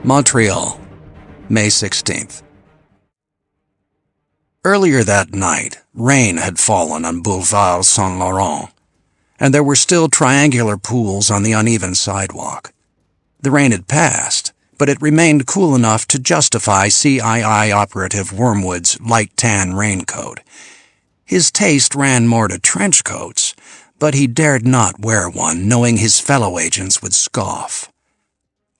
Montreal, May 16th. Earlier that night, rain had fallen on Boulevard Saint-Laurent, and there were still triangular pools on the uneven sidewalk. The rain had passed, but it remained cool enough to justify CII operative Wormwood's light tan raincoat. His taste ran more to trench coats, but he dared not wear one, knowing his fellow agents would scoff.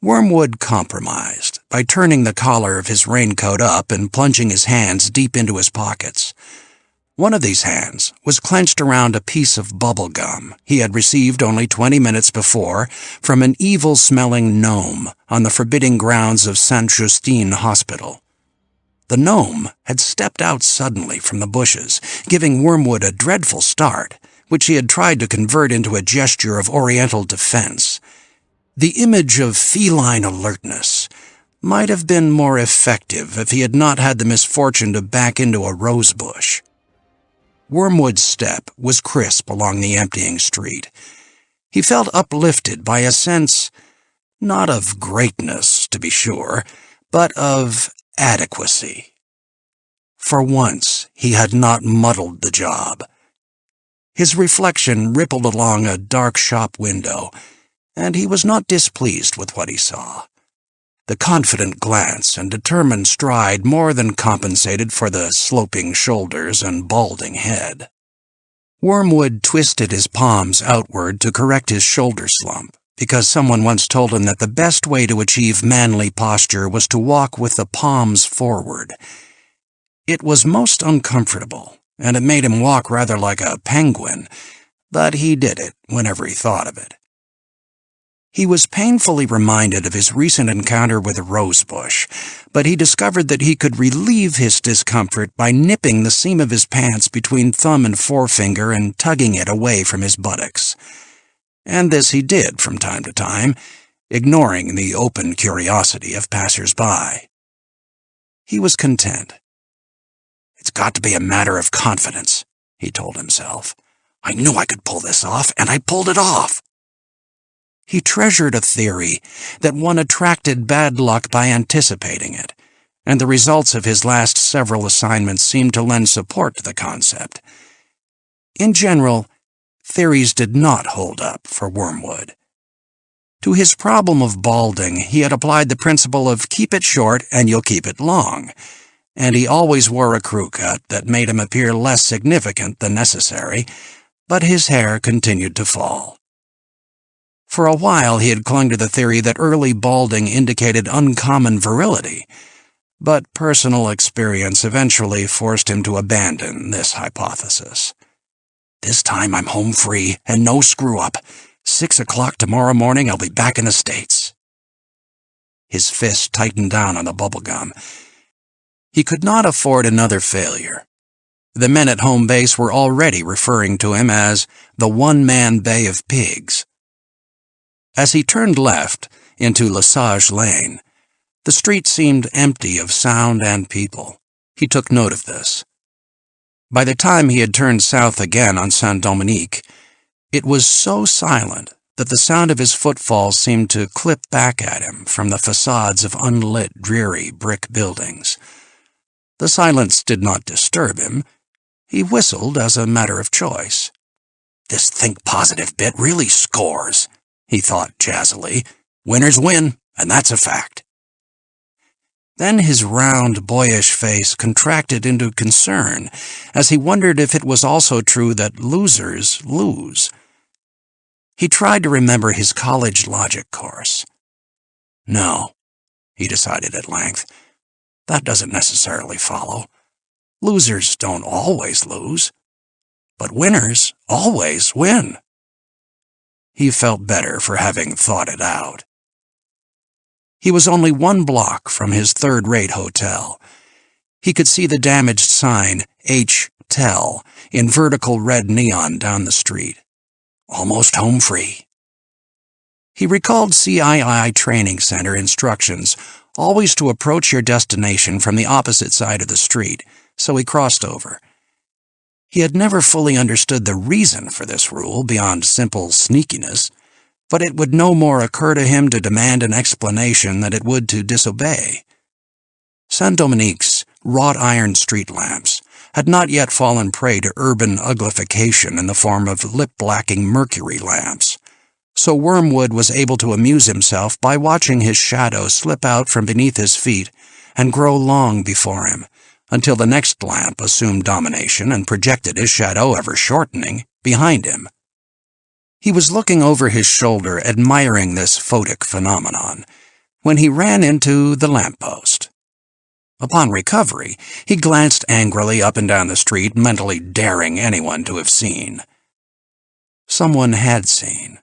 Wormwood compromised by turning the collar of his raincoat up and plunging his hands deep into his pockets. One of these hands was clenched around a piece of bubble gum he had received only 20 minutes before from an evil-smelling gnome on the forbidding grounds of Saint-Justine Hospital. The gnome had stepped out suddenly from the bushes, giving Wormwood a dreadful start, which he had tried to convert into a gesture of oriental defense. The image of feline alertness might have been more effective if he had not had the misfortune to back into a rosebush. Wormwood's step was crisp along the emptying street. He felt uplifted by a sense, not of greatness, to be sure, but of adequacy. For once, he had not muddled the job. His reflection rippled along a dark shop window, and he was not displeased with what he saw. The confident glance and determined stride more than compensated for the sloping shoulders and balding head. Wormwood twisted his palms outward to correct his shoulder slump, because someone once told him that the best way to achieve manly posture was to walk with the palms forward. It was most uncomfortable, and it made him walk rather like a penguin, but he did it whenever he thought of it. He was painfully reminded of his recent encounter with a rosebush, but he discovered that he could relieve his discomfort by nipping the seam of his pants between thumb and forefinger and tugging it away from his buttocks. And this he did from time to time, ignoring the open curiosity of passers-by. He was content. "It's got to be a matter of confidence," he told himself. "I knew I could pull this off, and I pulled it off." He treasured a theory that one attracted bad luck by anticipating it, and the results of his last several assignments seemed to lend support to the concept. In general, theories did not hold up for Wormwood. To his problem of balding, he had applied the principle of keep it short and you'll keep it long, and he always wore a crew cut that made him appear less significant than necessary, but his hair continued to fall. For a while he had clung to the theory that early balding indicated uncommon virility, but personal experience eventually forced him to abandon this hypothesis. "This time I'm home free and no screw-up. 6 o'clock tomorrow morning I'll be back in the States." His fist tightened down on the bubblegum. He could not afford another failure. The men at home base were already referring to him as the one-man bay of pigs. As he turned left into Lesage Lane, the street seemed empty of sound and people. He took note of this. By the time he had turned south again on Saint-Dominique, it was so silent that the sound of his footfalls seemed to clip back at him from the facades of unlit, dreary brick buildings. The silence did not disturb him. He whistled as a matter of choice. "This think positive bit really scores," he thought jazzily. "Winners win, and that's a fact." Then his round, boyish face contracted into concern as he wondered if it was also true that losers lose. He tried to remember his college logic course. "No," he decided at length, "that doesn't necessarily follow. Losers don't always lose, but winners always win." He felt better for having thought it out. He was only 1 block from his third-rate hotel. He could see the damaged sign, H. Tell, in vertical red neon down the street. Almost home free. He recalled CII Training Center instructions, always to approach your destination from the opposite side of the street, so he crossed over. He had never fully understood the reason for this rule beyond simple sneakiness. but it would no more occur to him to demand an explanation than it would to disobey. Saint-Dominique's wrought-iron street lamps had not yet fallen prey to urban uglification in the form of lip-blacking mercury lamps, so Wormwood was able to amuse himself by watching his shadow slip out from beneath his feet and grow long before him, until the next lamp assumed domination and projected his shadow, ever shortening, behind him. He was looking over his shoulder, admiring this photic phenomenon, when he ran into the lamppost. Upon recovery, he glanced angrily up and down the street, mentally daring anyone to have seen. Someone had seen,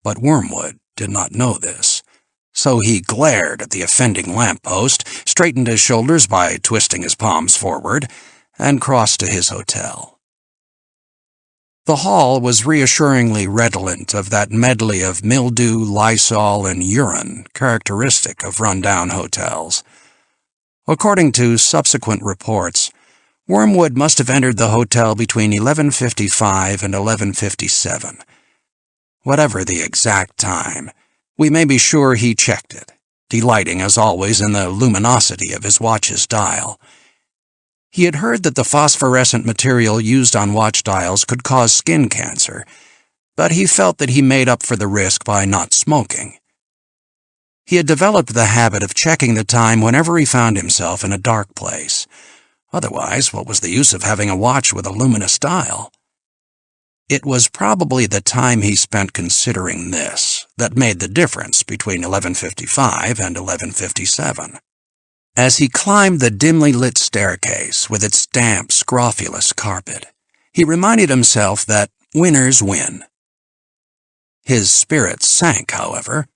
but Wormwood did not know this, so he glared at the offending lamppost, straightened his shoulders by twisting his palms forward, and crossed to his hotel. The hall was reassuringly redolent of that medley of mildew, Lysol, and urine characteristic of run-down hotels. According to subsequent reports, Wormwood must have entered the hotel between 11:55 and 11:57. Whatever the exact time, we may be sure he checked it, delighting as always in the luminosity of his watch's dial. He had heard that the phosphorescent material used on watch dials could cause skin cancer, but he felt that he made up for the risk by not smoking. He had developed the habit of checking the time whenever he found himself in a dark place. Otherwise, what was the use of having a watch with a luminous dial? It was probably the time he spent considering this that made the difference between 11:55 and 11:57. As he climbed the dimly lit staircase with its damp, scrofulous carpet, he reminded himself that winners win. His spirits sank, however,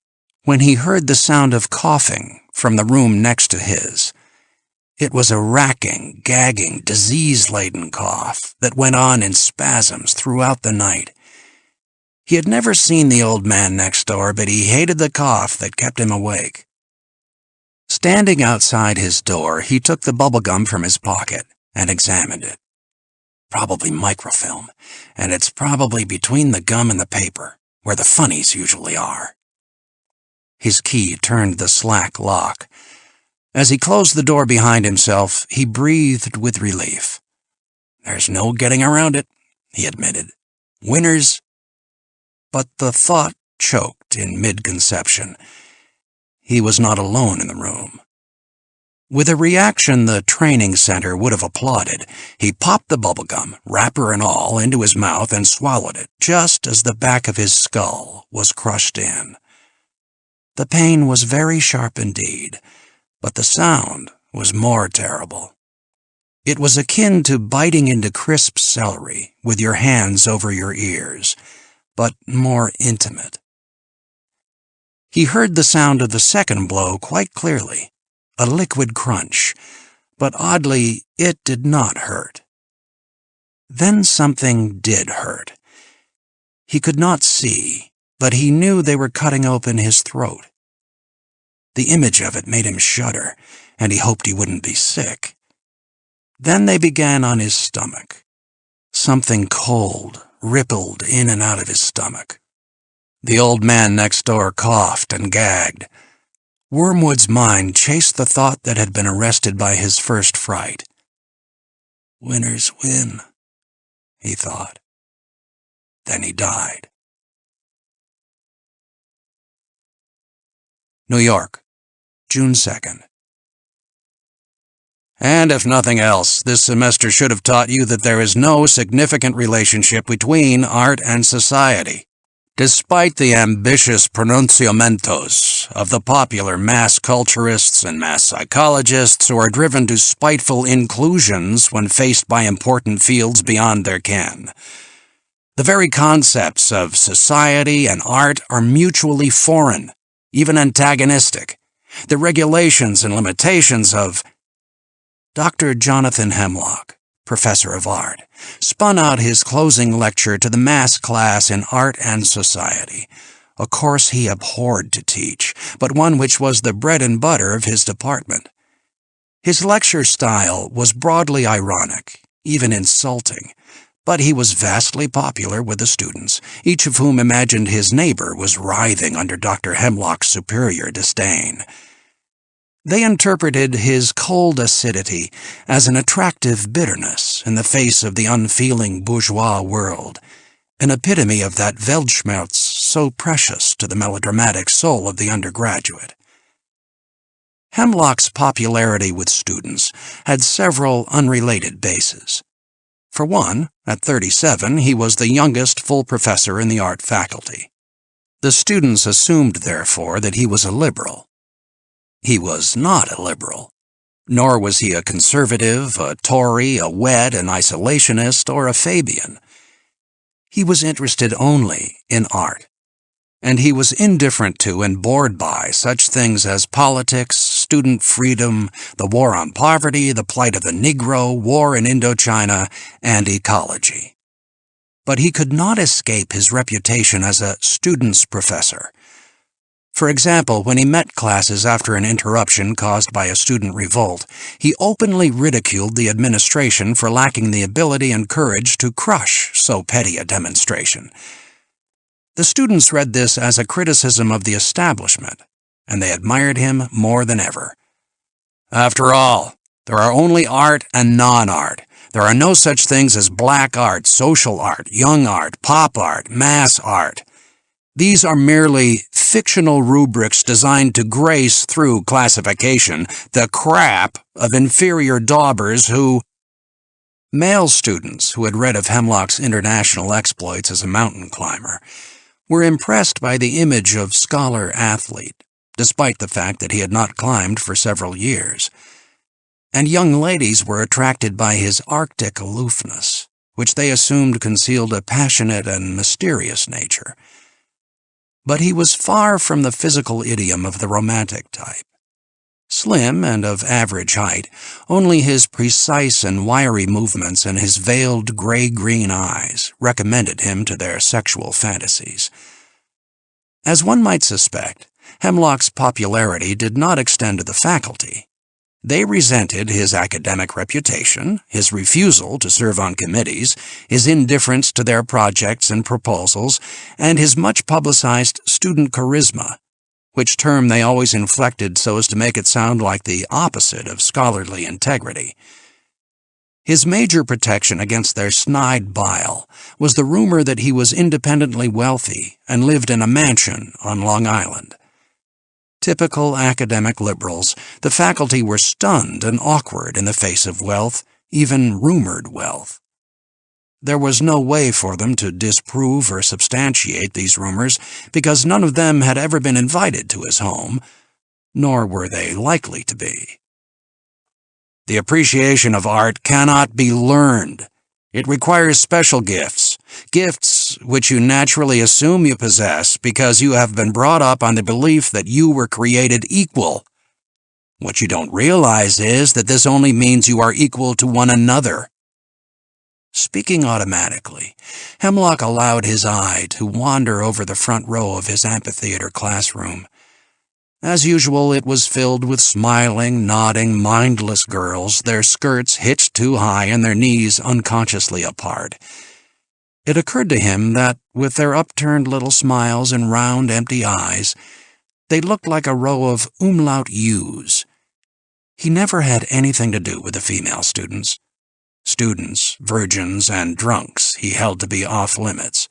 when he heard the sound of coughing from the room next to his. It was a racking, gagging, disease-laden cough that went on in spasms throughout the night. He had never seen the old man next door, but he hated the cough that kept him awake. Standing outside his door, he took the bubblegum from his pocket and examined it. Probably microfilm, and it's probably between the gum and the paper, where the funnies usually are. His key turned the slack lock. As he closed the door behind himself, he breathed with relief. There's no getting around it, he admitted. Winners. But the thought choked in mid-conception. He was not alone in the room. With a reaction the training center would have applauded, he popped the bubblegum, wrapper and all, into his mouth and swallowed it, just as the back of his skull was crushed in. The pain was very sharp indeed, but the sound was more terrible. It was akin to biting into crisp celery with your hands over your ears, but more intimate. He heard the sound of the second blow quite clearly, a liquid crunch, but oddly, it did not hurt. Then something did hurt. He could not see, but he knew they were cutting open his throat. The image of it made him shudder, and he hoped he wouldn't be sick. Then they began on his stomach. Something cold rippled in and out of his stomach. The old man next door coughed and gagged. Wormwood's mind chased the thought that had been arrested by his first fright. Winners win, he thought. Then he died. New York, June 2nd. And if nothing else, this semester should have taught you that there is no significant relationship between art and society. Despite the ambitious pronunciamentos of the popular mass culturists and mass psychologists who are driven to spiteful inclusions when faced by important fields beyond their ken, the very concepts of society and art are mutually foreign, even antagonistic. The regulations and limitations of Dr. Jonathan Hemlock, professor of art, spun out his closing lecture to the mass class in Art and Society, a course he abhorred to teach, but one which was the bread and butter of his department. His lecture style was broadly ironic, even insulting, But he was vastly popular with the students, each of whom imagined his neighbor was writhing under Dr. Hemlock's superior disdain. They interpreted his cold acidity as an attractive bitterness in the face of the unfeeling bourgeois world, an epitome of that Weltschmerz so precious to the melodramatic soul of the undergraduate. Hemlock's popularity with students had several unrelated bases. For one, at 37, he was the youngest full professor in the art faculty. The students assumed, therefore, that he was a liberal. He was not a liberal, nor was he a conservative, a Tory, a wed, an isolationist, or a Fabian. He was interested only in art, and he was indifferent to and bored by such things as politics, student freedom, the war on poverty, the plight of the Negro, war in Indochina, and ecology. But he could not escape his reputation as a student's professor. For example, when he met classes after an interruption caused by a student revolt, he openly ridiculed the administration for lacking the ability and courage to crush so petty a demonstration. The students read this as a criticism of the establishment, and they admired him more than ever. After all, there are only art and non-art. There are no such things as black art, social art, young art, pop art, mass art. These are merely fictional rubrics designed to grace through classification the crap of inferior daubers who... Male students who had read of Hemlock's international exploits as a mountain climber were impressed by the image of scholar-athlete, despite the fact that he had not climbed for several years. And young ladies were attracted by his Arctic aloofness, which they assumed concealed a passionate and mysterious nature. But he was far from the physical idiom of the romantic type. Slim and of average height, only his precise and wiry movements and his veiled gray-green eyes recommended him to their sexual fantasies. As one might suspect, Hemlock's popularity did not extend to the faculty. They resented his academic reputation, his refusal to serve on committees, his indifference to their projects and proposals, and his much-publicized student charisma, which term they always inflected so as to make it sound like the opposite of scholarly integrity. His major protection against their snide bile was the rumor that he was independently wealthy and lived in a mansion on Long Island. Typical academic liberals, the faculty were stunned and awkward in the face of wealth, even rumored wealth. There was no way for them to disprove or substantiate these rumors because none of them had ever been invited to his home, nor were they likely to be. The appreciation of art cannot be learned. It requires special gifts, gifts which you naturally assume you possess because you have been brought up on the belief that you were created equal. What you don't realize is that this only means you are equal to one another. Speaking automatically, Hemlock allowed his eye to wander over the front row of his amphitheater classroom. As usual, it was filled with smiling, nodding, mindless girls, their skirts hitched too high and their knees unconsciously apart. It occurred to him that, with their upturned little smiles and round, empty eyes, they looked like a row of umlaut U's. He never had anything to do with the female students. Students, virgins, and drunks he held to be off-limits.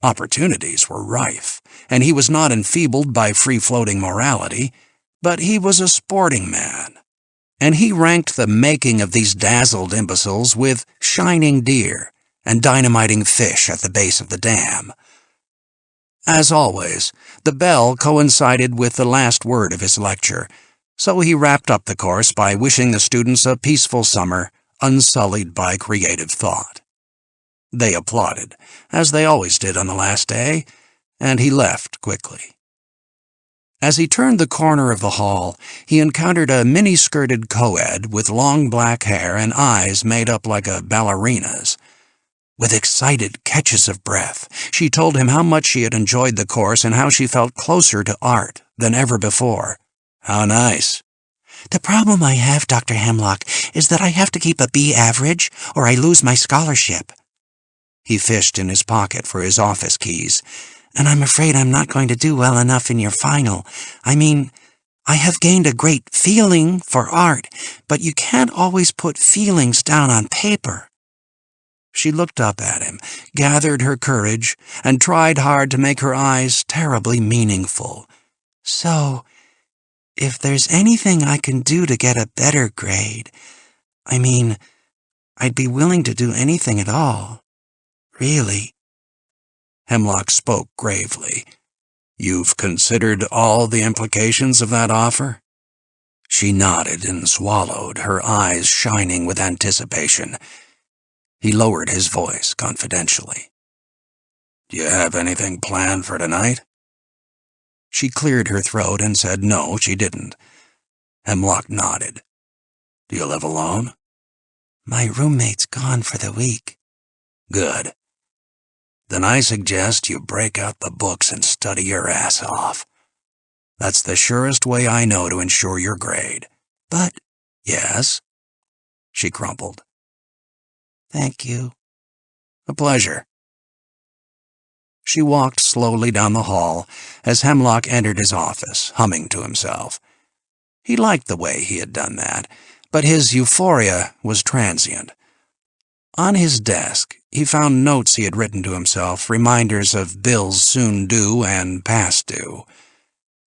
Opportunities were rife, and he was not enfeebled by free-floating morality, but he was a sporting man, and he ranked the making of these dazzled imbeciles with shining deer and dynamiting fish at the base of the dam. As always, the bell coincided with the last word of his lecture, so he wrapped up the course by wishing the students a peaceful summer, unsullied by creative thought. They applauded, as they always did on the last day, and he left quickly. As he turned the corner of the hall, he encountered a mini-skirted co-ed with long black hair and eyes made up like a ballerina's. With excited catches of breath, she told him how much she had enjoyed the course and how she felt closer to art than ever before. How nice. The problem I have, Dr. Hemlock, is that I have to keep a B average or I lose my scholarship. He fished in his pocket for his office keys. "And I'm afraid I'm not going to do well enough in your final. I mean, I have gained a great feeling for art, but you can't always put feelings down on paper." She looked up at him, gathered her courage, and tried hard to make her eyes terribly meaningful. "So, if there's anything I can do to get a better grade, I mean, I'd be willing to do anything at all. Really." Hemlock spoke gravely. "You've considered all the implications of that offer?" She nodded and swallowed, her eyes shining with anticipation. He lowered his voice confidentially. "Do you have anything planned for tonight?" She cleared her throat and said no, she didn't. Hemlock nodded. "Do you live alone?" "My roommate's gone for the week." "Good. Then I suggest you break out the books and study your ass off. That's the surest way I know to ensure your grade." "But—" "Yes?" She crumpled. "Thank you." "A pleasure." She walked slowly down the hall as Hemlock entered his office, humming to himself. He liked the way he had done that, but his euphoria was transient. On his desk, he found notes he had written to himself, reminders of bills soon due and past due.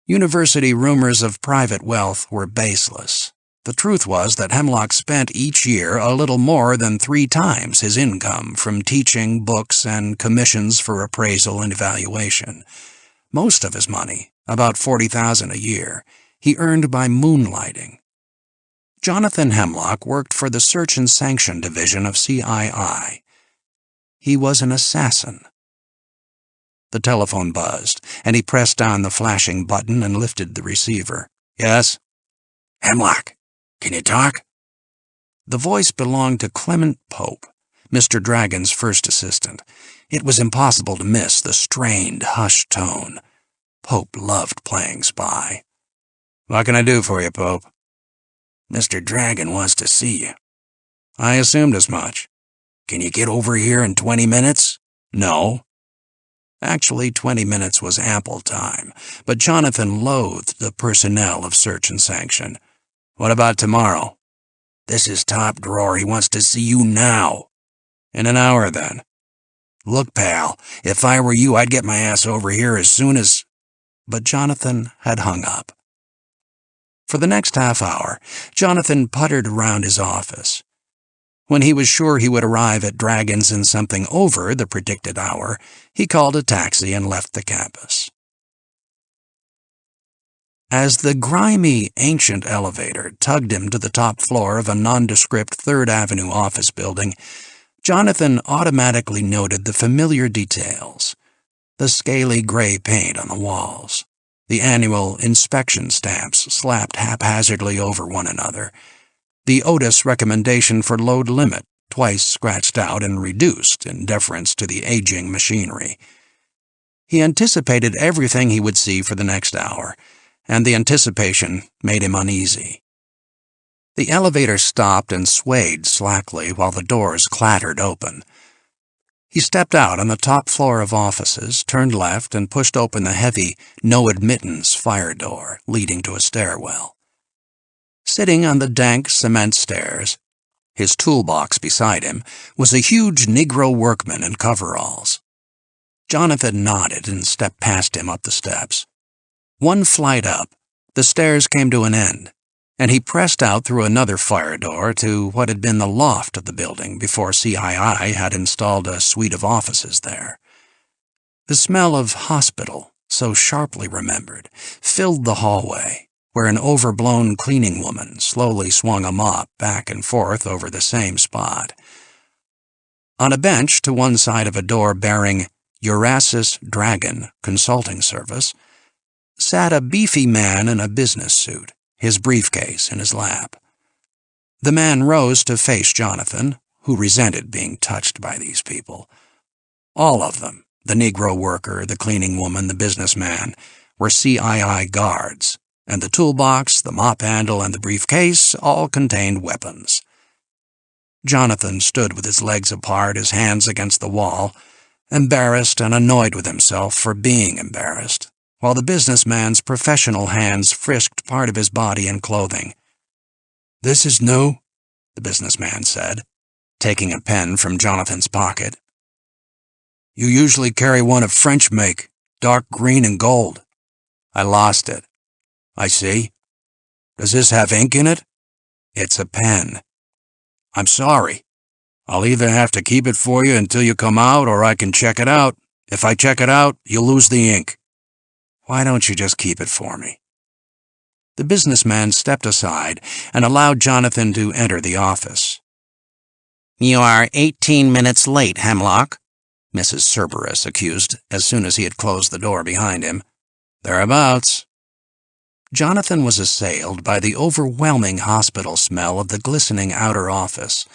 University rumors of private wealth were baseless. The truth was that Hemlock spent each year a little more than 3 times his income from teaching, books, and commissions for appraisal and evaluation. Most of his money, about $40,000 a year, he earned by moonlighting. Jonathan Hemlock worked for the Search and Sanction division of CII. He was an assassin. The telephone buzzed, and he pressed down the flashing button and lifted the receiver. "Yes?" "Hemlock, can you talk?" The voice belonged to Clement Pope, Mr. Dragon's first assistant. It was impossible to miss the strained, hushed tone. Pope loved playing spy. "What can I do for you, Pope?" "Mr. Dragon wants to see you." "I assumed as much." "Can you get over here in 20 minutes?" "No." Actually, 20 minutes was ample time, but Jonathan loathed the personnel of Search and Sanction. "What about tomorrow?" "This is top drawer. He wants to see you now." "In an hour, then." "Look, pal, if I were you, I'd get my ass over here as soon as—" But Jonathan had hung up. For the next half hour, Jonathan puttered around his office. When he was sure he would arrive at Dragon's in something over the predicted hour, he called a taxi and left the campus. As the grimy, ancient elevator tugged him to the top floor of a nondescript 3rd Avenue office building, Jonathan automatically noted the familiar details: the scaly gray paint on the walls, the annual inspection stamps slapped haphazardly over one another, the Otis recommendation for load limit, twice scratched out and reduced in deference to the aging machinery. He anticipated everything he would see for the next hour, and the anticipation made him uneasy. The elevator stopped and swayed slackly while the doors clattered open. He stepped out on the top floor of offices, turned left, and pushed open the heavy, no-admittance fire door leading to a stairwell. Sitting on the dank cement stairs, his toolbox beside him, was a huge Negro workman in coveralls. Jonathan nodded and stepped past him up the steps. One flight up, the stairs came to an end, and he pressed out through another fire door to what had been the loft of the building before CII had installed a suite of offices there. The smell of hospital, so sharply remembered, filled the hallway, where an overblown cleaning woman slowly swung a mop back and forth over the same spot. On a bench to one side of a door bearing Urasis Dragon Consulting Service sat a beefy man in a business suit, his briefcase in his lap. The man rose to face Jonathan, who resented being touched by these people. All of them, the Negro worker, the cleaning woman, the businessman, were CII guards, and the toolbox, the mop handle, and the briefcase all contained weapons. Jonathan stood with his legs apart, his hands against the wall, embarrassed and annoyed with himself for being embarrassed, while the businessman's professional hands frisked part of his body and clothing. "This is new," the businessman said, taking a pen from Jonathan's pocket. "You usually carry one of French make, dark green and gold. I lost it. I see. Does this have ink in it?" "It's a pen." "I'm sorry. I'll either have to keep it for you until you come out, or I can check it out. If I check it out, you'll lose the ink." "Why don't you just keep it for me?" The businessman stepped aside and allowed Jonathan to enter the office. "You are 18 minutes late, Hemlock," Mrs. Cerberus accused as soon as he had closed the door behind him. "Thereabouts." Jonathan was assailed by the overwhelming hospital smell of the glistening outer office.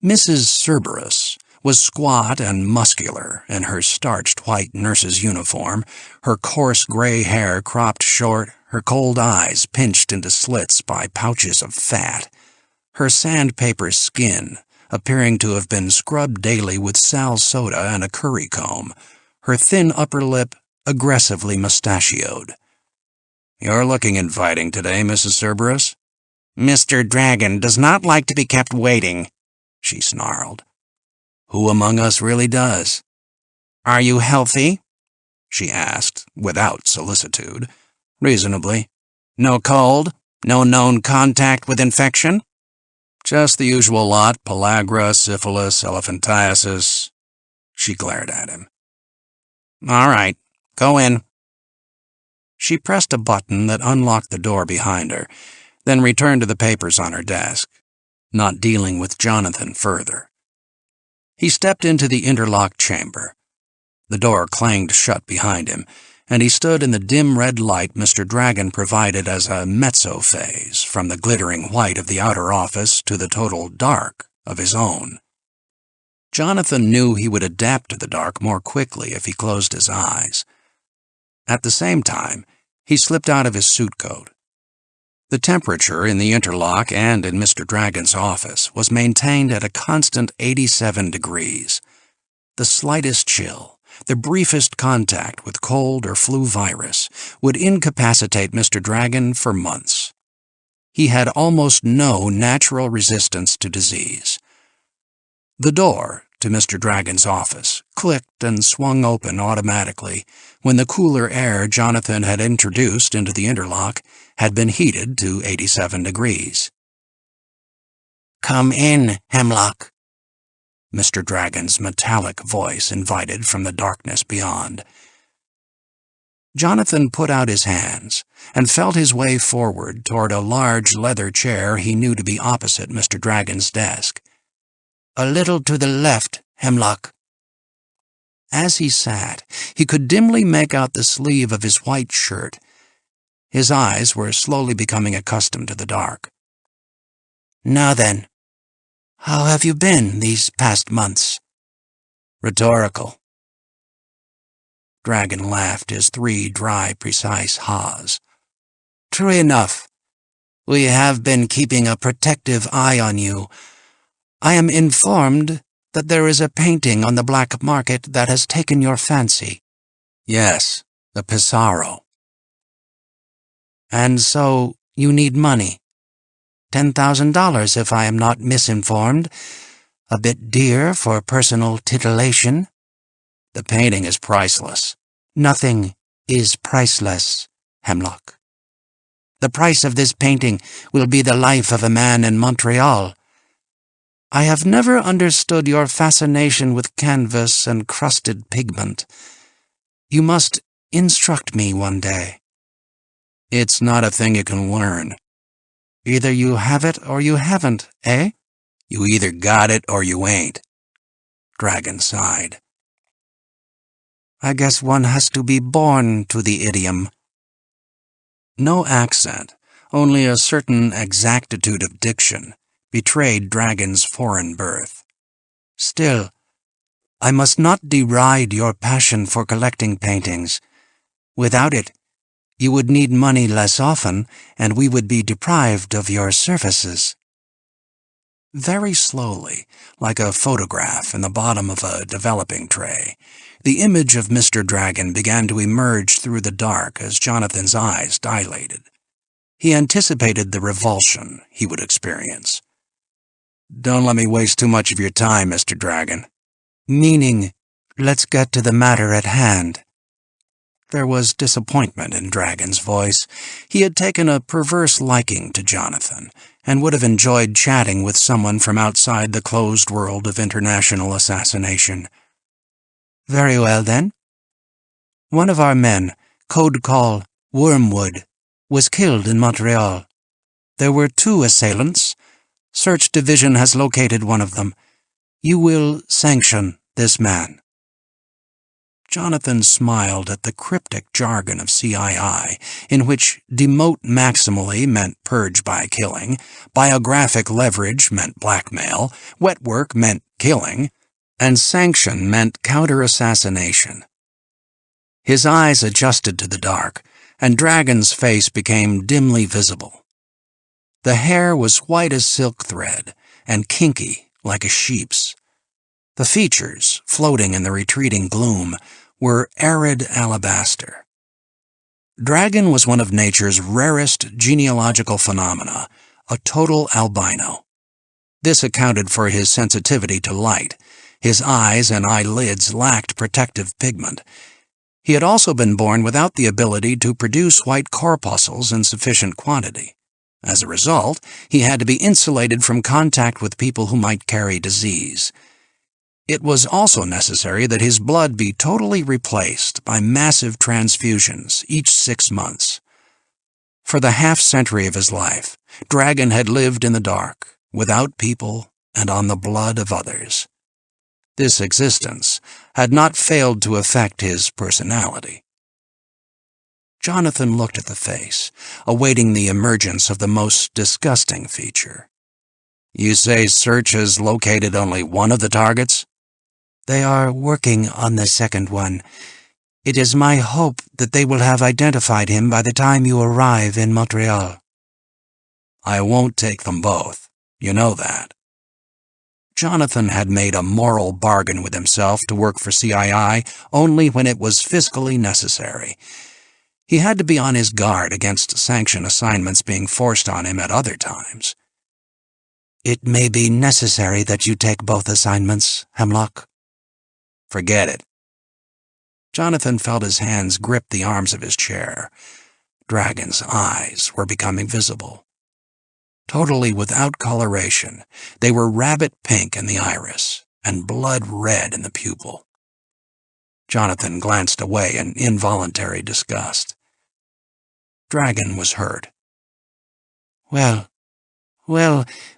Mrs. Cerberus was squat and muscular in her starched white nurse's uniform, her coarse gray hair cropped short, her cold eyes pinched into slits by pouches of fat, her sandpaper skin appearing to have been scrubbed daily with sal soda and a curry comb, her thin upper lip aggressively mustachioed. "You're looking inviting today, Mrs. Cerberus." "Mr. Dragon does not like to be kept waiting," she snarled. "Who among us really does?" "Are you healthy?" she asked, without solicitude. "Reasonably." "No cold? No known contact with infection?" "Just the usual lot, pellagra, syphilis, elephantiasis." She glared at him. "All right, go in." She pressed a button that unlocked the door behind her, then returned to the papers on her desk, not dealing with Jonathan further. He stepped into the interlocked chamber. The door clanged shut behind him, and he stood in the dim red light Mr. Dragon provided as a mezzo phase from the glittering white of the outer office to the total dark of his own. Jonathan knew he would adapt to the dark more quickly if he closed his eyes. At the same time, he slipped out of his suit coat. The temperature in the interlock and in Mr. Dragon's office was maintained at a constant 87 degrees. The slightest chill, the briefest contact with cold or flu virus, would incapacitate Mr. Dragon for months. He had almost no natural resistance to disease. The door to Mr. Dragon's office clicked and swung open automatically when the cooler air Jonathan had introduced into the interlock had been heated to 87 degrees. "Come in, Hemlock," Mr. Dragon's metallic voice invited from the darkness beyond. Jonathan put out his hands and felt his way forward toward a large leather chair he knew to be opposite Mr. Dragon's desk. "A little to the left, Hemlock." As he sat, he could dimly make out the sleeve of his white shirt. His eyes were slowly becoming accustomed to the dark. "Now then, how have you been these past months?" "Rhetorical." Dragon laughed his 3 dry, precise haws. "True enough. We have been keeping a protective eye on you. I am informed that there is a painting on the black market that has taken your fancy." "Yes, the Pissarro." "And so you need money. $10,000 if I am not misinformed. A bit dear for personal titillation." "The painting is priceless." "Nothing is priceless, Hemlock. The price of this painting will be the life of a man in Montreal. I have never understood your fascination with canvas and crusted pigment. You must instruct me one day." "It's not a thing you can learn." "Either you have it or you haven't, eh?" "You either got it or you ain't." Dragon sighed. "I guess one has to be born to the idiom." No accent, only a certain exactitude of diction, betrayed Dragon's foreign birth. "Still, I must not deride your passion for collecting paintings. Without it, you would need money less often, and we would be deprived of your services." Very slowly, like a photograph in the bottom of a developing tray, the image of Mr. Dragon began to emerge through the dark as Jonathan's eyes dilated. He anticipated the revulsion he would experience. "Don't let me waste too much of your time, Mr. Dragon." "Meaning, let's get to the matter at hand." There was disappointment in Dragon's voice. He had taken a perverse liking to Jonathan, and would have enjoyed chatting with someone from outside the closed world of international assassination. "Very well, then. One of our men, code call Wormwood, was killed in Montreal. There were 2 assailants. Search Division has located one of them. You will sanction this man." Jonathan smiled at the cryptic jargon of CII, in which demote maximally meant purge by killing, biographic leverage meant blackmail, wet work meant killing, and sanction meant counter-assassination. His eyes adjusted to the dark, and Dragon's face became dimly visible. The hair was white as silk thread, and kinky like a sheep's. The features, floating in the retreating gloom, were arid alabaster. Dragon was one of nature's rarest genealogical phenomena, a total albino. This accounted for his sensitivity to light. His eyes and eyelids lacked protective pigment. He had also been born without the ability to produce white corpuscles in sufficient quantity. As a result, he had to be insulated from contact with people who might carry disease. It was also necessary that his blood be totally replaced by massive transfusions each 6 months. For the half-century of his life, Dragon had lived in the dark, without people and on the blood of others. This existence had not failed to affect his personality. Jonathan looked at the face, awaiting the emergence of the most disgusting feature. "You say Search has located only one of the targets?" "They are working on the second one. It is my hope that they will have identified him by the time you arrive in Montreal." "I won't take them both. You know that." Jonathan had made a moral bargain with himself to work for CII only when it was fiscally necessary. He had to be on his guard against Sanction assignments being forced on him at other times. "It may be necessary that you take both assignments, Hemlock." "Forget it." Jonathan felt his hands grip the arms of his chair. Dragon's eyes were becoming visible. Totally without coloration, they were rabbit pink in the iris and blood red in the pupil. Jonathan glanced away in involuntary disgust. Dragon was hurt. Well,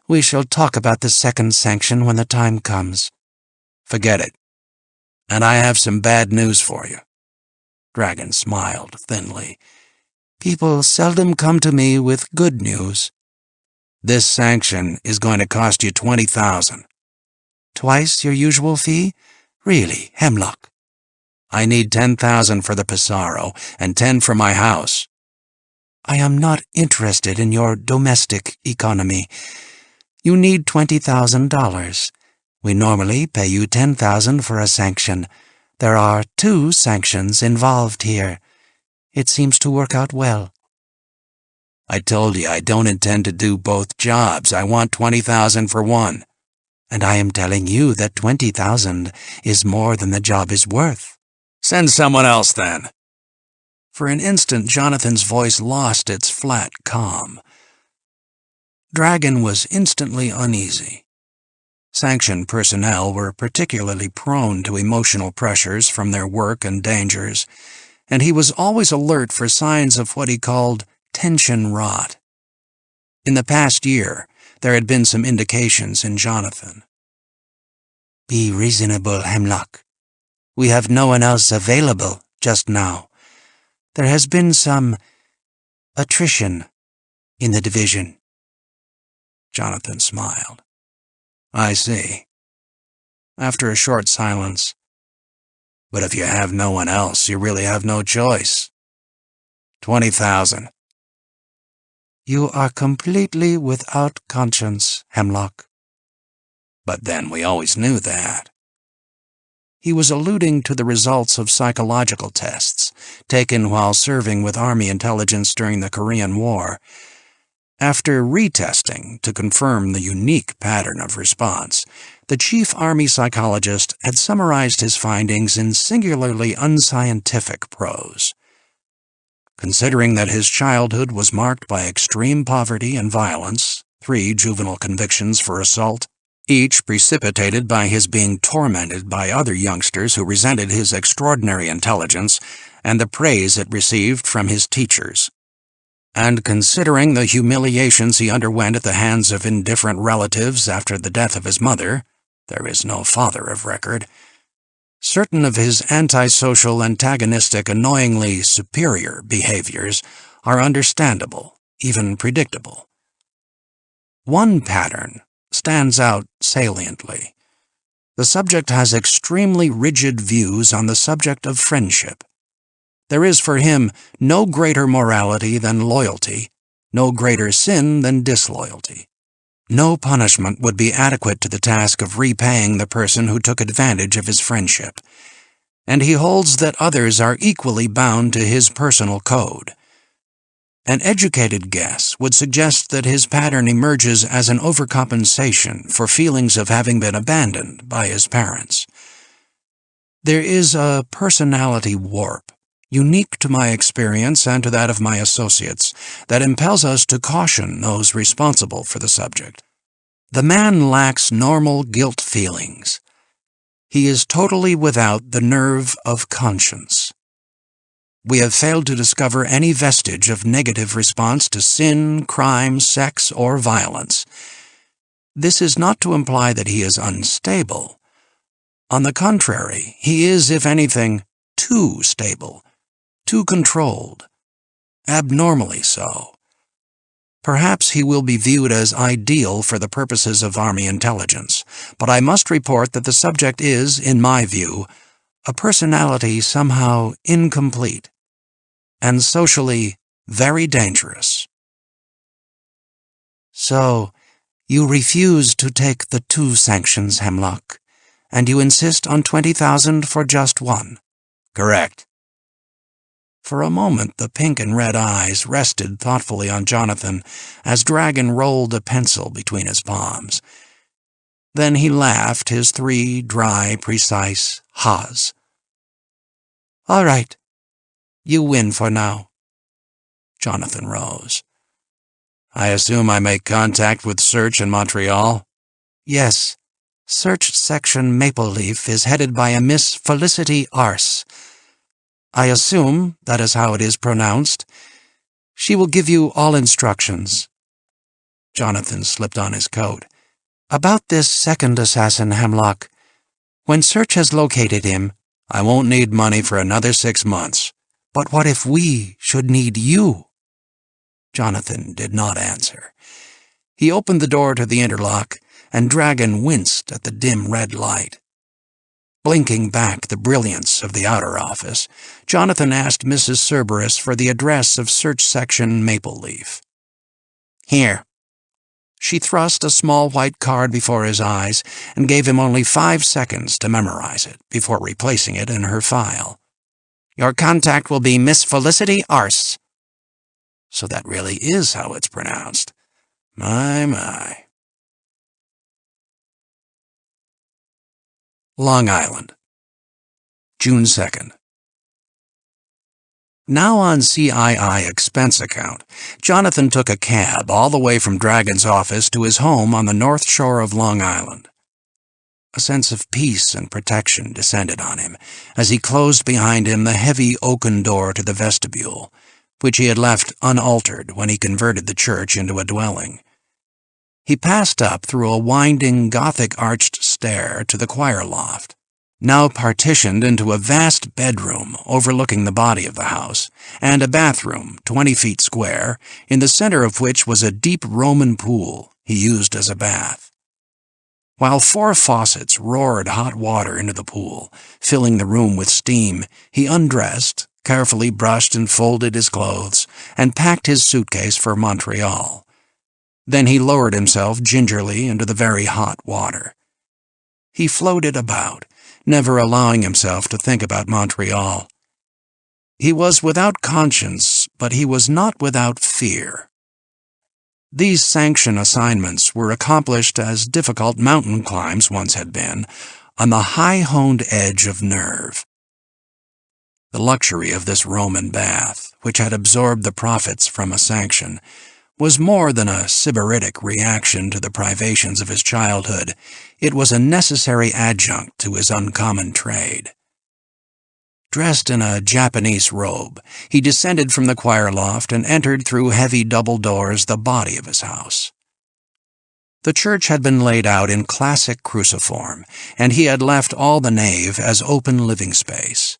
we shall talk about the second sanction when the time comes." "Forget it. And I have some bad news for you." Dragon smiled thinly. "People seldom come to me with good news." "This sanction is going to cost you $20,000. "Twice your usual fee? Really, Hemlock?" "I need $10,000 for the Pissarro and $10,000 for my house." "I am not interested in your domestic economy. You need $20,000. We normally pay you $10,000 for a sanction. There are 2 sanctions involved here. It seems to work out well." "I told you I don't intend to do both jobs. I want $20,000 for one." "And I am telling you that $20,000 is more than the job is worth." "Send someone else, then." For an instant, Jonathan's voice lost its flat calm. Dragon was instantly uneasy. Sanction personnel were particularly prone to emotional pressures from their work and dangers, and he was always alert for signs of what he called tension rot. In the past year, there had been some indications in Jonathan. "Be reasonable, Hemlock. We have no one else available just now. There has been some attrition in the division." Jonathan smiled. "I see." After a short silence, "But if you have no one else, you really have no choice." $20,000. "You are completely without conscience, Hemlock." But then we always knew that. He was alluding to the results of psychological tests taken while serving with Army intelligence during the Korean War. After retesting to confirm the unique pattern of response, the chief Army psychologist had summarized his findings in singularly unscientific prose. Considering that his childhood was marked by extreme poverty and violence, 3 juvenile convictions for assault, each precipitated by his being tormented by other youngsters who resented his extraordinary intelligence and the praise it received from his teachers. And considering the humiliations he underwent at the hands of indifferent relatives after the death of his mother, there is no father of record, certain of his antisocial, antagonistic, annoyingly superior behaviors are understandable, even predictable. One pattern stands out saliently. The subject has extremely rigid views on the subject of friendship. There is for him no greater morality than loyalty, no greater sin than disloyalty. No punishment would be adequate to the task of repaying the person who took advantage of his friendship, and he holds that others are equally bound to his personal code. An educated guess would suggest that his pattern emerges as an overcompensation for feelings of having been abandoned by his parents. There is a personality warp, unique to my experience and to that of my associates, that impels us to caution those responsible for the subject. The man lacks normal guilt feelings. He is totally without the nerve of conscience. We have failed to discover any vestige of negative response to sin, crime, sex, or violence. This is not to imply that he is unstable. On the contrary, he is, if anything, too stable, too controlled, abnormally so. Perhaps he will be viewed as ideal for the purposes of Army intelligence, but I must report that the subject is, in my view, a personality somehow incomplete, and socially very dangerous. So, you refuse to take the 2 sanctions, Hemlock, and you insist on 20,000 for just 1. Correct. For a moment the pink and red eyes rested thoughtfully on Jonathan as Dragon rolled a pencil between his palms. Then he laughed his 3 dry, precise ha's. All right. You win for now. Jonathan rose. I assume I make contact with Search in Montreal? Yes. Search Section Maple Leaf is headed by a Miss Felicity Arce. I assume that is how it is pronounced. She will give you all instructions. Jonathan slipped on his coat. About this second assassin, Hemlock. When Search has located him, I won't need money for another 6 months. But what if we should need you? Jonathan did not answer. He opened the door to the interlock, and Dragon winced at the dim red light. Blinking back the brilliance of the outer office, Jonathan asked Mrs. Cerberus for the address of Search Section Maple Leaf. Here. She thrust a small white card before his eyes and gave him only 5 seconds to memorize it before replacing it in her file. Your contact will be Miss Felicity Arce. So that really is how it's pronounced. My. Long Island, June 2nd. Now on CII expense account, Jonathan took a cab all the way from Dragon's office to his home on the north shore of Long Island. A sense of peace and protection descended on him as he closed behind him the heavy oaken door to the vestibule, which he had left unaltered when he converted the church into a dwelling. He passed up through a winding, Gothic-arched stair to the choir loft, now partitioned into a vast bedroom overlooking the body of the house, and a bathroom 20 feet square, in the center of which was a deep Roman pool he used as a bath. While 4 faucets roared hot water into the pool, filling the room with steam, he undressed, carefully brushed and folded his clothes, and packed his suitcase for Montreal. Then he lowered himself gingerly into the very hot water. He floated about, never allowing himself to think about Montreal. He was without conscience, but he was not without fear. These Sanction assignments were accomplished as difficult mountain climbs once had been, on the high-honed edge of nerve. The luxury of this Roman bath, which had absorbed the profits from a Sanction, was more than a sybaritic reaction to the privations of his childhood. It was a necessary adjunct to his uncommon trade. Dressed in a Japanese robe, he descended from the choir loft and entered through heavy double doors the body of his house. The church had been laid out in classic cruciform, and he had left all the nave as open living space.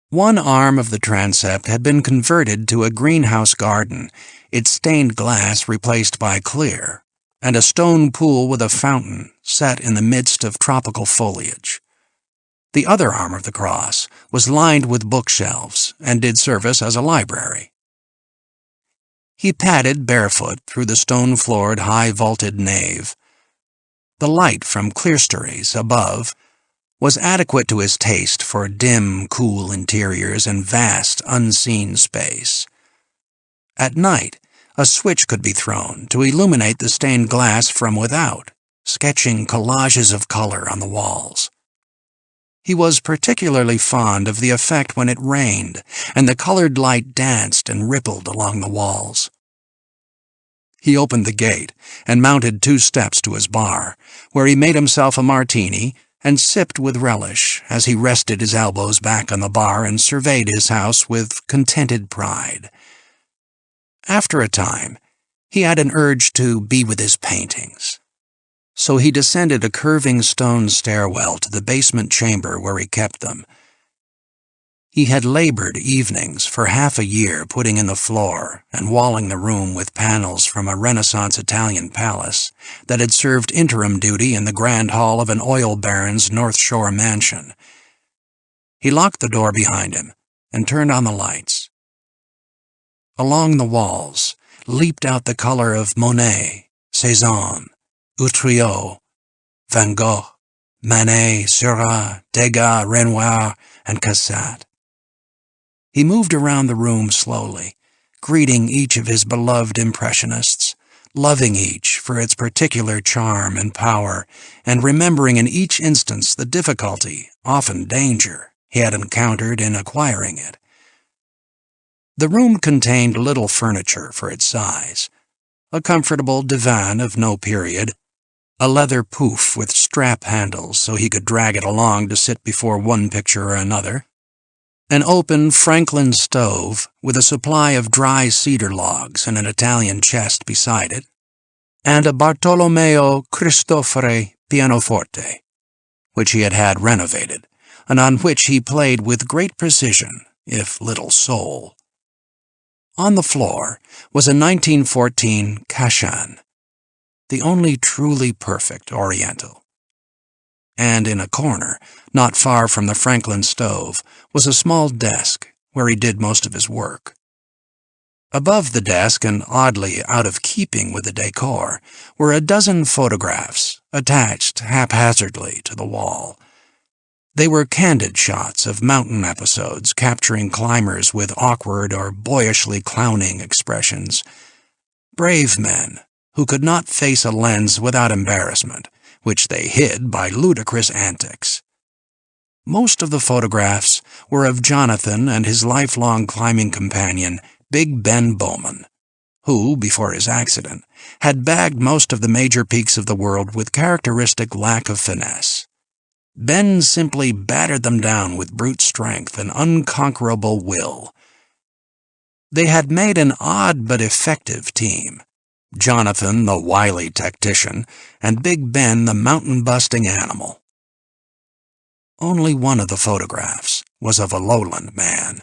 One arm of the transept had been converted to a greenhouse garden, its stained glass replaced by clear, and a stone pool with a fountain set in the midst of tropical foliage. The other arm of the cross was lined with bookshelves and did service as a library. He padded barefoot through the stone-floored, high-vaulted nave. The light from clerestories above was adequate to his taste for dim, cool interiors and vast, unseen space. At night, a switch could be thrown to illuminate the stained glass from without, sketching collages of color on the walls. He was particularly fond of the effect when it rained, and the colored light danced and rippled along the walls. He opened the gate and mounted 2 steps to his bar, where he made himself a martini and sipped with relish as he rested his elbows back on the bar and surveyed his house with contented pride. After a time, he had an urge to be with his paintings. So he descended a curving stone stairwell to the basement chamber where he kept them. He had labored evenings for half a year putting in the floor and walling the room with panels from a Renaissance Italian palace that had served interim duty in the grand hall of an oil baron's North Shore mansion. He locked the door behind him and turned on the lights. Along the walls leaped out the color of Monet, Cézanne, Utreau, Van Gogh, Manet, Seurat, Degas, Renoir, and Cassatt. He moved around the room slowly, greeting each of his beloved impressionists, loving each for its particular charm and power, and remembering in each instance the difficulty, often danger, he had encountered in acquiring it. The room contained little furniture for its size, a comfortable divan of no period, a leather pouf with strap handles so he could drag it along to sit before one picture or another, an open Franklin stove with a supply of dry cedar logs and an Italian chest beside it, and a Bartolomeo Cristofori pianoforte, which he had had renovated, and on which he played with great precision, if little soul. On the floor was a 1914 Kashan, the only truly perfect Oriental. And in a corner, not far from the Franklin stove, was a small desk where he did most of his work. Above the desk, and oddly out of keeping with the decor, were a dozen photographs attached haphazardly to the wall. They were candid shots of mountain episodes capturing climbers with awkward or boyishly clowning expressions. Brave men who could not face a lens without embarrassment, which they hid by ludicrous antics. Most of the photographs were of Jonathan and his lifelong climbing companion, Big Ben Bowman, who, before his accident, had bagged most of the major peaks of the world with characteristic lack of finesse. Ben simply battered them down with brute strength and unconquerable will. They had made an odd but effective team. Jonathan, the wily tactician, and Big Ben, the mountain-busting animal. Only one of the photographs was of a lowland man.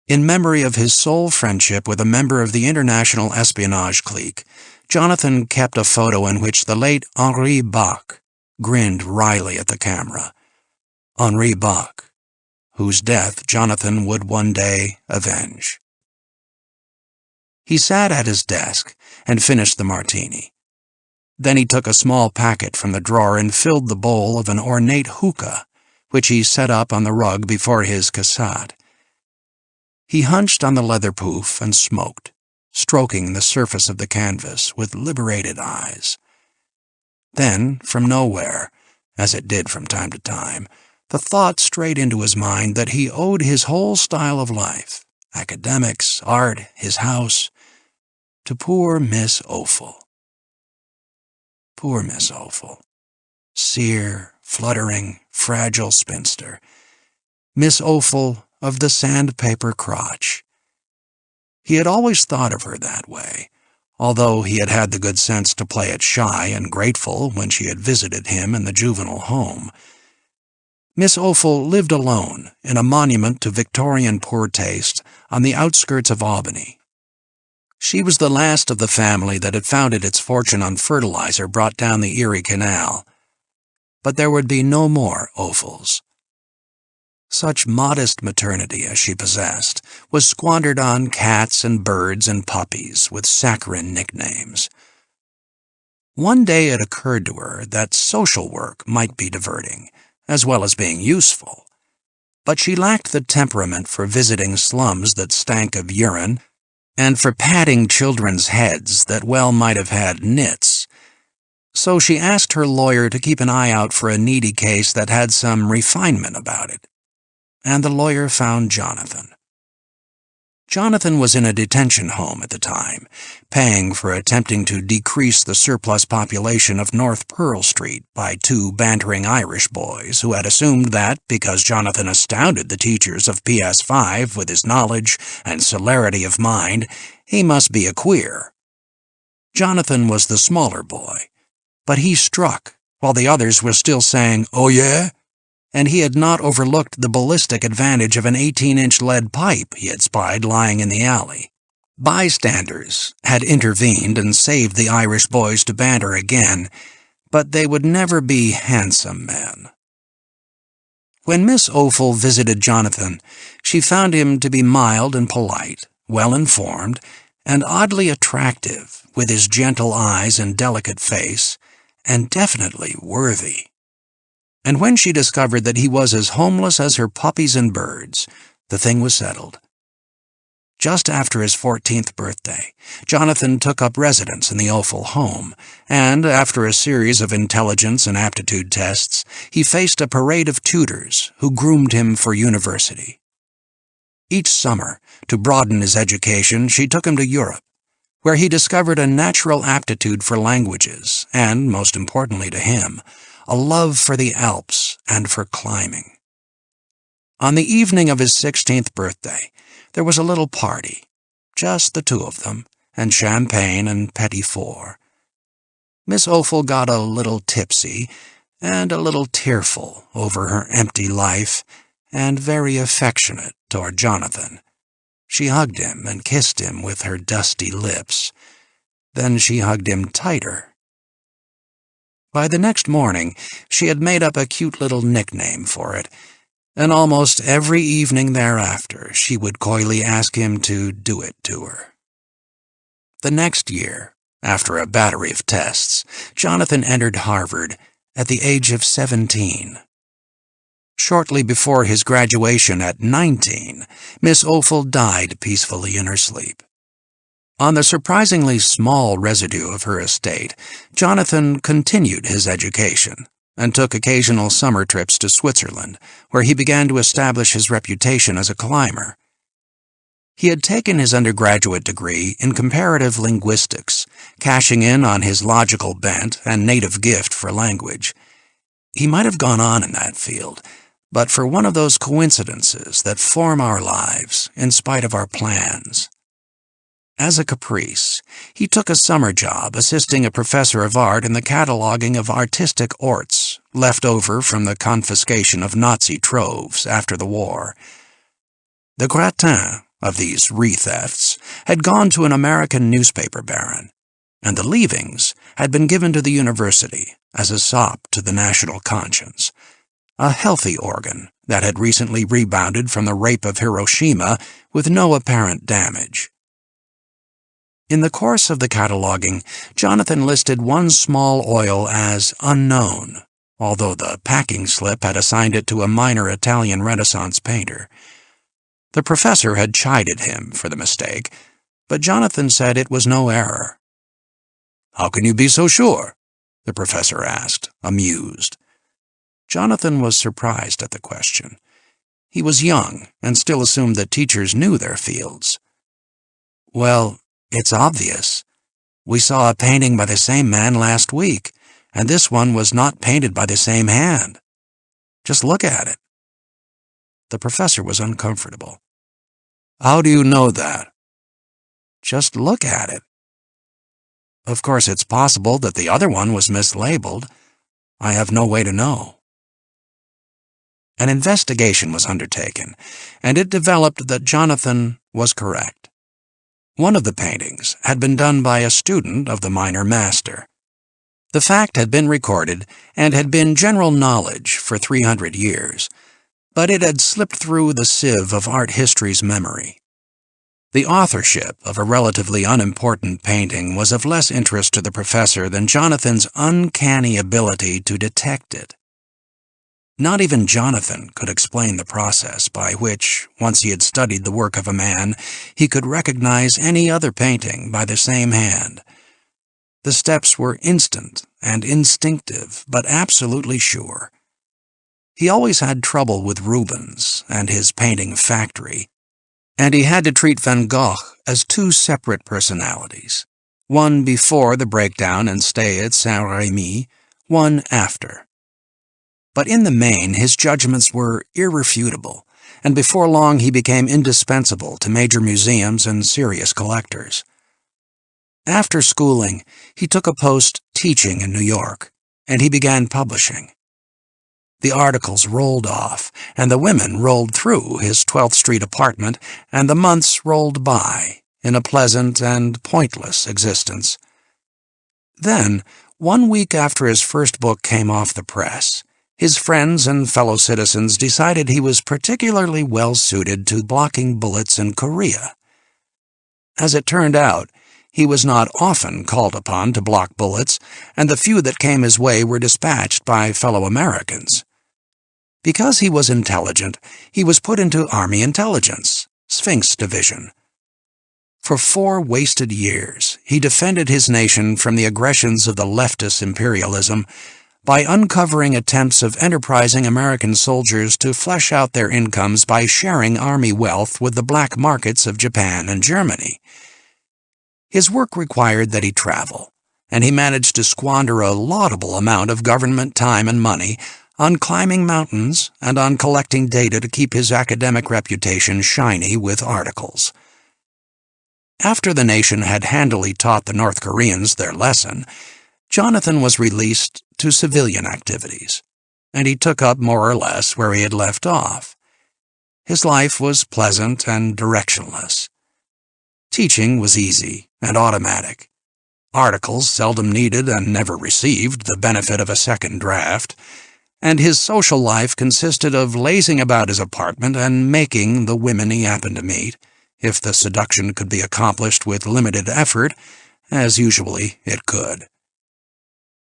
In memory of his sole friendship with a member of the international espionage clique, Jonathan kept a photo in which the late Henri Bach grinned wryly at the camera. Henri Bach, whose death Jonathan would one day avenge. He sat at his desk and finished the martini. Then he took a small packet from the drawer and filled the bowl of an ornate hookah, which he set up on the rug before his cassette. He hunched on the leather poof and smoked, stroking the surface of the canvas with liberated eyes. Then, from nowhere, as it did from time to time, the thought strayed into his mind that he owed his whole style of life, academics, art, his house, to poor Miss Offal. Poor Miss Offal. Sere, fluttering, fragile spinster. Miss Offal of the sandpaper crotch. He had always thought of her that way, although he had had the good sense to play it shy and grateful when she had visited him in the juvenile home. Miss Offal lived alone in a monument to Victorian poor taste on the outskirts of Albany. She was the last of the family that had founded its fortune on fertilizer brought down the Erie Canal. But there would be no more Offals. Such modest maternity as she possessed was squandered on cats and birds and puppies with saccharine nicknames. One day it occurred to her that social work might be diverting, as well as being useful. But she lacked the temperament for visiting slums that stank of urine, and for patting children's heads that well might have had nits. So she asked her lawyer to keep an eye out for a needy case that had some refinement about it. And the lawyer found Jonathan. Jonathan was in a detention home at the time, paying for attempting to decrease the surplus population of North Pearl Street by two bantering Irish boys who had assumed that, because Jonathan astounded the teachers of PS5 with his knowledge and celerity of mind, he must be a queer. Jonathan was the smaller boy, but he struck while the others were still saying, "Oh yeah?" And he had not overlooked the ballistic advantage of an 18-inch lead pipe he had spied lying in the alley. Bystanders had intervened and saved the Irish boys to banter again, but they would never be handsome men. When Miss Offal visited Jonathan, she found him to be mild and polite, well-informed, and oddly attractive, with his gentle eyes and delicate face, and definitely worthy. And when she discovered that he was as homeless as her puppies and birds, the thing was settled. Just after his 14th birthday, Jonathan took up residence in the Offal home, and after a series of intelligence and aptitude tests, he faced a parade of tutors who groomed him for university. Each summer, to broaden his education, she took him to Europe, where he discovered a natural aptitude for languages and, most importantly to him, a love for the Alps and for climbing. On the evening of his 16th birthday, there was a little party, just the two of them, and champagne and petit four. Miss Offal got a little tipsy and a little tearful over her empty life and very affectionate toward Jonathan. She hugged him and kissed him with her dusty lips. Then she hugged him tighter. By the next morning, she had made up a cute little nickname for it, and almost every evening thereafter she would coyly ask him to do it to her. The next year, after a battery of tests, Jonathan entered Harvard at the age of 17. Shortly before his graduation at 19, Miss Offal died peacefully in her sleep. On the surprisingly small residue of her estate, Jonathan continued his education and took occasional summer trips to Switzerland, where he began to establish his reputation as a climber. He had taken his undergraduate degree in comparative linguistics, cashing in on his logical bent and native gift for language. He might have gone on in that field, but for one of those coincidences that form our lives in spite of our plans. As a caprice, he took a summer job assisting a professor of art in the cataloging of artistic orts left over from the confiscation of Nazi troves after the war. The gratin of these re-thefts had gone to an American newspaper baron, and the leavings had been given to the university as a sop to the national conscience, a healthy organ that had recently rebounded from the rape of Hiroshima with no apparent damage. In the course of the cataloging, Jonathan listed one small oil as unknown, although the packing slip had assigned it to a minor Italian Renaissance painter. The professor had chided him for the mistake, but Jonathan said it was no error. "How can you be so sure?" the professor asked, amused. Jonathan was surprised at the question. He was young and still assumed that teachers knew their fields. "Well, it's obvious. We saw a painting by the same man last week, and this one was not painted by the same hand. Just look at it." The professor was uncomfortable. "How do you know that?" "Just look at it. Of course, it's possible that the other one was mislabeled. I have no way to know." An investigation was undertaken, and it developed that Jonathan was correct. One of the paintings had been done by a student of the minor master. The fact had been recorded and had been general knowledge for 300 years, but it had slipped through the sieve of art history's memory. The authorship of a relatively unimportant painting was of less interest to the professor than Jonathan's uncanny ability to detect it. Not even Jonathan could explain the process by which, once he had studied the work of a man, he could recognize any other painting by the same hand. The steps were instant and instinctive, but absolutely sure. He always had trouble with Rubens and his painting factory, and he had to treat Van Gogh as two separate personalities, one before the breakdown and stay at Saint-Rémy, one after. But in the main, his judgments were irrefutable, and before long he became indispensable to major museums and serious collectors. After schooling, he took a post teaching in New York, and he began publishing. The articles rolled off, and the women rolled through his 12th Street apartment, and the months rolled by in a pleasant and pointless existence. Then, 1 week after his first book came off the press, his friends and fellow citizens decided he was particularly well-suited to blocking bullets in Korea. As it turned out, he was not often called upon to block bullets, and the few that came his way were dispatched by fellow Americans. Because he was intelligent, he was put into Army Intelligence, Sphinx Division. For 4 wasted years, he defended his nation from the aggressions of the leftist imperialism by uncovering attempts of enterprising American soldiers to flesh out their incomes by sharing Army wealth with the black markets of Japan and Germany. His work required that he travel, and he managed to squander a laudable amount of government time and money on climbing mountains and on collecting data to keep his academic reputation shiny with articles. After the nation had handily taught the North Koreans their lesson, Jonathan was released to civilian activities, and he took up more or less where he had left off. His life was pleasant and directionless. Teaching was easy and automatic. Articles seldom needed and never received the benefit of a second draft, and his social life consisted of lazing about his apartment and making the women he happened to meet, if the seduction could be accomplished with limited effort, as usually it could.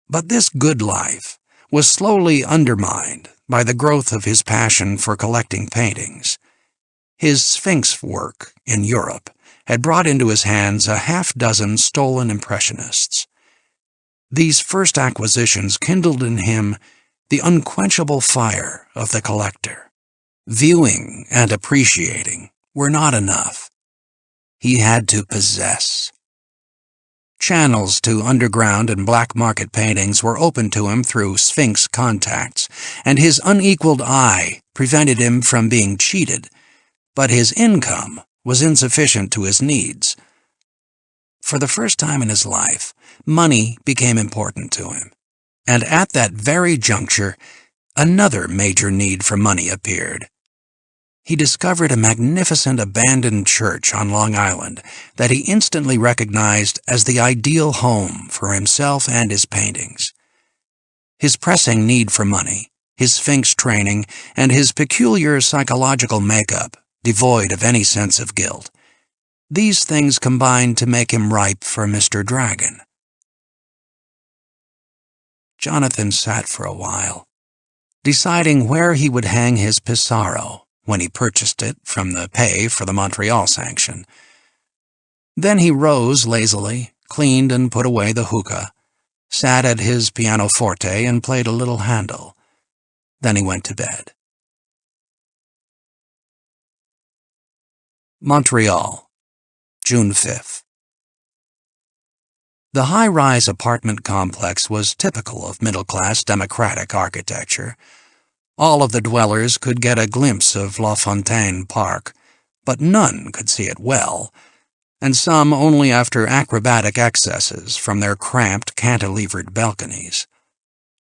But this good life was slowly undermined by the growth of his passion for collecting paintings. His Sphinx work in Europe had brought into his hands a half-dozen stolen impressionists. These first acquisitions kindled in him the unquenchable fire of the collector. Viewing and appreciating were not enough. He had to possess. Channels to underground and black market paintings were open to him through Sphinx contacts, and his unequaled eye prevented him from being cheated, but his income was insufficient to his needs. For the first time in his life, money became important to him, and at that very juncture, another major need for money appeared. He discovered a magnificent abandoned church on Long Island that he instantly recognized as the ideal home for himself and his paintings. His pressing need for money, his Sphinx training, and his peculiar psychological makeup, devoid of any sense of guilt, These things combined to make him ripe for Mr. Dragon. Jonathan sat for a while, deciding where he would hang his Pissarro when he purchased it from the pay for the Montreal Sanction. Then he rose lazily, cleaned and put away the hookah, sat at his pianoforte and played a little Handel. Then he went to bed. Montreal, June 5th. The high-rise apartment complex was typical of middle-class democratic architecture. All of the dwellers could get a glimpse of La Fontaine Park, but none could see it well, and some only after acrobatic excesses from their cramped, cantilevered balconies.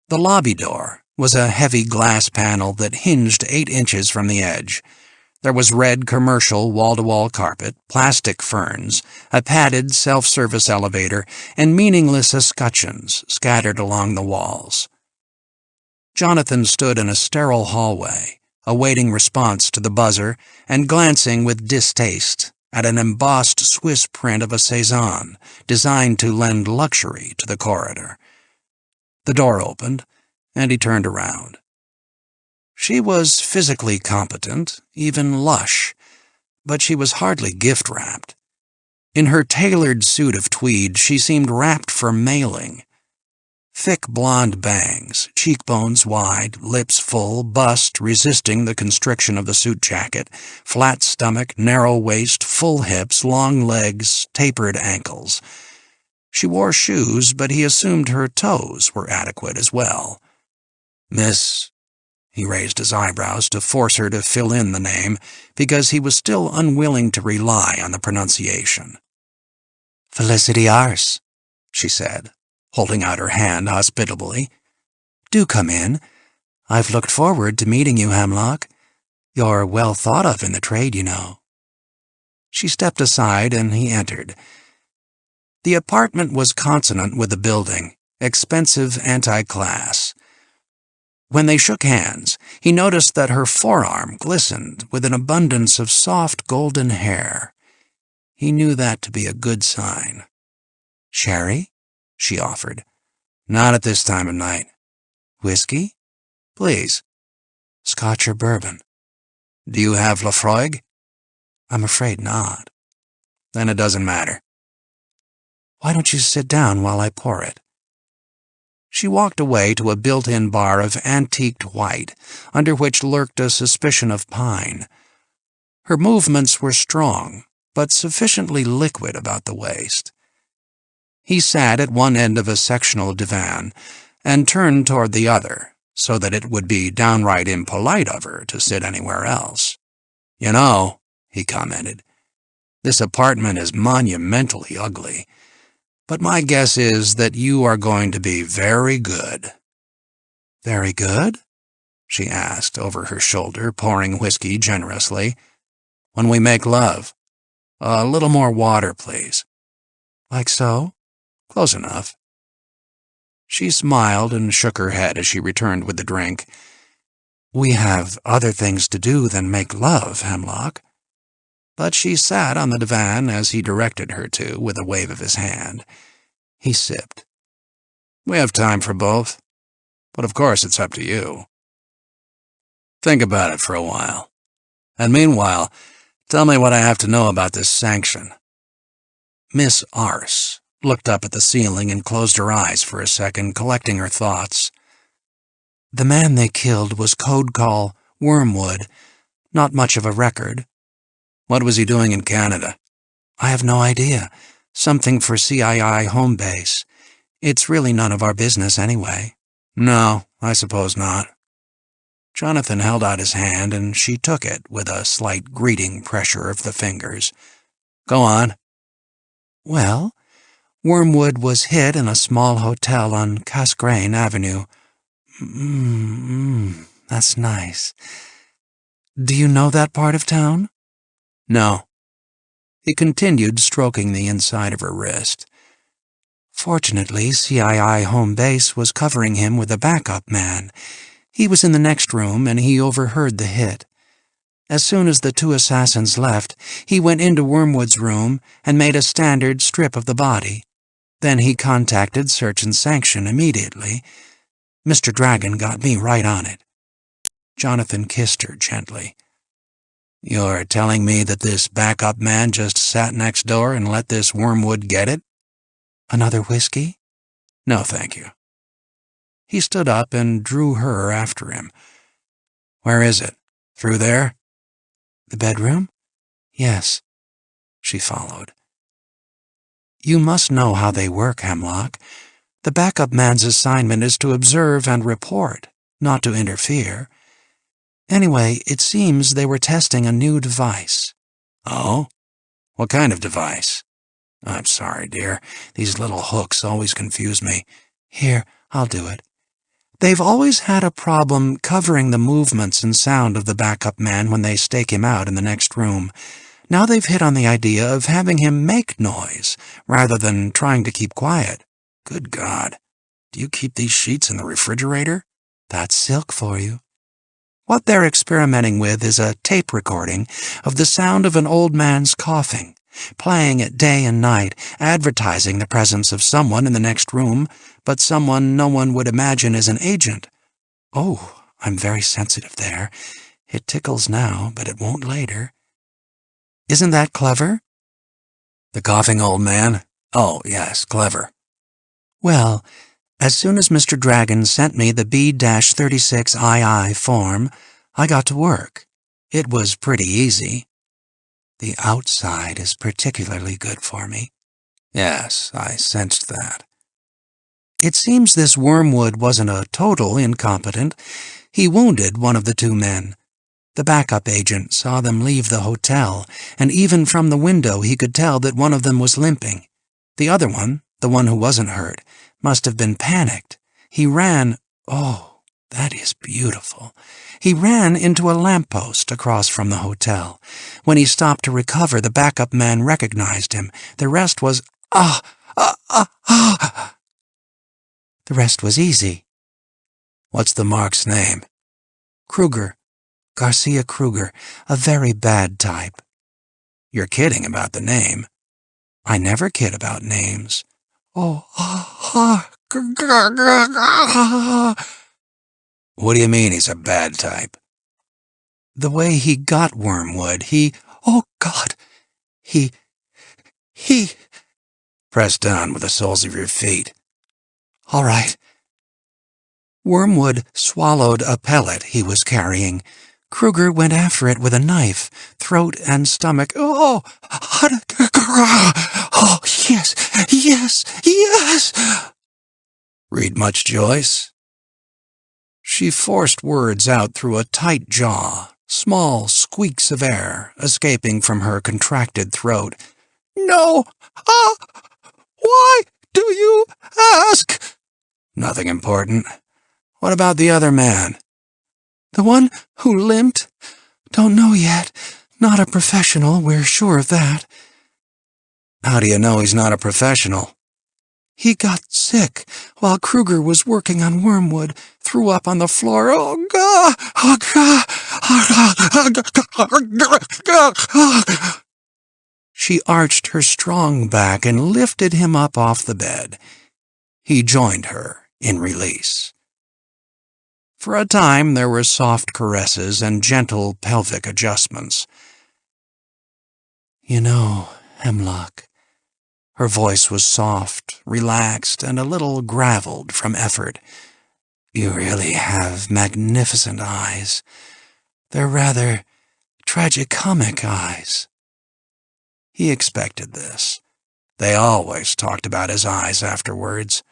The lobby door was a heavy glass panel that hinged 8 inches from the edge. There was red commercial wall-to-wall carpet, plastic ferns, a padded self-service elevator, and meaningless escutcheons scattered along the walls. Jonathan stood in a sterile hallway, awaiting response to the buzzer and glancing with distaste at an embossed Swiss print of a Cézanne designed to lend luxury to the corridor. The door opened, and he turned around. She was physically competent, even lush, but she was hardly gift-wrapped. In her tailored suit of tweed, she seemed wrapped for mailing. Thick blonde bangs, cheekbones wide, lips full, bust resisting the constriction of the suit jacket, flat stomach, narrow waist, full hips, long legs, tapered ankles. She wore shoes, but he assumed her toes were adequate as well. Miss... He raised his eyebrows to force her to fill in the name, because he was still unwilling to rely on the pronunciation. "Felicity Ars," she said, holding out her hand hospitably. "Do come in. I've looked forward to meeting you, Hemlock. You're well thought of in the trade, you know." She stepped aside, and he entered. The apartment was consonant with the building, expensive anti-class. When they shook hands, he noticed that her forearm glistened with an abundance of soft golden hair. He knew that to be a good sign. "Sherry?" she offered. "Not at this time of night." "Whiskey?" "Please." "Scotch or bourbon?" "Do you have Lafroig?" "I'm afraid not." "Then it doesn't matter." "Why don't you sit down while I pour it?" She walked away to a built-in bar of antiqued white, under which lurked a suspicion of pine. Her movements were strong, but sufficiently liquid about the waist. He sat at one end of a sectional divan, and turned toward the other, so that it would be downright impolite of her to sit anywhere else. "You know," he commented, "this apartment is monumentally ugly. But my guess is that you are going to be very good." "Very good?" she asked over her shoulder, pouring whiskey generously. "When we make love. A little more water, please." "Like so?" "Close enough." She smiled and shook her head as she returned with the drink. "We have other things to do than make love, Hemlock." But she sat on the divan as he directed her to, with a wave of his hand. He sipped. "We have time for both, but of course it's up to you. Think about it for a while. And meanwhile, tell me what I have to know about this sanction." Miss Ars looked up at the ceiling and closed her eyes for a second, collecting her thoughts. "The man they killed was code call Wormwood. Not much of a record." "What was he doing in Canada?" "I have no idea. Something for CII home base. It's really none of our business anyway." "No, I suppose not." Jonathan held out his hand, and she took it with a slight greeting pressure of the fingers. "Go on." "Well, Wormwood was hit in a small hotel on Casgrain Avenue." That's nice. "Do you know that part of town?" "No." He continued stroking the inside of her wrist. "Fortunately, CII home base was covering him with a backup man. He was in the next room, and he overheard the hit. As soon as the two assassins left, he went into Wormwood's room and made a standard strip of the body. Then he contacted Search and Sanction immediately. Mr. Dragon got me right on it. Jonathan kissed her gently. You're telling me that this backup man just sat next door and let this Wormwood get it? Another whiskey? No, thank you. He stood up and drew her after him. Where is it? Through there? The bedroom? Yes. She followed. You must know how they work, Hemlock. The backup man's assignment is to observe and report, not to interfere. Anyway, it seems they were testing a new device. Oh? What kind of device? I'm sorry, dear. These little hooks always confuse me. Here, I'll do it. They've always had a problem covering the movements and sound of the backup man when they stake him out in the next room. Now they've hit on the idea of having him make noise, rather than trying to keep quiet. Good God. Do you keep these sheets in the refrigerator? That's silk for you. What they're experimenting with is a tape recording of the sound of an old man's coughing, playing it day and night, advertising the presence of someone in the next room, but someone no one would imagine is an agent. Oh, I'm very sensitive there. It tickles now, but it won't later. Isn't that clever? The coughing old man? Oh, yes, clever. Well, as soon as Mr. Dragon sent me the B-36II form, I got to work. It was pretty easy. The outside is particularly good for me. Yes, I sensed that. It seems this Wormwood wasn't a total incompetent. He wounded one of the two men. The backup agent saw them leave the hotel, and even from the window he could tell that one of them was limping. The other one, the one who wasn't hurt, must have been panicked. He ran— oh, that is beautiful. He ran into a lamppost across from the hotel. When he stopped to recover, the backup man recognized him. The rest was— The rest was easy. What's the mark's name? Kruger. Garcia Kruger, a very bad type. You're kidding about the name. I never kid about names. What do you mean he's a bad type? The way he got Wormwood, oh God, he... Press down with the soles of your feet. All right. Wormwood swallowed a pellet he was carrying. Kruger went after it with a knife, throat and stomach. Oh, yes. Read much, Joyce? She forced words out through a tight jaw, small squeaks of air escaping from her contracted throat. No, why do you ask? Nothing important. What about the other man? The one who limped? Don't know yet. Not a professional, we're sure of that. How do you know he's not a professional? He got sick while Kruger was working on Wormwood, threw up on the floor. Oh, God! She arched her strong back and lifted him up off the bed. He joined her in release. For a time there were soft caresses and gentle pelvic adjustments. You know, Hemlock. Her voice was soft, relaxed, and a little graveled from effort. You really have magnificent eyes. They're rather tragicomic eyes. He expected this. They always talked about his eyes afterwards.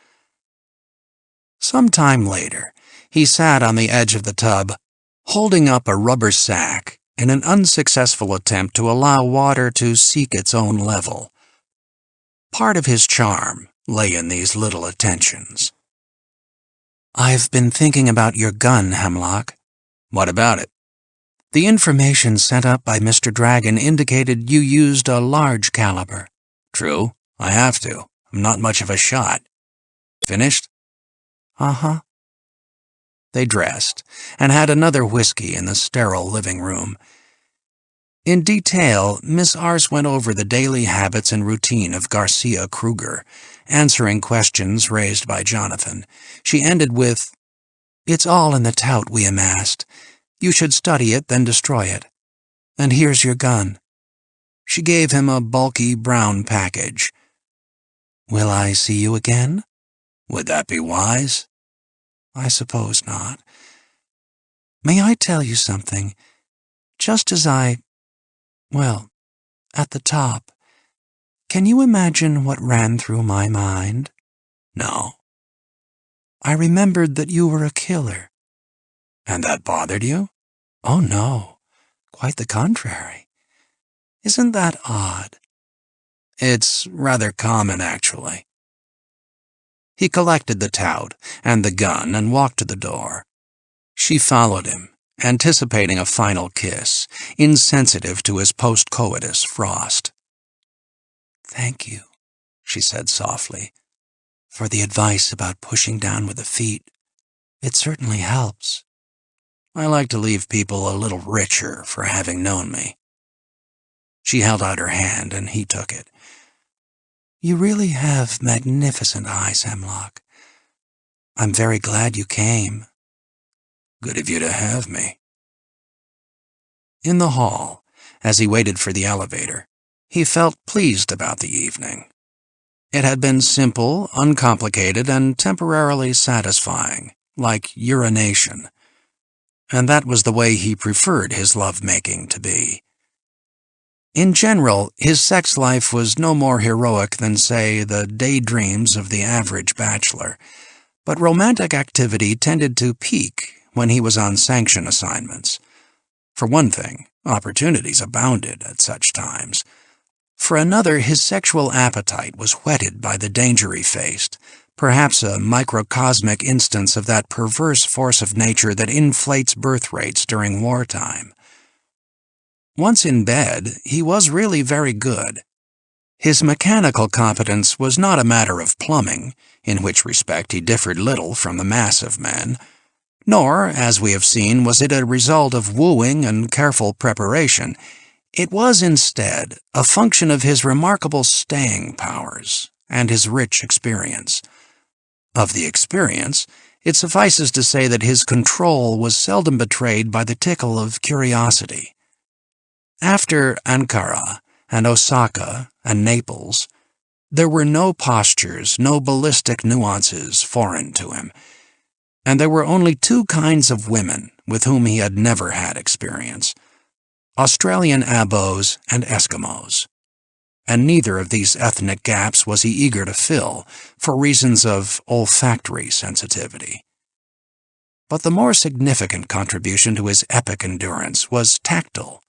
Some time later, he sat on the edge of the tub, holding up a rubber sack in an unsuccessful attempt to allow water to seek its own level. Part of his charm lay in these little attentions. I've been thinking about your gun, Hemlock. What about it? The information sent up by Mr. Dragon indicated you used a large caliber. True, I have to. I'm not much of a shot. Finished? Uh-huh. They dressed and had another whiskey in the sterile living room. In detail, Miss Ars went over the daily habits and routine of Garcia Kruger, answering questions raised by Jonathan. She ended with, "It's all in the tout we amassed. You should study it, then destroy it. And here's your gun." She gave him a bulky brown package. "Will I see you again?" Would that be wise? "I suppose not. May I tell you something? Just as at the top, can you imagine what ran through my mind?" No. "I remembered that you were a killer." And that bothered you? "Oh, no. Quite the contrary. Isn't that odd?" It's rather common, actually. He collected the tout and the gun and walked to the door. She followed him, anticipating a final kiss, insensitive to his post-coitus frost. "Thank you," she said softly, "for the advice about pushing down with the feet. It certainly helps." I like to leave people a little richer for having known me. She held out her hand, and he took it. "You really have magnificent eyes, Hemlock. I'm very glad you came." Good of you to have me. In the hall, as he waited for the elevator, he felt pleased about the evening. It had been simple, uncomplicated, and temporarily satisfying, like urination. And that was the way he preferred his love-making to be. In general, his sex life was no more heroic than, say, the daydreams of the average bachelor, but romantic activity tended to peak when he was on Sanction assignments. For one thing, opportunities abounded at such times. For another, his sexual appetite was whetted by the danger he faced, perhaps a microcosmic instance of that perverse force of nature that inflates birth rates during wartime. Once in bed, he was really very good. His mechanical competence was not a matter of plumbing, in which respect he differed little from the mass of men, nor, as we have seen, was it a result of wooing and careful preparation. It was, instead, a function of his remarkable staying powers and his rich experience. Of the experience, it suffices to say that his control was seldom betrayed by the tickle of curiosity. After Ankara and Osaka and Naples, there were no postures, no ballistic nuances foreign to him, and there were only two kinds of women with whom he had never had experience: Australian abos and Eskimos. And neither of these ethnic gaps was he eager to fill, for reasons of olfactory sensitivity. But the more significant contribution to his epic endurance was tactile.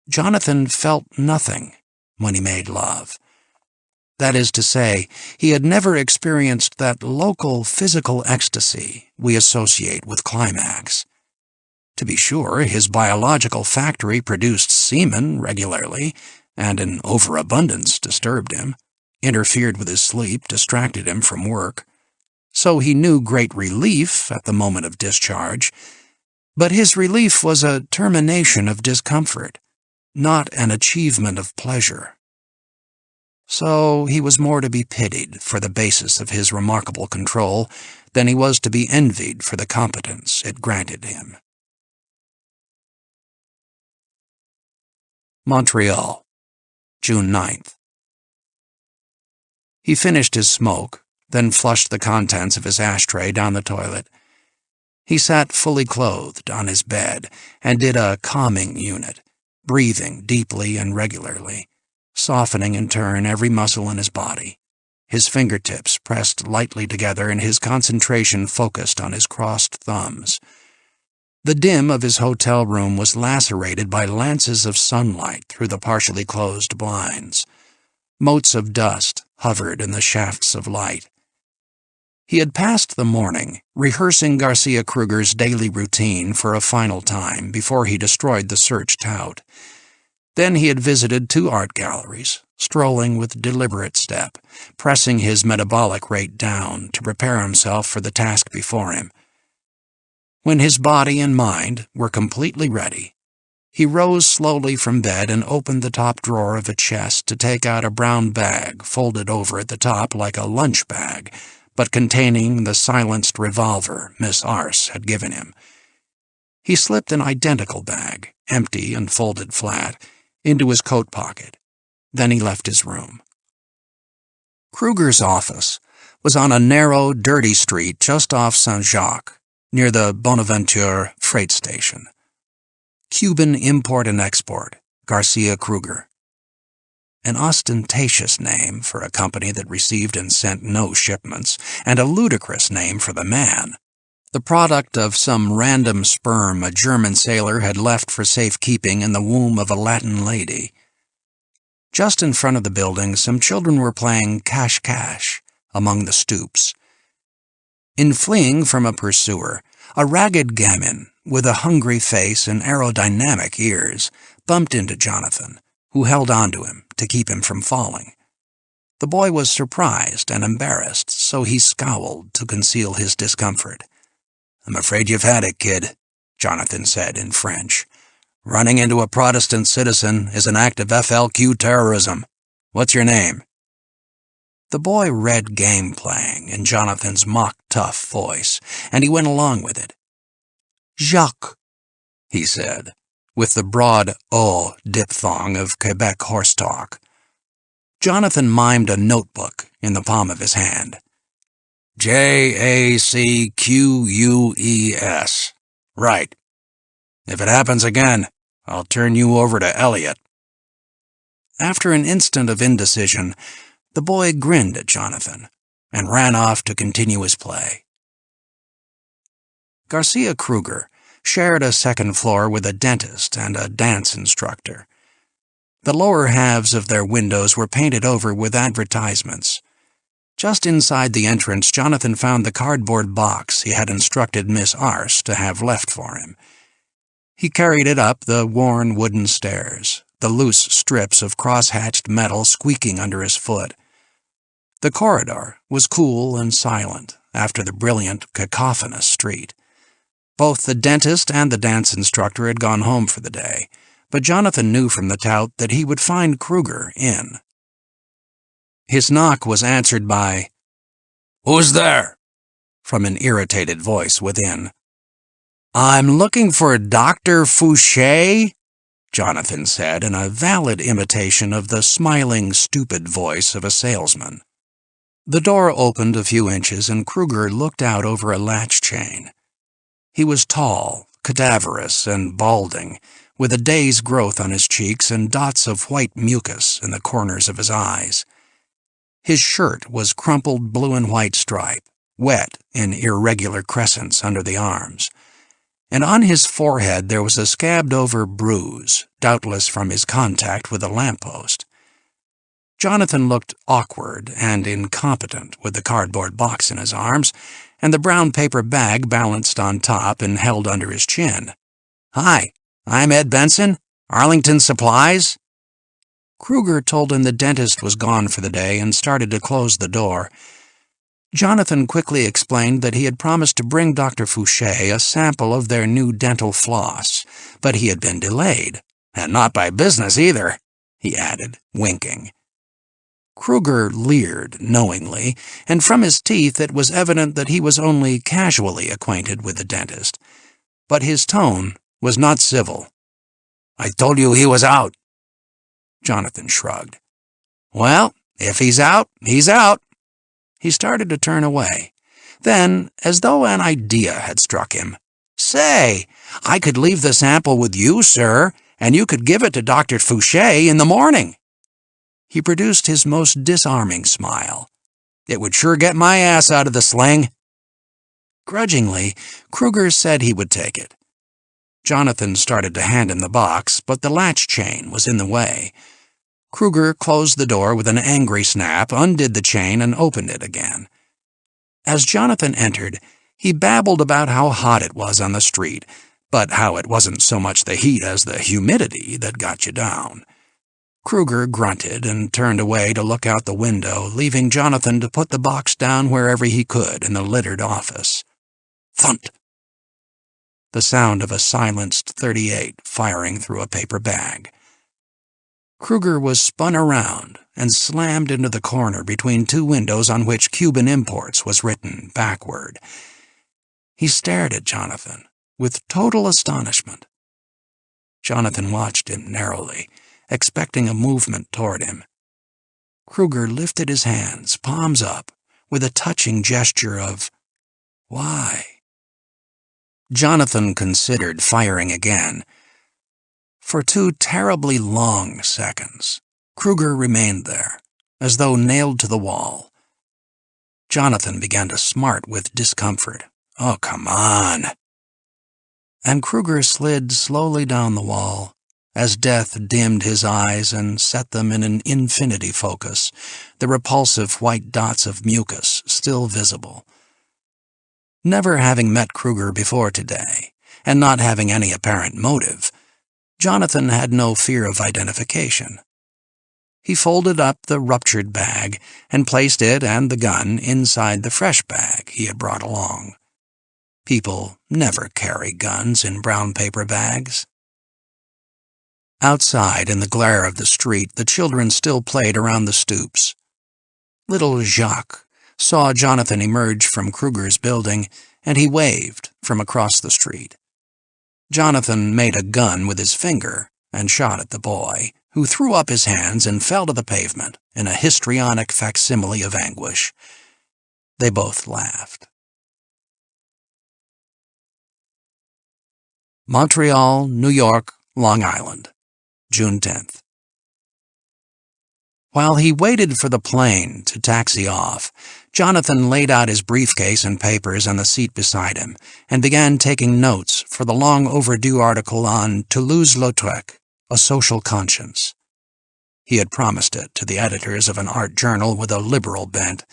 Jonathan felt nothing when he made love. That is to say, he had never experienced that local physical ecstasy we associate with climax. To be sure, his biological factory produced semen regularly, and an overabundance disturbed him, interfered with his sleep, distracted him from work. So he knew great relief at the moment of discharge, but his relief was a termination of discomfort, not an achievement of pleasure. So he was more to be pitied for the basis of his remarkable control than he was to be envied for the competence it granted him. Montreal, June 9th. He finished his smoke, then flushed the contents of his ashtray down the toilet. He sat fully clothed on his bed and did a calming unit, breathing deeply and regularly, softening in turn every muscle in his body, his fingertips pressed lightly together and his concentration focused on his crossed thumbs. The dim of his hotel room was lacerated by lances of sunlight through the partially closed blinds. Motes of dust hovered in the shafts of light. He had passed the morning rehearsing Garcia Kruger's daily routine for a final time before he destroyed the search tout. Then he had visited 2 art galleries, strolling with deliberate step, pressing his metabolic rate down to prepare himself for the task before him. When his body and mind were completely ready, He rose slowly from bed and opened the top drawer of a chest to take out a brown bag folded over at the top like a lunch bag, but containing the silenced revolver Miss Arce had given him. He slipped an identical bag, empty and folded flat, into his coat pocket. Then he left his room. Kruger's office was on a narrow, dirty street just off Saint-Jacques, near the Bonaventure freight station. Cuban Import and Export, Garcia Kruger. An ostentatious name for a company that received and sent no shipments, and a ludicrous name for the man. The product of some random sperm a German sailor had left for safekeeping in the womb of a Latin lady. Just in front of the building, some children were playing cache-cache among the stoops. In fleeing from a pursuer, a ragged gamin with a hungry face and aerodynamic ears bumped into Jonathan, who held on to him to keep him from falling. The boy was surprised and embarrassed, so he scowled to conceal his discomfort. "I'm afraid you've had it, kid," Jonathan said in French. "Running into a Protestant citizen is an act of FLQ terrorism. What's your name?" The boy read game playing in Jonathan's mock-tough voice, and he went along with it. "Jacques," he said, with the broad O diphthong of Quebec horse talk. Jonathan mimed a notebook in the palm of his hand. "JACQUES. Right. If it happens again, I'll turn you over to Elliot." After an instant of indecision, the boy grinned at Jonathan and ran off to continue his play. Garcia Kruger shared a second floor with a dentist and a dance instructor. The lower halves of their windows were painted over with advertisements. Just inside the entrance, Jonathan found the cardboard box he had instructed Miss Arce to have left for him. He carried it up the worn wooden stairs, the loose strips of cross-hatched metal squeaking under his foot. The corridor was cool and silent after the brilliant, cacophonous street. Both the dentist and the dance instructor had gone home for the day, but Jonathan knew from the tout that he would find Kruger in. His knock was answered by, "Who's there?" from an irritated voice within. "I'm looking for Dr. Fouché," Jonathan said in a valid imitation of the smiling, stupid voice of a salesman. The door opened a few inches and Kruger looked out over a latch chain. He was tall, cadaverous, and balding, with a day's growth on his cheeks and dots of white mucus in the corners of his eyes. His shirt was crumpled blue and white stripe, wet in irregular crescents under the arms, and on his forehead there was a scabbed-over bruise, doubtless from his contact with a lamppost. Jonathan looked awkward and incompetent with the cardboard box in his arms, and the brown paper bag balanced on top and held under his chin. "Hi, I'm Ed Benson, Arlington Supplies." Kruger told him the dentist was gone for the day and started to close the door. Jonathan quickly explained that he had promised to bring Dr. Fouché a sample of their new dental floss, but he had been delayed, and not by business either, he added, winking. Kruger leered knowingly, and from his teeth it was evident that he was only casually acquainted with the dentist. But his tone was not civil. "I told you he was out." Jonathan shrugged. "Well, if he's out, he's out." He started to turn away. Then, as though an idea had struck him, "Say, I could leave the sample with you, sir, and you could give it to Dr. Fouché in the morning." He produced his most disarming smile. "It would sure get my ass out of the sling." Grudgingly, Kruger said he would take it. Jonathan started to hand him the box, but the latch chain was in the way. Kruger closed the door with an angry snap, undid the chain, and opened it again. As Jonathan entered, he babbled about how hot it was on the street, but how it wasn't so much the heat as the humidity that got you down. Kruger grunted and turned away to look out the window, leaving Jonathan to put the box down wherever he could in the littered office. Thunt! the sound of a silenced .38 firing through a paper bag. Kruger was spun around and slammed into the corner between two windows on which Cuban Imports was written backward. He stared at Jonathan with total astonishment. Jonathan watched him narrowly, expecting a movement toward him. Kruger lifted his hands, palms up, with a touching gesture of, "Why?" Jonathan considered firing again. For 2 terribly long seconds, Kruger remained there, as though nailed to the wall. Jonathan began to smart with discomfort. "Oh, come on." And Kruger slid slowly down the wall, as death dimmed his eyes and set them in an infinity focus, the repulsive white dots of mucus still visible. Never having met Kruger before today, and not having any apparent motive, Jonathan had no fear of identification. He folded up the ruptured bag and placed it and the gun inside the fresh bag he had brought along. People never carry guns in brown paper bags. Outside, in the glare of the street, the children still played around the stoops. Little Jacques saw Jonathan emerge from Kruger's building, and he waved from across the street. Jonathan made a gun with his finger and shot at the boy, who threw up his hands and fell to the pavement in a histrionic facsimile of anguish. They both laughed. Montreal, New York, Long Island, June 10th. While he waited for the plane to taxi off, Jonathan laid out his briefcase and papers on the seat beside him and began taking notes for the long-overdue article on Toulouse-Lautrec, A Social Conscience. He had promised it to the editors of an art journal with a liberal bent.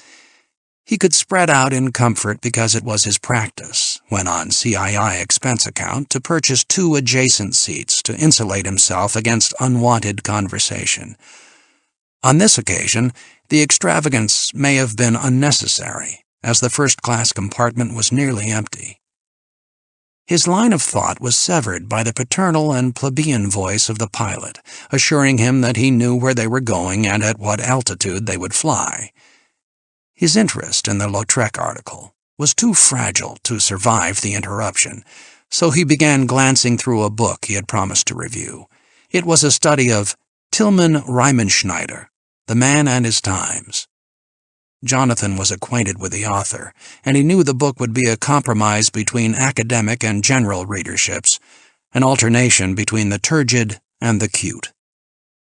He could spread out in comfort because it was his practice, when on CII expense account, to purchase 2 adjacent seats to insulate himself against unwanted conversation. On this occasion, the extravagance may have been unnecessary, as the first-class compartment was nearly empty. His line of thought was severed by the paternal and plebeian voice of the pilot, assuring him that he knew where they were going and at what altitude they would fly. His interest in the Lautrec article was too fragile to survive the interruption, so he began glancing through a book he had promised to review. It was a study of Tilman Riemenschneider, The Man and His Times. Jonathan was acquainted with the author, and he knew the book would be a compromise between academic and general readerships, an alternation between the turgid and the cute.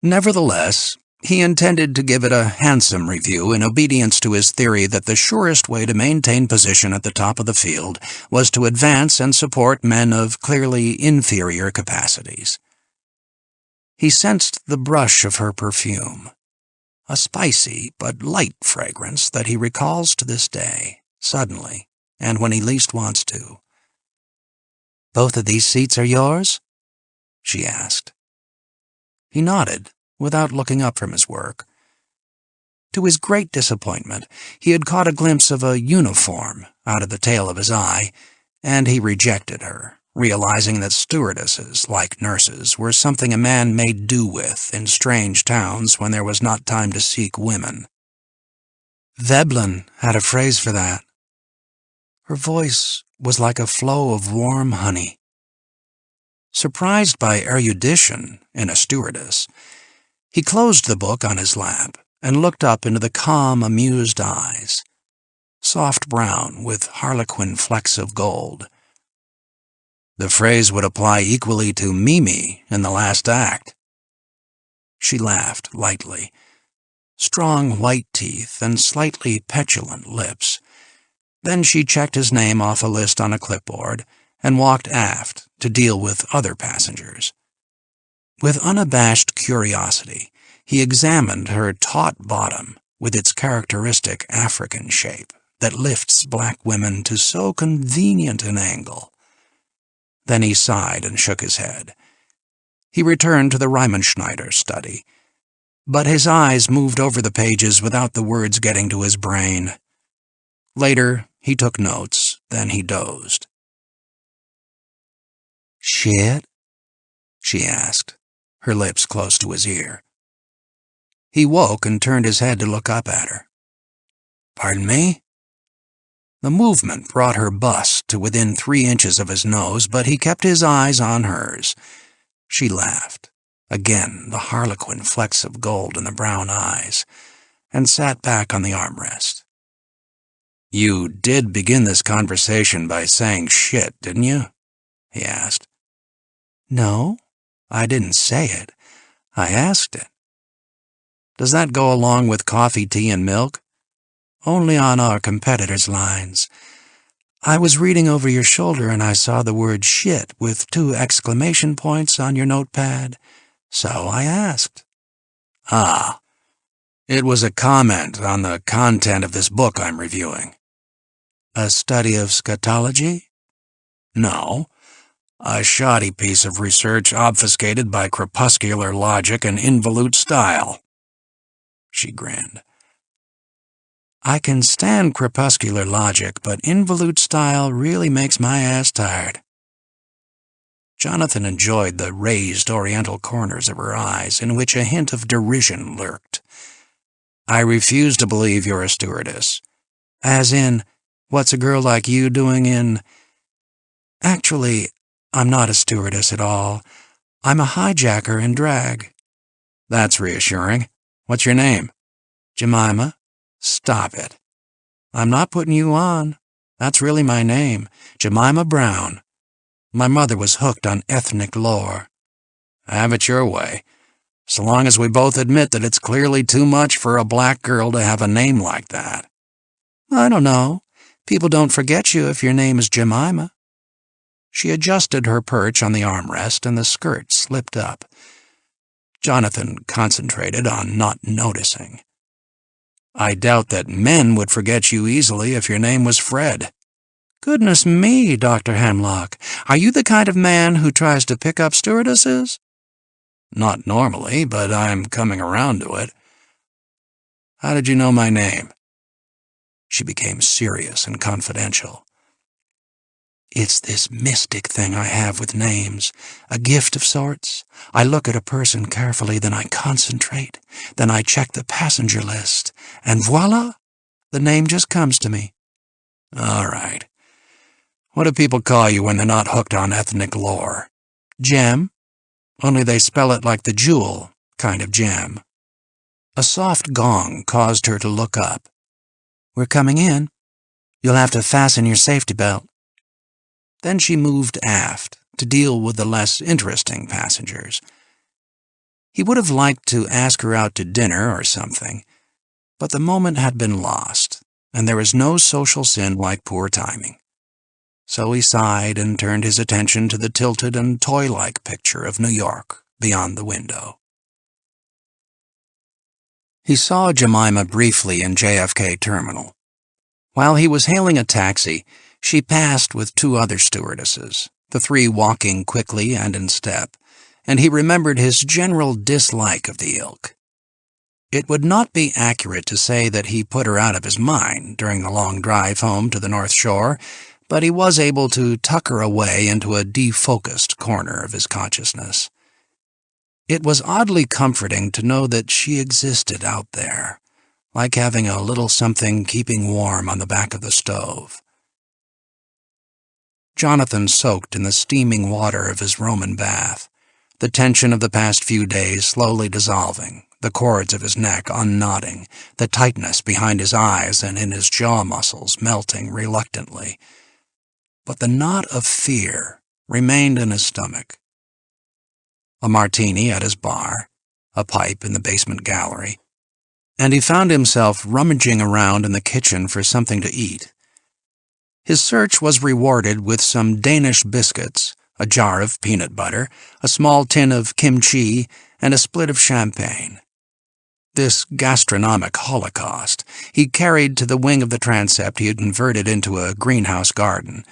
Nevertheless, he intended to give it a handsome review in obedience to his theory that the surest way to maintain position at the top of the field was to advance and support men of clearly inferior capacities. He sensed the brush of her perfume, a spicy but light fragrance that he recalls to this day, suddenly, and when he least wants to. "Both of these seats are yours?" she asked. He nodded, without looking up from his work. To his great disappointment, he had caught a glimpse of a uniform out of the tail of his eye, and he rejected her, realizing that stewardesses, like nurses, were something a man made do with in strange towns when there was not time to seek women. Veblen had a phrase for that. Her voice was like a flow of warm honey. Surprised by erudition in a stewardess, he closed the book on his lap and looked up into the calm, amused eyes, soft brown with harlequin flecks of gold. The phrase would apply equally to Mimi in the last act. She laughed lightly. Strong white teeth and slightly petulant lips. Then she checked his name off a list on a clipboard and walked aft to deal with other passengers. With unabashed curiosity, he examined her taut bottom with its characteristic African shape that lifts black women to so convenient an angle. Then he sighed and shook his head. He returned to the Riemenschneider study, but his eyes moved over the pages without the words getting to his brain. Later, he took notes, then he dozed. Shit? She asked, her lips close to his ear. He woke and turned his head to look up at her. Pardon me? The movement brought her bust to within 3 inches of his nose, but he kept his eyes on hers. She laughed, again the harlequin flecks of gold in the brown eyes, and sat back on the armrest. You did begin this conversation by saying shit, didn't you? He asked. No, I didn't say it. I asked it. Does that go along with coffee, tea, and milk? Only on our competitors' lines. I was reading over your shoulder and I saw the word shit with 2 exclamation points on your notepad, so I asked. Ah, it was a comment on the content of this book I'm reviewing. A study of scatology? No, a shoddy piece of research obfuscated by crepuscular logic and involute style. She grinned. I can stand crepuscular logic, but involute style really makes my ass tired. Jonathan enjoyed the raised oriental corners of her eyes, in which a hint of derision lurked. I refuse to believe you're a stewardess. As in, what's a girl like you doing in... Actually, I'm not a stewardess at all. I'm a hijacker in drag. That's reassuring. What's your name? Jemima. Stop it. I'm not putting you on. That's really my name, Jemima Brown. My mother was hooked on ethnic lore. Have it your way, so long as we both admit that it's clearly too much for a black girl to have a name like that. I don't know. People don't forget you if your name is Jemima. She adjusted her perch on the armrest and the skirt slipped up. Jonathan concentrated on not noticing. I doubt that men would forget you easily if your name was Fred. Goodness me, Dr. Hemlock. Are you the kind of man who tries to pick up stewardesses? Not normally, but I'm coming around to it. How did you know my name? She became serious and confidential. It's this mystic thing I have with names, a gift of sorts. I look at a person carefully, then I concentrate, then I check the passenger list, and voila, the name just comes to me. All right. What do people call you when they're not hooked on ethnic lore? Gem, only they spell it like the jewel kind of gem. A soft gong caused her to look up. We're coming in. You'll have to fasten your safety belt. Then she moved aft to deal with the less interesting passengers. He would have liked to ask her out to dinner or something, but the moment had been lost, and there is no social sin like poor timing. So he sighed and turned his attention to the tilted and toy-like picture of New York beyond the window. He saw Jemima briefly in JFK Terminal. While he was hailing a taxi, she passed with 2 other stewardesses, the 3 walking quickly and in step, and he remembered his general dislike of the ilk. It would not be accurate to say that he put her out of his mind during the long drive home to the North Shore, but he was able to tuck her away into a defocused corner of his consciousness. It was oddly comforting to know that she existed out there, like having a little something keeping warm on the back of the stove. Jonathan soaked in the steaming water of his Roman bath, the tension of the past few days slowly dissolving, the cords of his neck unknotting, the tightness behind his eyes and in his jaw muscles melting reluctantly. But the knot of fear remained in his stomach. A martini at his bar, a pipe in the basement gallery, and he found himself rummaging around in the kitchen for something to eat. His search was rewarded with some Danish biscuits, a jar of peanut butter, a small tin of kimchi, and a split of champagne. This gastronomic holocaust he carried to the wing of the transept he had converted into a greenhouse garden,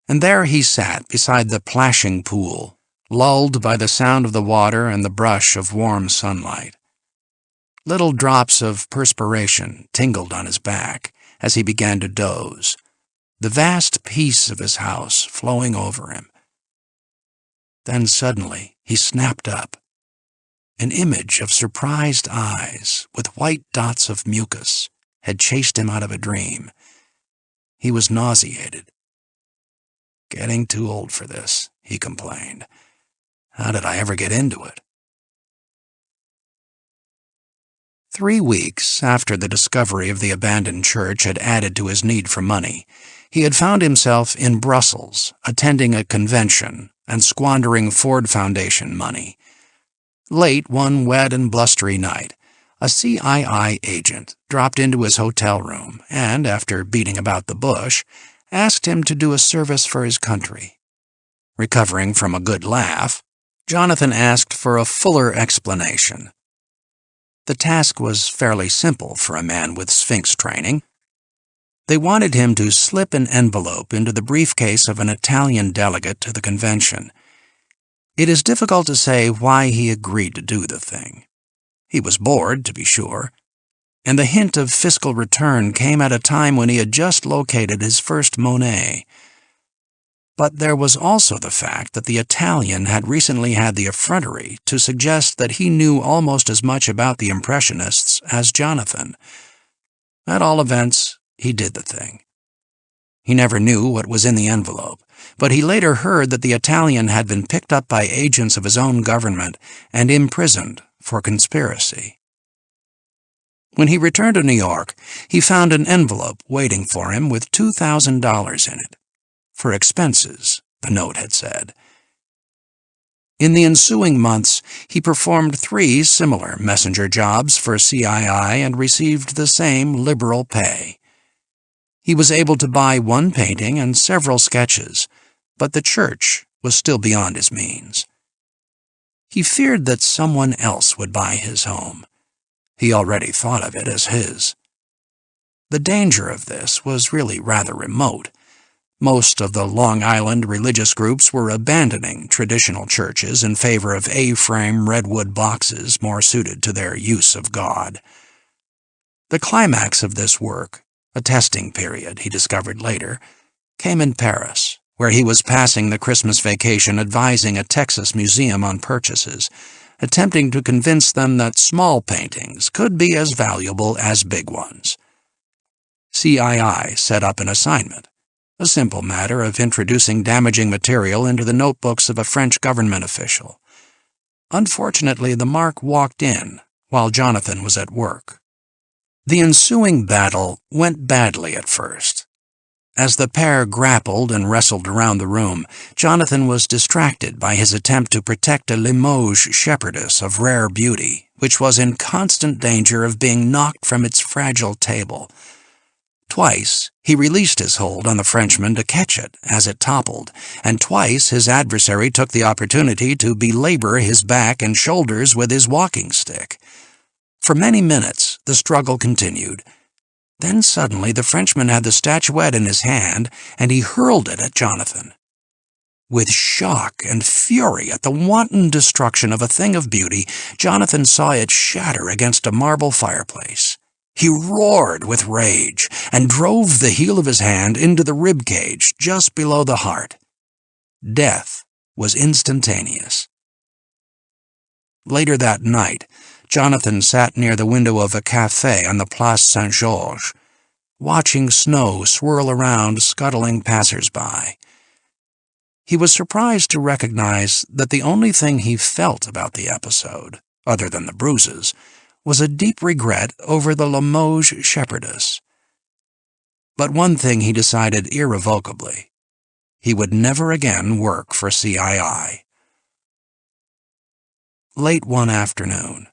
and there he sat beside the plashing pool, lulled by the sound of the water and the brush of warm sunlight. Little drops of perspiration tingled on his back as he began to doze, the vast peace of his house flowing over him. Then suddenly he snapped up. An image of surprised eyes with white dots of mucus had chased him out of a dream. He was nauseated. "Getting too old for this," he complained. "How did I ever get into it?" 3 weeks after the discovery of the abandoned church had added to his need for money, he had found himself in Brussels, attending a convention and squandering Ford Foundation money. Late one wet and blustery night, a CII agent dropped into his hotel room and, after beating about the bush, asked him to do a service for his country. Recovering from a good laugh, Jonathan asked for a fuller explanation. The task was fairly simple for a man with Sphinx training. They wanted him to slip an envelope into the briefcase of an Italian delegate to the convention. It is difficult to say why he agreed to do the thing. He was bored, to be sure, and the hint of fiscal return came at a time when he had just located his first Monet. But there was also the fact that the Italian had recently had the effrontery to suggest that he knew almost as much about the impressionists as Jonathan. At all events, he did the thing. He never knew what was in the envelope, but he later heard that the Italian had been picked up by agents of his own government and imprisoned for conspiracy. When he returned to New York, he found an envelope waiting for him with $2,000 in it. For expenses, the note had said. In the ensuing months, he performed 3 similar messenger jobs for CII and received the same liberal pay. He was able to buy 1 painting and several sketches, but the church was still beyond his means. He feared that someone else would buy his home. He already thought of it as his. The danger of this was really rather remote. Most of the Long Island religious groups were abandoning traditional churches in favor of A-frame redwood boxes more suited to their use of God. The climax of this work, a testing period he discovered later, came in Paris, where he was passing the Christmas vacation advising a Texas museum on purchases, attempting to convince them that small paintings could be as valuable as big ones. CII set up an assignment. A simple matter of introducing damaging material into the notebooks of a French government official. Unfortunately, the mark walked in while Jonathan was at work. The ensuing battle went badly at first. As the pair grappled and wrestled around the room, Jonathan was distracted by his attempt to protect a Limoges shepherdess of rare beauty, which was in constant danger of being knocked from its fragile table. Twice, he released his hold on the Frenchman to catch it as it toppled, and twice his adversary took the opportunity to belabor his back and shoulders with his walking stick. For many minutes, the struggle continued. Then suddenly the Frenchman had the statuette in his hand, and he hurled it at Jonathan. With shock and fury at the wanton destruction of a thing of beauty, Jonathan saw it shatter against a marble fireplace. He roared with rage and drove the heel of his hand into the rib cage just below the heart. Death was instantaneous. Later that night, Jonathan sat near the window of a café on the Place Saint-Georges, watching snow swirl around scuttling passers-by. He was surprised to recognize that the only thing he felt about the episode, other than the bruises, was a deep regret over the Limoges shepherdess. But one thing he decided irrevocably: he would never again work for CII. Late one afternoon,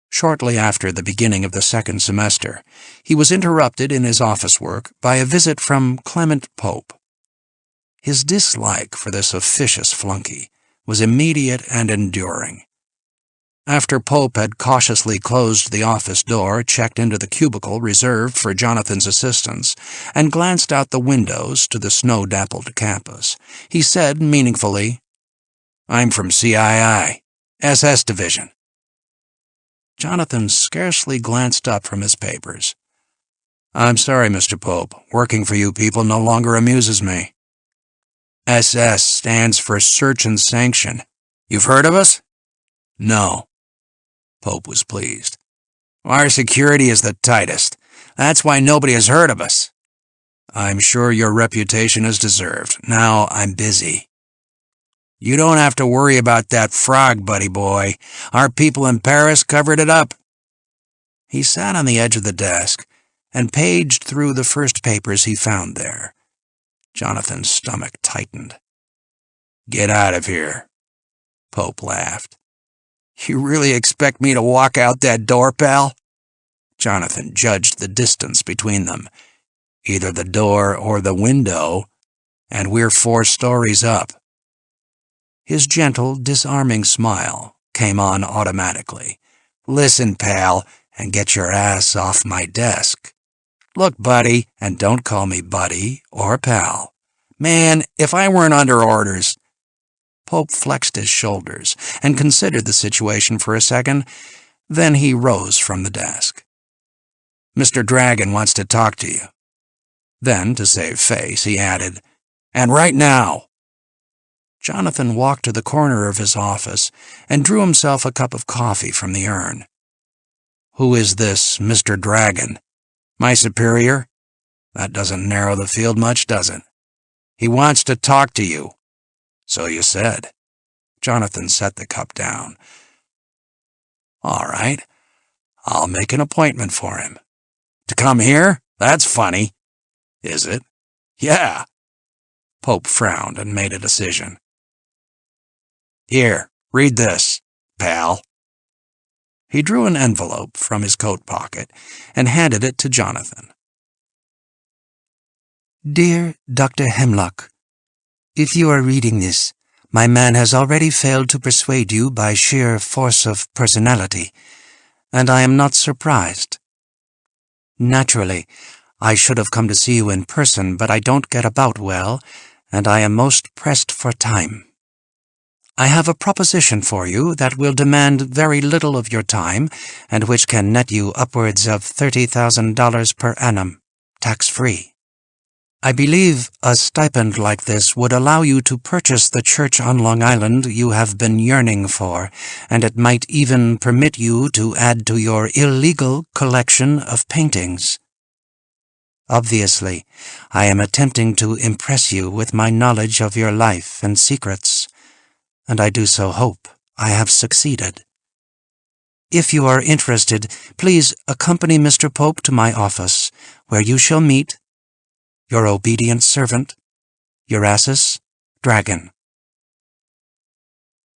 shortly after the beginning of the second semester, he was interrupted in his office work by a visit from Clement Pope. His dislike for this officious flunky was immediate and enduring. After Pope had cautiously closed the office door, checked into the cubicle reserved for Jonathan's assistants, and glanced out the windows to the snow-dappled campus, he said meaningfully, "I'm from CII, SS Division." Jonathan scarcely glanced up from his papers. "I'm sorry, Mr. Pope. Working for you people no longer amuses me." SS stands for Search and Sanction. You've heard of us? No. Pope was pleased. Our security is the tightest. That's why nobody has heard of us. I'm sure your reputation is deserved. Now I'm busy. You don't have to worry about that frog, buddy boy. Our people in Paris covered it up. He sat on the edge of the desk and paged through the first papers he found there. Jonathan's stomach tightened. Get out of here. Pope laughed. You really expect me to walk out that door, pal? Jonathan judged the distance between them. Either the door or the window, and we're 4 stories up. His gentle, disarming smile came on automatically. Listen, pal, and get your ass off my desk. Look, buddy, and don't call me buddy or pal. Man, if I weren't under orders. Pope flexed his shoulders and considered the situation for a second. Then he rose from the desk. Mr. Dragon wants to talk to you. Then, to save face, he added, and right now. Jonathan walked to the corner of his office and drew himself a cup of coffee from the urn. Who is this Mr. Dragon? My superior? That doesn't narrow the field much, does it? He wants to talk to you. So you said. Jonathan set the cup down. All right. I'll make an appointment for him. To come here? That's funny. Is it? Yeah. Pope frowned and made a decision. Here, read this, pal. He drew an envelope from his coat pocket and handed it to Jonathan. Dear Dr. Hemlock, if you are reading this, my man has already failed to persuade you by sheer force of personality, and I am not surprised. Naturally, I should have come to see you in person, but I don't get about well, and I am most pressed for time. I have a proposition for you that will demand very little of your time, and which can net you upwards of $30,000 per annum, tax-free. I believe a stipend like this would allow you to purchase the church on Long Island you have been yearning for, and it might even permit you to add to your illegal collection of paintings. Obviously, I am attempting to impress you with my knowledge of your life and secrets, and I do so hope I have succeeded. If you are interested, please accompany Mr. Pope to my office, where you shall meet your obedient servant, Eustace Dragon.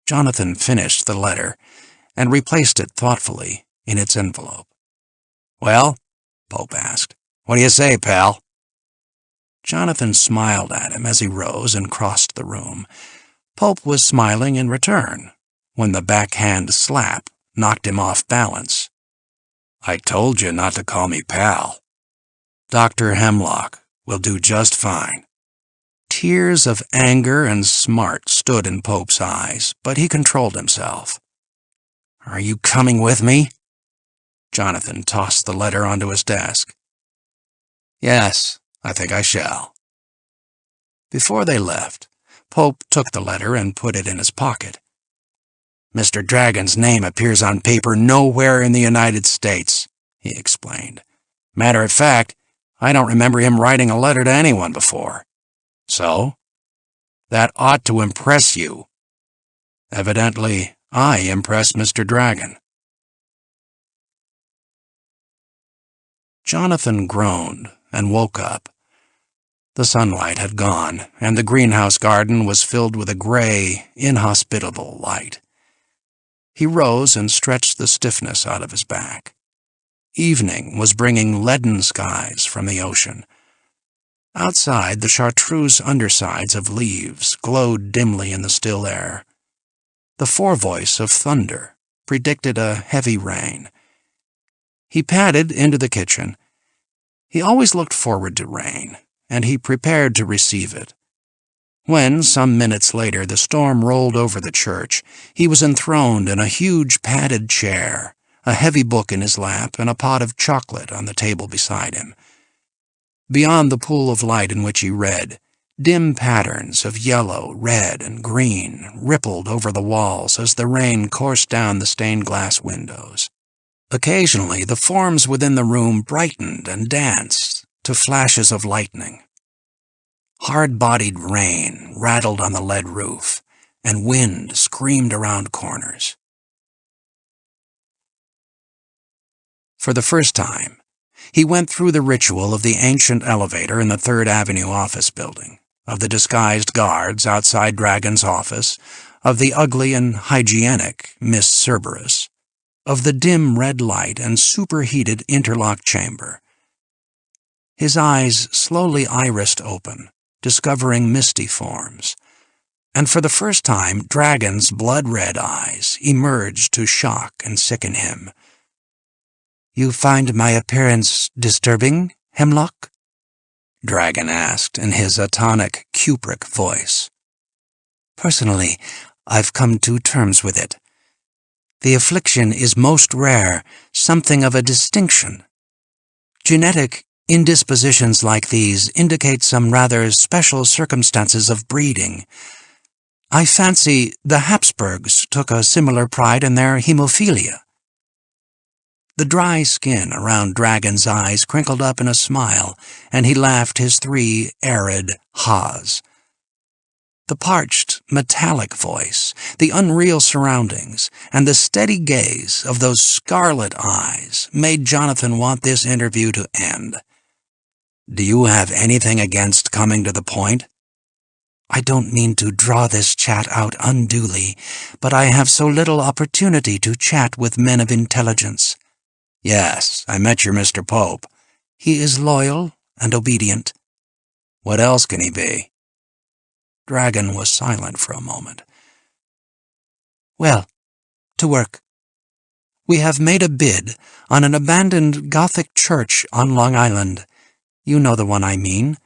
Jonathan finished the letter and replaced it thoughtfully in its envelope. Well, Pope asked, what do you say, pal? Jonathan smiled at him as he rose and crossed the room. Pope was smiling in return when the backhand slap knocked him off balance. I told you not to call me pal. Dr. Hemlock will do just fine. Tears of anger and smart stood in Pope's eyes, but he controlled himself. Are you coming with me? Jonathan tossed the letter onto his desk. Yes, I think I shall. Before they left, Pope took the letter and put it in his pocket. Mr. Dragon's name appears on paper nowhere in the United States, he explained. Matter of fact, I don't remember him writing a letter to anyone before. So, that ought to impress you. Evidently, I impressed Mr. Dragon. Jonathan groaned and woke up. The sunlight had gone, and the greenhouse garden was filled with a gray, inhospitable light. He rose and stretched the stiffness out of his back. Evening was bringing leaden skies from the ocean. Outside, the chartreuse undersides of leaves glowed dimly in the still air. The forevoice of thunder predicted a heavy rain. He padded into the kitchen. He always looked forward to rain, and he prepared to receive it. When, some minutes later, the storm rolled over the church, he was enthroned in a huge padded chair, a heavy book in his lap, and a pot of chocolate on the table beside him. Beyond the pool of light in which he read, Dim patterns of yellow, red, and green rippled over the walls as the rain coursed down the stained glass windows. Occasionally, the forms within the room brightened and danced to flashes of lightning. Hard-bodied rain rattled on the lead roof, and wind screamed around corners. For the first time, he went through the ritual of the ancient elevator in the 3rd Avenue office building, of the disguised guards outside Dragon's office, of the ugly and hygienic Miss Cerberus, of the dim red light and superheated interlock chamber. His eyes slowly irised open, discovering misty forms, and for the first time Dragon's blood-red eyes emerged to shock and sicken him. "You find my appearance disturbing, Hemlock?" Dragon asked in his atonic, cupric voice. "Personally, I've come to terms with it. The affliction is most rare, something of a distinction. Genetic indispositions like these indicate some rather special circumstances of breeding. I fancy the Habsburgs took a similar pride in their hemophilia." The dry skin around Dragon's eyes crinkled up in a smile, and he laughed his 3 arid ha's. The parched, metallic voice, the unreal surroundings, and the steady gaze of those scarlet eyes made Jonathan want this interview to end. "Do you have anything against coming to the point?" "I don't mean to draw this chat out unduly, but I have so little opportunity to chat with men of intelligence." "Yes, I met your Mr. Pope." "He is loyal and obedient." "What else can he be?" Dragon was silent for a moment. "Well, to work. We have made a bid on an abandoned Gothic church on Long Island. You know the one I mean.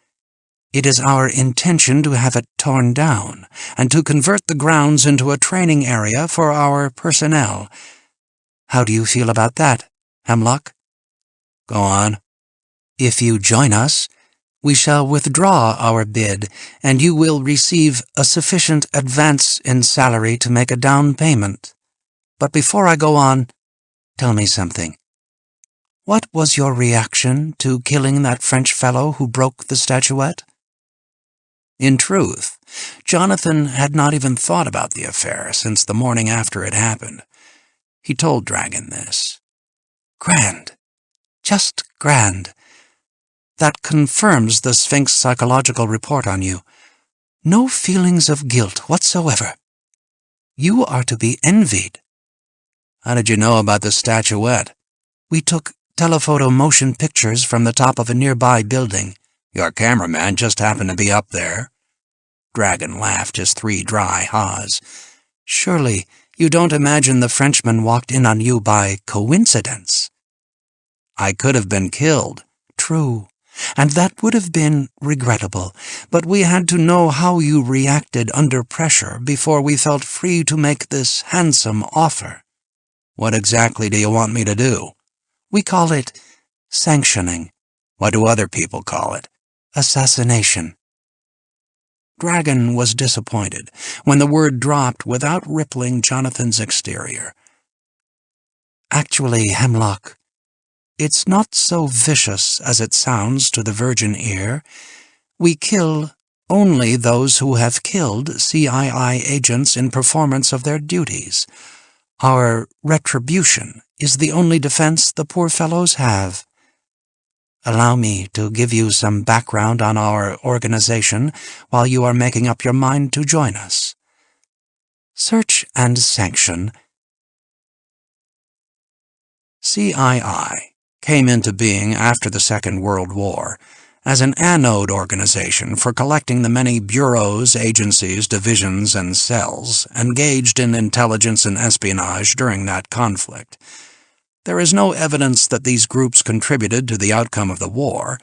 It is our intention to have it torn down, and to convert the grounds into a training area for our personnel. How do you feel about that, Hemlock?" "Go on." "If you join us, we shall withdraw our bid, and you will receive a sufficient advance in salary to make a down payment. But before I go on, tell me something. What was your reaction to killing that French fellow who broke the statuette?" In truth, Jonathan had not even thought about the affair since the morning after it happened. He told Dragon this. "Grand. Just grand. That confirms the Sphinx psychological report on you. No feelings of guilt whatsoever. You are to be envied." "How did you know about the statuette?" "We took telephoto motion pictures from the top of a nearby building." "Your cameraman just happened to be up there?" Dragon laughed his 3 dry ha's. "Surely you don't imagine the Frenchman walked in on you by coincidence?" "I could have been killed." "True, and that would have been regrettable, but we had to know how you reacted under pressure before we felt free to make this handsome offer." "What exactly do you want me to do?" "We call it sanctioning." "What do other people call it?" "Assassination." Dragon was disappointed when the word dropped without rippling Jonathan's exterior. "Actually, Hemlock, it's not so vicious as it sounds to the virgin ear. We kill only those who have killed CII agents in performance of their duties. Our retribution is the only defense the poor fellows have. Allow me to give you some background on our organization while you are making up your mind to join us. Search and Sanction. CII came into being after the Second World War as an anode organization for collecting the many bureaus, agencies, divisions, and cells engaged in intelligence and espionage during that conflict. There is no evidence that these groups contributed to the outcome of the war,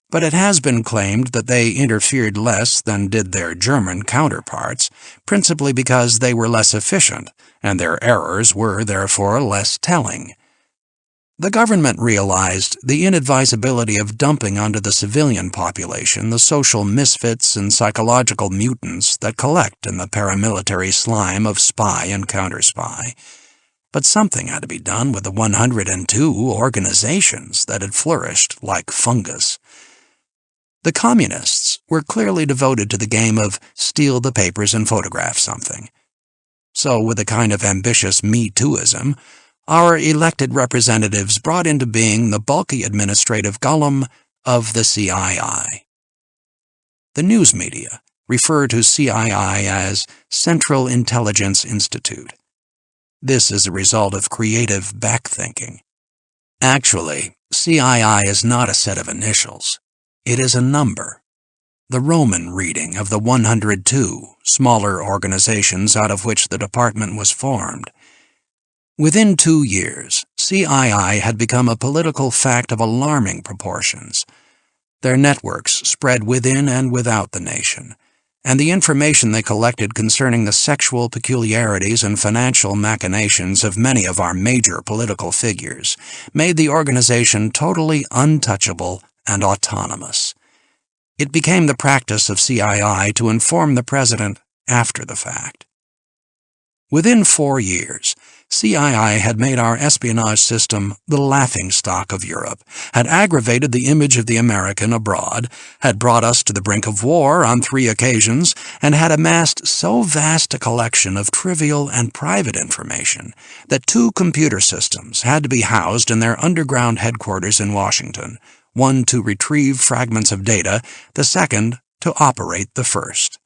but it has been claimed that they interfered less than did their German counterparts, principally because they were less efficient, and their errors were therefore less telling. The government realized the inadvisability of dumping onto the civilian population the social misfits and psychological mutants that collect in the paramilitary slime of spy and counter-spy. But something had to be done with the 102 organizations that had flourished like fungus. The communists were clearly devoted to the game of steal the papers and photograph something. So, with a kind of ambitious Me Tooism, our elected representatives brought into being the bulky administrative golem of the CII. The news media refer to CII as Central Intelligence Institute. This is a result of creative backthinking. Actually, CII is not a set of initials. It is a number, the Roman reading of the 102 smaller organizations out of which the department was formed. Within 2 years, CII had become a political fact of alarming proportions. Their networks spread within and without the nation, and the information they collected concerning the sexual peculiarities and financial machinations of many of our major political figures made the organization totally untouchable and autonomous. It became the practice of CII to inform the president after the fact. Within 4 years, CII had made our espionage system the laughingstock of Europe, had aggravated the image of the American abroad, had brought us to the brink of war on 3 occasions, and had amassed so vast a collection of trivial and private information that 2 computer systems had to be housed in their underground headquarters in Washington, one to retrieve fragments of data, the second to operate the first.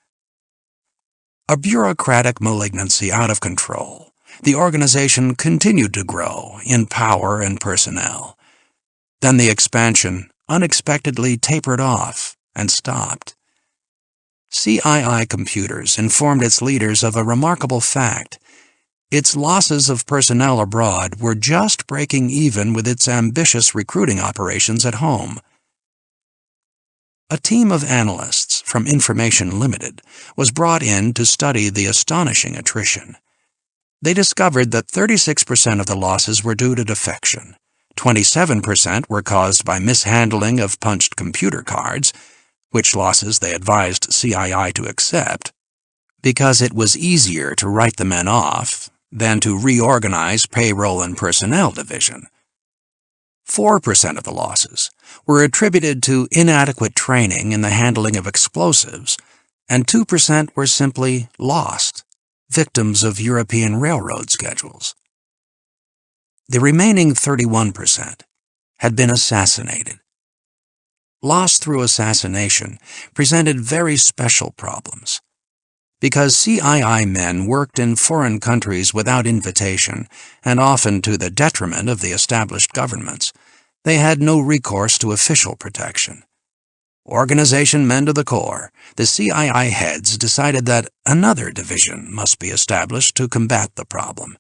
A bureaucratic malignancy out of control, the organization continued to grow in power and personnel. Then the expansion unexpectedly tapered off and stopped. CII Computers informed its leaders of a remarkable fact. Its losses of personnel abroad were just breaking even with its ambitious recruiting operations at home. A team of analysts from Information Limited was brought in to study the astonishing attrition. They discovered that 36% of the losses were due to defection, 27% were caused by mishandling of punched computer cards, which losses they advised CII to accept, because it was easier to write the men off than to reorganize payroll and personnel division. 4% of the losses were attributed to inadequate training in the handling of explosives, and 2% were simply lost, victims of European railroad schedules. The remaining 31% had been assassinated. Loss through assassination presented very special problems. Because CII men worked in foreign countries without invitation, and often to the detriment of the established governments, they had no recourse to official protection. Organization men to the core, the CII heads decided that another division must be established to combat the problem.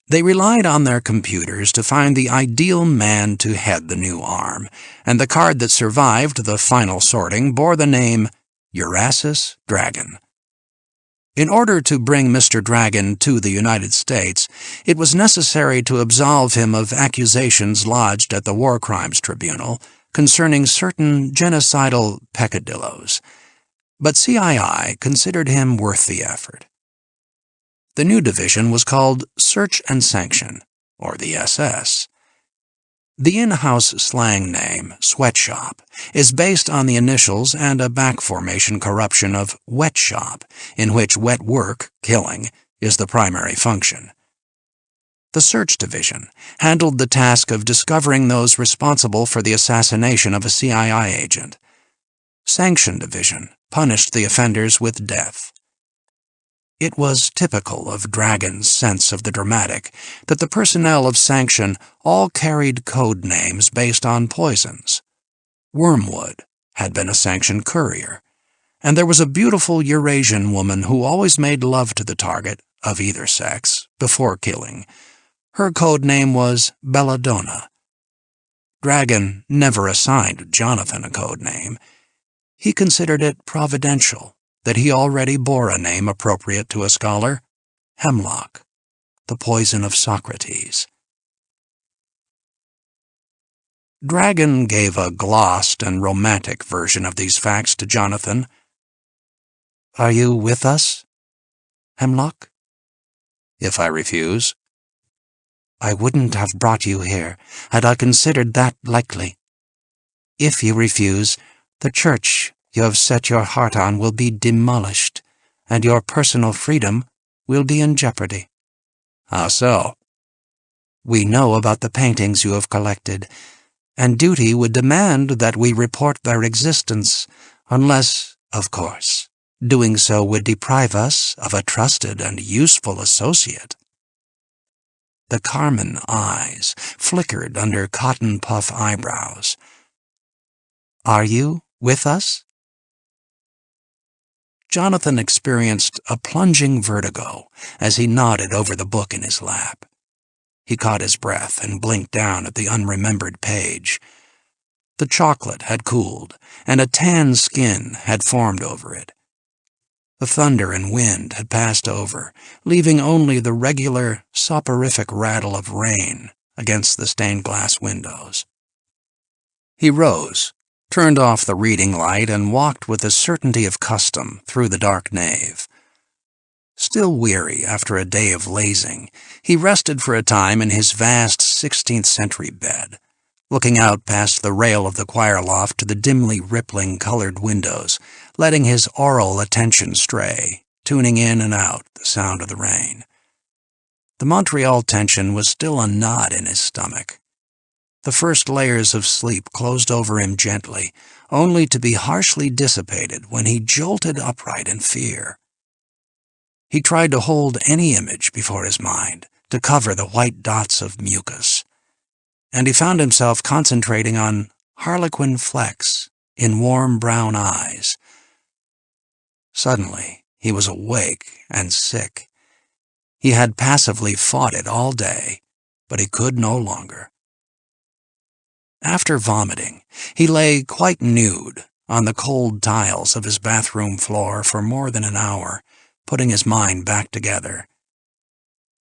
They relied on their computers to find the ideal man to head the new arm, and the card that survived the final sorting bore the name Eurazes Dragon. In order to bring Mr. Dragon to the United States, it was necessary to absolve him of accusations lodged at the War Crimes Tribunal concerning certain genocidal peccadillos, but CII considered him worth the effort. The new division was called Search and Sanction, or the SS. The in-house slang name, Sweatshop, is based on the initials and a back-formation corruption of Wet Shop, in which wet work, killing, is the primary function. The Search Division handled the task of discovering those responsible for the assassination of a CII agent. Sanction Division punished the offenders with death. It was typical of Dragon's sense of the dramatic that the personnel of Sanction all carried code names based on poisons. Wormwood had been a Sanction courier, and there was a beautiful Eurasian woman who always made love to the target, of either sex, before killing. Her code name was Belladonna. Dragon never assigned Jonathan a code name. He considered it providential that he already bore a name appropriate to a scholar, Hemlock, the poison of Socrates. Dragon gave a glossed and romantic version of these facts to Jonathan. "Are you with us, Hemlock?" "If I refuse?" "I wouldn't have brought you here had I considered that likely. If you refuse, the church you have set your heart on will be demolished, and your personal freedom will be in jeopardy." "How so?" "We know about the paintings you have collected, and duty would demand that we report their existence, unless, of course, doing so would deprive us of a trusted and useful associate." The carmine eyes flickered under cotton puff eyebrows. "Are you with us?" Jonathan experienced a plunging vertigo as he nodded over the book in his lap. He caught his breath and blinked down at the unremembered page. The chocolate had cooled, and a tan skin had formed over it. The thunder and wind had passed over, leaving only the regular, soporific rattle of rain against the stained-glass windows. He rose, turned off the reading light, and walked with the certainty of custom through the dark nave. Still weary after a day of lazing, he rested for a time in his vast 16th-century bed, looking out past the rail of the choir loft to the dimly rippling colored windows, letting his aural attention stray, tuning in and out the sound of the rain. The Montreal tension was still a knot in his stomach. The first layers of sleep closed over him gently, only to be harshly dissipated when he jolted upright in fear. He tried to hold any image before his mind, to cover the white dots of mucus, and he found himself concentrating on harlequin flecks in warm brown eyes. Suddenly, he was awake and sick. He had passively fought it all day, but he could no longer. After vomiting, he lay quite nude on the cold tiles of his bathroom floor for more than an hour, putting his mind back together.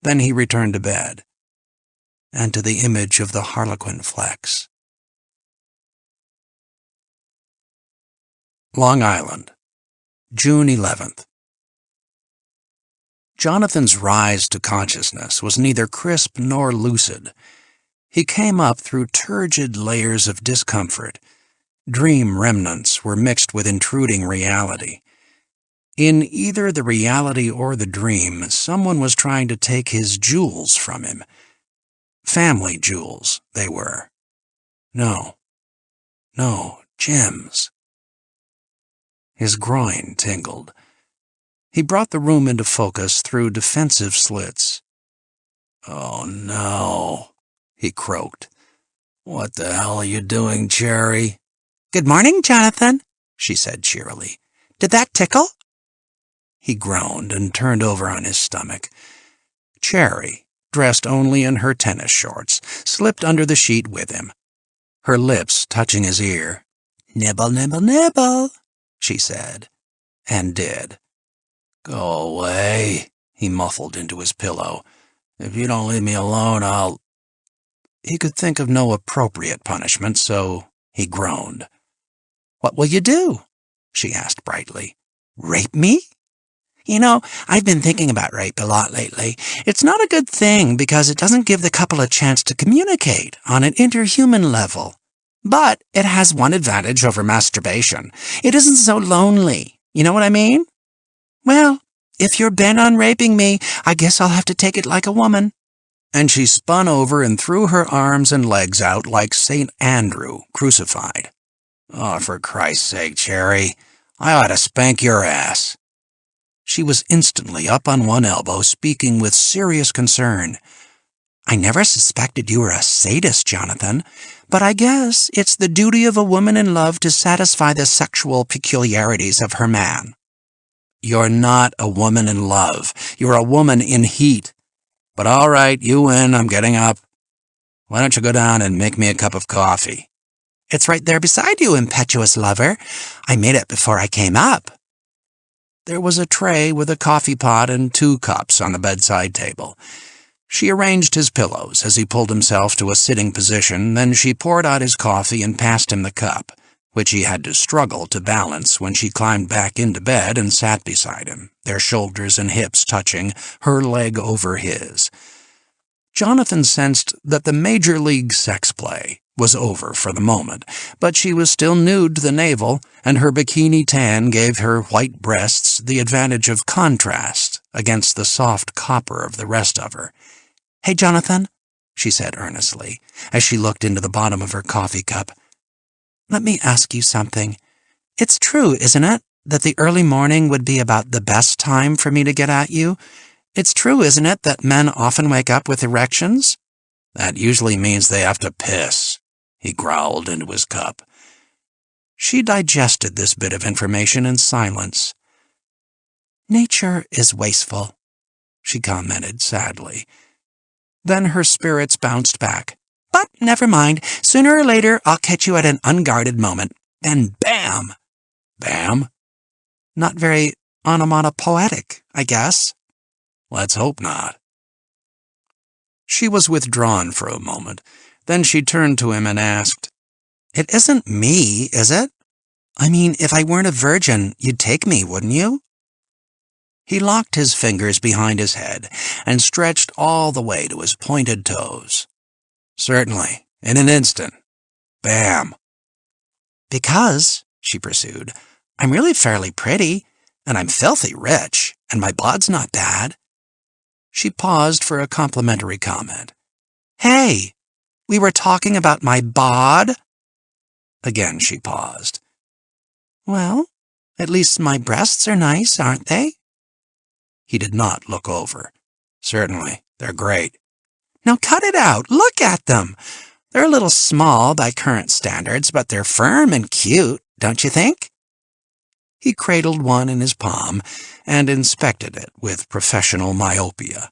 Then he returned to bed, and to the image of the harlequin flecks. Long Island, June 11th. Jonathan's rise to consciousness was neither crisp nor lucid. He came up through turgid layers of discomfort. Dream remnants were mixed with intruding reality. In either the reality or the dream, someone was trying to take his jewels from him. Family jewels, they were. No, gems. His groin tingled. He brought the room into focus through defensive slits. "Oh, no," he croaked. "What the hell are you doing, Cherry?" "Good morning, Jonathan," she said cheerily. "Did that tickle?" He groaned and turned over on his stomach. Cherry, dressed only in her tennis shorts, slipped under the sheet with him, her lips touching his ear. "Nibble, nibble, nibble," she said, and did. "Go away," he muffled into his pillow. "If you don't leave me alone, I'll—" He could think of no appropriate punishment, so he groaned. "What will you do?" she asked brightly. "Rape me? You know, I've been thinking about rape a lot lately. It's not a good thing because it doesn't give the couple a chance to communicate on an interhuman level. But it has one advantage over masturbation. It isn't so lonely. You know what I mean? Well, if you're bent on raping me, I guess I'll have to take it like a woman." And she spun over and threw her arms and legs out like St. Andrew crucified. "Oh, for Christ's sake, Cherry, I ought to spank your ass." She was instantly up on one elbow, speaking with serious concern. "I never suspected you were a sadist, Jonathan, but I guess it's the duty of a woman in love to satisfy the sexual peculiarities of her man." "You're not a woman in love. You're a woman in heat. But all right, you win. I'm getting up. Why don't you go down and make me a cup of coffee?" "It's right there beside you, impetuous lover. I made it before I came up." There was a tray with a coffee pot and 2 cups on the bedside table. She arranged his pillows as he pulled himself to a sitting position, then she poured out his coffee and passed him the cup, which he had to struggle to balance when she climbed back into bed and sat beside him, their shoulders and hips touching, her leg over his. Jonathan sensed that the major league sex play was over for the moment, but she was still nude to the navel, and her bikini tan gave her white breasts the advantage of contrast against the soft copper of the rest of her. "Hey, Jonathan," she said earnestly, as she looked into the bottom of her coffee cup. "Let me ask you something. It's true, isn't it, that the early morning would be about the best time for me to get at you? It's true, isn't it, that men often wake up with erections?" "That usually means they have to piss," he growled into his cup. She digested this bit of information in silence. "Nature is wasteful," she commented sadly. Then her spirits bounced back. "But never mind. Sooner or later, I'll catch you at an unguarded moment. Then bam!" "Bam?" "Not very onomatopoetic, I guess." "Let's hope not." She was withdrawn for a moment. Then she turned to him and asked, "It isn't me, is it? I mean, if I weren't a virgin, you'd take me, wouldn't you?" He locked his fingers behind his head and stretched all the way to his pointed toes. "Certainly, in an instant. Bam." "Because," she pursued, "I'm really fairly pretty, and I'm filthy rich, and my blood's not bad." She paused for a complimentary comment. "Hey, we were talking about my bod?" Again she paused. "Well, at least my breasts are nice, aren't they?" He did not look over. "Certainly, they're great." "Now cut it out. Look at them. They're a little small by current standards, but they're firm and cute, don't you think?" He cradled one in his palm and inspected it with professional myopia.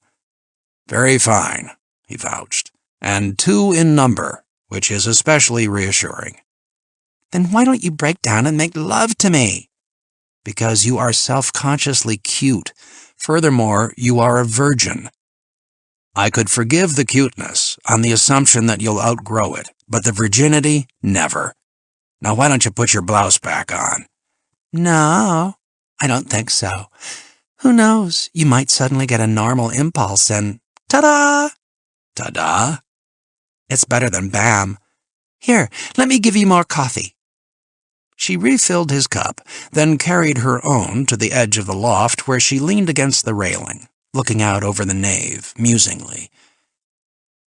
"Very fine," he vouched, "and 2 in number, which is especially reassuring." "Then why don't you break down and make love to me?" "Because you are self-consciously cute. Furthermore, you are a virgin. I could forgive the cuteness on the assumption that you'll outgrow it, but the virginity, never. Now why don't you put your blouse back on?" "No, I don't think so. Who knows, you might suddenly get a normal impulse and ta-da!" "Ta-da?" "It's better than bam. Here, let me give you more coffee." She refilled his cup, then carried her own to the edge of the loft where she leaned against the railing, looking out over the nave, musingly.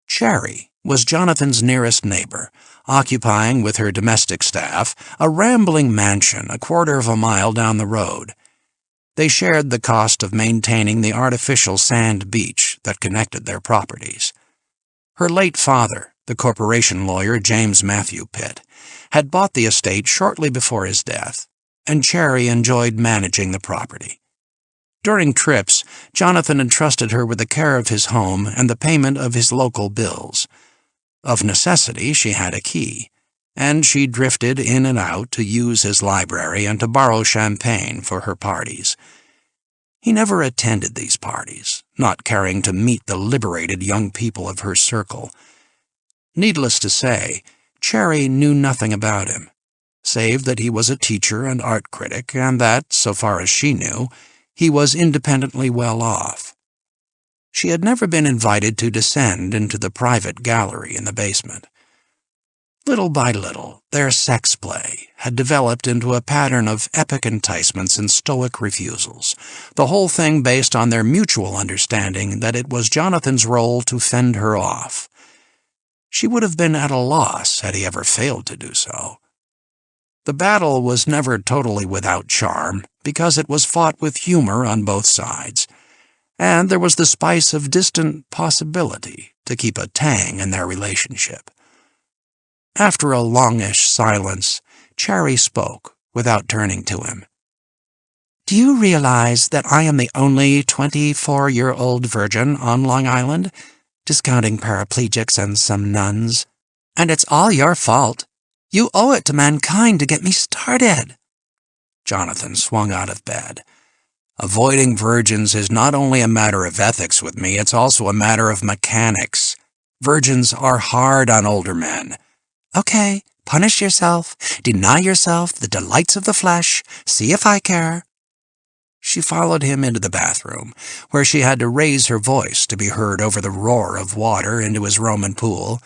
Cherry was Jonathan's nearest neighbor, occupying with her domestic staff a rambling mansion a quarter of a mile down the road. They shared the cost of maintaining the artificial sand beach that connected their properties. Her late father, the corporation lawyer James Matthew Pitt, had bought the estate shortly before his death, and Cherry enjoyed managing the property. During trips, Jonathan entrusted her with the care of his home and the payment of his local bills. Of necessity, she had a key, and she drifted in and out to use his library and to borrow champagne for her parties. He never attended these parties, not caring to meet the liberated young people of her circle. Needless to say, Cherry knew nothing about him, save that he was a teacher and art critic, and that, so far as she knew, he was independently well off. She had never been invited to descend into the private gallery in the basement. Little by little, their sex play had developed into a pattern of epic enticements and stoic refusals, the whole thing based on their mutual understanding that it was Jonathan's role to fend her off. She would have been at a loss had he ever failed to do so. The battle was never totally without charm, because it was fought with humor on both sides, and there was the spice of distant possibility to keep a tang in their relationship. After a longish silence, Cherry spoke, without turning to him. "Do you realize that I am the only 24-year-old virgin on Long Island, discounting paraplegics and some nuns? And it's all your fault. You owe it to mankind to get me started." Jonathan swung out of bed. Avoiding virgins is not only a matter of ethics with me, it's also a matter of mechanics. Virgins are hard on older men. Okay, punish yourself, deny yourself the delights of the flesh, see if I care. She followed him into the bathroom, where she had to raise her voice to be heard over the roar of water into his Roman pool.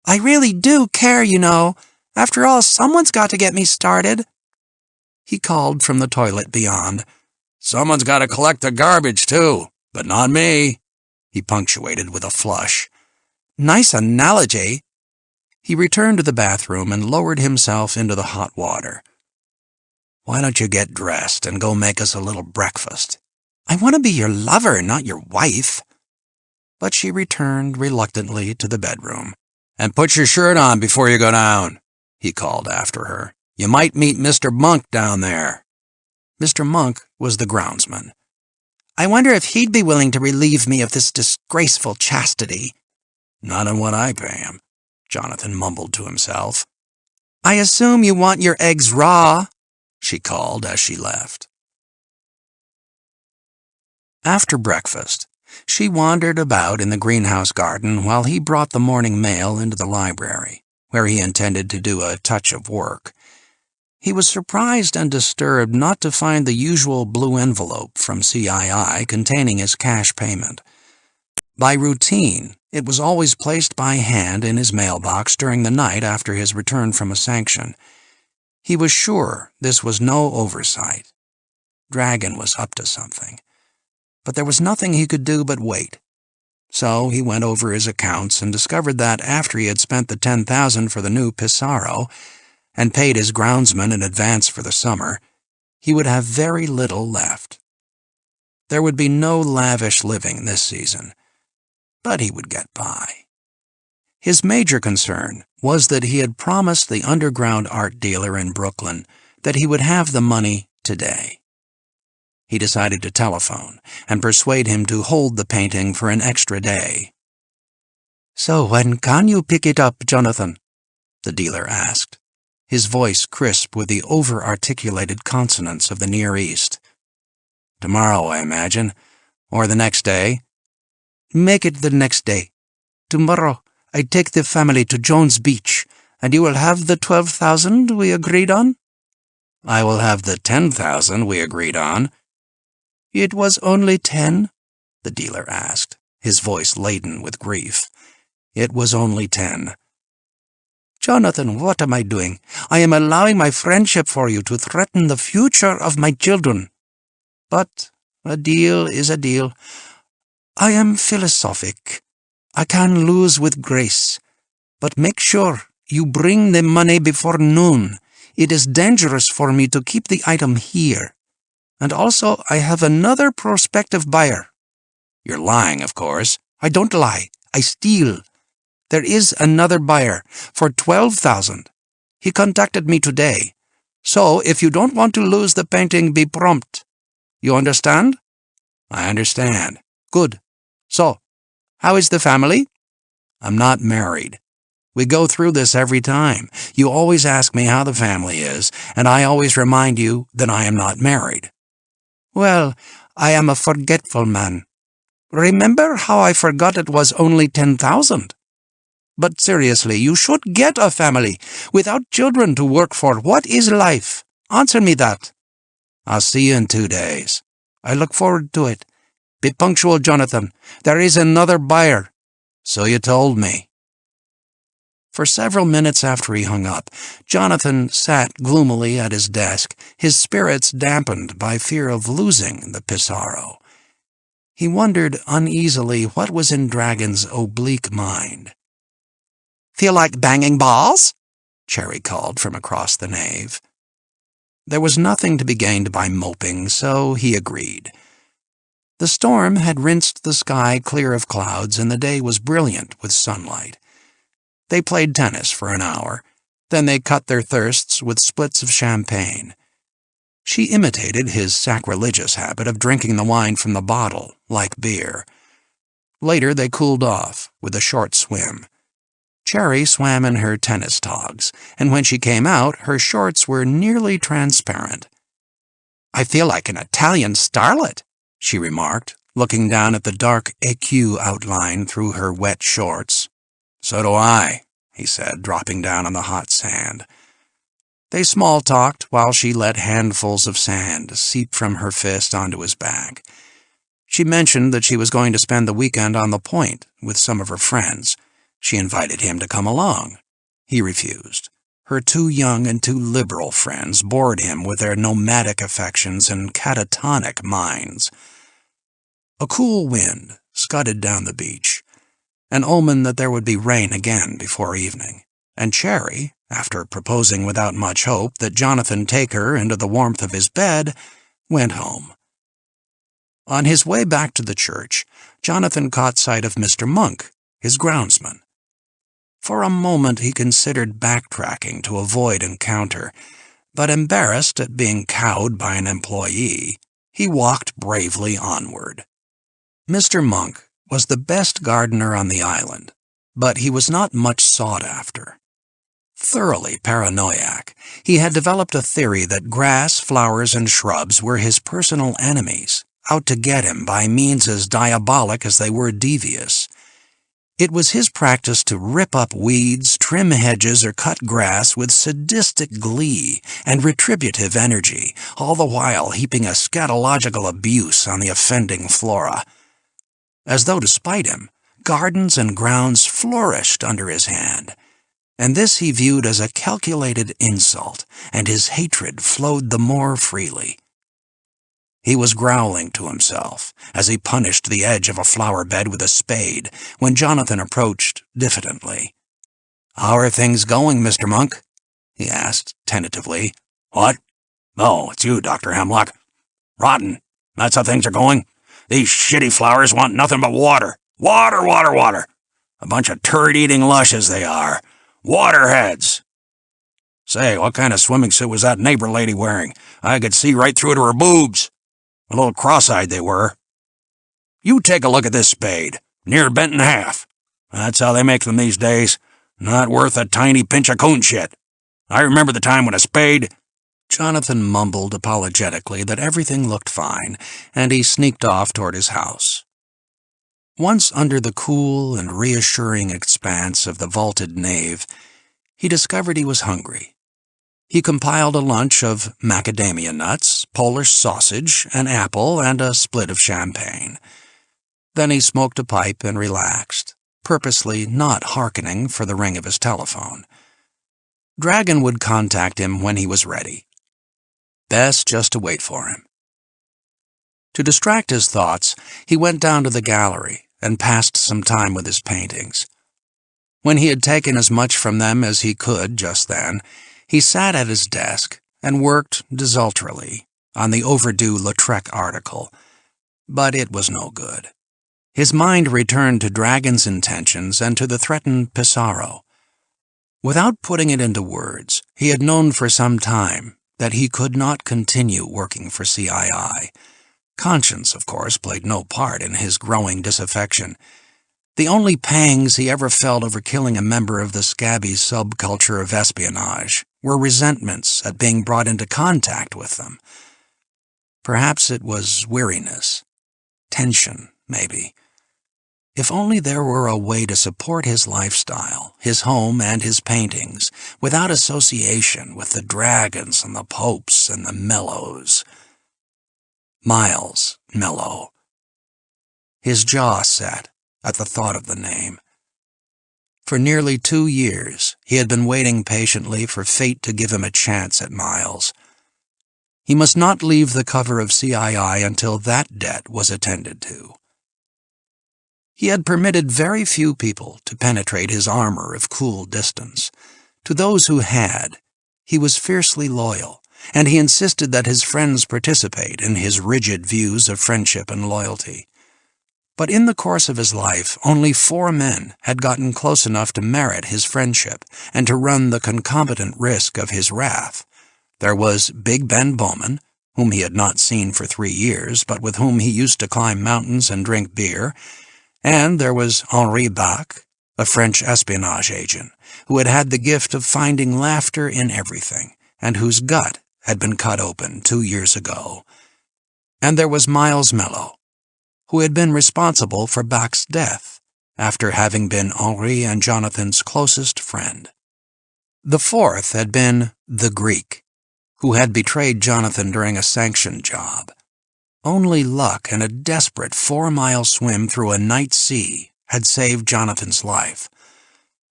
I really do care, you know. After all, someone's got to get me started. He called from the toilet beyond. Someone's got to collect the garbage, too, but not me, he punctuated with a flush. Nice analogy. He returned to the bathroom and lowered himself into the hot water. Why don't you get dressed and go make us a little breakfast? I want to be your lover, not your wife. But she returned reluctantly to the bedroom. And put your shirt on before you go down, he called after her. You might meet Mr. Monk down there. Mr. Monk was the groundsman. I wonder if he'd be willing to relieve me of this disgraceful chastity. Not on what I pay him, Jonathan mumbled to himself. I assume you want your eggs raw, she called as she left. After breakfast, she wandered about in the greenhouse garden while he brought the morning mail into the library, where he intended to do a touch of work. He was surprised and disturbed not to find the usual blue envelope from CII containing his cash payment. By routine, it was always placed by hand in his mailbox during the night after his return from a sanction. He was sure this was no oversight. Dragon was up to something. But there was nothing he could do but wait. So he went over his accounts and discovered that after he had spent the $10,000 for the new Pissarro and paid his groundsman in advance for the summer, he would have very little left. There would be no lavish living this season, but he would get by. His major concern was that he had promised the underground art dealer in Brooklyn that he would have the money today. He decided to telephone and persuade him to hold the painting for an extra day. So when can you pick it up, Jonathan? The dealer asked, his voice crisp with the over-articulated consonants of the Near East. Tomorrow, I imagine, or the next day. Make it the next day. Tomorrow, I take the family to Jones Beach, and you will have the 12,000 we agreed on? I will have the 10,000 we agreed on. It was only 10? The dealer asked, his voice laden with grief. It was only 10. Jonathan, what am I doing? I am allowing my friendship for you to threaten the future of my children. But a deal is a deal. I am philosophic. I can lose with grace. But make sure you bring the money before noon. It is dangerous for me to keep the item here. And also, I have another prospective buyer. You're lying, of course. I don't lie. I steal. There is another buyer for 12,000. He contacted me today. So, if you don't want to lose the painting, be prompt. You understand? I understand. Good. So, how is the family? I'm not married. We go through this every time. You always ask me how the family is, and I always remind you that I am not married. Well, I am a forgetful man. Remember how I forgot it was only 10,000? But seriously, you should get a family. Without children to work for, what is life? Answer me that. I'll see you in 2 days. I look forward to it. Be punctual, Jonathan. There is another buyer. So you told me. For several minutes after he hung up, Jonathan sat gloomily at his desk, his spirits dampened by fear of losing the Pissarro. He wondered uneasily what was in Dragon's oblique mind. Feel like banging balls? Cherry called from across the nave. There was nothing to be gained by moping, so he agreed. The storm had rinsed the sky clear of clouds, and the day was brilliant with sunlight. They played tennis for an hour. Then they cut their thirsts with splits of champagne. She imitated his sacrilegious habit of drinking the wine from the bottle, like beer. Later they cooled off with a short swim. Cherry swam in her tennis togs, and when she came out, her shorts were nearly transparent. I feel like an Italian starlet, she remarked, looking down at the dark écu outline through her wet shorts. So do I, he said, dropping down on the hot sand. They small-talked while she let handfuls of sand seep from her fist onto his back. She mentioned that she was going to spend the weekend on the point with some of her friends. She invited him to come along. He refused. Her too young and too liberal friends bored him with their nomadic affections and catatonic minds. A cool wind scudded down the beach, an omen that there would be rain again before evening, and Cherry, after proposing without much hope that Jonathan take her into the warmth of his bed, went home. On his way back to the church, Jonathan caught sight of Mr. Monk, his groundsman. For a moment he considered backtracking to avoid encounter, but embarrassed at being cowed by an employee, he walked bravely onward. Mr. Monk was the best gardener on the island, but he was not much sought after. Thoroughly paranoiac, he had developed a theory that grass, flowers, and shrubs were his personal enemies, out to get him by means as diabolic as they were devious. It was his practice to rip up weeds, trim hedges, or cut grass with sadistic glee and retributive energy, all the while heaping a scatological abuse on the offending flora. As though to spite him, gardens and grounds flourished under his hand, and this he viewed as a calculated insult, and his hatred flowed the more freely. He was growling to himself as he punished the edge of a flower bed with a spade when Jonathan approached diffidently. "How are things going, Mr. Monk?" he asked tentatively. "What? Oh, it's you, Dr. Hemlock. Rotten. That's how things are going. These shitty flowers want nothing but water. Water, water, water. A bunch of turd-eating lushes they are. Waterheads. Say, what kind of swimming suit was that neighbor lady wearing? I could see right through to her boobs. A little cross-eyed they were. You take a look at this spade, near bent in half. That's how they make them these days. Not worth a tiny pinch of coon shit. I remember the time when a spade—" Jonathan mumbled apologetically that everything looked fine, and he sneaked off toward his house. Once under the cool and reassuring expanse of the vaulted nave, he discovered he was hungry. He compiled a lunch of macadamia nuts, Polish sausage, an apple, and a split of champagne. Then he smoked a pipe and relaxed, purposely not hearkening for the ring of his telephone. Dragon would contact him when he was ready. Best just to wait for him. To distract his thoughts, he went down to the gallery and passed some time with his paintings. When he had taken as much from them as he could just then, he sat at his desk and worked desultorily on the overdue Lautrec article, but it was no good. His mind returned to Dragon's intentions and to the threatened Pissarro. Without putting it into words, he had known for some time that he could not continue working for CII. Conscience, of course, played no part in his growing disaffection. The only pangs he ever felt over killing a member of the scabby subculture of espionage were resentments at being brought into contact with them. Perhaps it was weariness, tension, maybe. If only there were a way to support his lifestyle, his home, and his paintings without association with the dragons and the popes and the Mellows. Miles Mellow. His jaw set at the thought of the name. For nearly 2 years, he had been waiting patiently for fate to give him a chance at Miles. He must not leave the cover of CII until that debt was attended to. He had permitted very few people to penetrate his armor of cool distance. To those who had, he was fiercely loyal, and he insisted that his friends participate in his rigid views of friendship and loyalty. But in the course of his life, only 4 men had gotten close enough to merit his friendship and to run the concomitant risk of his wrath. There was Big Ben Bowman, whom he had not seen for 3 years, but with whom he used to climb mountains and drink beer, and there was Henri Bach, a French espionage agent, who had had the gift of finding laughter in everything, and whose gut had been cut open 2 years ago. And there was Miles Mello, who had been responsible for Bach's death after having been Henri and Jonathan's closest friend. The fourth had been the Greek, who had betrayed Jonathan during a Sanction job. Only luck and a desperate 4-mile swim through a night sea had saved Jonathan's life.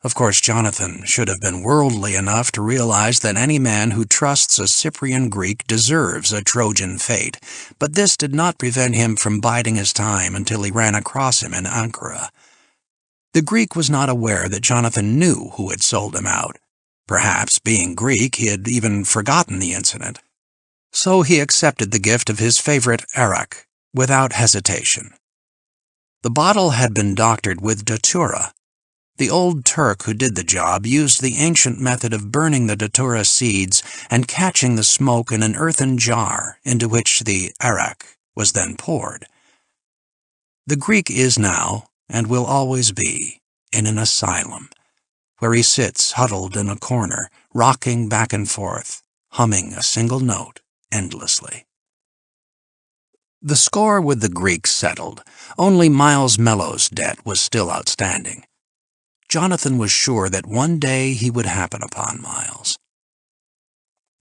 Of course, Jonathan should have been worldly enough to realize that any man who trusts a Cyprian Greek deserves a Trojan fate, but this did not prevent him from biding his time until he ran across him in Ankara. The Greek was not aware that Jonathan knew who had sold him out. Perhaps, being Greek, he had even forgotten the incident. So he accepted the gift of his favorite arak without hesitation. The bottle had been doctored with datura. The old Turk who did the job used the ancient method of burning the datura seeds and catching the smoke in an earthen jar into which the arak was then poured. The Greek is now, and will always be, in an asylum, where he sits huddled in a corner, rocking back and forth, humming a single note endlessly. The score with the Greek settled. Only Miles Mello's debt was still outstanding. Jonathan was sure that one day he would happen upon Miles.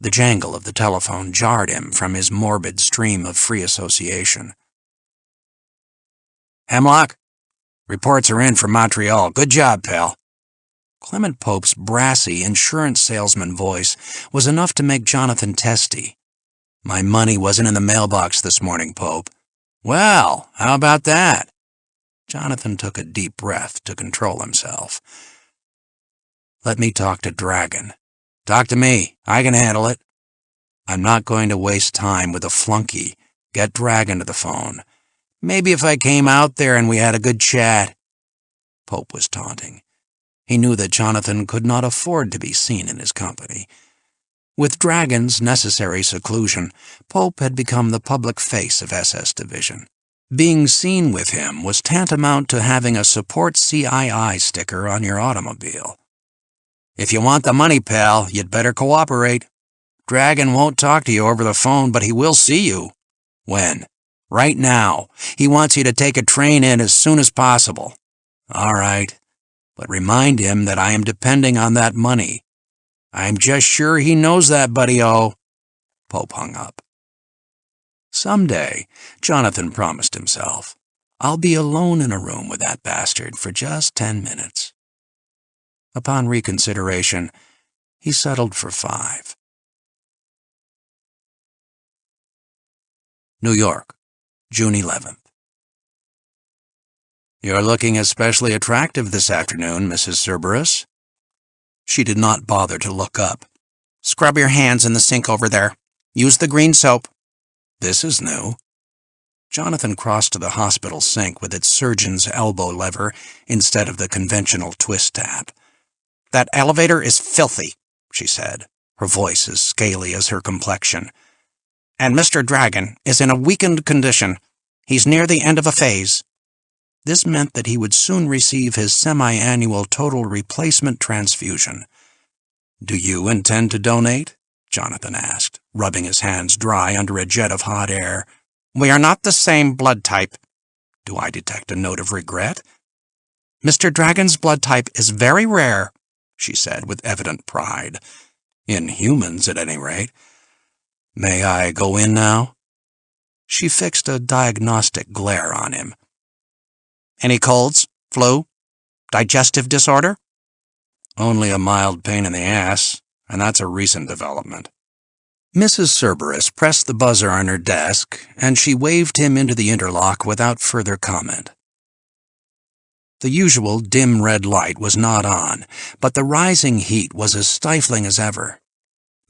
The jangle of the telephone jarred him from his morbid stream of free association. "Hemlock? Reports are in from Montreal. Good job, pal." Clement Pope's brassy insurance salesman voice was enough to make Jonathan testy. "My money wasn't in the mailbox this morning, Pope." "Well, how about that?" Jonathan took a deep breath to control himself. "Let me talk to Dragon." "Talk to me. I can handle it." "I'm not going to waste time with a flunky. Get Dragon to the phone." "Maybe if I came out there and we had a good chat." Pope was taunting. He knew that Jonathan could not afford to be seen in his company. With Dragon's necessary seclusion, Pope had become the public face of SS Division. Being seen with him was tantamount to having a Support CII sticker on your automobile. "If you want the money, pal, you'd better cooperate. Dragon won't talk to you over the phone, but he will see you." "When?" "Right now. He wants you to take a train in as soon as possible." "All right, but remind him that I am depending on that money." "I'm just sure he knows that, buddy-o." Pope hung up. Someday, Jonathan promised himself, I'll be alone in a room with that bastard for just 10 minutes. Upon reconsideration, he settled for 5. New York, June 11th. "You're looking especially attractive this afternoon, Mrs. Cerberus." She did not bother to look up. "Scrub your hands in the sink over there. Use the green soap." This is new. Jonathan crossed to the hospital sink with its surgeon's elbow lever instead of the conventional twist tab. "That elevator is filthy," she said, her voice as scaly as her complexion. "And Mr. Dragon is in a weakened condition. He's near the end of a phase." This meant that he would soon receive his semi-annual total replacement transfusion. "Do you intend to donate?" Jonathan asked, rubbing his hands dry under a jet of hot air. "We are not the same blood type." Do I detect a note of regret? "Mr. Dragon's blood type is very rare," she said with evident pride. "In humans, at any rate. May I go in now?" She fixed a diagnostic glare on him. "Any colds? Flu? Digestive disorder?" "Only a mild pain in the ass, and that's a recent development." Mrs. Cerberus pressed the buzzer on her desk, and she waved him into the interlock without further comment. The usual dim red light was not on, but the rising heat was as stifling as ever.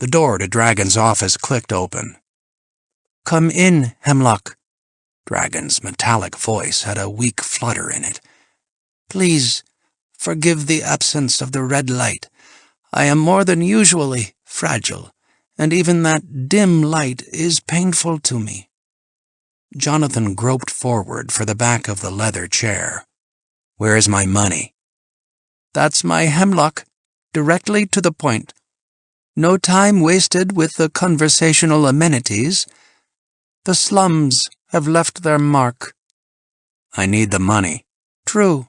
The door to Dragon's office clicked open. "Come in, Hemlock." Dragon's metallic voice had a weak flutter in it. "Please, forgive the absence of the red light. I am more than usually fragile, and even that dim light is painful to me." Jonathan groped forward for the back of the leather chair. "Where is my money?" "That's my Hemlock, directly to the point." No time wasted with the conversational amenities. The slums have left their mark. I need the money. True.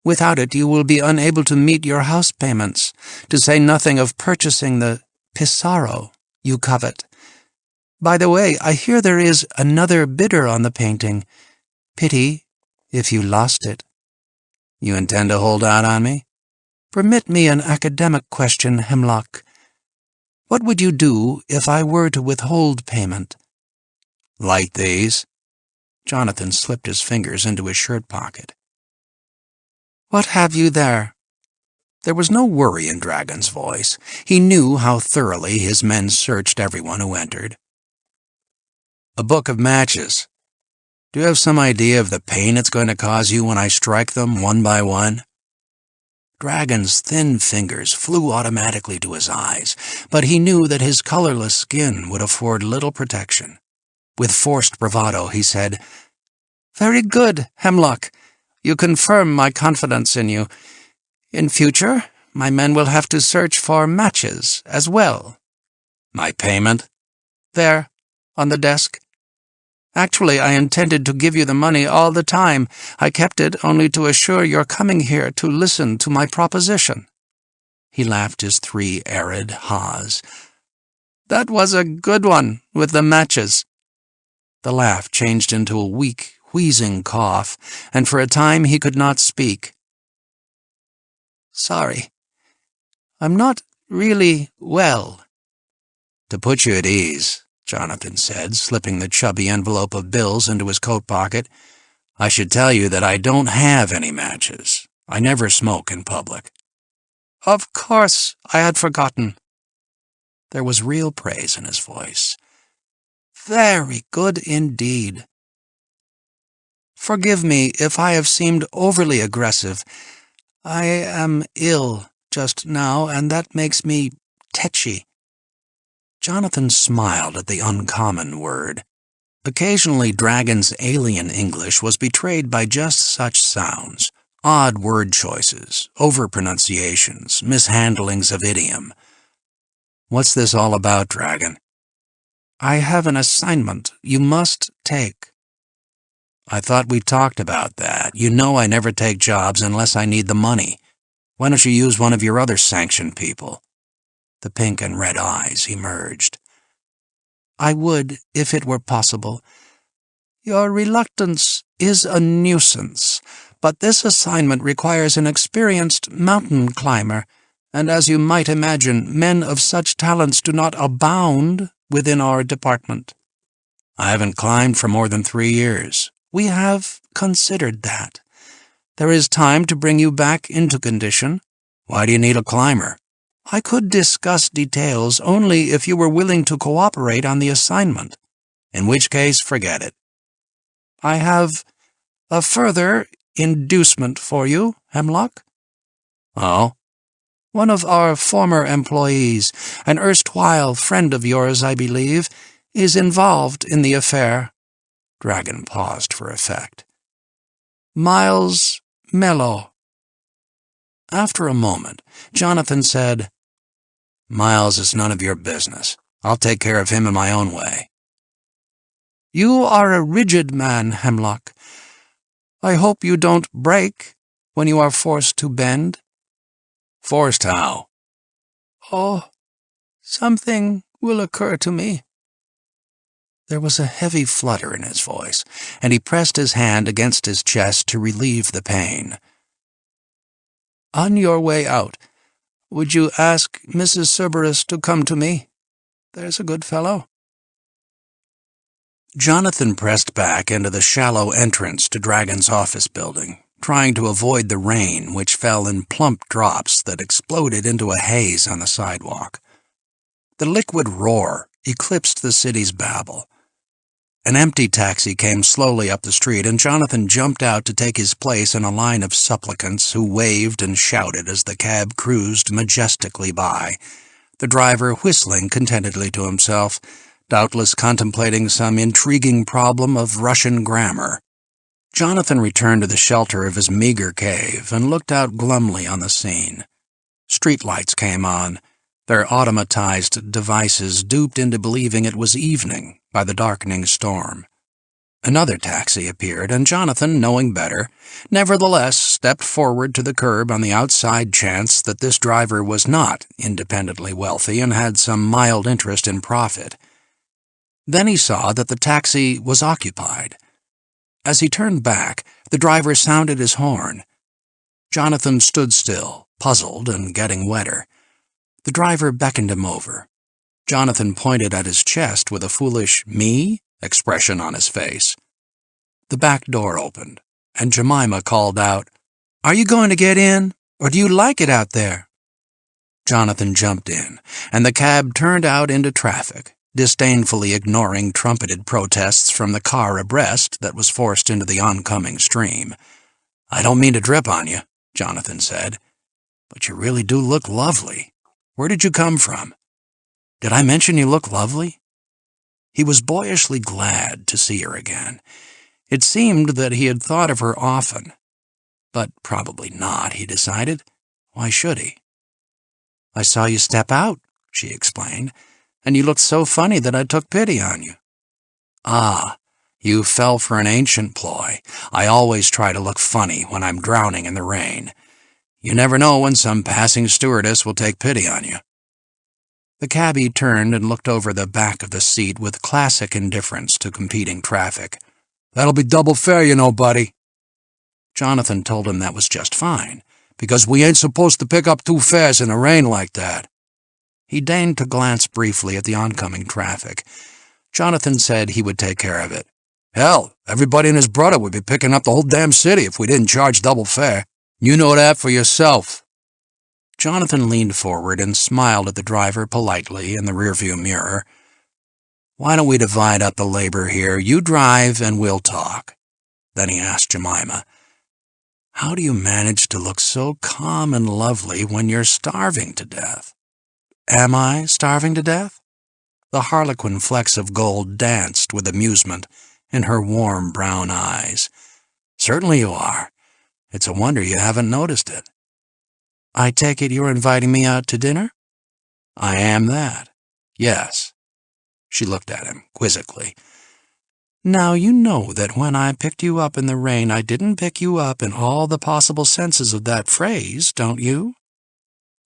Without it, you will be unable to meet your house payments, to say nothing of purchasing the Pissarro you covet. By the way, I hear there is another bidder on the painting. Pity if you lost it. You intend to hold out on me? Permit me an academic question, Hemlock. What would you do if I were to withhold payment? Light these. Jonathan slipped his fingers into his shirt pocket. What have you there? There was no worry in Dragon's voice. He knew how thoroughly his men searched everyone who entered. A book of matches. Do you have some idea of the pain it's going to cause you when I strike them one by one? Dragon's thin fingers flew automatically to his eyes, but he knew that his colorless skin would afford little protection. With forced bravado, he said, Very good, Hemlock. You confirm my confidence in you. In future, my men will have to search for matches as well. My payment? There, on the desk. Actually, I intended to give you the money all the time. I kept it only to assure your coming here to listen to my proposition. He laughed his 3 arid haws. That was a good one, with the matches. The laugh changed into a weak, wheezing cough, and for a time he could not speak. Sorry. I'm not really well. To put you at ease, Jonathan said, slipping the chubby envelope of bills into his coat pocket, I should tell you that I don't have any matches. I never smoke in public. Of course, I had forgotten. There was real praise in his voice. Very good indeed. Forgive me if I have seemed overly aggressive. I am ill just now, and that makes me tetchy. Jonathan smiled at the uncommon word. Occasionally, Dragon's alien English was betrayed by just such sounds, odd word choices, overpronunciations, mishandlings of idiom. What's this all about, Dragon? I have an assignment you must take. I thought we talked about that. You know I never take jobs unless I need the money. Why don't you use one of your other Sanction people? The pink and red eyes emerged. I would, if it were possible. Your reluctance is a nuisance, but this assignment requires an experienced mountain climber, and as you might imagine, men of such talents do not abound within our department. I haven't climbed for more than 3 years. We have considered that. There is time to bring you back into condition. Why do you need a climber? I could discuss details only if you were willing to cooperate on the assignment. In which case, forget it. I have a further inducement for you, Hemlock. Oh? One of our former employees, an erstwhile friend of yours, I believe, is involved in the affair. Dragon paused for effect. Miles Mello. After a moment, Jonathan said, Miles is none of your business. I'll take care of him in my own way. You are a rigid man, Hemlock. I hope you don't break when you are forced to bend. Forced how? Oh, something will occur to me. There was a heavy flutter in his voice, and he pressed his hand against his chest to relieve the pain. On your way out, would you ask Mrs. Cerberus to come to me? There's a good fellow. Jonathan pressed back into the shallow entrance to Dragon's office building, trying to avoid the rain which fell in plump drops that exploded into a haze on the sidewalk. The liquid roar eclipsed the city's babble. An empty taxi came slowly up the street, and Jonathan jumped out to take his place in a line of supplicants who waved and shouted as the cab cruised majestically by, the driver whistling contentedly to himself, doubtless contemplating some intriguing problem of Russian grammar. Jonathan returned to the shelter of his meager cave and looked out glumly on the scene. Streetlights came on. their automatized devices duped into believing it was evening by the darkening storm. Another taxi appeared, and Jonathan, knowing better, nevertheless stepped forward to the curb on the outside chance that this driver was not independently wealthy and had some mild interest in profit. Then he saw that the taxi was occupied. As he turned back, the driver sounded his horn. Jonathan stood still, puzzled and getting wetter. The driver beckoned him over. Jonathan pointed at his chest with a foolish "me" expression on his face. The back door opened, and Jemima called out, "Are you going to get in, or do you like it out there?" Jonathan jumped in, and the cab turned out into traffic, disdainfully ignoring trumpeted protests from the car abreast that was forced into the oncoming stream. "I don't mean to drip on you," Jonathan said, "but you really do look lovely. Where did you come from? Did I mention you look lovely?" He was boyishly glad to see her again. It seemed that he had thought of her often. But probably not, he decided. Why should he? "I saw you step out," she explained, "and you looked so funny that I took pity on you." "Ah, you fell for an ancient ploy. I always try to look funny when I'm drowning in the rain. You never know when some passing stewardess will take pity on you." The cabbie turned and looked over the back of the seat with classic indifference to competing traffic. "That'll be double fare, you know, buddy." Jonathan told him that was just fine, because we ain't supposed to pick up two fares in the rain like that. He deigned to glance briefly at the oncoming traffic. Jonathan said he would take care of it. "Hell, everybody and his brother would be picking up the whole damn city if we didn't charge double fare. You know that for yourself." Jonathan leaned forward and smiled at the driver politely in the rearview mirror. "Why don't we divide up the labor here? You drive and we'll talk." Then he asked Jemima, "How do you manage to look so calm and lovely when you're starving to death?" "Am I starving to death?" The harlequin flecks of gold danced with amusement in her warm brown eyes. "Certainly you are. It's a wonder you haven't noticed it." "I take it you're inviting me out to dinner?" "I am that. Yes." She looked at him quizzically. "Now you know that when I picked you up in the rain, I didn't pick you up in all the possible senses of that phrase, don't you?"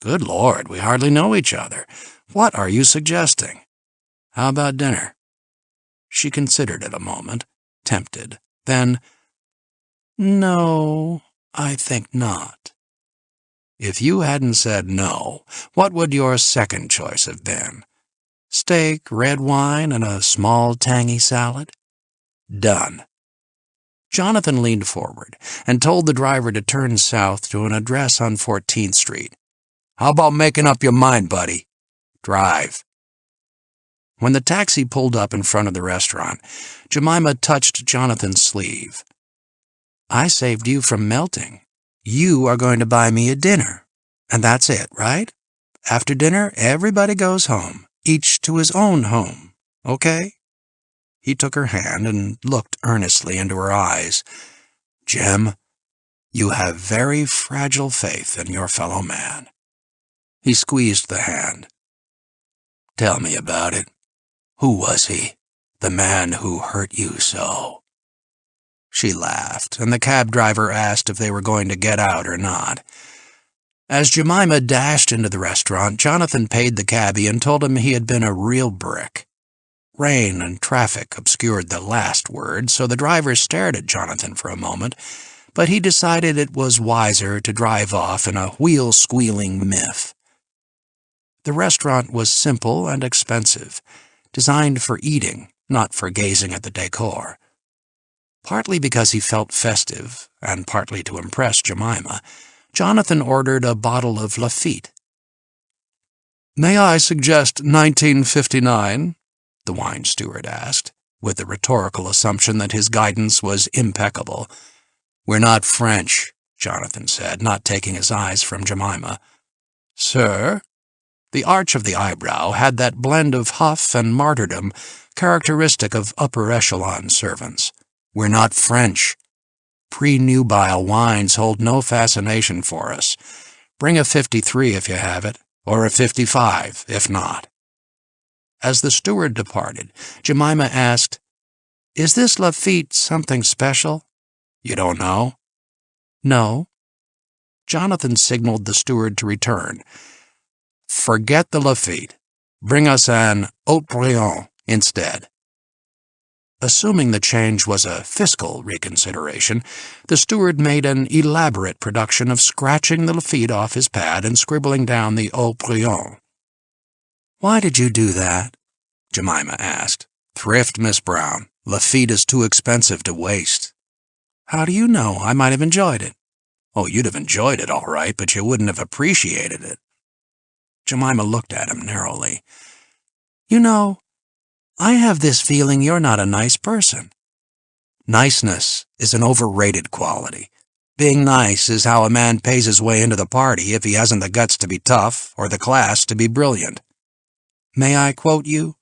"Good Lord, we hardly know each other. What are you suggesting? How about dinner?" She considered it a moment, tempted. Then, "No, I think not." "If you hadn't said no, what would your second choice have been? Steak, red wine, and a small tangy salad?" "Done." Jonathan leaned forward and told the driver to turn south to an address on 14th Street. "How about making up your mind, buddy? Drive." When the taxi pulled up in front of the restaurant, Jemima touched Jonathan's sleeve. "I saved you from melting. You are going to buy me a dinner, and that's it, right? After dinner, everybody goes home, each to his own home, okay?" He took her hand and looked earnestly into her eyes. "Jem, you have very fragile faith in your fellow man." He squeezed the hand. "Tell me about it. Who was he, the man who hurt you so?" She laughed, and the cab driver asked if they were going to get out or not. As Jemima dashed into the restaurant, Jonathan paid the cabbie and told him he had been a real brick. Rain and traffic obscured the last word, so the driver stared at Jonathan for a moment, but he decided it was wiser to drive off in a wheel-squealing miff. The restaurant was simple and expensive, designed for eating, not for gazing at the decor. Partly because he felt festive, and partly to impress Jemima, Jonathan ordered a bottle of Lafitte. "May I suggest 1959? The wine steward asked, with the rhetorical assumption that his guidance was impeccable. "We're not French," Jonathan said, not taking his eyes from Jemima. "Sir?" The arch of the eyebrow had that blend of huff and martyrdom characteristic of upper-echelon servants. "We're not French. Pre-nubile wines hold no fascination for us. Bring a 53 if you have it. or a 55, if not. As the steward departed, Jemima asked, "Is this Lafitte something special?" "You don't know?" "No." Jonathan signaled the steward to return. "Forget the Lafitte. Bring us an Haut-Brion instead." Assuming the change was a fiscal reconsideration, the steward made an elaborate production of scratching the Lafitte off his pad and scribbling down the Haut-Brion. "Why did you do that?" Jemima asked. "Thrift, Miss Brown. Lafitte is too expensive to waste." "How do you know? I might have enjoyed it." "Oh, you'd have enjoyed it all right, but you wouldn't have appreciated it." Jemima looked at him narrowly. "You know, I have this feeling you're not a nice person." "Niceness is an overrated quality. Being nice is how a man pays his way into the party if he hasn't the guts to be tough or the class to be brilliant." "May I quote you?"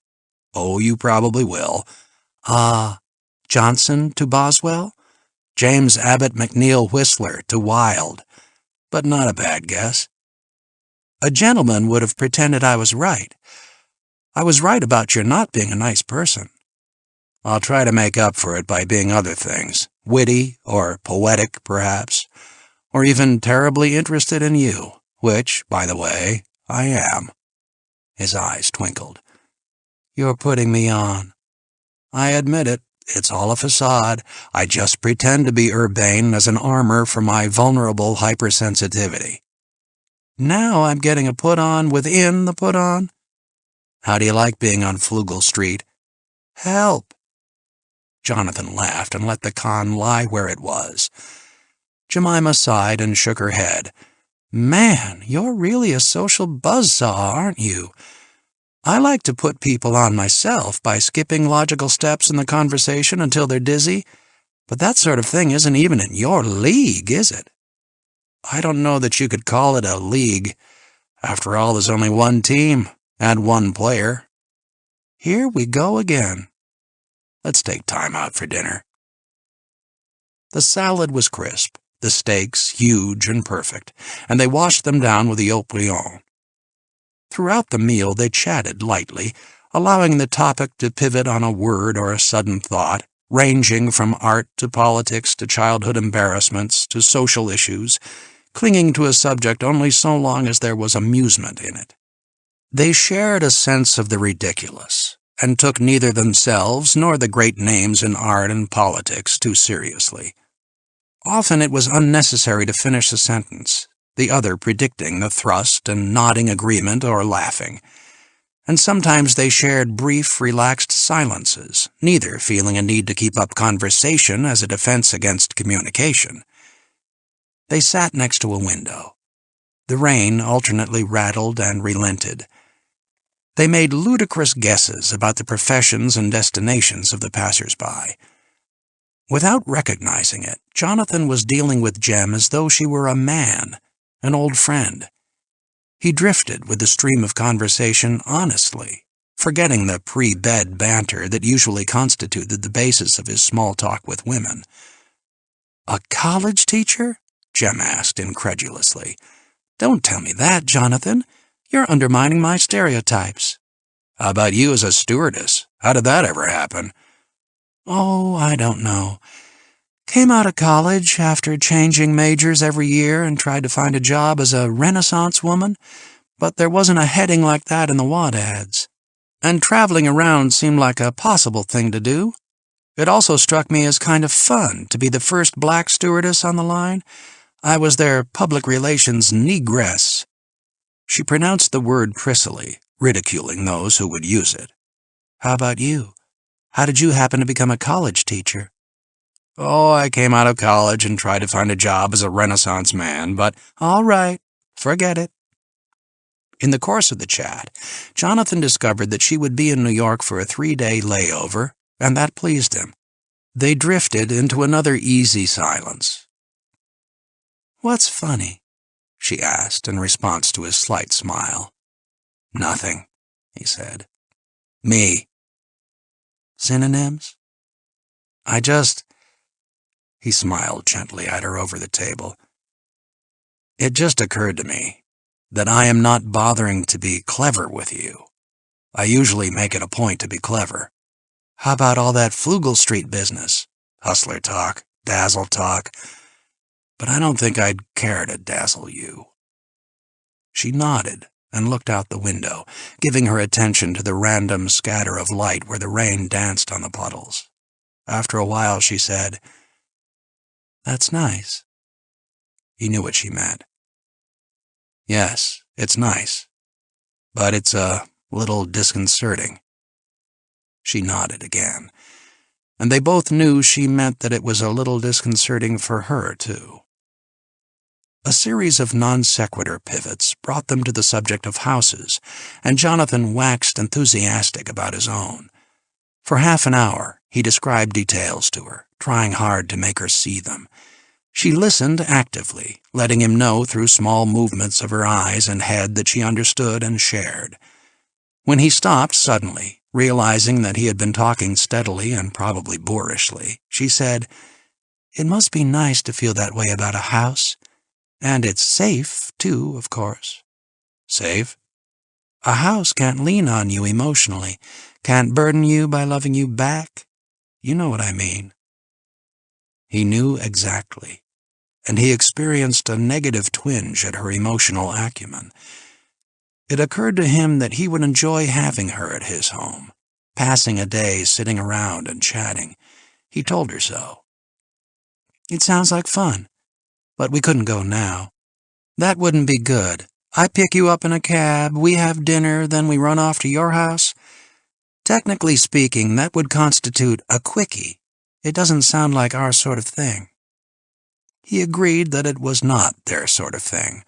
"Oh, you probably will." Johnson to Boswell? James Abbott McNeill Whistler to Wilde. But not a bad guess. A gentleman would have pretended I was right. I was right about your not being a nice person. I'll try to make up for it by being other things, witty or poetic, perhaps, or even terribly interested in you, which, by the way, I am. His eyes twinkled. "You're putting me on." "I admit it. It's all a facade. I just pretend to be urbane as an armor for my vulnerable hypersensitivity." "Now I'm getting a put-on within the put-on." "How do you like being on Flugel Street?" "Help." Jonathan laughed and let the con lie where it was. Jemima sighed and shook her head. "Man, you're really a social buzzsaw, aren't you? I like to put people on myself by skipping logical steps in the conversation until they're dizzy, but that sort of thing isn't even in your league, is it?" "I don't know that you could call it a league. After all, there's only one team, and one player." "Here we go again." "Let's take time out for dinner." The salad was crisp, the steaks huge and perfect, and they washed them down with the Haut-Brion. Throughout the meal they chatted lightly, allowing the topic to pivot on a word or a sudden thought, ranging from art to politics to childhood embarrassments to social issues, clinging to a subject only so long as there was amusement in it. They shared a sense of the ridiculous, and took neither themselves nor the great names in art and politics too seriously. Often it was unnecessary to finish a sentence, the other predicting the thrust and nodding agreement or laughing. And sometimes they shared brief, relaxed silences, neither feeling a need to keep up conversation as a defense against communication. They sat next to a window. The rain alternately rattled and relented. They made ludicrous guesses about the professions and destinations of the passers-by. Without recognizing it, Jonathan was dealing with Jem as though she were a man, an old friend. He drifted with the stream of conversation honestly, forgetting the pre-bed banter that usually constituted the basis of his small talk with women. "A college teacher?" Jem asked incredulously. "Don't tell me that, Jonathan. You're undermining my stereotypes." "How about you as a stewardess? How did that ever happen?" "Oh, I don't know. Came out of college after changing majors every year and tried to find a job as a Renaissance woman, but there wasn't a heading like that in the want ads. And traveling around seemed like a possible thing to do. It also struck me as kind of fun to be the first black stewardess on the line. I was their public relations negress." She pronounced the word prissily, ridiculing those who would use it. "How about you? How did you happen to become a college teacher?" "Oh, I came out of college and tried to find a job as a Renaissance man, but—" "All right, forget it." In the course of the chat, Jonathan discovered that she would be in New York for a 3-day layover, and that pleased him. They drifted into another easy silence. "What's funny?" she asked in response to his slight smile. "Nothing," he said. "Me." "Synonyms?" He smiled gently at her over the table. "It just occurred to me. that I am not bothering to be clever with you. I usually make it a point to be clever. How about all that Flugel Street business? Hustler talk, dazzle talk. But I don't think I'd care to dazzle you. She nodded and looked out the window, giving her attention to the random scatter of light where the rain danced on the puddles. After a while, she said, "That's nice." He knew what she meant. Yes, it's nice, but it's a little disconcerting. She nodded again, and they both knew she meant that it was a little disconcerting for her, too. A series of non sequitur pivots brought them to the subject of houses, and Jonathan waxed enthusiastic about his own. For half an hour, he described details to her, trying hard to make her see them. She listened actively, letting him know through small movements of her eyes and head that she understood and shared. When he stopped suddenly, realizing that he had been talking steadily and probably boorishly, she said, "It must be nice to feel that way about a house. And it's safe, too, of course." "Safe?" "A house can't lean on you emotionally, can't burden you by loving you back. You know what I mean." He knew exactly, and he experienced a negative twinge at her emotional acumen. It occurred to him that he would enjoy having her at his home, passing a day sitting around and chatting. He told her so. "It sounds like fun, but we couldn't go now. That wouldn't be good. I pick you up in a cab, we have dinner, then we run off to your house. Technically speaking, that would constitute a quickie. It doesn't sound like our sort of thing." He agreed that it was not their sort of thing.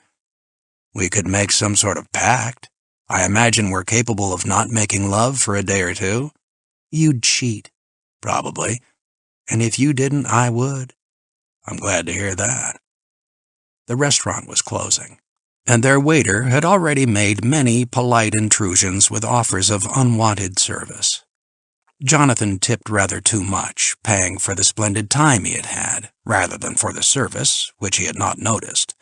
"We could make some sort of pact. I imagine we're capable of not making love for a day or two." "You'd cheat." "Probably." "And if you didn't, I would." "I'm glad to hear that." The restaurant was closing, and their waiter had already made many polite intrusions with offers of unwanted service. Jonathan tipped rather too much, paying for the splendid time he had had, rather than for the service, which he had not noticed.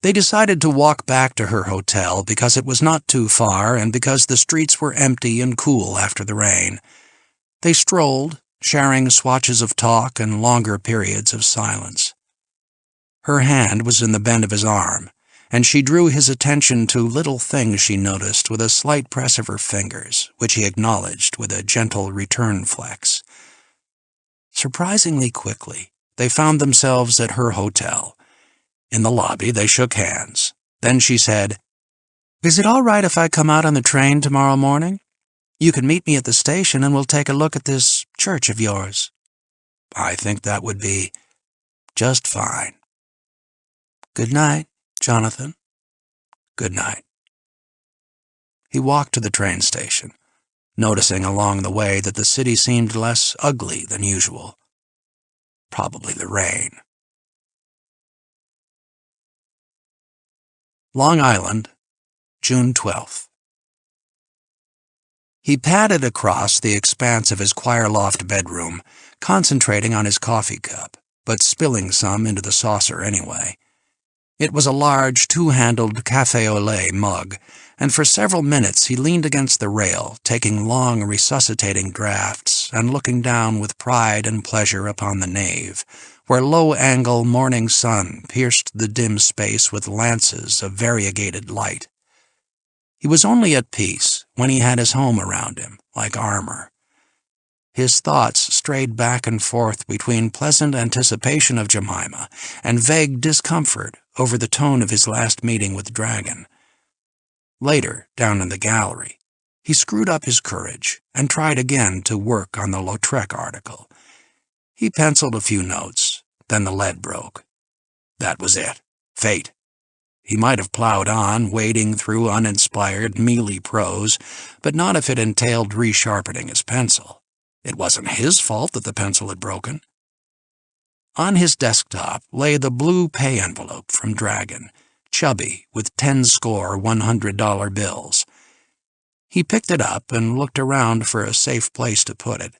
They decided to walk back to her hotel because it was not too far and because the streets were empty and cool after the rain. They strolled, sharing swatches of talk and longer periods of silence. Her hand was in the bend of his arm, and she drew his attention to little things she noticed with a slight press of her fingers, which he acknowledged with a gentle return flex. Surprisingly quickly, they found themselves at her hotel. In the lobby, they shook hands. Then she said, "Is it all right if I come out on the train tomorrow morning? You can meet me at the station and we'll take a look at this church of yours." "I think that would be just fine." "Good night, Jonathan." "Good night." He walked to the train station, noticing along the way that the city seemed less ugly than usual. Probably the rain. Long Island, June 12th. He padded across the expanse of his choir loft bedroom, concentrating on his coffee cup, but spilling some into the saucer anyway. It was a large, two-handled café au lait mug, and for several minutes he leaned against the rail, taking long, resuscitating draughts and looking down with pride and pleasure upon the nave, where low-angle morning sun pierced the dim space with lances of variegated light. He was only at peace when he had his home around him, like armor. His thoughts strayed back and forth between pleasant anticipation of Jemima and vague discomfort over the tone of his last meeting with Dragon. Later, down in the gallery, he screwed up his courage and tried again to work on the Lautrec article. He penciled a few notes, then the lead broke. That was it. Fate. He might have plowed on, wading through uninspired, mealy prose, but not if it entailed resharpening his pencil. It wasn't his fault that the pencil had broken. On his desktop lay the blue pay envelope from Dragon, chubby, with 10-score $100 bills. He picked it up and looked around for a safe place to put it.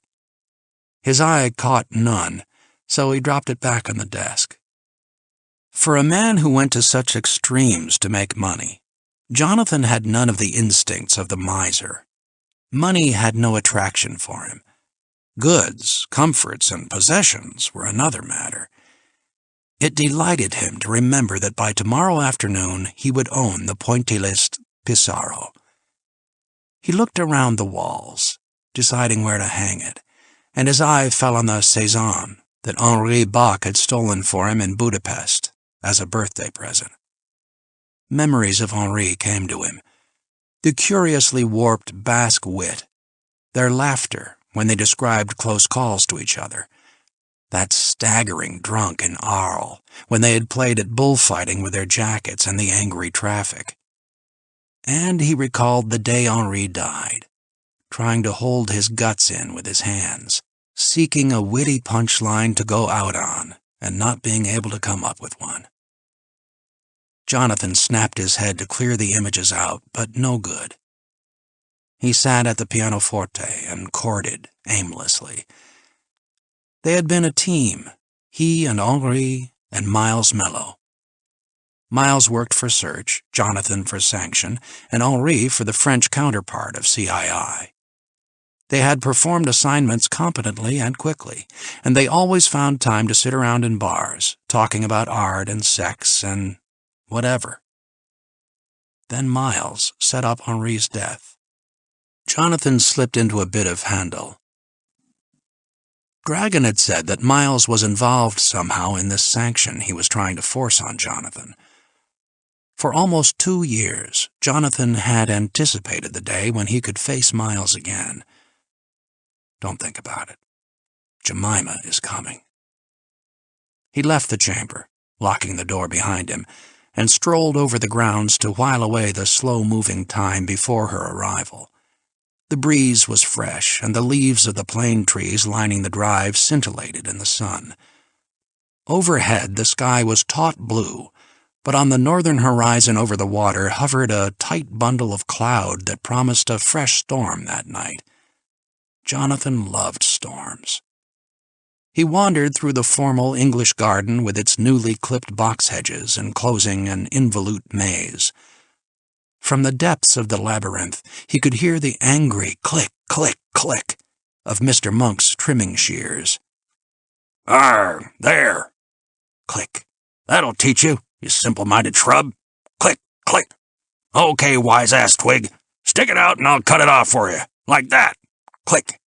His eye caught none, so he dropped it back on the desk. For a man who went to such extremes to make money, Jonathan had none of the instincts of the miser. Money had no attraction for him. Goods, comforts, and possessions were another matter. It delighted him to remember that by tomorrow afternoon he would own the pointillist Pissarro. He looked around the walls, deciding where to hang it, and his eye fell on the Cézanne that Henri Bach had stolen for him in Budapest as a birthday present. Memories of Henri came to him, the curiously warped Basque wit, their laughter when they described close calls to each other, that staggering drunk in Arles when they had played at bullfighting with their jackets and the angry traffic. And he recalled the day Henri died, trying to hold his guts in with his hands, seeking a witty punchline to go out on and not being able to come up with one. Jonathan snapped his head to clear the images out, but no good. He sat at the pianoforte and chorded aimlessly. They had been a team, he and Henri and Miles Mello. Miles worked for Search, Jonathan for Sanction, and Henri for the French counterpart of CII. They had performed assignments competently and quickly, and they always found time to sit around in bars, talking about art and sex and whatever. Then Miles set up Henri's death. Jonathan slipped into a bit of Handel. Dragon had said that Miles was involved somehow in this sanction he was trying to force on Jonathan. For almost 2 years, Jonathan had anticipated the day when he could face Miles again. Don't think about it. Jemima is coming. He left the chamber, locking the door behind him, and strolled over the grounds to while away the slow-moving time before her arrival. The breeze was fresh, and the leaves of the plane trees lining the drive scintillated in the sun. Overhead, the sky was taut blue, but on the northern horizon over the water hovered a tight bundle of cloud that promised a fresh storm that night. Jonathan loved storms. He wandered through the formal English garden with its newly clipped box hedges enclosing an involute maze. From the depths of the labyrinth, he could hear the angry click, click, click of Mr. Monk's trimming shears. "Arr, there!" Click. "That'll teach you, you simple-minded shrub." Click, click. "Okay, wise-ass twig. Stick it out and I'll cut it off for you. Like that. Click."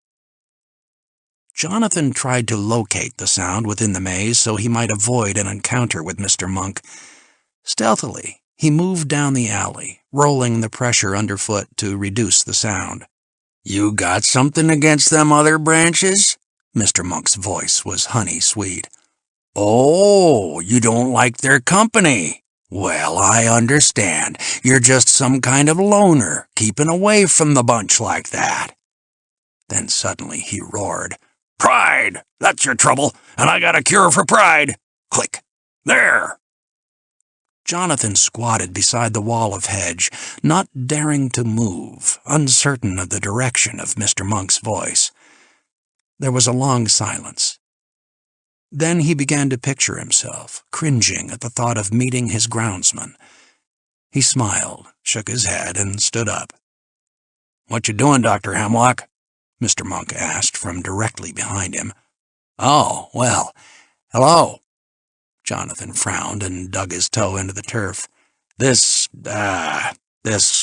Jonathan tried to locate the sound within the maze so he might avoid an encounter with Mr. Monk. Stealthily, he moved down the alley, rolling the pressure underfoot to reduce the sound. "You got something against them other branches?" Mr. Monk's voice was honey-sweet. "Oh, you don't like their company. Well, I understand. You're just some kind of loner, keeping away from the bunch like that." Then suddenly he roared, "Pride! That's your trouble, and I got a cure for pride. Click. There!" Jonathan squatted beside the wall of hedge, not daring to move, uncertain of the direction of Mr. Monk's voice. There was a long silence. Then he began to picture himself, cringing at the thought of meeting his groundsman. He smiled, shook his head, and stood up. "What you doing, Dr. Hemlock?" Mr. Monk asked from directly behind him. "Oh, well, hello." Jonathan frowned and dug his toe into the turf. This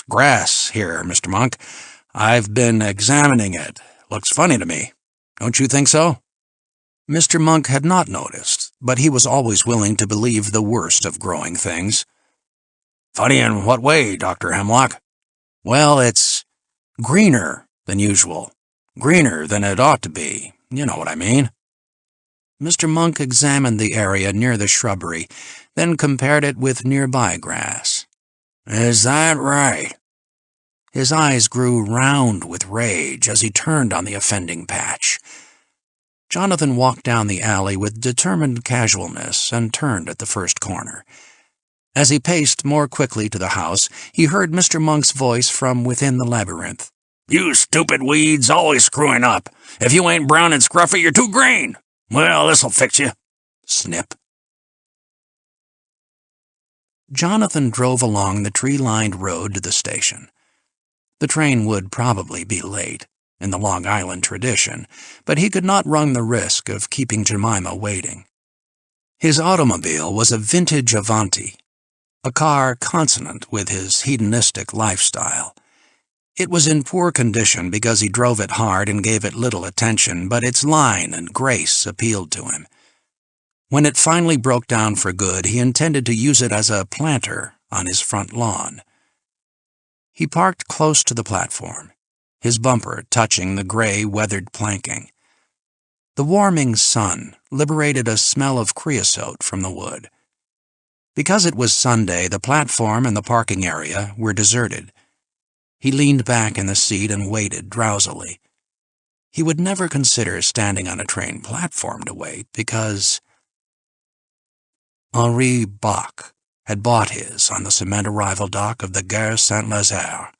grass here, Mr. Monk. I've been examining it. Looks funny to me. Don't you think so?" Mr. Monk had not noticed, but he was always willing to believe the worst of growing things. "Funny in what way, Dr. Hemlock?" "Well, it's greener than usual. Greener than it ought to be. You know what I mean." Mr. Monk examined the area near the shrubbery, then compared it with nearby grass. "Is that right?" His eyes grew round with rage as he turned on the offending patch. Jonathan walked down the alley with determined casualness and turned at the first corner. As he paced more quickly to the house, he heard Mr. Monk's voice from within the labyrinth. "You stupid weeds, always screwing up. If you ain't brown and scruffy, you're too green. Well, this'll fix you." Snip. Jonathan drove along the tree-lined road to the station. The train would probably be late, in the Long Island tradition, but he could not run the risk of keeping Jemima waiting. His automobile was a vintage Avanti, a car consonant with his hedonistic lifestyle. It was in poor condition because he drove it hard and gave it little attention, but its line and grace appealed to him. When it finally broke down for good, he intended to use it as a planter on his front lawn. He parked close to the platform, his bumper touching the gray, weathered planking. The warming sun liberated a smell of creosote from the wood. Because it was Sunday, the platform and the parking area were deserted. He leaned back in the seat and waited drowsily. He would never consider standing on a train platform to wait because Henri Bach had bought his on the cement arrival dock of the Gare Saint-Lazare.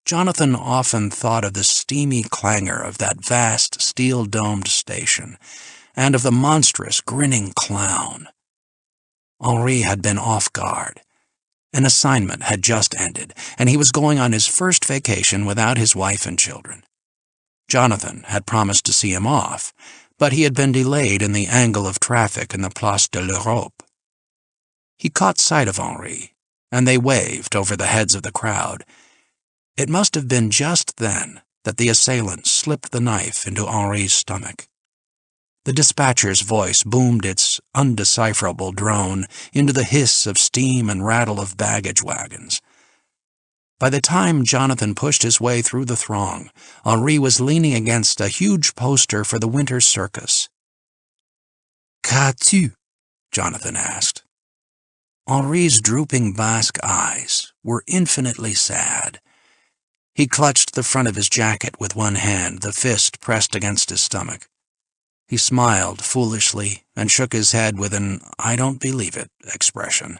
Jonathan often thought of the steamy clangor of that vast steel-domed station, and of the monstrous, grinning clown. Henri had been off guard. An assignment had just ended, and he was going on his first vacation without his wife and children. Jonathan had promised to see him off, but he had been delayed in the angle of traffic in the Place de l'Europe. He caught sight of Henri, and they waved over the heads of the crowd. It must have been just then that the assailant slipped the knife into Henri's stomach. The dispatcher's voice boomed its undecipherable drone into the hiss of steam and rattle of baggage wagons. By the time Jonathan pushed his way through the throng, Henri was leaning against a huge poster for the winter circus. "Qu'as-tu?" Jonathan asked. Henri's drooping Basque eyes were infinitely sad. He clutched the front of his jacket with one hand, the fist pressed against his stomach. He smiled foolishly and shook his head with an "I don't believe it" expression.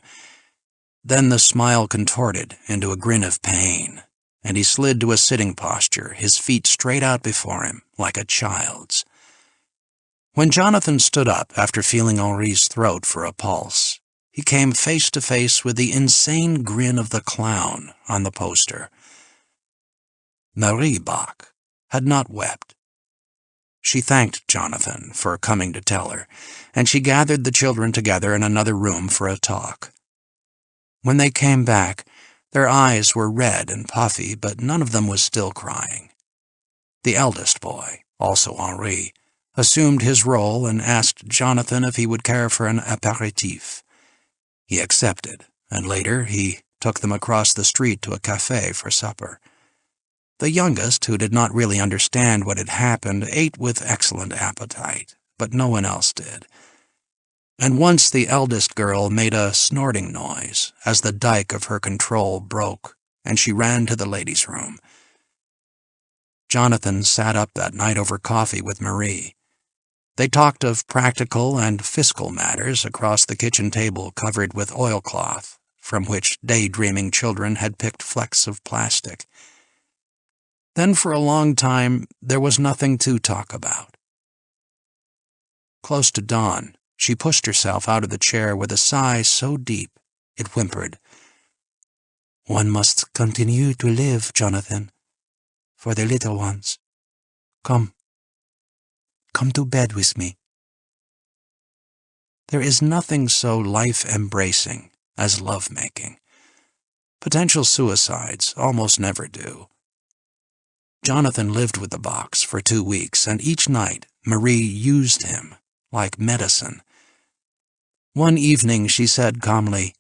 Then the smile contorted into a grin of pain, and he slid to a sitting posture, his feet straight out before him, like a child's. When Jonathan stood up after feeling Henri's throat for a pulse, he came face to face with the insane grin of the clown on the poster. Marie Bach had not wept. She thanked Jonathan for coming to tell her, and she gathered the children together in another room for a talk. When they came back, their eyes were red and puffy, but none of them was still crying. The eldest boy, also Henri, assumed his role and asked Jonathan if he would care for an apéritif. He accepted, and later he took them across the street to a café for supper. The youngest, who did not really understand what had happened, ate with excellent appetite, but no one else did. And once the eldest girl made a snorting noise as the dike of her control broke, and she ran to the ladies' room. Jonathan sat up that night over coffee with Marie. They talked of practical and fiscal matters across the kitchen table covered with oilcloth, from which daydreaming children had picked flecks of plastic. Then for a long time there was nothing to talk about. Close to dawn, she pushed herself out of the chair with a sigh so deep it whimpered. "One must continue to live, Jonathan, for the little ones. Come to bed with me." There is nothing so life-embracing as love-making. Potential suicides almost never do. Jonathan lived with the Bachs for 2 weeks, and each night Marie used him like medicine. One evening she said calmly,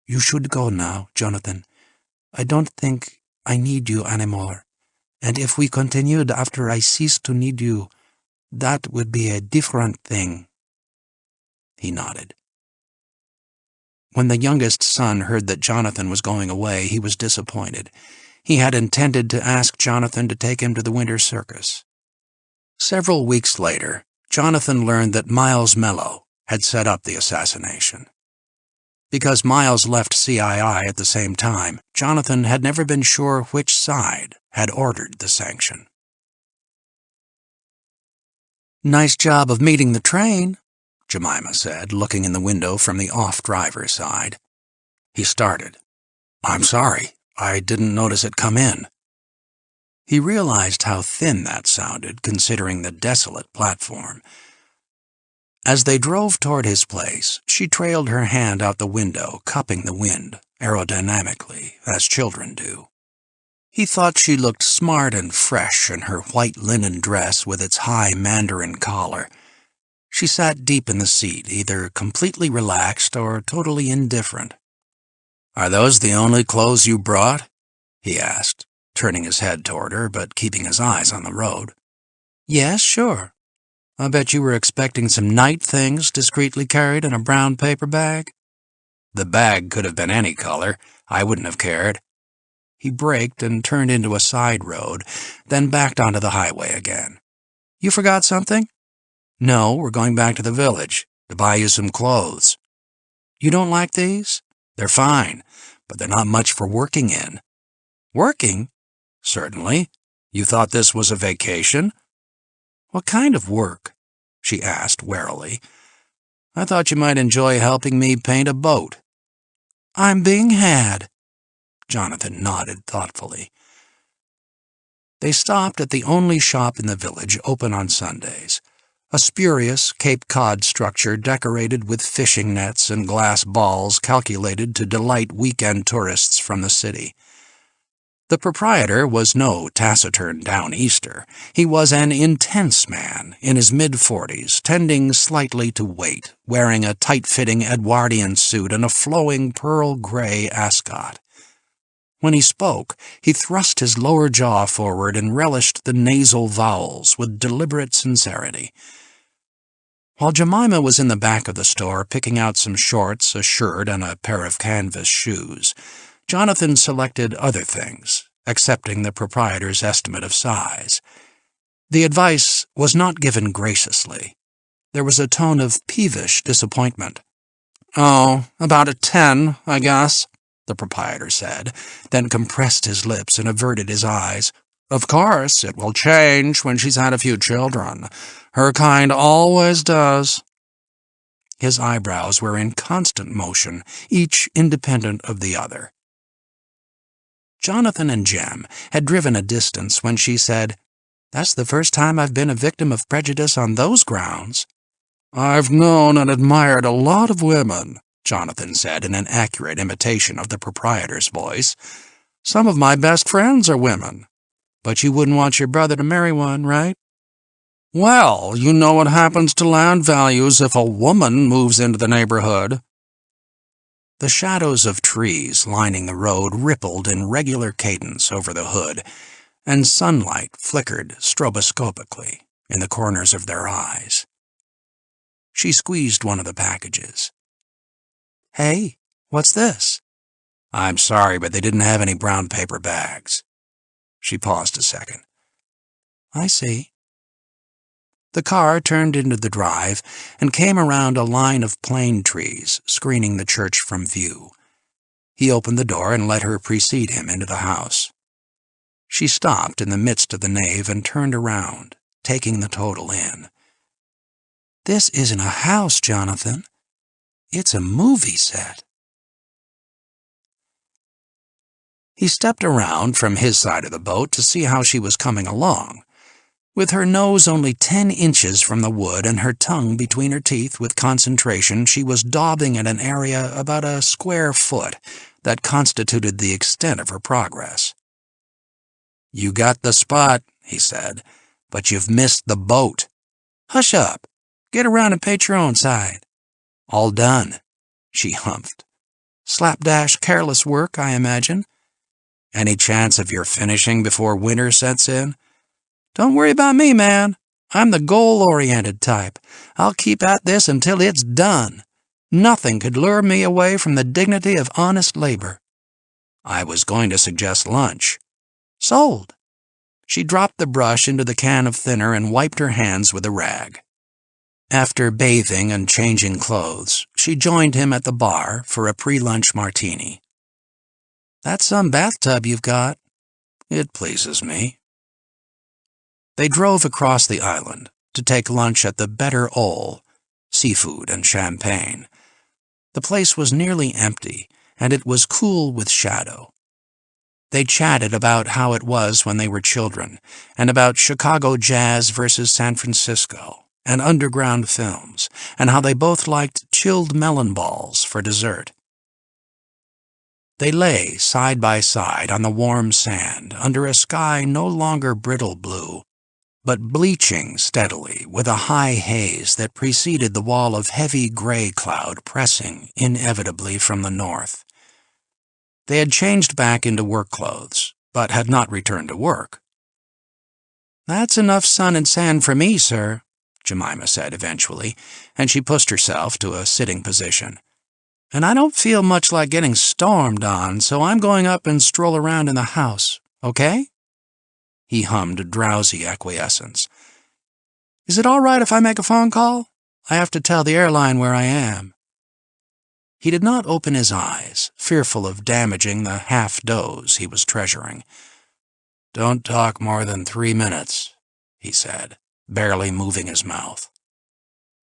"You should go now, Jonathan. I don't think I need you anymore, and if we continued after I cease to need you, that would be a different thing." He nodded. When the youngest son heard that Jonathan was going away, he was disappointed. He had intended to ask Jonathan to take him to the winter circus. Several weeks later, Jonathan learned that Miles Mello had set up the assassination. Because Miles left CII at the same time, Jonathan had never been sure which side had ordered the sanction. "Nice job of meeting the train," Jemima said, looking in the window from the off-driver's side. He started. I'm sorry, I didn't notice it come in. He realized how thin that sounded, considering the desolate platform. As they drove toward his place, she trailed her hand out the window, cupping the wind, aerodynamically, as children do. He thought she looked smart and fresh in her white linen dress with its high mandarin collar. She sat deep in the seat, either completely relaxed or totally indifferent. Are those the only clothes you brought? He asked, turning his head toward her, but keeping his eyes on the road. Yes, sure. I bet you were expecting some night things discreetly carried in a brown paper bag. The bag could have been any color. I wouldn't have cared. He braked and turned into a side road, then backed onto the highway again. You forgot something? No, we're going back to the village to buy you some clothes. You don't like these? They're fine, but they're not much for working in. Working? Certainly. You thought this was a vacation? What kind of work? She asked warily. I thought you might enjoy helping me paint a boat. I'm being had. Jonathan nodded thoughtfully. They stopped at the only shop in the village open on Sundays, a spurious Cape Cod structure decorated with fishing nets and glass balls calculated to delight weekend tourists from the city. The proprietor was no taciturn down-easter. He was an intense man in his mid-40s, tending slightly to weight, wearing a tight-fitting Edwardian suit and a flowing pearl-gray ascot. When he spoke, he thrust his lower jaw forward and relished the nasal vowels with deliberate sincerity. While Jemima was in the back of the store picking out some shorts, a shirt, and a pair of canvas shoes, Jonathan selected other things, accepting the proprietor's estimate of size. The advice was not given graciously. There was a tone of peevish disappointment. Oh, about a 10, I guess, the proprietor said, then compressed his lips and averted his eyes. Of course, it will change when she's had a few children. Her kind always does. His eyebrows were in constant motion, each independent of the other. Jonathan and Jem had driven a distance when she said, That's the first time I've been a victim of prejudice on those grounds. I've known and admired a lot of women, Jonathan said in an accurate imitation of the proprietor's voice. Some of my best friends are women. But you wouldn't want your brother to marry one, right? Well, you know what happens to land values if a woman moves into the neighborhood. The shadows of trees lining the road rippled in regular cadence over the hood, and sunlight flickered stroboscopically in the corners of their eyes. She squeezed one of the packages. Hey, what's this? I'm sorry, but they didn't have any brown paper bags. She paused a second. I see. The car turned into the drive and came around a line of plane trees, screening the church from view. He opened the door and let her precede him into the house. She stopped in the midst of the nave and turned around, taking the total in. This isn't a house, Jonathan. It's a movie set. He stepped around from his side of the boat to see how she was coming along. With her nose only 10 inches from the wood and her tongue between her teeth with concentration, she was daubing at an area about a square foot that constituted the extent of her progress. You got the spot, he said, but you've missed the boat. Hush up. Get around and paint your own side. All done, she humphed. Slapdash careless work, I imagine. Any chance of your finishing before winter sets in? Don't worry about me, man. I'm the goal-oriented type. I'll keep at this until it's done. Nothing could lure me away from the dignity of honest labor. I was going to suggest lunch. Sold. She dropped the brush into the can of thinner and wiped her hands with a rag. After bathing and changing clothes, she joined him at the bar for a pre-lunch martini. That's some bathtub you've got. It pleases me. They drove across the island to take lunch at the Better Ole, seafood and champagne. The place was nearly empty, and it was cool with shadow. They chatted about how it was when they were children, and about Chicago jazz versus San Francisco, and underground films, and how they both liked chilled melon balls for dessert. They lay side by side on the warm sand under a sky no longer brittle blue, but bleaching steadily with a high haze that preceded the wall of heavy gray cloud pressing inevitably from the north. They had changed back into work clothes, but had not returned to work. "That's enough sun and sand for me, sir," Jemima said eventually, and she pushed herself to a sitting position. "And I don't feel much like getting stormed on, so I'm going up and stroll around in the house, okay?" He hummed drowsy acquiescence. "Is it all right if I make a phone call? I have to tell the airline where I am." He did not open his eyes, fearful of damaging the half-doze he was treasuring. "Don't talk more than 3 minutes," he said, barely moving his mouth.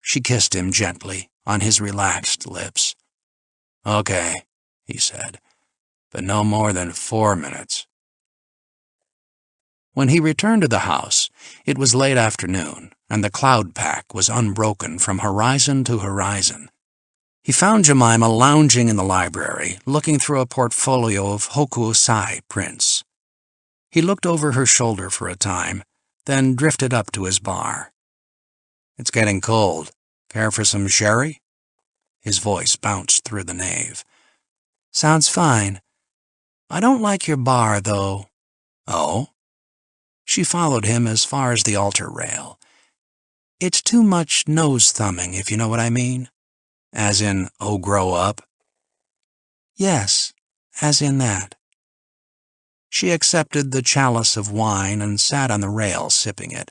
She kissed him gently on his relaxed lips. "Okay," he said, "but no more than 4 minutes." When he returned to the house, it was late afternoon, and the cloud pack was unbroken from horizon to horizon. He found Jemima lounging in the library, looking through a portfolio of hokusai prints. He looked over her shoulder for a time, then drifted up to his bar. "It's getting cold. Care for some sherry?" His voice bounced through the nave. "Sounds fine. I don't like your bar, though." "Oh?" She followed him as far as the altar rail. "It's too much nose-thumbing, if you know what I mean." "As in, oh, grow up?" "Yes, as in that." She accepted the chalice of wine and sat on the rail sipping it.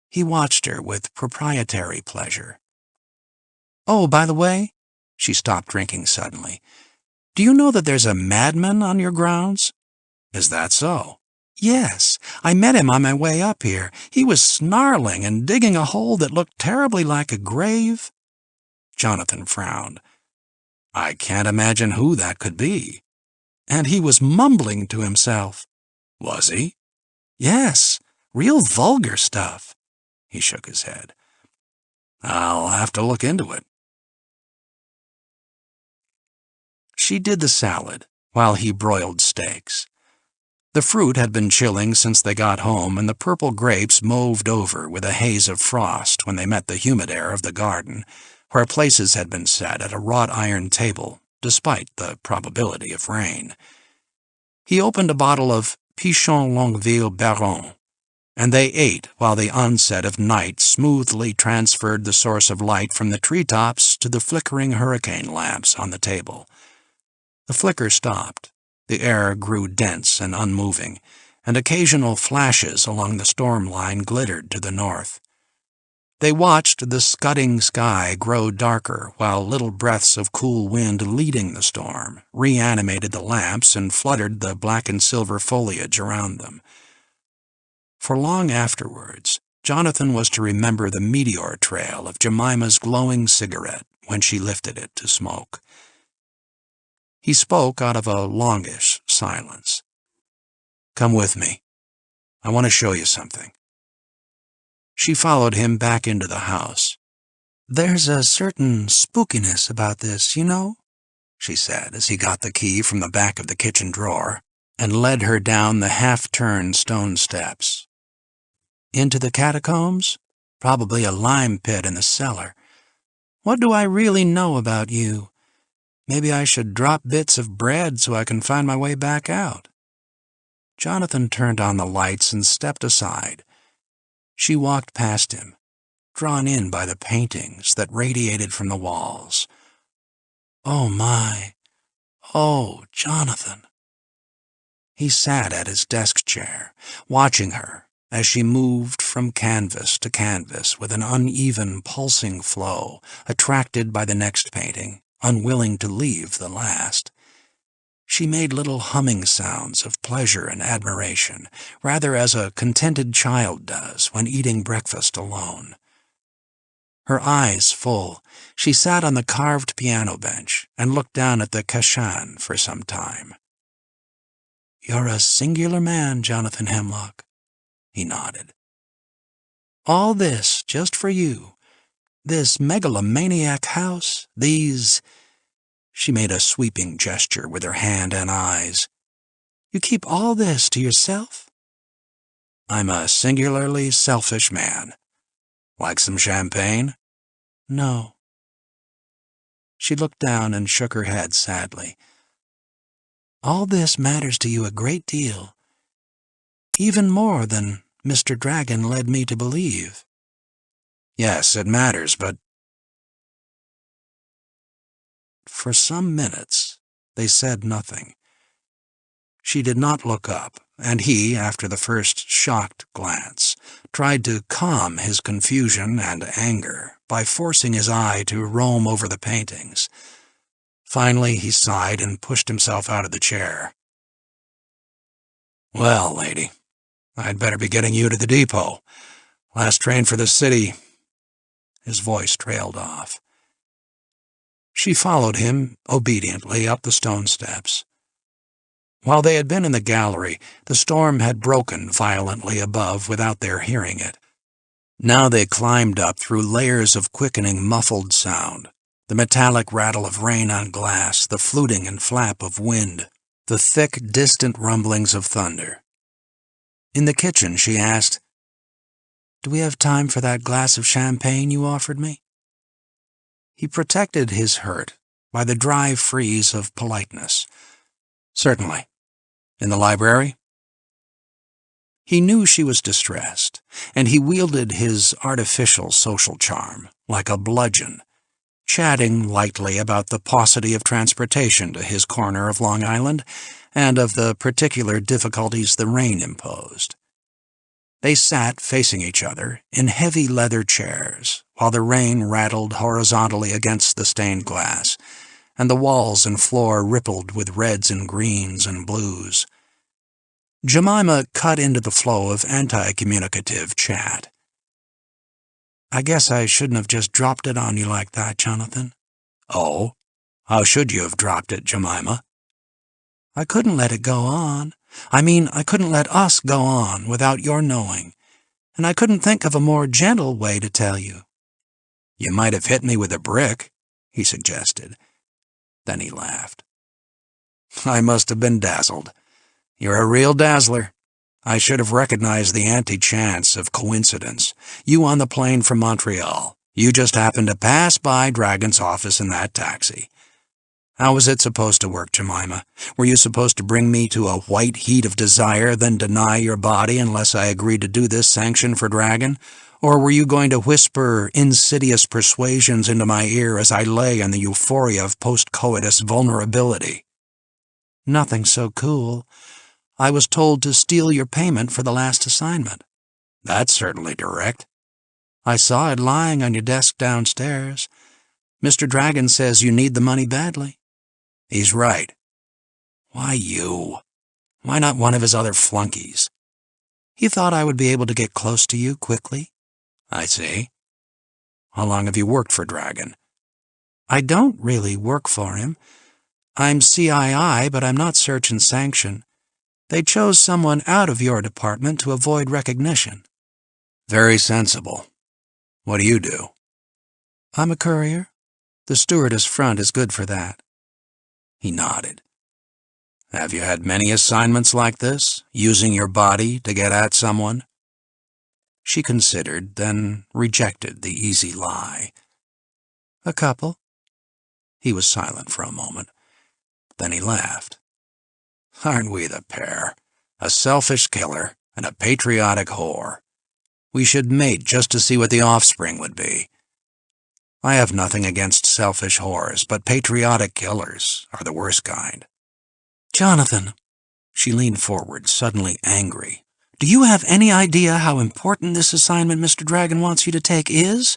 He watched her with proprietary pleasure. "Oh, by the way," she stopped drinking suddenly, "do you know that there's a madman on your grounds?" "Is that so?" "Yes, I met him on my way up here. He was snarling and digging a hole that looked terribly like a grave." Jonathan frowned. "I can't imagine who that could be." "And he was mumbling to himself." "Was he?" "Yes, real vulgar stuff." He shook his head. "I'll have to look into it." She did the salad, while he broiled steaks. The fruit had been chilling since they got home, and the purple grapes moved over with a haze of frost when they met the humid air of the garden, where places had been set at a wrought-iron table, despite the probability of rain. He opened a bottle of Pichon Longueville Baron, and they ate while the onset of night smoothly transferred the source of light from the treetops to the flickering hurricane lamps on the table. The flicker stopped. The air grew dense and unmoving, and occasional flashes along the storm line glittered to the north. They watched the scudding sky grow darker while little breaths of cool wind leading the storm reanimated the lamps and fluttered the black and silver foliage around them. For long afterwards, Jonathan was to remember the meteor trail of Jemima's glowing cigarette when she lifted it to smoke. He spoke out of a longish silence. "Come with me. I want to show you something." She followed him back into the house. "There's a certain spookiness about this, you know," she said as he got the key from the back of the kitchen drawer and led her down the half-turned stone steps. "Into the catacombs? Probably a lime pit in the cellar. What do I really know about you? Maybe I should drop bits of bread so I can find my way back out." Jonathan turned on the lights and stepped aside. She walked past him, drawn in by the paintings that radiated from the walls. "Oh, my. Oh, Jonathan." He sat at his desk chair, watching her as she moved from canvas to canvas with an uneven, pulsing flow, attracted by the next painting, unwilling to leave the last. She made little humming sounds of pleasure and admiration, rather as a contented child does when eating breakfast alone. Her eyes full, she sat on the carved piano bench and looked down at the Kashan for some time. "You're a singular man, Jonathan Hemlock." He nodded. "All this just for you. This megalomaniac house, these—" She made a sweeping gesture with her hand and eyes. "You keep all this to yourself?" "I'm a singularly selfish man. Like some champagne?" "No." She looked down and shook her head sadly. "All this matters to you a great deal. Even more than Mr. Dragon led me to believe." "Yes, it matters, but—" For some minutes, they said nothing. She did not look up, and he, after the first shocked glance, tried to calm his confusion and anger by forcing his eye to roam over the paintings. Finally, he sighed and pushed himself out of the chair. "Well, lady, I'd better be getting you to the depot. Last train for the city." His voice trailed off. She followed him obediently up the stone steps. While they had been in the gallery, the storm had broken violently above without their hearing it. Now they climbed up through layers of quickening muffled sound, the metallic rattle of rain on glass, the fluting and flap of wind, the thick, distant rumblings of thunder. In the kitchen, she asked, "Do we have time for that glass of champagne you offered me?" He protected his hurt by the dry freeze of politeness. "Certainly. In the library?" He knew she was distressed, and he wielded his artificial social charm like a bludgeon, chatting lightly about the paucity of transportation to his corner of Long Island and of the particular difficulties the rain imposed. They sat facing each other in heavy leather chairs while the rain rattled horizontally against the stained glass, and the walls and floor rippled with reds and greens and blues. Jemima cut into the flow of anti-communicative chat. "I guess I shouldn't have just dropped it on you like that, Jonathan." "Oh? How should you have dropped it, Jemima?" "I couldn't let it go on. I couldn't let us go on without your knowing, and I couldn't think of a more gentle way to tell you." "You might have hit me with a brick," he suggested. Then he laughed. "I must have been dazzled. You're a real dazzler. I should have recognized the anti-chance of coincidence. You on the plane from Montreal. You just happened to pass by Dragon's office in that taxi. How was it supposed to work, Jemima? Were you supposed to bring me to a white heat of desire, then deny your body unless I agreed to do this sanction for Dragon? Or were you going to whisper insidious persuasions into my ear as I lay in the euphoria of post-coitus vulnerability?" "Nothing so cool. I was told to steal your payment for the last assignment." "That's certainly direct." "I saw it lying on your desk downstairs. Mr. Dragon says you need the money badly." "He's right." "Why you? Why not one of his other flunkies?" "He thought I would be able to get close to you quickly." "I see. How long have you worked for Dragon?" "I don't really work for him. I'm CII, but I'm not Search and Sanction. They chose someone out of your department to avoid recognition." "Very sensible. What do you do?" "I'm a courier. The stewardess front is good for that." He nodded. "Have you had many assignments like this, using your body to get at someone?" She considered, then rejected the easy lie. "A couple." He was silent for a moment. Then he laughed. "Aren't we the pair? A selfish killer and a patriotic whore. We should mate just to see what the offspring would be. I have nothing against selfish whores, but patriotic killers are the worst kind." "Jonathan," she leaned forward, suddenly angry, "do you have any idea how important this assignment Mr. Dragon wants you to take is?"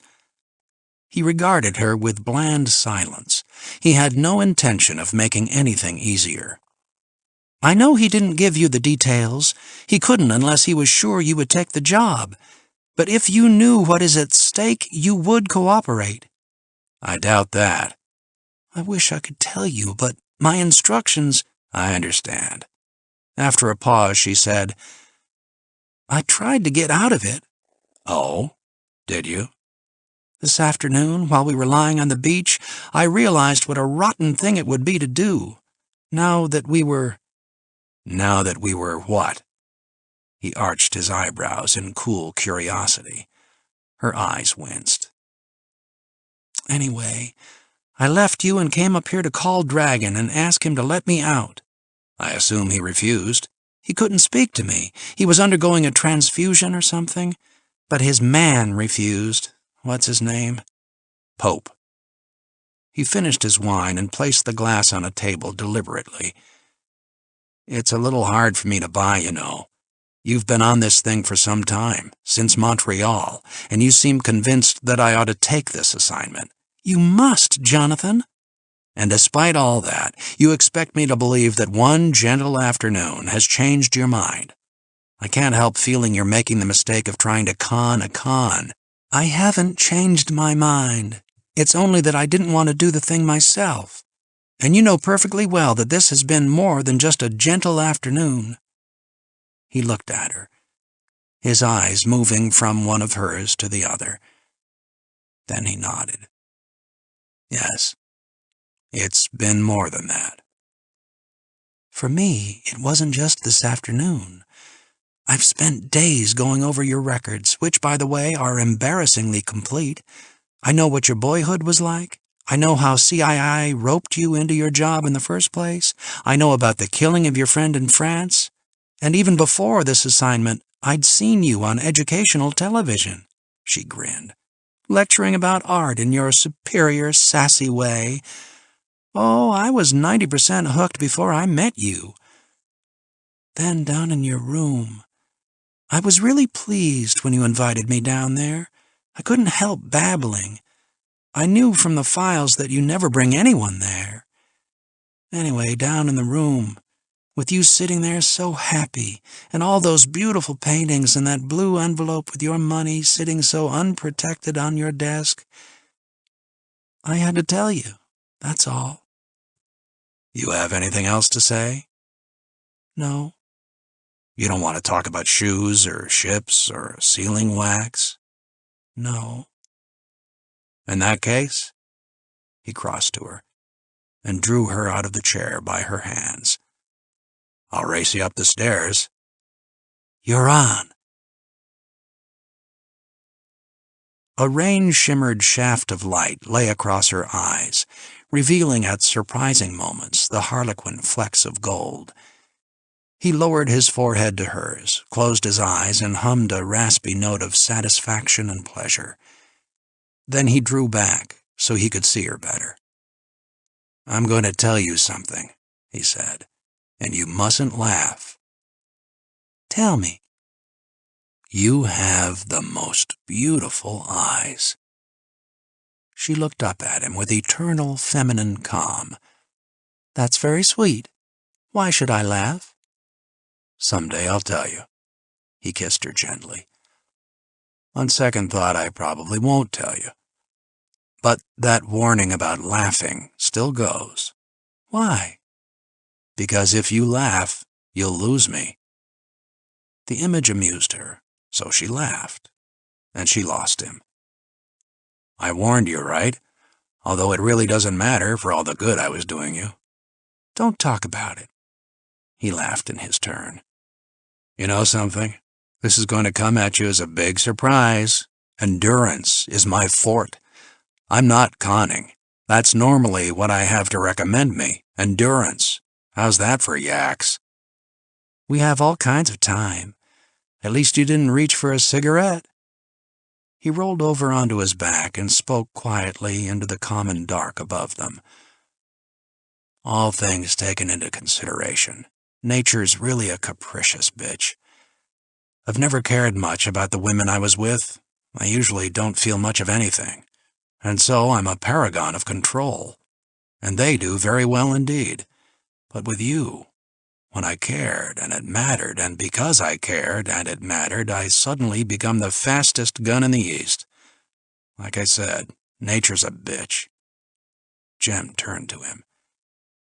He regarded her with bland silence. He had no intention of making anything easier. "I know he didn't give you the details. He couldn't unless he was sure you would take the job. But if you knew what is at stake, you would cooperate. I doubt that. I wish I could tell you, but my instructions— I understand. After a pause, she said, I tried to get out of it. Oh? Did you? This afternoon, while we were lying on the beach, I realized what a rotten thing it would be to do. Now that we were what? He arched his eyebrows in cool curiosity. Her eyes winced. Anyway, I left you and came up here to call Dragon and ask him to let me out. I assume he refused. He couldn't speak to me. He was undergoing a transfusion or something. But his man refused. What's his name? Pope. He finished his wine and placed the glass on a table deliberately. It's a little hard for me to buy, you know. You've been on this thing for some time, since Montreal, and you seem convinced that I ought to take this assignment. You must, Jonathan. And despite all that, you expect me to believe that one gentle afternoon has changed your mind. I can't help feeling you're making the mistake of trying to con a con. I haven't changed my mind. It's only that I didn't want to do the thing myself. And you know perfectly well that this has been more than just a gentle afternoon. He looked at her, his eyes moving from one of hers to the other. Then he nodded. Yes, it's been more than that. For me, it wasn't just this afternoon. I've spent days going over your records, which, by the way, are embarrassingly complete. I know what your boyhood was like. I know how CII roped you into your job in the first place. I know about the killing of your friend in France. And even before this assignment, I'd seen you on educational television. She grinned, lecturing about art in your superior, sassy way. Oh, I was 90% hooked before I met you. Then down in your room, I was really pleased when you invited me down there. I couldn't help babbling. I knew from the files that you never bring anyone there. Anyway, down in the room, with you sitting there so happy, and all those beautiful paintings and that blue envelope with your money sitting so unprotected on your desk, I had to tell you, that's all. You have anything else to say? No. You don't want to talk about shoes or ships or sealing wax? No. In that case, he crossed to her and drew her out of the chair by her hands. I'll race you up the stairs. You're on. A rain-shimmered shaft of light lay across her eyes, revealing at surprising moments the harlequin flecks of gold. He lowered his forehead to hers, closed his eyes, and hummed a raspy note of satisfaction and pleasure. Then he drew back so he could see her better. I'm going to tell you something, he said, and you mustn't laugh. Tell me. You have the most beautiful eyes. She looked up at him with eternal feminine calm. That's very sweet. Why should I laugh? Someday I'll tell you. He kissed her gently. On second thought, I probably won't tell you. But that warning about laughing still goes. Why? Because if you laugh, you'll lose me. The image amused her, so she laughed, and she lost him. I warned you, right? Although it really doesn't matter for all the good I was doing you. Don't talk about it. He laughed in his turn. You know something? This is going to come at you as a big surprise. Endurance is my forte. I'm not conning. That's normally what I have to recommend me. Endurance. How's that for yaks? We have all kinds of time. At least you didn't reach for a cigarette. He rolled over onto his back and spoke quietly into the common dark above them. All things taken into consideration, nature's really a capricious bitch. I've never cared much about the women I was with. I usually don't feel much of anything. And so I'm a paragon of control. And they do very well indeed. But with you, When I cared, and it mattered, and because I cared, and it mattered, I suddenly become the fastest gun in the East. Like I said, nature's a bitch." Jem turned to him.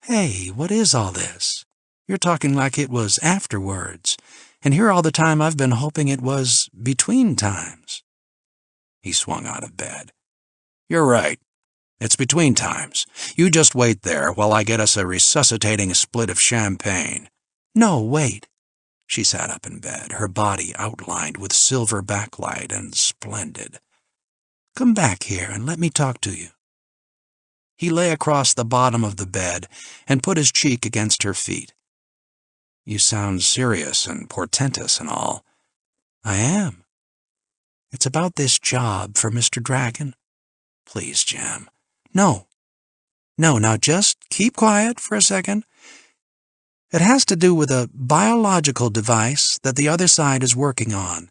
"Hey, what is all this? You're talking like it was afterwards, and here all the time I've been hoping it was between times." He swung out of bed. "You're right. It's between times. You just wait there while I get us a resuscitating split of champagne." "No, wait." She sat up in bed, her body outlined with silver backlight and splendid. "Come back here and let me talk to you." He lay across the bottom of the bed and put his cheek against her feet. "You sound serious and portentous and all." "I am. It's about this job for Mr. Dragon." "Please, Jem." No, now just keep quiet for a second. It has to do with a biological device that the other side is working on.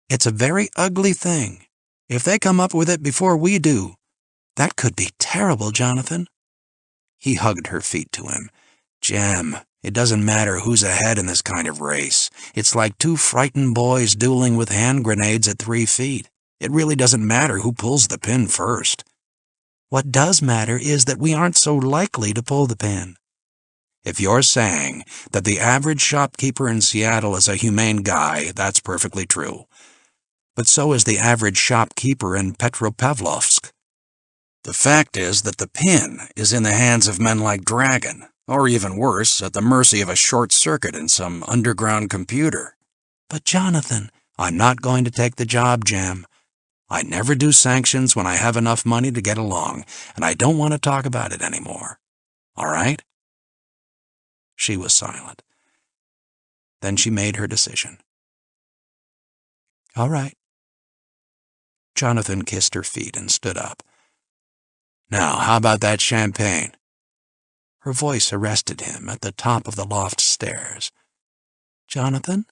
It's a very ugly thing. If they come up with it before we do, that could be terrible, Jonathan." He hugged her feet to him. "Jem, it doesn't matter who's ahead in this kind of race. It's like two frightened boys dueling with hand grenades at 3 feet. It really doesn't matter who pulls the pin first." "What does matter is that we aren't so likely to pull the pin." "If you're saying that the average shopkeeper in Seattle is a humane guy, that's perfectly true. But so is the average shopkeeper in Petropavlovsk. The fact is that the pin is in the hands of men like Dragon, or even worse, at the mercy of a short circuit in some underground computer." "But Jonathan—" "I'm not going to take the job, Jem. I never do sanctions when I have enough money to get along, and I don't want to talk about it anymore. All right?" She was silent. Then she made her decision. "All right." Jonathan kissed her feet and stood up. "Now, how about that champagne?" Her voice arrested him at the top of the loft stairs. "Jonathan?"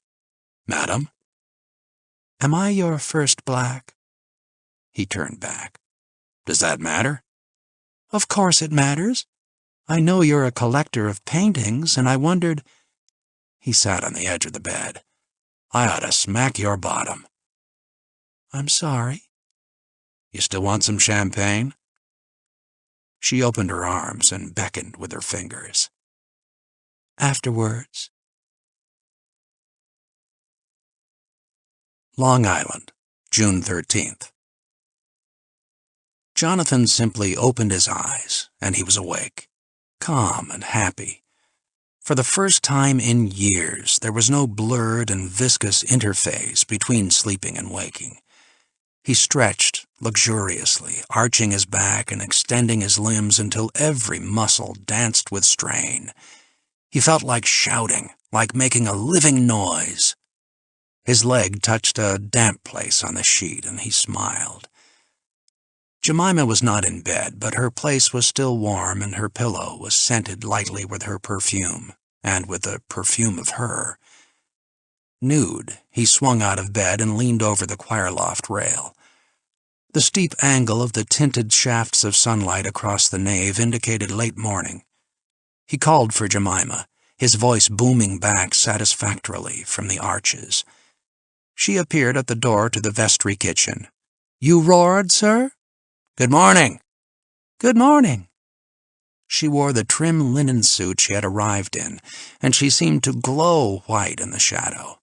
"Madam?" "Am I your first black?" He turned back. "Does that matter?" "Of course it matters. I know you're a collector of paintings, and I wondered—" He sat on the edge of the bed. "I ought to smack your bottom." "I'm sorry." "You still want some champagne?" She opened her arms and beckoned with her fingers. "Afterwards." Long Island, June 13th. Jonathan simply opened his eyes, and he was awake, calm and happy. For the first time in years, there was no blurred and viscous interface between sleeping and waking. He stretched luxuriously, arching his back and extending his limbs until every muscle danced with strain. He felt like shouting, like making a living noise. His leg touched a damp place on the sheet, and he smiled. Jemima was not in bed, but her place was still warm, and her pillow was scented lightly with her perfume, and with the perfume of her. Nude, he swung out of bed and leaned over the choir loft rail. The steep angle of the tinted shafts of sunlight across the nave indicated late morning. He called for Jemima, his voice booming back satisfactorily from the arches. She appeared at the door to the vestry kitchen. "You roared, sir?" "Good morning." "Good morning." She wore the trim linen suit she had arrived in, and she seemed to glow white in the shadow.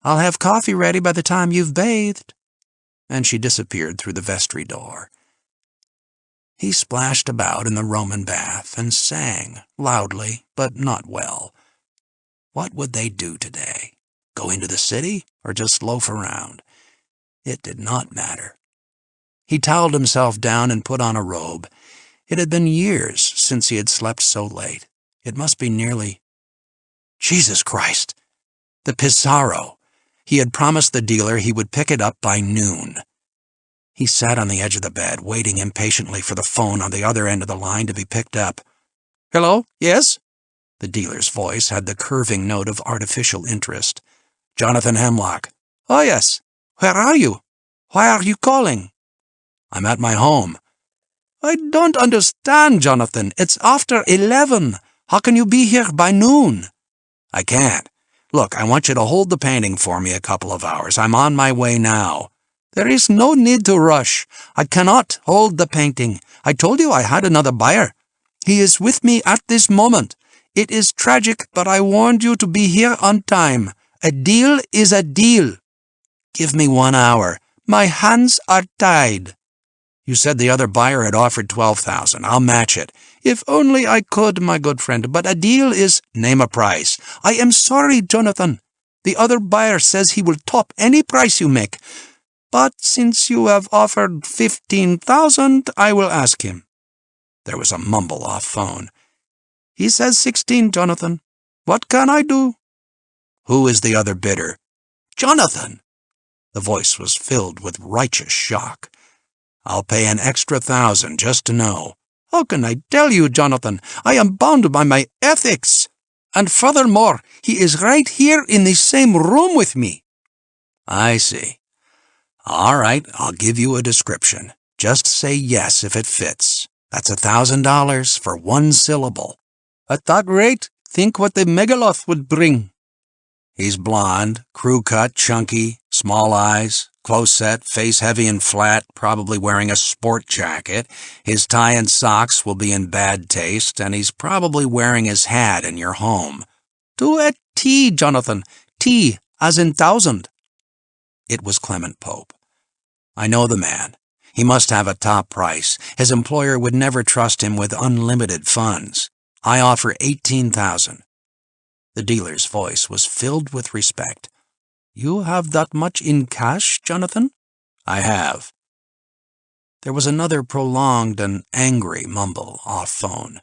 "I'll have coffee ready by the time you've bathed." And she disappeared through the vestry door. He splashed about in the Roman bath and sang, loudly, but not well. What would they do today? Go into the city, or just loaf around? It did not matter. He toweled himself down and put on a robe. It had been years since he had slept so late. It must be nearly— Jesus Christ! The Pizarro! He had promised the dealer he would pick it up by noon. He sat on the edge of the bed, waiting impatiently for the phone on the other end of the line to be picked up. "Hello? Yes?" The dealer's voice had the curving note of artificial interest. "Jonathan Hemlock." "Oh, yes. Where are you? Why are you calling?" "I'm at my home." "I don't understand, Jonathan. It's after 11. How can you be here by noon?" I can't. Look, I want you to hold the painting for me a couple of hours. I'm on my way now. There is no need to rush. I cannot hold the painting. I told you I had another buyer. He is with me at this moment. It is tragic, but I warned you to be here on time. A deal is a deal. Give me 1 hour. My hands are tied. You said the other buyer had offered $12,000. I'll match it. If only I could, my good friend, but a deal is— Name a price. I am sorry, Jonathan. The other buyer says he will top any price you make. But since you have offered $15,000, I will ask him. There was a mumble off phone. He says 16, Jonathan. What can I do? Who is the other bidder? Jonathan! The voice was filled with righteous shock. I'll pay an extra $1,000 just to know. How can I tell you, Jonathan? I am bound by my ethics. And furthermore, he is right here in the same room with me. I see. All right, I'll give you a description. Just say yes if it fits. That's $1,000 for one syllable. At that rate, think what the megaloth would bring. He's blonde, crew-cut, chunky, small eyes, close-set, face heavy and flat, probably wearing a sport jacket. His tie and socks will be in bad taste, and he's probably wearing his hat in your home. To a T, Jonathan. T, as in 1,000. It was Clement Pope. I know the man. He must have a top price. His employer would never trust him with unlimited funds. I offer $18,000. The dealer's voice was filled with respect. You have that much in cash, Jonathan? I have. There was another prolonged and angry mumble off phone.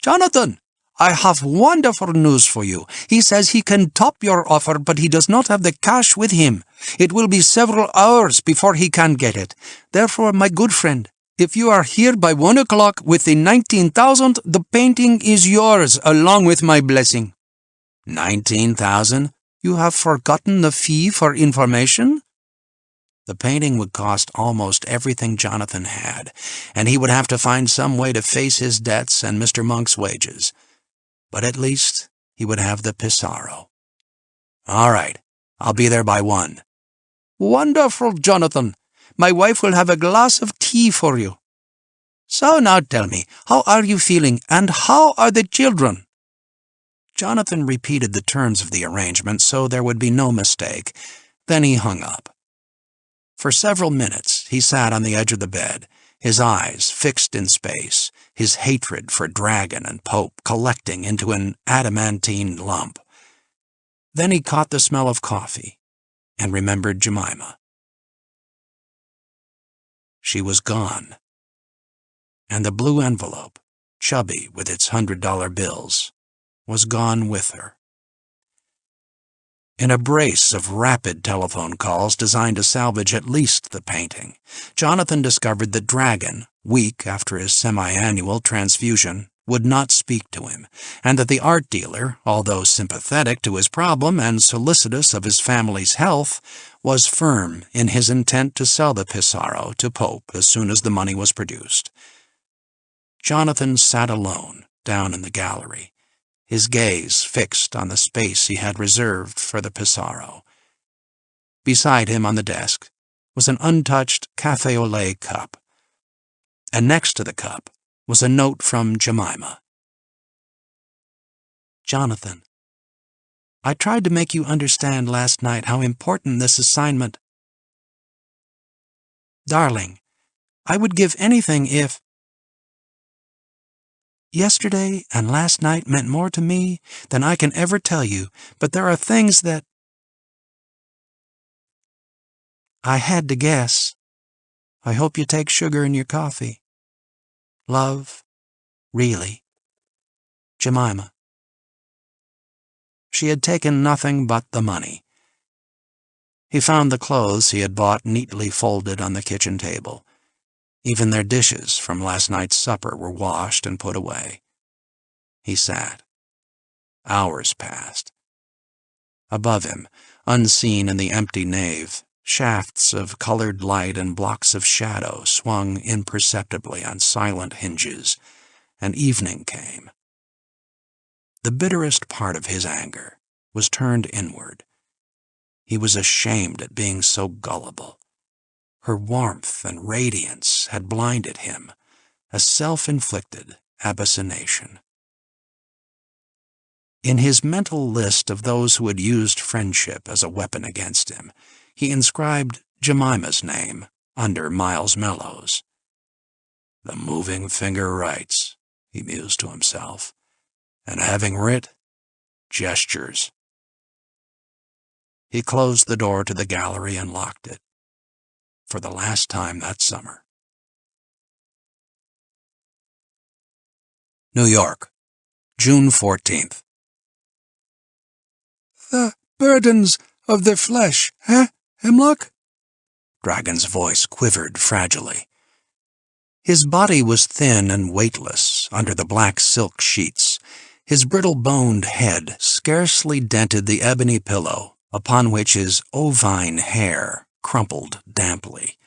Jonathan, I have wonderful news for you. He says he can top your offer, but he does not have the cash with him. It will be several hours before he can get it. Therefore, my good friend, if you are here by 1 o'clock with the 19,000, the painting is yours, along with my blessing. 19,000? You have forgotten the fee for information? The painting would cost almost everything Jonathan had, and he would have to find some way to face his debts and Mr. Monk's wages. But at least he would have the Pissarro. All right, I'll be there by 1. Wonderful, Jonathan. My wife will have a glass of tea for you. So now tell me, how are you feeling, and how are the children? Jonathan repeated the terms of the arrangement so there would be no mistake. Then he hung up. For several minutes he sat on the edge of the bed, his eyes fixed in space, his hatred for Dragon and Pope collecting into an adamantine lump. Then he caught the smell of coffee and remembered Jemima. She was gone, and the blue envelope, chubby with its $100 bills, was gone with her. In a brace of rapid telephone calls designed to salvage at least the painting, Jonathan discovered that Dragon, week after his semi-annual transfusion, would not speak to him, and that the art dealer, although sympathetic to his problem and solicitous of his family's health, was firm in his intent to sell the Pissarro to Pope as soon as the money was produced. Jonathan sat alone down in the gallery, his gaze fixed on the space he had reserved for the Pissarro. Beside him on the desk was an untouched café au lait cup, and next to the cup was a note from Jemima. Jonathan, I tried to make you understand last night how important this assignment. Darling, I would give anything if— Yesterday and last night meant more to me than I can ever tell you, but there are things that I had to guess. I hope you take sugar in your coffee. Love, really, Jemima. She had taken nothing but the money. He found the clothes he had bought neatly folded on the kitchen table. Even their dishes from last night's supper were washed and put away. He sat. Hours passed. Above him, unseen in the empty nave, shafts of colored light and blocks of shadow swung imperceptibly on silent hinges, and evening came. the bitterest part of his anger was turned inward. He was ashamed at being so gullible. Her warmth and radiance had blinded him, a self-inflicted abyssiniation. In his mental list of those who had used friendship as a weapon against him, he inscribed Jemima's name under Miles Mellows. The moving finger writes, he mused to himself, and having writ, gestures. He closed the door to the gallery and locked it, for the last time that summer. New York, June 14th. The burdens of the flesh, eh, Hemlock? Dragon's voice quivered fragilely. His body was thin and weightless under the black silk sheets. His brittle-boned head scarcely dented the ebony pillow upon which his ovine hair crumpled damply.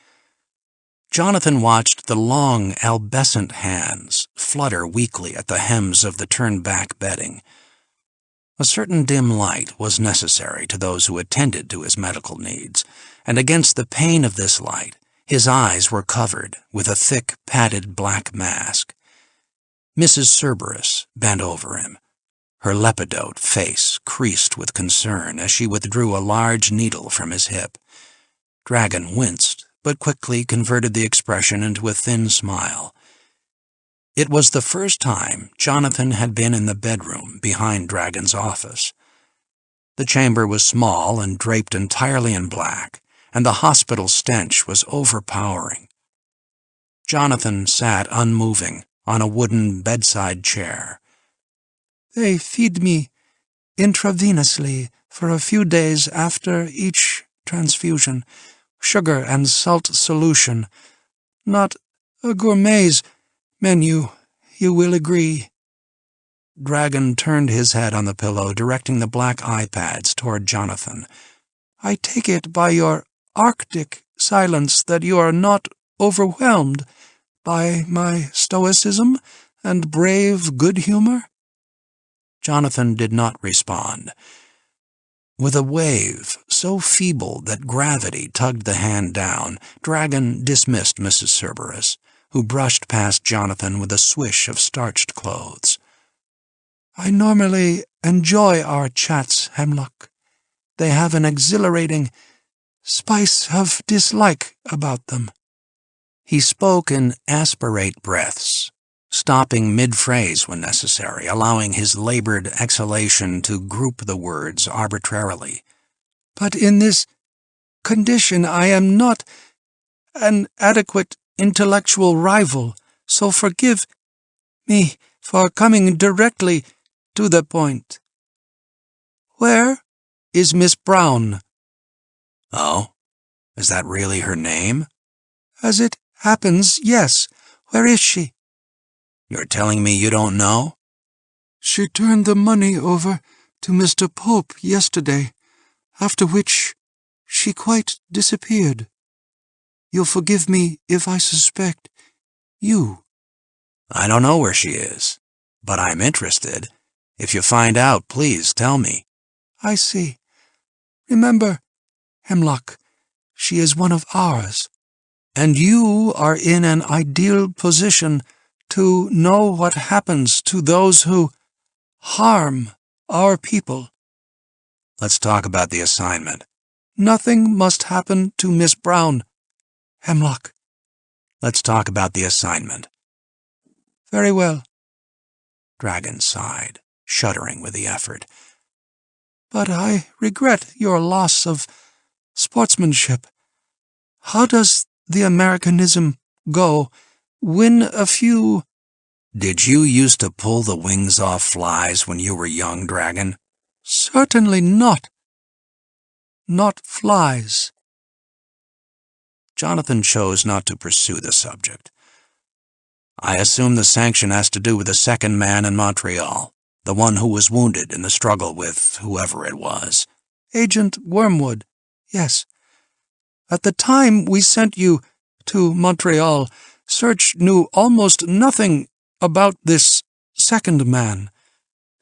Jonathan watched the long, albescent hands flutter weakly at the hems of the turned-back bedding. A certain dim light was necessary to those who attended to his medical needs, and against the pain of this light, his eyes were covered with a thick, padded black mask. Mrs. Cerberus bent over him, her lepidote face creased with concern as she withdrew a large needle from his hip. Dragon winced, but quickly converted the expression into a thin smile. It was the first time Jonathan had been in the bedroom behind Dragon's office. The chamber was small and draped entirely in black, and the hospital stench was overpowering. Jonathan sat unmoving on a wooden bedside chair. They feed me intravenously for a few days after each transfusion, sugar and salt solution. Not a gourmet's menu, you will agree. Dragon turned his head on the pillow, directing the black eye pads toward Jonathan. I take it by your arctic silence that you are not overwhelmed by my stoicism and brave good humor? Jonathan did not respond. With a wave so feeble that gravity tugged the hand down, Dragon dismissed Mrs. Cerberus, who brushed past Jonathan with a swish of starched clothes. I normally enjoy our chats, Hemlock. They have an exhilarating spice of dislike about them. He spoke in aspirate breaths, stopping mid-phrase when necessary, allowing his labored exhalation to group the words arbitrarily. But in this condition I am not an adequate intellectual rival, so forgive me for coming directly to the point. Where is Miss Brown? Oh? Is that really her name? As it happens, yes. Where is she? You're telling me you don't know? She turned the money over to Mr. Pope yesterday, after which she quite disappeared. You'll forgive me if I suspect you. I don't know where she is, but I'm interested. If you find out, please tell me. I see. Remember, Hemlock, she is one of ours, and you are in an ideal position to know what happens to those who harm our people. Let's talk about the assignment. Nothing must happen to Miss Brown, Hemlock. Let's talk about the assignment. Very well. Dragon sighed, shuddering with the effort. But I regret your loss of sportsmanship. How does the Americanism go? Win a few... Did you used to pull the wings off flies when you were young, Dragon? Certainly not. Not flies. Jonathan chose not to pursue the subject. I assume the sanction has to do with the second man in Montreal, the one who was wounded in the struggle with whoever it was. Agent Wormwood, yes. At the time we sent you to Montreal, Search knew almost nothing about this second man.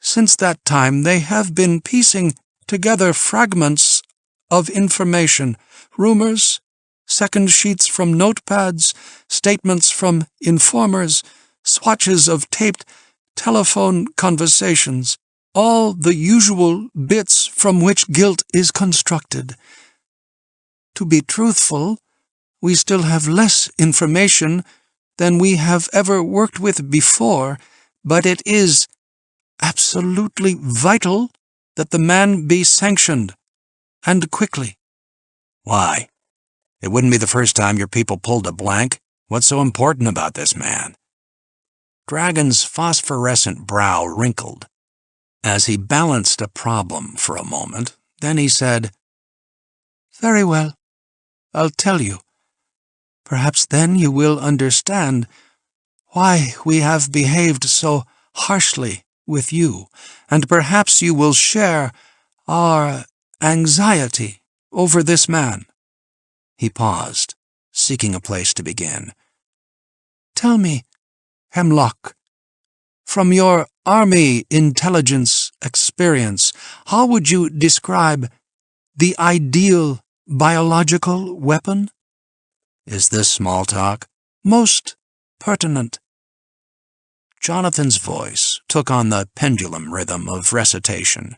Since that time, they have been piecing together fragments of information, rumors, second sheets from notepads, statements from informers, swatches of taped telephone conversations, all the usual bits from which guilt is constructed. To be truthful, we still have less information than we have ever worked with before, but it is absolutely vital that the man be sanctioned, and quickly. Why? It wouldn't be the first time your people pulled a blank. What's so important about this man? Dragon's phosphorescent brow wrinkled as he balanced a problem for a moment. Then he said, "Very well, I'll tell you. Perhaps then you will understand why we have behaved so harshly with you, and perhaps you will share our anxiety over this man." He paused, seeking a place to begin. "Tell me, Hemlock, from your Army intelligence experience, how would you describe the ideal biological weapon?" Is this small talk? "Most pertinent." Jonathan's voice took on the pendulum rhythm of recitation.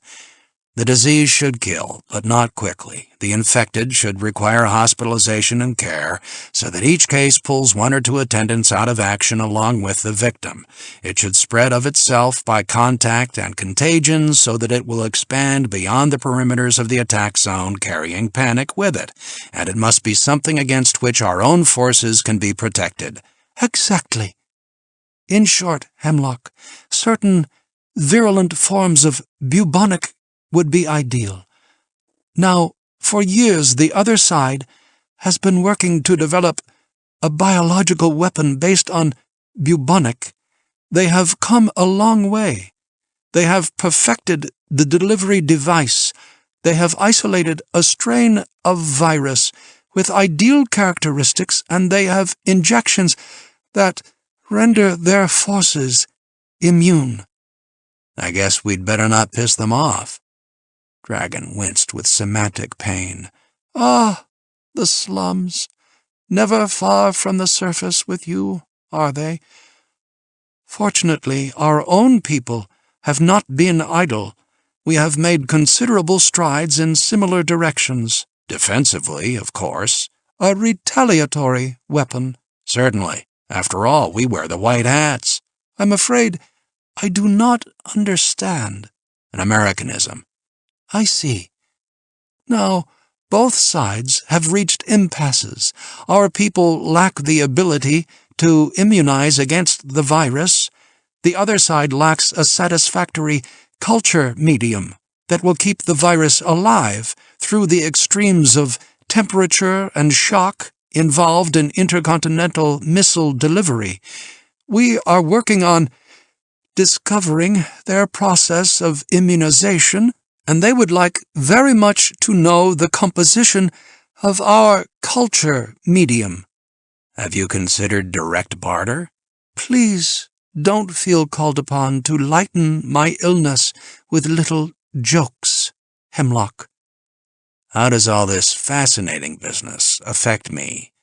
The disease should kill, but not quickly. The infected should require hospitalization and care, so that each case pulls one or two attendants out of action along with the victim. It should spread of itself by contact and contagion, so that it will expand beyond the perimeters of the attack zone, carrying panic with it. And it must be something against which our own forces can be protected. Exactly. In short, Hemlock, certain virulent forms of bubonic would be ideal. Now, for years the other side has been working to develop a biological weapon based on bubonic. They have come a long way. They have perfected the delivery device. They have isolated a strain of virus with ideal characteristics, and they have injections that render their forces immune. I guess we'd better not piss them off. Dragon winced with semantic pain. Ah, the slums. Never far from the surface with you, are they? Fortunately, our own people have not been idle. We have made considerable strides in similar directions. Defensively, of course. A retaliatory weapon. Certainly. After all, we wear the white hats. I'm afraid I do not understand. An Americanism. I see. Now, both sides have reached impasses. Our people lack the ability to immunize against the virus. The other side lacks a satisfactory culture medium that will keep the virus alive through the extremes of temperature and shock involved in intercontinental missile delivery. We are working on discovering their process of immunization, and they would like very much to know the composition of our culture medium. Have you considered direct barter? Please don't feel called upon to lighten my illness with little jokes, Hemlock. How does all this fascinating business affect me?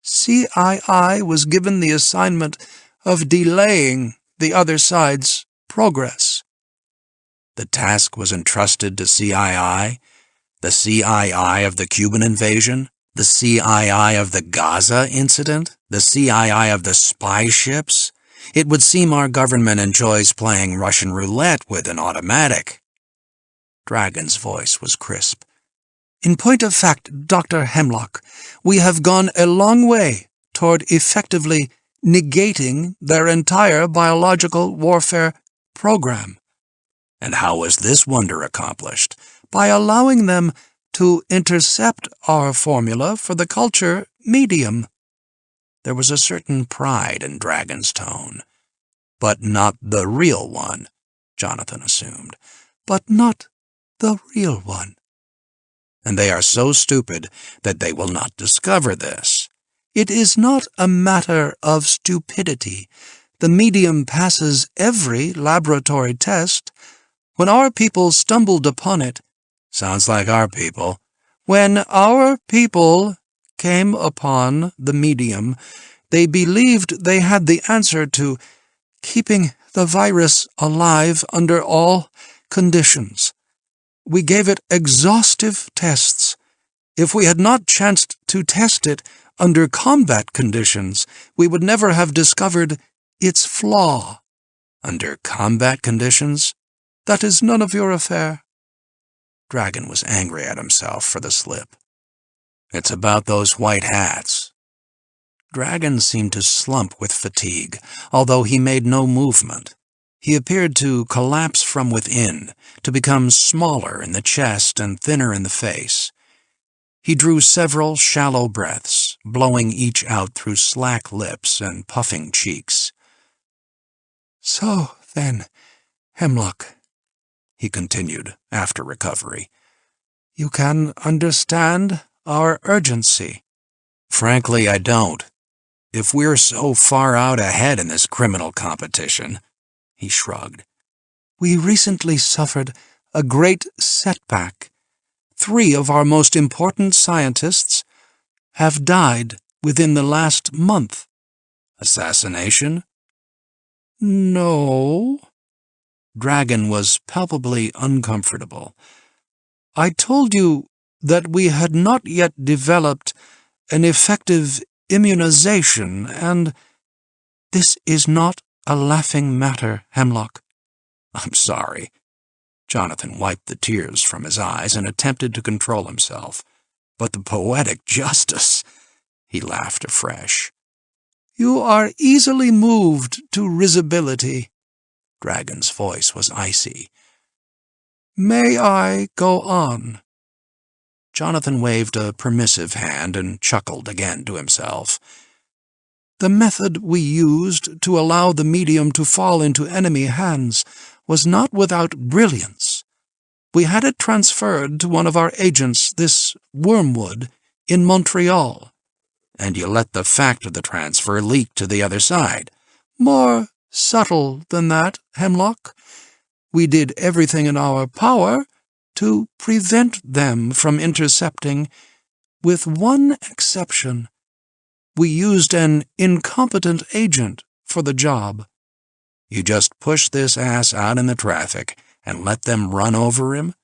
CII was given the assignment of delaying the other side's progress. The task was entrusted to CII? The CII of the Cuban invasion? The CII of the Gaza incident? The CII of the spy ships? It would seem our government enjoys playing Russian roulette with an automatic. Dragon's voice was crisp. In point of fact, Dr. Hemlock, we have gone a long way toward effectively negating their entire biological warfare program. And how was this wonder accomplished? By allowing them to intercept our formula for the culture medium. There was a certain pride in Dragon's tone. But not the real one, Jonathan assumed. But not the real one. And they are so stupid that they will not discover this. It is not a matter of stupidity. The medium passes every laboratory test. When our people stumbled upon it, sounds like our people, when our people came upon the medium, they believed they had the answer to keeping the virus alive under all conditions. We gave it exhaustive tests. If we had not chanced to test it under combat conditions, we would never have discovered its flaw. Under combat conditions? That is none of your affair. Dragon was angry at himself for the slip. It's about those white hats. Dragon seemed to slump with fatigue, although he made no movement. He appeared to collapse from within, to become smaller in the chest and thinner in the face. He drew several shallow breaths, blowing each out through slack lips and puffing cheeks. "So, then, Hemlock," he continued after recovery, "you can understand our urgency." "Frankly, I don't. If we're so far out ahead in this criminal competition," he shrugged. "We recently suffered a great setback. 3 of our most important scientists have died within the last month." "Assassination?" "No." Dragon was palpably uncomfortable. "I told you that we had not yet developed an effective immunization, and this is not a laughing matter, Hemlock." "I'm sorry." Jonathan wiped the tears from his eyes and attempted to control himself. "But the poetic justice—" He laughed afresh. "You are easily moved to risibility." Dragon's voice was icy. "May I go on?" Jonathan waved a permissive hand and chuckled again to himself. "The method we used to allow the medium to fall into enemy hands was not without brilliance. We had it transferred to one of our agents, this Wormwood, in Montreal." "And you let the fact of the transfer leak to the other side." "More subtle than that, Hemlock. We did everything in our power to prevent them from intercepting, with one exception. We used an incompetent agent for the job." "You just pushed this ass out in the traffic and let them run over him?"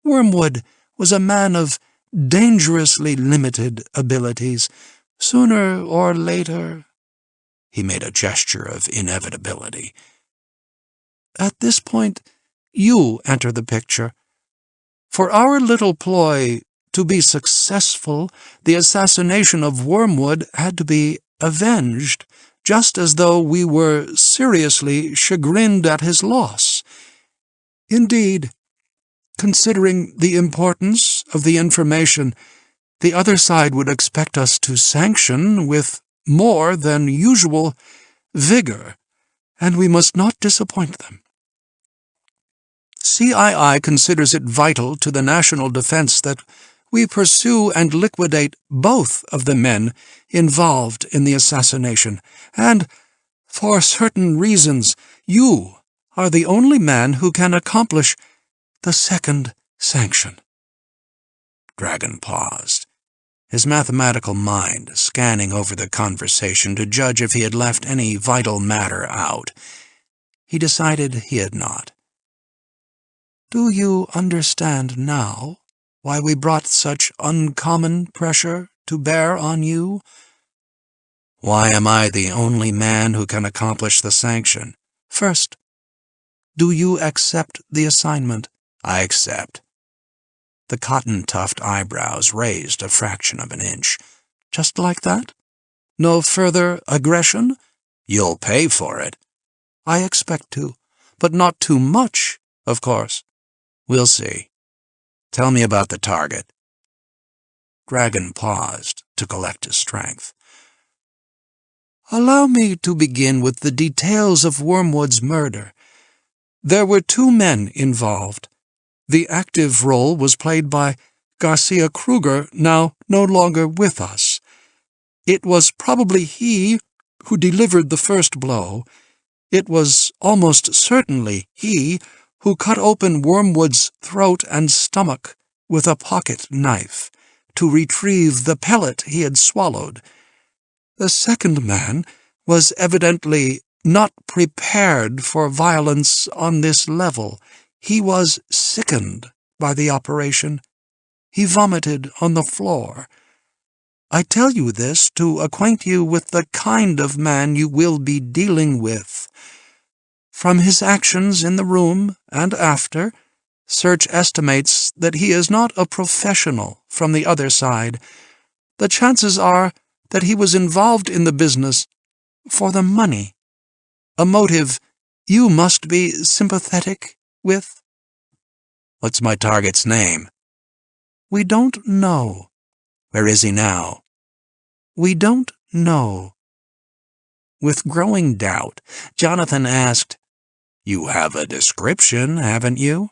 "Wormwood was a man of dangerously limited abilities. Sooner or later—" He made a gesture of inevitability. "At this point, you enter the picture. For our little ploy to be successful, the assassination of Wormwood had to be avenged, just as though we were seriously chagrined at his loss. Indeed, considering the importance of the information, the other side would expect us to sanction with more than usual vigor, and we must not disappoint them. CII considers it vital to the national defense that we pursue and liquidate both of the men involved in the assassination, and, for certain reasons, you are the only man who can accomplish the second sanction." Dragon paused, his mathematical mind scanning over the conversation to judge if he had left any vital matter out. He decided he had not. "Do you understand now why we brought such uncommon pressure to bear on you?" "Why am I the only man who can accomplish the sanction?" "First, do you accept the assignment?" "I accept." The cotton-tuft eyebrows raised a fraction of an inch. "Just like that? No further aggression?" "You'll pay for it." "I expect to, but not too much, of course." "We'll see. Tell me about the target." Dragon paused to collect his strength. "Allow me to begin with the details of Wormwood's murder. There were 2 men involved. The active role was played by Garcia Kruger, now no longer with us. It was probably he who delivered the first blow. It was almost certainly he who cut open Wormwood's throat and stomach with a pocket knife to retrieve the pellet he had swallowed. The second man was evidently not prepared for violence on this level. He was sickened by the operation. He vomited on the floor. I tell you this to acquaint you with the kind of man you will be dealing with. From his actions in the room and after, Search estimates that he is not a professional from the other side. The chances are that he was involved in the business for the money, a motive you must be sympathetic with. What's my target's name? We don't know. Where is he now? We don't know. With growing doubt, Jonathan asked, You have a description, haven't you?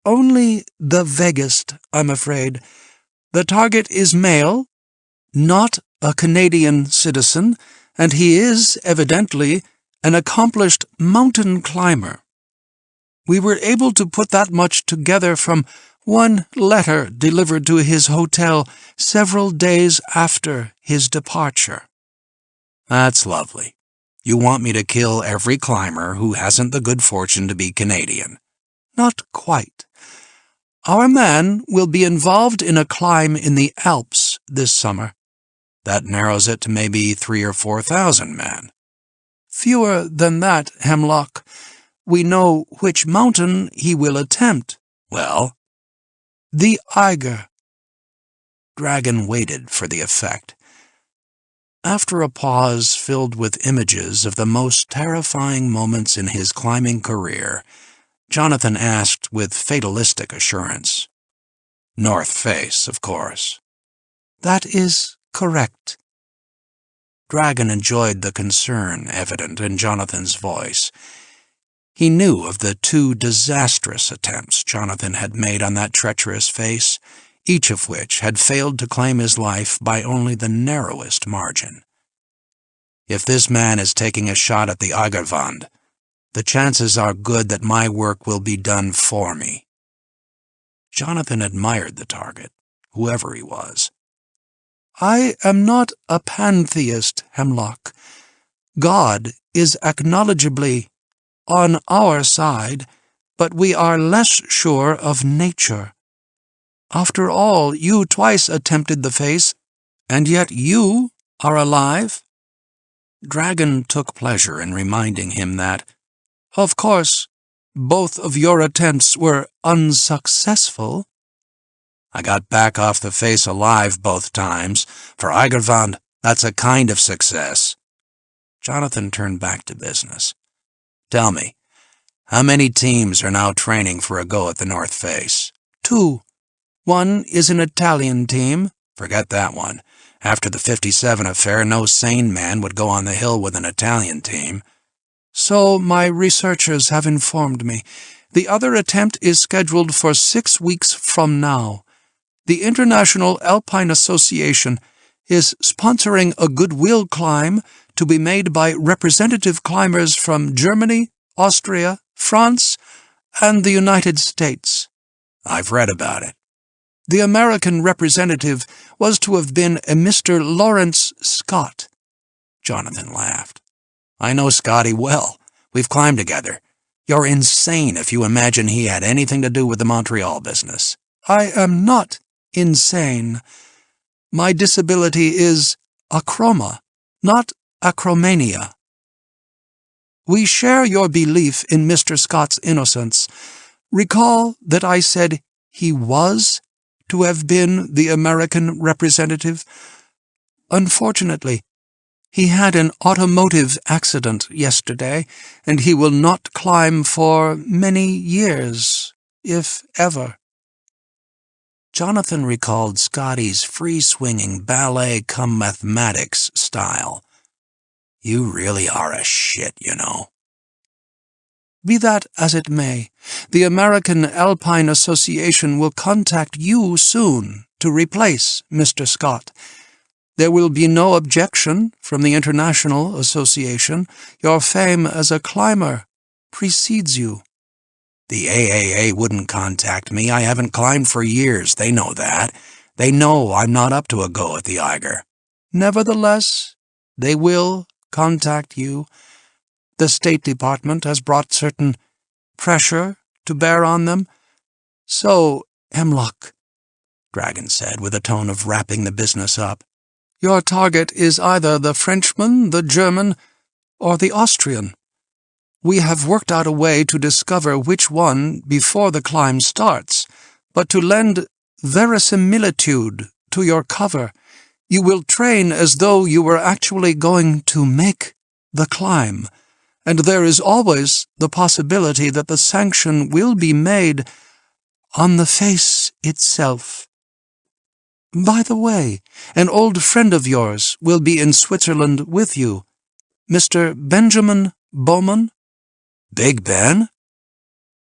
Only the vaguest, I'm afraid. The target is male, not a Canadian citizen, and he is, evidently, an accomplished mountain climber. We were able to put that much together from one letter delivered to his hotel several days after his departure. That's lovely. You want me to kill every climber who hasn't the good fortune to be Canadian. Not quite. Our man will be involved in a climb in the Alps this summer. That narrows it to maybe 3,000 or 4,000 men. Fewer than that, Hemlock. We know which mountain he will attempt. Well? The Eiger. Dragon waited for the effect. After a pause filled with images of the most terrifying moments in his climbing career, Jonathan asked with fatalistic assurance, North Face, of course. That is correct. Dragon enjoyed the concern evident in Jonathan's voice. He knew of the 2 disastrous attempts Jonathan had made on that treacherous face, each of which had failed to claim his life by only the narrowest margin. If this man is taking a shot at the Eigerwand, the chances are good that my work will be done for me. Jonathan admired the target, whoever he was. I am not a pantheist, Hemlock. God is acknowledgeably on our side, but we are less sure of nature. After all, you twice attempted the face, and yet you are alive. Dragon took pleasure in reminding him that, of course, both of your attempts were unsuccessful. I got back off the face alive both times. For Eigerwand, that's a kind of success. Jonathan turned back to business. Tell me, how many teams are now training for a go at the North Face? 2. One is an Italian team. Forget that one. After the 57 affair, no sane man would go on the hill with an Italian team. So my researchers have informed me. The other attempt is scheduled for 6 weeks from now. The International Alpine Association is sponsoring a goodwill climb to be made by representative climbers from Germany, Austria, France, and the United States. I've read about it. The American representative was to have been a Mr. Lawrence Scott. Jonathan laughed. I know Scotty well. We've climbed together. You're insane if you imagine he had anything to do with the Montreal business. I am not insane. My disability is achroma, not acromania. We share your belief in Mr. Scott's innocence. Recall that I said he was to have been the American representative. Unfortunately, he had an automotive accident yesterday, and he will not climb for many years, if ever. Jonathan recalled Scotty's free-swinging ballet-cum-mathematics style. You really are a shit, you know. Be that as it may, the American Alpine Association will contact you soon to replace Mr. Scott. There will be no objection from the International Association. Your fame as a climber precedes you. The AAA wouldn't contact me. I haven't climbed for years. They know that. They know I'm not up to a go at the Eiger. Nevertheless, they will contact you. The State Department has brought certain pressure to bear on them. So, Hemlock, Dragon said with a tone of wrapping the business up, your target is either the Frenchman, the German, or the Austrian. We have worked out a way to discover which one before the climb starts, but to lend verisimilitude to your cover, you will train as though you were actually going to make the climb, and there is always the possibility that the sanction will be made on the face itself. By the way, an old friend of yours will be in Switzerland with you, Mr. Benjamin Bowman. Big Ben?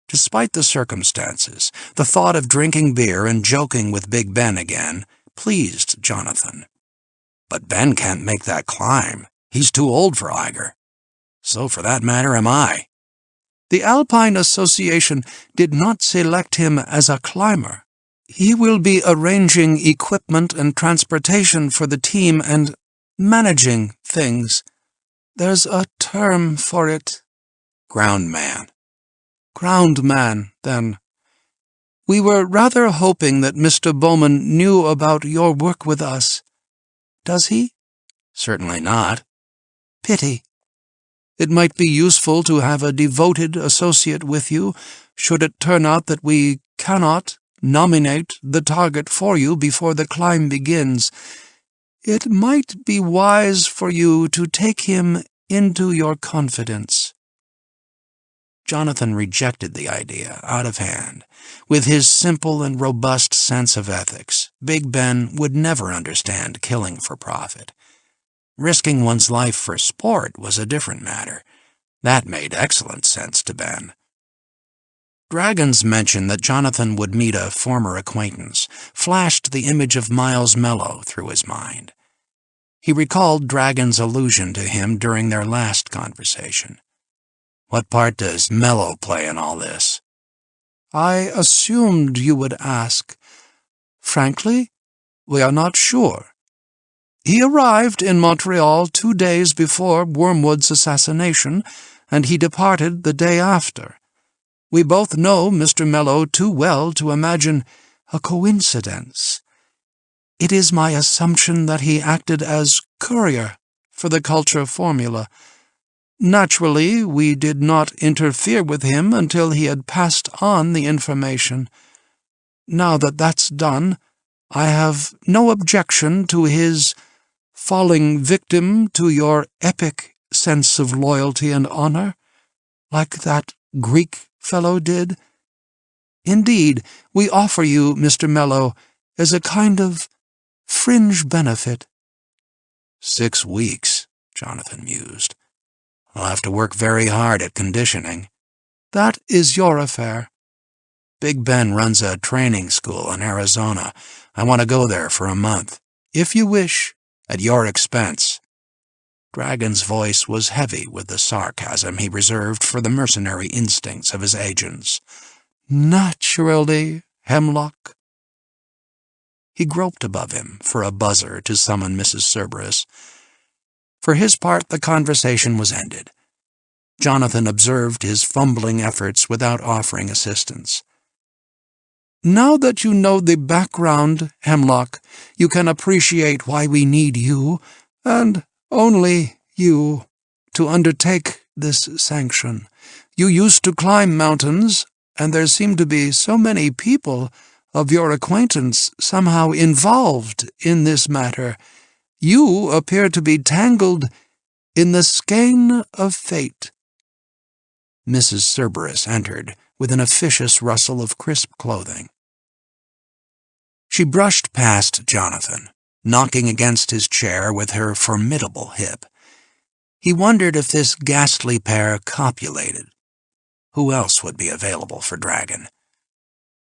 Despite the circumstances, the thought of drinking beer and joking with Big Ben again pleased Jonathan. But Ben can't make that climb. He's too old for Eiger. So for that matter am I. The Alpine Association did not select him as a climber. He will be arranging equipment and transportation for the team and managing things. There's a term for it. Groundman. Groundman, then. We were rather hoping that Mr. Bowman knew about your work with us. Does he? Certainly not. Pity. It might be useful to have a devoted associate with you, should it turn out that we cannot nominate the target for you before the climb begins. It might be wise for you to take him into your confidence. Jonathan rejected the idea out of hand. With his simple and robust sense of ethics, Big Ben would never understand killing for profit. Risking one's life for sport was a different matter. That made excellent sense to Ben. Dragon's mention that Jonathan would meet a former acquaintance flashed the image of Miles Mello through his mind. He recalled Dragon's allusion to him during their last conversation. What part does Mello play in all this? I assumed you would ask. Frankly, we are not sure. He arrived in Montreal 2 days before Wormwood's assassination, and he departed the day after. We both know Mr. Mello too well to imagine a coincidence. It is my assumption that he acted as courier for the culture formula. Naturally, we did not interfere with him until he had passed on the information. Now that that's done, I have no objection to his falling victim to your epic sense of loyalty and honor, like that Greek fellow did. Indeed, we offer you, Mr. Mello, as a kind of fringe benefit. 6 weeks, Jonathan mused. I'll have to work very hard at conditioning. That is your affair. Big Ben runs a training school in Arizona. I want to go there for a month. If you wish, at your expense. Dragon's voice was heavy with the sarcasm he reserved for the mercenary instincts of his agents. Naturally, Hemlock. He groped above him for a buzzer to summon Mrs. Cerberus. For his part, the conversation was ended. Jonathan observed his fumbling efforts without offering assistance. Now that you know the background, Hemlock, you can appreciate why we need you, and only you, to undertake this sanction. You used to climb mountains, and there seem to be so many people of your acquaintance somehow involved in this matter. You appear to be tangled in the skein of fate. Mrs. Cerberus entered with an officious rustle of crisp clothing. She brushed past Jonathan, knocking against his chair with her formidable hip. He wondered if this ghastly pair copulated. Who else would be available for Dragon?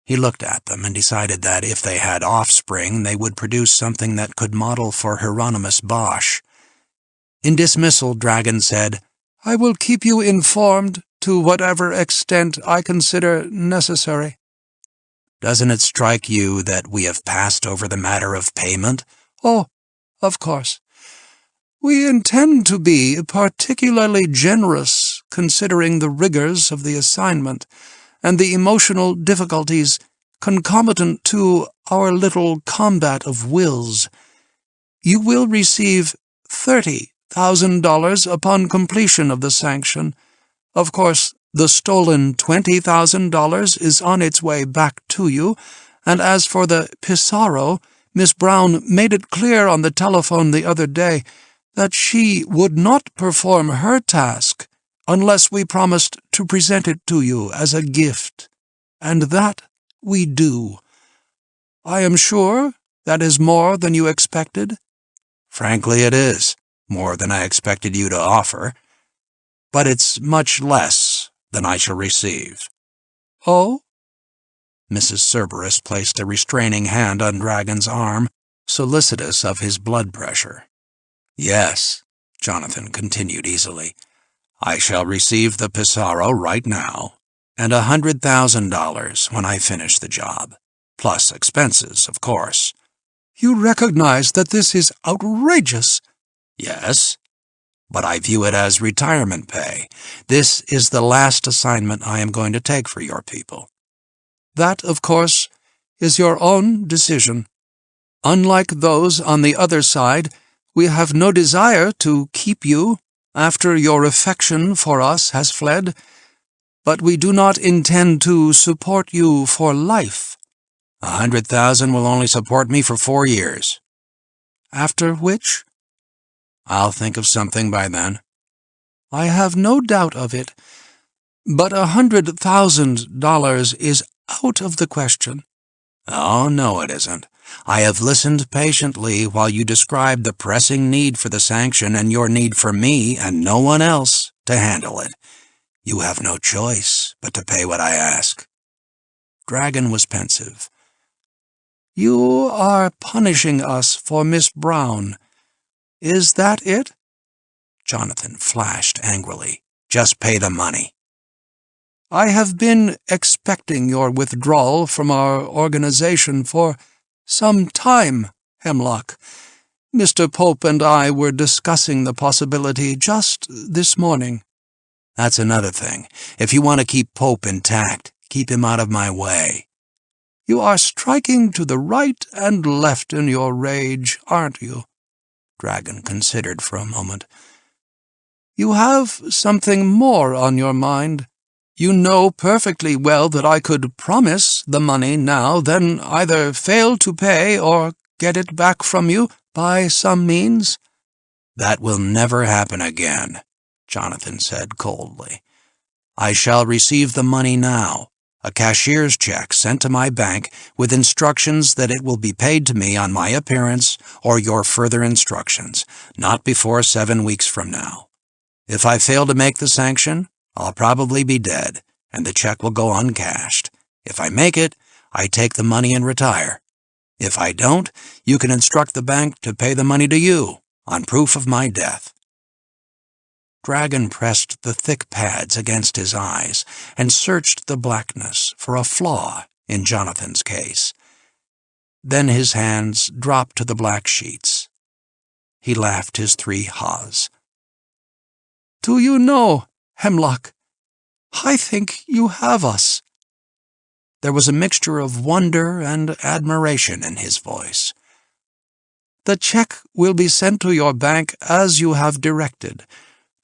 He looked at them and decided that if they had offspring, they would produce something that could model for Hieronymus Bosch. In dismissal, Dragon said, I will keep you informed to whatever extent I consider necessary." "Doesn't it strike you that we have passed over the matter of payment?" "Oh, of course. We intend to be particularly generous considering the rigors of the assignment and the emotional difficulties concomitant to our little combat of wills. You will receive $30,000 upon completion of the sanction. Of course, the stolen $20,000 is on its way back to you, and as for the Pissarro, Miss Brown made it clear on the telephone the other day that she would not perform her task unless we promised to present it to you as a gift, and that we do. I am sure that is more than you expected." "Frankly, it is more than I expected you to offer, but it's much less than I shall receive." "Oh?" Mrs. Cerberus placed a restraining hand on Dragon's arm, solicitous of his blood pressure. "Yes," Jonathan continued easily, "I shall receive the Pissarro right now, and $100,000 when I finish the job, plus expenses, of course." "You recognize that this is outrageous." "Yes, but I view it as retirement pay. This is the last assignment I am going to take for your people." "That, of course, is your own decision. Unlike those on the other side, we have no desire to keep you after your affection for us has fled, but we do not intend to support you for life." $100,000 will only support me for 4 years. "After which?" "I'll think of something by then." "I have no doubt of it, but $100,000 is out of the question." "Oh, no, it isn't. I have listened patiently while you described the pressing need for the sanction and your need for me and no one else to handle it. You have no choice but to pay what I ask." Dragon was pensive. "You are punishing us for Miss Brown. Is that it?" Jonathan flashed angrily. "Just pay the money." "I have been expecting your withdrawal from our organization for some time, Hemlock. Mr. Pope and I were discussing the possibility just this morning." "That's another thing. If you want to keep Pope intact, keep him out of my way." "You are striking to the right and left in your rage, aren't you?" Dragon considered for a moment. "You have something more on your mind. You know perfectly well that I could promise the money now, then either fail to pay or get it back from you by some means." "That will never happen again," Jonathan said coldly. "I shall receive the money now, a cashier's check sent to my bank with instructions that it will be paid to me on my appearance or your further instructions, not before 7 weeks from now. If I fail to make the sanction, I'll probably be dead, and the check will go uncashed. If I make it, I take the money and retire. If I don't, you can instruct the bank to pay the money to you, on proof of my death." Dragon pressed the thick pads against his eyes and searched the blackness for a flaw in Jonathan's case. Then his hands dropped to the black sheets. He laughed his 3 haws. "Do you know, Hemlock, I think you have us." There was a mixture of wonder and admiration in his voice. "The check will be sent to your bank as you have directed.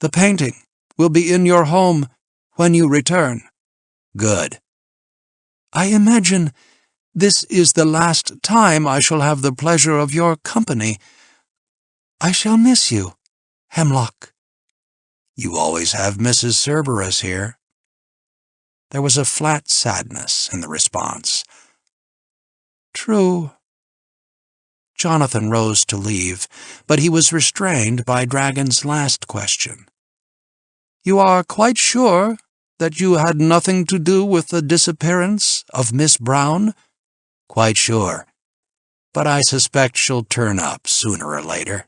The painting will be in your home when you return." "Good." "I imagine this is the last time I shall have the pleasure of your company. I shall miss you, Hemlock." "You always have Mrs. Cerberus here." There was a flat sadness in the response. "True." Jonathan rose to leave, but he was restrained by Dragon's last question. "You are quite sure that you had nothing to do with the disappearance of Miss Brown?" "Quite sure, but I suspect she'll turn up sooner or later."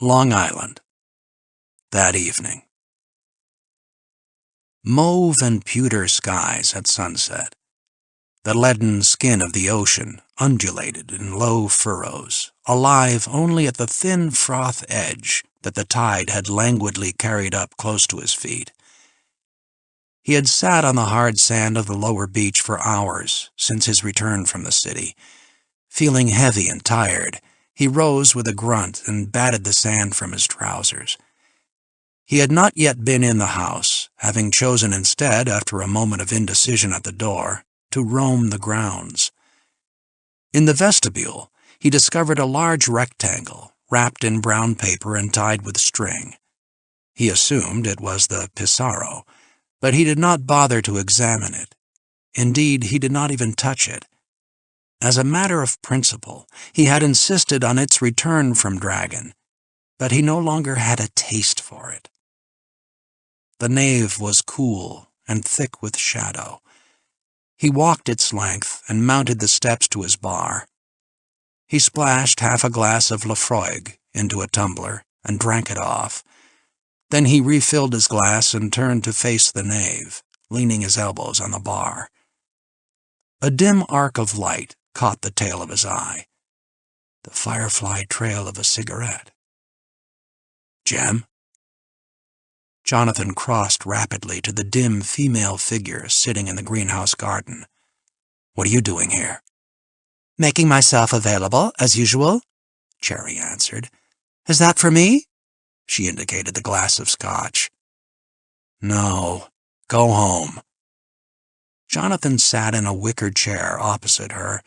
Long Island. that evening. Mauve and pewter skies at sunset. The leaden skin of the ocean undulated in low furrows, alive only at the thin froth edge that the tide had languidly carried up close to his feet. He had sat on the hard sand of the lower beach for hours since his return from the city. Feeling heavy and tired, he rose with a grunt and batted the sand from his trousers. He had not yet been in the house, having chosen instead, after a moment of indecision at the door, to roam the grounds. In the vestibule, he discovered a large rectangle, wrapped in brown paper and tied with string. He assumed it was the Pissarro, but he did not bother to examine it. Indeed, he did not even touch it. As a matter of principle, he had insisted on its return from Dragon, but he no longer had a taste for it. The nave was cool and thick with shadow. He walked its length and mounted the steps to his bar. He splashed half a glass of Lafroig into a tumbler and drank it off. Then he refilled his glass and turned to face the nave, leaning his elbows on the bar. A dim arc of light caught the tail of his eye. The firefly trail of a cigarette. Jem? Jonathan crossed rapidly to the dim female figure sitting in the greenhouse garden. What are you doing here? Making myself available, as usual, Cherry answered. Is that for me? She indicated the glass of scotch. No, go home. Jonathan sat in a wicker chair opposite her,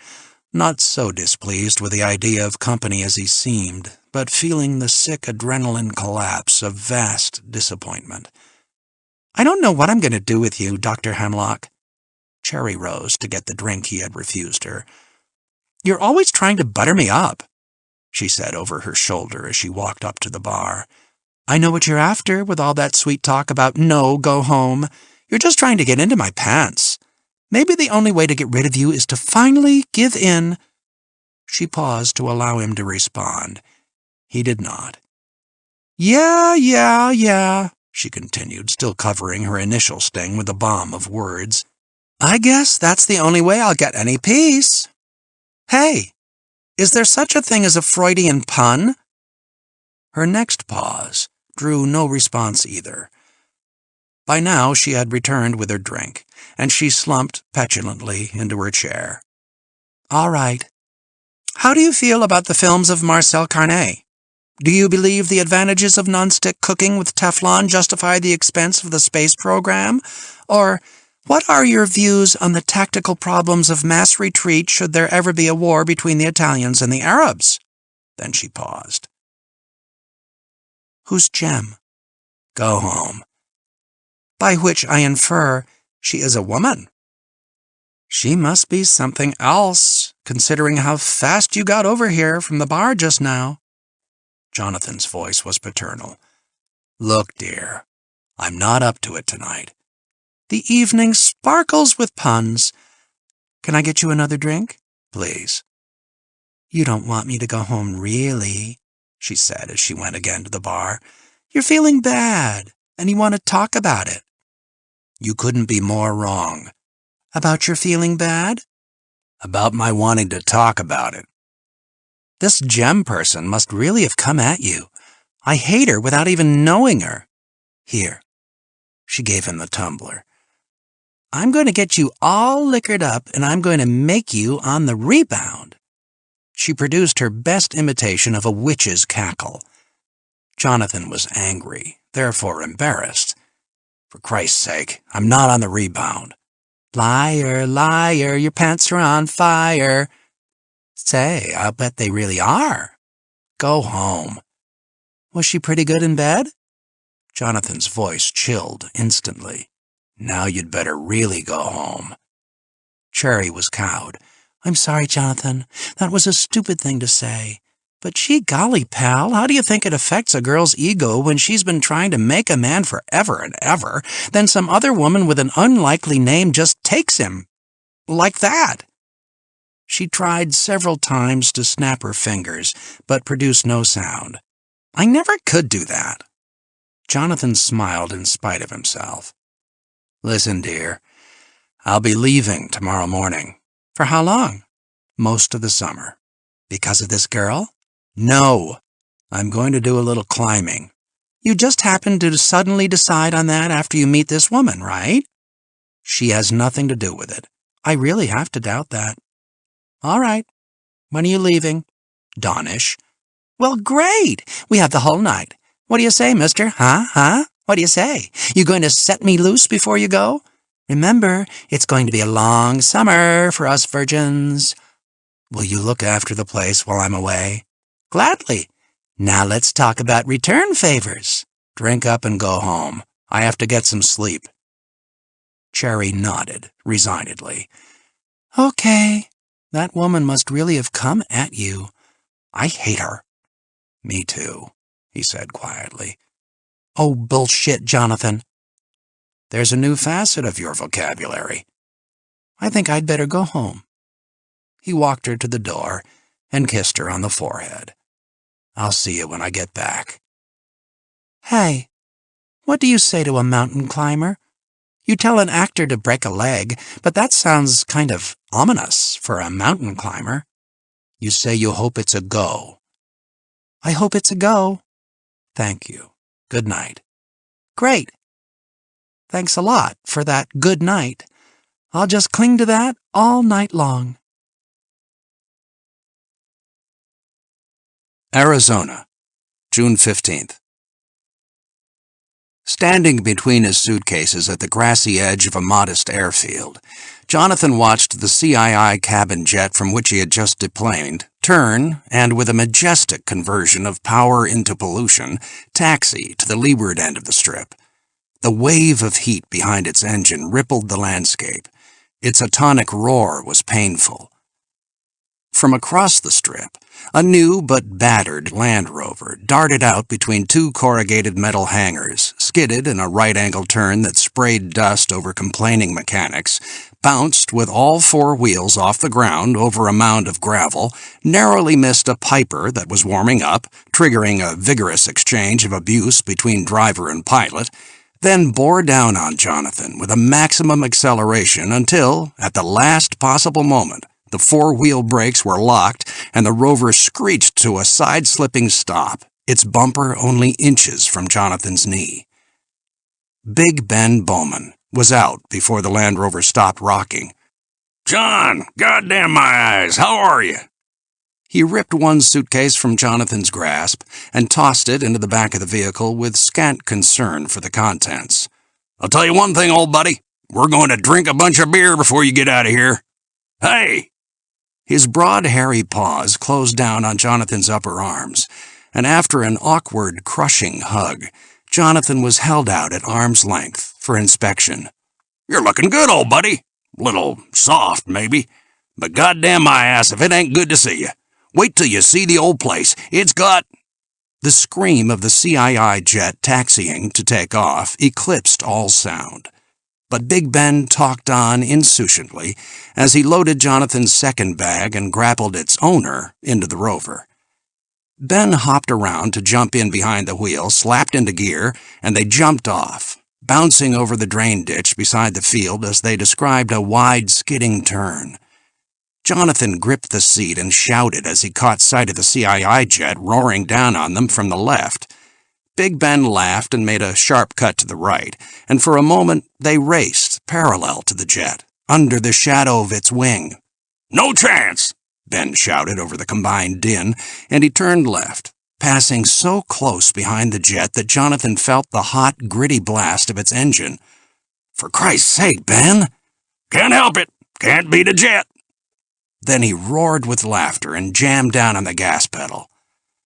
not so displeased with the idea of company as he seemed, but feeling the sick adrenaline collapse of vast disappointment. I don't know what I'm going to do with you, Dr. Hemlock. Cherry rose to get the drink he had refused her. You're always trying to butter me up, she said over her shoulder as she walked up to the bar. I know what you're after with all that sweet talk about no, go home. You're just trying to get into my pants. Maybe the only way to get rid of you is to finally give in. She paused to allow him to respond. He did not. Yeah, she continued, still covering her initial sting with a bomb of words. I guess that's the only way I'll get any peace. Hey, is there such a thing as a Freudian pun? Her next pause drew no response either. By now she had returned with her drink, and she slumped petulantly into her chair. All right. How do you feel about the films of Marcel Carné? Do you believe the advantages of nonstick cooking with Teflon justify the expense of the space program? Or what are your views on the tactical problems of mass retreat should there ever be a war between the Italians and the Arabs? Then she paused. Who's Jem? Go home. By which I infer she is a woman. She must be something else, considering how fast you got over here from the bar just now. Jonathan's voice was paternal. Look, dear, I'm not up to it tonight. The evening sparkles with puns. Can I get you another drink? Please. You don't want me to go home, really, she said as she went again to the bar. You're feeling bad, and you want to talk about it. You couldn't be more wrong. About your feeling bad? About my wanting to talk about it. This Jem person must really have come at you. I hate her without even knowing her. Here. She gave him the tumbler. I'm going to get you all liquored up, and I'm going to make you on the rebound. She produced her best imitation of a witch's cackle. Jonathan was angry, therefore embarrassed. For Christ's sake, I'm not on the rebound. Liar, liar, your pants are on fire. Say, I'll bet they really are. Go home. Was she pretty good in bed? Jonathan's voice chilled instantly. Now you'd better really go home. Cherry was cowed. I'm sorry, Jonathan. That was a stupid thing to say. But gee golly, pal, how do you think it affects a girl's ego when she's been trying to make a man forever and ever, then some other woman with an unlikely name just takes him? Like that. She tried several times to snap her fingers, but produced no sound. I never could do that. Jonathan smiled in spite of himself. Listen, dear, I'll be leaving tomorrow morning. For how long? Most of the summer. Because of this girl? No, I'm going to do a little climbing. You just happened to suddenly decide on that after you meet this woman, right? She has nothing to do with it. I really have to doubt that. All right. When are you leaving? Dawn-ish. Well, great. We have the whole night. What do you say, mister? Huh? What do you say? You going to set me loose before you go? Remember, it's going to be a long summer for us virgins. Will you look after the place while I'm away? Gladly. Now let's talk about return favors. Drink up and go home. I have to get some sleep. Cherry nodded resignedly. Okay. That woman must really have come at you. I hate her. Me too, he said quietly. Oh, bullshit, Jonathan. There's a new facet of your vocabulary. I think I'd better go home. He walked her to the door and kissed her on the forehead. I'll see you when I get back. Hey, what do you say to a mountain climber? You tell an actor to break a leg, but that sounds kind of ominous for a mountain climber. You say you hope it's a go. I hope it's a go. Thank you. Good night. Great. Thanks a lot for that good night. I'll just cling to that all night long. Arizona, June 15th. Standing between his suitcases at the grassy edge of a modest airfield, Jonathan watched the CII cabin jet from which he had just deplaned turn and, with a majestic conversion of power into pollution, taxi to the leeward end of the strip. The wave of heat behind its engine rippled the landscape. Its atonic roar was painful. From across the strip, a new but battered Land Rover darted out between two corrugated metal hangars, skidded in a right-angle turn that sprayed dust over complaining mechanics, bounced with all four wheels off the ground over a mound of gravel, narrowly missed a piper that was warming up, triggering a vigorous exchange of abuse between driver and pilot, then bore down on Jonathan with a maximum acceleration until, at the last possible moment, the four-wheel brakes were locked and the Rover screeched to a side-slipping stop, its bumper only inches from Jonathan's knee. Big Ben Bowman was out before the Land Rover stopped rocking. "John, goddamn my eyes, how are you?" He ripped one suitcase from Jonathan's grasp and tossed it into the back of the vehicle with scant concern for the contents. "I'll tell you one thing, old buddy. We're going to drink a bunch of beer before you get out of here. Hey!" His broad, hairy paws closed down on Jonathan's upper arms, and after an awkward, crushing hug, Jonathan was held out at arm's length for inspection. "You're looking good, old buddy. Little soft, maybe. But goddamn my ass if it ain't good to see you. Wait till you see the old place. It's got—" The scream of the CII jet taxiing to take off eclipsed all sound. But Big Ben talked on insouciantly as he loaded Jonathan's second bag and grappled its owner into the Rover. Ben hopped around to jump in behind the wheel, slapped into gear, and they jumped off, bouncing over the drain ditch beside the field as they described a wide, skidding turn. Jonathan gripped the seat and shouted as he caught sight of the CII jet roaring down on them from the left. Big Ben laughed and made a sharp cut to the right, and for a moment they raced parallel to the jet, under the shadow of its wing. "No chance!" Ben shouted over the combined din, and he turned left, passing so close behind the jet that Jonathan felt the hot, gritty blast of its engine. "For Christ's sake, Ben!" "Can't help it. Can't beat a jet." Then he roared with laughter and jammed down on the gas pedal.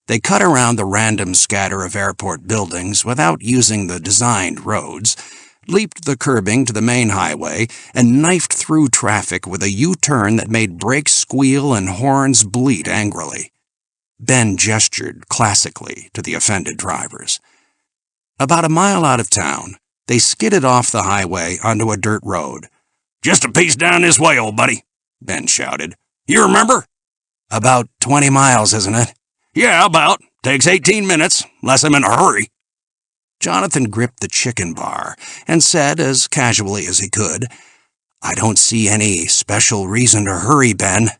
They cut around the random scatter of airport buildings without using the designed roads, leaped the curbing to the main highway, and knifed through traffic with a U-turn that made brakes squeal and horns bleat angrily. Ben gestured classically to the offended drivers. About a mile out of town, they skidded off the highway onto a dirt road. "Just a piece down this way, old buddy," Ben shouted. "You remember?" "About 20 miles, isn't it?" "Yeah, about. Takes 18 minutes, unless I'm in a hurry." Jonathan gripped the chicken bar and said, as casually as he could, "I don't see any special reason to hurry, Ben.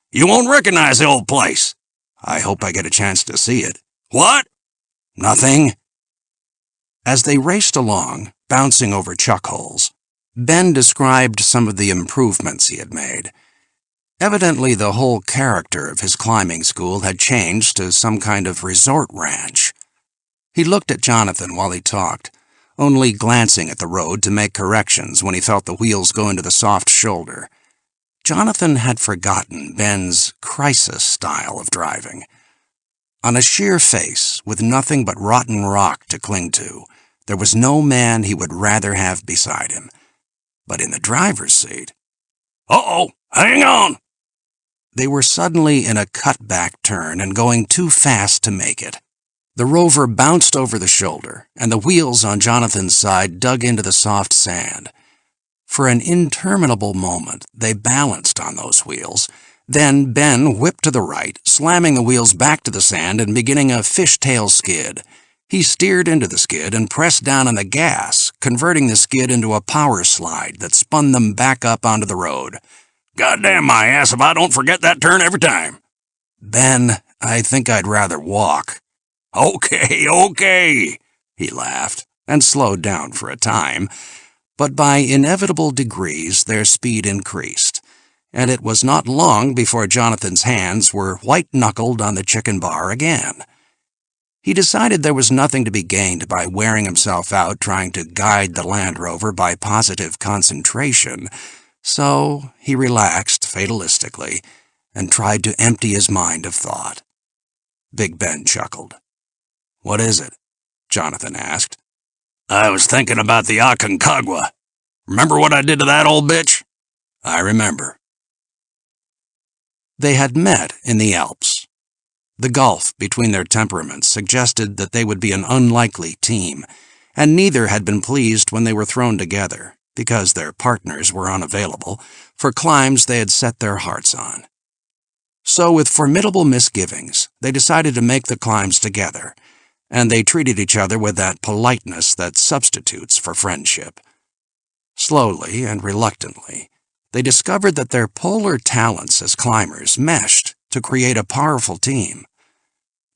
You won't recognize the old place. I hope I get a chance to see it." "What?" "Nothing." As they raced along, bouncing over chuck holes, Ben described some of the improvements he had made. Evidently, the whole character of his climbing school had changed to some kind of resort ranch. He looked at Jonathan while he talked, only glancing at the road to make corrections when he felt the wheels go into the soft shoulder. Jonathan had forgotten Ben's crisis style of driving. On a sheer face, with nothing but rotten rock to cling to, there was no man he would rather have beside him. But in the driver's seat... "Uh-oh, hang on!" They were suddenly in a cut-back turn and going too fast to make it. The Rover bounced over the shoulder, and the wheels on Jonathan's side dug into the soft sand. For an interminable moment, they balanced on those wheels. Then Ben whipped to the right, slamming the wheels back to the sand and beginning a fishtail skid. He steered into the skid and pressed down on the gas, converting the skid into a power slide that spun them back up onto the road. "Goddamn my ass if I don't forget that turn every time." "Ben, I think I'd rather walk." Okay, he laughed, and slowed down for a time. But by inevitable degrees their speed increased, and it was not long before Jonathan's hands were white-knuckled on the chicken bar again. He decided there was nothing to be gained by wearing himself out trying to guide the Land Rover by positive concentration, so he relaxed fatalistically and tried to empty his mind of thought. Big Ben chuckled. "What is it?" Jonathan asked. "I was thinking about the Aconcagua. Remember what I did to that old bitch?" "I remember." They had met in the Alps. The gulf between their temperaments suggested that they would be an unlikely team, and neither had been pleased when they were thrown together, because their partners were unavailable, for climbs they had set their hearts on. So with formidable misgivings, they decided to make the climbs together, and they treated each other with that politeness that substitutes for friendship. Slowly and reluctantly, they discovered that their polar talents as climbers meshed to create a powerful team.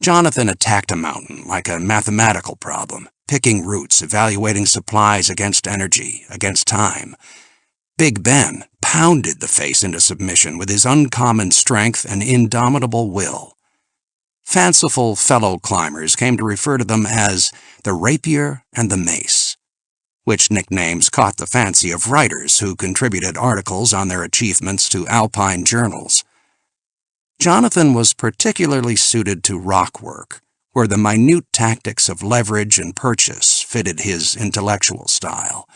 Jonathan attacked a mountain like a mathematical problem, picking routes, evaluating supplies against energy, against time. Big Ben pounded the face into submission with his uncommon strength and indomitable will. Fanciful fellow climbers came to refer to them as the rapier and the mace, which nicknames caught the fancy of writers who contributed articles on their achievements to alpine journals. Jonathan was particularly suited to rock work, where the minute tactics of leverage and purchase fitted his intellectual style.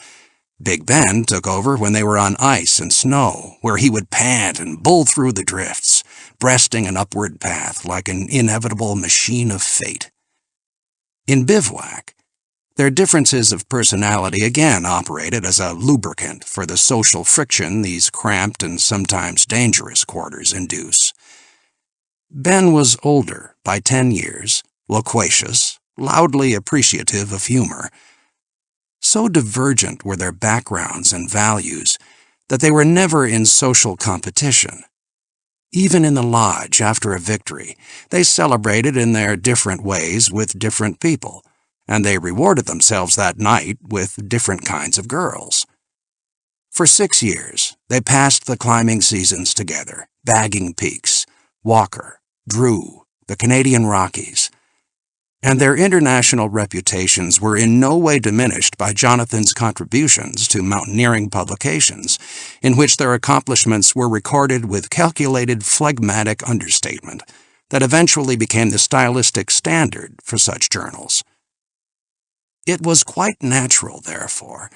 Big Ben took over when they were on ice and snow, where he would pant and bull through the drifts, breasting an upward path like an inevitable machine of fate. In bivouac, their differences of personality again operated as a lubricant for the social friction these cramped and sometimes dangerous quarters induce. Ben was older by 10 years, loquacious, loudly appreciative of humor. So divergent were their backgrounds and values that they were never in social competition. Even in the lodge after a victory, they celebrated in their different ways with different people, and they rewarded themselves that night with different kinds of girls. For 6 years, they passed the climbing seasons together, bagging peaks, Walker, Drew, the Canadian Rockies, and their international reputations were in no way diminished by Jonathan's contributions to mountaineering publications, in which their accomplishments were recorded with calculated phlegmatic understatement that eventually became the stylistic standard for such journals. It was quite natural, therefore,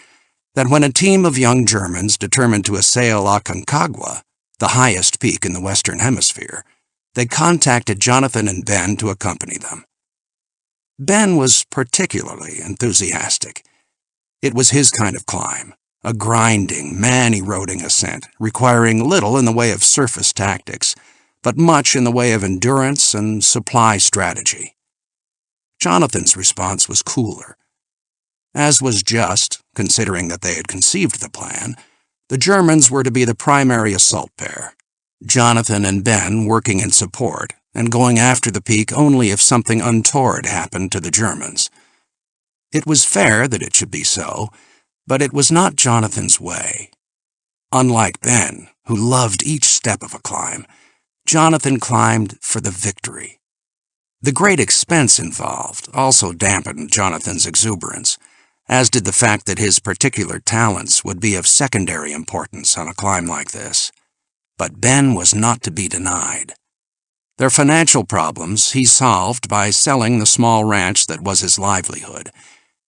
that when a team of young Germans determined to assail Aconcagua, the highest peak in the Western Hemisphere, they contacted Jonathan and Ben to accompany them. Ben was particularly enthusiastic. It was his kind of climb, a grinding, man-eroding ascent, requiring little in the way of surface tactics, but much in the way of endurance and supply strategy. Jonathan's response was cooler. As was just, considering that they had conceived the plan, the Germans were to be the primary assault pair, Jonathan and Ben working in support and going after the peak only if something untoward happened to the Germans. It was fair that it should be so, but it was not Jonathan's way. Unlike Ben, who loved each step of a climb, Jonathan climbed for the victory. The great expense involved also dampened Jonathan's exuberance, as did the fact that his particular talents would be of secondary importance on a climb like this. But Ben was not to be denied. Their financial problems he solved by selling the small ranch that was his livelihood,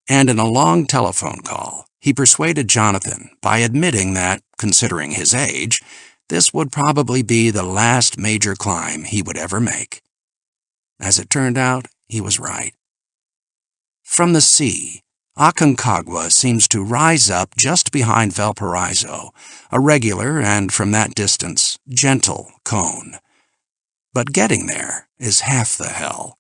and in a long telephone call, he persuaded Jonathan by admitting that, considering his age, this would probably be the last major climb he would ever make. As it turned out, he was right. From the sea, Aconcagua seems to rise up just behind Valparaiso, a regular and, from that distance, gentle cone. But getting there is half the hell.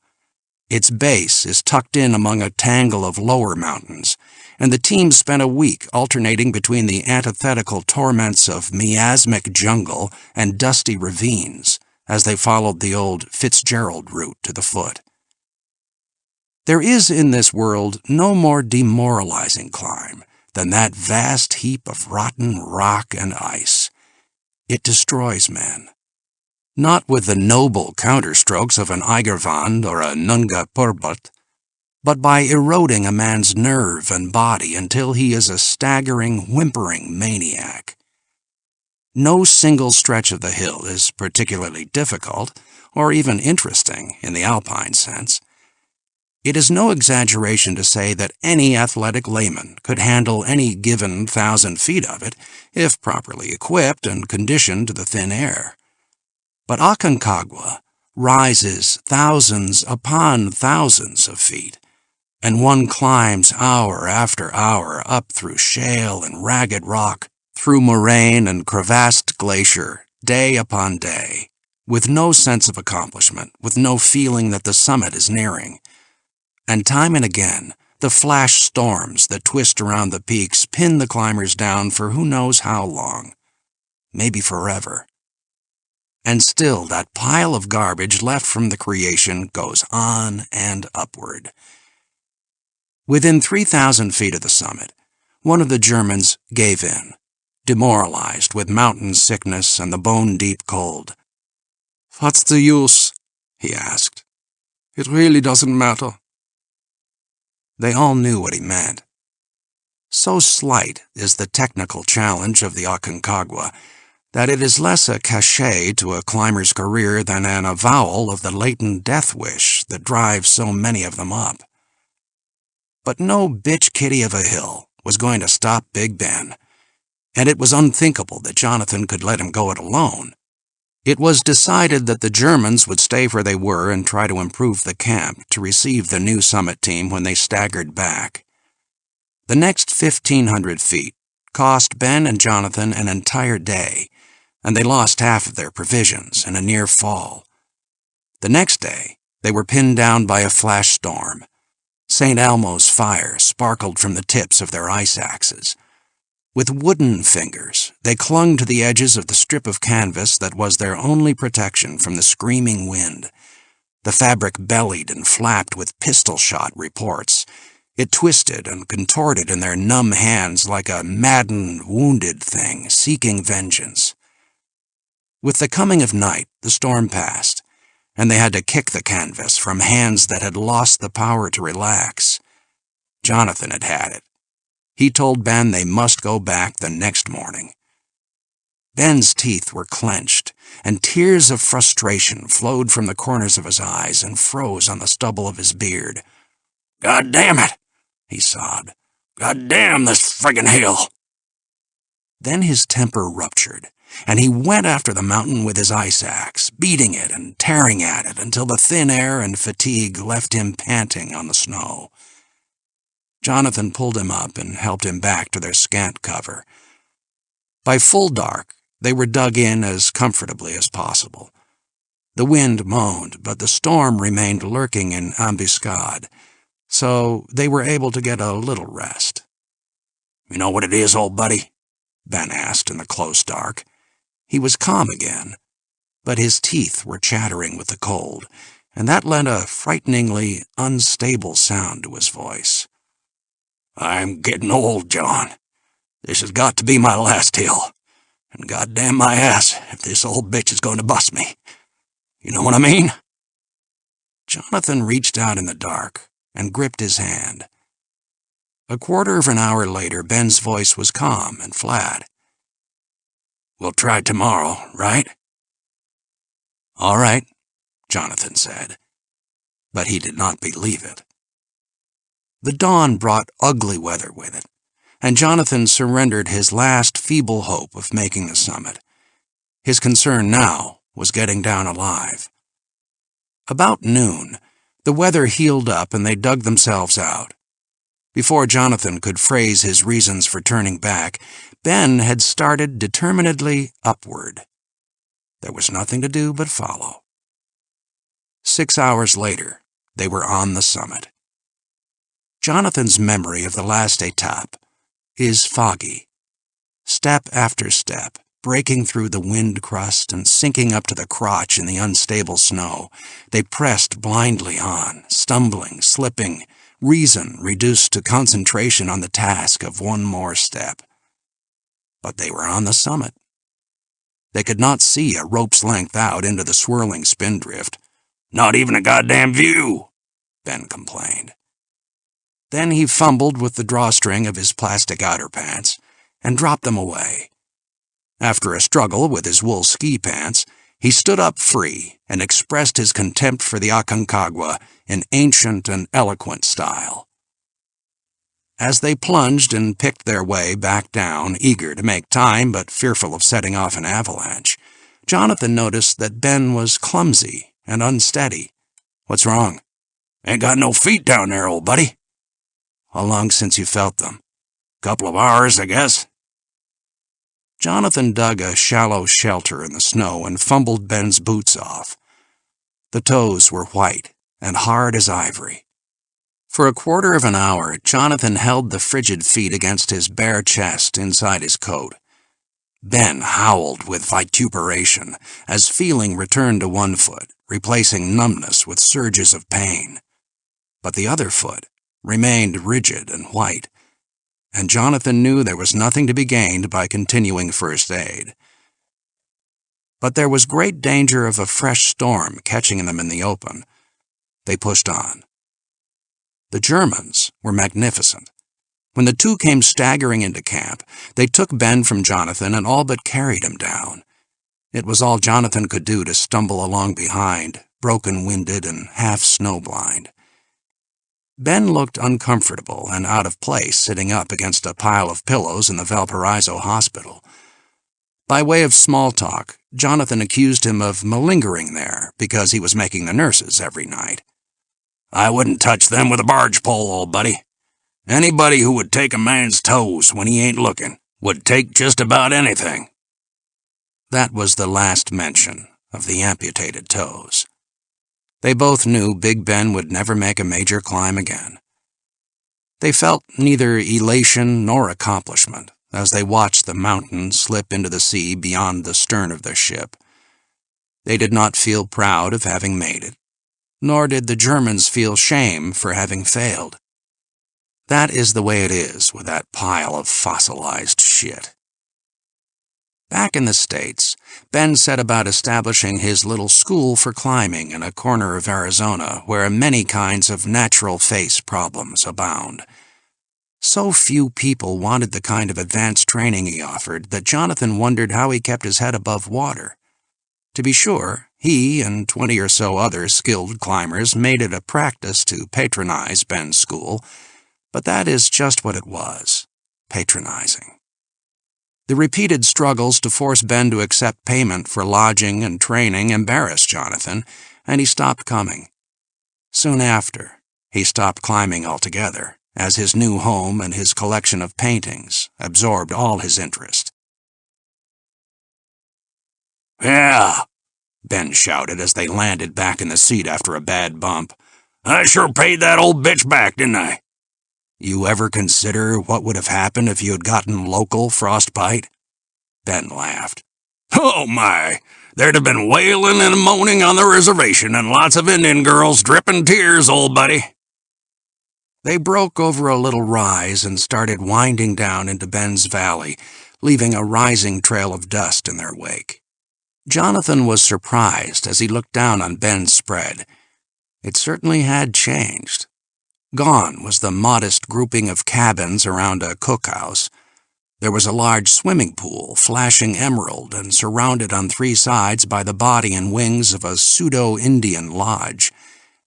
Its base is tucked in among a tangle of lower mountains, and the team spent a week alternating between the antithetical torments of miasmic jungle and dusty ravines as they followed the old Fitzgerald route to the foot. There is in this world no more demoralizing climb than that vast heap of rotten rock and ice. It destroys men. Not with the noble counterstrokes of an Eiger or a Nunga Parbat, but by eroding a man's nerve and body until he is a staggering, whimpering maniac. No single stretch of the hill is particularly difficult, or even interesting in the alpine sense. It is no exaggeration to say that any athletic layman could handle any given 1,000 feet of it if properly equipped and conditioned to the thin air. But Aconcagua rises thousands upon thousands of feet, and one climbs hour after hour up through shale and ragged rock, through moraine and crevassed glacier, day upon day, with no sense of accomplishment, with no feeling that the summit is nearing. And time and again, the flash storms that twist around the peaks pin the climbers down for who knows how long, maybe forever. And still that pile of garbage left from the creation goes on and upward. Within 3,000 feet of the summit, one of the Germans gave in, demoralized with mountain sickness and the bone-deep cold. "What's the use?" he asked. "It really doesn't matter." They all knew what he meant. So slight is the technical challenge of the Aconcagua that it is less a cachet to a climber's career than an avowal of the latent death wish that drives so many of them up. But no bitch kitty of a hill was going to stop Big Ben, and it was unthinkable that Jonathan could let him go it alone. It was decided that the Germans would stay where they were and try to improve the camp to receive the new summit team when they staggered back. The next 1,500 feet cost Ben and Jonathan an entire day, and they lost half of their provisions in a near fall. The next day, they were pinned down by a flash storm. St. Elmo's fire sparkled from the tips of their ice axes. With wooden fingers, they clung to the edges of the strip of canvas that was their only protection from the screaming wind. The fabric bellied and flapped with pistol-shot reports. It twisted and contorted in their numb hands like a maddened, wounded thing seeking vengeance. With the coming of night, the storm passed, and they had to kick the canvas from hands that had lost the power to relax. Jonathan had had it. He told Ben they must go back the next morning. Ben's teeth were clenched, and tears of frustration flowed from the corners of his eyes and froze on the stubble of his beard. "God damn it!" he sobbed. "God damn this friggin' hill!" Then his temper ruptured, and he went after the mountain with his ice axe, beating it and tearing at it until the thin air and fatigue left him panting on the snow. Jonathan pulled him up and helped him back to their scant cover. By full dark, they were dug in as comfortably as possible. The wind moaned, but the storm remained lurking in ambuscade, so they were able to get a little rest. "You know what it is, old buddy?" Ben asked in the close dark. He was calm again, but his teeth were chattering with the cold, and that lent a frighteningly unstable sound to his voice. "I'm getting old, John. This has got to be my last hill, and goddamn my ass if this old bitch is going to bust me. You know what I mean?" Jonathan reached out in the dark and gripped his hand. A quarter of an hour later, Ben's voice was calm and flat. "We'll try tomorrow, right?" "All right," Jonathan said, but he did not believe it. The dawn brought ugly weather with it, and Jonathan surrendered his last feeble hope of making the summit. His concern now was getting down alive. About noon, the weather healed up and they dug themselves out. Before Jonathan could phrase his reasons for turning back, Ben had started determinedly upward. There was nothing to do but follow. 6 hours later, they were on the summit. Jonathan's memory of the last étape is foggy. Step after step, breaking through the wind crust and sinking up to the crotch in the unstable snow, they pressed blindly on, stumbling, slipping, reason reduced to concentration on the task of one more step. But they were on the summit. They could not see a rope's length out into the swirling spindrift. "Not even a goddamn view," Ben complained. Then he fumbled with the drawstring of his plastic outer pants and dropped them away. After a struggle with his wool ski pants, he stood up free and expressed his contempt for the Aconcagua in ancient and eloquent style. As they plunged and picked their way back down, eager to make time but fearful of setting off an avalanche, Jonathan noticed that Ben was clumsy and unsteady. "What's wrong?" "Ain't got no feet down there, old buddy." "How long since you felt them?" "Couple of hours, I guess." Jonathan dug a shallow shelter in the snow and fumbled Ben's boots off. The toes were white and hard as ivory. For a quarter of an hour, Jonathan held the frigid feet against his bare chest inside his coat. Ben howled with vituperation as feeling returned to one foot, replacing numbness with surges of pain. But the other foot remained rigid and white, and Jonathan knew there was nothing to be gained by continuing first aid. But there was great danger of a fresh storm catching them in the open. They pushed on. The Germans were magnificent. When the two came staggering into camp, they took Ben from Jonathan and all but carried him down. It was all Jonathan could do to stumble along behind, broken-winded and half snowblind. Ben looked uncomfortable and out of place sitting up against a pile of pillows in the Valparaiso hospital. By way of small talk, Jonathan accused him of malingering there because he was making the nurses every night. "I wouldn't touch them with a barge pole, old buddy. Anybody who would take a man's toes when he ain't looking would take just about anything." That was the last mention of the amputated toes. They both knew Big Ben would never make a major climb again. They felt neither elation nor accomplishment as they watched the mountain slip into the sea beyond the stern of their ship. They did not feel proud of having made it, nor did the Germans feel shame for having failed. That is the way it is with that pile of fossilized shit. Back in the States, Ben set about establishing his little school for climbing in a corner of Arizona where many kinds of natural face problems abound. So few people wanted the kind of advanced training he offered that Jonathan wondered how he kept his head above water. To be sure, he and 20 or so other skilled climbers made it a practice to patronize Ben's school, but that is just what it was, patronizing. The repeated struggles to force Ben to accept payment for lodging and training embarrassed Jonathan, and he stopped coming. Soon after, he stopped climbing altogether, as his new home and his collection of paintings absorbed all his interest. "Yeah," Ben shouted as they landed back in the seat after a bad bump. I sure paid that old bitch back, didn't I? You ever consider what would have happened if you had gotten local frostbite? Ben laughed. Oh my, there'd have been wailing and moaning on the reservation and lots of Indian girls dripping tears, old buddy. They broke over a little rise and started winding down into Ben's valley, leaving a rising trail of dust in their wake. Jonathan was surprised as he looked down on Ben's spread. It certainly had changed. Gone was the modest grouping of cabins around a cookhouse. There was a large swimming pool, flashing emerald and surrounded on three sides by the body and wings of a pseudo-Indian lodge,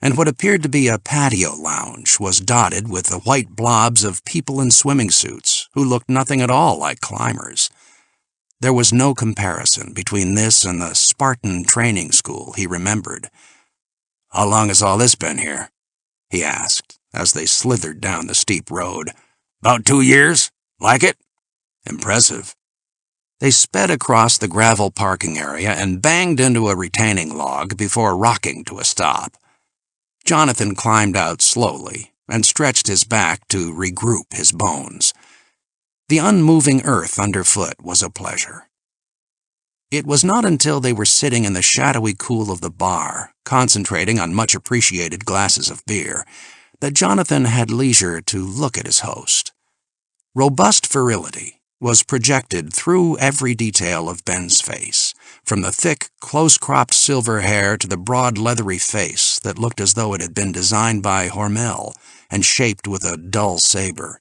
and what appeared to be a patio lounge was dotted with the white blobs of people in swimming suits who looked nothing at all like climbers. There was no comparison between this and the Spartan training school he remembered. How long has all this been here? He asked, as they slithered down the steep road. About 2 years? Like it? Impressive. They sped across the gravel parking area and banged into a retaining log before rocking to a stop. Jonathan climbed out slowly and stretched his back to regroup his bones. The unmoving earth underfoot was a pleasure. It was not until they were sitting in the shadowy cool of the bar, concentrating on much-appreciated glasses of beer, that Jonathan had leisure to look at his host. Robust virility was projected through every detail of Ben's face, from the thick, close-cropped silver hair to the broad, leathery face that looked as though it had been designed by Hormel and shaped with a dull saber.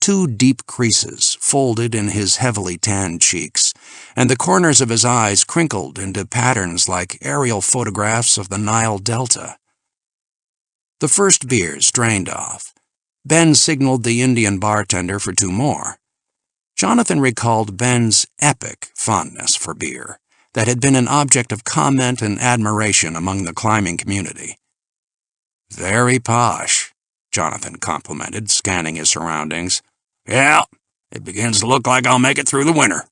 2 deep creases folded in his heavily tanned cheeks, and the corners of his eyes crinkled into patterns like aerial photographs of the Nile Delta. The first beers drained off. Ben signaled the Indian bartender for 2 more. Jonathan recalled Ben's epic fondness for beer that had been an object of comment and admiration among the climbing community. Very posh, Jonathan complimented, scanning his surroundings. Yeah, it begins to look like I'll make it through the winter.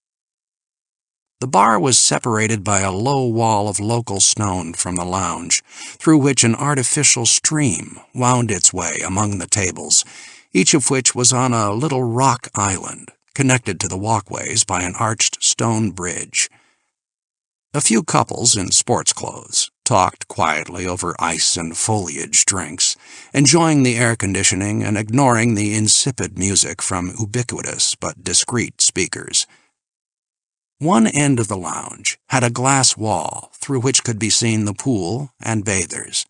The bar was separated by a low wall of local stone from the lounge, through which an artificial stream wound its way among the tables, each of which was on a little rock island, connected to the walkways by an arched stone bridge. A few couples in sports clothes talked quietly over ice and foliage drinks, enjoying the air conditioning and ignoring the insipid music from ubiquitous but discreet speakers. One end of the lounge had a glass wall through which could be seen the pool and bathers.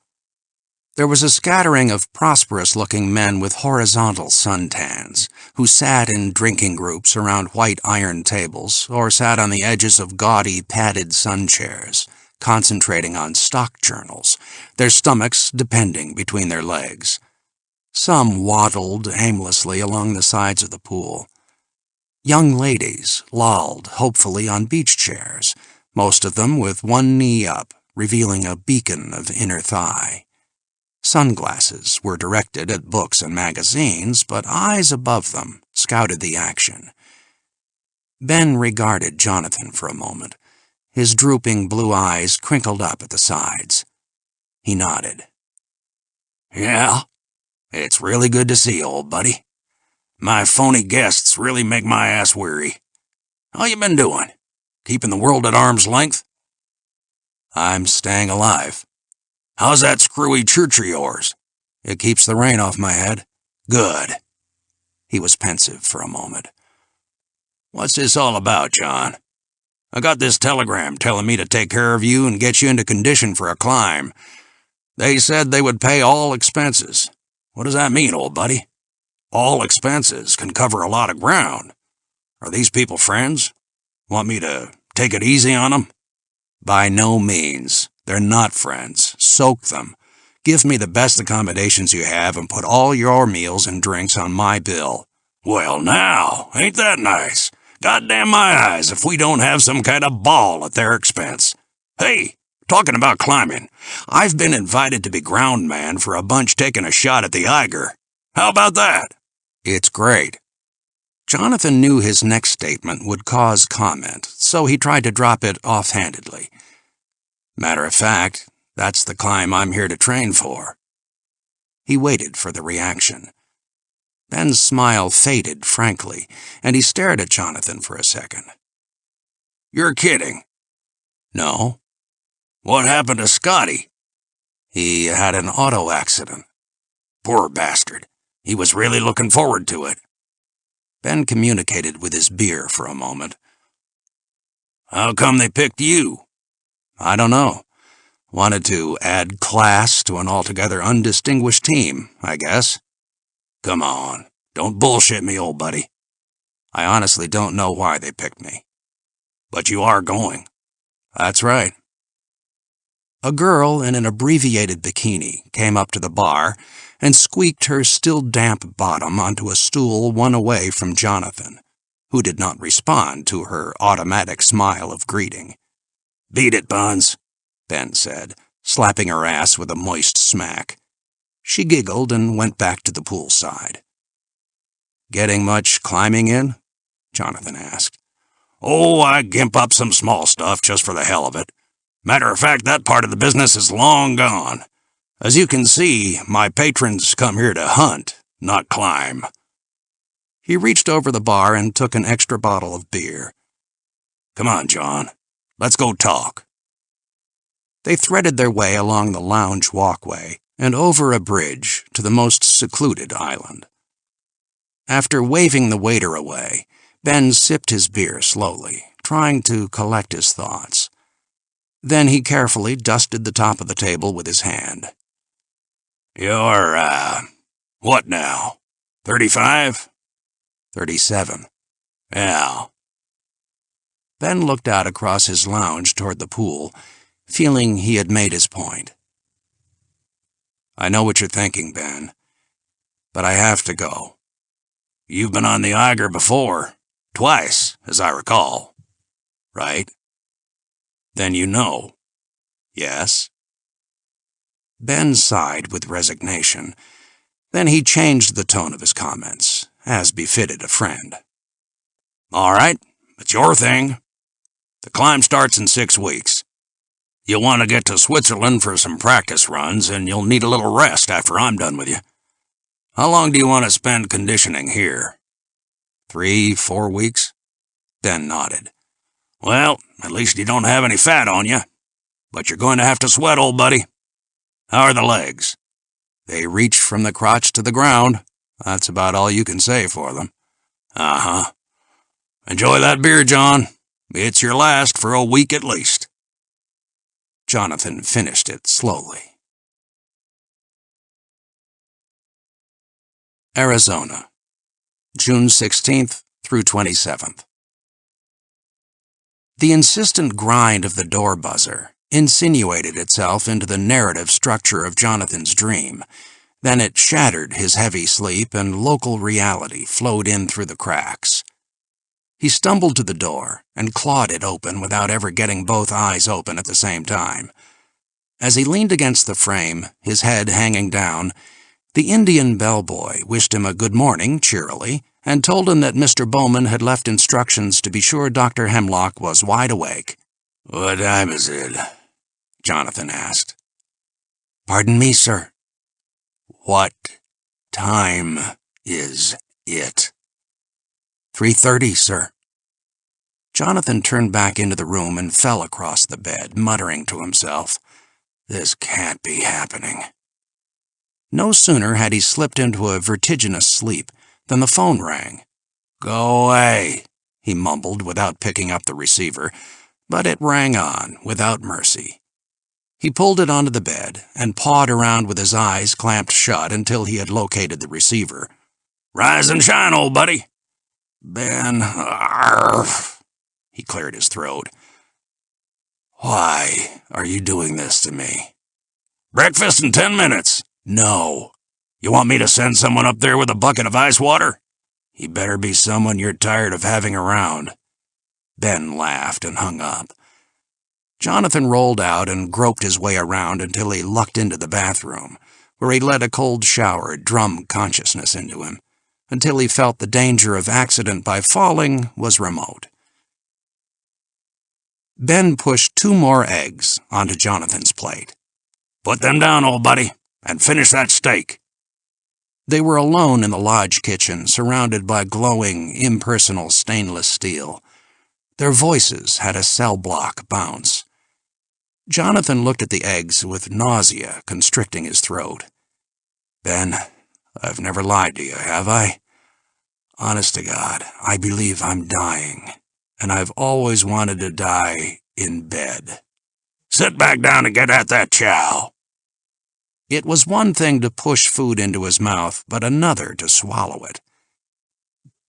There was a scattering of prosperous-looking men with horizontal suntans, who sat in drinking groups around white iron tables or sat on the edges of gaudy padded sun chairs, concentrating on stock journals, their stomachs depending between their legs. Some waddled aimlessly along the sides of the pool. Young ladies lolled hopefully on beach chairs, most of them with one knee up, revealing a beacon of inner thigh. Sunglasses were directed at books and magazines, but eyes above them scouted the action. Ben regarded Jonathan for a moment, his drooping blue eyes crinkled up at the sides. He nodded. Yeah, it's really good to see you, old buddy. My phony guests really make my ass weary. How you been doing? Keeping the world at arm's length? I'm staying alive. How's that screwy church of yours? It keeps the rain off my head. Good. He was pensive for a moment. What's this all about, John? I got this telegram telling me to take care of you and get you into condition for a climb. They said they would pay all expenses. What does that mean, old buddy? All expenses can cover a lot of ground. Are these people friends? Want me to take it easy on them? By no means. They're not friends. Soak them. Give me the best accommodations you have and put all your meals and drinks on my bill. Well now, ain't that nice? Goddamn my eyes if we don't have some kind of ball at their expense. Hey, talking about climbing, I've been invited to be ground man for a bunch taking a shot at the Eiger. How about that? It's great. Jonathan knew his next statement would cause comment, so he tried to drop it offhandedly. Matter of fact, that's the climb I'm here to train for. He waited for the reaction. Ben's smile faded, frankly, and he stared at Jonathan for a second. You're kidding. No. What happened to Scotty? He had an auto accident. Poor bastard. He was really looking forward to it. Ben communicated with his beer for a moment. How come they picked you? I don't know. Wanted to add class to an altogether undistinguished team, I guess. Come on, don't bullshit me, old buddy. I honestly don't know why they picked me. But you are going. That's right. A girl in an abbreviated bikini came up to the bar and squeaked her still damp bottom onto a stool one away from Jonathan, who did not respond to her automatic smile of greeting. Beat it, Buns, Ben said, slapping her ass with a moist smack. She giggled and went back to the poolside. Getting much climbing in? Jonathan asked. Oh, I gimp up some small stuff just for the hell of it. Matter of fact, that part of the business is long gone. As you can see, my patrons come here to hunt, not climb. He reached over the bar and took an extra bottle of beer. Come on, John. Let's go talk. They threaded their way along the lounge walkway and over a bridge to the most secluded island. After waving the waiter away, Ben sipped his beer slowly, trying to collect his thoughts. Then he carefully dusted the top of the table with his hand. You're, what now? 35? 37. Yeah. Ben looked out across his lounge toward the pool, feeling he had made his point. I know what you're thinking, Ben, but I have to go. You've been on the Eiger before. Twice, as I recall. Right? Then you know. Yes. Ben sighed with resignation. Then he changed the tone of his comments, as befitted a friend. All right, it's your thing. The climb starts in 6 weeks. You'll want to get to Switzerland for some practice runs, and you'll need a little rest after I'm done with you. How long do you want to spend conditioning here? 3-4 weeks? Ben nodded. Well, at least you don't have any fat on you. But you're going to have to sweat, old buddy. How are the legs? They reach from the crotch to the ground. That's about all you can say for them. Uh-huh. Enjoy that beer, John. It's your last for a week at least. Jonathan finished it slowly. Arizona, June 16th through 27th. The insistent grind of the door buzzer insinuated itself into the narrative structure of Jonathan's dream. Then it shattered his heavy sleep and local reality flowed in through the cracks. He stumbled to the door and clawed it open without ever getting both eyes open at the same time. As he leaned against the frame, his head hanging down, the Indian bellboy wished him a good morning cheerily and told him that Mr. Bowman had left instructions to be sure Dr. Hemlock was wide awake. What time is it? Jonathan asked. Pardon me, sir. What time is it? 3:30, sir. Jonathan turned back into the room and fell across the bed, muttering to himself, "This can't be happening." No sooner had he slipped into a vertiginous sleep than the phone rang. Go away, he mumbled without picking up the receiver, but it rang on without mercy. He pulled it onto the bed and pawed around with his eyes clamped shut until he had located the receiver. Rise and shine, old buddy. Ben, arf. He cleared his throat. Why are you doing this to me? Breakfast in 10 minutes. No. You want me to send someone up there with a bucket of ice water? He better be someone you're tired of having around. Ben laughed and hung up. Jonathan rolled out and groped his way around until he lucked into the bathroom, where he let a cold shower drum consciousness into him, until he felt the danger of accident by falling was remote. Ben pushed 2 more eggs onto Jonathan's plate. Put them down, old buddy, and finish that steak. They were alone in the lodge kitchen, surrounded by glowing, impersonal stainless steel. Their voices had a cell block bounce. Jonathan looked at the eggs with nausea constricting his throat. "Ben, I've never lied to you, have I? Honest to God, I believe I'm dying, and I've always wanted to die in bed." "Sit back down and get at that chow." It was one thing to push food into his mouth, but another to swallow it.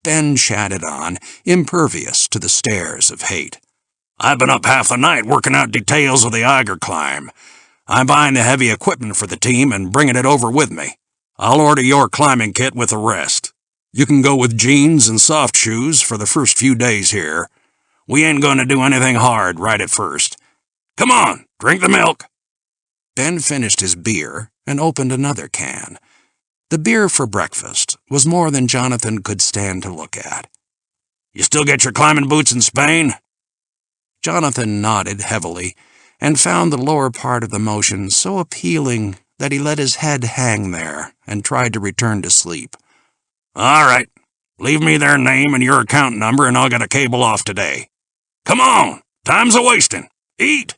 Ben chatted on, impervious to the stares of hate. "I've been up half the night working out details of the Eiger climb. I'm buying the heavy equipment for the team and bringing it over with me. I'll order your climbing kit with the rest. You can go with jeans and soft shoes for the first few days here. We ain't going to do anything hard right at first. Come on, drink the milk." Ben finished his beer and opened another can. The beer for breakfast was more than Jonathan could stand to look at. "You still get your climbing boots in Spain?" Jonathan nodded heavily and found the lower part of the motion so appealing that he let his head hang there and tried to return to sleep. "All right. Leave me their name and your account number and I'll get a cable off today. Come on, time's a-wasting. Eat!"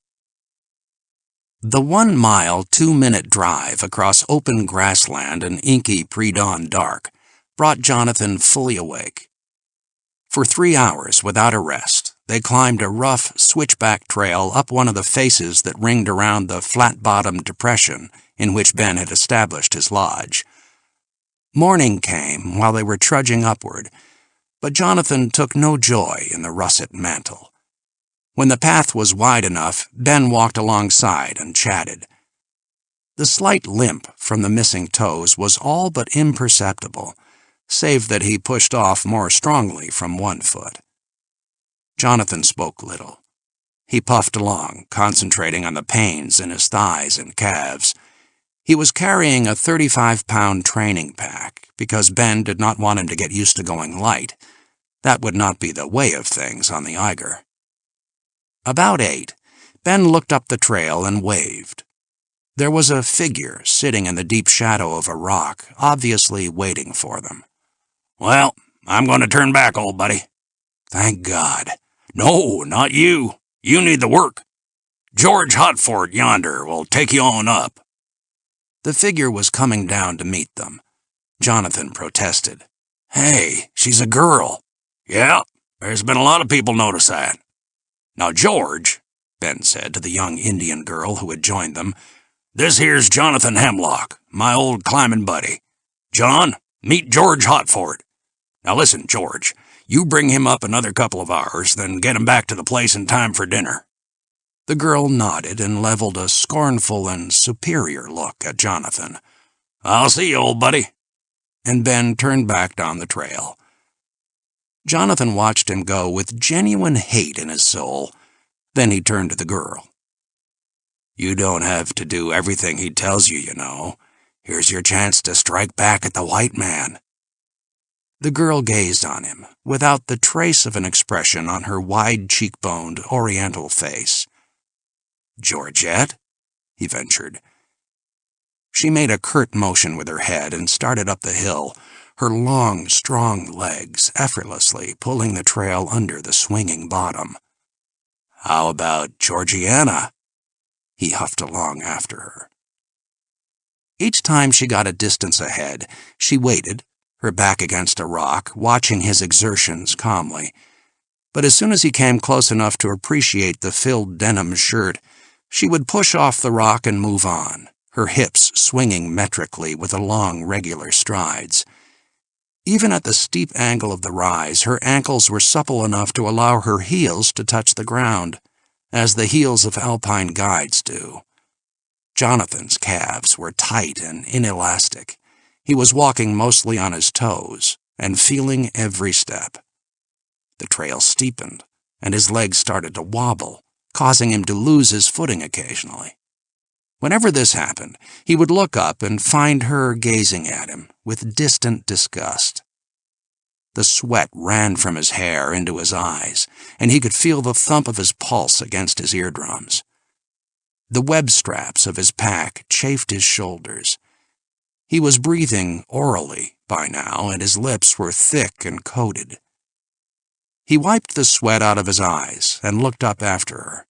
The 1 mile, 2-minute drive across open grassland and inky pre-dawn dark brought Jonathan fully awake. For 3 hours without a rest, they climbed a rough, switchback trail up one of the faces that ringed around the flat-bottomed depression in which Ben had established his lodge. Morning came while they were trudging upward, but Jonathan took no joy in the russet mantle. When the path was wide enough, Ben walked alongside and chatted. The slight limp from the missing toes was all but imperceptible, save that he pushed off more strongly from one foot. Jonathan spoke little. He puffed along, concentrating on the pains in his thighs and calves. He was carrying a 35-pound training pack because Ben did not want him to get used to going light. That would not be the way of things on the Eiger. About 8, Ben looked up the trail and waved. There was a figure sitting in the deep shadow of a rock, obviously waiting for them. "Well, I'm going to turn back, old buddy." "Thank God." "No, not you. You need the work. George Hotford yonder will take you on up." The figure was coming down to meet them. Jonathan protested. "Hey, she's a girl." "Yeah, there's been a lot of people notice that." "Now, George," Ben said to the young Indian girl who had joined them, "this here's Jonathan Hemlock, my old climbing buddy. John, meet George Hotford. Now listen, George, you bring him up another couple of hours, then get him back to the place in time for dinner." The girl nodded and leveled a scornful and superior look at Jonathan. "I'll see you, old buddy." And Ben turned back down the trail. Jonathan watched him go with genuine hate in his soul. Then he turned to the girl. "You don't have to do everything he tells you, you know. Here's your chance to strike back at the white man." The girl gazed on him, without the trace of an expression on her wide-cheekboned, oriental face. "Georgette?" he ventured. She made a curt motion with her head and started up the hill, her long, strong legs effortlessly pulling the trail under the swinging bottom. "How about Georgiana?" He huffed along after her. Each time she got a distance ahead, she waited, her back against a rock, watching his exertions calmly. But as soon as he came close enough to appreciate the filled denim shirt, she would push off the rock and move on, her hips swinging metrically with the long, regular strides. Even at the steep angle of the rise, her ankles were supple enough to allow her heels to touch the ground, as the heels of alpine guides do. Jonathan's calves were tight and inelastic. He was walking mostly on his toes and feeling every step. The trail steepened, and his legs started to wobble, causing him to lose his footing occasionally. Whenever this happened, he would look up and find her gazing at him with distant disgust. The sweat ran from his hair into his eyes, and he could feel the thump of his pulse against his eardrums. The web straps of his pack chafed his shoulders. He was breathing orally by now, and his lips were thick and coated. He wiped the sweat out of his eyes and looked up after her.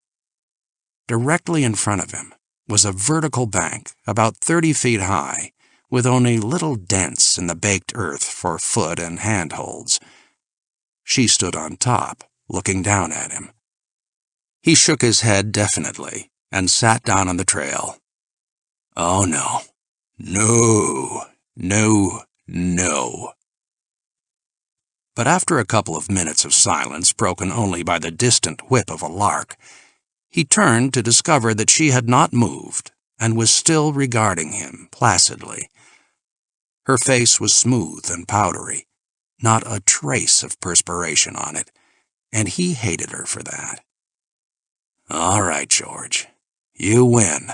Directly in front of him was a vertical bank about 30 feet high, with only little dents in the baked earth for foot and handholds. She stood on top, looking down at him. He shook his head definitely and sat down on the trail. Oh no. No. No. No. But after a couple of minutes of silence broken only by the distant whip of a lark, he turned to discover that she had not moved and was still regarding him placidly. Her face was smooth and powdery, not a trace of perspiration on it, and he hated her for that. All right, George, you win.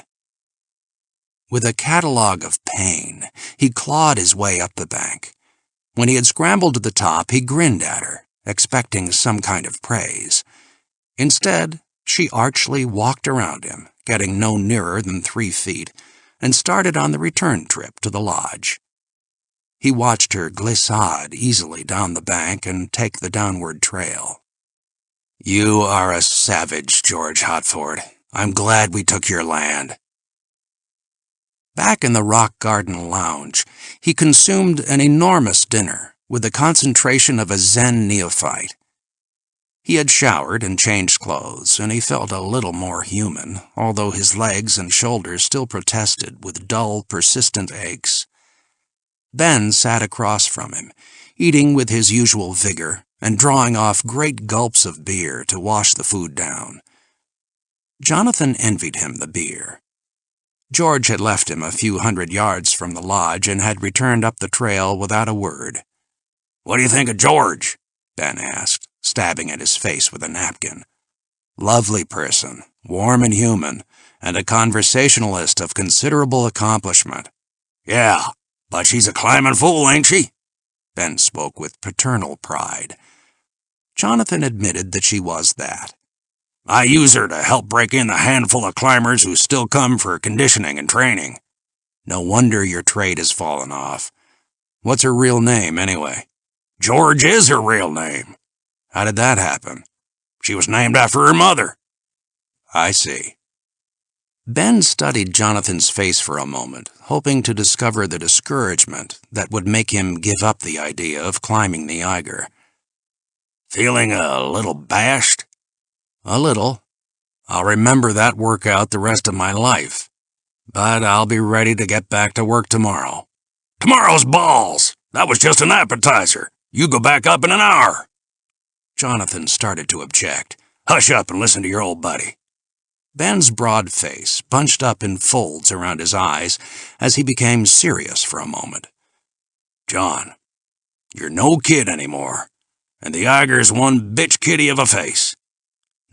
With a catalogue of pain, he clawed his way up the bank. When he had scrambled to the top, he grinned at her, expecting some kind of praise. Instead, she archly walked around him, getting no nearer than 3 feet, and started on the return trip to the lodge. He watched her glissade easily down the bank and take the downward trail. You are a savage, George Hotford. I'm glad we took your land. Back in the Rock Garden Lounge, he consumed an enormous dinner with the concentration of a Zen neophyte. He had showered and changed clothes, and he felt a little more human, although his legs and shoulders still protested with dull, persistent aches. Ben sat across from him, eating with his usual vigor and drawing off great gulps of beer to wash the food down. Jonathan envied him the beer. George had left him a few 100 yards from the lodge and had returned up the trail without a word. "What do you think of George?" Ben asked, stabbing at his face with a napkin. "Lovely person, warm and human, and a conversationalist of considerable accomplishment." "Yeah, but she's a climbing fool, ain't she?" Ben spoke with paternal pride. Jonathan admitted that she was that. "I use her to help break in the handful of climbers who still come for conditioning and training." "No wonder your trade has fallen off. What's her real name, anyway?" "George is her real name." "How did that happen?" "She was named after her mother." "I see." Ben studied Jonathan's face for a moment, hoping to discover the discouragement that would make him give up the idea of climbing the Eiger. "Feeling a little bashed?" "A little. I'll remember that workout the rest of my life. But I'll be ready to get back to work tomorrow." "Tomorrow's balls! That was just an appetizer. You go back up in an hour." Jonathan started to object. "Hush up and listen to your old buddy." Ben's broad face bunched up in folds around his eyes as he became serious for a moment. "John, you're no kid anymore, and the Eiger's one bitch kitty of a face.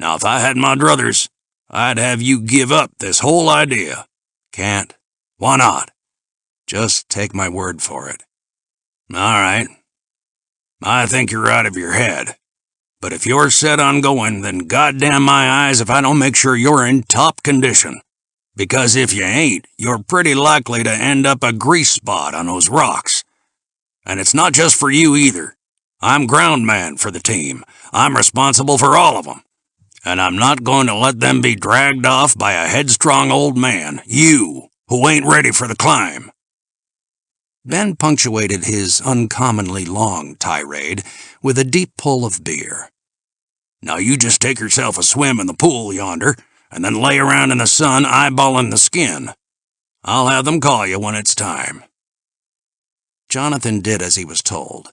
Now, if I had my druthers, I'd have you give up this whole idea." "Can't." "Why not?" "Just take my word for it." "All right. I think you're out of your head. But if you're set on going, then goddamn my eyes if I don't make sure you're in top condition. Because if you ain't, you're pretty likely to end up a grease spot on those rocks. And it's not just for you either. I'm ground man for the team. I'm responsible for all of them. And I'm not going to let them be dragged off by a headstrong old man, you, who ain't ready for the climb." Ben punctuated his uncommonly long tirade with a deep pull of beer. "Now you just take yourself a swim in the pool yonder, and then lay around in the sun eyeballing the skin. I'll have them call you when it's time." Jonathan did as he was told.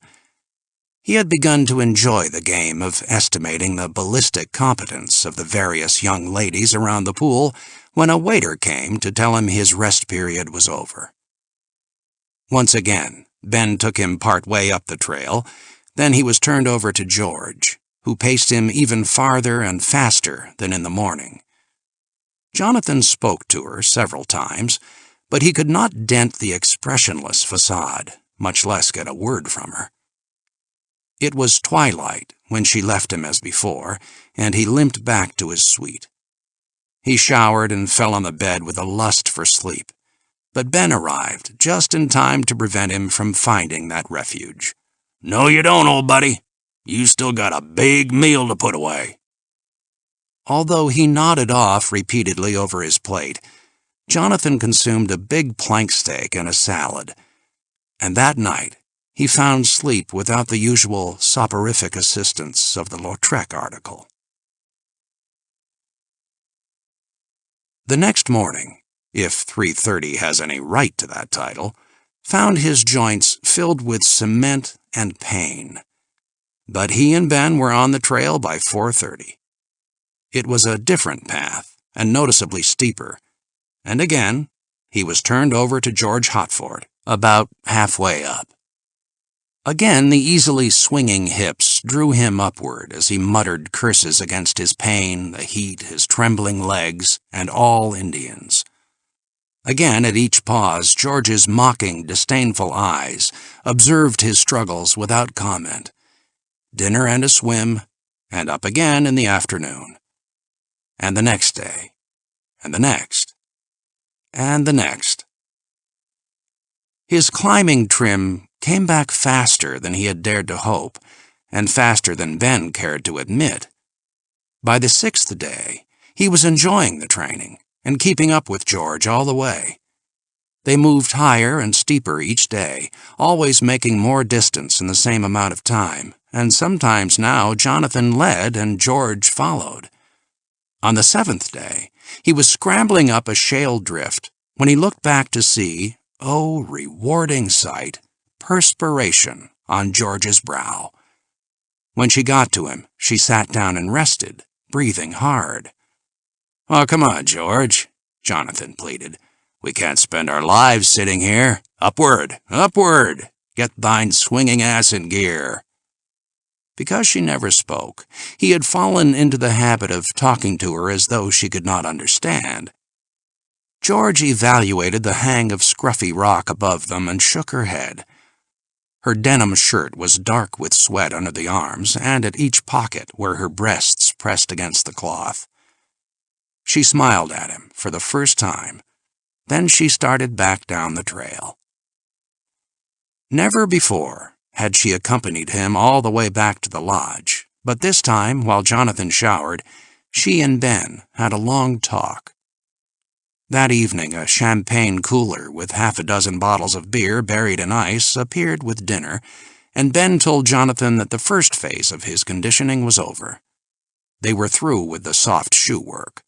He had begun to enjoy the game of estimating the ballistic competence of the various young ladies around the pool when a waiter came to tell him his rest period was over. Once again, Ben took him part way up the trail, then he was turned over to George, who paced him even farther and faster than in the morning. Jonathan spoke to her several times, but he could not dent the expressionless facade, much less get a word from her. It was twilight when she left him as before, and he limped back to his suite. He showered and fell on the bed with a lust for sleep, but Ben arrived just in time to prevent him from finding that refuge. "No, you don't, old buddy. You still got a big meal to put away." Although he nodded off repeatedly over his plate, Jonathan consumed a big plank steak and a salad, and that night he found sleep without the usual soporific assistance of the Lautrec article. The next morning, if 3:30 has any right to that title, found his joints filled with cement and pain. But he and Ben were on the trail by 4:30. It was a different path, and noticeably steeper, and again he was turned over to George Hotford, about halfway up. Again the easily swinging hips drew him upward as he muttered curses against his pain, the heat, his trembling legs, and all Indians. Again, at each pause, George's mocking, disdainful eyes observed his struggles without comment. Dinner and a swim, and up again in the afternoon. And the next day, and the next, and the next. His climbing trim came back faster than he had dared to hope, and faster than Ben cared to admit. By the 6th day, he was enjoying the training and keeping up with George all the way. They moved higher and steeper each day, always making more distance in the same amount of time, and sometimes now Jonathan led and George followed. On the 7th day, he was scrambling up a shale drift when he looked back to see, oh, rewarding sight, perspiration on George's brow. When she got to him, she sat down and rested, breathing hard. "Oh, come on, George," Jonathan pleaded. "We can't spend our lives sitting here. Upward, upward! Get thine swinging ass in gear." Because she never spoke, he had fallen into the habit of talking to her as though she could not understand. George evaluated the hang of scruffy rock above them and shook her head. Her denim shirt was dark with sweat under the arms and at each pocket where her breasts pressed against the cloth. She smiled at him for the first time. Then she started back down the trail. Never before had she accompanied him all the way back to the lodge, but this time, while Jonathan showered, she and Ben had a long talk. That evening, a champagne cooler with half a dozen bottles of beer buried in ice appeared with dinner, and Ben told Jonathan that the first phase of his conditioning was over. They were through with the soft shoe work.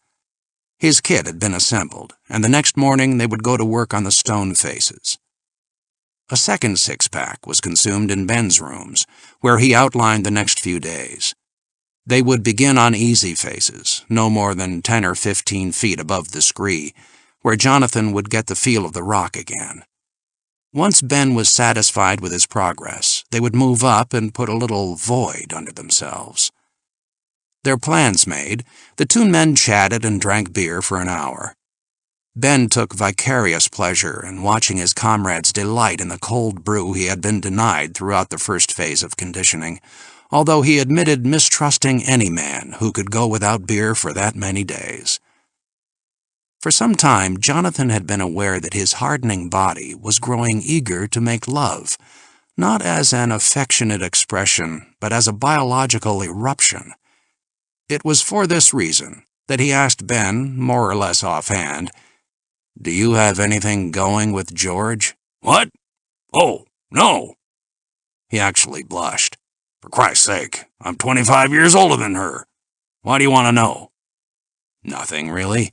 His kit had been assembled, and the next morning they would go to work on the stone faces. A second six-pack was consumed in Ben's rooms, where he outlined the next few days. They would begin on easy faces, no more than 10 or 15 feet above the scree, where Jonathan would get the feel of the rock again. Once Ben was satisfied with his progress, they would move up and put a little void under themselves. Their plans made, the two men chatted and drank beer for an hour. Ben took vicarious pleasure in watching his comrades delight in the cold brew he had been denied throughout the first phase of conditioning, although he admitted mistrusting any man who could go without beer for that many days. For some time, Jonathan had been aware that his hardening body was growing eager to make love, not as an affectionate expression, but as a biological eruption. It was for this reason that he asked Ben, more or less offhand, "Do you have anything going with George?" "What? Oh, no." He actually blushed. "For Christ's sake, I'm 25 years older than her. Why do you want to know?" "Nothing, really.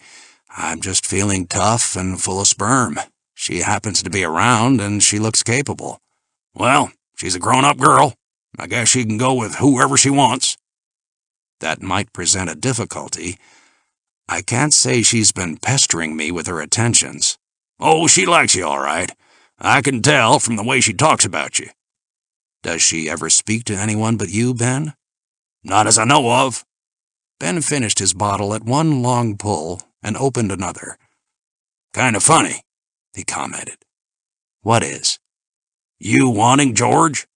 I'm just feeling tough and full of sperm. She happens to be around, and she looks capable." "Well, she's a grown-up girl. I guess she can go with whoever she wants." "That might present a difficulty. I can't say she's been pestering me with her attentions." "Oh, she likes you all right. I can tell from the way she talks about you." "Does she ever speak to anyone but you, Ben?" "Not as I know of." Ben finished his bottle at one long pull and opened another. "Kind of funny," he commented. "What is?" "You wanting George?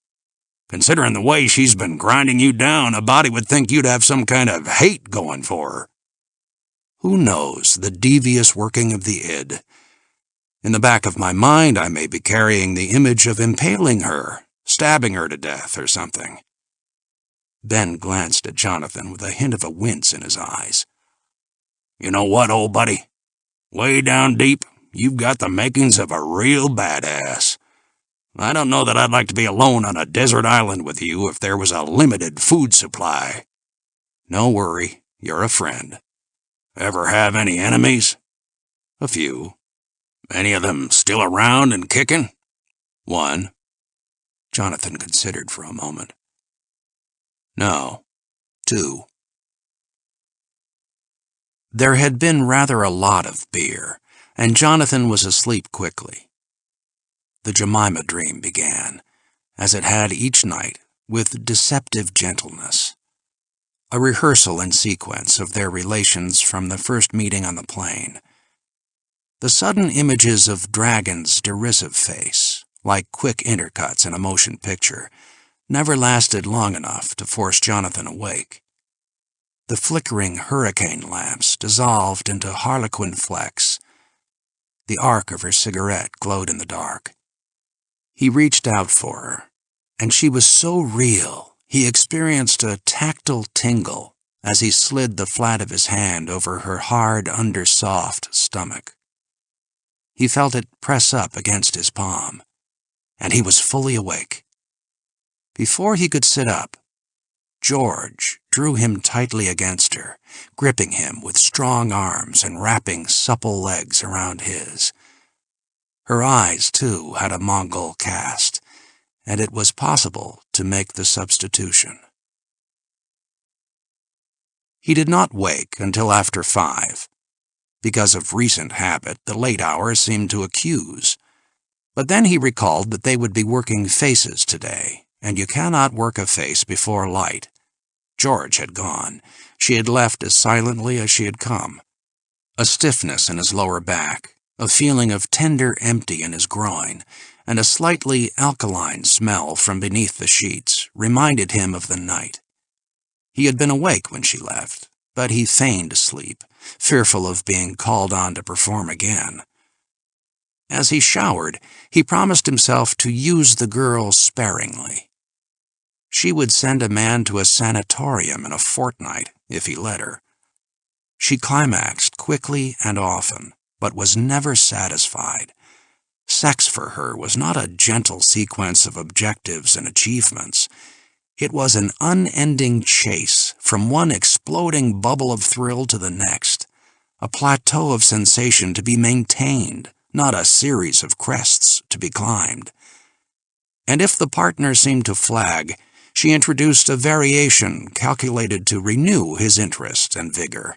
Considering the way she's been grinding you down, a body would think you'd have some kind of hate going for her." "Who knows the devious working of the id? In the back of my mind, I may be carrying the image of impaling her, stabbing her to death or something." Ben glanced at Jonathan with a hint of a wince in his eyes. "You know what, old buddy? Way down deep, you've got the makings of a real badass. I don't know that I'd like to be alone on a desert island with you if there was a limited food supply." "No worry, you're a friend." "Ever have any enemies?" "A few." "Any of them still around and kicking?" "One." Jonathan considered for a moment. "No, 2. There had been rather a lot of beer, and Jonathan was asleep quickly. The Jemima dream began, as it had each night, with deceptive gentleness. A rehearsal in sequence of their relations from the first meeting on the plane. The sudden images of Dragon's derisive face, like quick intercuts in a motion picture, never lasted long enough to force Jonathan awake. The flickering hurricane lamps dissolved into harlequin flecks. The arc of her cigarette glowed in the dark. He reached out for her, and she was so real he experienced a tactile tingle as he slid the flat of his hand over her hard, under-soft stomach. He felt it press up against his palm, and he was fully awake. Before he could sit up, George drew him tightly against her, gripping him with strong arms and wrapping supple legs around his. Her eyes, too, had a Mongol cast, and it was possible to make the substitution. He did not wake until after 5. Because of recent habit, the late hour seemed to accuse. But then he recalled that they would be working faces today, and you cannot work a face before light. George had gone. She had left as silently as she had come. A stiffness in his lower back, a feeling of tender empty in his groin, and a slightly alkaline smell from beneath the sheets reminded him of the night. He had been awake when she left, but he feigned sleep, fearful of being called on to perform again. As he showered, he promised himself to use the girl sparingly. She would send a man to a sanatorium in a fortnight if he let her. She climaxed quickly and often, but was never satisfied. Sex for her was not a gentle sequence of objectives and achievements. It was an unending chase from one exploding bubble of thrill to the next, a plateau of sensation to be maintained, not a series of crests to be climbed. And if the partner seemed to flag, she introduced a variation calculated to renew his interest and vigor.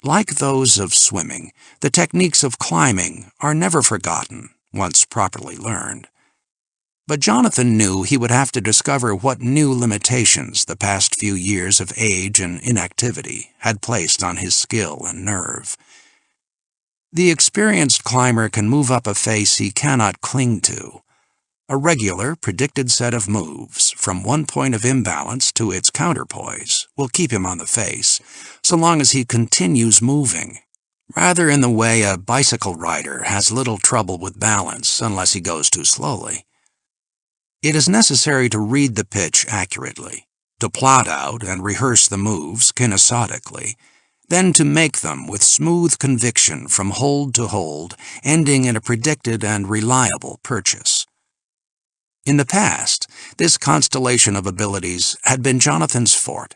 Like those of swimming, the techniques of climbing are never forgotten once properly learned. But Jonathan knew he would have to discover what new limitations the past few years of age and inactivity had placed on his skill and nerve. The experienced climber can move up a face he cannot cling to. A regular, predicted set of moves from one point of imbalance to its counterpoise will keep him on the face, so long as he continues moving, rather in the way a bicycle rider has little trouble with balance unless he goes too slowly. It is necessary to read the pitch accurately, to plot out and rehearse the moves kinesthetically, then to make them with smooth conviction from hold to hold, ending in a predicted and reliable purchase. In the past, this constellation of abilities had been Jonathan's forte.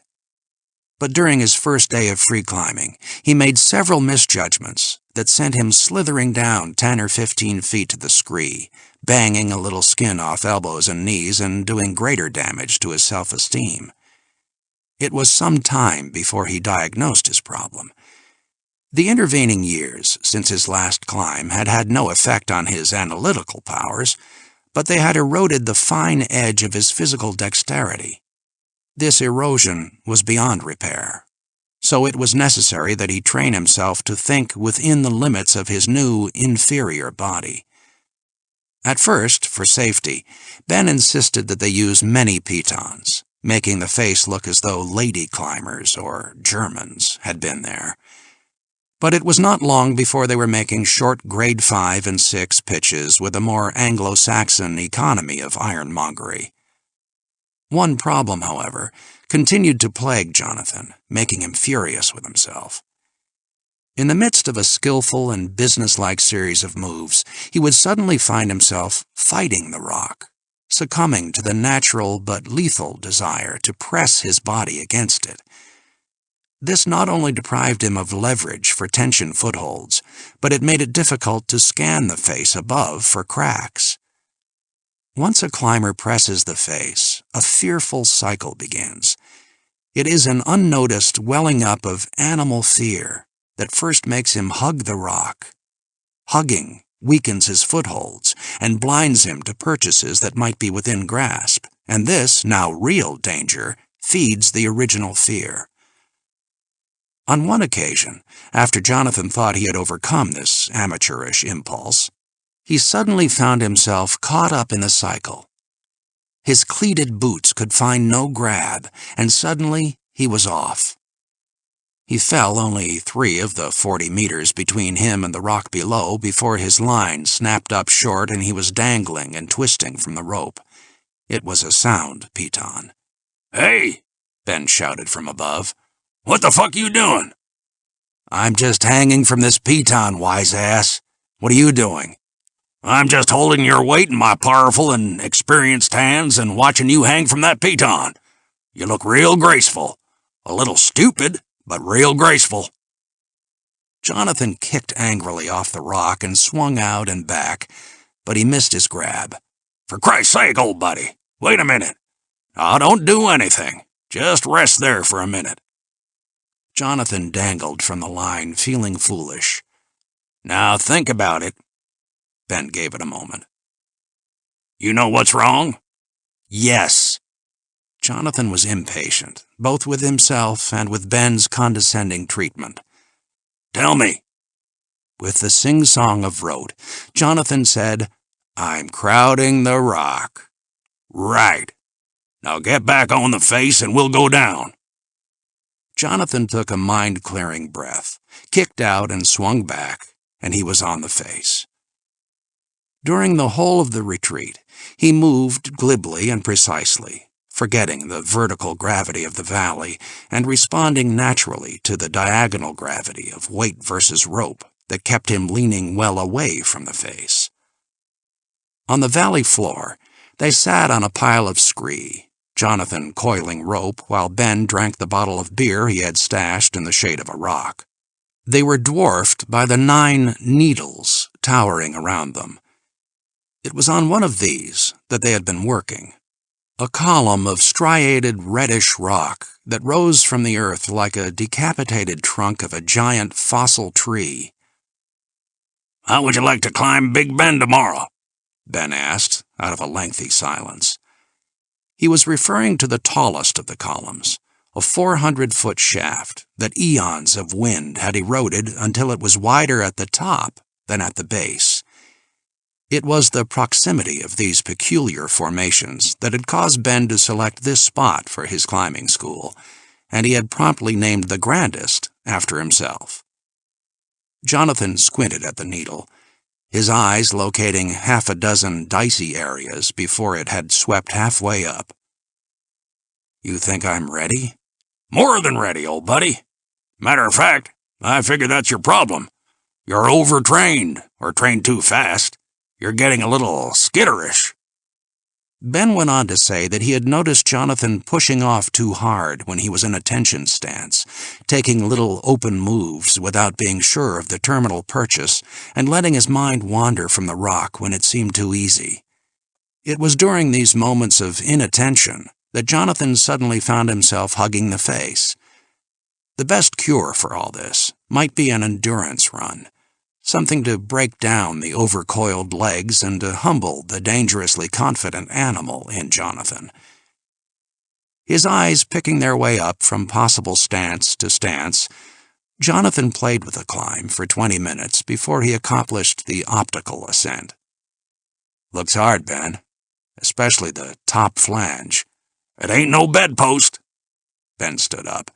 But during his first day of free climbing, he made several misjudgments that sent him slithering down 10 or 15 feet to the scree, banging a little skin off elbows and knees and doing greater damage to his self-esteem. It was some time before he diagnosed his problem. The intervening years since his last climb had had no effect on his analytical powers, but they had eroded the fine edge of his physical dexterity. This erosion was beyond repair, so it was necessary that he train himself to think within the limits of his new, inferior body. At first, for safety, Ben insisted that they use many pitons, making the face look as though lady climbers, or Germans, had been there. But it was not long before they were making short grade 5 and 6 pitches with a more Anglo-Saxon economy of ironmongery. One problem, however, continued to plague Jonathan, making him furious with himself. In the midst of a skillful and businesslike series of moves, he would suddenly find himself fighting the rock, succumbing to the natural but lethal desire to press his body against it. This not only deprived him of leverage for tension footholds, but it made it difficult to scan the face above for cracks. Once a climber presses the face, a fearful cycle begins. It is an unnoticed welling up of animal fear that first makes him hug the rock. Hugging weakens his footholds and blinds him to purchases that might be within grasp, and this, now real danger, feeds the original fear. On one occasion, after Jonathan thought he had overcome this amateurish impulse, he suddenly found himself caught up in the cycle. His cleated boots could find no grab, and suddenly he was off. He fell only 3 of the 40 meters between him and the rock below before his line snapped up short and he was dangling and twisting from the rope. It was a sound piton. "Hey!" Ben shouted from above. "What the fuck you doing?" "I'm just hanging from this piton, wise ass. What are you doing?" "I'm just holding your weight in my powerful and experienced hands and watching you hang from that piton. You look real graceful. A little stupid, but real graceful." Jonathan kicked angrily off the rock and swung out and back, but he missed his grab. "For Christ's sake, old buddy, wait a minute. Now, don't do anything. Just rest there for a minute." Jonathan dangled from the line, feeling foolish. "Now think about it." Ben gave it a moment. "You know what's wrong?" "Yes." Jonathan was impatient, both with himself and with Ben's condescending treatment. "Tell me." With the sing-song of rote, Jonathan said, "I'm crowding the rock." "Right. Now get back on the face and we'll go down." Jonathan took a mind-clearing breath, kicked out and swung back, and he was on the face. During the whole of the retreat, he moved glibly and precisely, forgetting the vertical gravity of the valley and responding naturally to the diagonal gravity of weight versus rope that kept him leaning well away from the face. On the valley floor, they sat on a pile of scree, Jonathan coiling rope while Ben drank the bottle of beer he had stashed in the shade of a rock. They were dwarfed by the 9 needles towering around them. It was on one of these that they had been working, a column of striated reddish rock that rose from the earth like a decapitated trunk of a giant fossil tree. "How would you like to climb Big Ben tomorrow?" Ben asked, out of a lengthy silence. He was referring to the tallest of the columns, a 400-foot shaft that eons of wind had eroded until it was wider at the top than at the base. It was the proximity of these peculiar formations that had caused Ben to select this spot for his climbing school, and he had promptly named the grandest after himself. Jonathan squinted at the needle, his eyes locating 6 dicey areas before it had swept halfway up. "You think I'm ready?" "More than ready, old buddy. Matter of fact, I figure that's your problem. You're overtrained, or trained too fast. You're getting a little skitterish." Ben went on to say that he had noticed Jonathan pushing off too hard when he was in a tension stance, taking little open moves without being sure of the terminal purchase and letting his mind wander from the rock when it seemed too easy. It was during these moments of inattention that Jonathan suddenly found himself hugging the face. The best cure for all this might be an endurance run, something to break down the overcoiled legs and to humble the dangerously confident animal in Jonathan. His eyes picking their way up from possible stance to stance, Jonathan played with the climb for 20 minutes before he accomplished the optical ascent. "Looks hard, Ben, especially the top flange." "It ain't no bedpost." Ben stood up.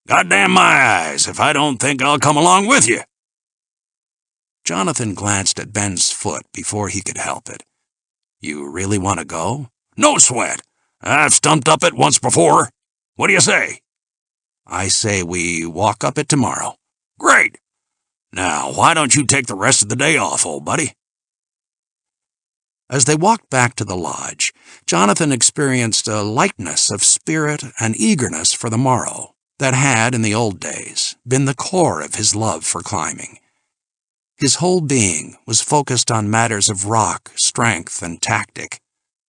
Goddamn my eyes if I don't think I'll come along with you. Jonathan glanced at Ben's foot before he could help it. You really want to go? No sweat. I've stumped up it once before. What do you say? I say we walk up it tomorrow. Great. Now, why don't you take the rest of the day off, old buddy? As they walked back to the lodge, Jonathan experienced a lightness of spirit and eagerness for the morrow that had, in the old days, been the core of his love for climbing. His whole being was focused on matters of rock, strength, and tactic,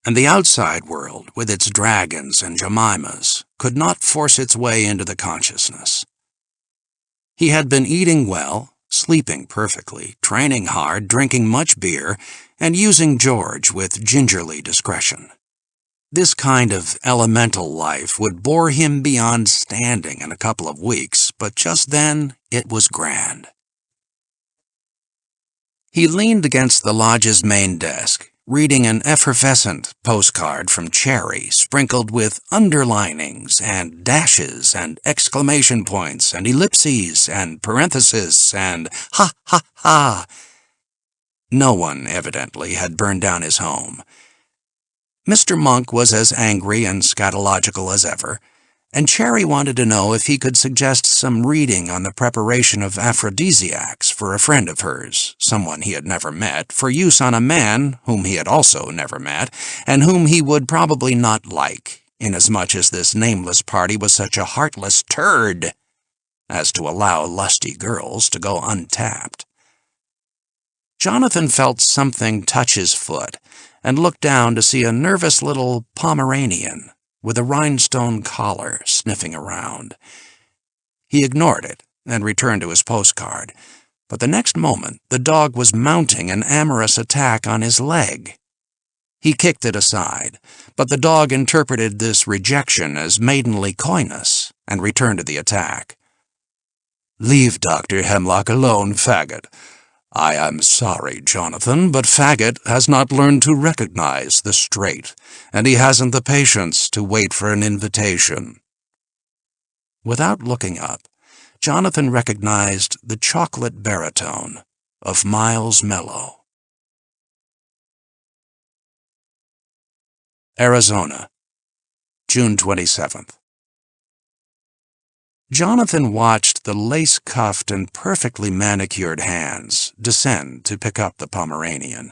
and the outside world, with its dragons and Jemimas, could not force its way into the consciousness. He had been eating well, sleeping perfectly, training hard, drinking much beer, and using George with gingerly discretion. This kind of elemental life would bore him beyond standing in a couple of weeks, but just then it was grand. He leaned against the lodge's main desk, reading an effervescent postcard from Cherry sprinkled with underlinings and dashes and exclamation points and ellipses and parentheses and ha ha ha. No one, evidently, had burned down his home. Mr. Monk was as angry and scatological as ever, and Cherry wanted to know if he could suggest some reading on the preparation of aphrodisiacs for a friend of hers, someone he had never met, for use on a man whom he had also never met, and whom he would probably not like, inasmuch as this nameless party was such a heartless turd as to allow lusty girls to go untapped. Jonathan felt something touch his foot, and looked down to see a nervous little Pomeranian with a rhinestone collar sniffing around. He ignored it and returned to his postcard, but the next moment the dog was mounting an amorous attack on his leg. He kicked it aside, but the dog interpreted this rejection as maidenly coyness and returned to the attack. "Leave Dr. Hemlock alone, faggot. I am sorry, Jonathan, but faggot has not learned to recognize the straight, and he hasn't the patience to wait for an invitation." Without looking up, Jonathan recognized the chocolate baritone of Miles Mellow. Arizona, June 27th. Jonathan watched the lace-cuffed and perfectly manicured hands descend to pick up the Pomeranian.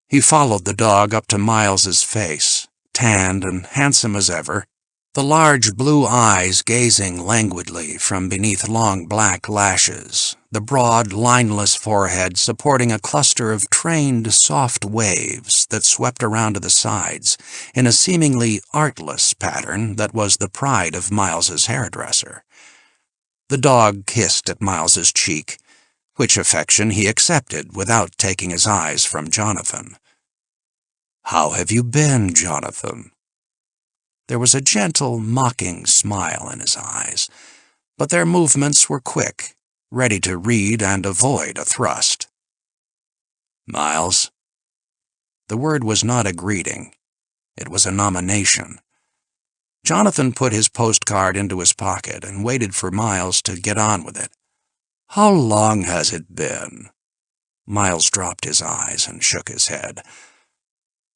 He followed the dog up to Miles's face, tanned and handsome as ever, the large blue eyes gazing languidly from beneath long black lashes, the broad, lineless forehead supporting a cluster of trained, soft waves that swept around to the sides in a seemingly artless pattern that was the pride of Miles's hairdresser. The dog kissed at Miles's cheek, which affection he accepted without taking his eyes from Jonathan. "How have you been, Jonathan?" There was a gentle, mocking smile in his eyes, but their movements were quick, ready to read and avoid a thrust. "Miles?" The word was not a greeting. It was a nomination. Jonathan put his postcard into his pocket and waited for Miles to get on with it. "How long has it been?" Miles dropped his eyes and shook his head.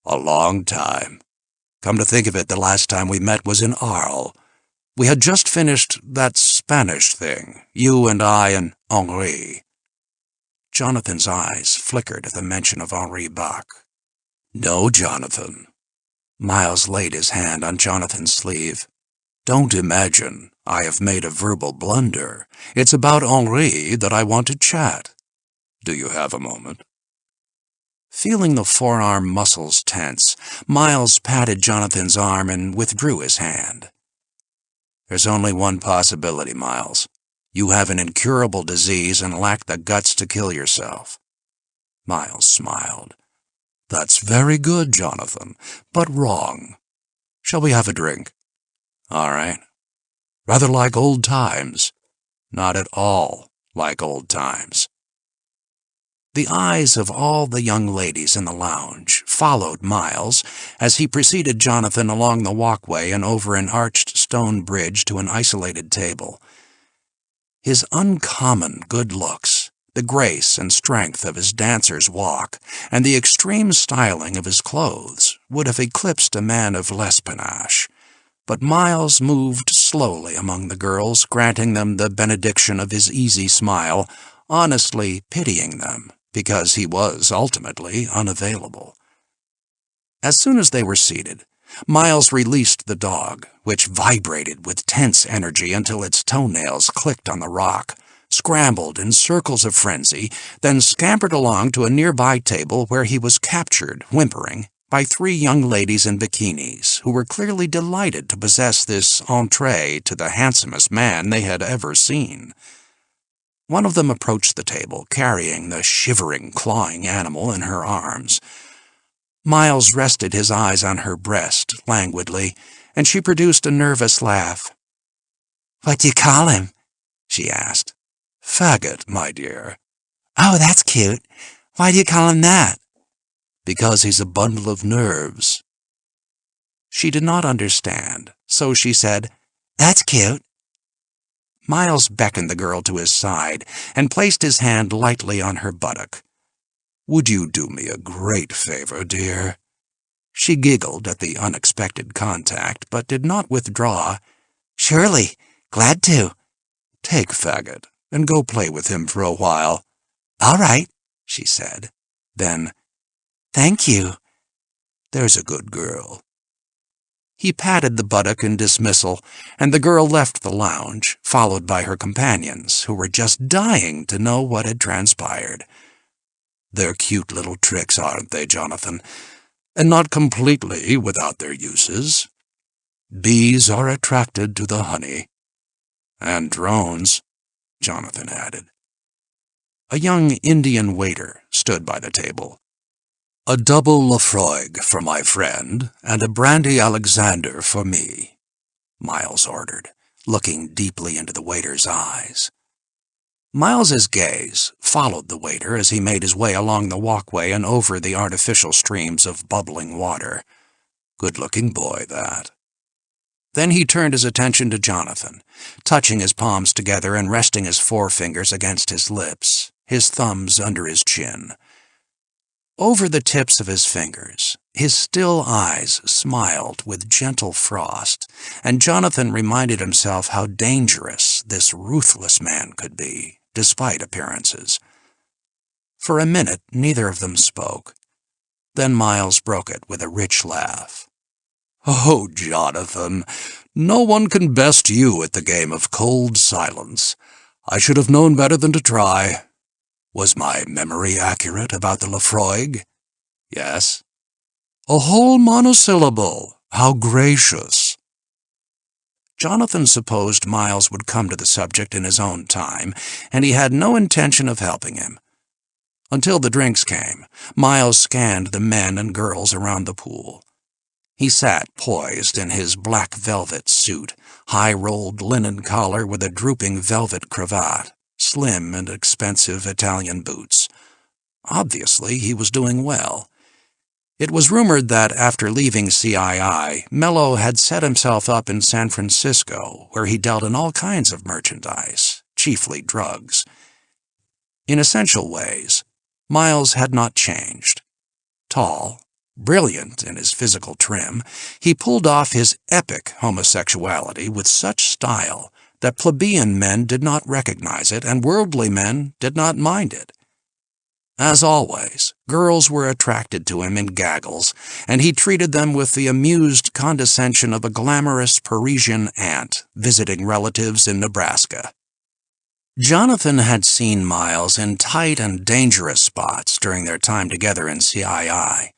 "A long time. Come to think of it, the last time we met was in Arles. We had just finished that Spanish thing, you and I and Henri." Jonathan's eyes flickered at the mention of Henri Bach. "No, Jonathan." Miles laid his hand on Jonathan's sleeve. "Don't imagine I have made a verbal blunder. It's about Henri that I want to chat. Do you have a moment?" Feeling the forearm muscles tense, Miles patted Jonathan's arm and withdrew his hand. "There's only one possibility, Miles. You have an incurable disease and lack the guts to kill yourself." Miles smiled. "That's very good, Jonathan, but wrong. Shall we have a drink?" "All right." "Rather like old times." "Not at all like old times." The eyes of all the young ladies in the lounge followed Miles as he preceded Jonathan along the walkway and over an arched stone bridge to an isolated table. His uncommon good looks, the grace and strength of his dancer's walk, and the extreme styling of his clothes would have eclipsed a man of less panache. But Miles moved slowly among the girls, granting them the benediction of his easy smile, honestly pitying them, because he was ultimately unavailable. As soon as they were seated, Miles released the dog, which vibrated with tense energy until its toenails clicked on the rock, scrambled in circles of frenzy, then scampered along to a nearby table where he was captured, whimpering, by 3 young ladies in bikinis who were clearly delighted to possess this entree to the handsomest man they had ever seen. One of them approached the table, carrying the shivering, clawing animal in her arms. Miles rested his eyes on her breast languidly, and she produced a nervous laugh. "What do you call him?" she asked. "Faggot, my dear." "Oh, that's cute. Why do you call him that?" "Because he's a bundle of nerves." She did not understand, so she said, "That's cute." Miles beckoned the girl to his side and placed his hand lightly on her buttock. "Would you do me a great favor, dear?" She giggled at the unexpected contact, but did not withdraw. "Surely. Glad to." "Take Faggot and go play with him for a while." "All right," she said. Then, "Thank you." "There's a good girl." He patted the buttock in dismissal, and the girl left the lounge, followed by her companions, who were just dying to know what had transpired. "They're cute little tricks, aren't they, Jonathan? And not completely without their uses. Bees are attracted to the honey. And drones," Jonathan added. A young Indian waiter stood by the table. "A double Lafroig for my friend, and a brandy Alexander for me," Miles ordered, looking deeply into the waiter's eyes. Miles's gaze followed the waiter as he made his way along the walkway and over the artificial streams of bubbling water. Good-looking boy, that. Then he turned his attention to Jonathan, touching his palms together and resting his forefingers against his lips, his thumbs under his chin. Over the tips of his fingers, his still eyes smiled with gentle frost, and Jonathan reminded himself how dangerous this ruthless man could be, despite appearances. For a minute, neither of them spoke. Then Miles broke it with a rich laugh. "Oh, Jonathan, no one can best you at the game of cold silence. I should have known better than to try. Was my memory accurate about the Lafroig?" "Yes." "A whole monosyllable. How gracious." Jonathan supposed Miles would come to the subject in his own time, and he had no intention of helping him. Until the drinks came, Miles scanned the men and girls around the pool. He sat poised in his black velvet suit, high-rolled linen collar with a drooping velvet cravat, slim and expensive Italian boots. Obviously, he was doing well. It was rumored that after leaving CII, Mello had set himself up in San Francisco, where he dealt in all kinds of merchandise, chiefly drugs. In essential ways, Miles had not changed. Tall, brilliant in his physical trim, he pulled off his epic homosexuality with such style that plebeian men did not recognize it and worldly men did not mind it. As always, girls were attracted to him in gaggles, and he treated them with the amused condescension of a glamorous Parisian aunt visiting relatives in Nebraska. Jonathan had seen Miles in tight and dangerous spots during their time together in CII,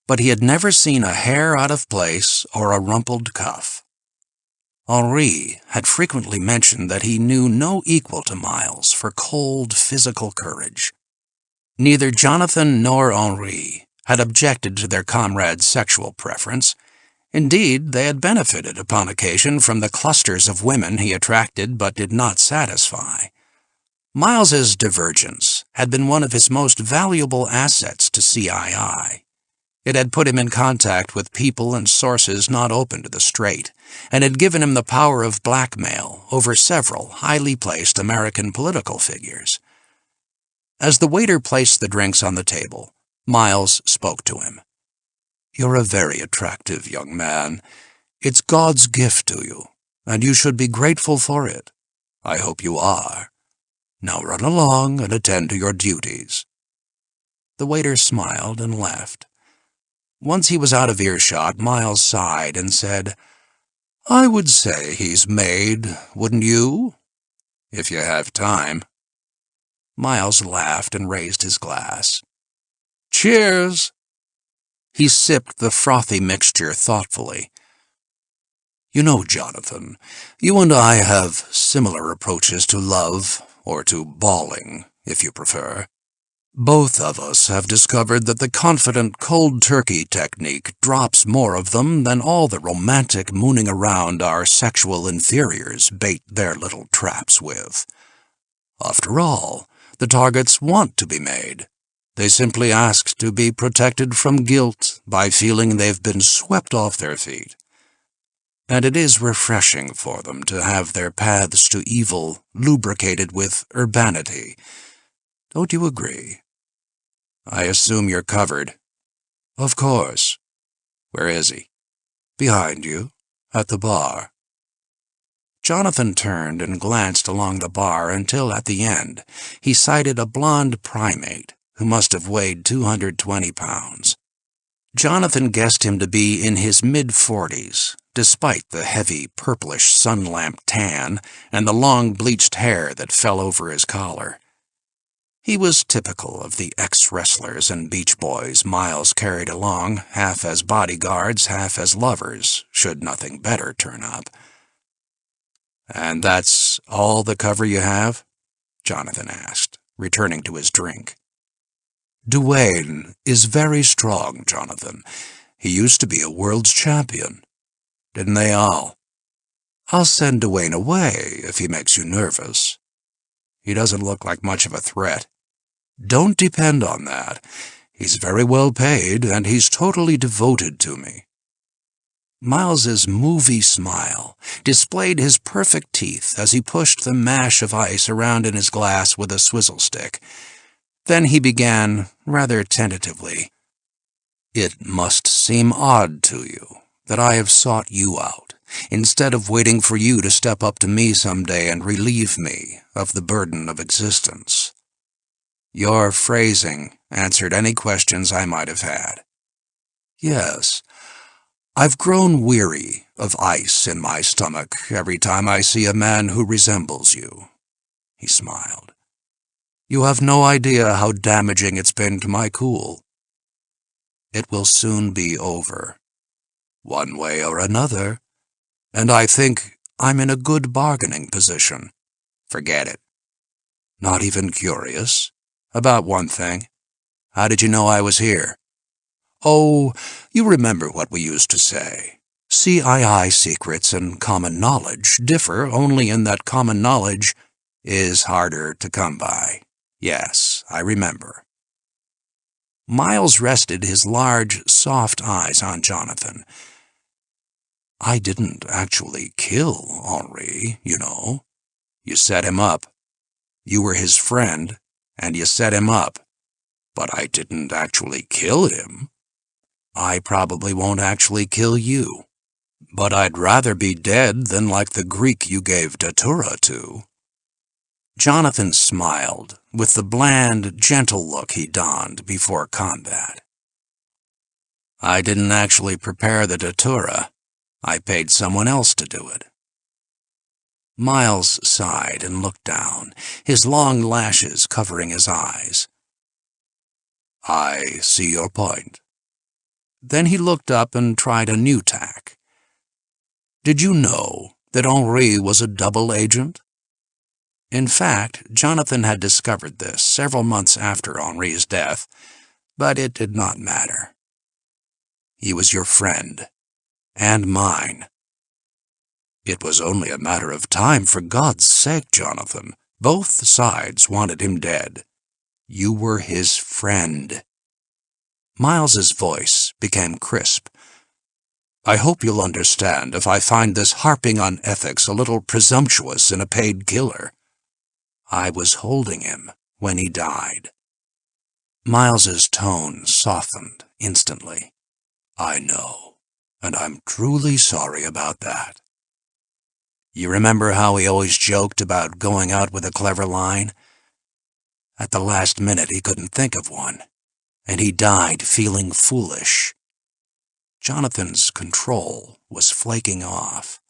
but he had never seen a hair out of place or a rumpled cuff. Henri had frequently mentioned that he knew no equal to Miles for cold physical courage. Neither Jonathan nor Henri had objected to their comrade's sexual preference. Indeed, they had benefited upon occasion from the clusters of women he attracted but did not satisfy. Miles's divergence had been one of his most valuable assets to CII. It had put him in contact with people and sources not open to the straight, and had given him the power of blackmail over several highly placed American political figures. As the waiter placed the drinks on the table, Miles spoke to him. "You're a very attractive young man. It's God's gift to you, and you should be grateful for it. I hope you are. Now run along and attend to your duties." The waiter smiled and left. Once he was out of earshot, Miles sighed and said, "I would say he's made, wouldn't you? If you have time." Miles laughed and raised his glass. "Cheers!" He sipped the frothy mixture thoughtfully. "You know, Jonathan, you and I have similar approaches to love, or to bawling, if you prefer. Both of us have discovered that the confident cold turkey technique drops more of them than all the romantic mooning around our sexual inferiors bait their little traps with. After all, the targets want to be made. They simply ask to be protected from guilt by feeling they've been swept off their feet. And it is refreshing for them to have their paths to evil lubricated with urbanity. Don't you agree? I assume you're covered." "Of course." "Where is he?" "Behind you, at the bar." Jonathan turned and glanced along the bar until, at the end, he sighted a blonde primate who must have weighed 220 pounds. Jonathan guessed him to be in his mid-40s, despite the heavy purplish sun-lamp tan and the long bleached hair that fell over his collar. He was typical of the ex-wrestlers and beach boys Miles carried along, half as bodyguards, half as lovers, should nothing better turn up. "And that's all the cover you have?" Jonathan asked, returning to his drink. "Duane is very strong, Jonathan. He used to be a world's champion. Didn't they all? I'll send Duane away if he makes you nervous. He doesn't look like much of a threat. Don't depend on that. He's very well paid, and he's totally devoted to me." Miles's movie smile displayed his perfect teeth as he pushed the mash of ice around in his glass with a swizzle stick. Then he began, rather tentatively, "It must seem odd to you that I have sought you out, instead of waiting for you to step up to me someday and relieve me of the burden of existence." Your phrasing answered any questions I might have had. "Yes, I've grown weary of ice in my stomach every time I see a man who resembles you." He smiled. "You have no idea how damaging it's been to my cool. It will soon be over, one way or another, and I think I'm in a good bargaining position." "Forget it." "Not even curious?" "About one thing. How did you know I was here?" "Oh, you remember what we used to say. CII secrets and common knowledge differ only in that common knowledge is harder to come by. Yes, I remember." Miles rested his large, soft eyes on Jonathan. "I didn't actually kill Henri, you know. You set him up. You were his friend, and you set him up. But I didn't actually kill him. I probably won't actually kill you. But I'd rather be dead than like the Greek you gave datura to." Jonathan smiled with the bland, gentle look he donned before combat. "I didn't actually prepare the datura. I paid someone else to do it." Miles sighed and looked down, his long lashes covering his eyes. "I see your point." Then he looked up and tried a new tack. "Did you know that Henri was a double agent?" In fact, Jonathan had discovered this several months after Henri's death, but it did not matter. "He was your friend, and mine." "It was only a matter of time, for God's sake, Jonathan. Both sides wanted him dead. You were his friend." Miles's voice became crisp. "I hope you'll understand if I find this harping on ethics a little presumptuous in a paid killer. I was holding him when he died." Miles's tone softened instantly. "I know, and I'm truly sorry about that. You remember how he always joked about going out with a clever line? At the last minute he couldn't think of one, and he died feeling foolish." Jonathan's control was flaking off.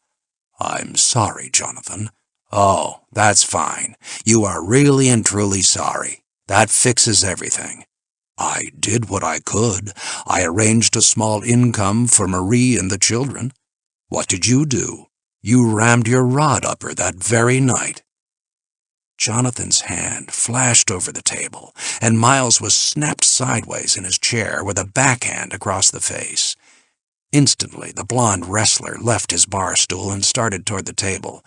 "I'm sorry, Jonathan." "Oh, that's fine. You are really and truly sorry. That fixes everything. I did what I could. I arranged a small income for Marie and the children. What did you do? You rammed your rod up her that very night." Jonathan's hand flashed over the table, and Miles was snapped sideways in his chair with a backhand across the face. Instantly, the blonde wrestler left his bar stool and started toward the table.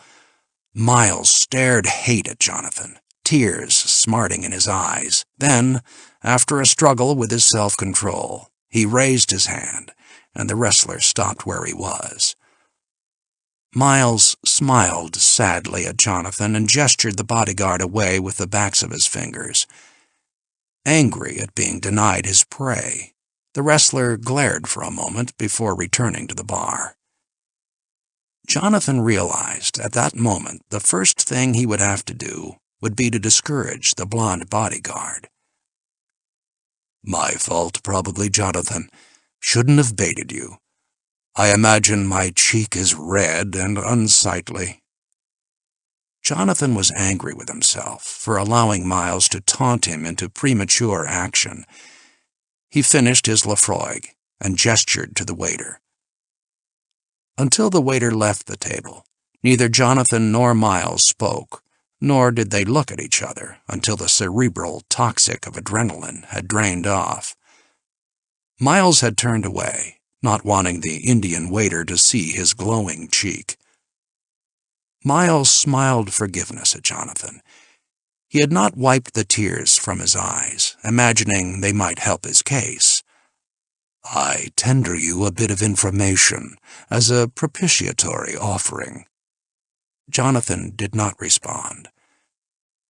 Miles stared hate at Jonathan, tears smarting in his eyes. Then, after a struggle with his self-control, he raised his hand, and the wrestler stopped where he was. Miles smiled sadly at Jonathan and gestured the bodyguard away with the backs of his fingers. Angry at being denied his prey, the wrestler glared for a moment before returning to the bar. Jonathan realized at that moment the first thing he would have to do would be to discourage the blonde bodyguard. "My fault, probably, Jonathan. Shouldn't have baited you. I imagine my cheek is red and unsightly." Jonathan was angry with himself for allowing Miles to taunt him into premature action. He finished his Lafroig and gestured to the waiter. Until the waiter left the table, neither Jonathan nor Miles spoke, nor did they look at each other until the cerebral toxic of adrenaline had drained off. Miles had turned away, not wanting the Indian waiter to see his glowing cheek. Miles smiled forgiveness at Jonathan. He had not wiped the tears from his eyes, imagining they might help his case. "I tender you a bit of information as a propitiatory offering." Jonathan did not respond.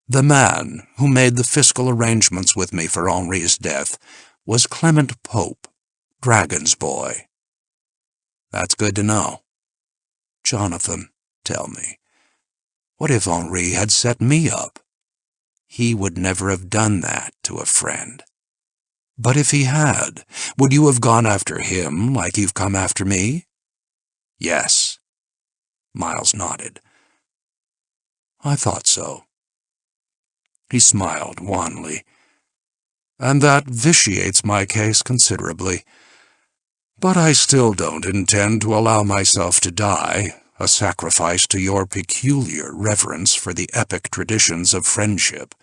"The man who made the fiscal arrangements with me for Henri's death was Clement Pope, Dragon's boy." "That's good to know." "Jonathan, tell me, what if Henri had set me up?" "He would never have done that to a friend." "But if he had, would you have gone after him like you've come after me?" "Yes." Miles nodded. "I thought so." He smiled wanly. "And that vitiates my case considerably. But I still don't intend to allow myself to die, a sacrifice to your peculiar reverence for the epic traditions of friendship.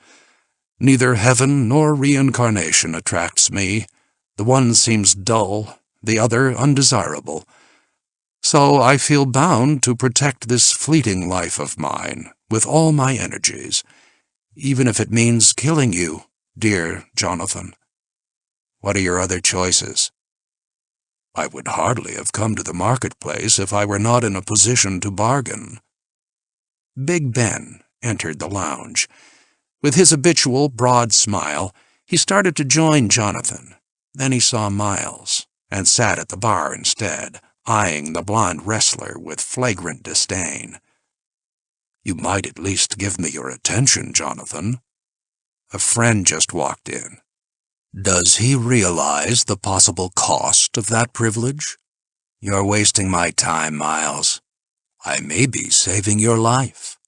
Neither heaven nor reincarnation attracts me. The one seems dull, the other undesirable. So I feel bound to protect this fleeting life of mine with all my energies, even if it means killing you, dear Jonathan. What are your other choices?" "I would hardly have come to the marketplace if I were not in a position to bargain." Big Ben entered the lounge. With his habitual broad smile, he started to join Jonathan. Then he saw Miles, and sat at the bar instead, eyeing the blonde wrestler with flagrant disdain. "You might at least give me your attention, Jonathan." A friend just walked in. "Does he realize the possible cost of that privilege? You're wasting my time, Miles. I may be saving your life."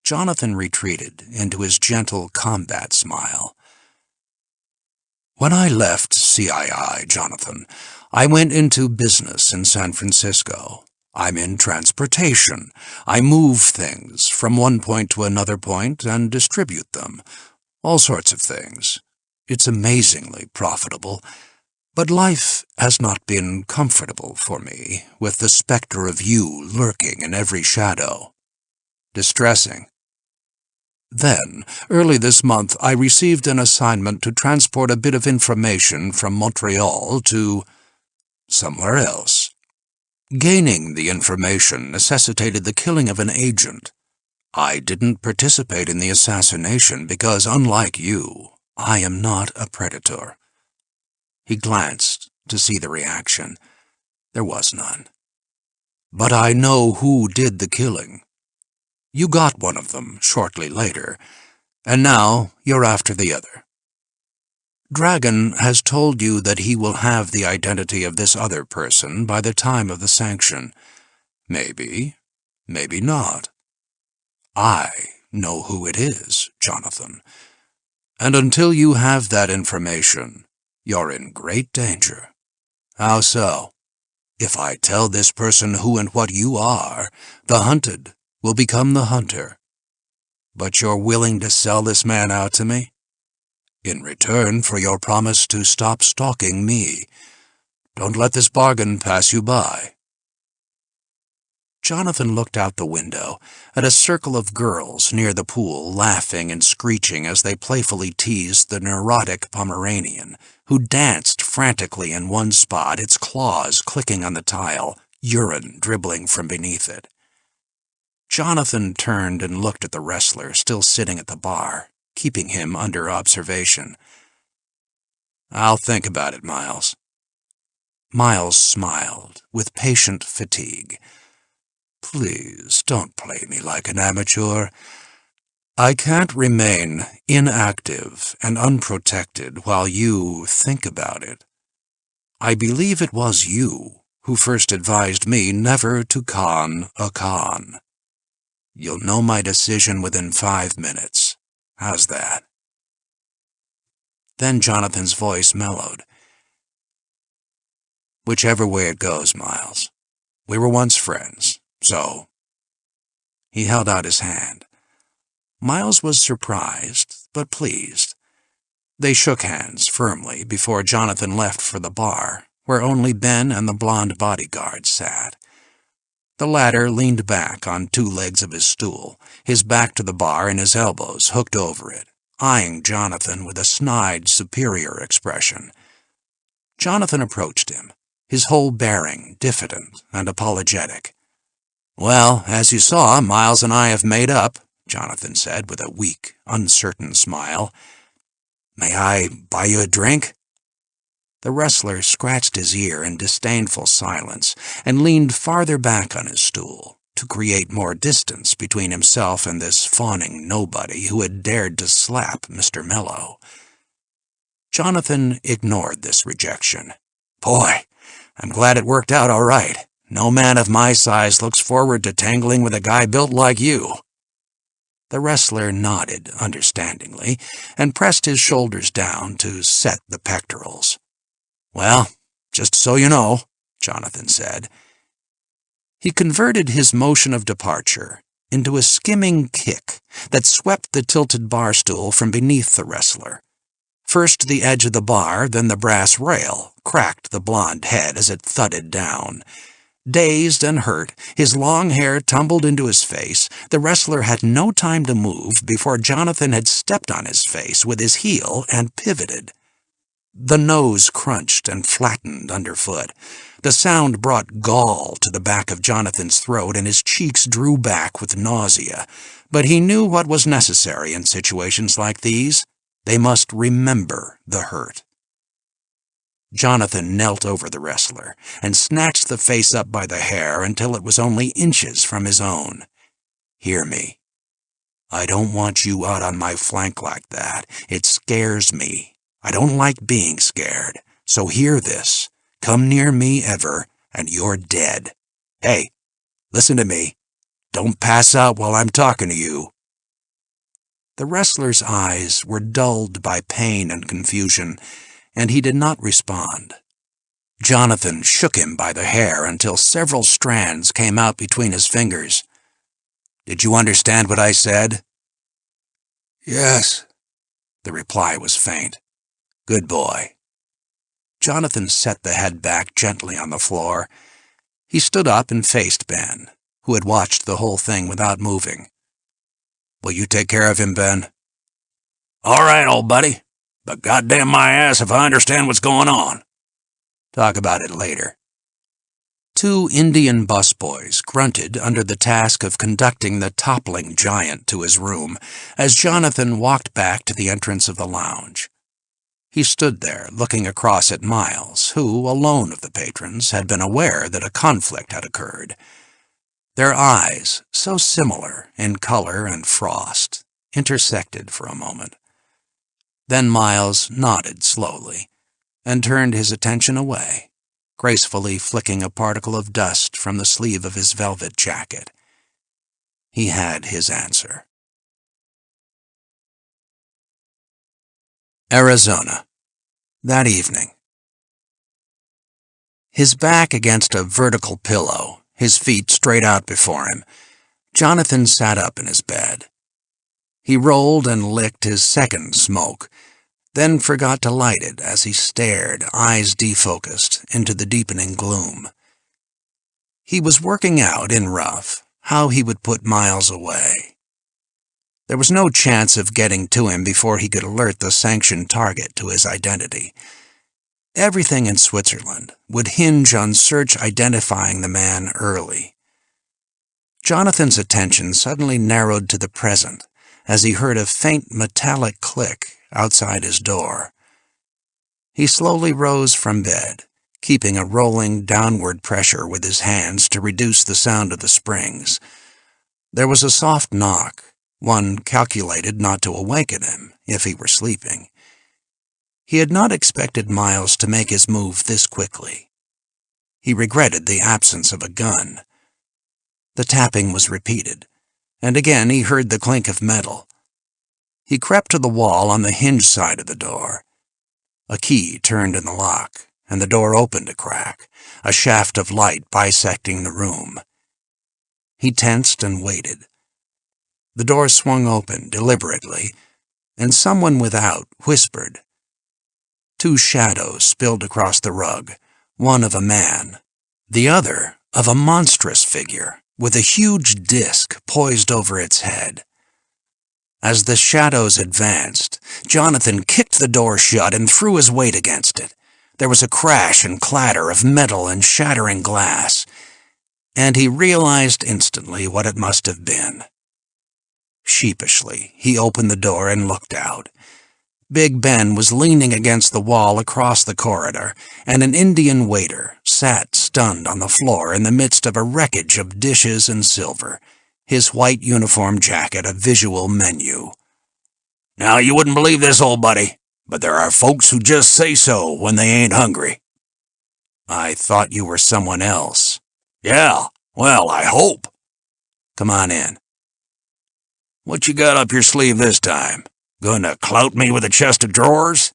Jonathan retreated into his gentle combat smile. "When I left CII, Jonathan, I went into business in San Francisco. I'm in transportation. I move things from one point to another point and distribute them. All sorts of things. It's amazingly profitable. But life has not been comfortable for me, with the specter of you lurking in every shadow. Distressing. Then, early this month, I received an assignment to transport a bit of information from Montreal to somewhere else. Gaining the information necessitated the killing of an agent. I didn't participate in the assassination because, unlike you, I am not a predator." He glanced to see the reaction. There was none. "But I know who did the killing. You got one of them shortly later, and now you're after the other. Dragon has told you that he will have the identity of this other person by the time of the sanction. Maybe, maybe not. I know who it is, Jonathan. And until you have that information, you're in great danger. How so? If I tell this person who and what you are, the hunted will become the hunter. But you're willing to sell this man out to me? In return for your promise to stop stalking me. Don't let this bargain pass you by." Jonathan looked out the window at a circle of girls near the pool, laughing and screeching as they playfully teased the neurotic Pomeranian, who danced frantically in one spot, its claws clicking on the tile, urine dribbling from beneath it. Jonathan turned and looked at the wrestler still sitting at the bar, keeping him under observation. "I'll think about it, Miles." Miles smiled with patient fatigue. "Please, don't play me like an amateur. I can't remain inactive and unprotected while you think about it. I believe it was you who first advised me never to con a con. You'll know my decision within 5 minutes. How's that?" Then Jonathan's voice mellowed. "Whichever way it goes, Miles. We were once friends, so—" He held out his hand. Miles was surprised, but pleased. They shook hands firmly before Jonathan left for the bar, where only Ben and the blonde bodyguard sat. The latter leaned back on 2 legs of his stool, his back to the bar and his elbows hooked over it, eyeing Jonathan with a snide, superior expression. Jonathan approached him, his whole bearing diffident and apologetic. "Well, as you saw, Miles and I have made up," Jonathan said with a weak, uncertain smile. "May I buy you a drink?" The wrestler scratched his ear in disdainful silence and leaned farther back on his stool to create more distance between himself and this fawning nobody who had dared to slap Mr. Mello. Jonathan ignored this rejection. "Boy, I'm glad it worked out all right. No man of my size looks forward to tangling with a guy built like you." The wrestler nodded understandingly and pressed his shoulders down to set the pectorals. "Well, just so you know," Jonathan said. He converted his motion of departure into a skimming kick that swept the tilted bar stool from beneath the wrestler. First the edge of the bar, then the brass rail, cracked the blonde head as it thudded down. Dazed and hurt, his long hair tumbled into his face, the wrestler had no time to move before Jonathan had stepped on his face with his heel and pivoted. The nose crunched and flattened underfoot. The sound brought gall to the back of Jonathan's throat, and his cheeks drew back with nausea. But he knew what was necessary in situations like these. They must remember the hurt. Jonathan knelt over the wrestler and snatched the face up by the hair until it was only inches from his own. "Hear me. I don't want you out on my flank like that. It scares me. I don't like being scared. So hear this. Come near me ever, and you're dead. Hey, listen to me. Don't pass out while I'm talking to you." The wrestler's eyes were dulled by pain and confusion, and he did not respond. Jonathan shook him by the hair until several strands came out between his fingers. "Did you understand what I said?" "Yes." The reply was faint. "Good boy." Jonathan set the head back gently on the floor. He stood up and faced Ben, who had watched the whole thing without moving. Will you take care of him, Ben? All right, old buddy. But goddamn my ass if I understand what's going on. Talk about it later. 2 Indian busboys grunted under the task of conducting the toppling giant to his room as Jonathan walked back to the entrance of the lounge. He stood there, looking across at Miles, who, alone of the patrons, had been aware that a conflict had occurred. Their eyes, so similar in color and frost, intersected for a moment. Then Miles nodded slowly and turned his attention away, gracefully flicking a particle of dust from the sleeve of his velvet jacket. He had his answer. Arizona, that evening. His back against a vertical pillow, his feet straight out before him, Jonathan sat up in his bed. He rolled and licked his second smoke, then forgot to light it as he stared, eyes defocused, into the deepening gloom. He was working out, in rough, how he would put Miles away. There was no chance of getting to him before he could alert the Sanction target to his identity. Everything in Switzerland would hinge on search identifying the man early. Jonathan's attention suddenly narrowed to the present as he heard a faint metallic click outside his door. He slowly rose from bed, keeping a rolling downward pressure with his hands to reduce the sound of the springs. There was a soft knock, one calculated not to awaken him if he were sleeping. He had not expected Miles to make his move this quickly. He regretted the absence of a gun. The tapping was repeated, and again he heard the clink of metal. He crept to the wall on the hinge side of the door. A key turned in the lock, and the door opened a crack, a shaft of light bisecting the room. He tensed and waited. The door swung open deliberately, and someone without whispered. 2 shadows spilled across the rug, one of a man, the other of a monstrous figure with a huge disc poised over its head. As the shadows advanced, Jonathan kicked the door shut and threw his weight against it. There was a crash and clatter of metal and shattering glass, and he realized instantly what it must have been. Sheepishly, he opened the door and looked out. Big Ben was leaning against the wall across the corridor, and an Indian waiter sat stunned on the floor in the midst of a wreckage of dishes and silver, his white uniform jacket a visual menu. "Now, you wouldn't believe this, old buddy, but there are folks who just say so when they ain't hungry." "I thought you were someone else." "Yeah, well, I hope." "Come on in." "What you got up your sleeve this time? Gonna clout me with a chest of drawers?"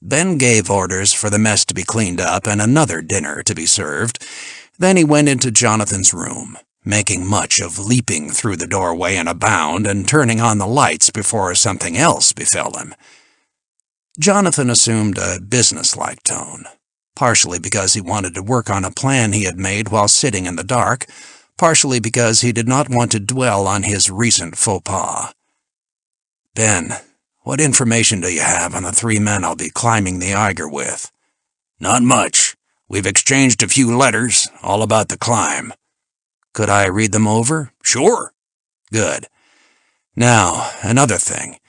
Ben gave orders for the mess to be cleaned up and another dinner to be served. Then he went into Jonathan's room, making much of leaping through the doorway in a bound and turning on the lights before something else befell him. Jonathan assumed a businesslike tone, partially because he wanted to work on a plan he had made while sitting in the dark, partially because he did not want to dwell on his recent faux pas. "Ben, what information do you have on the 3 men I'll be climbing the Eiger with?" "Not much. We've exchanged a few letters, all about the climb." "Could I read them over?" "Sure." "Good. Now, another thing.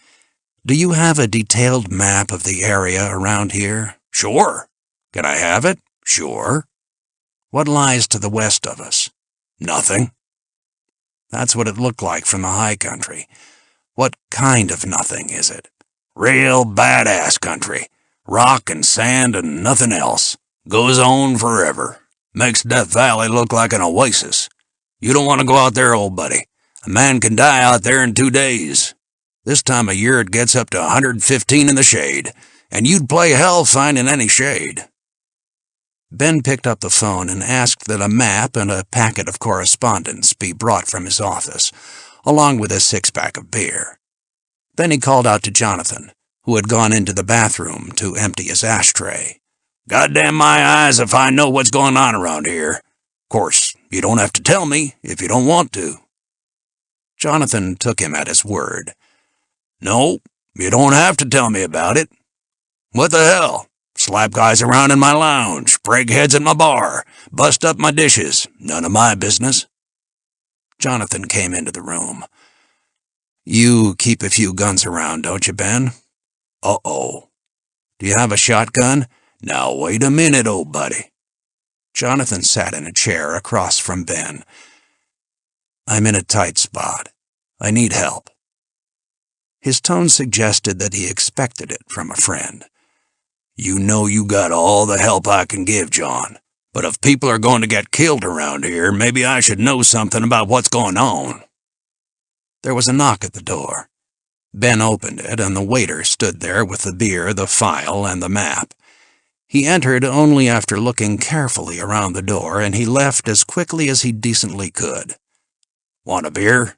Do you have a detailed map of the area around here?" "Sure." "Can I have it?" "Sure." "What lies to the west of us?" "Nothing." "That's what it looked like from the high country. What kind of nothing is it?" "Real badass country. Rock and sand and nothing else. Goes on forever. Makes Death Valley look like an oasis. You don't want to go out there, old buddy. A man can die out there in 2 days. This time of year it gets up to 115 in the shade, and you'd play hell finding any shade." Ben picked up the phone and asked that a map and a packet of correspondence be brought from his office, along with a 6-pack of beer. Then he called out to Jonathan, who had gone into the bathroom to empty his ashtray. "Goddamn my eyes if I know what's going on around here. Course, you don't have to tell me if you don't want to." Jonathan took him at his word. No, you don't have to tell me about it. What the hell? Slap guys around in my lounge, break heads at my bar, bust up my dishes. None of my business. Jonathan came into the room. You keep a few guns around, don't you, Ben? Uh-oh. Do you have a shotgun? Now wait a minute, old buddy. Jonathan sat in a chair across from Ben. I'm in a tight spot. I need help. His tone suggested that he expected it from a friend. You know you got all the help I can give, John. But if people are going to get killed around here, maybe I should know something about what's going on. There was a knock at the door. Ben opened it, and the waiter stood there with the beer, the file, and the map. He entered only after looking carefully around the door, and he left as quickly as he decently could. Want a beer?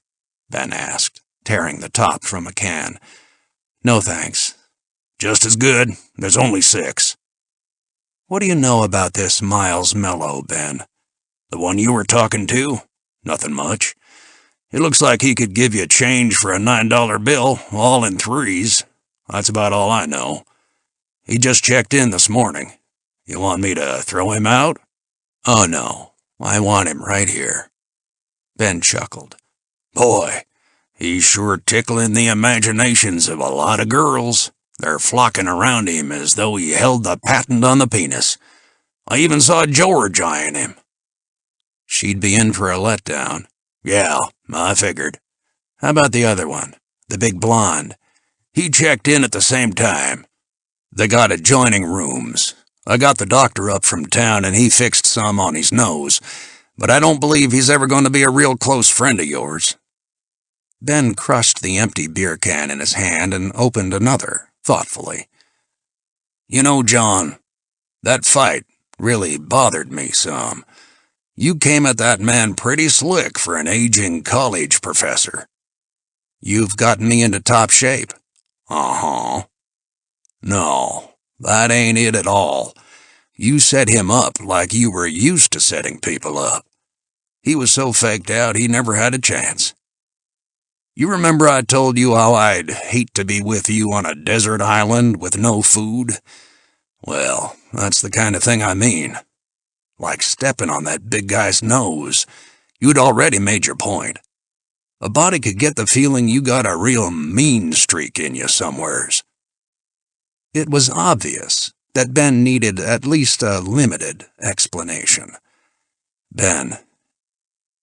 Ben asked, tearing the top from a can. No thanks. Just as good. There's only 6. What do you know about this Miles Mello, Ben? The one you were talking to? Nothing much. It looks like he could give you change for a $9 bill, all in 3s. That's about all I know. He just checked in this morning. You want me to throw him out? Oh, no. I want him right here. Ben chuckled. Boy, he's sure tickling the imaginations of a lot of girls. They're flocking around him as though he held the patent on the penis. I even saw George eyeing him. She'd be in for a letdown. Yeah, I figured. How about the other one, the big blonde? He checked in at the same time. They got adjoining rooms. I got the doctor up from town and he fixed some on his nose, but I don't believe he's ever going to be a real close friend of yours. Ben crushed the empty beer can in his hand and opened another, thoughtfully. You know, John, that fight really bothered me some. You came at that man pretty slick for an aging college professor. You've gotten me into top shape. Uh-huh. No, that ain't it at all. You set him up like you were used to setting people up. He was so faked out he never had a chance. You remember I told you how I'd hate to be with you on a desert island with no food? Well, that's the kind of thing I mean. Like stepping on that big guy's nose. You'd already made your point. A body could get the feeling you got a real mean streak in you somewheres. It was obvious that Ben needed at least a limited explanation. Ben,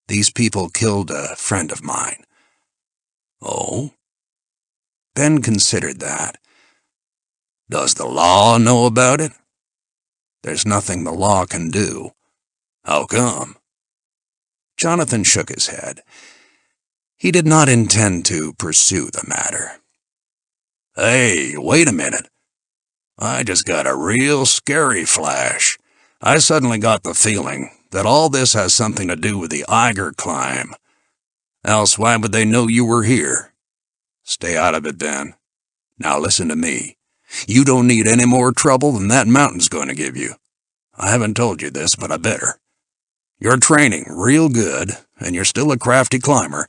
these people killed a friend of mine. Oh? Ben considered that. Does the law know about it? There's nothing the law can do. How come? Jonathan shook his head. He did not intend to pursue the matter. Hey, wait a minute. I just got a real scary flash. I suddenly got the feeling that all this has something to do with the Eiger climb. Else why would they know you were here? Stay out of it, Ben. Now listen to me. You don't need any more trouble than that mountain's going to give you. I haven't told you this, but I better. You're training real good, and you're still a crafty climber.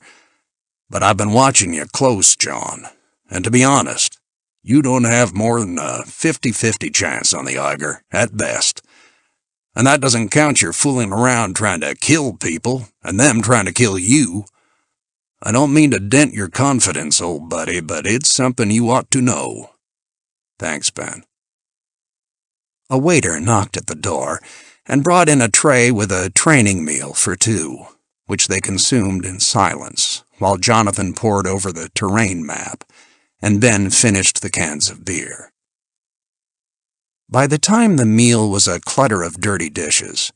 But I've been watching you close, John, and to be honest, you don't have more than a 50-50 chance on the Eiger, at best. And that doesn't count your fooling around trying to kill people, and them trying to kill you. I don't mean to dent your confidence, old buddy, but it's something you ought to know. Thanks, Ben. A waiter knocked at the door and brought in a tray with a training meal for 2, which they consumed in silence, while Jonathan pored over the terrain map, and Ben finished the cans of beer. By the time the meal was a clutter of dirty dishes,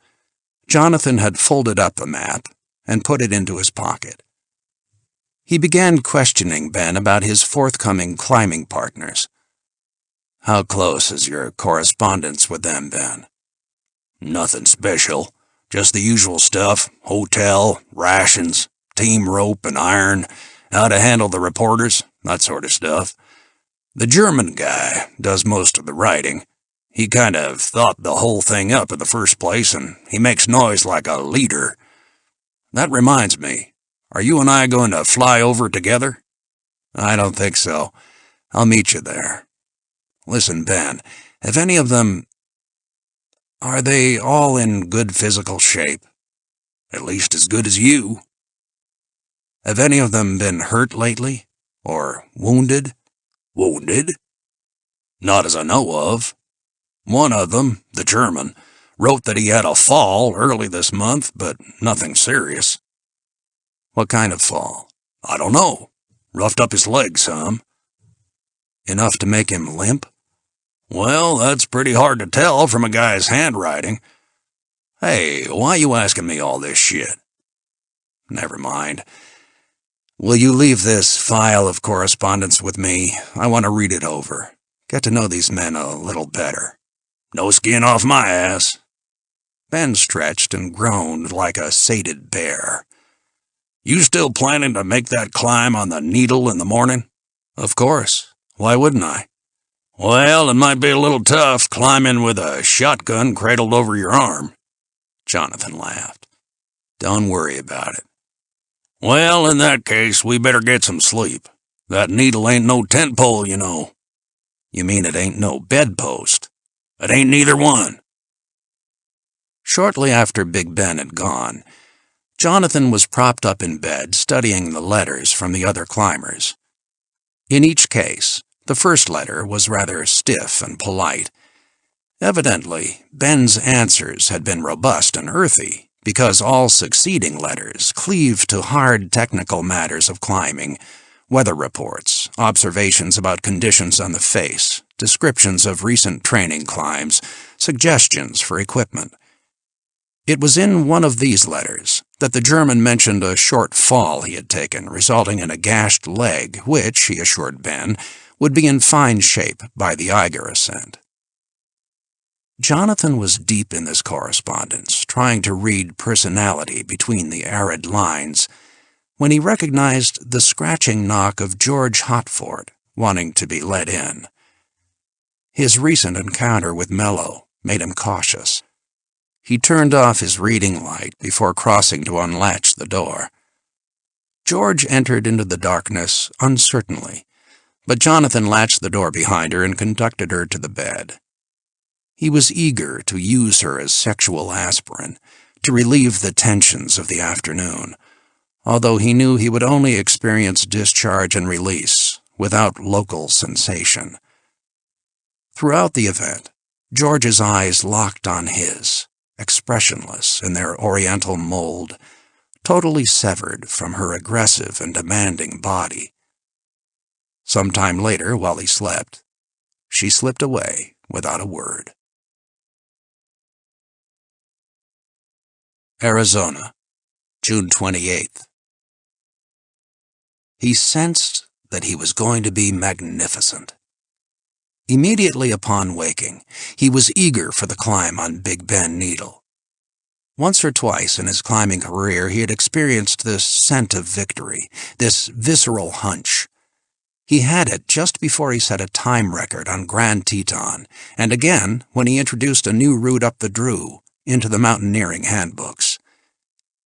Jonathan had folded up the map and put it into his pocket. He began questioning Ben about his forthcoming climbing partners. How close is your correspondence with them, Ben? Nothing special. Just the usual stuff. Hotel, rations, team rope and iron, how to handle the reporters, that sort of stuff. The German guy does most of the writing. He kind of thought the whole thing up in the first place, and he makes noise like a leader. That reminds me, Are you and I going to fly over together?" "I don't think so. I'll meet you there. Listen, Ben, have any of them... Are they all in good physical shape?" "At least as good as you." "Have any of them been hurt lately? Or wounded?" "Wounded? Not as I know of. One of them, the German, wrote that he had a fall early this month, but nothing serious." "What kind of fall?" "I don't know. Roughed up his leg some." "Enough to make him limp?" "Well, that's pretty hard to tell from a guy's handwriting. Hey, why you asking me all this shit?" "Never mind. Will you leave this file of correspondence with me? I want to read it over. Get to know these men a little better." "No skin off my ass." Ben stretched and groaned like a sated bear. "You still planning to make that climb on the Needle in the morning?" "Of course. Why wouldn't I?" "Well, it might be a little tough climbing with a shotgun cradled over your arm." Jonathan laughed. "Don't worry about it." "Well, in that case, we better get some sleep. That Needle ain't no tent pole, you know." "You mean it ain't no bedpost?" "It ain't neither one." Shortly after Big Ben had gone, Jonathan was propped up in bed studying the letters from the other climbers. In each case, the first letter was rather stiff and polite. Evidently, Ben's answers had been robust and earthy, because all succeeding letters cleaved to hard technical matters of climbing, weather reports, observations about conditions on the face, descriptions of recent training climbs, suggestions for equipment. It was in one of these letters that the German mentioned a short fall he had taken, resulting in a gashed leg, which, he assured Ben, would be in fine shape by the Eiger ascent. Jonathan was deep in this correspondence, trying to read personality between the arid lines, when he recognized the scratching knock of George Hotford, wanting to be let in. His recent encounter with Mello made him cautious. He turned off his reading light before crossing to unlatch the door. George entered into the darkness uncertainly, but Jonathan latched the door behind her and conducted her to the bed. He was eager to use her as sexual aspirin, to relieve the tensions of the afternoon, although he knew he would only experience discharge and release without local sensation. Throughout the event, George's eyes locked on his, expressionless in their oriental mold, totally severed from her aggressive and demanding body. Some time later, while he slept, she slipped away without a word. Arizona, June 28th. He sensed that he was going to be magnificent. Immediately upon waking, he was eager for the climb on Big Ben Needle. Once or twice in his climbing career, he had experienced this scent of victory, this visceral hunch. He had it just before he set a time record on Grand Teton, and again when he introduced a new route up the Drew into the mountaineering handbooks.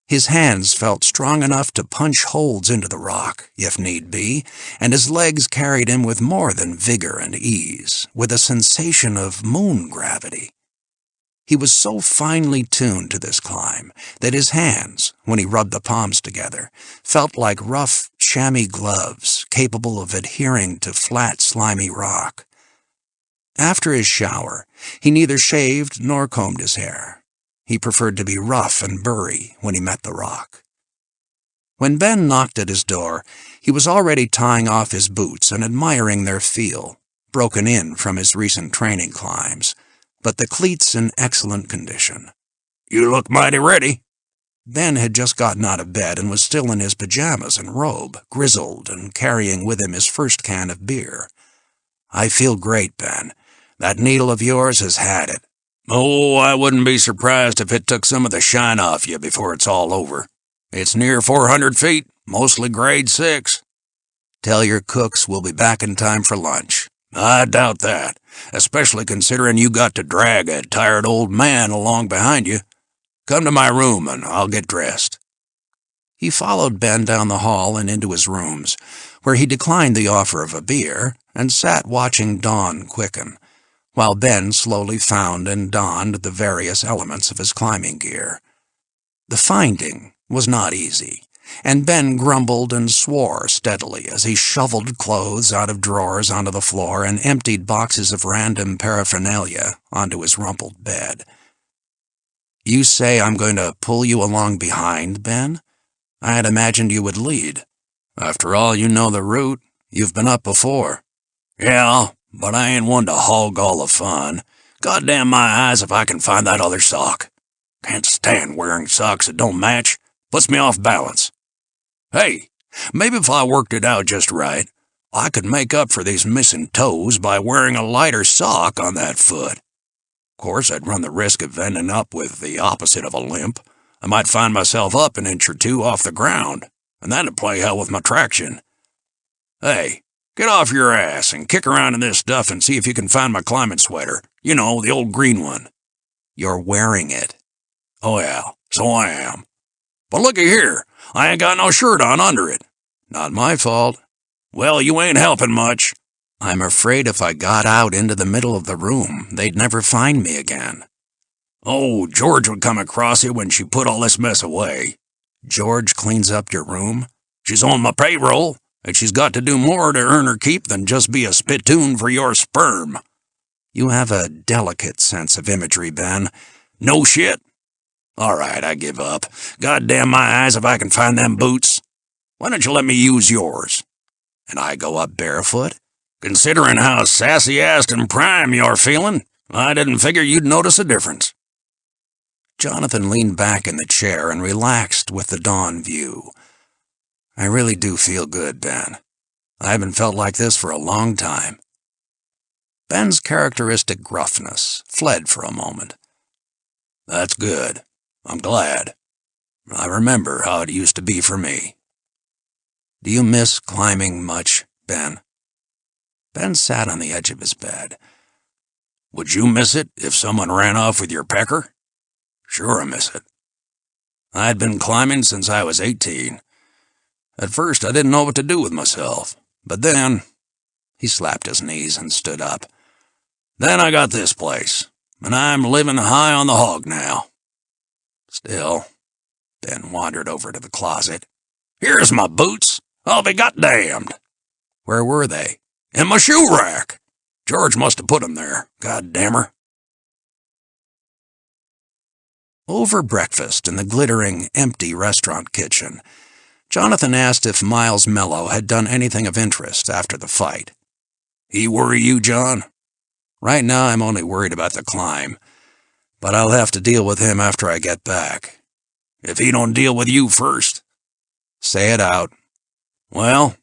His hands felt strong enough to punch holes into the rock, if need be, and his legs carried him with more than vigor and ease, with a sensation of moon gravity. He was so finely tuned to this climb that his hands, when he rubbed the palms together, felt like rough, chamois gloves capable of adhering to flat, slimy rock. After his shower, he neither shaved nor combed his hair. He preferred to be rough and burry when he met the rock. When Ben knocked at his door, he was already tying off his boots and admiring their feel, broken in from his recent training climbs, but the cleats in excellent condition. "You look mighty ready." Ben had just gotten out of bed and was still in his pajamas and robe, grizzled and carrying with him his first can of beer. "I feel great, Ben. That needle of yours has had it." "Oh, I wouldn't be surprised if it took some of the shine off you before it's all over. It's near 400 feet, mostly grade 6. "Tell your cooks we'll be back in time for lunch." "I doubt that, especially considering you got to drag a tired old man along behind you. Come to my room and I'll get dressed." He followed Ben down the hall and into his rooms, where he declined the offer of a beer and sat watching dawn quicken, while Ben slowly found and donned the various elements of his climbing gear. The finding was not easy, and Ben grumbled and swore steadily as he shoveled clothes out of drawers onto the floor and emptied boxes of random paraphernalia onto his rumpled bed. "You say I'm going to pull you along behind, Ben? I had imagined you would lead. After all, you know the route. You've been up before." "Yeah, but I ain't one to hog all the fun. Goddamn my eyes if I can find that other sock. Can't stand wearing socks that don't match. Puts me off balance. Hey, maybe if I worked it out just right, I could make up for these missing toes by wearing a lighter sock on that foot. Of course, I'd run the risk of ending up with the opposite of a limp. I might find myself up an inch or two off the ground, and that'd play hell with my traction. Hey, get off your ass and kick around in this stuff and see if you can find my climbing sweater. You know, the old green one." "You're wearing it." "Oh yeah, so I am. But looky here, I ain't got no shirt on under it." "Not my fault." "Well, you ain't helping much." "I'm afraid if I got out into the middle of the room, they'd never find me again." "Oh, George would come across you when she put all this mess away." "George cleans up your room?" "She's on my payroll, and she's got to do more to earn her keep than just be a spittoon for your sperm." "You have a delicate sense of imagery, Ben." "No shit. All right, I give up. Goddamn my eyes if I can find them boots. Why don't you let me use yours?" "And I go up barefoot?" "Considering how sassy-assed and prime you're feeling, I didn't figure you'd notice a difference." Jonathan leaned back in the chair and relaxed with the dawn view. "I really do feel good, Ben. I haven't felt like this for a long time." Ben's characteristic gruffness fled for a moment. "That's good. I'm glad. I remember how it used to be for me." "Do you miss climbing much, Ben?" Ben sat on the edge of his bed. "Would you miss it if someone ran off with your pecker?" "Sure I miss it. I'd been climbing since I was 18. At first I didn't know what to do with myself, but then—" He slapped his knees and stood up. "Then I got this place, and I'm living high on the hog now." Still, Ben wandered over to the closet. "Here's my boots. I'll be goddamned." "Where were they?" "In my shoe rack. George must have put 'em there, goddammer." Over breakfast in the glittering, empty restaurant kitchen, Jonathan asked if Miles Mello had done anything of interest after the fight. "He worry you, John?" "Right now I'm only worried about the climb, but I'll have to deal with him after I get back." "If he don't deal with you first?" "Say it out." "Well,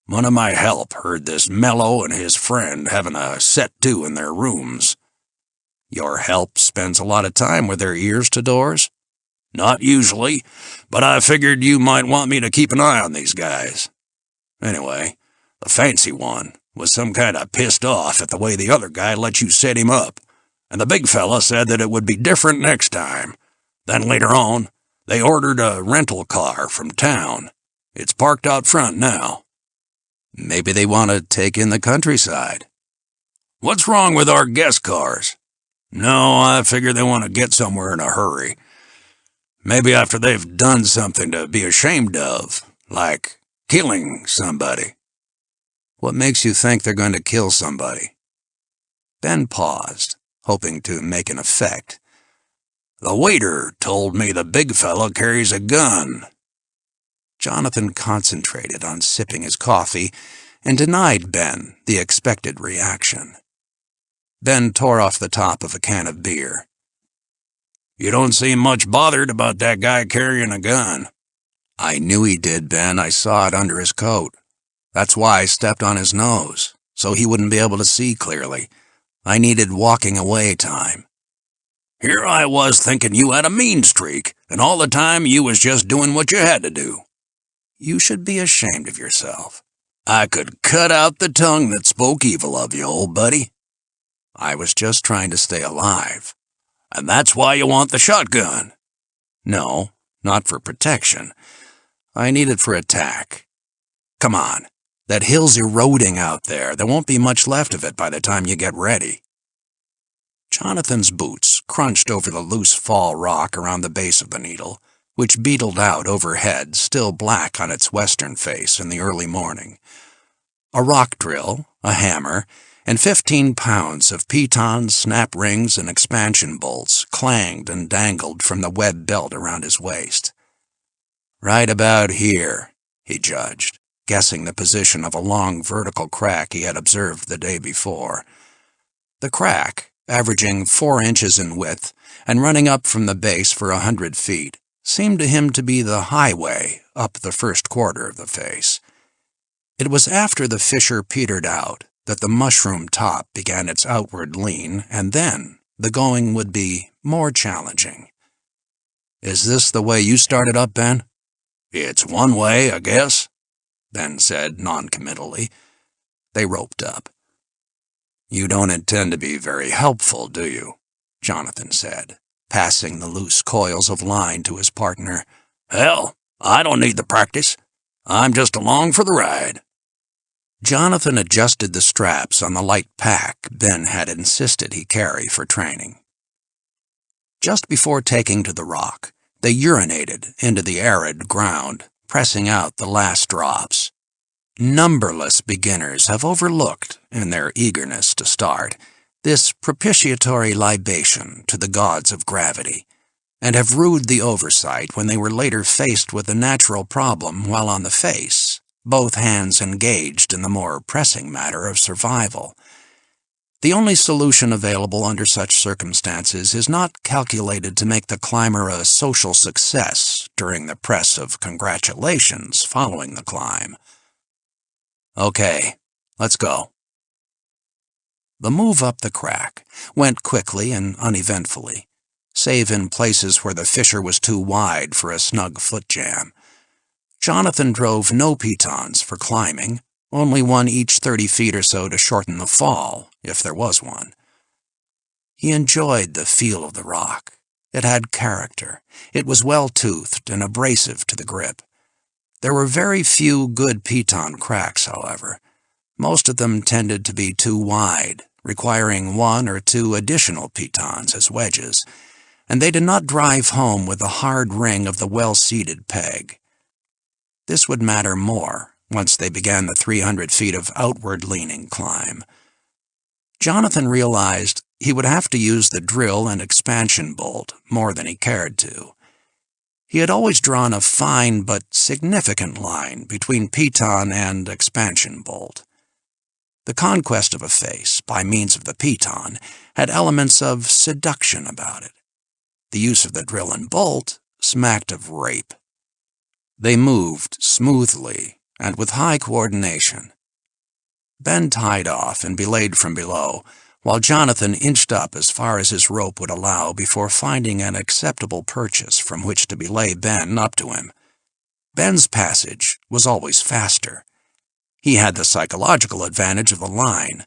one of my help heard this Mello and his friend having a set-to in their rooms." "Your help spends a lot of time with their ears to doors?" "Not usually, but I figured you might want me to keep an eye on these guys. Anyway, the fancy one was some kind of pissed off at the way the other guy let you set him up, and the big fella said that it would be different next time. Then later on, they ordered a rental car from town. It's parked out front now." "Maybe they want to take in the countryside." "What's wrong with our guest cars?" "No, I figure they want to get somewhere in a hurry. Maybe after they've done something to be ashamed of, like killing somebody." "What makes you think they're going to kill somebody?" Ben paused, hoping to make an effect. "The waiter told me the big fella carries a gun." Jonathan concentrated on sipping his coffee and denied Ben the expected reaction. Ben tore off the top of a can of beer. "You don't seem much bothered about that guy carrying a gun." "I knew he did, Ben. I saw it under his coat. That's why I stepped on his nose, so he wouldn't be able to see clearly. I needed walking away time." "Here I was thinking you had a mean streak, and all the time you was just doing what you had to do." "You should be ashamed of yourself." "I could cut out the tongue that spoke evil of you, old buddy." "I was just trying to stay alive." "And that's why you want the shotgun?" "No, not for protection. I need it for attack. Come on. That hill's eroding out there. There won't be much left of it by the time you get ready." Jonathan's boots crunched over the loose fall rock around the base of the needle, which beetled out overhead, still black on its western face in the early morning. A rock drill, a hammer, and 15 pounds of pitons, snap rings, and expansion bolts clanged and dangled from the web belt around his waist. "Right about here," he judged, guessing the position of a long vertical crack he had observed the day before. The crack, averaging 4 inches in width and running up from the base for 100 feet, seemed to him to be the highway up the first quarter of the face. It was after the fissure petered out that the mushroom top began its outward lean, and then the going would be more challenging. "Is this the way you started up, Ben?" "It's one way, I guess," Ben said noncommittally. They roped up. "You don't intend to be very helpful, do you?" Jonathan said, passing the loose coils of line to his partner. "Hell, I don't need the practice. I'm just along for the ride." Jonathan adjusted the straps on the light pack Ben had insisted he carry for training. Just before taking to the rock, they urinated into the arid ground, pressing out the last drops. Numberless beginners have overlooked, in their eagerness to start, this propitiatory libation to the gods of gravity, and have rued the oversight when they were later faced with the natural problem while on the face, both hands engaged in the more pressing matter of survival. The only solution available under such circumstances is not calculated to make the climber a social success during the press of congratulations following the climb. "Okay, let's go." The move up the crack went quickly and uneventfully, save in places where the fissure was too wide for a snug foot jam. Jonathan drove no pitons for climbing, only one each 30 feet or so to shorten the fall, if there was one. He enjoyed the feel of the rock. It had character. It was well-toothed and abrasive to the grip. There were very few good piton cracks, however. Most of them tended to be too wide, requiring 1 or 2 additional pitons as wedges, and they did not drive home with the hard ring of the well-seated peg. This would matter more once they began the 300 feet of outward-leaning climb. Jonathan realized he would have to use the drill and expansion bolt more than he cared to. He had always drawn a fine but significant line between piton and expansion bolt. The conquest of a face by means of the piton had elements of seduction about it. The use of the drill and bolt smacked of rape. They moved smoothly and with high coordination. Ben tied off and belayed from below, while Jonathan inched up as far as his rope would allow before finding an acceptable purchase from which to belay Ben up to him. Ben's passage was always faster. He had the psychological advantage of the line.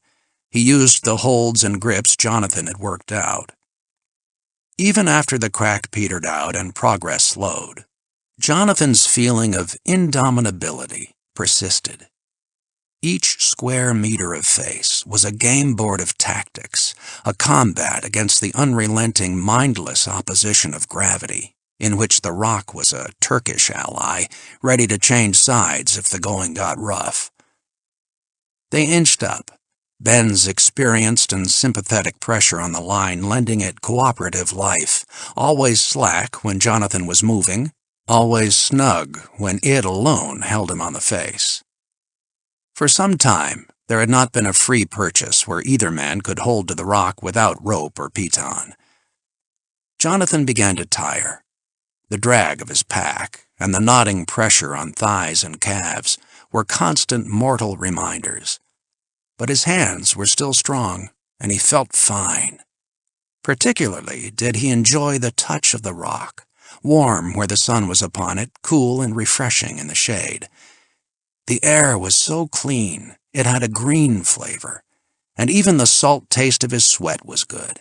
He used the holds and grips Jonathan had worked out. Even after the crack petered out and progress slowed, Jonathan's feeling of indomitability persisted. Each square meter of face was a game board of tactics, a combat against the unrelenting, mindless opposition of gravity, in which the rock was a Turkish ally, ready to change sides if the going got rough. They inched up, Ben's experienced and sympathetic pressure on the line lending it cooperative life, always slack when Jonathan was moving, always snug when it alone held him on the face. For some time, there had not been a free purchase where either man could hold to the rock without rope or piton. Jonathan began to tire. The drag of his pack and the knotting pressure on thighs and calves were constant mortal reminders. But his hands were still strong, and he felt fine. Particularly did he enjoy the touch of the rock, warm where the sun was upon it, cool and refreshing in the shade. The air was so clean, it had a green flavor, and even the salt taste of his sweat was good.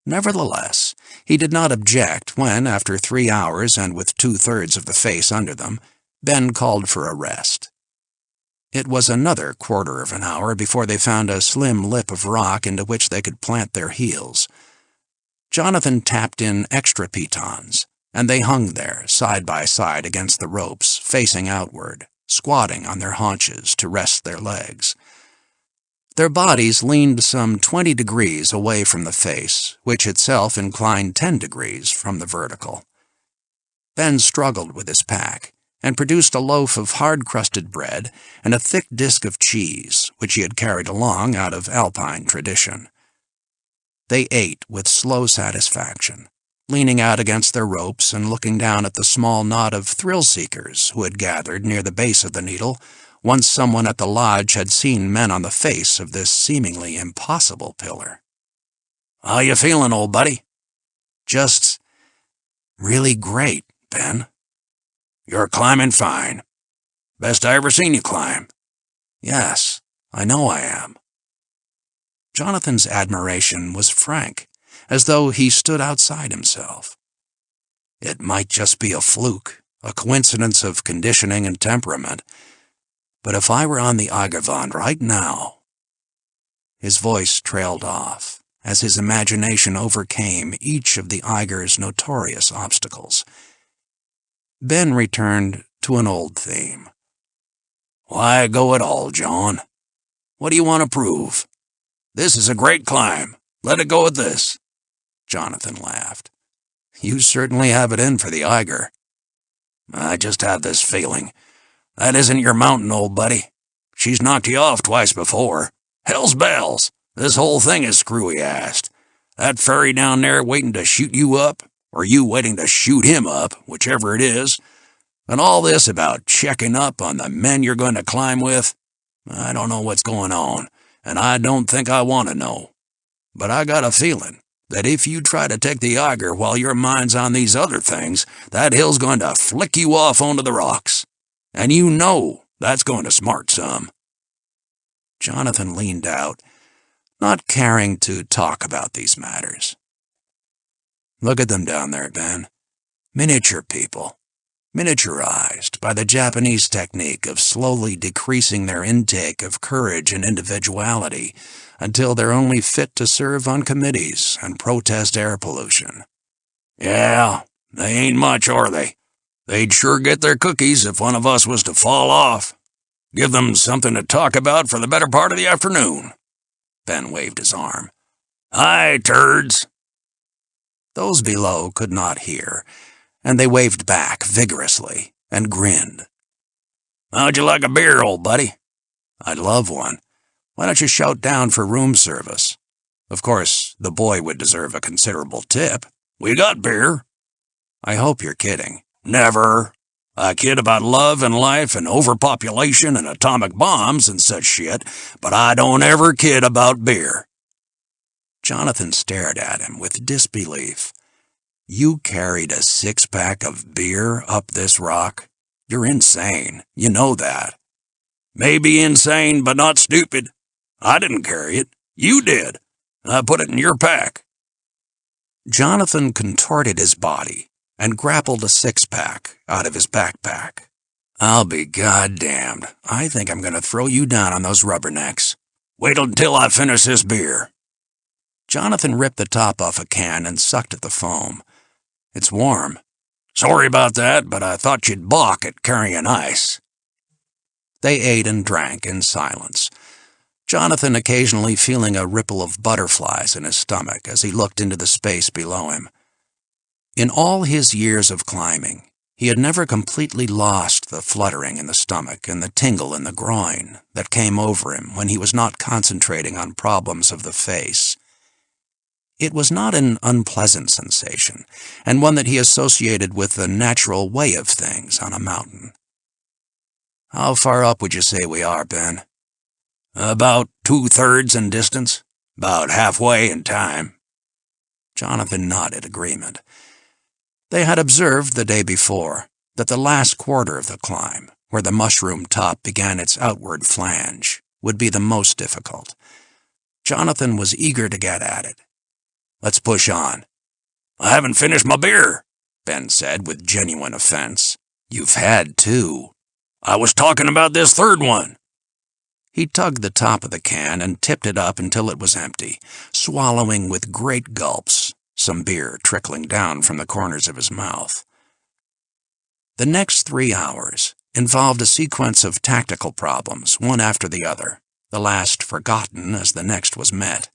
Nevertheless, he did not object when, after 3 hours and with 2/3 of the face under them, Ben called for a rest. It was another quarter of an hour before they found a slim lip of rock into which they could plant their heels. Jonathan tapped in extra pitons, and they hung there, side by side against the ropes, facing outward, squatting on their haunches to rest their legs. Their bodies leaned some 20 degrees away from the face, which itself inclined 10 degrees from the vertical. Ben struggled with his pack, and produced a loaf of hard-crusted bread and a thick disk of cheese, which he had carried along out of Alpine tradition. They ate with slow satisfaction, leaning out against their ropes and looking down at the small knot of thrill-seekers who had gathered near the base of the needle once someone at the lodge had seen men on the face of this seemingly impossible pillar. "How you feeling, old buddy?" "Just really great, Ben." "You're climbing fine. Best I ever seen you climb." "Yes, I know I am." Jonathan's admiration was frank, as though he stood outside himself. "It might just be a fluke, a coincidence of conditioning and temperament, but if I were on the Eiger right now—" His voice trailed off, as his imagination overcame each of the Eiger's notorious obstacles. Ben returned to an old theme. "Why go at all, John? What do you want to prove? This is a great climb. Let it go at this." Jonathan laughed. "You certainly have it in for the Eiger." "I just have this feeling. That isn't your mountain, old buddy. She's knocked you off twice before. Hell's bells! This whole thing is screwy-assed. That fairy down there waiting to shoot you up, or you waiting to shoot him up, whichever it is, and all this about checking up on the men you're going to climb with. I don't know what's going on, and I don't think I want to know. But I got a feeling that if you try to take the Eiger while your mind's on these other things, that hill's going to flick you off onto the rocks. And you know that's going to smart some." Jonathan leaned out, not caring to talk about these matters. "Look at them down there, Ben. Miniature people. Miniaturized by the Japanese technique of slowly decreasing their intake of courage and individuality until they're only fit to serve on committees and protest air pollution." "Yeah, they ain't much, are they? They'd sure get their cookies if one of us was to fall off. Give them something to talk about for the better part of the afternoon." Ben waved his arm. "Hi, turds." Those below could not hear, and they waved back vigorously and grinned. "How'd you like a beer, old buddy?" "I'd love one. Why don't you shout down for room service? Of course, the boy would deserve a considerable tip." "We got beer." "I hope you're kidding." "Never. I kid about love and life and overpopulation and atomic bombs and such shit, but I don't ever kid about beer." Jonathan stared at him with disbelief. "You carried a six-pack of beer up this rock? You're insane. You know that." "Maybe insane, but not stupid. I didn't carry it. You did. I put it in your pack." Jonathan contorted his body and grappled a six-pack out of his backpack. "I'll be goddamned. I think I'm going to throw you down on those rubbernecks." "Wait until I finish this beer." Jonathan ripped the top off a can and sucked at the foam. "It's warm." "Sorry about that, but I thought you'd balk at carrying ice." They ate and drank in silence, Jonathan occasionally feeling a ripple of butterflies in his stomach as he looked into the space below him. In all his years of climbing, he had never completely lost the fluttering in the stomach and the tingle in the groin that came over him when he was not concentrating on problems of the face. It was not an unpleasant sensation, and one that he associated with the natural way of things on a mountain. "How far up would you say we are, Ben?" "About 2/3 in distance. About halfway in time." Jonathan nodded agreement. They had observed the day before that the last quarter of the climb, where the mushroom top began its outward flange, would be the most difficult. Jonathan was eager to get at it. "Let's push on." "I haven't finished my beer," Ben said with genuine offense. You've had two. I was talking about this third one. He tugged the top of the can and tipped it up until it was empty, swallowing with great gulps, some beer trickling down from the corners of his mouth. The next 3 hours involved a sequence of tactical problems, one after the other, the last forgotten as the next was met.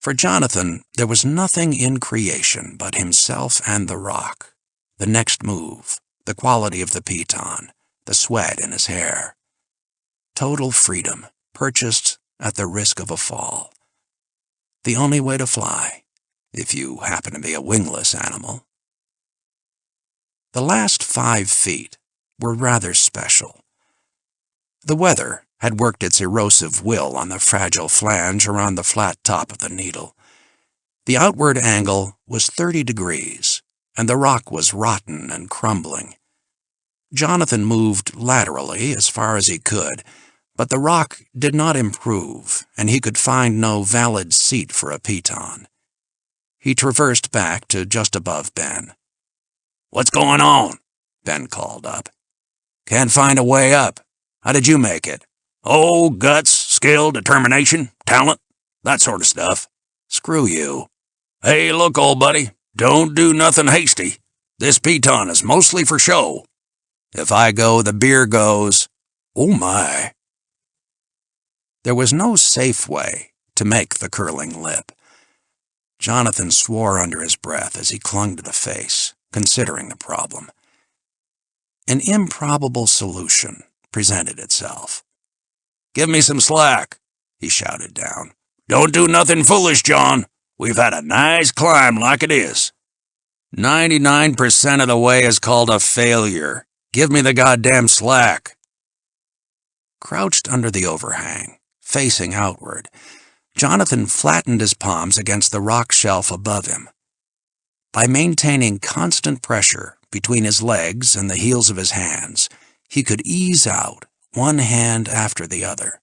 For Jonathan, there was nothing in creation but himself and the rock, the next move, the quality of the piton, the sweat in his hair. Total freedom, purchased at the risk of a fall. The only way to fly, if you happen to be a wingless animal. The last 5 feet were rather special. The weather had worked its erosive will on the fragile flange around the flat top of the needle. The outward angle was 30 degrees, and the rock was rotten and crumbling. Jonathan moved laterally as far as he could, but the rock did not improve, and he could find no valid seat for a piton. He traversed back to just above Ben. What's going on? Ben called up. Can't find a way up. How did you make it? Oh, guts, skill, determination, talent, that sort of stuff. Screw you. Hey, look, old buddy, don't do nothing hasty. This piton is mostly for show. If I go, the beer goes. Oh my. There was no safe way to make the curling lip. Jonathan swore under his breath as he clung to the face, considering the problem. An improbable solution presented itself. Give me some slack, he shouted down. Don't do nothing foolish, John. We've had a nice climb like it is. 99% of the way is called a failure. Give me the goddamn slack. Crouched under the overhang, facing outward, Jonathan flattened his palms against the rock shelf above him. By maintaining constant pressure between his legs and the heels of his hands, he could ease out, one hand after the other.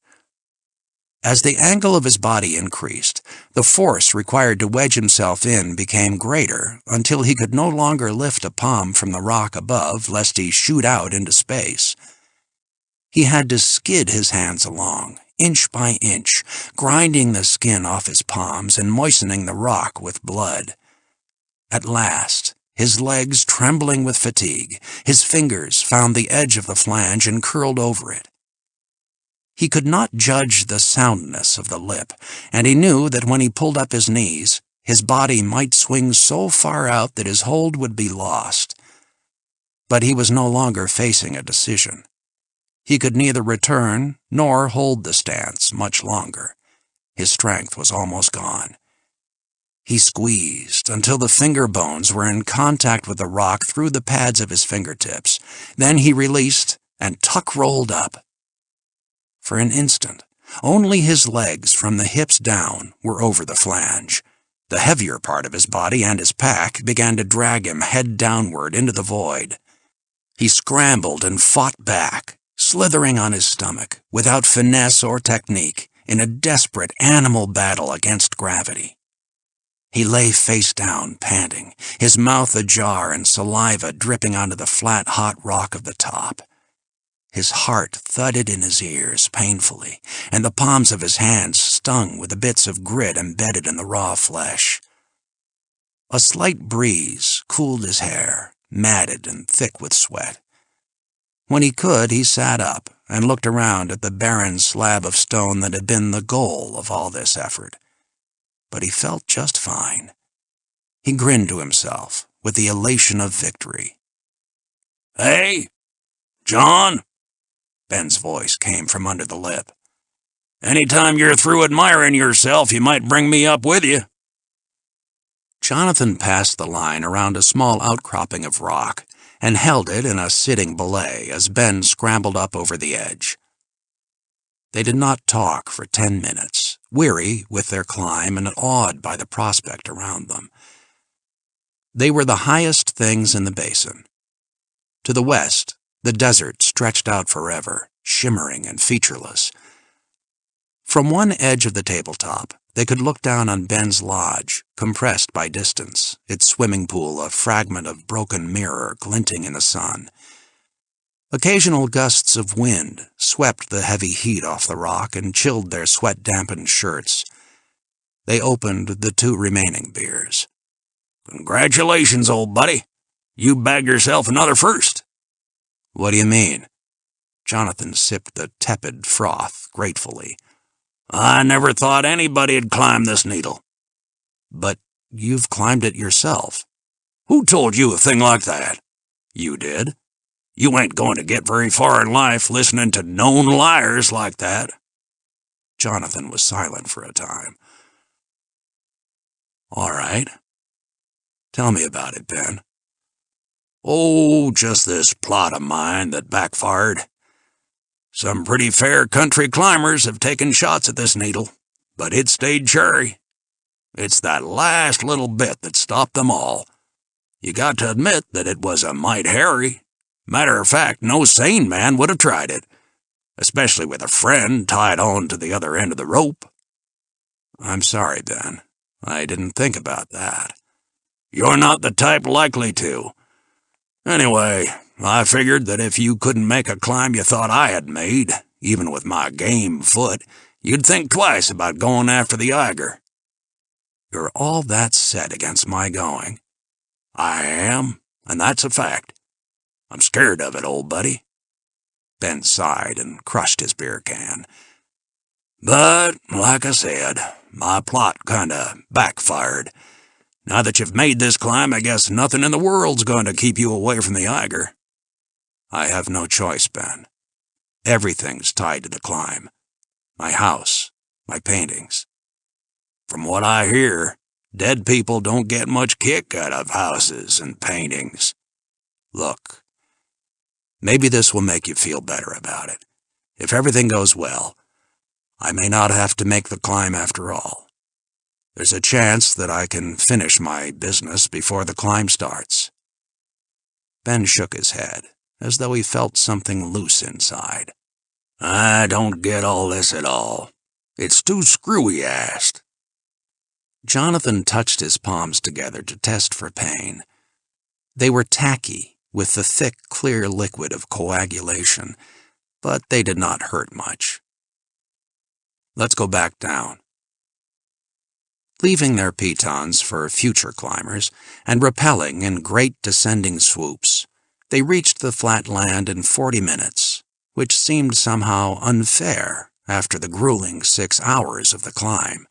As the angle of his body increased, the force required to wedge himself in became greater until he could no longer lift a palm from the rock above lest he shoot out into space. He had to skid his hands along, inch by inch, grinding the skin off his palms and moistening the rock with blood. At last, his legs trembling with fatigue, his fingers found the edge of the flange and curled over it. He could not judge the soundness of the lip, and he knew that when he pulled up his knees, his body might swing so far out that his hold would be lost. But he was no longer facing a decision. He could neither return nor hold the stance much longer. His strength was almost gone. He squeezed until the finger bones were in contact with the rock through the pads of his fingertips. Then he released and tuck-rolled up. For an instant, only his legs from the hips down were over the flange. The heavier part of his body and his pack began to drag him head downward into the void. He scrambled and fought back, slithering on his stomach, without finesse or technique, in a desperate animal battle against gravity. He lay face down, panting, his mouth ajar and saliva dripping onto the flat, hot rock of the top. His heart thudded in his ears painfully, and the palms of his hands stung with the bits of grit embedded in the raw flesh. A slight breeze cooled his hair, matted and thick with sweat. When he could, he sat up and looked around at the barren slab of stone that had been the goal of all this effort. But he felt just fine. He grinned to himself with the elation of victory. Hey, John, Ben's voice came from under the lip. Anytime you're through admiring yourself, you might bring me up with you. Jonathan passed the line around a small outcropping of rock and held it in a sitting belay as Ben scrambled up over the edge. They did not talk for 10 minutes, weary with their climb and awed by the prospect around them. They were the highest things in the basin. To the west, the desert stretched out forever, shimmering and featureless. From one edge of the tabletop, they could look down on Ben's lodge, compressed by distance, its swimming pool a fragment of broken mirror glinting in the sun. Occasional gusts of wind swept the heavy heat off the rock and chilled their sweat-dampened shirts. They opened the 2 remaining beers. "Congratulations, old buddy. You bagged yourself another first." "What do you mean?" Jonathan sipped the tepid froth gratefully. "I never thought anybody'd climb this needle." "But you've climbed it yourself." "Who told you a thing like that?" "You did." "You ain't going to get very far in life listening to known liars like that." Jonathan was silent for a time. "All right. Tell me about it, Ben." "Oh, just this plot of mine that backfired. Some pretty fair country climbers have taken shots at this needle, but it stayed cherry. It's that last little bit that stopped them all. You got to admit that it was a mite hairy. Matter of fact, no sane man would have tried it, especially with a friend tied on to the other end of the rope." "I'm sorry, Ben. I didn't think about that." "You're not the type likely to. Anyway, I figured that if you couldn't make a climb you thought I had made, even with my game foot, you'd think twice about going after the Eiger." "You're all that set against my going." "I am, and that's a fact. I'm scared of it, old buddy." Ben sighed and crushed his beer can. "But, like I said, my plot kinda backfired. Now that you've made this climb, I guess nothing in the world's going to keep you away from the Eiger." "I have no choice, Ben. Everything's tied to the climb. My house, my paintings." "From what I hear, dead people don't get much kick out of houses and paintings." "Look, maybe this will make you feel better about it. If everything goes well, I may not have to make the climb after all. There's a chance that I can finish my business before the climb starts." Ben shook his head, as though he felt something loose inside. "I don't get all this at all. It's too screwy-assed." Jonathan touched his palms together to test for pain. They were tacky, with the thick, clear liquid of coagulation, but they did not hurt much. "Let's go back down." Leaving their pitons for future climbers, and rappelling in great descending swoops, they reached the flat land in 40 minutes, which seemed somehow unfair after the grueling 6 hours of the climb.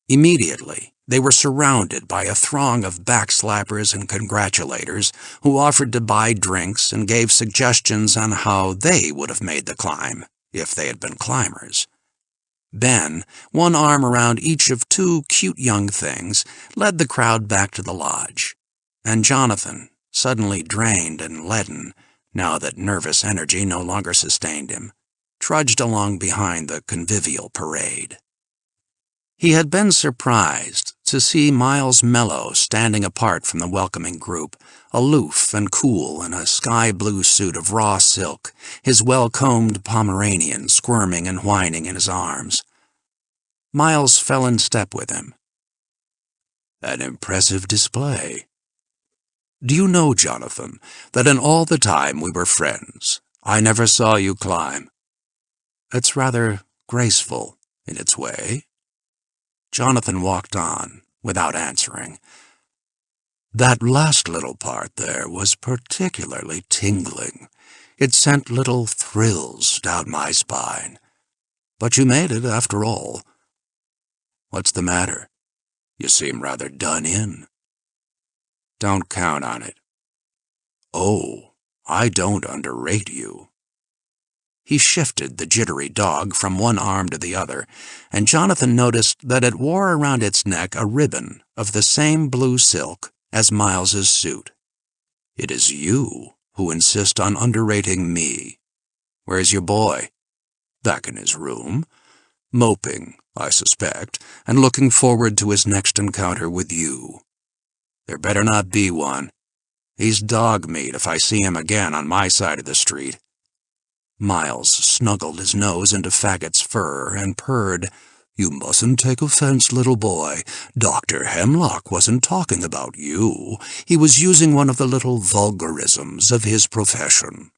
Immediately, they were surrounded by a throng of backslappers and congratulators who offered to buy drinks and gave suggestions on how they would have made the climb if they had been climbers. Ben, one arm around each of 2 cute young things, led the crowd back to the lodge, and Jonathan, suddenly drained and leaden, now that nervous energy no longer sustained him, trudged along behind the convivial parade. He had been surprised to see Miles Mello standing apart from the welcoming group, aloof and cool in a sky-blue suit of raw silk, his well-combed Pomeranian squirming and whining in his arms. Miles fell in step with him. "An impressive display. Do you know, Jonathan, that in all the time we were friends, I never saw you climb? It's rather graceful in its way." Jonathan walked on, without answering. "That last little part there was particularly tingling. It sent little thrills down my spine. But you made it, after all. What's the matter? You seem rather done in." "Don't count on it." "Oh, I don't underrate you." He shifted the jittery dog from one arm to the other, and Jonathan noticed that it wore around its neck a ribbon of the same blue silk as Miles's suit. "It is you who insist on underrating me. Where's your boy?" "Back in his room, moping, I suspect, and looking forward to his next encounter with you. There better not be one. He's dog meat if I see him again on my side of the street." Miles snuggled his nose into Faggot's fur and purred, "You mustn't take offense, little boy. Dr. Hemlock wasn't talking about you. He was using one of the little vulgarisms of his profession.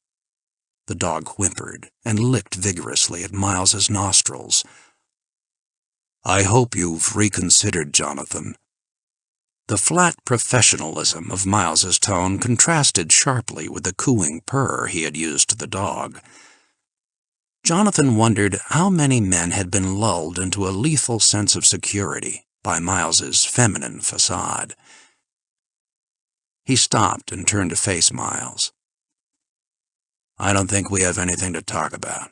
The dog whimpered and licked vigorously at Miles's nostrils. "I hope you've reconsidered, Jonathan." The flat professionalism of Miles's tone contrasted sharply with the cooing purr he had used to the dog. Jonathan wondered how many men had been lulled into a lethal sense of security by Miles's feminine facade. He stopped and turned to face Miles. "I don't think we have anything to talk about."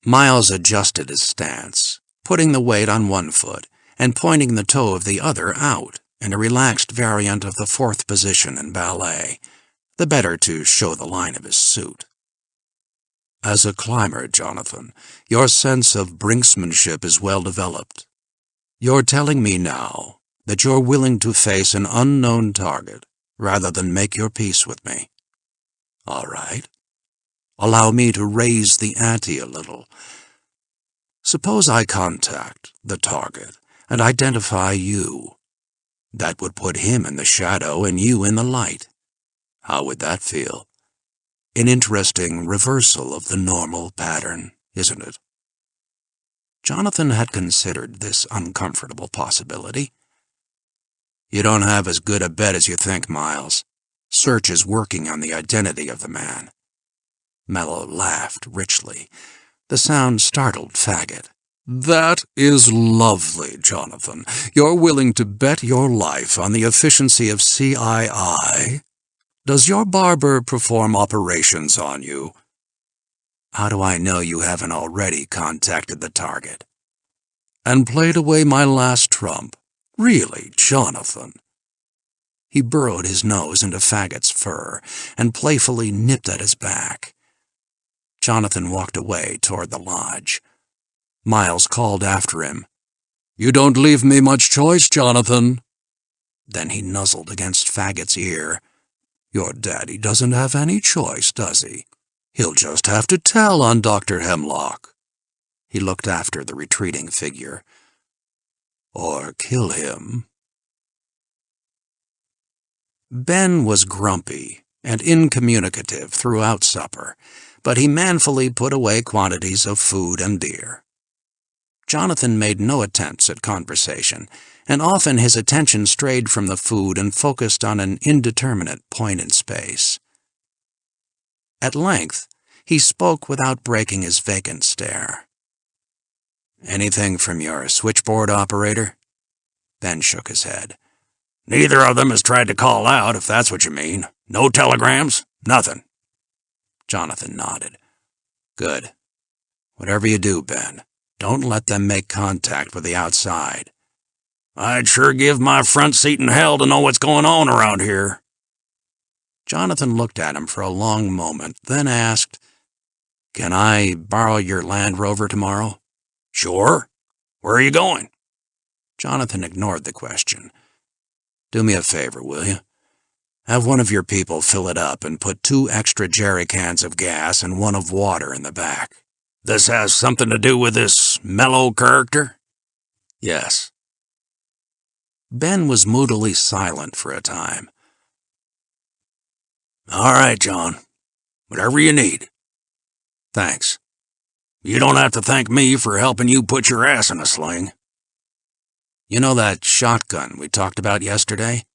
Miles adjusted his stance, putting the weight on one foot and pointing the toe of the other out in a relaxed variant of the fourth position in ballet, the better to show the line of his suit. "As a climber, Jonathan, your sense of brinksmanship is well developed. You're telling me now that you're willing to face an unknown target rather than make your peace with me. All right. Allow me to raise the ante a little. Suppose I contact the target and identify you. That would put him in the shadow and you in the light. How would that feel? An interesting reversal of the normal pattern, isn't it?" Jonathan had considered this uncomfortable possibility. "You don't have as good a bet as you think, Miles. Search is working on the identity of the man." Mello laughed richly. The sound startled Faggot. "That is lovely, Jonathan. You're willing to bet your life on the efficiency of CII? Does your barber perform operations on you?" "How do I know you haven't already contacted the target?" "And played away my last trump? Really, Jonathan?" He burrowed his nose into Faggot's fur and playfully nipped at his back. Jonathan walked away toward the lodge. Miles called after him, "You don't leave me much choice, Jonathan." Then he nuzzled against Faggot's ear. "Your daddy doesn't have any choice, does he? He'll just have to tell on Dr. Hemlock." He looked after the retreating figure. "Or kill him." Ben was grumpy and incommunicative throughout supper, but he manfully put away quantities of food and beer. Jonathan made no attempts at conversation, and often his attention strayed from the food and focused on an indeterminate point in space. At length, he spoke without breaking his vacant stare. "Anything from your switchboard operator?" Ben shook his head. "Neither of them has tried to call out, if that's what you mean. No telegrams? Nothing." Jonathan nodded. "Good. Whatever you do, Ben, don't let them make contact with the outside." "I'd sure give my front seat in hell to know what's going on around here." Jonathan looked at him for a long moment, then asked, "Can I borrow your Land Rover tomorrow?" "Sure. Where are you going?" Jonathan ignored the question. "Do me a favor, will you? Have one of your people fill it up and put 2 extra jerry cans of gas and 1 of water in the back." "This has something to do with this Mello character?" "Yes." Ben was moodily silent for a time. "All right, John. Whatever you need." "Thanks." "You don't have to thank me for helping you put your ass in a sling." "You know that shotgun we talked about yesterday?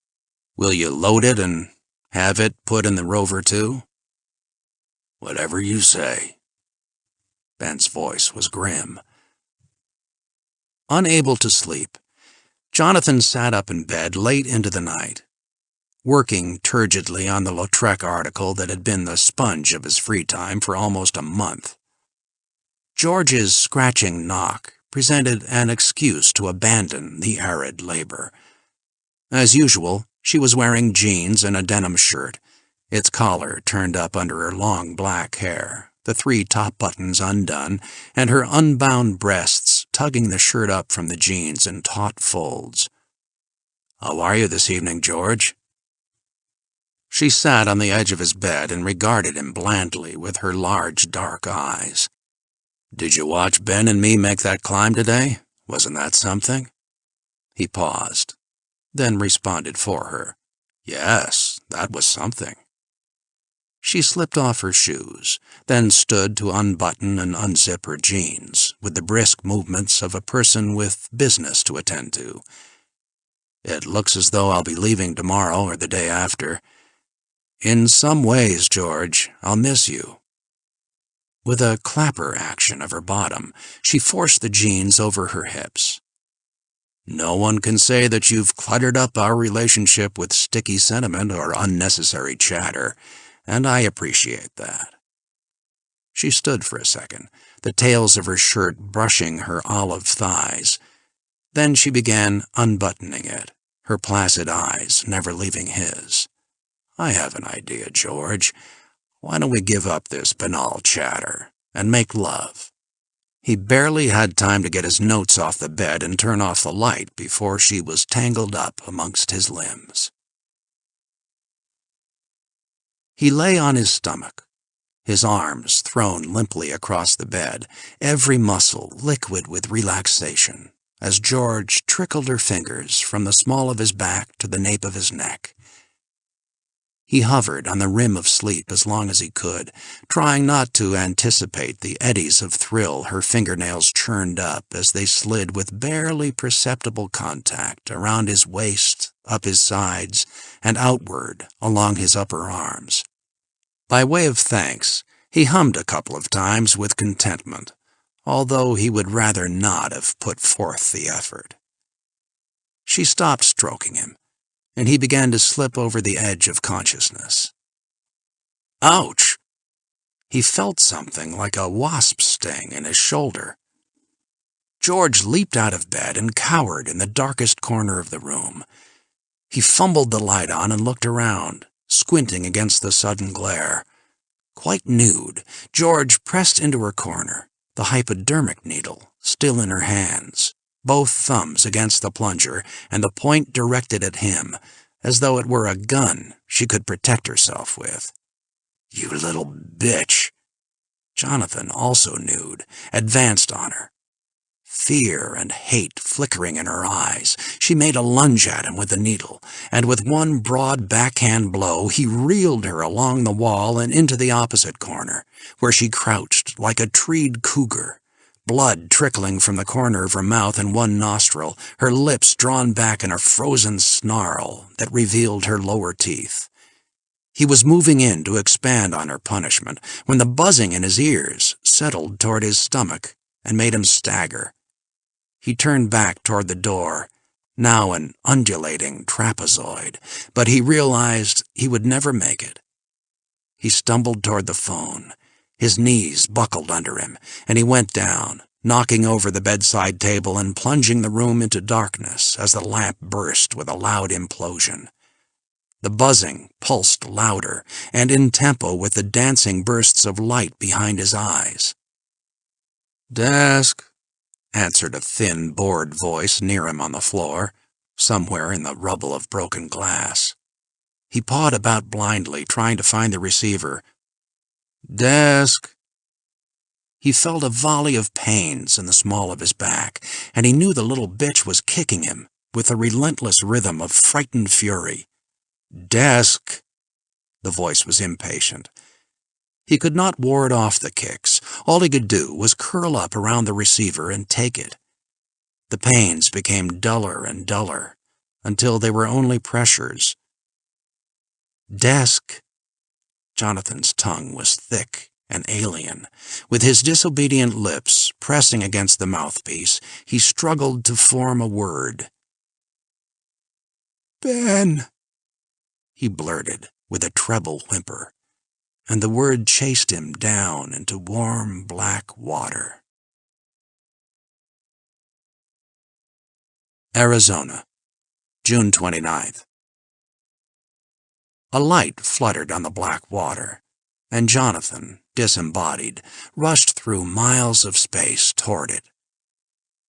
Will you load it and have it put in the Rover too?" "Whatever you say." Ben's voice was grim. Unable to sleep, Jonathan sat up in bed late into the night, working turgidly on the Lautrec article that had been the sponge of his free time for almost a month. George's scratching knock presented an excuse to abandon the arid labor. As usual, she was wearing jeans and a denim shirt, its collar turned up under her long black hair, the 3 top buttons undone, and her unbound breasts tugging the shirt up from the jeans in taut folds. "How are you this evening, George?" She sat on the edge of his bed and regarded him blandly with her large, dark eyes. "Did you watch Ben and me make that climb today? Wasn't that something?" He paused, then responded for her. "Yes, that was something." She slipped off her shoes, then stood to unbutton and unzip her jeans, with the brisk movements of a person with business to attend to. "It looks as though I'll be leaving tomorrow or the day after. In some ways, George, I'll miss you." With a clapper action of her bottom, she forced the jeans over her hips. "No one can say that you've cluttered up our relationship with sticky sentiment or unnecessary chatter, and I appreciate that." She stood for a second, the tails of her shirt brushing her olive thighs. Then she began unbuttoning it, her placid eyes never leaving his. "I have an idea, George. Why don't we give up this banal chatter and make love?" He barely had time to get his notes off the bed and turn off the light before she was tangled up amongst his limbs. He lay on his stomach, his arms thrown limply across the bed, every muscle liquid with relaxation, as George trickled her fingers from the small of his back to the nape of his neck. He hovered on the rim of sleep as long as he could, trying not to anticipate the eddies of thrill her fingernails churned up as they slid with barely perceptible contact around his waist, up his sides, and outward along his upper arms. By way of thanks, he hummed a couple of times with contentment, although he would rather not have put forth the effort. She stopped stroking him, and he began to slip over the edge of consciousness. Ouch! He felt something like a wasp sting in his shoulder. George leaped out of bed and cowered in the darkest corner of the room. He fumbled the light on and looked around, squinting against the sudden glare. Quite nude, George pressed into her corner, the hypodermic needle still in her hands, both thumbs against the plunger and the point directed at him, as though it were a gun she could protect herself with. "You little bitch!" Jonathan, also nude, advanced on her. Fear and hate flickering in her eyes, she made a lunge at him with the needle, and with one broad backhand blow he reeled her along the wall and into the opposite corner, where she crouched like a treed cougar, blood trickling from the corner of her mouth and one nostril, her lips drawn back in a frozen snarl that revealed her lower teeth. He was moving in to expand on her punishment when the buzzing in his ears settled toward his stomach and made him stagger. He turned back toward the door, now an undulating trapezoid, but he realized he would never make it. He stumbled toward the phone. His knees buckled under him, and he went down, knocking over the bedside table and plunging the room into darkness as the lamp burst with a loud implosion. The buzzing pulsed louder and in tempo with the dancing bursts of light behind his eyes. "Desk," answered a thin, bored voice near him on the floor, somewhere in the rubble of broken glass. He pawed about blindly, trying to find the receiver. "Desk." He felt a volley of pains in the small of his back, and he knew the little bitch was kicking him with the relentless rhythm of frightened fury. "Desk." The voice was impatient. He could not ward off the kicks. All he could do was curl up around the receiver and take it. The pains became duller and duller, until they were only pressures. "Desk." Jonathan's tongue was thick and alien. With his disobedient lips pressing against the mouthpiece, he struggled to form a word. "Ben," he blurted with a treble whimper, and the word chased him down into warm black water. Arizona, June 29th. A light fluttered on the black water, and Jonathan, disembodied, rushed through miles of space toward it.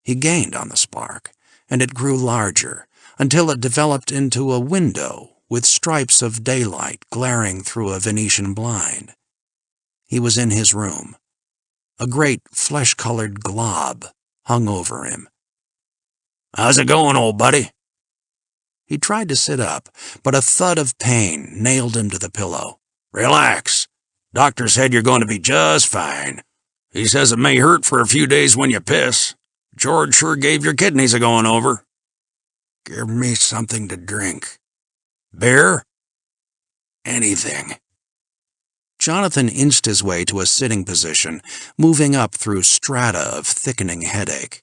He gained on the spark, and it grew larger, until it developed into a window with stripes of daylight glaring through a Venetian blind. He was in his room. A great flesh-colored glob hung over him. "How's it going, old buddy?" He tried to sit up, but a thud of pain nailed him to the pillow. "Relax. Doctor said you're going to be just fine. He says it may hurt for a few days when you piss. George sure gave your kidneys a going over. Give me something to drink. Beer? Anything. Jonathan inched his way to a sitting position, moving up through strata of thickening headache.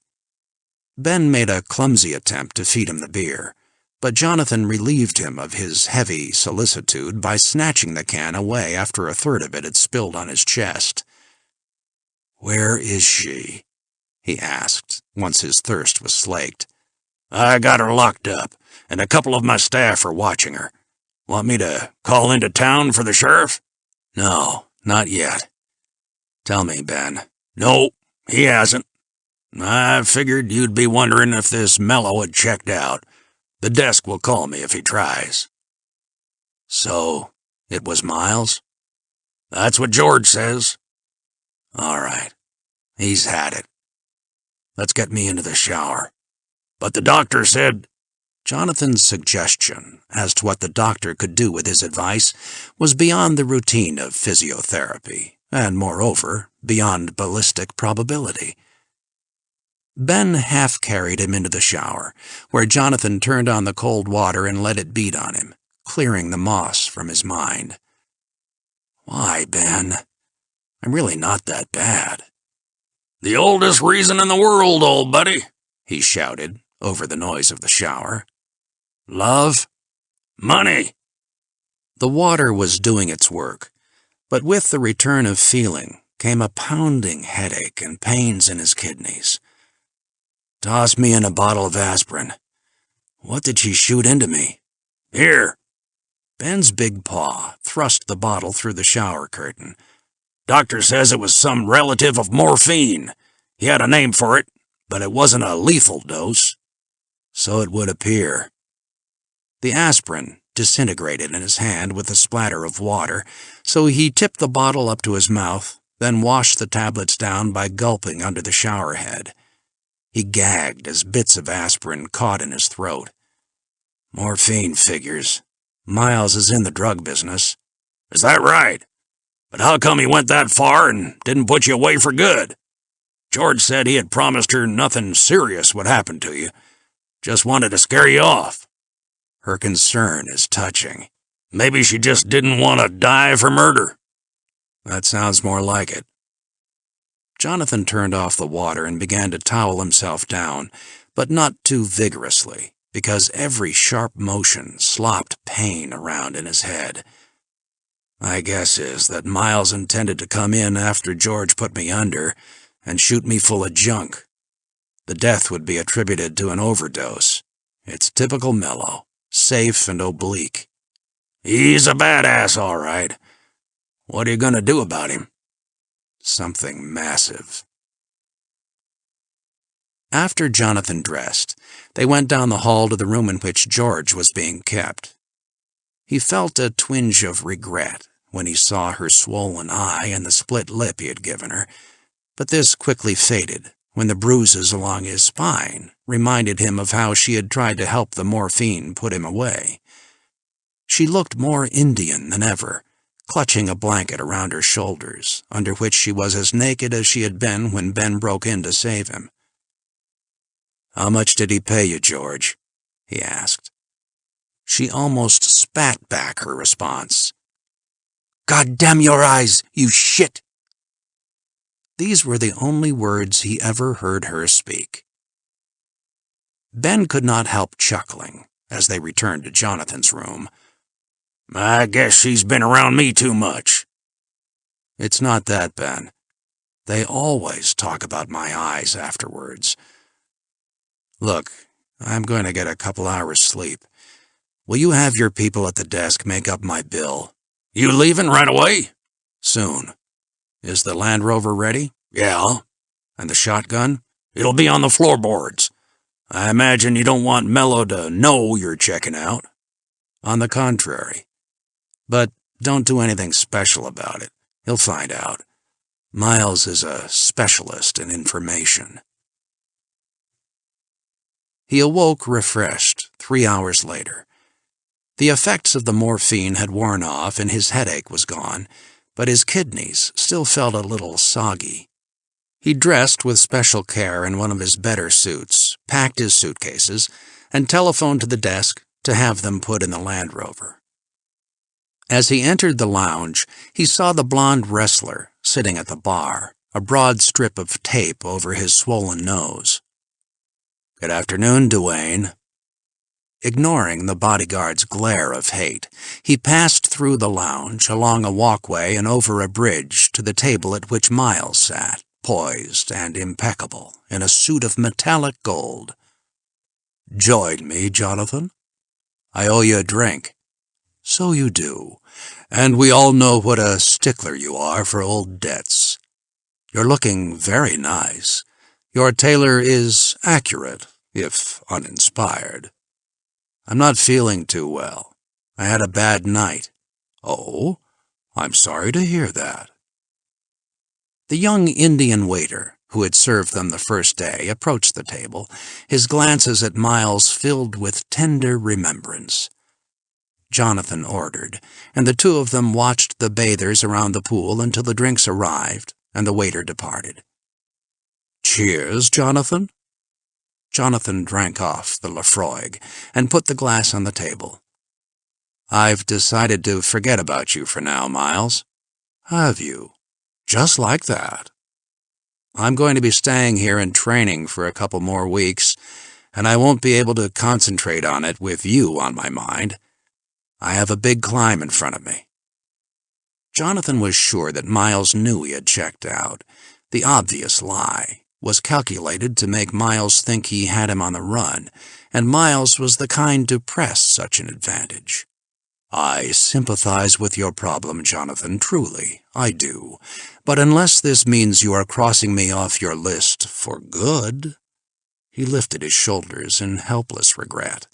Ben made a clumsy attempt to feed him the beer, but Jonathan relieved him of his heavy solicitude by snatching the can away after a third of it had spilled on his chest. "Where is she?" he asked, once his thirst was slaked. I got her locked up, and a couple of my staff are watching her. Want me to call into town for the sheriff? No, not yet. Tell me, Ben. No, he hasn't. I figured you'd be wondering if this mellow had checked out. The desk will call me if he tries. So, it was Miles? That's what George says. All right. He's had it. Let's get me into the shower. But the doctor said... Jonathan's suggestion as to what the doctor could do with his advice was beyond the routine of physiotherapy, and moreover, beyond ballistic probability. Ben half-carried him into the shower, where Jonathan turned on the cold water and let it beat on him, clearing the moss from his mind. Why, Ben? I'm really not that bad. The oldest reason in the world, old buddy, he shouted over the noise of the shower. Love? Money. The water was doing its work, but with the return of feeling came a pounding headache and pains in his kidneys. Toss me in a bottle of aspirin. What did she shoot into me? Here. Ben's big paw thrust the bottle through the shower curtain. Doctor says it was some relative of morphine. He had a name for it, but it wasn't a lethal dose. So it would appear. The aspirin disintegrated in his hand with a splatter of water, so he tipped the bottle up to his mouth, then washed the tablets down by gulping under the shower head. He gagged as bits of aspirin caught in his throat. Morphine figures. Miles is in the drug business. Is that right? But how come he went that far and didn't put you away for good? George said he had promised her nothing serious would happen to you. Just wanted to scare you off. Her concern is touching. Maybe she just didn't want to die for murder. That sounds more like it. Jonathan turned off the water and began to towel himself down, but not too vigorously, because every sharp motion slopped pain around in his head. My guess is that Miles intended to come in after George put me under and shoot me full of junk. The death would be attributed to an overdose. It's typical Mello, safe and oblique. He's a badass, all right. What are you going to do about him? Something massive. After Jonathan dressed, they went down the hall to the room in which George was being kept. He felt a twinge of regret when he saw her swollen eye and the split lip he had given her, but this quickly faded when the bruises along his spine reminded him of how she had tried to help the morphine put him away. She looked more Indian than ever, clutching a blanket around her shoulders, under which she was as naked as she had been when Ben broke in to save him. "How much did he pay you, George?" he asked. She almost spat back her response. "God damn your eyes, you shit!" These were the only words he ever heard her speak. Ben could not help chuckling as they returned to Jonathan's room. I guess she's been around me too much. It's not that, Ben. They always talk about my eyes afterwards. Look, I'm going to get a couple hours sleep. Will you have your people at the desk make up my bill? You leaving right away? Soon. Is the Land Rover ready? Yeah. And the shotgun? It'll be on the floorboards. I imagine you don't want Mello to know you're checking out. On the contrary. But don't do anything special about it. He'll find out. Miles is a specialist in information. He awoke refreshed 3 hours later. The effects of the morphine had worn off and his headache was gone, but his kidneys still felt a little soggy. He dressed with special care in one of his better suits, packed his suitcases, and telephoned to the desk to have them put in the Land Rover. As he entered the lounge, he saw the blonde wrestler sitting at the bar, a broad strip of tape over his swollen nose. "Good afternoon, Duane." Ignoring the bodyguard's glare of hate, he passed through the lounge, along a walkway and over a bridge to the table at which Miles sat, poised and impeccable, in a suit of metallic gold. "Join me, Jonathan? I owe you a drink." "So you do, and we all know what a stickler you are for old debts. You're looking very nice. Your tailor is accurate, if uninspired. I'm not feeling too well. I had a bad night." "Oh, I'm sorry to hear that." The young Indian waiter, who had served them the first day, approached the table, his glances at Miles filled with tender remembrance. Jonathan ordered, and the two of them watched the bathers around the pool until the drinks arrived and the waiter departed. "Cheers, Jonathan." Jonathan drank off the Lafroig and put the glass on the table. "I've decided to forget about you for now, Miles." "Have you? Just like that?" "I'm going to be staying here in training for a couple more weeks, and I won't be able to concentrate on it with you on my mind. I have a big climb in front of me." Jonathan was sure that Miles knew he had checked out. The obvious lie was calculated to make Miles think he had him on the run, and Miles was the kind to press such an advantage. "I sympathize with your problem, Jonathan, truly, I do. But unless this means you are crossing me off your list for good—" He lifted his shoulders in helpless regret.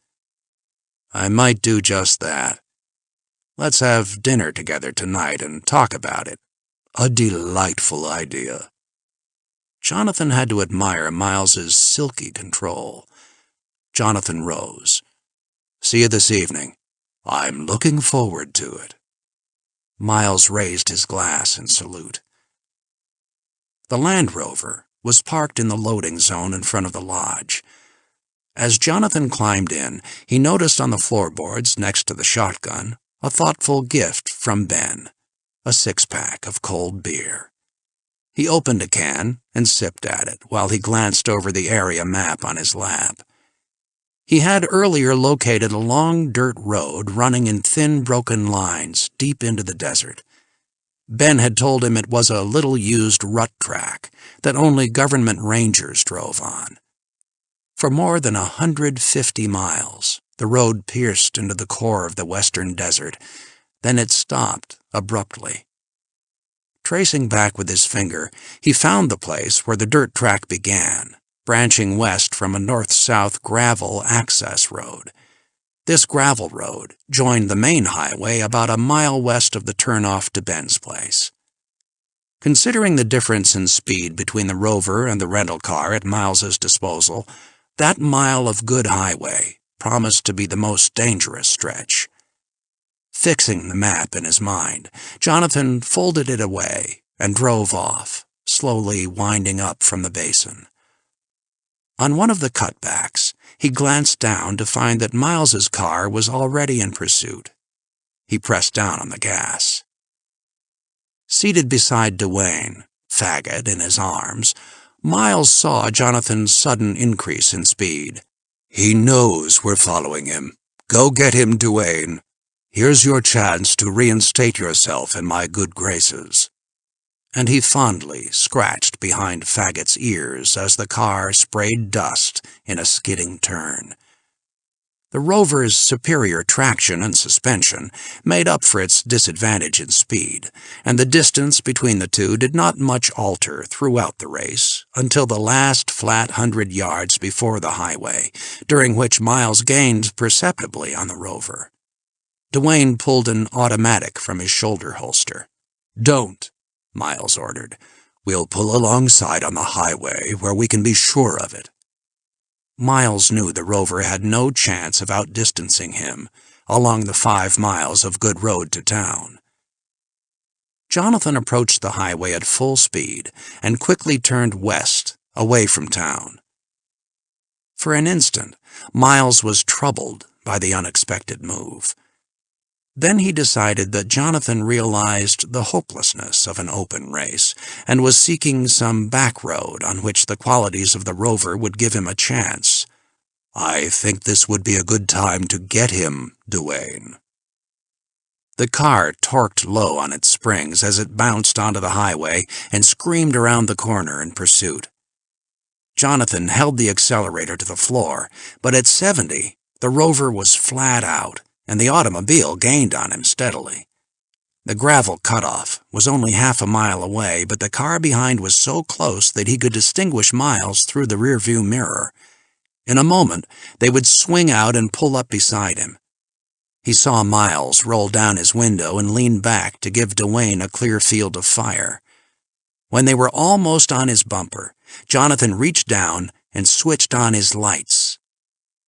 "I might do just that. Let's have dinner together tonight and talk about it." "A delightful idea." Jonathan had to admire Miles's silky control. Jonathan rose. "See you this evening." "I'm looking forward to it." Miles raised his glass in salute. The Land Rover was parked in the loading zone in front of the lodge. As Jonathan climbed in, he noticed on the floorboards next to the shotgun a thoughtful gift from Ben, a six-pack of cold beer. He opened a can and sipped at it while he glanced over the area map on his lap. He had earlier located a long dirt road running in thin broken lines deep into the desert. Ben had told him it was a little-used rut track that only government rangers drove on. For more than 150 miles, the road pierced into the core of the western desert. Then it stopped abruptly. Tracing back with his finger, he found the place where the dirt track began, branching west from a north-south gravel access road. This gravel road joined the main highway about a mile west of the turnoff to Ben's place. Considering the difference in speed between the Rover and the rental car at Miles's disposal, that mile of good highway promised to be the most dangerous stretch. Fixing the map in his mind, Jonathan folded it away and drove off, slowly winding up from the basin. On one of the cutbacks, he glanced down to find that Miles's car was already in pursuit. He pressed down on the gas. Seated beside Duane, faggot in his arms, Miles saw Jonathan's sudden increase in speed. "He knows we're following him. Go get him, Duane. Here's your chance to reinstate yourself in my good graces." And he fondly scratched behind Faggot's ears as the car sprayed dust in a skidding turn. The Rover's superior traction and suspension made up for its disadvantage in speed, and the distance between the two did not much alter throughout the race until the last flat 100 yards before the highway, during which Miles gained perceptibly on the Rover. Duane pulled an automatic from his shoulder holster. "Don't," Miles ordered. "We'll pull alongside on the highway where we can be sure of it." Miles knew the Rover had no chance of outdistancing him along the 5 miles of good road to town. Jonathan approached the highway at full speed and quickly turned west, away from town. For an instant, Miles was troubled by the unexpected move. Then he decided that Jonathan realized the hopelessness of an open race and was seeking some back road on which the qualities of the rover would give him a chance. "I think this would be a good time to get him, Duane." The car torqued low on its springs as it bounced onto the highway and screamed around the corner in pursuit. Jonathan held the accelerator to the floor, but at 70, the rover was flat out, and the automobile gained on him steadily. The gravel cutoff was only half a mile away, but the car behind was so close that he could distinguish Miles through the rearview mirror. In a moment, they would swing out and pull up beside him. He saw Miles roll down his window and lean back to give Duane a clear field of fire. When they were almost on his bumper, Jonathan reached down and switched on his lights.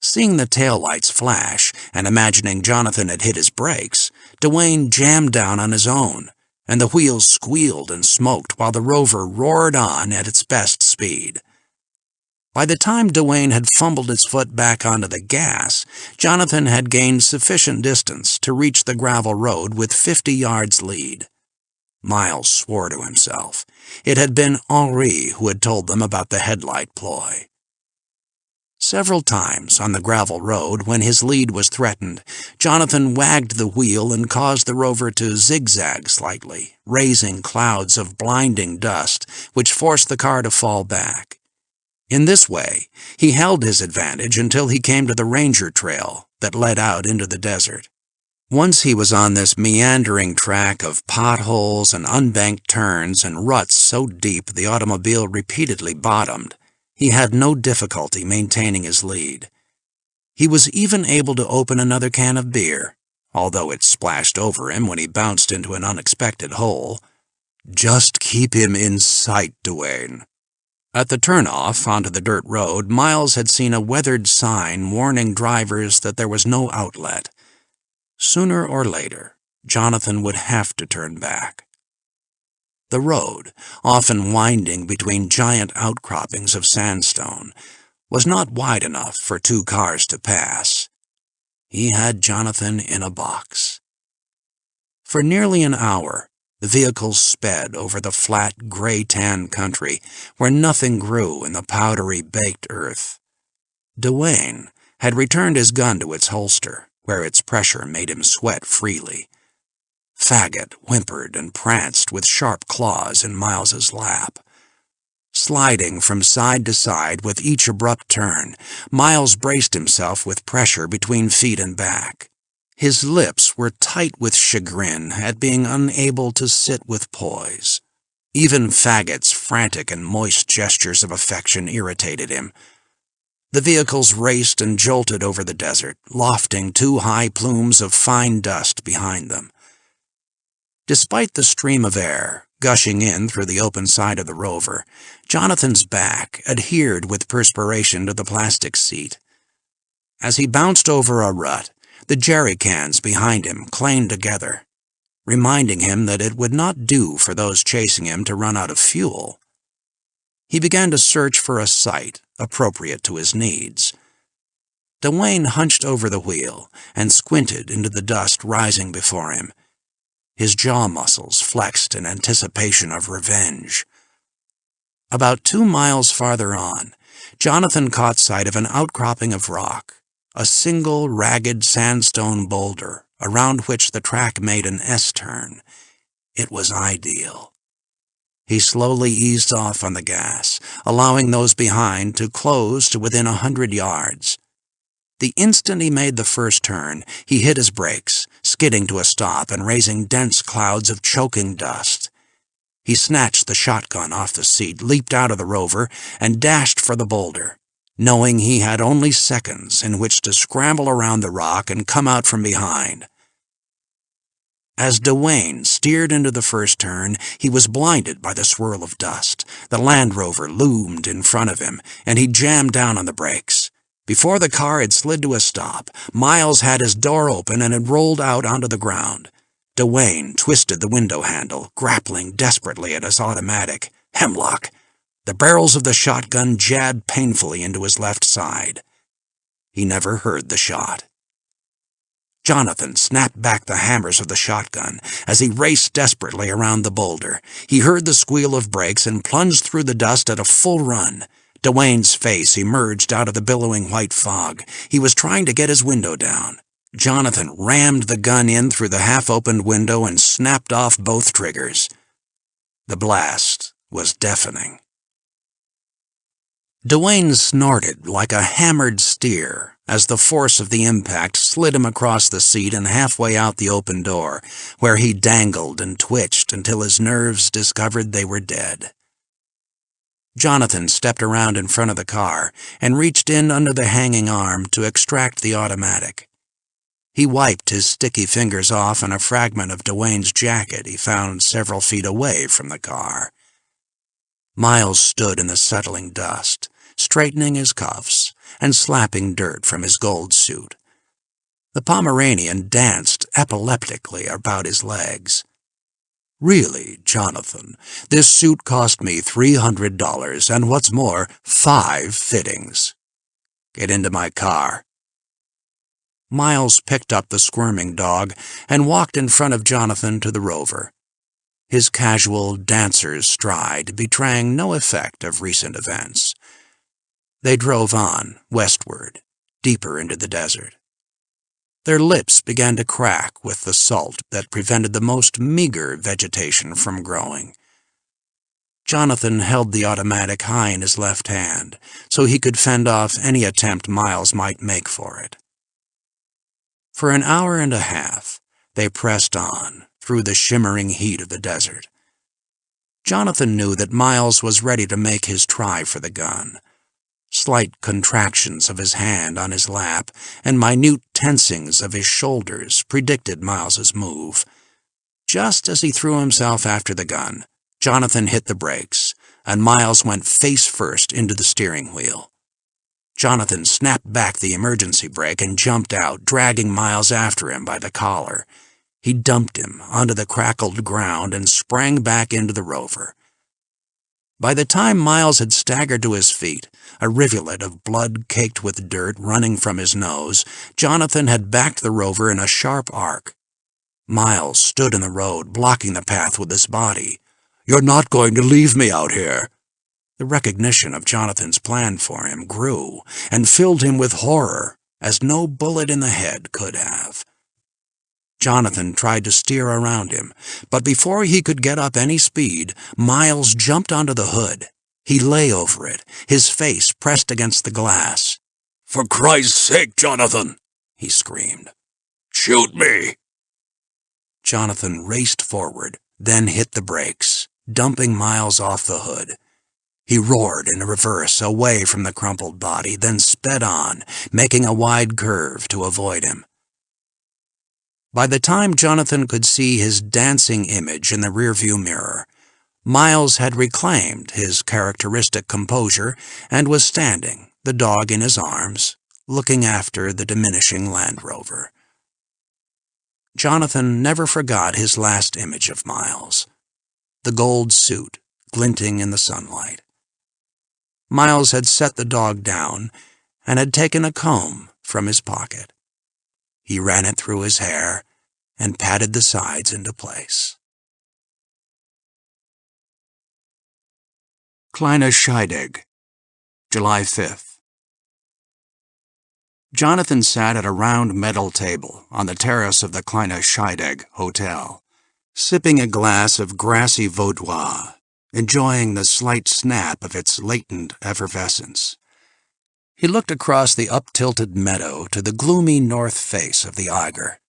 Seeing the taillights flash and imagining Jonathan had hit his brakes, Duane jammed down on his own, and the wheels squealed and smoked while the rover roared on at its best speed. By the time Duane had fumbled his foot back onto the gas, Jonathan had gained sufficient distance to reach the gravel road with 50 yards lead. Miles swore to himself. It had been Henri who had told them about the headlight ploy. Several times on the gravel road, when his lead was threatened, Jonathan wagged the wheel and caused the rover to zigzag slightly, raising clouds of blinding dust, which forced the car to fall back. In this way, he held his advantage until he came to the ranger trail that led out into the desert. Once he was on this meandering track of potholes and unbanked turns and ruts so deep the automobile repeatedly bottomed, he had no difficulty maintaining his lead. He was even able to open another can of beer, although it splashed over him when he bounced into an unexpected hole. "Just keep him in sight, Duane." At the turnoff onto the dirt road, Miles had seen a weathered sign warning drivers that there was no outlet. Sooner or later, Jonathan would have to turn back. The road, often winding between giant outcroppings of sandstone, was not wide enough for two cars to pass. He had Jonathan in a box. For nearly an hour, the vehicles sped over the flat, gray-tan country where nothing grew in the powdery, baked earth. Duane had returned his gun to its holster, where its pressure made him sweat freely. Faggot whimpered and pranced with sharp claws in Miles's lap. Sliding from side to side with each abrupt turn, Miles braced himself with pressure between feet and back. His lips were tight with chagrin at being unable to sit with poise. Even Faggot's frantic and moist gestures of affection irritated him. The vehicles raced and jolted over the desert, lofting two high plumes of fine dust behind them. Despite the stream of air gushing in through the open side of the rover, Jonathan's back adhered with perspiration to the plastic seat. As he bounced over a rut, the jerry cans behind him clanged together, reminding him that it would not do for those chasing him to run out of fuel. He began to search for a site appropriate to his needs. Duane hunched over the wheel and squinted into the dust rising before him. His jaw muscles flexed in anticipation of revenge. About 2 miles farther on, Jonathan caught sight of an outcropping of rock, a single ragged sandstone boulder around which the track made an S-turn. It was ideal. He slowly eased off on the gas, allowing those behind to close to within 100 yards. The instant he made the first turn, he hit his brakes, skidding to a stop and raising dense clouds of choking dust. He snatched the shotgun off the seat, leaped out of the rover, and dashed for the boulder, knowing he had only seconds in which to scramble around the rock and come out from behind. As Duane steered into the first turn, he was blinded by the swirl of dust. The Land Rover loomed in front of him, and he jammed down on the brakes. Before the car had slid to a stop, Miles had his door open and had rolled out onto the ground. Dwayne twisted the window handle, grappling desperately at his automatic. Hemlock! The barrels of the shotgun jabbed painfully into his left side. He never heard the shot. Jonathan snapped back the hammers of the shotgun as he raced desperately around the boulder. He heard the squeal of brakes and plunged through the dust at a full run. Dwayne's face emerged out of the billowing white fog. He was trying to get his window down. Jonathan rammed the gun in through the half-opened window and snapped off both triggers. The blast was deafening. Dwayne snorted like a hammered steer as the force of the impact slid him across the seat and halfway out the open door, where he dangled and twitched until his nerves discovered they were dead. Jonathan stepped around in front of the car and reached in under the hanging arm to extract the automatic. He wiped his sticky fingers off on a fragment of Dwayne's jacket he found several feet away from the car. Miles stood in the settling dust, straightening his cuffs and slapping dirt from his gold suit. The Pomeranian danced epileptically about his legs. "Really, Jonathan, this suit cost me $300 and what's more, 5 fittings. Get into my car." Miles picked up the squirming dog and walked in front of Jonathan to the Rover, his casual dancer's stride betraying no effect of recent events. They drove on, westward, deeper into the desert. Their lips began to crack with the salt that prevented the most meager vegetation from growing. Jonathan held the automatic high in his left hand so he could fend off any attempt Miles might make for it. For an hour and a half, they pressed on through the shimmering heat of the desert. Jonathan knew that Miles was ready to make his try for the gun. Slight contractions of his hand on his lap and minute tensings of his shoulders predicted Miles's move. Just as he threw himself after the gun, Jonathan hit the brakes, and Miles went face first into the steering wheel. Jonathan snapped back the emergency brake and jumped out, dragging Miles after him by the collar. He dumped him onto the crackled ground and sprang back into the Rover. By the time Miles had staggered to his feet, a rivulet of blood caked with dirt running from his nose, Jonathan had backed the Rover in a sharp arc. Miles stood in the road, blocking the path with his body. "You're not going to leave me out here." The recognition of Jonathan's plan for him grew and filled him with horror, as no bullet in the head could have. Jonathan tried to steer around him, but before he could get up any speed, Miles jumped onto the hood. He lay over it, his face pressed against the glass. "For Christ's sake, Jonathan!" he screamed. "Shoot me!" Jonathan raced forward, then hit the brakes, dumping Miles off the hood. He roared in reverse away from the crumpled body, then sped on, making a wide curve to avoid him. By the time Jonathan could see his dancing image in the rearview mirror, Miles had reclaimed his characteristic composure and was standing, the dog in his arms, looking after the diminishing Land Rover. Jonathan never forgot his last image of Miles, the gold suit glinting in the sunlight. Miles had set the dog down and had taken a comb from his pocket. He ran it through his hair and patted the sides into place. Kleine Scheidegg, July 5th. Jonathan sat at a round metal table on the terrace of the Kleine Scheidegg Hotel, sipping a glass of grassy Vaudois, enjoying the slight snap of its latent effervescence. He looked across the up-tilted meadow to the gloomy north face of the Eiger.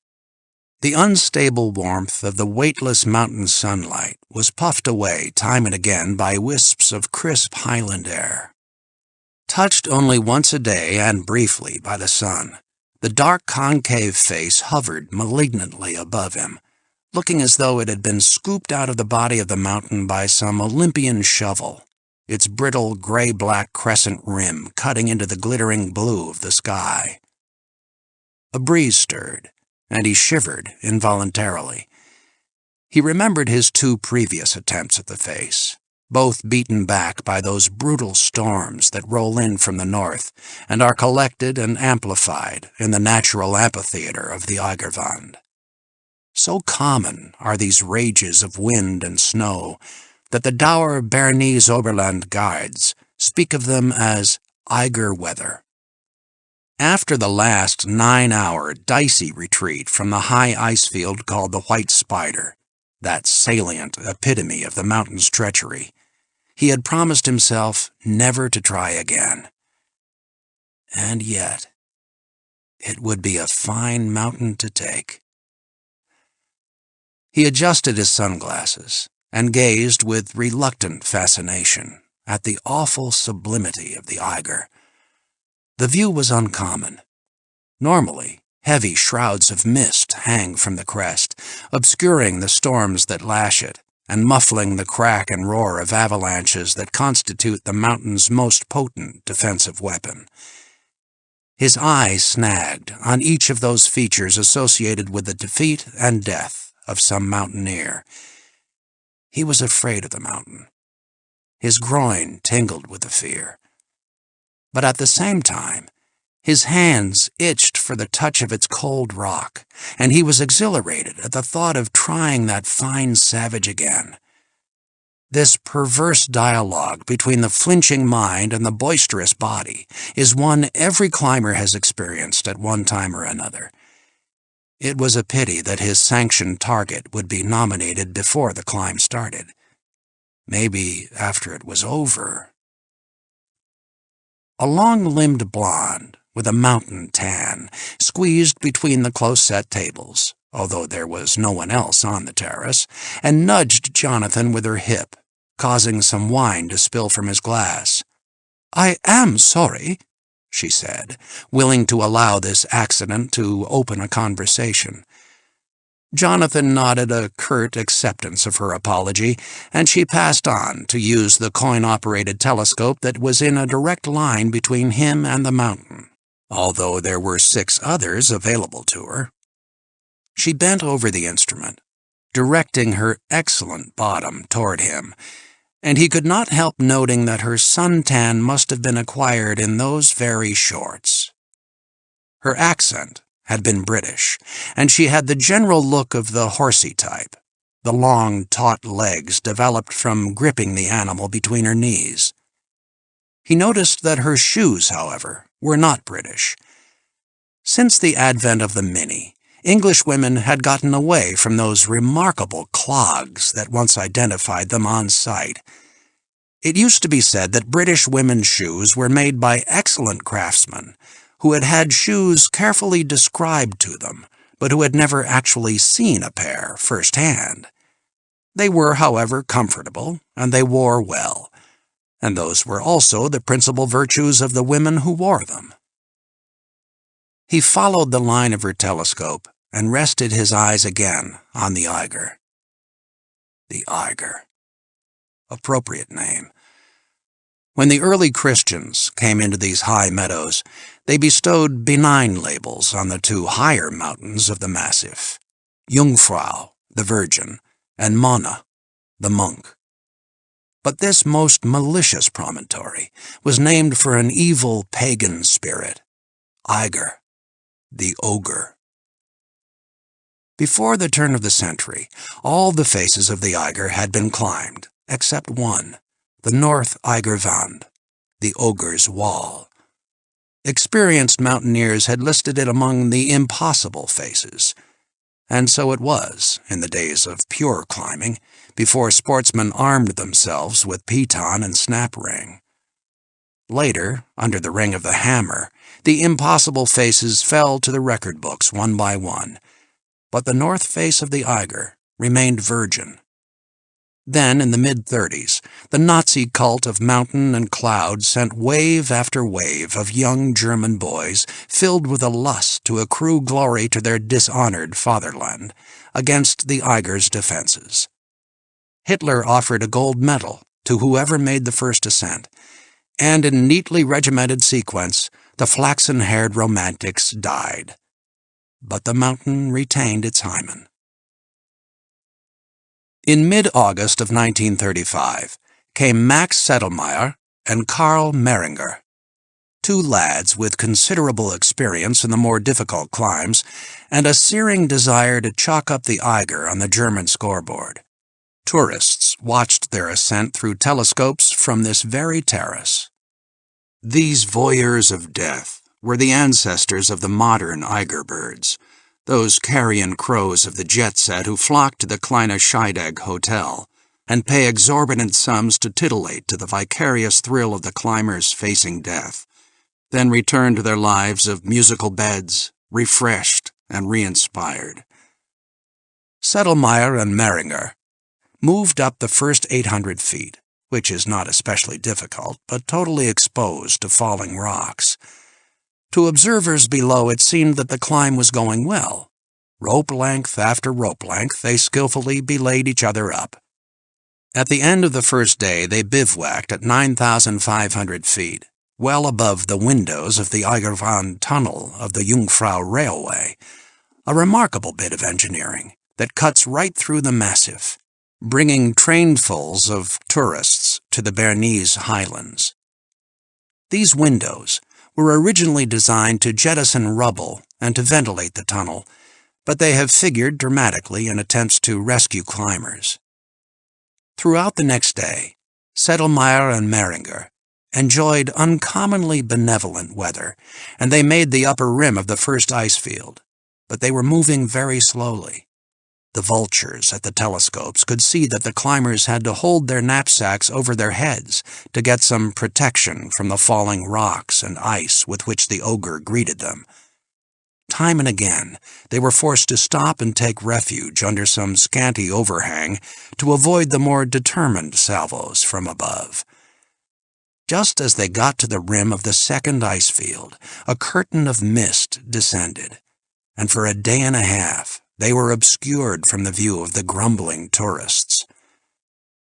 The unstable warmth of the weightless mountain sunlight was puffed away time and again by wisps of crisp highland air. Touched only once a day and briefly by the sun, the dark concave face hovered malignantly above him, looking as though it had been scooped out of the body of the mountain by some Olympian shovel, its brittle gray-black crescent rim cutting into the glittering blue of the sky. A breeze stirred, and he shivered involuntarily. He remembered his 2 previous attempts at the face, both beaten back by those brutal storms that roll in from the north and are collected and amplified in the natural amphitheater of the Eigerwand. So common are these rages of wind and snow that the dour Bernese Oberland guides speak of them as Eiger weather. After the last 9-hour dicey retreat from the high ice field called the White Spider, that salient epitome of the mountain's treachery, he had promised himself never to try again. And yet, it would be a fine mountain to take. He adjusted his sunglasses and gazed with reluctant fascination at the awful sublimity of the Eiger. The view was uncommon. Normally, heavy shrouds of mist hang from the crest, obscuring the storms that lash it, and muffling the crack and roar of avalanches that constitute the mountain's most potent defensive weapon. His eye snagged on each of those features associated with the defeat and death of some mountaineer. He was afraid of the mountain. His groin tingled with the fear. But at the same time, his hands itched for the touch of its cold rock, and he was exhilarated at the thought of trying that fine savage again. This perverse dialogue between the flinching mind and the boisterous body is one every climber has experienced at one time or another. It was a pity that his Sanction target would be nominated before the climb started. Maybe after it was over. A long-limbed blonde with a mountain tan squeezed between the close-set tables, although there was no one else on the terrace, and nudged Jonathan with her hip, causing some wine to spill from his glass. "I am sorry," she said, willing to allow this accident to open a conversation. Jonathan nodded a curt acceptance of her apology, and she passed on to use the coin-operated telescope that was in a direct line between him and the mountain, although there were 6 others available to her. She bent over the instrument, directing her excellent bottom toward him, and he could not help noting that her suntan must have been acquired in those very shorts. Her accent had been British, and she had the general look of the horsey type, the long, taut legs developed from gripping the animal between her knees. He noticed that her shoes, however, were not British. Since the advent of the Mini, English women had gotten away from those remarkable clogs that once identified them on sight. It used to be said that British women's shoes were made by excellent craftsmen, who had had shoes carefully described to them, but who had never actually seen a pair firsthand. They were, however, comfortable, and they wore well, and those were also the principal virtues of the women who wore them. He followed the line of her telescope and rested his eyes again on the Eiger. The Eiger. Appropriate name. When the early Christians came into these high meadows, they bestowed benign labels on the 2 higher mountains of the massif, Jungfrau, the Virgin, and Mona, the Monk. But this most malicious promontory was named for an evil pagan spirit, Eiger, the ogre. Before the turn of the century, all the faces of the Eiger had been climbed, except one, the North Eigerwand, the ogre's wall. Experienced mountaineers had listed it among the impossible faces, and so it was in the days of pure climbing, before sportsmen armed themselves with piton and snap ring. Later, under the ring of the hammer, the impossible faces fell to the record books one by one, but the north face of the Eiger remained virgin. Then, in the mid-30s, the Nazi cult of mountain and cloud sent wave after wave of young German boys filled with a lust to accrue glory to their dishonored fatherland against the Eiger's defenses. Hitler offered a gold medal to whoever made the first ascent, and in neatly regimented sequence, the flaxen-haired romantics died. But the mountain retained its hymen. In mid-August of 1935 came Max Sedlmayr and Karl Meringer, two lads with considerable experience in the more difficult climbs and a searing desire to chalk up the Eiger on the German scoreboard. Tourists watched their ascent through telescopes from this very terrace. These voyeurs of death were the ancestors of the modern Eiger birds, those carrion crows of the jet set who flock to the Kleine Scheidegg Hotel and pay exorbitant sums to titillate to the vicarious thrill of the climbers facing death, then return to their lives of musical beds, refreshed and re-inspired. Sedlmayr and Meringer moved up the first 800 feet, which is not especially difficult, but totally exposed to falling rocks. To observers below, it seemed that the climb was going well. Rope length after rope length, they skillfully belayed each other up. At the end of the first day, they bivouacked at 9,500 feet, well above the windows of the Eigerwand tunnel of the Jungfrau Railway, a remarkable bit of engineering that cuts right through the massif, bringing trainfuls of tourists to the Bernese highlands. These windows were originally designed to jettison rubble and to ventilate the tunnel, but they have figured dramatically in attempts to rescue climbers. Throughout the next day, Sedlmayr and Meringer enjoyed uncommonly benevolent weather, and they made the upper rim of the first ice field, but they were moving very slowly. The vultures at the telescopes could see that the climbers had to hold their knapsacks over their heads to get some protection from the falling rocks and ice with which the ogre greeted them. Time and again, they were forced to stop and take refuge under some scanty overhang to avoid the more determined salvos from above. Just as they got to the rim of the second ice field, a curtain of mist descended, and for a day and a half, they were obscured from the view of the grumbling tourists.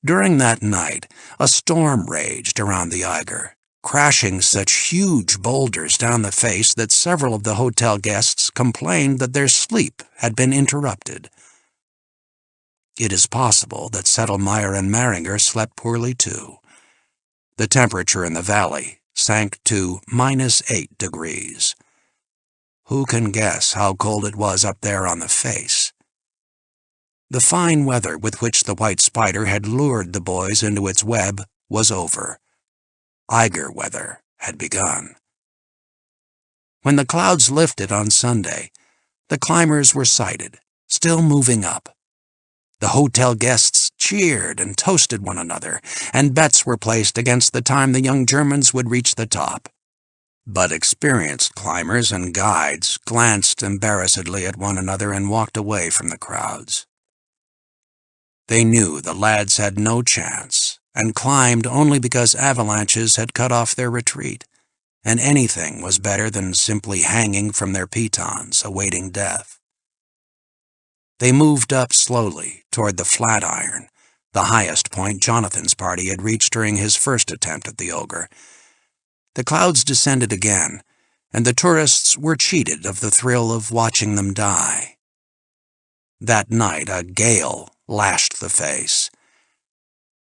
During that night, a storm raged around the Eiger, crashing such huge boulders down the face that several of the hotel guests complained that their sleep had been interrupted. It is possible that Sedlmayr and Meringer slept poorly too. The temperature in the valley sank to -8 degrees. Who can guess how cold it was up there on the face? The fine weather with which the white spider had lured the boys into its web was over. Eiger weather had begun. When the clouds lifted on Sunday, the climbers were sighted, still moving up. The hotel guests cheered and toasted one another, and bets were placed against the time the young Germans would reach the top. But experienced climbers and guides glanced embarrassedly at one another and walked away from the crowds. They knew the lads had no chance, and climbed only because avalanches had cut off their retreat, and anything was better than simply hanging from their pitons, awaiting death. They moved up slowly toward the Flatiron, the highest point Jonathan's party had reached during his first attempt at the ogre. The clouds descended again, and the tourists were cheated of the thrill of watching them die. That night a gale lashed the face.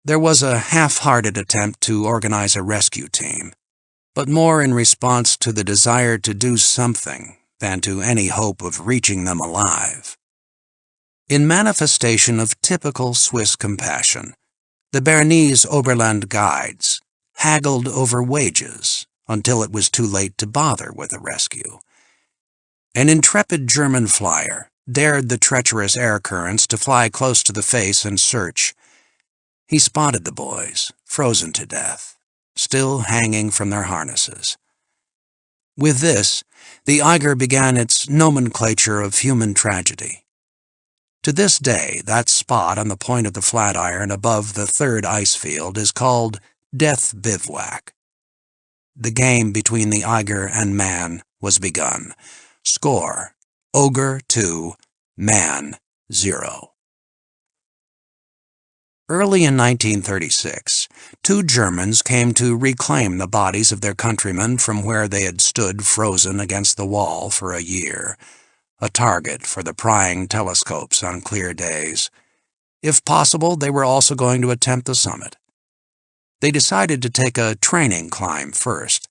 There was a half-hearted attempt to organize a rescue team, but more in response to the desire to do something than to any hope of reaching them alive. In manifestation of typical Swiss compassion, the Bernese Oberland guides haggled over wages until it was too late to bother with a rescue. An intrepid German flyer dared the treacherous air currents to fly close to the face and search. He spotted the boys, frozen to death, still hanging from their harnesses. With this, the Eiger began its nomenclature of human tragedy. To this day, that spot on the point of the Flatiron above the third ice field is called Death Bivouac. The game between the Eiger and man was begun. Score: Ogre 2, Man 0. Early in 1936, two Germans came to reclaim the bodies of their countrymen from where they had stood frozen against the wall for a year, a target for the prying telescopes on clear days. If possible, they were also going to attempt the summit. They decided to take a training climb first.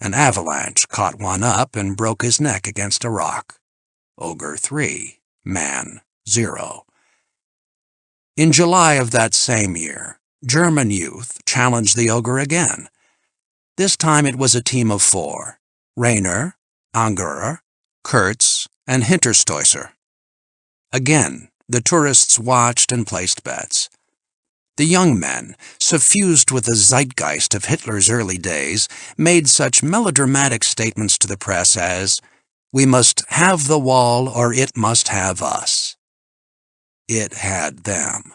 An avalanche caught one up and broke his neck against a rock. Ogre 3, Man 0. In July of that same year, German youth challenged the ogre again. This time it was a team of 4, Rainer, Eiger, Kurtz, and Hinterstoisser. Again, the tourists watched and placed bets. The young men, suffused with the zeitgeist of Hitler's early days, made such melodramatic statements to the press as, "We must have the wall or it must have us." It had them.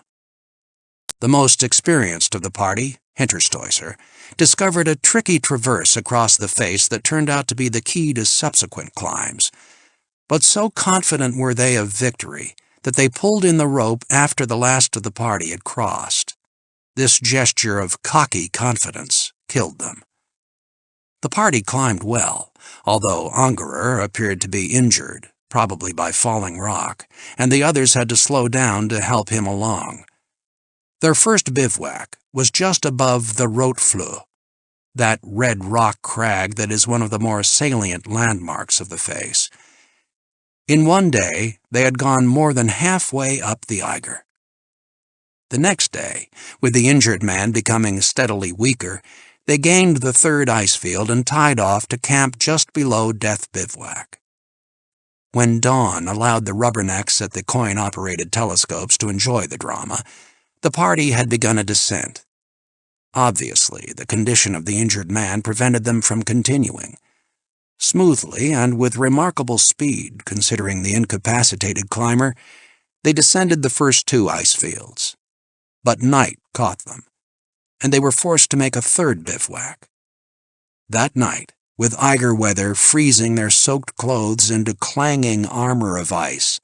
The most experienced of the party, Hinterstoisser, discovered a tricky traverse across the face that turned out to be the key to subsequent climbs. But so confident were they of victory that they pulled in the rope after the last of the party had crossed. This gesture of cocky confidence killed them. The party climbed well, although Eiger appeared to be injured, probably by falling rock, and the others had to slow down to help him along. Their first bivouac was just above the Rotfleur, that red rock crag that is one of the more salient landmarks of the face. In one day, they had gone more than halfway up the Eiger. The next day, with the injured man becoming steadily weaker, they gained the third ice field and tied off to camp just below Death Bivouac. When dawn allowed the rubbernecks at the coin-operated telescopes to enjoy the drama, the party had begun a descent. Obviously, the condition of the injured man prevented them from continuing. Smoothly and with remarkable speed, considering the incapacitated climber, they descended the first 2 ice fields. But night caught them, and they were forced to make a third bivouac. That night, with Eiger weather freezing their soaked clothes into clanging armor of ice,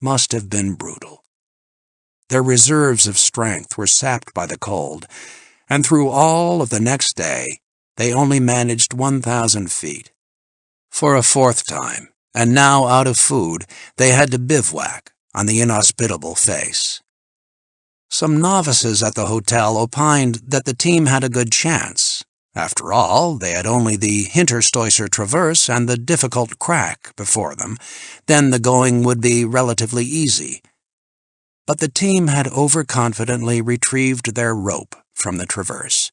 must have been brutal. Their reserves of strength were sapped by the cold, and through all of the next day, they only managed 1,000 feet. For a 4th time, and now out of food, they had to bivouac on the inhospitable face. Some novices at the hotel opined that the team had a good chance. After all, they had only the Hinterstoisser traverse and the difficult crack before them. Then the going would be relatively easy. But the team had overconfidently retrieved their rope from the traverse.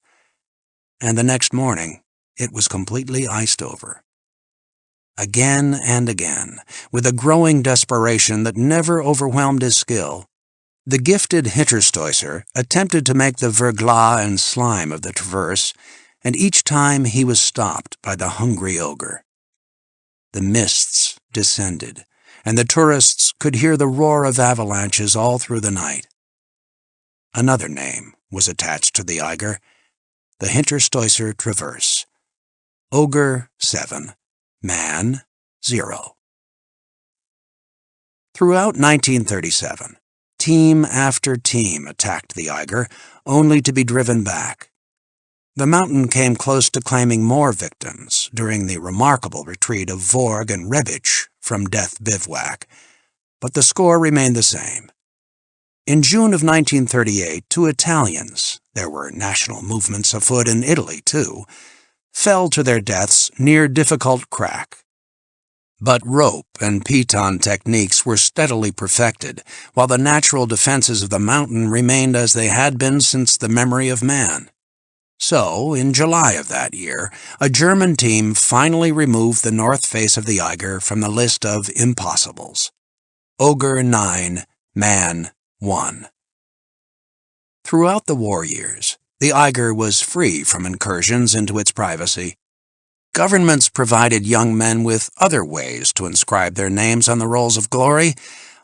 And the next morning, it was completely iced over. Again and again, with a growing desperation that never overwhelmed his skill, the gifted Hinterstoisser attempted to make the verglas and slime of the traverse, and each time he was stopped by the hungry ogre. The mists descended, and the tourists could hear the roar of avalanches all through the night. Another name was attached to the Eiger, the Hinterstoisser Traverse. Ogre 7, Man 0. Throughout 1937, team after team attacked the Eiger, only to be driven back. The mountain came close to claiming more victims during the remarkable retreat of Vorg and Rebic from Death Bivouac, but the score remained the same. In June of 1938, 2 Italians, there were national movements afoot in Italy too, fell to their deaths near difficult crack. But rope and piton techniques were steadily perfected, while the natural defenses of the mountain remained as they had been since the memory of man. So, in July of that year, a German team finally removed the north face of the Eiger from the list of impossibles. Ogre 9, Man 1. Throughout the war years, the Eiger was free from incursions into its privacy. Governments provided young men with other ways to inscribe their names on the rolls of glory,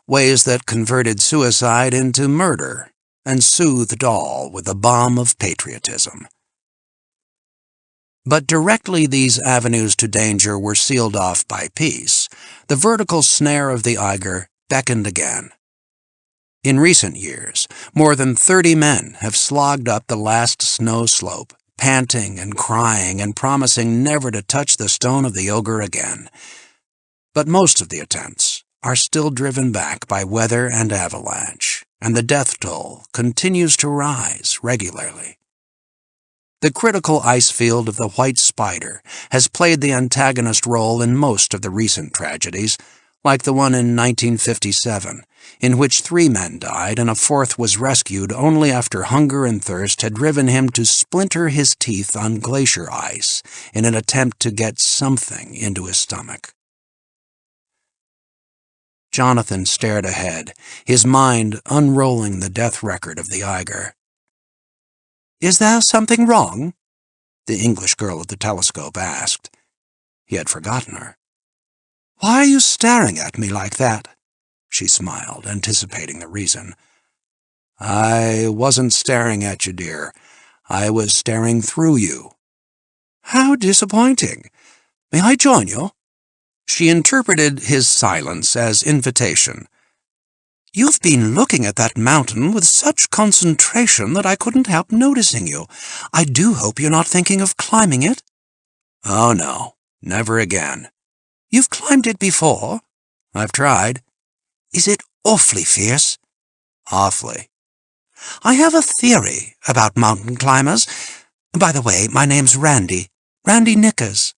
ways that converted suicide into murder and soothed all with the balm of patriotism. But directly these avenues to danger were sealed off by peace, the vertical snare of the Eiger beckoned again. In recent years, more than 30 men have slogged up the last snow slope, panting and crying and promising never to touch the stone of the ogre again. But most of the attempts are still driven back by weather and avalanche, and the death toll continues to rise regularly. The critical ice field of the white spider has played the antagonist role in most of the recent tragedies, like the one in 1957, in which 3 men died and a 4th was rescued only after hunger and thirst had driven him to splinter his teeth on glacier ice in an attempt to get something into his stomach. Jonathan stared ahead, his mind unrolling the death record of the Eiger. "Is there something wrong?" the English girl at the telescope asked. He had forgotten her. "Why are you staring at me like that?" She smiled, anticipating the reason. "I wasn't staring at you, dear. I was staring through you." "How disappointing. May I join you?" She interpreted his silence as invitation. "You've been looking at that mountain with such concentration that I couldn't help noticing you. I do hope you're not thinking of climbing it." "Oh, no. Never again." "You've climbed it before?" "I've tried." "Is it awfully fierce?" "Awfully." "I have a theory about mountain climbers. By the way, my name's Randy. Randy Knickers."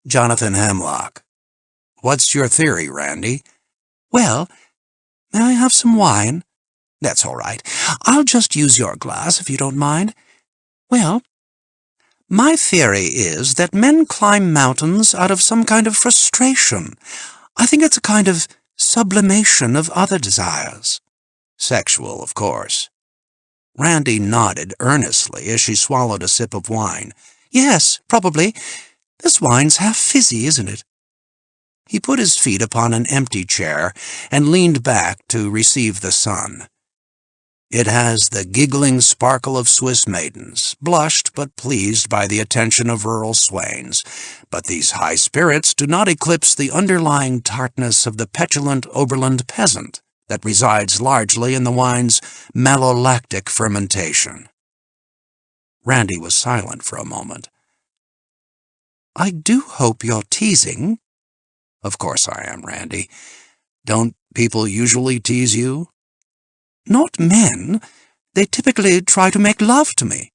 "Jonathan Hemlock. What's your theory, Randy?" "Well, may I have some wine?" "That's all right. I'll just use your glass if you don't mind." "Well, my theory is that men climb mountains out of some kind of frustration. I think it's a kind of sublimation of other desires." "Sexual, of course." Randy nodded earnestly as she swallowed a sip of wine. "Yes, probably. This wine's half fizzy, isn't it?" He put his feet upon an empty chair and leaned back to receive the sun. It has the giggling sparkle of Swiss maidens, blushed but pleased by the attention of rural swains, but these high spirits do not eclipse the underlying tartness of the petulant Oberland peasant that resides largely in the wine's malolactic fermentation. Randy was silent for a moment. "I do hope you're teasing." "Of course I am, Randy. Don't people usually tease you?" "Not men. They typically try to make love to me."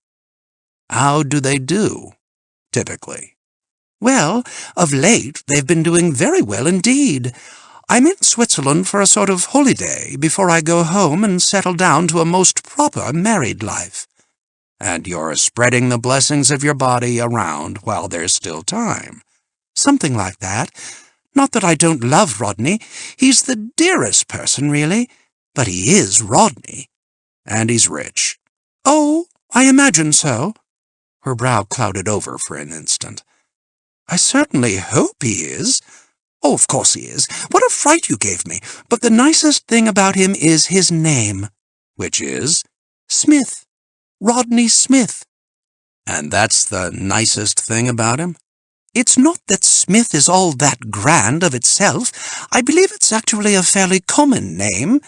"How do they do, typically?" "Well, of late they've been doing very well indeed. I'm in Switzerland for a sort of holiday before I go home and settle down to a most proper married life." "And you're spreading the blessings of your body around while there's still time." "Something like that. Not that I don't love Rodney. He's the dearest person, really. But he is Rodney." "And he's rich." "Oh, I imagine so." Her brow clouded over for an instant. "I certainly hope he is." "Oh, of course he is. What a fright you gave me. But the nicest thing about him is his name." "Which is?" "Smith. Rodney Smith." "And that's the nicest thing about him?" "It's not that Smith is all that grand of itself. I believe it's actually a fairly common name.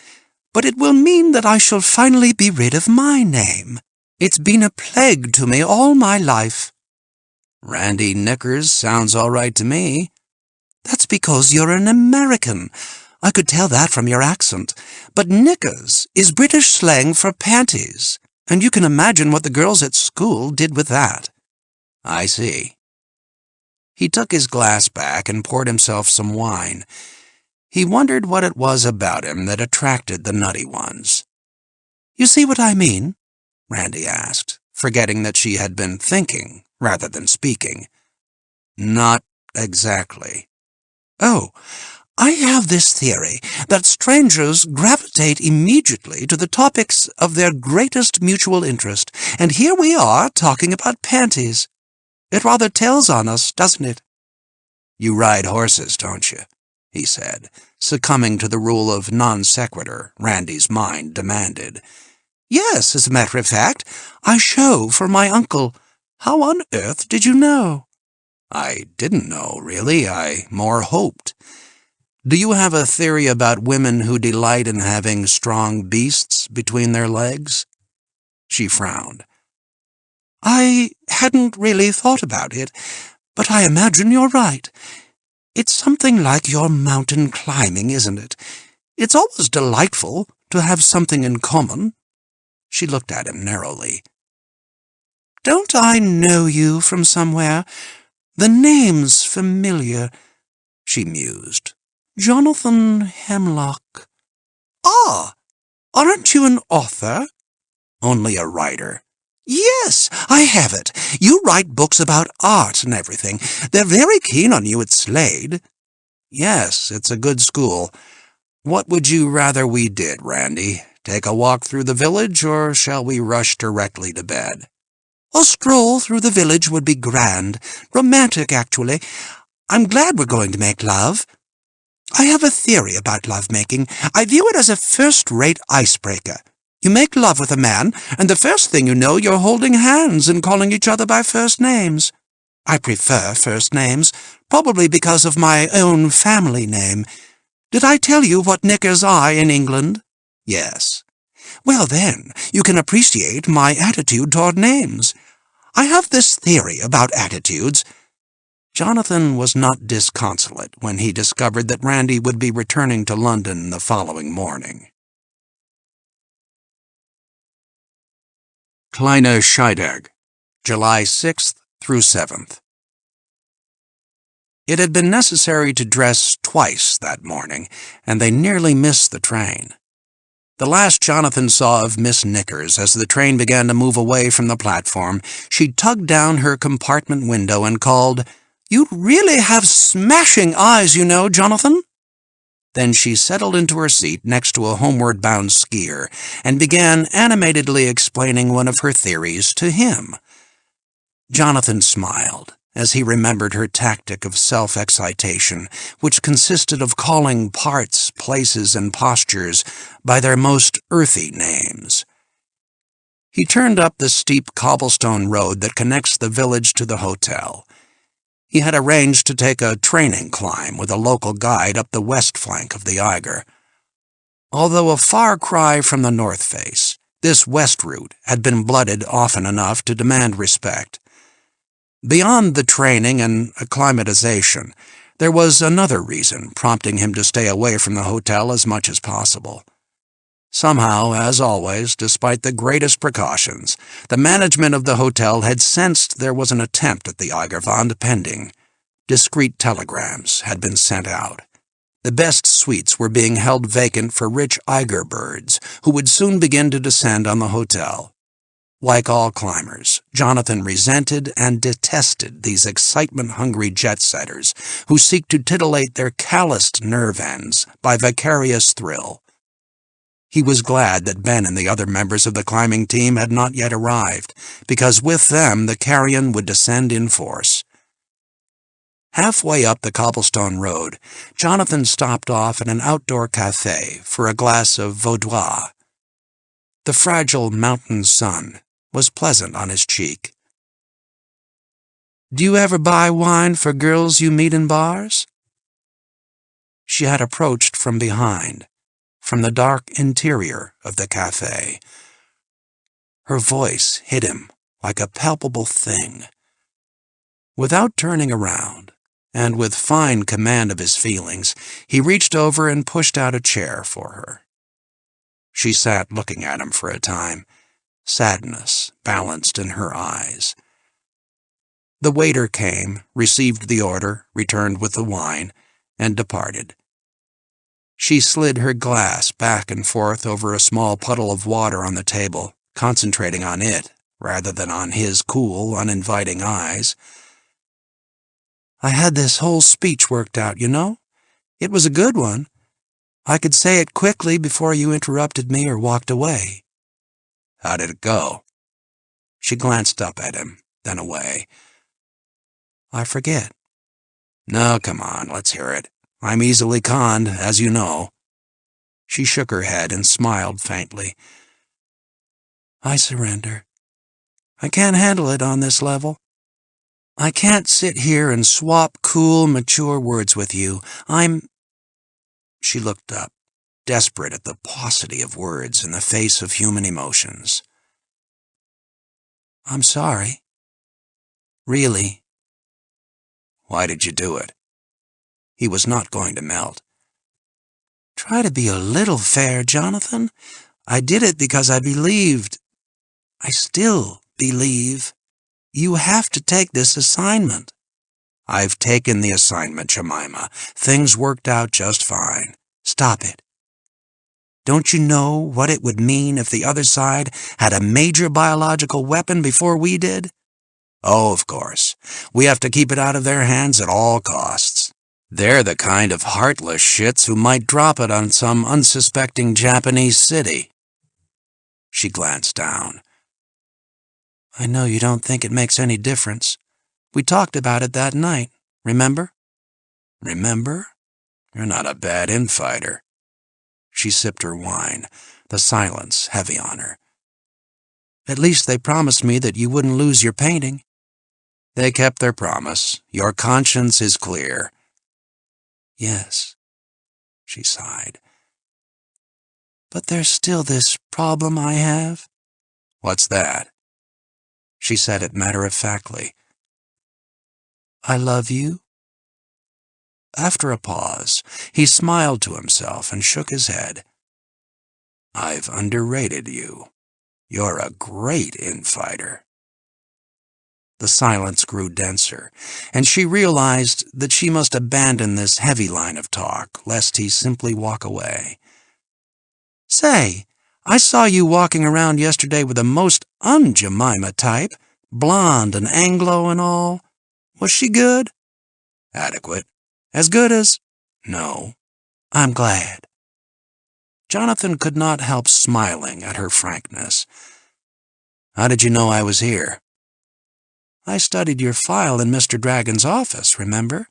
But it will mean that I shall finally be rid of my name. It's been a plague to me all my life." "Randy Knickers sounds all right to me." "That's because you're an American. I could tell that from your accent. But knickers is British slang for panties, and you can imagine what the girls at school did with that." "I see." He took his glass back and poured himself some wine. He wondered what it was about him that attracted the nutty ones. "You see what I mean?" Randy asked, forgetting that she had been thinking rather than speaking. "Not exactly." "Oh, I have this theory that strangers gravitate immediately to the topics of their greatest mutual interest, and here we are talking about panties. It rather tells on us, doesn't it?" "You ride horses, don't you?" he said, succumbing to the rule of non sequitur Randy's mind demanded. "Yes, as a matter of fact, I show for my uncle. How on earth did you know?" "I didn't know, really. I more hoped. Do you have a theory about women who delight in having strong beasts between their legs?" She frowned. "I hadn't really thought about it, but I imagine you're right. It's something like your mountain climbing, isn't it? It's always delightful to have something in common." She looked at him narrowly. "Don't I know you from somewhere? The name's familiar," she mused. "Jonathan Hemlock." "Ah, aren't you an author?" "Only a writer." "Yes, I have it. You write books about art and everything. They're very keen on you at Slade." "Yes, it's a good school. What would you rather we did, Randy? Take a walk through the village, or shall we rush directly to bed?" "A stroll through the village would be grand. Romantic, actually. I'm glad we're going to make love. I have a theory about love-making. I view it as a first-rate icebreaker. You make love with a man, and the first thing you know, you're holding hands and calling each other by first names. I prefer first names, probably because of my own family name. Did I tell you what knickers are in England?" "Yes." "Well, then, you can appreciate my attitude toward names. I have this theory about attitudes." Jonathan was not disconsolate when he discovered that Randy would be returning to London the following morning. Kleine Scheidegg, July 6th through 7th. It had been necessary to dress twice that morning, and they nearly missed the train. The last Jonathan saw of Miss Knickers as the train began to move away from the platform, she tugged down her compartment window and called, "You really have smashing eyes, you know, Jonathan." Then she settled into her seat next to a homeward-bound skier and began animatedly explaining one of her theories to him. Jonathan smiled as he remembered her tactic of self-excitation, which consisted of calling parts, places, and postures by their most earthy names. He turned up the steep cobblestone road that connects the village to the hotel. He had arranged to take a training climb with a local guide up the west flank of the Eiger. Although a far cry from the north face, this west route had been blooded often enough to demand respect. Beyond the training and acclimatization, there was another reason prompting him to stay away from the hotel as much as possible. Somehow, as always, despite the greatest precautions, the management of the hotel had sensed there was an attempt at the Eigerwand pending. Discreet telegrams had been sent out. The best suites were being held vacant for rich Eiger birds, who would soon begin to descend on the hotel. Like all climbers, Jonathan resented and detested these excitement-hungry jet-setters who seek to titillate their calloused nerve ends by vicarious thrill. He was glad that Ben and the other members of the climbing team had not yet arrived, because with them the carrion would descend in force. Halfway up the cobblestone road, Jonathan stopped off at an outdoor café for a glass of Vaudois. The fragile mountain sun was pleasant on his cheek. "Do you ever buy wine for girls you meet in bars?" She had approached from behind, from the dark interior of the café. Her voice hit him like a palpable thing. Without turning around, and with fine command of his feelings, he reached over and pushed out a chair for her. She sat looking at him for a time, sadness balanced in her eyes. The waiter came, received the order, returned with the wine, and departed. She slid her glass back and forth over a small puddle of water on the table, concentrating on it rather than on his cool, uninviting eyes. "I had this whole speech worked out, you know. It was a good one. I could say it quickly before you interrupted me or walked away." "How did it go?" She glanced up at him, then away. "I forget." "No, come on, let's hear it. I'm easily conned, as you know." She shook her head and smiled faintly. "I surrender. I can't handle it on this level. I can't sit here and swap cool, mature words with you. She looked up, desperate at the paucity of words in the face of human emotions. "I'm sorry. Really." "Why did you do it?" He was not going to melt. Try to be a little fair, Jonathan. I did it because I believed. I still believe. You have to take this assignment. I've taken the assignment, Jemima. Things worked out just fine. Stop it. Don't you know what it would mean if the other side had a major biological weapon before we did? Oh, of course. We have to keep it out of their hands at all costs. They're the kind of heartless shits who might drop it on some unsuspecting Japanese city. She glanced down. I know you don't think it makes any difference. We talked about it that night, remember? Remember? You're not a bad infighter. She sipped her wine, the silence heavy on her. At least they promised me that you wouldn't lose your painting. They kept their promise. Your conscience is clear. Yes, she sighed. But there's still this problem I have. What's that? She said it matter-of-factly. I love you. After a pause, he smiled to himself and shook his head. I've underrated you. You're a great infighter. The silence grew denser, and she realized that she must abandon this heavy line of talk, lest he simply walk away. Say, I saw you walking around yesterday with a most un-Jemima type, blonde and Anglo and all. Was she good? Adequate. As good as? No. I'm glad. Jonathan could not help smiling at her frankness. How did you know I was here? I studied your file in Mr. Dragon's office, remember?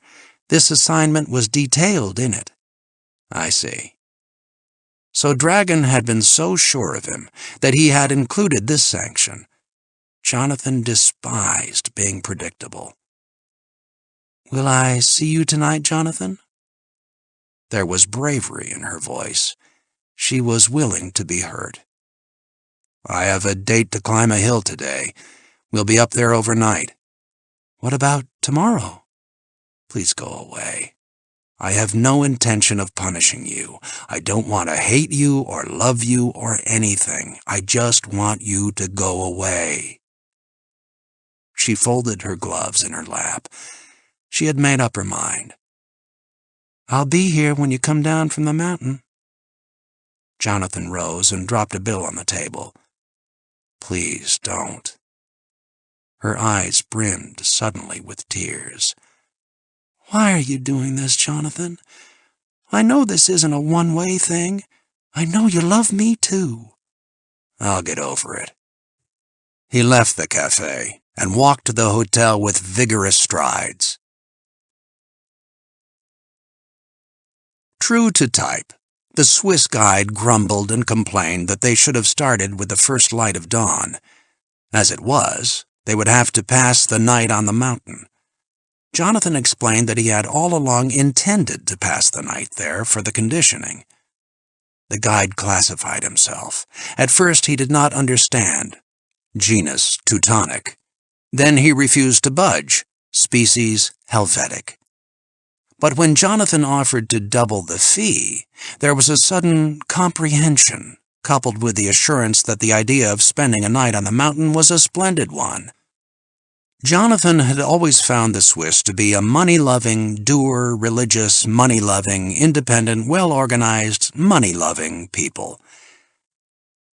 This assignment was detailed in it. I see. So Dragon had been so sure of him that he had included this sanction. Jonathan despised being predictable. Will I see you tonight, Jonathan? There was bravery in her voice. She was willing to be hurt. I have a date to climb a hill today. We'll be up there overnight. What about tomorrow? Please go away. I have no intention of punishing you. I don't want to hate you or love you or anything. I just want you to go away. She folded her gloves in her lap. She had made up her mind. I'll be here when you come down from the mountain. Jonathan rose and dropped a bill on the table. Please don't. Her eyes brimmed suddenly with tears. Why are you doing this, Jonathan? I know this isn't a one-way thing. I know you love me too. I'll get over it. He left the cafe and walked to the hotel with vigorous strides. True to type, the Swiss guide grumbled and complained that they should have started with the first light of dawn. As it was, they would have to pass the night on the mountain. Jonathan explained that he had all along intended to pass the night there for the conditioning. The guide classified himself. At first he did not understand. Genus Teutonic. Then he refused to budge. Species Helvetic. But when Jonathan offered to double the fee, there was a sudden comprehension, coupled with the assurance that the idea of spending a night on the mountain was a splendid one. Jonathan had always found the Swiss to be a money-loving, dour, religious, money-loving, independent, well-organized, money-loving people.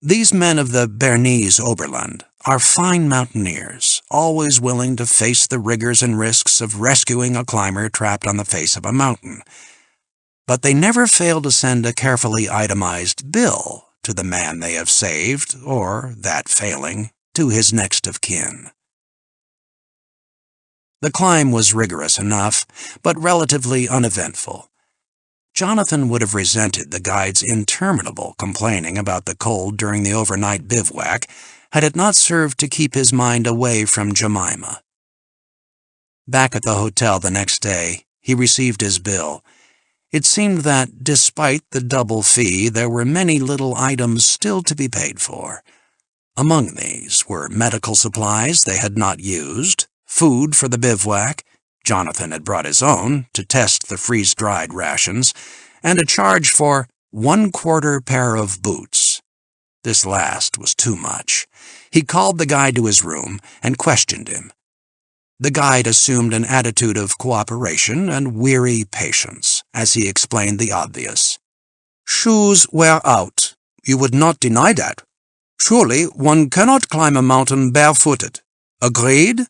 These men of the Bernese Oberland are fine mountaineers, always willing to face the rigors and risks of rescuing a climber trapped on the face of a mountain. But they never fail to send a carefully itemized bill to the man they have saved, or, that failing, to his next of kin. The climb was rigorous enough, but relatively uneventful. Jonathan would have resented the guide's interminable complaining about the cold during the overnight bivouac had it not served to keep his mind away from Jemima. Back at the hotel the next day, he received his bill. It seemed that, despite the double fee, there were many little items still to be paid for. Among these were medical supplies they had not used, food for the bivouac, Jonathan had brought his own to test the freeze-dried rations, and a charge for 1/4 pair of boots. This last was too much. He called the guide to his room and questioned him. The guide assumed an attitude of cooperation and weary patience as he explained the obvious. Shoes wear out. You would not deny that. Surely one cannot climb a mountain barefooted. Agreed?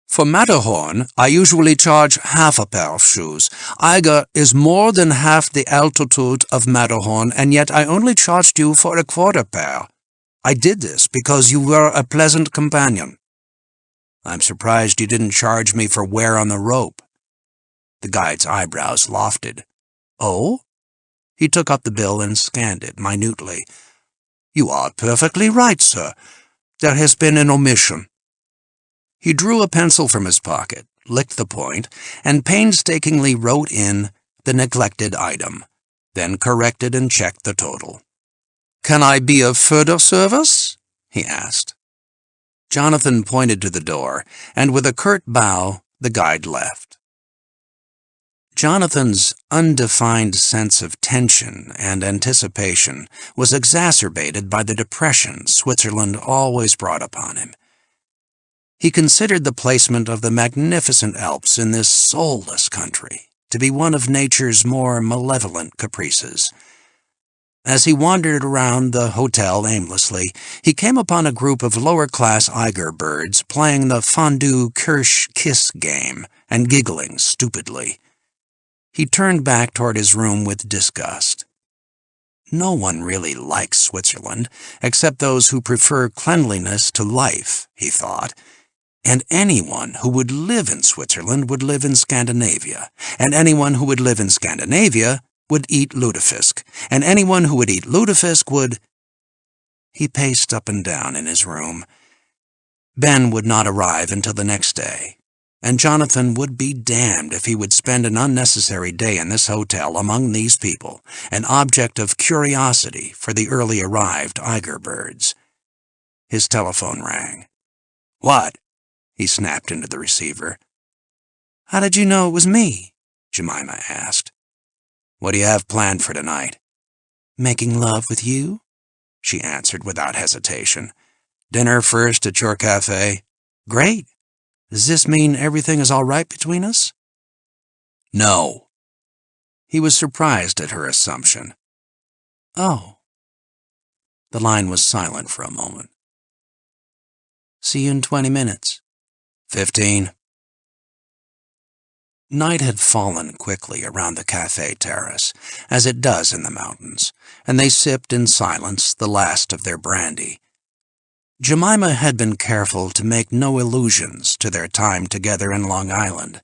For Matterhorn, I usually charge half a pair of shoes. Eiger is more than half the altitude of Matterhorn, and yet I only charged you for 1/4 pair. I did this because you were a pleasant companion. I'm surprised you didn't charge me for wear on the rope. The guide's eyebrows lofted. Oh? He took up the bill and scanned it minutely. You are perfectly right, sir. There has been an omission. He drew a pencil from his pocket, licked the point, and painstakingly wrote in the neglected item, then corrected and checked the total. Can I be of further service? He asked. Jonathan pointed to the door, and with a curt bow, the guide left. Jonathan's undefined sense of tension and anticipation was exacerbated by the depression Switzerland always brought upon him. He considered the placement of the magnificent Alps in this soulless country to be one of nature's more malevolent caprices. As he wandered around the hotel aimlessly, he came upon a group of lower-class Eiger birds playing the fondue Kirsch-kiss game and giggling stupidly. He turned back toward his room with disgust. No one really likes Switzerland, except those who prefer cleanliness to life, he thought. And anyone who would live in Switzerland would live in Scandinavia, and anyone who would live in Scandinavia would eat lutefisk, and anyone who would eat lutefisk would... He paced up and down in his room. Ben would not arrive until the next day, and Jonathan would be damned if he would spend an unnecessary day in this hotel among these people, an object of curiosity for the early-arrived Eiger birds. His telephone rang. What? He snapped into the receiver. How did you know it was me? Jemima asked. What do you have planned for tonight? Making love with you? She answered without hesitation. Dinner first at your cafe? Great. Does this mean everything is all right between us? No. He was surprised at her assumption. Oh. The line was silent for a moment. See you in 20 minutes. 15. Night had fallen quickly around the cafe terrace, as it does in the mountains, and they sipped in silence the last of their brandy. Jemima had been careful to make no allusions to their time together in Long Island.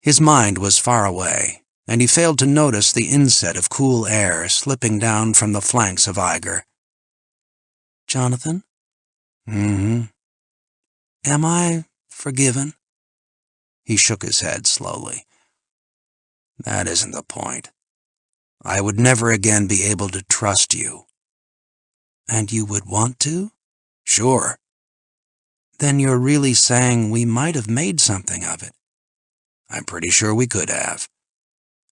His mind was far away, and he failed to notice the inset of cool air slipping down from the flanks of Eiger. Jonathan? Mm-hmm. Am I forgiven? He shook his head slowly. That isn't the point. I would never again be able to trust you. And you would want to? Sure. Then you're really saying we might have made something of it? I'm pretty sure we could have.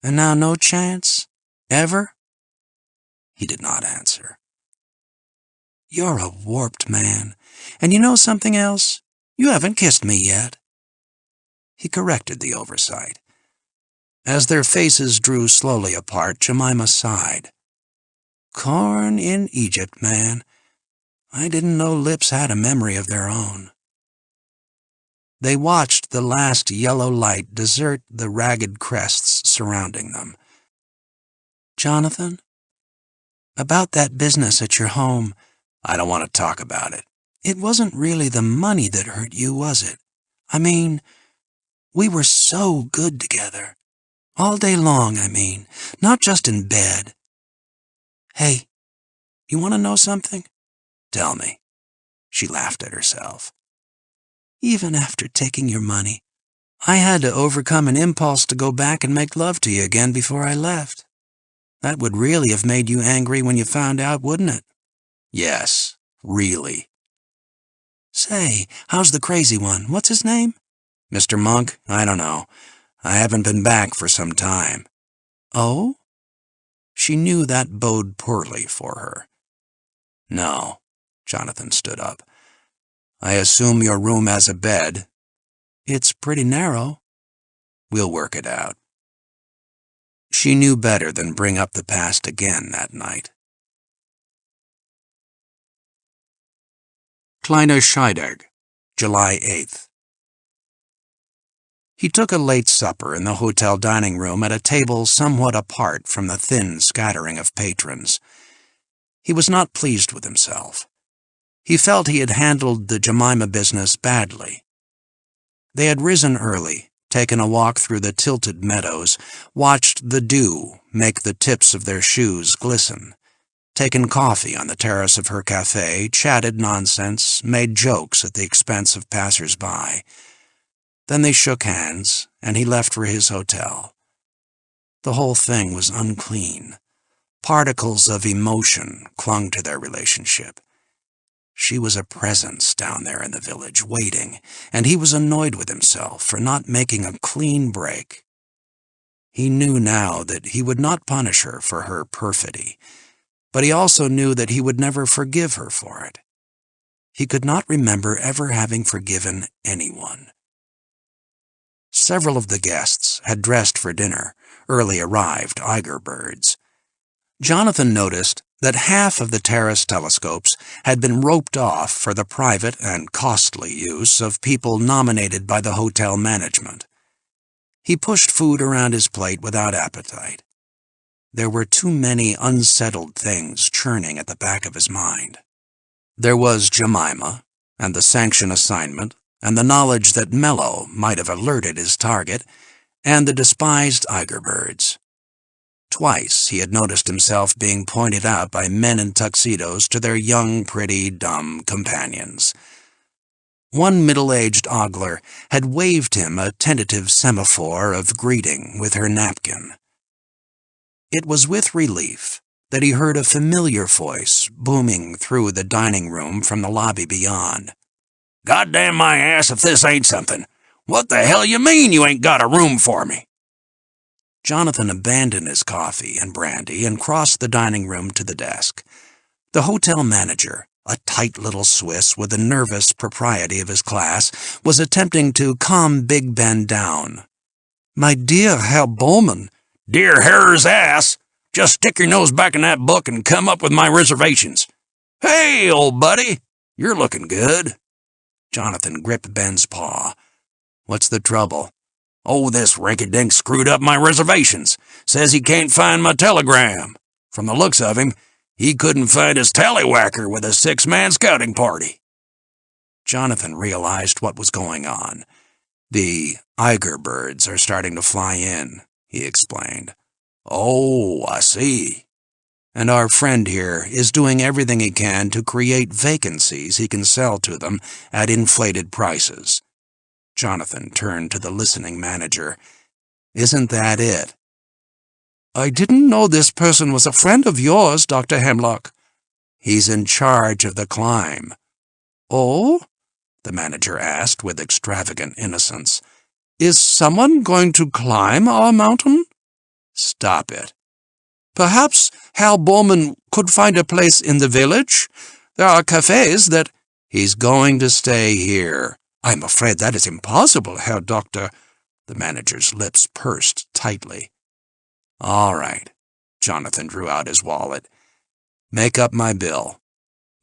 And now no chance? Ever? He did not answer. You're a warped man. And you know something else? You haven't kissed me yet. He corrected the oversight. As their faces drew slowly apart, Jemima sighed. Corn in Egypt, man. I didn't know lips had a memory of their own. They watched the last yellow light desert the ragged crests surrounding them. Jonathan? About that business at your home. I don't want to talk about it. It wasn't really the money that hurt you, was it? I mean, we were so good together. All day long, I mean, not just in bed. Hey, you want to know something? Tell me. She laughed at herself. Even after taking your money, I had to overcome an impulse to go back and make love to you again before I left. That would really have made you angry when you found out, wouldn't it? Yes, really. Say, how's the crazy one? What's his name? Mr. Monk? I don't know. I haven't been back for some time. Oh? She knew that bode poorly for her. "No," Jonathan stood up. "I assume your room has a bed." "It's pretty narrow." "We'll work it out." She knew better than bring up the past again that night. Kleiner Scheidegg, July 8th. He took a late supper in the hotel dining room at a table somewhat apart from the thin scattering of patrons. He was not pleased with himself. He felt he had handled the Jemima business badly. They had risen early, taken a walk through the tilted meadows, watched the dew make the tips of their shoes glisten, taken coffee on the terrace of her cafe, chatted nonsense, made jokes at the expense of passers-by. Then they shook hands, and he left for his hotel. The whole thing was unclean. Particles of emotion clung to their relationship. She was a presence down there in the village, waiting, and he was annoyed with himself for not making a clean break. He knew now that he would not punish her for her perfidy, but he also knew that he would never forgive her for it. He could not remember ever having forgiven anyone. Several of the guests had dressed for dinner, early-arrived Eiger birds. Jonathan noticed that half of the terrace telescopes had been roped off for the private and costly use of people nominated by the hotel management. He pushed food around his plate without appetite. There were too many unsettled things churning at the back of his mind. There was Jemima, and the Sanction assignment, and the knowledge that Mello might have alerted his target, and the despised Eiger birds. Twice he had noticed himself being pointed out by men in tuxedos to their young, pretty, dumb companions. One middle-aged ogler had waved him a tentative semaphore of greeting with her napkin. It was with relief that he heard a familiar voice booming through the dining room from the lobby beyond. "Goddamn my ass if this ain't something. What the hell you mean you ain't got a room for me?" Jonathan abandoned his coffee and brandy and crossed the dining room to the desk. The hotel manager, a tight little Swiss with the nervous propriety of his class, was attempting to calm Big Ben down. "My dear Herr Bowman." "Dear Herr's ass! Just stick your nose back in that book and come up with my reservations. Hey, old buddy, you're looking good." Jonathan gripped Ben's paw. "What's the trouble?" "Oh, this rinky-dink screwed up my reservations. Says he can't find my telegram. From the looks of him, he couldn't find his tallywhacker with a 6-man scouting party." Jonathan realized what was going on. "The Eiger birds are starting to fly in," he explained. "Oh, I see." "And our friend here is doing everything he can to create vacancies he can sell to them at inflated prices." Jonathan turned to the listening manager. "Isn't that it?" "I didn't know this person was a friend of yours, Dr. Hemlock." "He's in charge of the climb." "Oh?" the manager asked with extravagant innocence. "Is someone going to climb our mountain?" "Stop it." "Perhaps Herr Bowman could find a place in the village. There are cafes that—" "He's going to stay here." "I'm afraid that is impossible, Herr Doctor." The manager's lips pursed tightly. "All right." Jonathan drew out his wallet. "Make up my bill."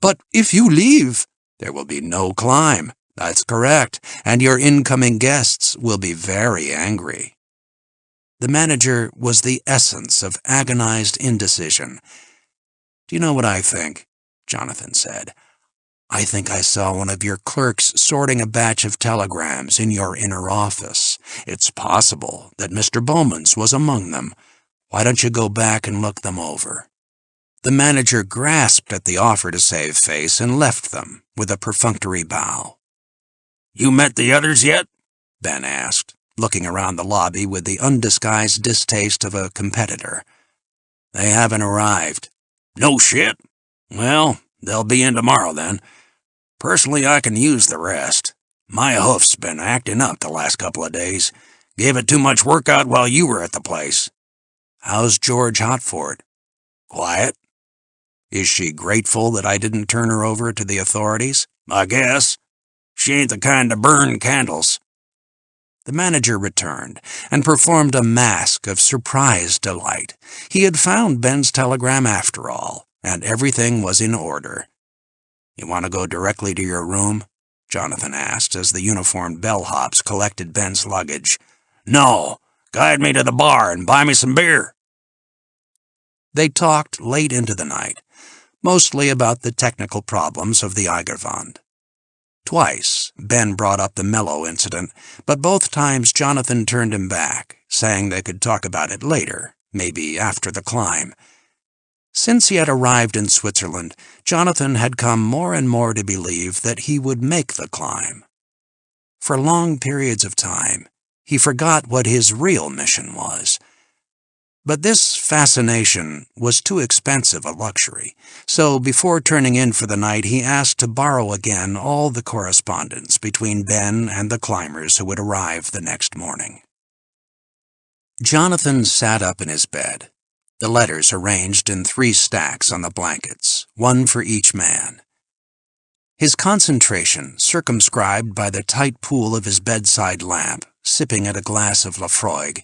"But if you leave—" "There will be no climb." "That's correct, and your incoming guests will be very angry." The manager was the essence of agonized indecision. "Do you know what I think?" Jonathan said. "I think I saw one of your clerks sorting a batch of telegrams in your inner office. It's possible that Mr. Bowman's was among them. Why don't you go back and look them over?" The manager grasped at the offer to save face and left them with a perfunctory bow. "You met the others yet?" Ben asked, looking around the lobby with the undisguised distaste of a competitor. "They haven't arrived." "No shit? Well, they'll be in tomorrow then. Personally, I can use the rest. My hoof's been acting up the last couple of days. Gave it too much workout while you were at the place." "How's George Hotford?" Quiet. Is she grateful that I didn't turn her over to the authorities? I guess. She ain't the kind to burn candles. The manager returned and performed a mask of surprised delight. He had found Ben's telegram after all, and everything was in order. "You want to go directly to your room?" Jonathan asked as the uniformed bellhops collected Ben's luggage. "No, guide me to the bar and buy me some beer." They talked late into the night, mostly about the technical problems of the Eiger. Twice, Ben brought up the Mello incident, but both times Jonathan turned him back, saying they could talk about it later, maybe after the climb. Since he had arrived in Switzerland, Jonathan had come more and more to believe that he would make the climb. For long periods of time, he forgot what his real mission was. But this fascination was too expensive a luxury, so before turning in for the night he asked to borrow again all the correspondence between Ben and the climbers who would arrive the next morning. Jonathan sat up in his bed, the letters arranged in 3 stacks on the blankets, one for each man. His concentration circumscribed by the tight pool of his bedside lamp, sipping at a glass of Lafroig,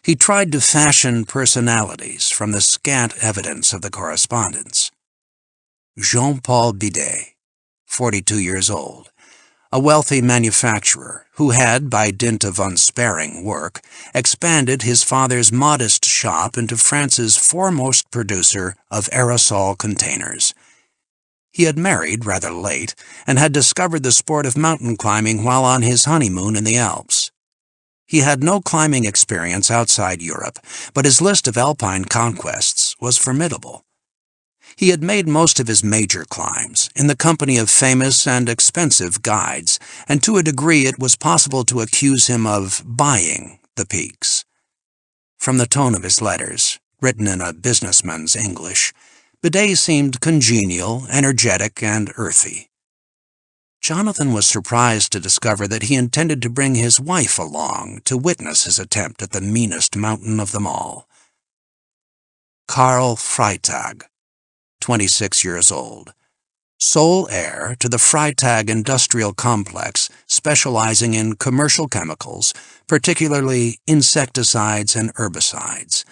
he tried to fashion personalities from the scant evidence of the correspondence. Jean-Paul Bidet, 42 years old, a wealthy manufacturer who had, by dint of unsparing work, expanded his father's modest shop into France's foremost producer of aerosol containers. He had married rather late and had discovered the sport of mountain climbing while on his honeymoon in the Alps. He had no climbing experience outside Europe, but his list of alpine conquests was formidable. He had made most of his major climbs in the company of famous and expensive guides, and to a degree it was possible to accuse him of buying the peaks. From the tone of his letters, written in a businessman's English, Bidet seemed congenial, energetic, and earthy. Jonathan was surprised to discover that he intended to bring his wife along to witness his attempt at the meanest mountain of them all. Karl Freytag, 26 years old, sole heir to the Freytag industrial complex specializing in commercial chemicals, particularly insecticides and herbicides.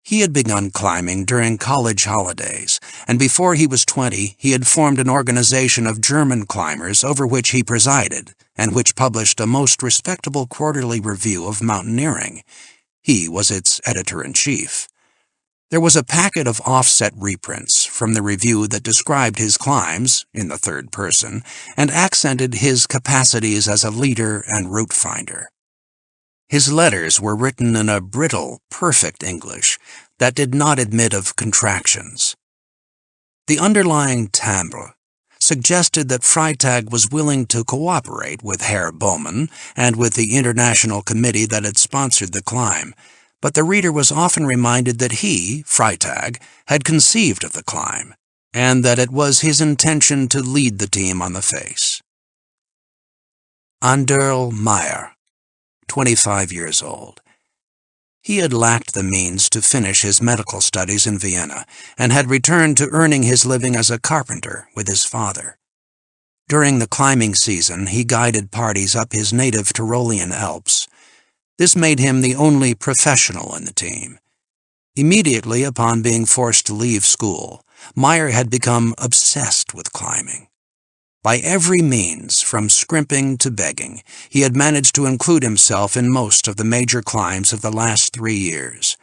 He had begun climbing during college holidays, and before he was 20, he had formed an organization of German climbers over which he presided, and which published a most respectable quarterly review of mountaineering. He was its editor-in-chief. There was a packet of offset reprints from the review that described his climbs, in the third person, and accented his capacities as a leader and route finder. His letters were written in a brittle, perfect English that did not admit of contractions. The underlying timbre suggested that Freytag was willing to cooperate with Herr Bowman and with the international committee that had sponsored the climb, but the reader was often reminded that he, Freytag, had conceived of the climb, and that it was his intention to lead the team on the face. Anderl Meyer, 25 years old. He had lacked the means to finish his medical studies in Vienna and had returned to earning his living as a carpenter with his father. During the climbing season, he guided parties up his native Tyrolean Alps. This made him the only professional in the team. Immediately upon being forced to leave school, Meyer had become obsessed with climbing. By every means, from scrimping to begging, he had managed to include himself in most of the major climbs of the last 3 years.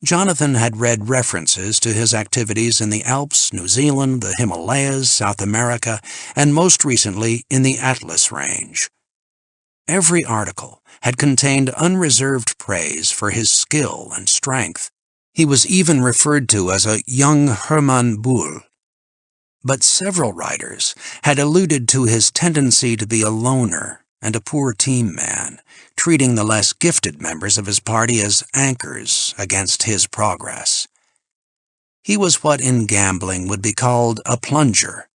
Jonathan had read references to his activities in the Alps, New Zealand, the Himalayas, South America, and most recently in the Atlas Range. Every article had contained unreserved praise for his skill and strength. He was even referred to as a young Hermann Bull. But several writers had alluded to his tendency to be a loner and a poor team man, treating the less gifted members of his party as anchors against his progress. He was what in gambling would be called a plunger.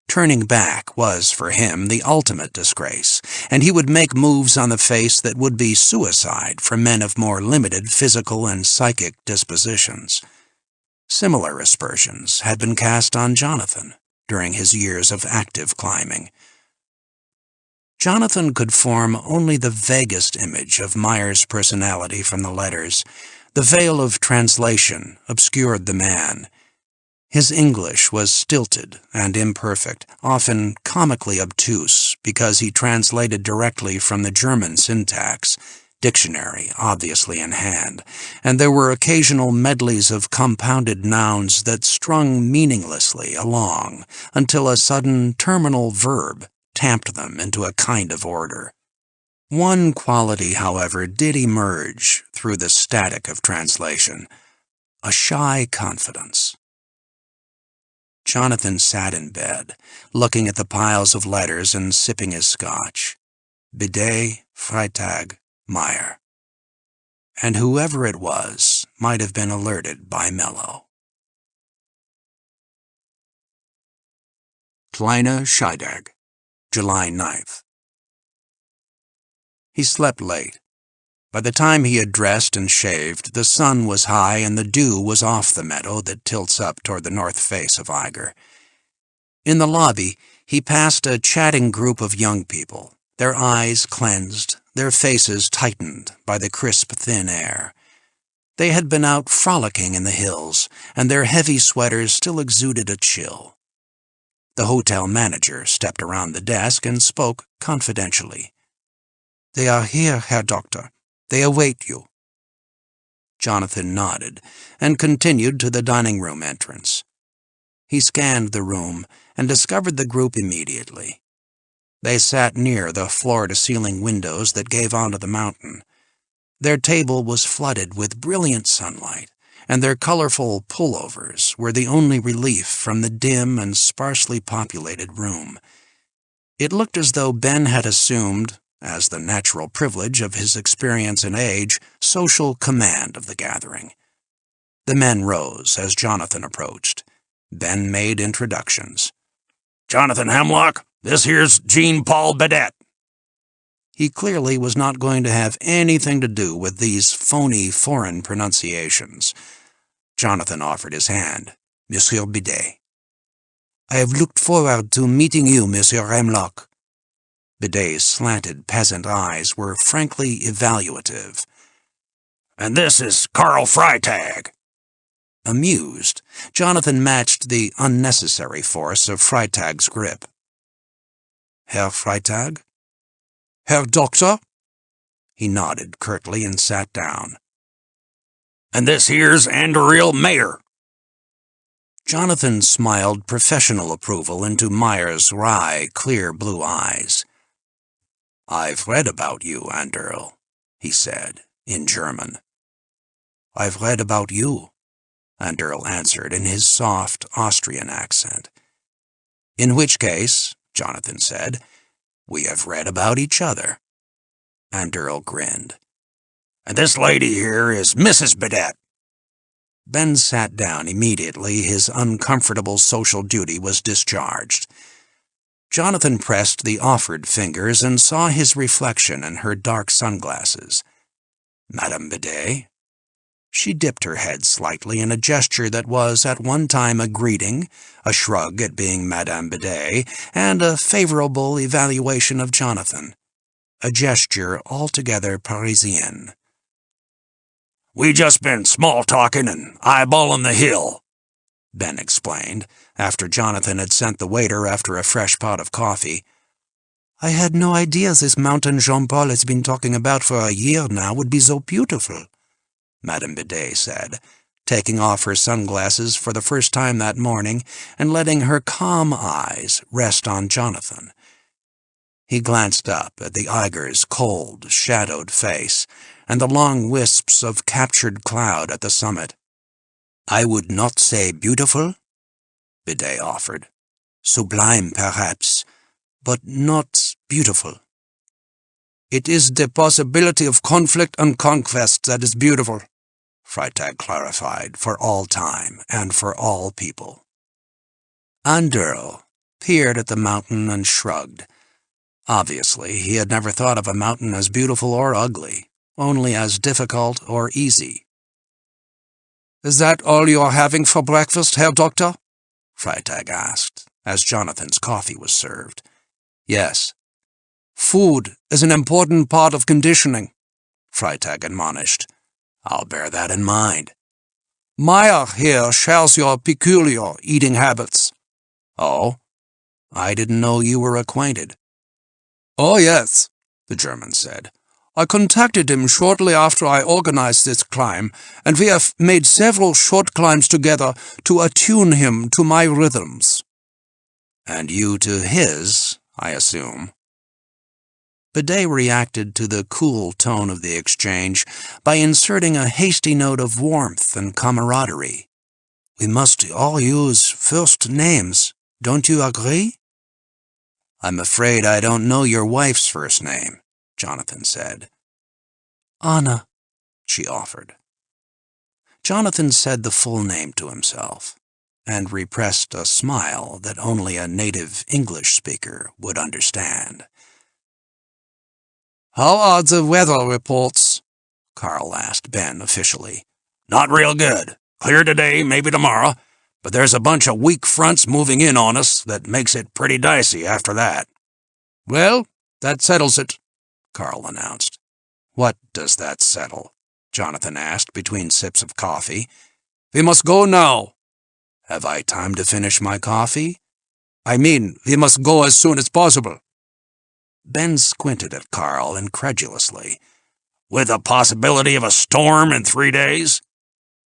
Turning back was, for him, the ultimate disgrace, and he would make moves on the face that would be suicide for men of more limited physical and psychic dispositions. Similar aspersions had been cast on Jonathan during his years of active climbing. Jonathan could form only the vaguest image of Meyer's personality from the letters. The veil of translation obscured the man. His English was stilted and imperfect, often comically obtuse because he translated directly from the German syntax, dictionary obviously in hand, and there were occasional medleys of compounded nouns that strung meaninglessly along until a sudden terminal verb tamped them into a kind of order. One quality, however, did emerge through the static of translation: a shy confidence. Jonathan sat in bed, looking at the piles of letters and sipping his scotch. Bidet, Freitag, Meyer. And whoever it was might have been alerted by Mello. Kleine Scheidegg, July 9th. He slept late. By the time he had dressed and shaved, the sun was high and the dew was off the meadow that tilts up toward the north face of Eiger. In the lobby, he passed a chatting group of young people, their eyes cleansed, their faces tightened by the crisp, thin air. They had been out frolicking in the hills, and their heavy sweaters still exuded a chill. The hotel manager stepped around the desk and spoke confidentially. "They are here, Herr Doctor. They await you." Jonathan nodded and continued to the dining room entrance. He scanned the room and discovered the group immediately. They sat near the floor-to-ceiling windows that gave onto the mountain. Their table was flooded with brilliant sunlight, and their colorful pullovers were the only relief from the dim and sparsely populated room. It looked as though Ben had assumed, as the natural privilege of his experience and age, social command of the gathering. The men rose as Jonathan approached. Ben made introductions. "Jonathan Hemlock, this here's Jean-Paul Bidet." He clearly was not going to have anything to do with these phony foreign pronunciations. Jonathan offered his hand. "Monsieur Bidet." "I have looked forward to meeting you, Monsieur Hemlock." Bidet's slanted peasant eyes were frankly evaluative. "And this is Karl Freitag." Amused, Jonathan matched the unnecessary force of Freitag's grip. "Herr Freitag?" "Herr Doctor?" He nodded curtly and sat down. "And this here's Andrew Mayer." Jonathan smiled professional approval into Meyer's wry, clear blue eyes. "I've read about you, Andrew," he said, in German. "I've read about you," Andrew answered in his soft Austrian accent. "In which case," Jonathan said, "we have read about each other." Andrew grinned. "And this lady here is Mrs. Bidet." Ben sat down immediately. His uncomfortable social duty was discharged. Jonathan pressed the offered fingers and saw his reflection in her dark sunglasses. "Madame Bidet?" She dipped her head slightly in a gesture that was at one time a greeting, a shrug at being Madame Bidet, and a favorable evaluation of Jonathan. A gesture altogether Parisienne. "We just been small-talking and eyeballing the hill," Ben explained, after Jonathan had sent the waiter after a fresh pot of coffee. "I had no idea this mountain Jean-Paul has been talking about for a year now would be so beautiful," Madame Bidet said, taking off her sunglasses for the first time that morning and letting her calm eyes rest on Jonathan. He glanced up at the Eiger's cold, shadowed face and the long wisps of captured cloud at the summit. "I would not say beautiful," Bidet offered. "Sublime, perhaps, but not beautiful." "It is the possibility of conflict and conquest that is beautiful," Freitag clarified, "for all time and for all people." Andrew peered at the mountain and shrugged. Obviously, he had never thought of a mountain as beautiful or ugly, only as difficult or easy. Is that all you are having for breakfast, Herr Doctor? Freitag asked, as Jonathan's coffee was served. Yes. Food is an important part of conditioning, Freitag admonished. I'll bear that in mind. Meyer here shares your peculiar eating habits. Oh? I didn't know you were acquainted. Oh, yes, the German said. I contacted him shortly after I organized this climb, and we have made several short climbs together to attune him to my rhythms. And you to his, I assume. Bidet reacted to the cool tone of the exchange by inserting a hasty note of warmth and camaraderie. We must all use first names, don't you agree? I'm afraid I don't know your wife's first name, Jonathan said. Anna, she offered. Jonathan said the full name to himself, and repressed a smile that only a native English speaker would understand. How are the weather reports? Carl asked Ben officially. Not real good. Clear today, maybe tomorrow, but there's a bunch of weak fronts moving in on us that makes it pretty dicey after that. Well, that settles it, Carl announced. What does that settle? Jonathan asked between sips of coffee. We must go now. Have I time to finish my coffee? I mean, we must go as soon as possible. Ben squinted at Carl incredulously. With a possibility of a storm in 3 days?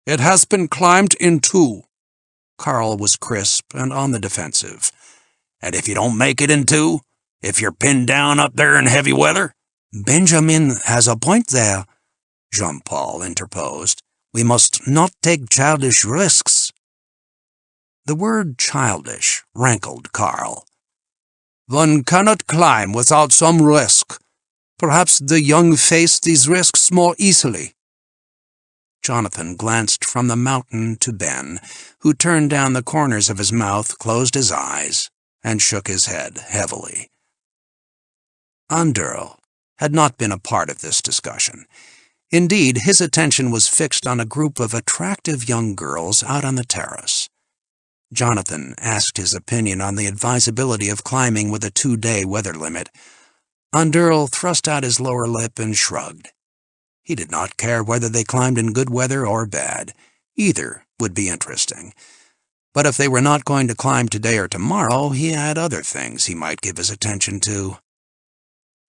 It has been climbed in 2. Carl was crisp and on the defensive. And if you don't make it in 2? If you're pinned down up there in heavy weather? Benjamin has a point there, Jean-Paul interposed. We must not take childish risks. The word childish rankled Carl. One cannot climb without some risk. Perhaps the young face these risks more easily. Jonathan glanced from the mountain to Ben, who turned down the corners of his mouth, closed his eyes, and shook his head heavily. Anderl had not been a part of this discussion. Indeed, his attention was fixed on a group of attractive young girls out on the terrace. Jonathan asked his opinion on the advisability of climbing with a 2-day weather limit. Anderl thrust out his lower lip and shrugged. He did not care whether they climbed in good weather or bad. Either would be interesting. But if they were not going to climb today or tomorrow, he had other things he might give his attention to.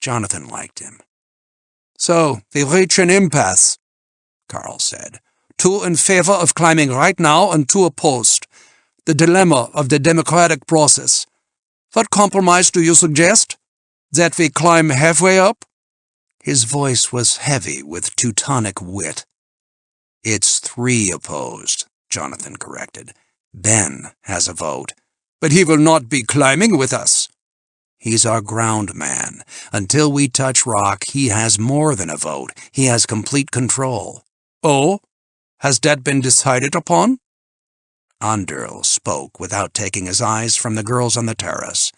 Jonathan liked him. So, we reach an impasse, Carl said. 2 in favor of climbing right now and 2 opposed. The dilemma of the democratic process. What compromise do you suggest? That we climb halfway up? His voice was heavy with Teutonic wit. It's 3 opposed, Jonathan corrected. Ben has a vote. But he will not be climbing with us. He's our ground man. Until we touch rock, he has more than a vote. He has complete control. Oh? Has that been decided upon? Anderl spoke without taking his eyes from the girls on the terrace.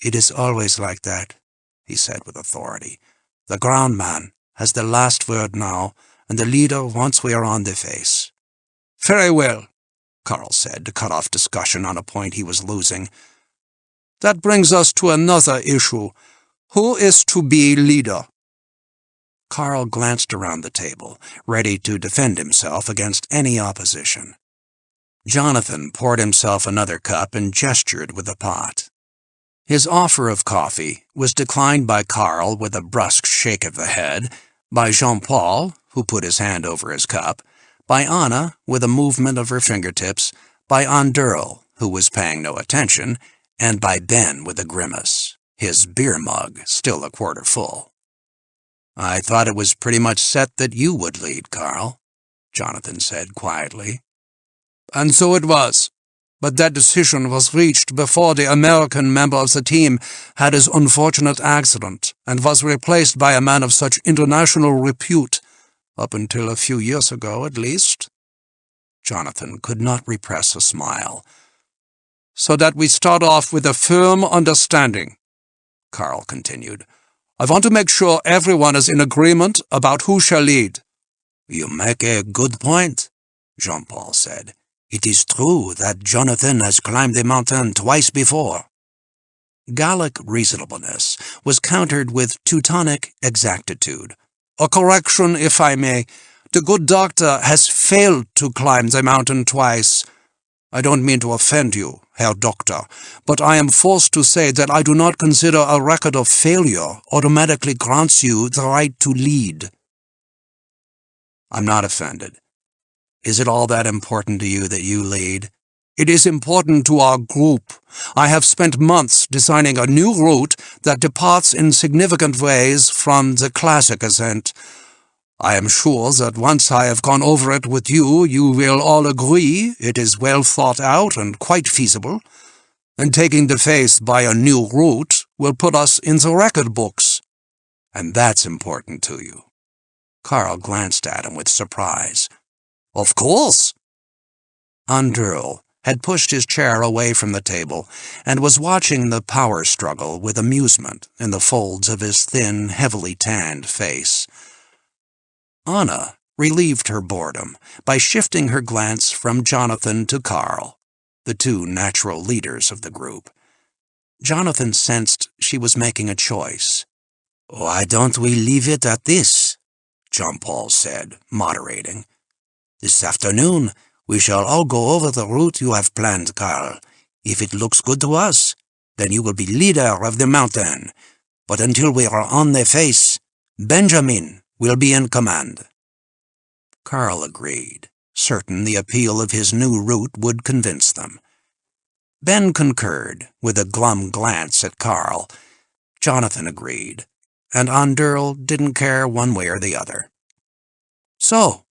It is always like that, he said with authority. The ground man has the last word now, and the leader once we are on the face. Very well, Carl said to cut off discussion on a point he was losing. That brings us to another issue. Who is to be leader? Carl glanced around the table, ready to defend himself against any opposition. Jonathan poured himself another cup and gestured with the pot. His offer of coffee was declined by Carl with a brusque shake of the head, by Jean-Paul, who put his hand over his cup, by Anna, with a movement of her fingertips, by Anderl, who was paying no attention, and by Ben with a grimace, his beer mug still a quarter full. I thought it was pretty much set that you would lead, Carl, Jonathan said quietly. And so it was. But that decision was reached before the American member of the team had his unfortunate accident and was replaced by a man of such international repute, up until a few years ago at least. Jonathan could not repress a smile. So that we start off with a firm understanding, Carl continued. I want to make sure everyone is in agreement about who shall lead. You make a good point, Jean-Paul said. "It is true that Jonathan has climbed the mountain twice before." Gallic reasonableness was countered with Teutonic exactitude. "A correction, if I may. The good doctor has failed to climb the mountain twice. I don't mean to offend you, Herr Doctor, but I am forced to say that I do not consider a record of failure automatically grants you the right to lead." "I'm not offended. Is it all that important to you that you lead?" "It is important to our group. I have spent months designing a new route that departs in significant ways from the classic ascent. I am sure that once I have gone over it with you, you will all agree it is well thought out and quite feasible, and taking the face by a new route will put us in the record books. And that's important to you." Carl glanced at him with surprise. "Of course." Andurl had pushed his chair away from the table and was watching the power struggle with amusement in the folds of his thin, heavily tanned face. Anna relieved her boredom by shifting her glance from Jonathan to Carl, the two natural leaders of the group. Jonathan sensed she was making a choice. "Why don't we leave it at this?" Jean-Paul said, moderating. "This afternoon we shall all go over the route you have planned, Carl. If it looks good to us, then you will be leader of the mountain. But until we are on the face, Benjamin will be in command." Carl agreed, certain the appeal of his new route would convince them. Ben concurred, with a glum glance at Carl. Jonathan agreed, and Andurl didn't care one way or the other. "So,"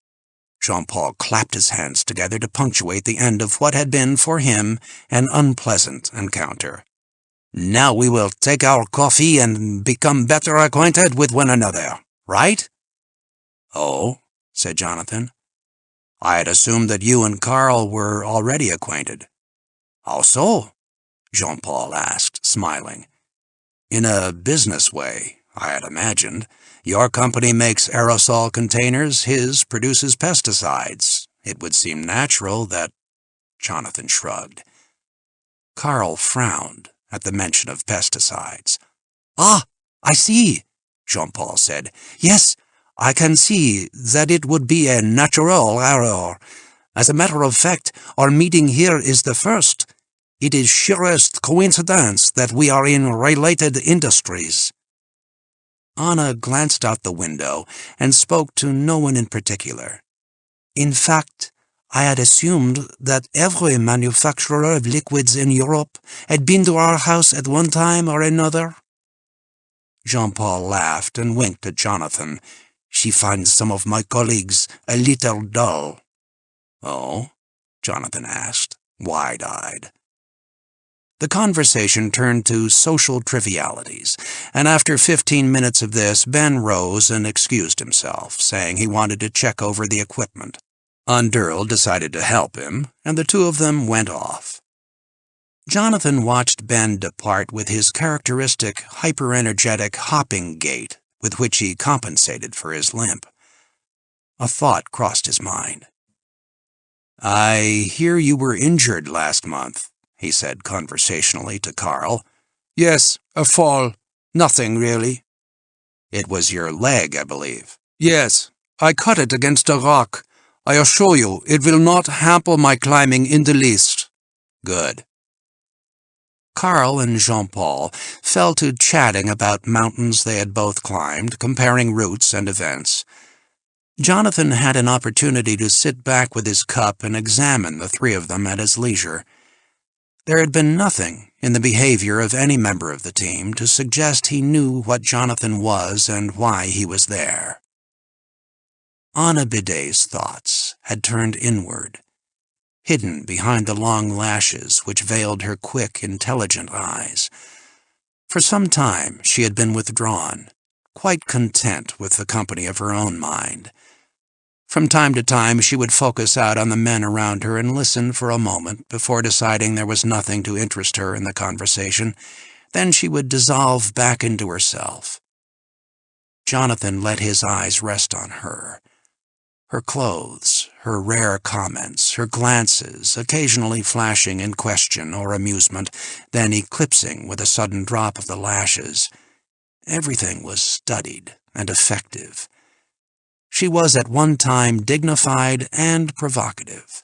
Jean-Paul clapped his hands together to punctuate the end of what had been, for him, an unpleasant encounter. "Now we will take our coffee and become better acquainted with one another, right?" "Oh," said Jonathan. "I had assumed that you and Carl were already acquainted." "How so?" Jean-Paul asked, smiling. "In a business way, I had imagined. Your company makes aerosol containers, his produces pesticides. It would seem natural that—" Jonathan shrugged. Carl frowned at the mention of pesticides. "Ah, I see," Jean-Paul said. "Yes, I can see that it would be a natural error. As a matter of fact, our meeting here is the first. It is sheerest coincidence that we are in related industries." Anna glanced out the window and spoke to no one in particular. "In fact, I had assumed that every manufacturer of liquids in Europe had been to our house at one time or another." Jean-Paul laughed and winked at Jonathan. "She finds some of my colleagues a little dull." "Oh?" Jonathan asked, wide-eyed. The conversation turned to social trivialities, and after 15 minutes of this, Ben rose and excused himself, saying he wanted to check over the equipment. Andurl decided to help him, and the two of them went off. Jonathan watched Ben depart with his characteristic, hyper-energetic hopping gait with which he compensated for his limp. A thought crossed his mind. "I hear you were injured last month," he said conversationally to Carl. "Yes, a fall. Nothing, really." "It was your leg, I believe." "Yes, I cut it against a rock. I assure you, it will not hamper my climbing in the least." "Good." Carl and Jean-Paul fell to chatting about mountains they had both climbed, comparing routes and events. Jonathan had an opportunity to sit back with his cup and examine the three of them at his leisure. There had been nothing in the behavior of any member of the team to suggest he knew what Jonathan was and why he was there. Anna Bidet's thoughts had turned inward, hidden behind the long lashes which veiled her quick, intelligent eyes. For some time she had been withdrawn, quite content with the company of her own mind. From time to time she would focus out on the men around her and listen for a moment before deciding there was nothing to interest her in the conversation. Then she would dissolve back into herself. Jonathan let his eyes rest on her. Her clothes, her rare comments, her glances, occasionally flashing in question or amusement, then eclipsing with a sudden drop of the lashes. Everything was studied and effective. She was at one time dignified and provocative,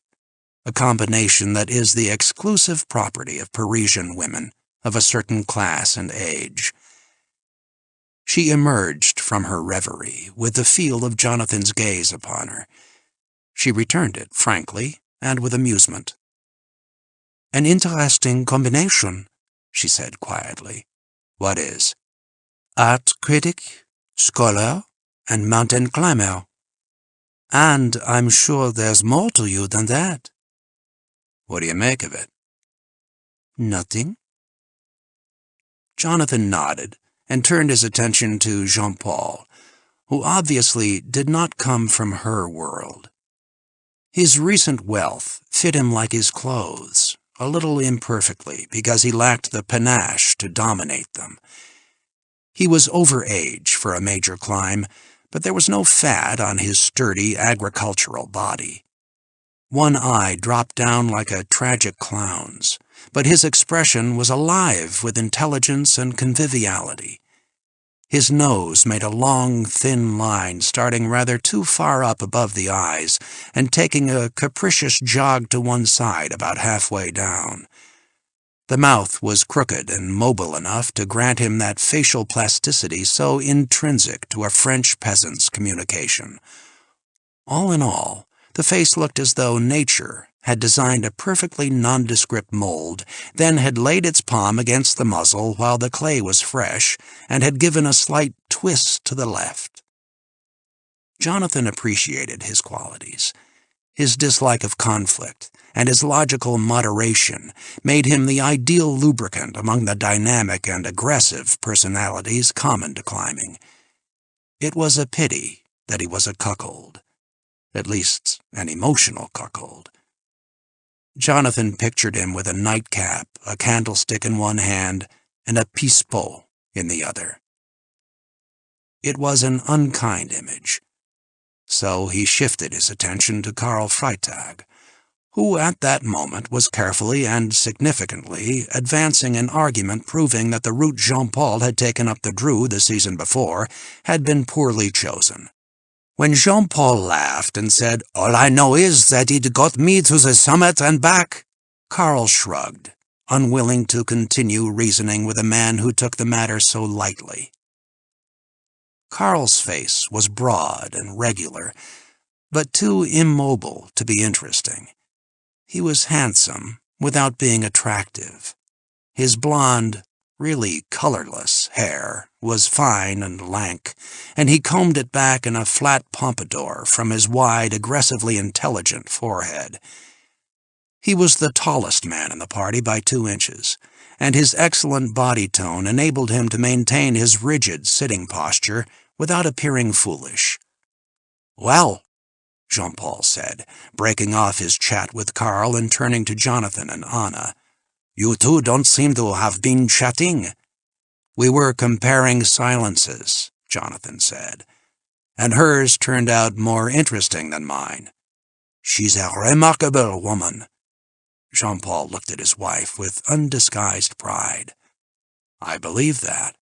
a combination that is the exclusive property of Parisian women of a certain class and age. She emerged from her reverie with the feel of Jonathan's gaze upon her. She returned it frankly and with amusement. "An interesting combination," she said quietly. "What is?" "Art critic, scholar, and mountain climber. And I'm sure there's more to you than that." "What do you make of it?" "Nothing." Jonathan nodded and turned his attention to Jean-Paul, who obviously did not come from her world. His recent wealth fit him like his clothes, a little imperfectly because he lacked the panache to dominate them. He was over age for a major climb, but there was no fat on his sturdy agricultural body. One eye dropped down like a tragic clown's, but his expression was alive with intelligence and conviviality. His nose made a long, thin line starting rather too far up above the eyes and taking a capricious jog to one side about halfway down. The mouth was crooked and mobile enough to grant him that facial plasticity so intrinsic to a French peasant's communication. All in all, the face looked as though nature had designed a perfectly nondescript mold, then had laid its palm against the muzzle while the clay was fresh, and had given a slight twist to the left. Jonathan appreciated his qualities. His dislike of conflict and his logical moderation made him the ideal lubricant among the dynamic and aggressive personalities common to climbing. It was a pity that he was a cuckold, at least an emotional cuckold. Jonathan pictured him with a nightcap, a candlestick in one hand, and a pispo in the other. It was an unkind image, so he shifted his attention to Karl Freitag, who at that moment was carefully and significantly advancing an argument proving that the route Jean-Paul had taken up the Dreux the season before had been poorly chosen. When Jean-Paul laughed and said, "All I know is that it got me to the summit and back," Karl shrugged, unwilling to continue reasoning with a man who took the matter so lightly. Karl's face was broad and regular, but too immobile to be interesting. He was handsome without being attractive. His blonde, really colorless hair was fine and lank, and he combed it back in a flat pompadour from his wide, aggressively intelligent forehead. He was the tallest man in the party by 2 inches, and his excellent body tone enabled him to maintain his rigid sitting posture without appearing foolish. "Well," Jean-Paul said, breaking off his chat with Karl and turning to Jonathan and Anna, "you two don't seem to have been chatting." "We were comparing silences," Jonathan said, "and hers turned out more interesting than mine." "She's a remarkable woman." Jean-Paul looked at his wife with undisguised pride. "I believe that."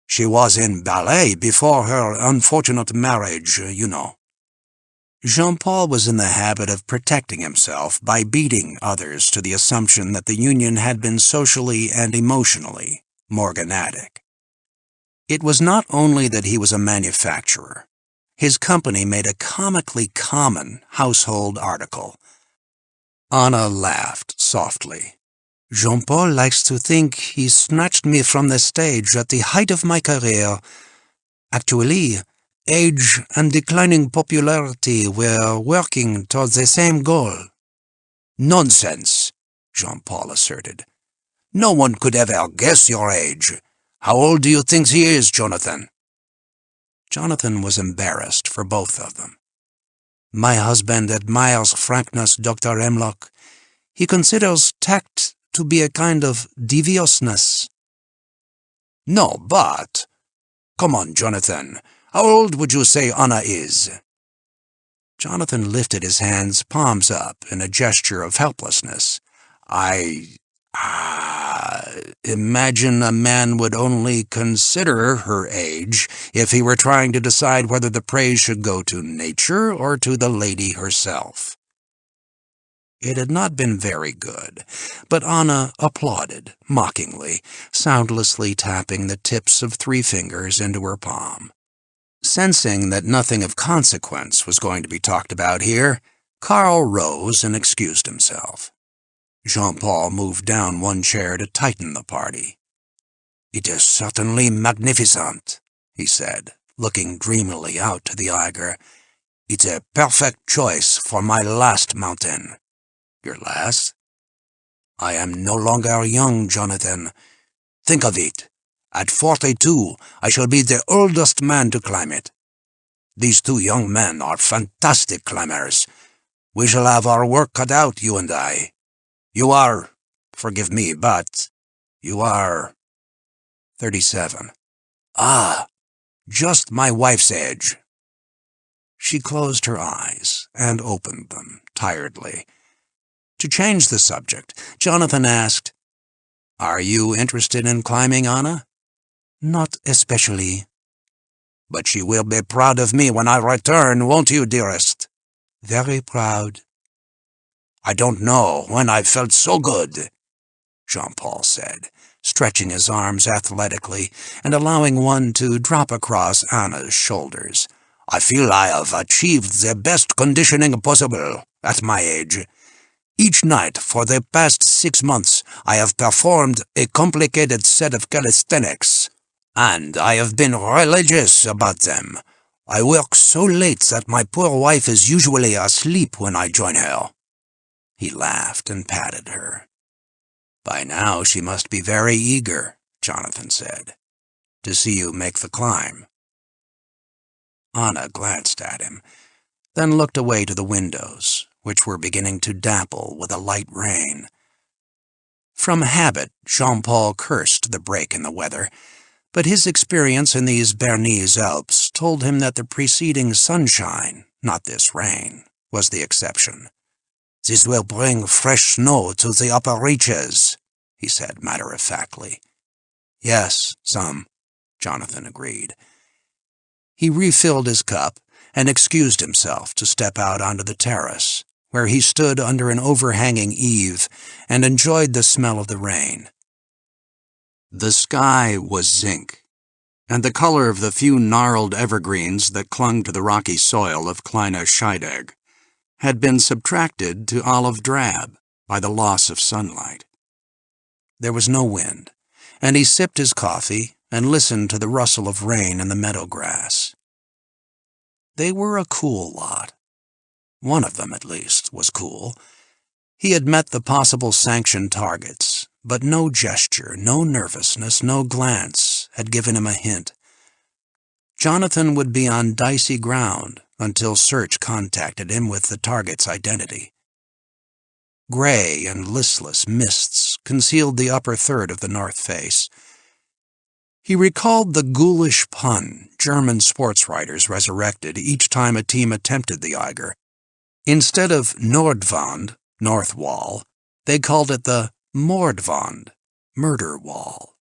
"She was in ballet before her unfortunate marriage, you know." Jean-Paul was in the habit of protecting himself by beating others to the assumption that the union had been socially and emotionally morganatic. It was not only that he was a manufacturer. His company made a comically common household article. Anna laughed softly. "Jean-Paul likes to think he snatched me from the stage at the height of my career. Actually, age and declining popularity were working towards the same goal." "Nonsense," Jean-Paul asserted. "No one could ever guess your age. How old do you think he is, Jonathan?" Jonathan was embarrassed for both of them. "My husband admires frankness, Dr. Hemlock. He considers tact to be a kind of deviousness." "No, but... Come on, Jonathan. How old would you say Anna is?" Jonathan lifted his hands, palms up, in a gesture of helplessness. Imagine a man would only consider her age if he were trying to decide whether the praise should go to nature or to the lady herself. It had not been very good, but Anna applauded, mockingly, soundlessly tapping the tips of 3 fingers into her palm. Sensing that nothing of consequence was going to be talked about here, Carl rose and excused himself. Jean-Paul moved down 1 chair to tighten the party. "It is certainly magnificent," he said, looking dreamily out to the Eiger. "It's a perfect choice for my last mountain." "Your last?" "I am no longer young, Jonathan. Think of it. At 42, I shall be the oldest man to climb it. These 2 young men are fantastic climbers. We shall have our work cut out, you and I. You are, forgive me, but you are 37. Ah, just my wife's age." She closed her eyes and opened them tiredly. To change the subject, Jonathan asked, "Are you interested in climbing, Anna?" "Not especially." "But she will be proud of me when I return, won't you, dearest?" "Very proud." "I don't know when I've felt so good," Jean-Paul said, stretching his arms athletically and allowing one to drop across Anna's shoulders. "I feel I have achieved the best conditioning possible at my age. Each night for the past 6 months I have performed a complicated set of calisthenics, and I have been religious about them. I work so late that my poor wife is usually asleep when I join her." He laughed and patted her. "By now she must be very eager," Jonathan said, "to see you make the climb." Anna glanced at him, then looked away to the windows, which were beginning to dapple with a light rain. From habit, Jean-Paul cursed the break in the weather, but his experience in these Bernese Alps told him that the preceding sunshine, not this rain, was the exception. "This will bring fresh snow to the upper reaches," he said matter-of-factly. "Yes, some," Jonathan agreed. He refilled his cup and excused himself to step out onto the terrace, where he stood under an overhanging eave and enjoyed the smell of the rain. The sky was zinc, and the color of the few gnarled evergreens that clung to the rocky soil of Kleine Scheidegg had been subtracted to olive drab by the loss of sunlight. There was no wind, and he sipped his coffee and listened to the rustle of rain in the meadow grass. They were a cool lot. One of them, at least, was cool. He had met the possible Sanction targets, but no gesture, no nervousness, no glance had given him a hint. Jonathan would be on dicey ground until Search contacted him with the target's identity. Gray and listless mists concealed the upper third of the north face. He recalled the ghoulish pun German sports writers resurrected each time a team attempted the Eiger. Instead of Nordwand, north wall, they called it the Mordwand, murder wall.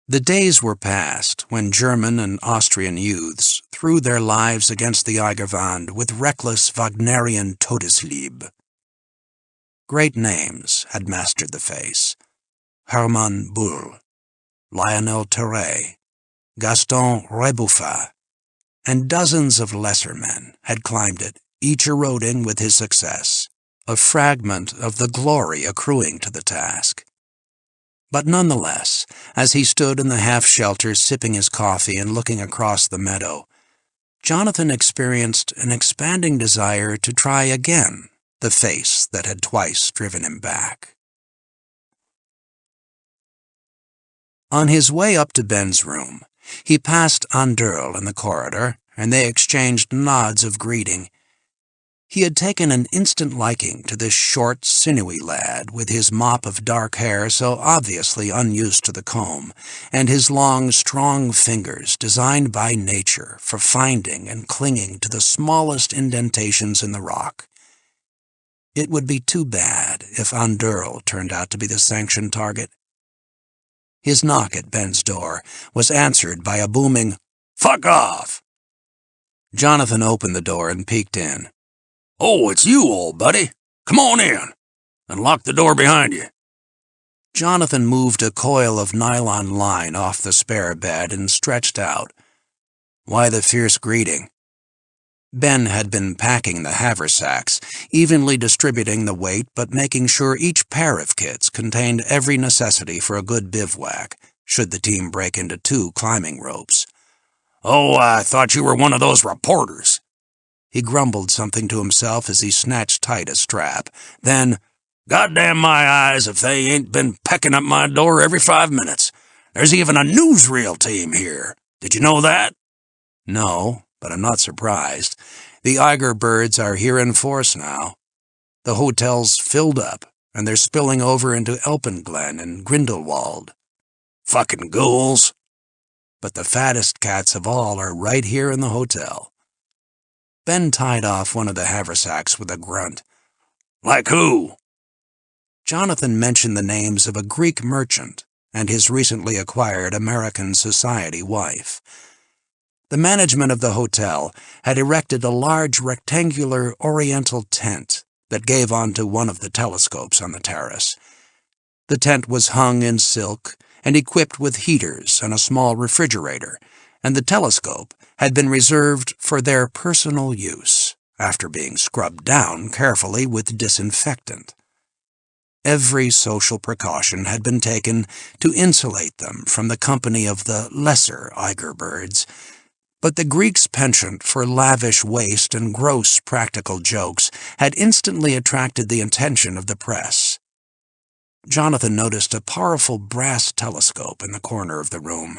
The days were past when German and Austrian youths threw their lives against the Eigerwand with reckless Wagnerian Todesliebe. Great names had mastered the face: Hermann Bull, Lionel Terray, Gaston Rebouffat, and dozens of lesser men had climbed it, each eroding with his success, a fragment of the glory accruing to the task. But nonetheless, as he stood in the half-shelter sipping his coffee and looking across the meadow, Jonathan experienced an expanding desire to try again the face that had twice driven him back. On his way up to Ben's room, he passed Anderl in the corridor, and they exchanged nods of greeting. He had taken an instant liking to this short, sinewy lad with his mop of dark hair so obviously unused to the comb, and his long, strong fingers designed by nature for finding and clinging to the smallest indentations in the rock. It would be too bad if Andurl turned out to be the Sanction target. His knock at Ben's door was answered by a booming, "Fuck off!" Jonathan opened the door and peeked in. "Oh, it's you, old buddy. Come on in, and lock the door behind you." Jonathan moved a coil of nylon line off the spare bed and stretched out. Why the fierce greeting? Ben had been packing the haversacks, evenly distributing the weight but making sure each pair of kits contained every necessity for a good bivouac, should the team break into 2 climbing ropes. "Oh, I thought you were one of those reporters." He grumbled something to himself as he snatched tight a strap. Then, "Goddamn my eyes if they ain't been pecking up my door every 5 minutes. There's even a newsreel team here. Did you know that?" "No, but I'm not surprised. The Eiger birds are here in force now. The hotel's filled up, and they're spilling over into Elpenglen and Grindelwald. "Fucking ghouls." But the fattest cats of all are right here in the hotel." Ben tied off one of the haversacks with a grunt. "Like who?" Jonathan mentioned the names of a Greek merchant and his recently acquired American society wife. The management of the hotel had erected a large rectangular oriental tent that gave onto one of the telescopes on the terrace. The tent was hung in silk and equipped with heaters and a small refrigerator, and the telescope had been reserved for their personal use, after being scrubbed down carefully with disinfectant. Every social precaution had been taken to insulate them from the company of the lesser Eiger birds, but the Greek's penchant for lavish waste and gross practical jokes had instantly attracted the attention of the press. Jonathan noticed a powerful brass telescope in the corner of the room.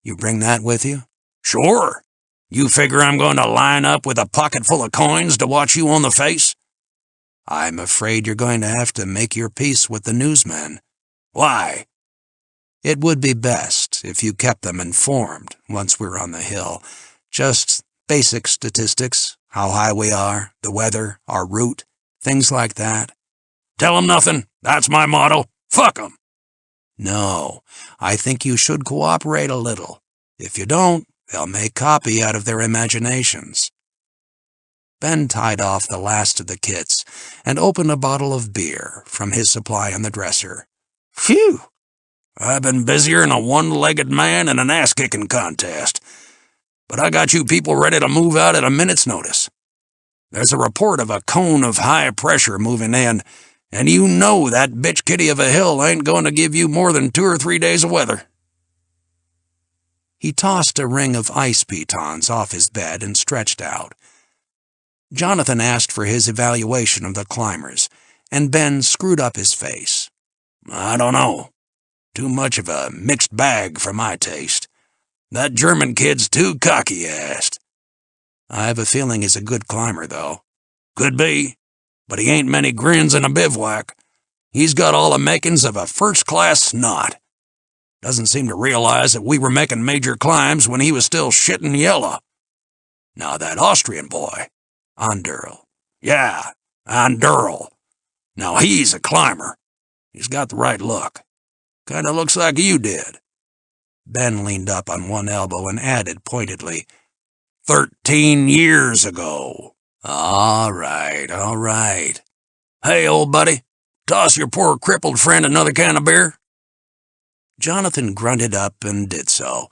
"You bring that with you?" "Sure. You figure I'm going to line up with a pocket full of coins to watch you on the face?" "I'm afraid you're going to have to make your peace with the newsmen." "Why?" "It would be best if you kept them informed once we're on the hill. Just basic statistics, how high we are, the weather, our route, things like that." "Tell 'em nothing. That's my motto. Fuck 'em." "No, I think you should cooperate a little. If you don't, they'll make copy out of their imaginations." Ben tied off the last of the kits and opened a bottle of beer from his supply on the dresser. "Phew! I've been busier than a one-legged man in an ass-kicking contest. But I got you people ready to move out at a minute's notice. There's a report of a cone of high pressure moving in, and you know that bitch kitty of a hill ain't going to give you more than 2 or 3 days of weather." He tossed a ring of ice pitons off his bed and stretched out. Jonathan asked for his evaluation of the climbers, and Ben screwed up his face. "I don't know. Too much of a mixed bag for my taste. That German kid's too cocky-assed." "I have a feeling he's a good climber, though." "Could be, but he ain't many grins in a bivouac. He's got all the makings of a first-class snot. Doesn't seem to realize that we were making major climbs when he was still shitting yellow. Now that Austrian boy, Andurl. Yeah, Andurl. Now he's a climber. He's got the right look. Kinda looks like you did." Ben leaned up on one elbow and added pointedly, 13 years ago. All right. Hey, old buddy, toss your poor crippled friend another can of beer." Jonathan grunted up and did so,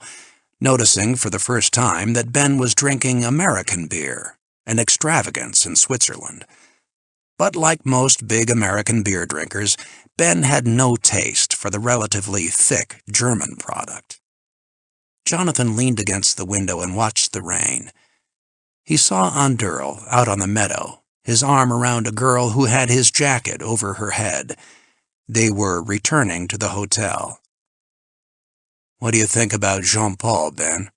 noticing for the first time that Ben was drinking American beer, an extravagance in Switzerland. But like most big American beer drinkers, Ben had no taste for the relatively thick German product. Jonathan leaned against the window and watched the rain. He saw Andurl out on the meadow, his arm around a girl who had his jacket over her head. They were returning to the hotel. "What do you think about Jean-Paul, Ben?"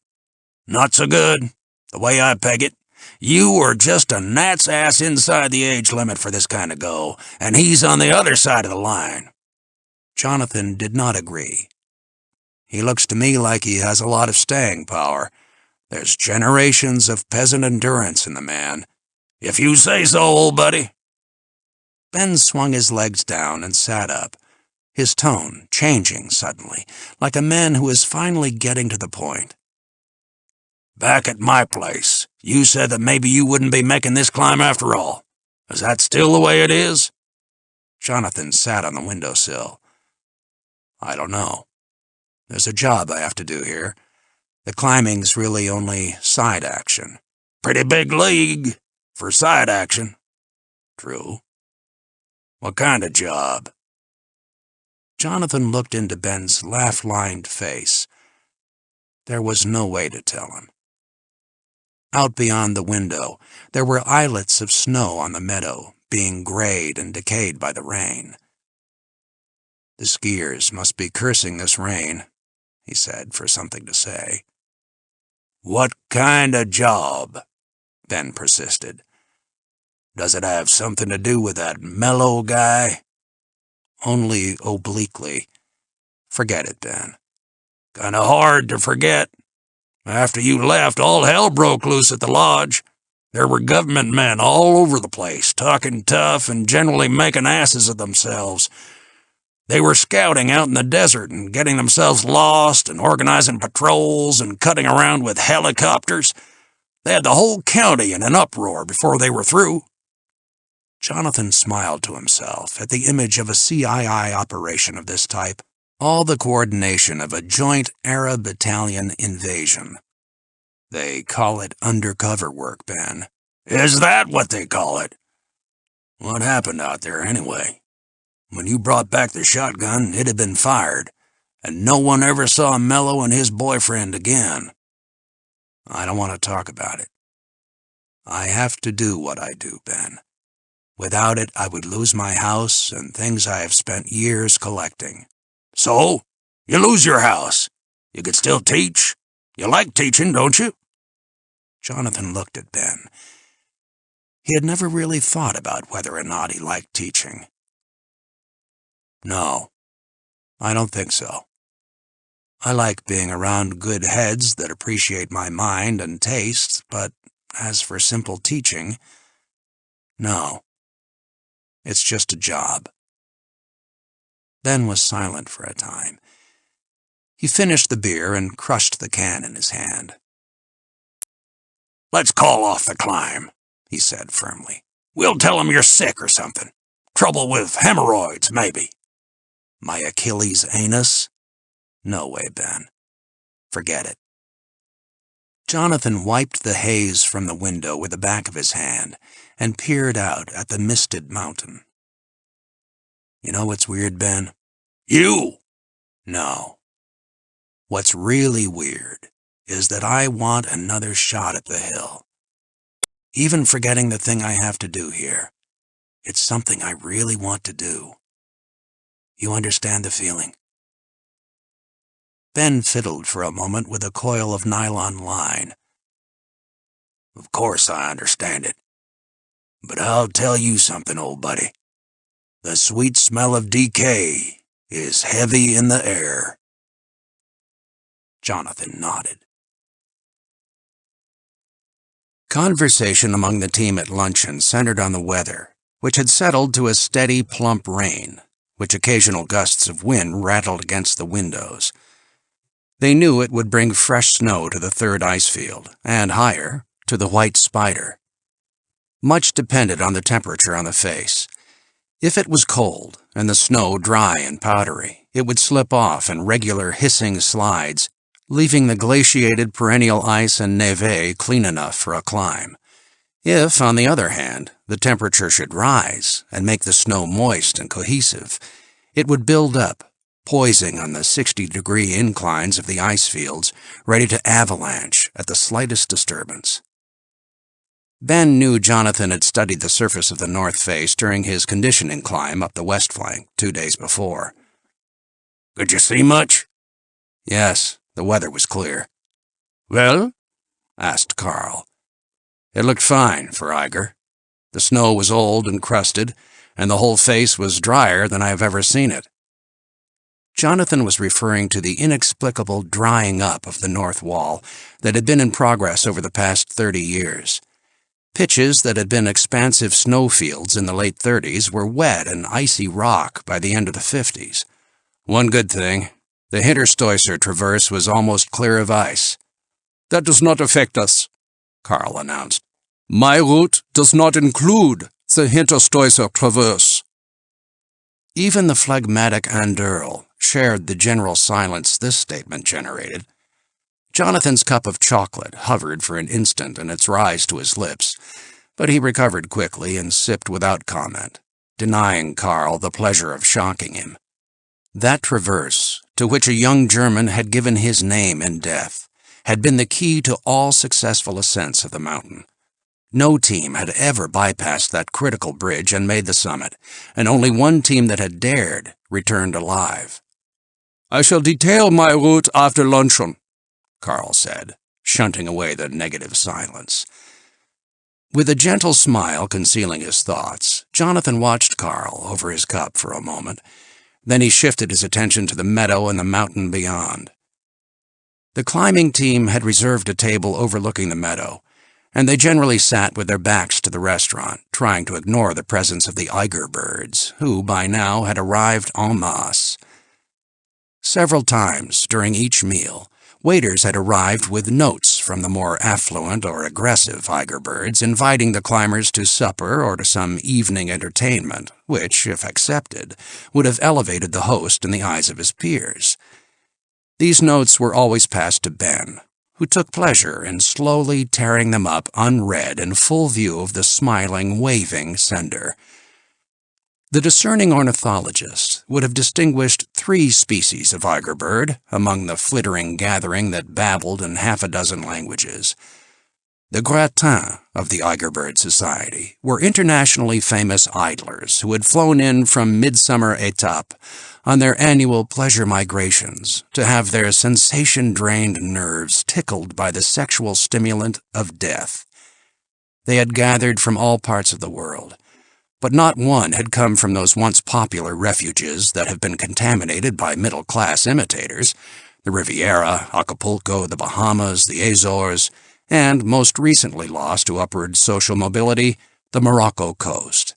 "Not so good. The way I peg it, You are just a gnat's ass inside the age limit for this kind of go, and he's on the other side of the line." Jonathan did not agree. "He looks to me like he has a lot of staying power. There's generations of peasant endurance in the man." "If you say so, old buddy." Ben swung his legs down and sat up, his tone changing suddenly, like a man who is finally getting to the point. "Back at my place, you said that maybe you wouldn't be making this climb after all. Is that still the way it is?" Jonathan sat on the windowsill. "I don't know. There's a job I have to do here. The climbing's really only side action." "Pretty big league for side action." "True." "What kind of job?" Jonathan looked into Ben's laugh-lined face. There was no way to tell him. Out beyond the window, there were islets of snow on the meadow, being grayed and decayed by the rain. "The skiers must be cursing this rain," he said, for something to say. "What kind of job?" Ben persisted. "Does it have something to do with that mellow guy?" Only obliquely. "Forget it, Ben." "Kinda hard to forget. After you left, all hell broke loose at the lodge. There were government men all over the place, talking tough and generally making asses of themselves. They were scouting out in the desert and getting themselves lost and organizing patrols and cutting around with helicopters. They had the whole county in an uproar before they were through." Jonathan smiled to himself at the image of a CII operation of this type, all the coordination of a joint Arab-Italian invasion. "They call it undercover work, Ben." "Is that what they call it? What happened out there, anyway? When you brought back the shotgun, it had been fired, and no one ever saw Mello and his boyfriend again." "I don't want to talk about it. I have to do what I do, Ben. Without it, I would lose my house and things I have spent years collecting." "So? You lose your house. You could still teach. You like teaching, don't you?" Jonathan looked at Ben. He had never really thought about whether or not he liked teaching. "No, I don't think so. I like being around good heads that appreciate my mind and taste, but as for simple teaching, no. It's just a job." Ben was silent for a time. He finished the beer and crushed the can in his hand. "Let's call off the climb," he said firmly. "We'll tell them you're sick or something. Trouble with hemorrhoids, maybe." "My Achilles anus? No way, Ben. Forget it." Jonathan wiped the haze from the window with the back of his hand and peered out at the misted mountain. "You know what's weird, Ben?" "You?" "No. What's really weird is that I want another shot at the hill. Even forgetting the thing I have to do here, it's something I really want to do. You understand the feeling?" Ben fiddled for a moment with a coil of nylon line. "Of course I understand it. But I'll tell you something, old buddy. The sweet smell of decay is heavy in the air." Jonathan nodded. Conversation among the team at luncheon centered on the weather, which had settled to a steady, plump rain, which occasional gusts of wind rattled against the windows. They knew it would bring fresh snow to the third ice field, and higher, to the White Spider. Much depended on the temperature on the face. If it was cold, and the snow dry and powdery, it would slip off in regular hissing slides, leaving the glaciated perennial ice and névé clean enough for a climb. If, on the other hand, the temperature should rise and make the snow moist and cohesive, it would build up, poising on the 60-degree inclines of the ice fields, ready to avalanche at the slightest disturbance. Ben knew Jonathan had studied the surface of the north face during his conditioning climb up the west flank 2 days before. "Could you see much?" "Yes, the weather was clear." "Well?" asked Carl. It looked fine for Eiger. The snow was old and crusted, and the whole face was drier than I have ever seen it. Jonathan was referring to the inexplicable drying up of the north wall that had been in progress over the past 30 years. Pitches that had been expansive snowfields in the late 30s were wet and icy rock by the end of the 50s. One good thing, the Hinterstoisser traverse was almost clear of ice. That does not affect us, Carl announced. My route does not include the Hinterstoisser traverse. Even the phlegmatic Anderl shared the general silence this statement generated. Jonathan's cup of chocolate hovered for an instant in its rise to his lips, but he recovered quickly and sipped without comment, denying Carl the pleasure of shocking him. That traverse, to which a young German had given his name in death, had been the key to all successful ascents of the mountain. No team had ever bypassed that critical bridge and made the summit, and only one team that had dared returned alive. I shall detail my route after luncheon, Carl said, shunting away the negative silence. With a gentle smile concealing his thoughts, Jonathan watched Carl over his cup for a moment. Then he shifted his attention to the meadow and the mountain beyond. The climbing team had reserved a table overlooking the meadow, and they generally sat with their backs to the restaurant, trying to ignore the presence of the Eiger birds, who by now had arrived en masse. Several times during each meal, waiters had arrived with notes from the more affluent or aggressive Eiger birds inviting the climbers to supper or to some evening entertainment, which, if accepted, would have elevated the host in the eyes of his peers. These notes were always passed to Ben, who took pleasure in slowly tearing them up unread in full view of the smiling, waving sender. The discerning ornithologist would have distinguished 3 species of Eiger bird among the flittering gathering that babbled in half a dozen languages. The gratins of the Eiger Bird Society were internationally famous idlers who had flown in from midsummer étape on their annual pleasure migrations to have their sensation-drained nerves tickled by the sexual stimulant of death. They had gathered from all parts of the world, but not one had come from those once popular refuges that have been contaminated by middle-class imitators, the Riviera, Acapulco, the Bahamas, the Azores, and, most recently lost to upward social mobility, the Morocco coast.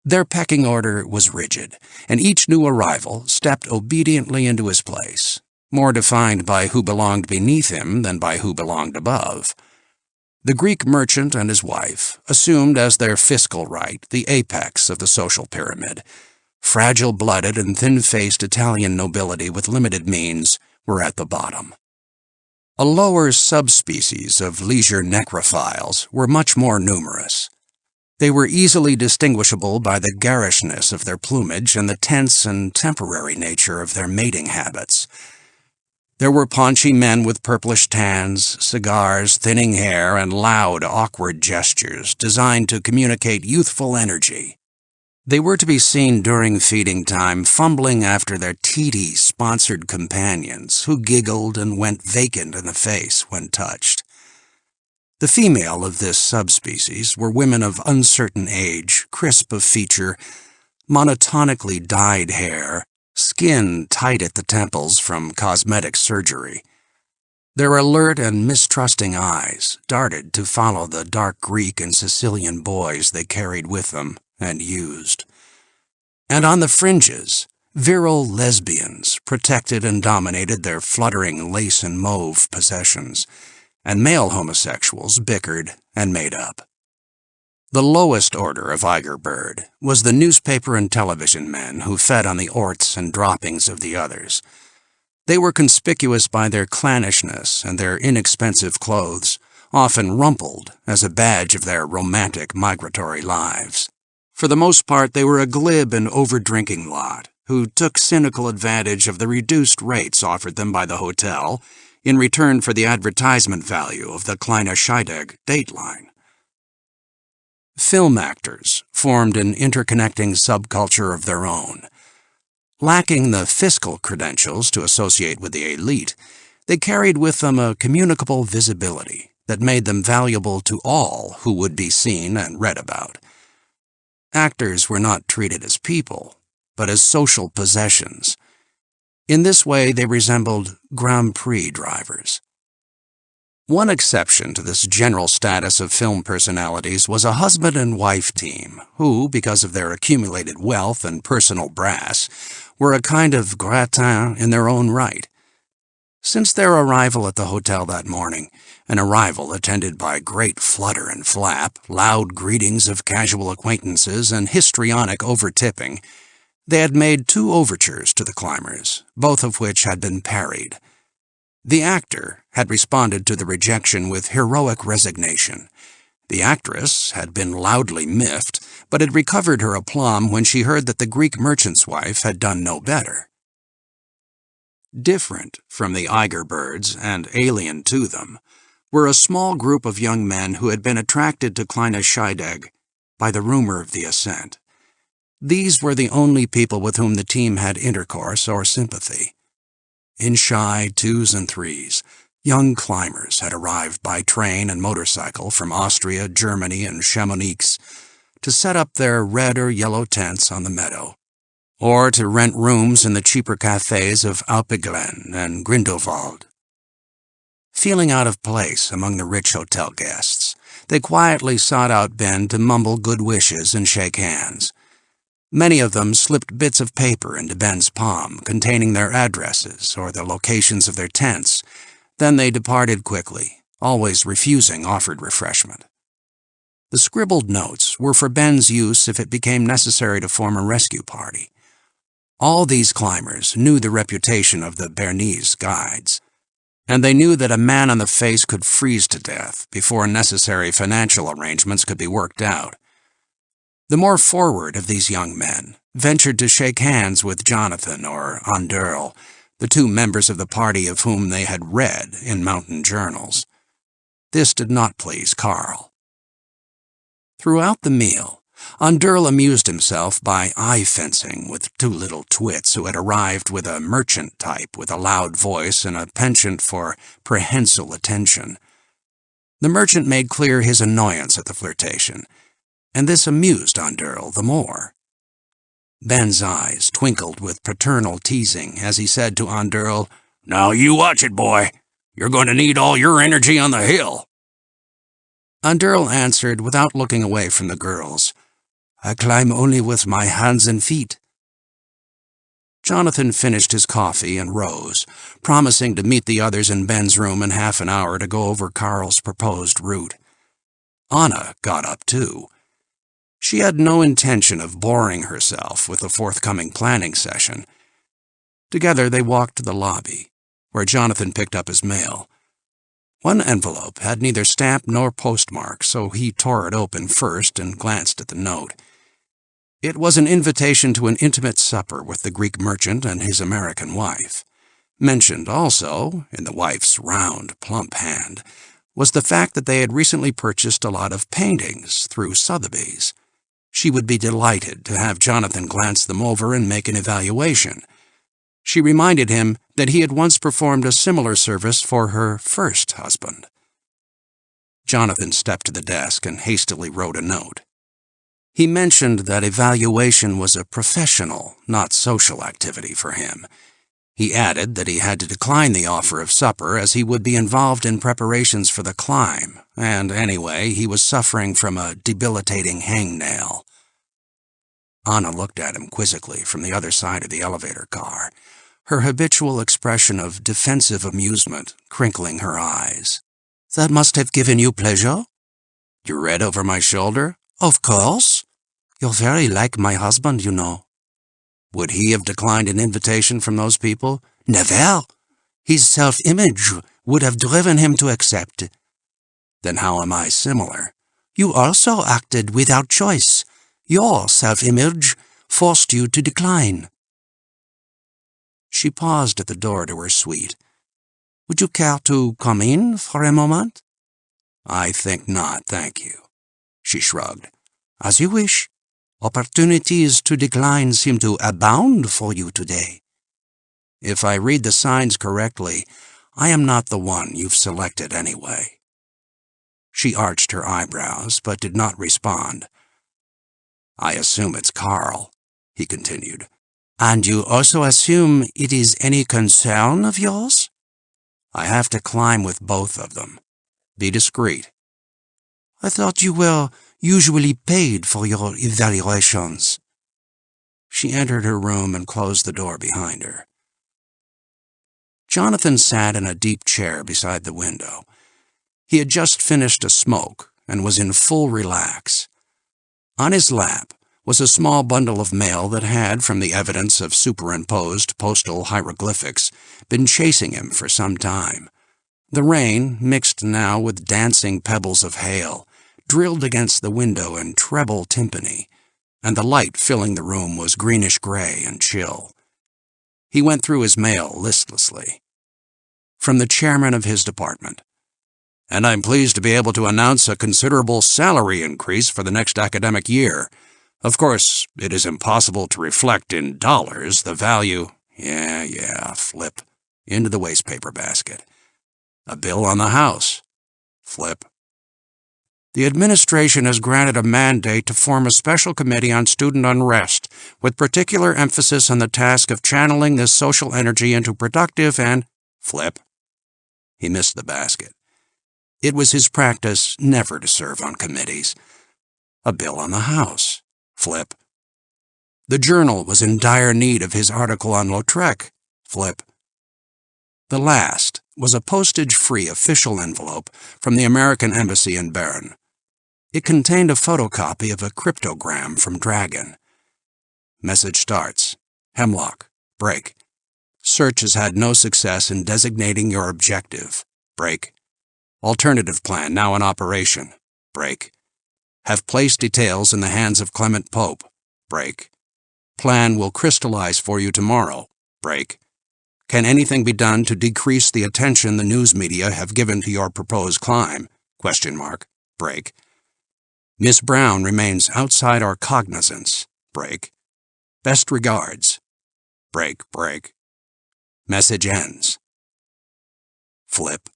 Their pecking order was rigid, and each new arrival stepped obediently into his place, more defined by who belonged beneath him than by who belonged above. The Greek merchant and his wife assumed as their fiscal right the apex of the social pyramid. Fragile-blooded and thin-faced Italian nobility with limited means were at the bottom. A lower subspecies of leisure necrophiles were much more numerous. They were easily distinguishable by the garishness of their plumage and the tense and temporary nature of their mating habits. There were paunchy men with purplish tans, cigars, thinning hair, and loud, awkward gestures designed to communicate youthful energy. They were to be seen during feeding time fumbling after their TD-sponsored companions who giggled and went vacant in the face when touched. The female of this subspecies were women of uncertain age, crisp of feature, monotonically dyed hair, skin tight at the temples from cosmetic surgery. Their alert and mistrusting eyes darted to follow the dark Greek and Sicilian boys they carried with them and used. And on the fringes, virile lesbians protected and dominated their fluttering lace and mauve possessions, and male homosexuals bickered and made up. The lowest order of Eiger bird was the newspaper and television men who fed on the orts and droppings of the others. They were conspicuous by their clannishness and their inexpensive clothes, often rumpled as a badge of their romantic migratory lives. For the most part, they were a glib and over-drinking lot who took cynical advantage of the reduced rates offered them by the hotel in return for the advertisement value of the Kleine Scheidegg dateline. Film actors formed an interconnecting subculture of their own. Lacking the fiscal credentials to associate with the elite, they carried with them a communicable visibility, that made them valuable to all who would be seen and read about. Actors were not treated as people, but as social possessions. In this way, they resembled Grand Prix drivers. One exception to this general status of film personalities was a husband and wife team who, because of their accumulated wealth and personal brass, were a kind of gratin in their own right. Since their arrival at the hotel that morning, an arrival attended by great flutter and flap, loud greetings of casual acquaintances, and histrionic over-tipping, they had made 2 overtures to the climbers, both of which had been parried. The actor had responded to the rejection with heroic resignation. The actress had been loudly miffed, but had recovered her aplomb when she heard that the Greek merchant's wife had done no better. Different from the Eiger birds, and alien to them, were a small group of young men who had been attracted to Kleine Scheidegg by the rumor of the ascent. These were the only people with whom the team had intercourse or sympathy. In shy 2s and 3s, young climbers had arrived by train and motorcycle from Austria, Germany, and Chamonix to set up their red or yellow tents on the meadow, or to rent rooms in the cheaper cafes of Alpeglen and Grindelwald. Feeling out of place among the rich hotel guests, they quietly sought out Ben to mumble good wishes and shake hands. Many of them slipped bits of paper into Ben's palm containing their addresses or the locations of their tents. Then they departed quickly, always refusing offered refreshment. The scribbled notes were for Ben's use if it became necessary to form a rescue party. All these climbers knew the reputation of the Bernese guides, and they knew that a man on the face could freeze to death before necessary financial arrangements could be worked out. The more forward of these young men ventured to shake hands with Jonathan or Anderl, the 2 members of the party of whom they had read in mountain journals. This did not please Carl. Throughout the meal, Anderl amused himself by eye-fencing with 2 little twits who had arrived with a merchant type with a loud voice and a penchant for prehensile attention. The merchant made clear his annoyance at the flirtation, and this amused Anderl the more. Ben's eyes twinkled with paternal teasing as he said to Anderl, "Now you watch it, boy. You're going to need all your energy on the hill." Anderl answered without looking away from the girls, "I climb only with my hands and feet." Jonathan finished his coffee and rose, promising to meet the others in Ben's room in half an hour to go over Carl's proposed route. Anna got up too. She had no intention of boring herself with the forthcoming planning session. Together they walked to the lobby, where Jonathan picked up his mail. One envelope had neither stamp nor postmark, so he tore it open first and glanced at the note. It was an invitation to an intimate supper with the Greek merchant and his American wife. Mentioned also, in the wife's round, plump hand, was the fact that they had recently purchased a lot of paintings through Sotheby's. She would be delighted to have Jonathan glance them over and make an evaluation. She reminded him that he had once performed a similar service for her first husband. Jonathan stepped to the desk and hastily wrote a note. He mentioned that evaluation was a professional, not social activity for him. He added that he had to decline the offer of supper as he would be involved in preparations for the climb, and anyway, he was suffering from a debilitating hangnail. Anna looked at him quizzically from the other side of the elevator car, her habitual expression of defensive amusement crinkling her eyes. "That must have given you pleasure?" "You read over my shoulder?" "Of course. You're very like my husband, you know." "Would he have declined an invitation from those people?" "Never. His self-image would have driven him to accept." "Then how am I similar?" "You also acted without choice. Your self-image forced you to decline." She paused at the door to her suite. "Would you care to come in for a moment?" "I think not, thank you." She shrugged. "As you wish. Opportunities to decline seem to abound for you today." "If I read the signs correctly, I am not the one you've selected anyway." She arched her eyebrows, but did not respond. "I assume it's Carl," he continued. "And you also assume it is any concern of yours?" "I have to climb with both of them. Be discreet." "I thought you were usually paid for your evaluations." She entered her room and closed the door behind her. Jonathan sat in a deep chair beside the window. He had just finished a smoke and was in full relax. On his lap was a small bundle of mail that had, from the evidence of superimposed postal hieroglyphics, been chasing him for some time. The rain, mixed now with dancing pebbles of hail, drilled against the window in treble timpani, and the light filling the room was greenish-gray and chill. He went through his mail listlessly. From the chairman of his department. "And I'm pleased to be able to announce a considerable salary increase for the next academic year. Of course, it is impossible to reflect in dollars the value—" Yeah, flip. Into the wastepaper basket. "A bill on the house." Flip. "The administration has granted a mandate to form a special committee on student unrest, with particular emphasis on the task of channeling this social energy into productive and—" Flip. He missed the basket. It was his practice never to serve on committees. "A bill on the house." Flip. "The Journal was in dire need of his article on Lautrec." Flip. The last was a postage-free official envelope from the American Embassy in Bern. It contained a photocopy of a cryptogram from Dragon. Message starts. "Hemlock. Break. Search has had no success in designating your objective. Break. Alternative plan now in operation. Break. Have placed details in the hands of Clement Pope. Break. Plan will crystallize for you tomorrow. Break. Can anything be done to decrease the attention the news media have given to your proposed climb? Break. Miss Brown remains outside our cognizance. Break. Best regards. Break. Message ends. Flip.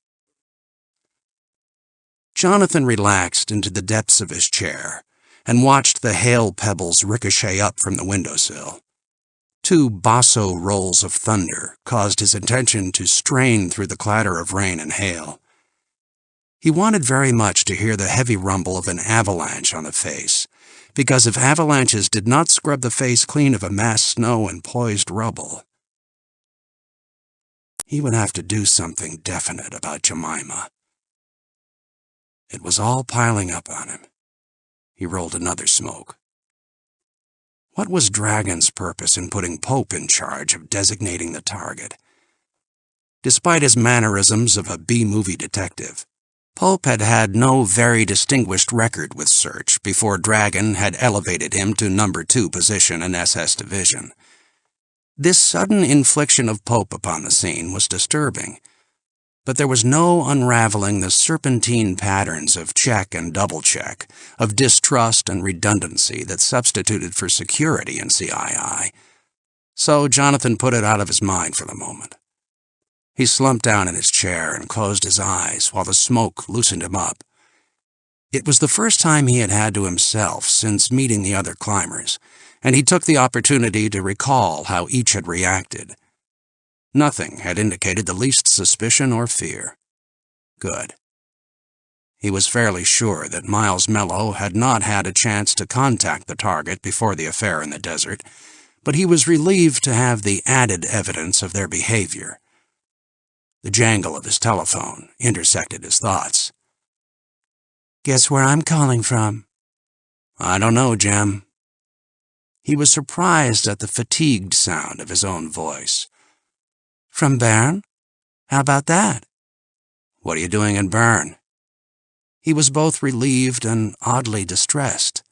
Jonathan relaxed into the depths of his chair and watched the hail pebbles ricochet up from the windowsill. 2 basso rolls of thunder caused his attention to strain through the clatter of rain and hail. He wanted very much to hear the heavy rumble of an avalanche on the face, because if avalanches did not scrub the face clean of a mass snow and poised rubble, he would have to do something definite about Jemima. It was all piling up on him. He rolled another smoke. What was Dragon's purpose in putting Pope in charge of designating the target? Despite his mannerisms of a B-movie detective, Pope had had no very distinguished record with Search before Dragon had elevated him to No. 2 position in SS Division. This sudden infliction of Pope upon the scene was disturbing, but there was no unraveling the serpentine patterns of check and double-check, of distrust and redundancy that substituted for security in CII. So Jonathan put it out of his mind for the moment. He slumped down in his chair and closed his eyes while the smoke loosened him up. It was the first time he had had to himself since meeting the other climbers, and he took the opportunity to recall how each had reacted. Nothing had indicated the least suspicion or fear. Good. He was fairly sure that Miles Mello had not had a chance to contact the target before the affair in the desert, but he was relieved to have the added evidence of their behavior. The jangle of his telephone intersected his thoughts. "Guess where I'm calling from?" "I don't know, Jem." He was surprised at the fatigued sound of his own voice. "From Bern? How about that?" "What are you doing in Bern?" He was both relieved and oddly distressed.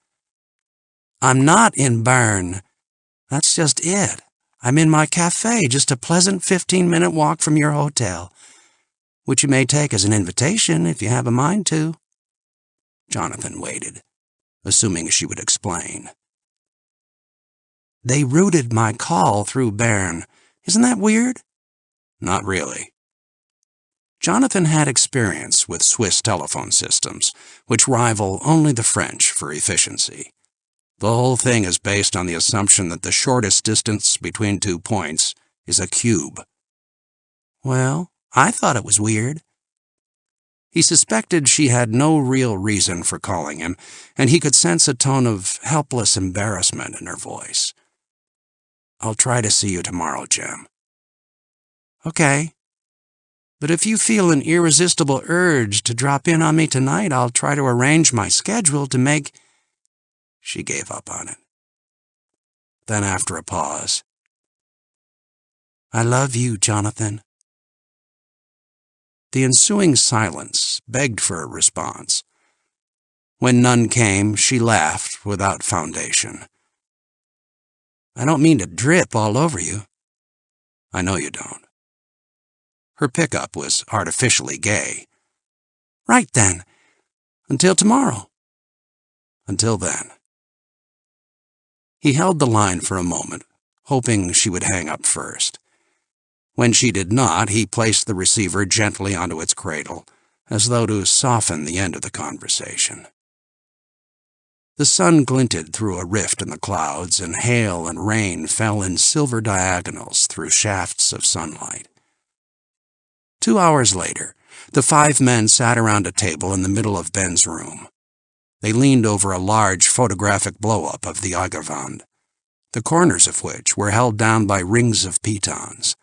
"I'm not in Bern. That's just it. I'm in my cafe, just a pleasant 15-minute walk from your hotel, which you may take as an invitation if you have a mind to." Jonathan waited, assuming she would explain. "They routed my call through Bern. Isn't that weird?" "Not really." Jonathan had experience with Swiss telephone systems, which rival only the French for efficiency. The whole thing is based on the assumption that the shortest distance between 2 points is a cube. Well, I thought it was weird. He suspected she had no real reason for calling him, and he could sense a tone of helpless embarrassment in her voice. "I'll try to see you tomorrow, Jem." Okay. But if you feel an irresistible urge to drop in on me tonight, I'll try to arrange my schedule to make... She gave up on it. Then, after a pause, I love you, Jonathan. The ensuing silence begged for a response. When none came, she laughed without foundation. I don't mean to drip all over you. I know you don't. Her pickup was artificially gay. Right then. Until tomorrow. Until then. He held the line for a moment, hoping she would hang up first. When she did not, he placed the receiver gently onto its cradle, as though to soften the end of the conversation. The sun glinted through a rift in the clouds, and hail and rain fell in silver diagonals through shafts of sunlight. 2 hours later, the 5 men sat around a table in the middle of Ben's room. They leaned over a large photographic blow-up of the Eiger, the corners of which were held down by rings of pitons.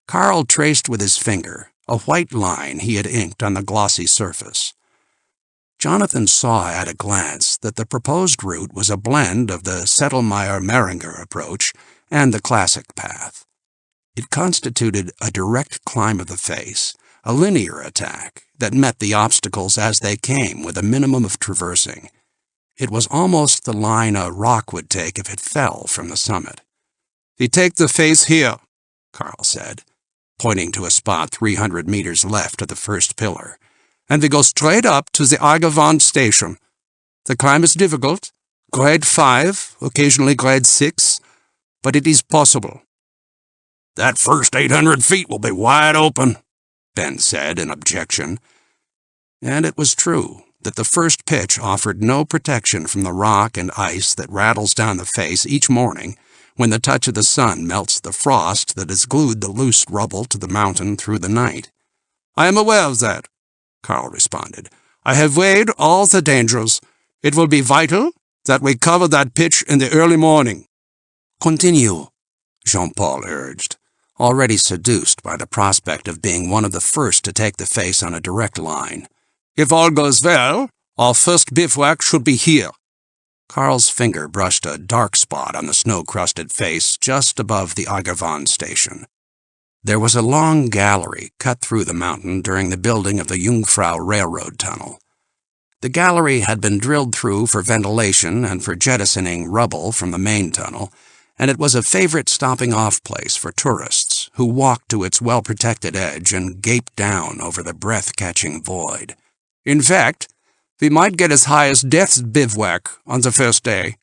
Carl traced with his finger a white line he had inked on the glossy surface. Jonathan saw at a glance that the proposed route was a blend of the Settelmeyer-Meringer approach and the classic path. It constituted a direct climb of the face, a linear attack that met the obstacles as they came with a minimum of traversing. It was almost the line a rock would take if it fell from the summit. "We take the face here," Carl said, pointing to a spot 300 meters left of the first pillar. "and we go straight up to the Eiger station. The climb is difficult, grade 5, occasionally grade 6, but it is possible." "That first 800 feet will be wide open," Ben said in objection. And it was true that the first pitch offered no protection from the rock and ice that rattles down the face each morning when the touch of the sun melts the frost that has glued the loose rubble to the mountain through the night. "I am aware of that," Carl responded. "I have weighed all the dangers. It will be vital that we cover that pitch in the early morning." "Continue," Jean-Paul urged, already seduced by the prospect of being one of the first to take the face on a direct line. "If all goes well, our first bivouac should be here." Carl's finger brushed a dark spot on the snow-crusted face just above the Eiger station. There was a long gallery cut through the mountain during the building of the Jungfrau Railroad Tunnel. The gallery had been drilled through for ventilation and for jettisoning rubble from the main tunnel, and it was a favorite stopping-off place for tourists who walked to its well-protected edge and gaped down over the breath-catching void. "In fact, we might get as high as Death's Bivouac on the first day."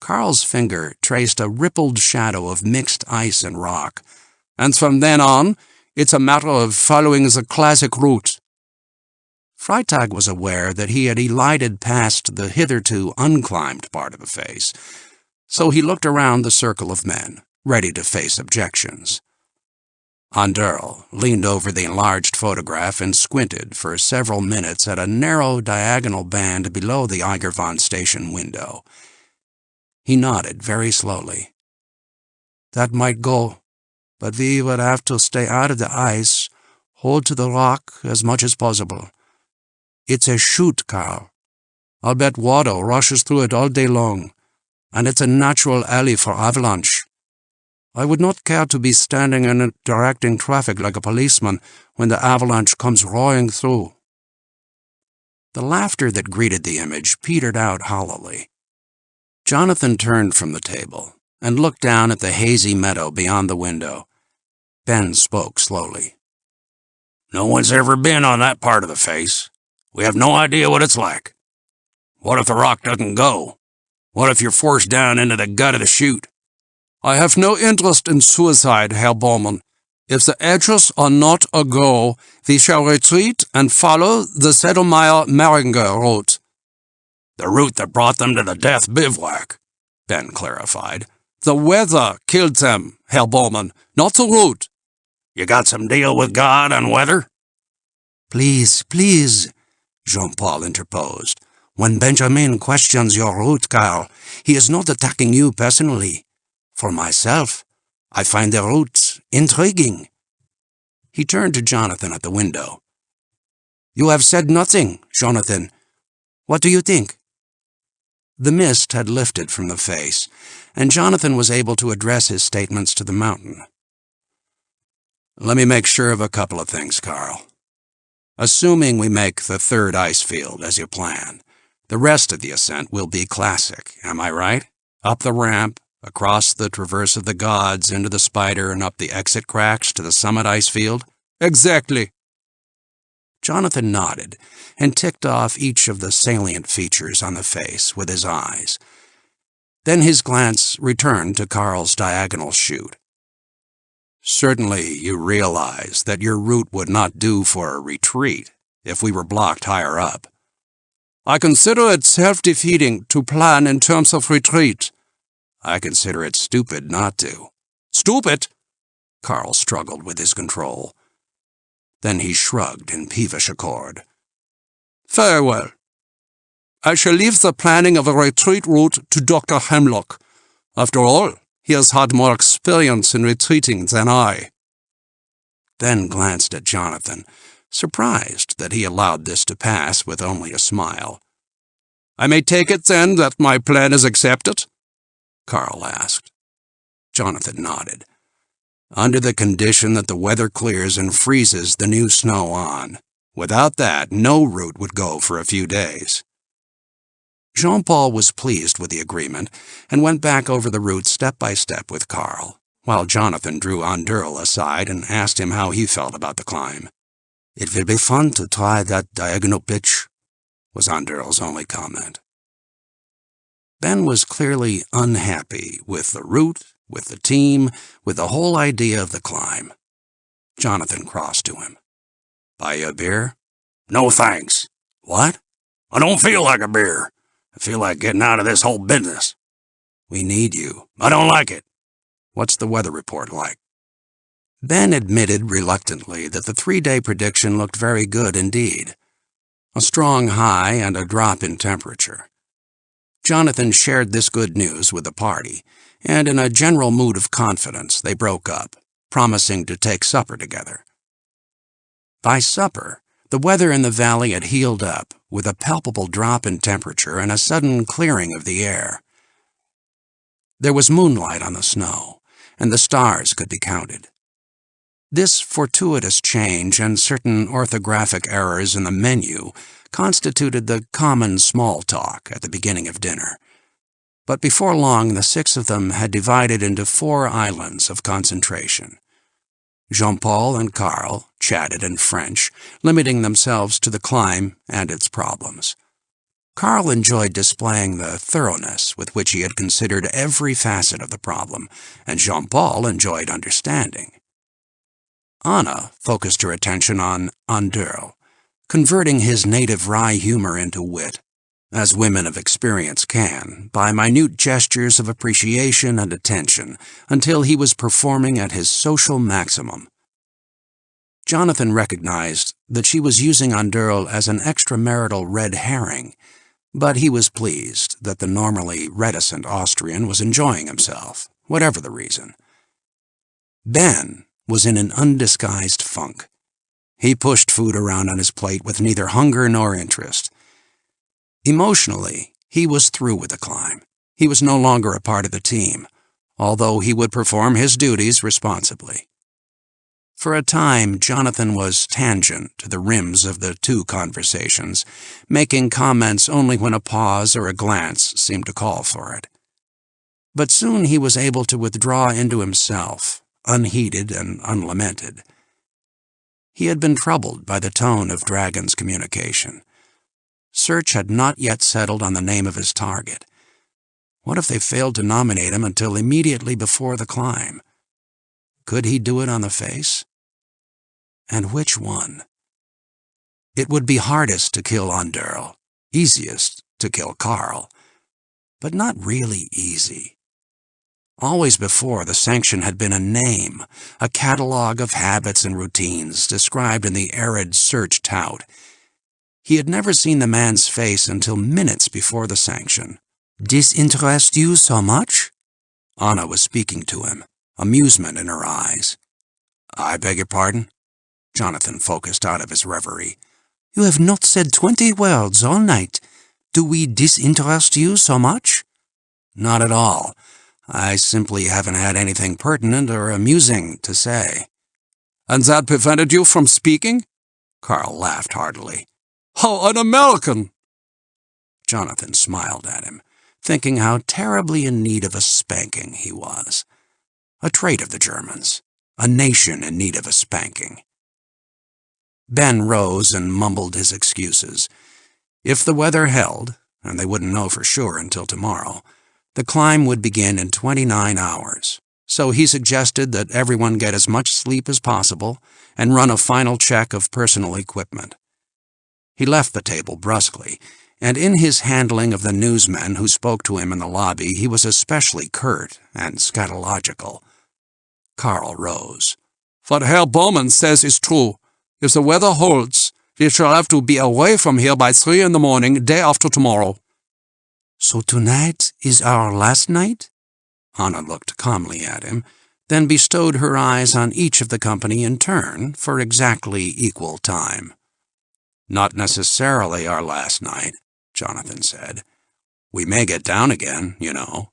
Carl's finger traced a rippled shadow of mixed ice and rock. "And from then on, it's a matter of following the classic route." Freitag was aware that he had elided past the hitherto unclimbed part of the face, so he looked around the circle of men, ready to face objections. Anderl leaned over the enlarged photograph and squinted for several minutes at a narrow diagonal band below the Eiger station window. He nodded very slowly. "That might go, but we would have to stay out of the ice, hold to the rock as much as possible. It's a chute, Carl. I'll bet water rushes through it all day long, and it's a natural alley for avalanche. I would not care to be standing in it directing traffic like a policeman when the avalanche comes roaring through." The laughter that greeted the image petered out hollowly. Jonathan turned from the table and looked down at the hazy meadow beyond the window. Ben spoke slowly. "No one's ever been on that part of the face. We have no idea what it's like. What if the rock doesn't go? What if you're forced down into the gut of the chute?" "I have no interest in suicide, Herr Baumann. If the edges are not a go, we shall retreat and follow the Settlemire-Maringer route. The route that brought them to the death bivouac, Ben clarified. The weather killed them, Herr Bowman, not the route. You got some deal with God on weather? Please, please, Jean-Paul interposed. When Benjamin questions your route, Carl, he is not attacking you personally. For myself, I find the route intriguing. He turned to Jonathan at the window. You have said nothing, Jonathan. What do you think? The mist had lifted from the face, and Jonathan was able to address his statements to the mountain. Let me make sure of a couple of things, Carl. Assuming we make the third ice field as you plan, the rest of the ascent will be classic, am I right? Up the ramp, across the Traverse of the Gods, into the Spider, and up the exit cracks to the summit ice field? Exactly. Jonathan nodded and ticked off each of the salient features on the face with his eyes. Then his glance returned to Carl's diagonal chute. Certainly you realize that your route would not do for a retreat if we were blocked higher up. I consider it self-defeating to plan in terms of retreat. I consider it stupid not to. Stupid? Carl struggled with his control. Then he shrugged in peevish accord. Very well. I shall leave the planning of a retreat route to Dr. Hemlock. After all, he has had more experience in retreating than I. Ben glanced at Jonathan, surprised that he allowed this to pass with only a smile. I may take it, then, that my plan is accepted? Carl asked. Jonathan nodded. Under the condition that the weather clears and freezes the new snow on. Without that, no route would go for a few days. Jean-Paul was pleased with the agreement and went back over the route step by step with Carl, while Jonathan drew Andurl aside and asked him how he felt about the climb. It will be fun to try that diagonal pitch, was Andurl's only comment. Ben was clearly unhappy with the route, with the team, with the whole idea of the climb. Jonathan crossed to him. Buy you a beer? No thanks. What? I don't feel like a beer. I feel like getting out of this whole business. We need you. I don't like it. What's the weather report like? Ben admitted reluctantly that the 3-day prediction looked very good indeed. A strong high and a drop in temperature. Jonathan shared this good news with the party, and in a general mood of confidence they broke up, promising to take supper together. By supper, the weather in the valley had healed up, with a palpable drop in temperature and a sudden clearing of the air. There was moonlight on the snow, and the stars could be counted. This fortuitous change and certain orthographic errors in the menu constituted the common small talk at the beginning of dinner. But before long, the 6 of them had divided into 4 islands of concentration. Jean-Paul and Carl chatted in French, limiting themselves to the climb and its problems. Carl enjoyed displaying the thoroughness with which he had considered every facet of the problem, and Jean-Paul enjoyed understanding. Anna focused her attention on Andurl, converting his native wry humor into wit, as women of experience can, by minute gestures of appreciation and attention, until he was performing at his social maximum. Jonathan recognized that she was using Andurl as an extramarital red herring, but he was pleased that the normally reticent Austrian was enjoying himself, whatever the reason. Ben was in an undisguised funk. He pushed food around on his plate with neither hunger nor interest. Emotionally, he was through with the climb. He was no longer a part of the team, although he would perform his duties responsibly. For a time, Jonathan was tangent to the rims of the 2 conversations, making comments only when a pause or a glance seemed to call for it. But soon he was able to withdraw into himself, unheeded and unlamented. He had been troubled by the tone of Dragon's communication. Search had not yet settled on the name of his target. What if they failed to nominate him until immediately before the climb? Could he do it on the face? And which one? It would be hardest to kill Underl, easiest to kill Carl, but not really easy. Always before, the Sanction had been a name, a catalogue of habits and routines described in the arid search tout. He had never seen the man's face until minutes before the Sanction. "Disinterest you so much?" Anna was speaking to him, amusement in her eyes. "I beg your pardon?" Jonathan focused out of his reverie. "You have not said 20 words all night. Do we disinterest you so much?" "Not at all. I simply haven't had anything pertinent or amusing to say." "And that prevented you from speaking?" Carl laughed heartily. "How un-American!" Jonathan smiled at him, thinking how terribly in need of a spanking he was. A trait of the Germans, a nation in need of a spanking. Ben rose and mumbled his excuses. If the weather held, and they wouldn't know for sure until tomorrow, the climb would begin in 29 hours, so he suggested that everyone get as much sleep as possible and run a final check of personal equipment. He left the table brusquely, and in his handling of the newsmen who spoke to him in the lobby, he was especially curt and scatological. Carl rose. "What Herr Bowman says is true. If the weather holds, we shall have to be away from here by 3 in the morning, day after tomorrow." "So tonight is our last night?" Anna looked calmly at him, then bestowed her eyes on each of the company in turn for exactly equal time. "Not necessarily our last night," Jonathan said. "We may get down again, you know."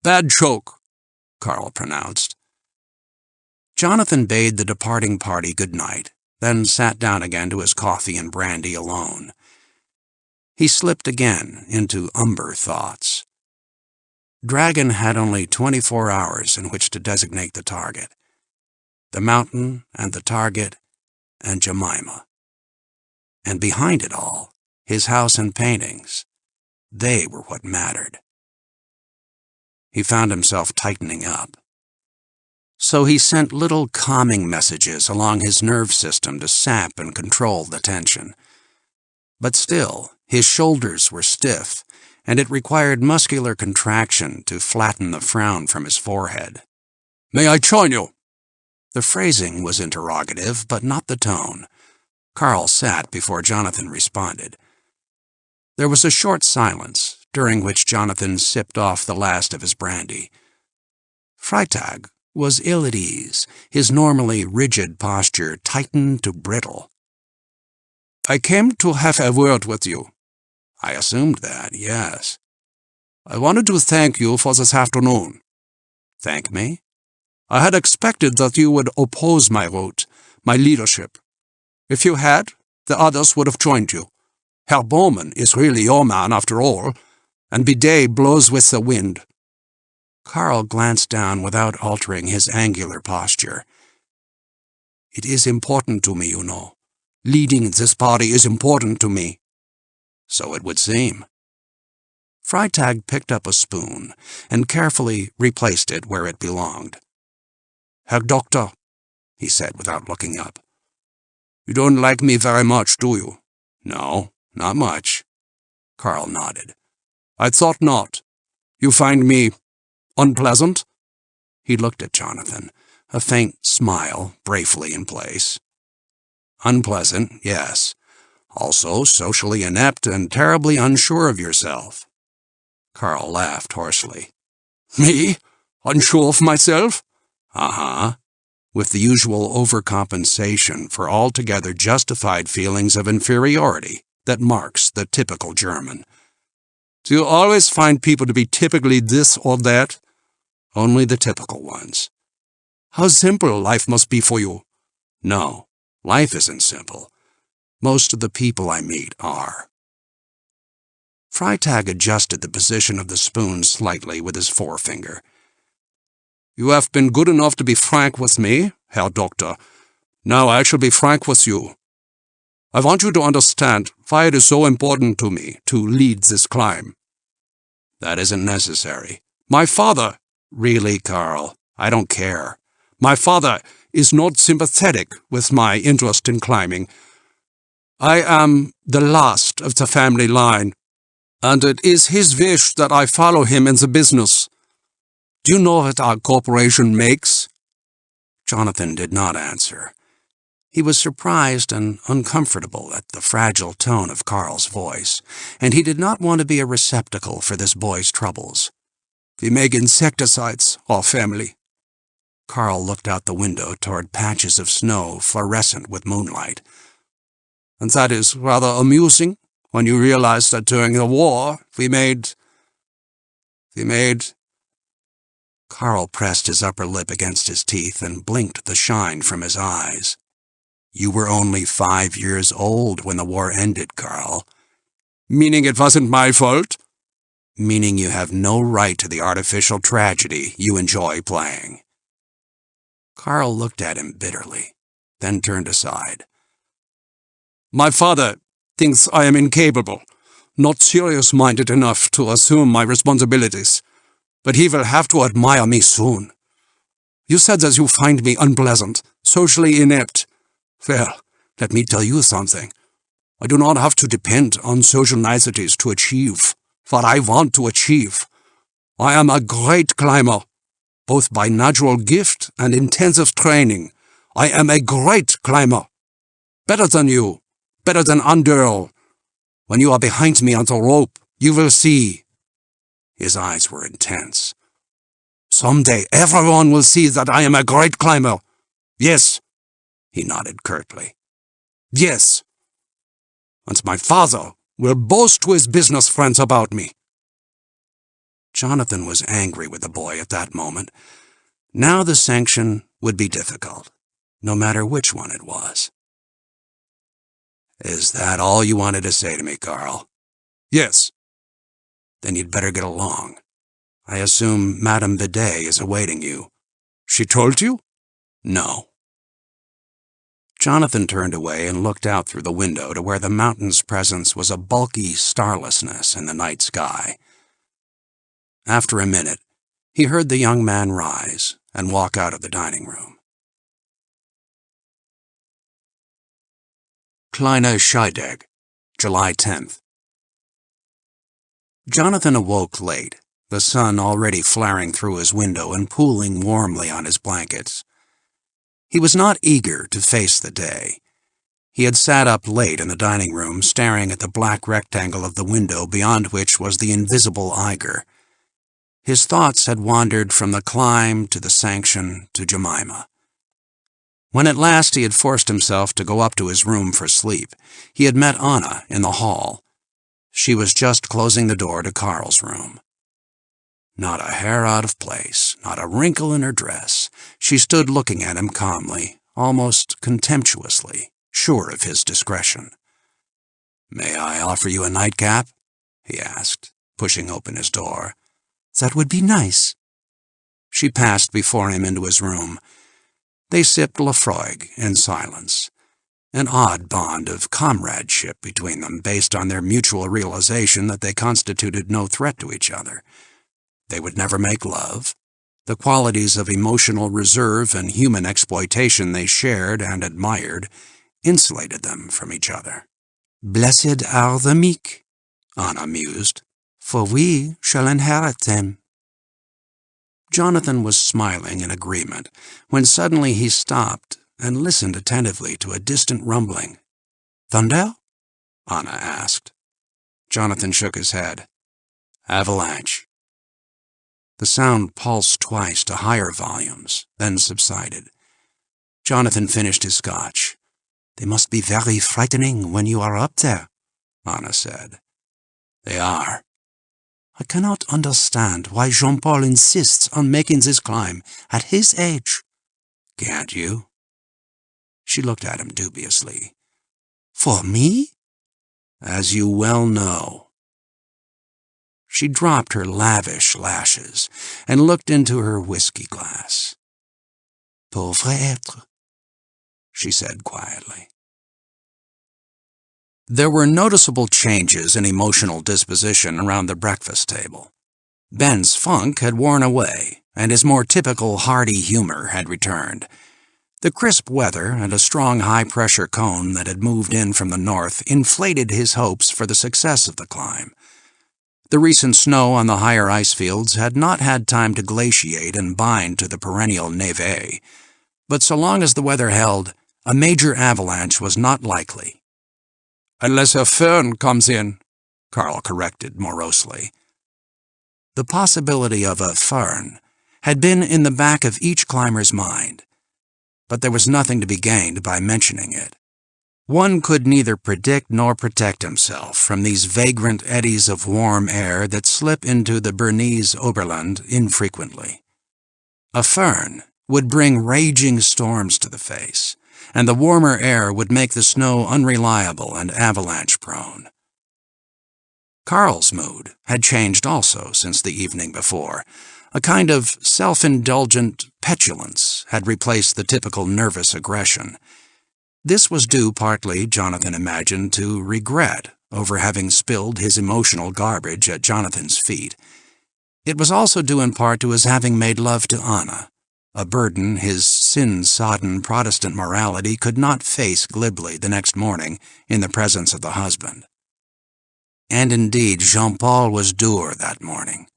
"Bad joke," Carl pronounced. Jonathan bade the departing party good night, then sat down again to his coffee and brandy alone. He slipped again into umber thoughts. Dragon had only 24 hours in which to designate the target. The mountain and the target and Jemima. And behind it all, his house and paintings. They were what mattered. He found himself tightening up. So he sent little calming messages along his nerve system to sap and control the tension. But still, his shoulders were stiff, and it required muscular contraction to flatten the frown from his forehead. "May I join you?" The phrasing was interrogative, but not the tone. Carl sat before Jonathan responded. There was a short silence, during which Jonathan sipped off the last of his brandy. Freitag was ill at ease, his normally rigid posture tightened to brittle. "I came to have a word with you." "I assumed that, yes." "I wanted to thank you for this afternoon." "Thank me?" "I had expected that you would oppose my route, my leadership. If you had, the others would have joined you. Herr Bowman is really your man after all, and Bidet blows with the wind." Carl glanced down without altering his angular posture. "It is important to me, you know. Leading this party is important to me." "So it would seem." Freitag picked up a spoon and carefully replaced it where it belonged. "Herr Doctor," he said without looking up. "You don't like me very much, do you?" "No, not much." Carl nodded. "I thought not. You find me unpleasant?" He looked at Jonathan, a faint smile bravely in place. "Unpleasant, yes. Also socially inept and terribly unsure of yourself." Carl laughed hoarsely. "Me? Unsure of myself?" "Uh-huh. With the usual overcompensation for altogether justified feelings of inferiority that marks the typical German." "Do you always find people to be typically this or that?" "Only the typical ones." "How simple life must be for you." "No, life isn't simple. Most of the people I meet are." Freitag adjusted the position of the spoon slightly with his forefinger. "You have been good enough to be frank with me, Herr Doctor. Now I shall be frank with you. I want you to understand why it is so important to me to lead this climb." "That isn't necessary." "My father—" "Really, Carl, I don't care. My father is not sympathetic with my interest in climbing. I am the last of the family line, and it is his wish that I follow him in the business. Do you know what our corporation makes?" Jonathan did not answer. He was surprised and uncomfortable at the fragile tone of Carl's voice, and he did not want to be a receptacle for this boy's troubles. "We make insecticides, our family." Carl looked out the window toward patches of snow fluorescent with moonlight. "And that is rather amusing when you realize that during the war we made... Carl pressed his upper lip against his teeth and blinked the shine from his eyes. "You were only 5 years old when the war ended, Carl." "Meaning it wasn't my fault?" "Meaning you have no right to the artificial tragedy you enjoy playing." Carl looked at him bitterly, then turned aside. "My father thinks I am incapable, not serious-minded enough to assume my responsibilities, but he will have to admire me soon. You said that you find me unpleasant, socially inept. Well, let me tell you something. I do not have to depend on social niceties to achieve what I want to achieve. I am a great climber, both by natural gift and intensive training. I am a great climber. Better than you, better than Underl. When you are behind me on the rope, you will see." His eyes were intense. "Someday everyone will see that I am a great climber. Yes." He nodded curtly. "Yes. And my father will boast to his business friends about me." Jonathan was angry with the boy at that moment. Now the sanction would be difficult, no matter which one it was. "Is that all you wanted to say to me, Carl?" "Yes." "Then you'd better get along. I assume Madame Bidet is awaiting you." "She told you?" "No." Jonathan turned away and looked out through the window to where the mountain's presence was a bulky starlessness in the night sky. After a minute, he heard the young man rise and walk out of the dining room. Kleine Scheidegg, July 10th. Jonathan awoke late, the sun already flaring through his window and pooling warmly on his blankets. He was not eager to face the day. He had sat up late in the dining room, staring at the black rectangle of the window beyond which was the invisible Eiger. His thoughts had wandered from the climb to the Sanction to Jemima. When at last he had forced himself to go up to his room for sleep, he had met Anna in the hall. She was just closing the door to Carl's room. Not a hair out of place, not a wrinkle in her dress. She stood looking at him calmly, almost contemptuously, sure of his discretion. "May I offer you a nightcap?" he asked, pushing open his door. "That would be nice." She passed before him into his room. They sipped Lafroig in silence, an odd bond of comradeship between them based on their mutual realization that they constituted no threat to each other. They would never make love. The qualities of emotional reserve and human exploitation they shared and admired insulated them from each other. "Blessed are the meek," Anna mused, "for we shall inherit them." Jonathan was smiling in agreement when suddenly he stopped and listened attentively to a distant rumbling. "Thunder?" Anna asked. Jonathan shook his head. "Avalanche." The sound pulsed twice to higher volumes, then subsided. Jonathan finished his scotch. "They must be very frightening when you are up there," Anna said. "They are." "I cannot understand why Jean-Paul insists on making this climb at his age." "Can't you?" She looked at him dubiously. "For me?" "As you well know." She dropped her lavish lashes and looked into her whiskey glass. "Pauvre être," she said quietly. There were noticeable changes in emotional disposition around the breakfast table. Ben's funk had worn away, and his more typical hearty humor had returned. The crisp weather and a strong high-pressure cone that had moved in from the north inflated his hopes for the success of the climb. The recent snow on the higher ice fields had not had time to glaciate and bind to the perennial névé, but so long as the weather held, a major avalanche was not likely. Unless a fern comes in, Carl corrected morosely. The possibility of a fern had been in the back of each climber's mind, but there was nothing to be gained by mentioning it. One could neither predict nor protect himself from these vagrant eddies of warm air that slip into the Bernese Oberland infrequently. A fern would bring raging storms to the face, and the warmer air would make the snow unreliable and avalanche-prone. Carl's mood had changed also since the evening before. A kind of self-indulgent petulance had replaced the typical nervous aggression. This was due partly, Jonathan imagined, to regret over having spilled his emotional garbage at Jonathan's feet. It was also due in part to his having made love to Anna, a burden his sin-sodden Protestant morality could not face glibly the next morning in the presence of the husband. And indeed, Jean-Paul was dour that morning.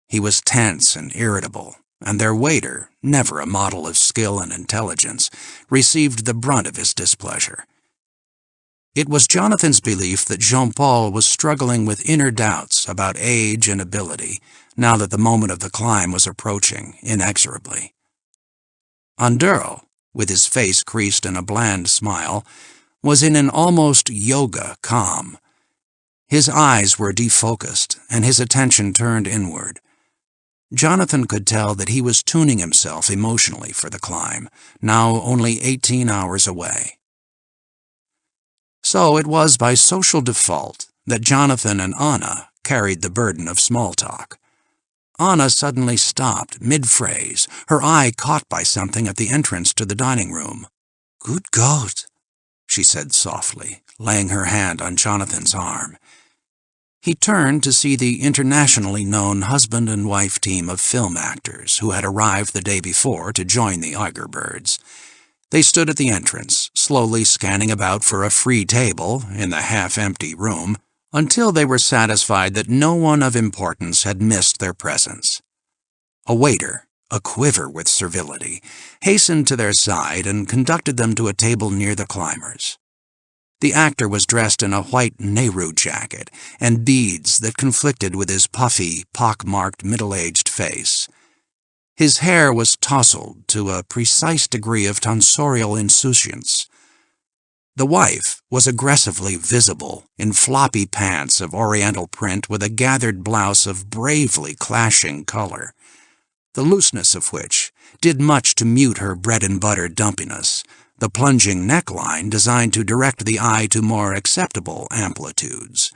He was tense and irritable, and their waiter, never a model of skill and intelligence, received the brunt of his displeasure. It was Jonathan's belief that Jean-Paul was struggling with inner doubts about age and ability, now that the moment of the climb was approaching inexorably. Anderl, with his face creased in a bland smile, was in an almost yoga calm. His eyes were defocused, and his attention turned inward. Jonathan could tell that he was tuning himself emotionally for the climb, now only 18 hours away. So it was by social default that Jonathan and Anna carried the burden of small talk. Anna suddenly stopped mid-phrase, her eye caught by something at the entrance to the dining room. "Good God," she said softly, laying her hand on Jonathan's arm. He turned to see the internationally known husband and wife team of film actors who had arrived the day before to join the Eiger birds. They stood at the entrance, slowly scanning about for a free table in the half-empty room, until they were satisfied that no one of importance had missed their presence. A waiter, aquiver with servility, hastened to their side and conducted them to a table near the climbers. The actor was dressed in a white Nehru jacket and beads that conflicted with his puffy, pock-marked middle-aged face. His hair was tousled to a precise degree of tonsorial insouciance. The wife was aggressively visible in floppy pants of oriental print with a gathered blouse of bravely clashing color, the looseness of which did much to mute her bread-and-butter dumpiness, the plunging neckline designed to direct the eye to more acceptable amplitudes.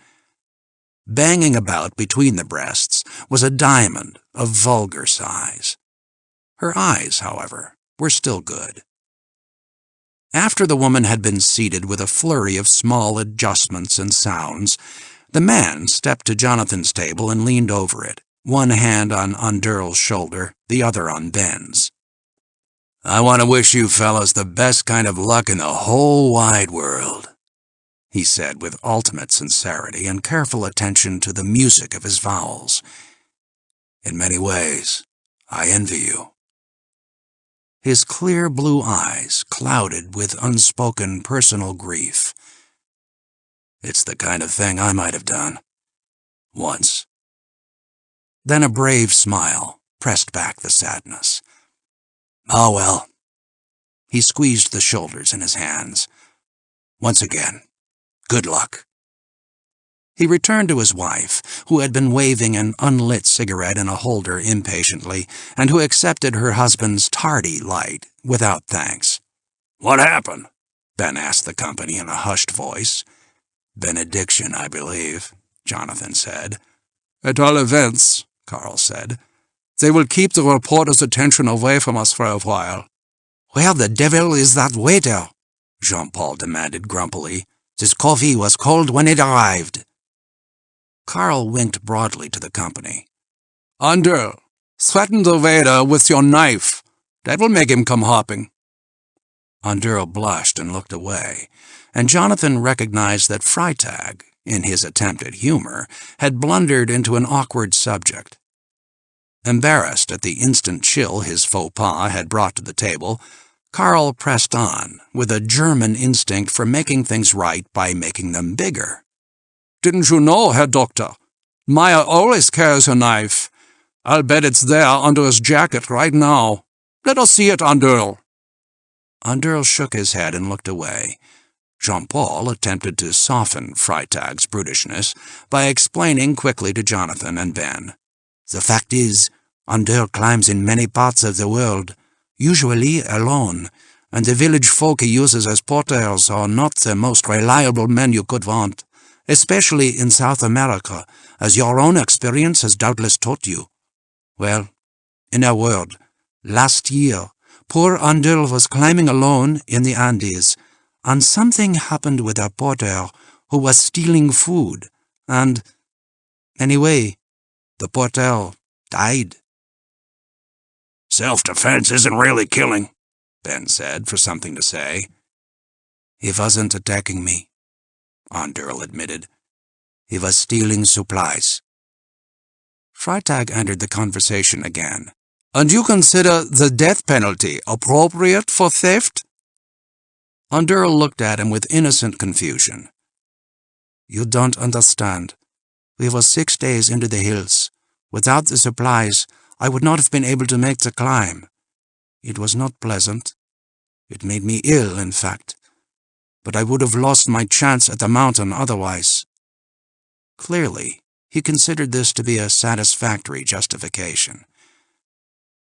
Banging about between the breasts was a diamond of vulgar size. Her eyes, however, were still good. After the woman had been seated with a flurry of small adjustments and sounds, the man stepped to Jonathan's table and leaned over it, one hand on Anderl's shoulder, the other on Ben's. "I want to wish you fellas the best kind of luck in the whole wide world," he said with ultimate sincerity and careful attention to the music of his vowels. "In many ways, I envy you." His clear blue eyes clouded with unspoken personal grief. "It's the kind of thing I might have done. Once." Then a brave smile pressed back the sadness. "Oh well." He squeezed the shoulders in his hands. "Once again, good luck." He returned to his wife, who had been waving an unlit cigarette in a holder impatiently, and who accepted her husband's tardy light without thanks. "What happened?" Ben asked the company in a hushed voice. "Benediction, I believe," Jonathan said. At all events, Carl said, they will keep the reporter's attention away from us for a while. "Where the devil is that waiter?" Jean-Paul demanded grumpily. "This coffee was cold when it arrived." Carl winked broadly to the company. Anderl, Threaten the waiter with your knife. That will make him come hopping. Anduril blushed and looked away, and Jonathan recognized that Freitag, in his attempt at humor, had blundered into an awkward subject. Embarrassed at the instant chill his faux pas had brought to the table, Karl pressed on, with a German instinct for making things right by making them bigger. Didn't you know, Herr Doctor? Meyer always carries a knife. I'll bet it's there under his jacket right now. Let us see it, Anduril. Anduril shook his head and looked away. Jean-Paul attempted to soften Freitag's brutishness by explaining quickly to Jonathan and Ben. The fact is, Anduril climbs in many parts of the world, usually alone, and the village folk he uses as porters are not the most reliable men you could want, especially in South America, as your own experience has doubtless taught you. Well, in a word, last year, poor Anduril was climbing alone in the Andes, and something happened with a porter who was stealing food, and, anyway, the porter died. Self-defense isn't really killing, Ben said, for something to say. He wasn't attacking me, Anduril admitted. He was stealing supplies. Freitag entered the conversation again. And you consider the death penalty appropriate for theft? Anduril looked at him with innocent confusion. You don't understand. We were 6 days into the hills. Without the supplies, I would not have been able to make the climb. It was not pleasant. It made me ill, in fact. But I would have lost my chance at the mountain otherwise. Clearly, he considered this to be a satisfactory justification.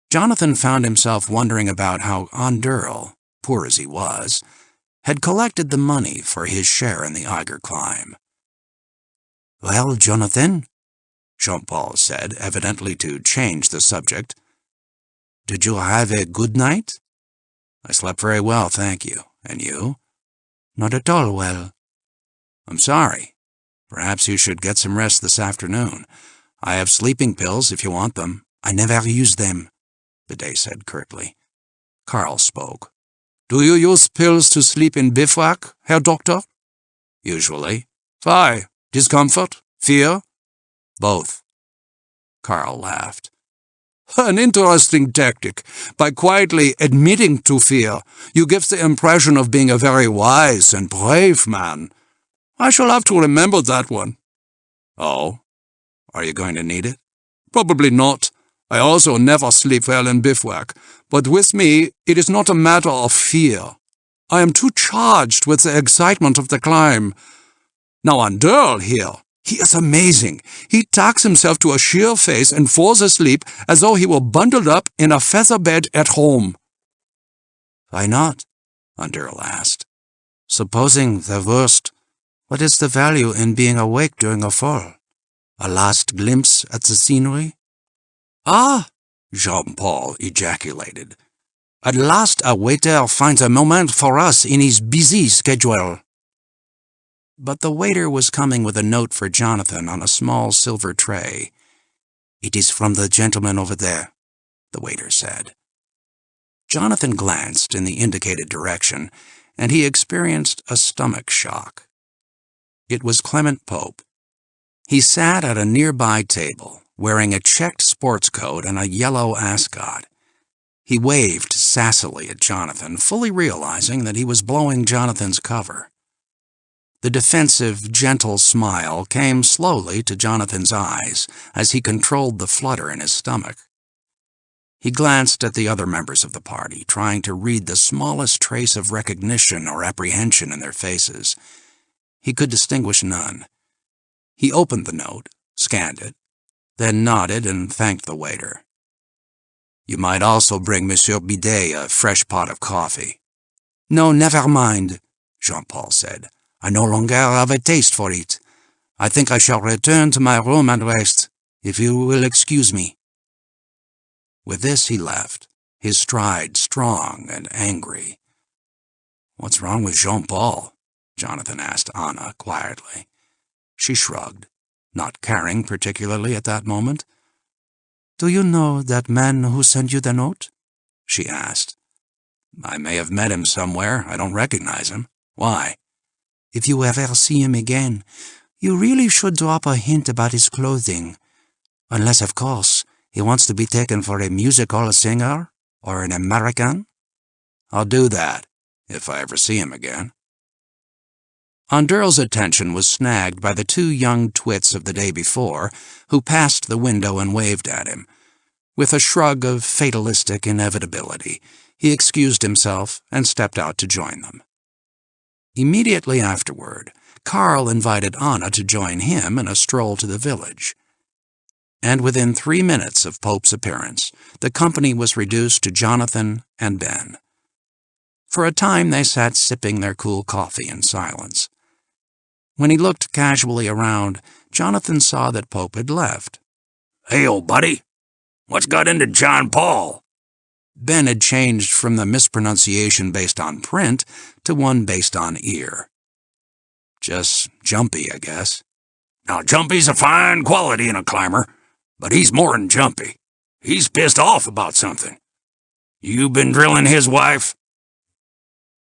Jonathan found himself wondering about how Anduril, poor as he was, had collected the money for his share in the Eiger climb. Well, Jonathan, Jean-Paul said, evidently to change the subject. Did you have a good night? I slept very well, thank you. And you? Not at all well. I'm sorry. Perhaps you should get some rest this afternoon. I have sleeping pills if you want them. I never use them, Bidet said curtly. Karl spoke. Do you use pills to sleep in bivouac, Herr Doctor? Usually. Why? Discomfort? Fear? Both. Karl laughed. An interesting tactic. By quietly admitting to fear, you give the impression of being a very wise and brave man. I shall have to remember that one. Oh? Are you going to need it? Probably not. I also never sleep well in bivouac, but with me it is not a matter of fear. I am too charged with the excitement of the climb. Now Anduril here, he is amazing. He tacks himself to a sheer face and falls asleep as though he were bundled up in a feather bed at home. Why not? Anduril asked. Supposing the worst, what is the value in being awake during a fall? A last glimpse at the scenery? Ah! Jean-Paul ejaculated. At last a waiter finds a moment for us in his busy schedule. But the waiter was coming with a note for Jonathan on a small silver tray. It is from the gentleman over there, the waiter said. Jonathan glanced in the indicated direction, and he experienced a stomach shock. It was Clement Pope. He sat at a nearby table, wearing a checked sports coat and a yellow ascot. He waved sassily at Jonathan, fully realizing that he was blowing Jonathan's cover. The defensive, gentle smile came slowly to Jonathan's eyes as he controlled the flutter in his stomach. He glanced at the other members of the party, trying to read the smallest trace of recognition or apprehension in their faces. He could distinguish none. He opened the note, scanned it, then nodded and thanked the waiter. You might also bring Monsieur Bidet a fresh pot of coffee. No, never mind, Jean-Paul said. I no longer have a taste for it. I think I shall return to my room and rest, if you will excuse me. With this he left, his stride strong and angry. What's wrong with Jean-Paul? Jonathan asked Anna quietly. She shrugged, not caring particularly at that moment. Do you know that man who sent you the note? She asked. I may have met him somewhere. I don't recognize him. Why? If you ever see him again, you really should drop a hint about his clothing. Unless, of course, he wants to be taken for a musical singer or an American. I'll do that, if I ever see him again. Ondurl's attention was snagged by the two young twits of the day before, who passed the window and waved at him. With a shrug of fatalistic inevitability, he excused himself and stepped out to join them. Immediately afterward, Carl invited Anna to join him in a stroll to the village. And within 3 minutes of Pope's appearance, the company was reduced to Jonathan and Ben. For a time they sat sipping their cool coffee in silence. When he looked casually around, Jonathan saw that Pope had left. Hey, old buddy, what's got into John Paul? Ben had changed from the mispronunciation based on print to one based on ear. Just jumpy, I guess. Now, jumpy's a fine quality in a climber, but he's more'n jumpy. He's pissed off about something. You been drilling his wife?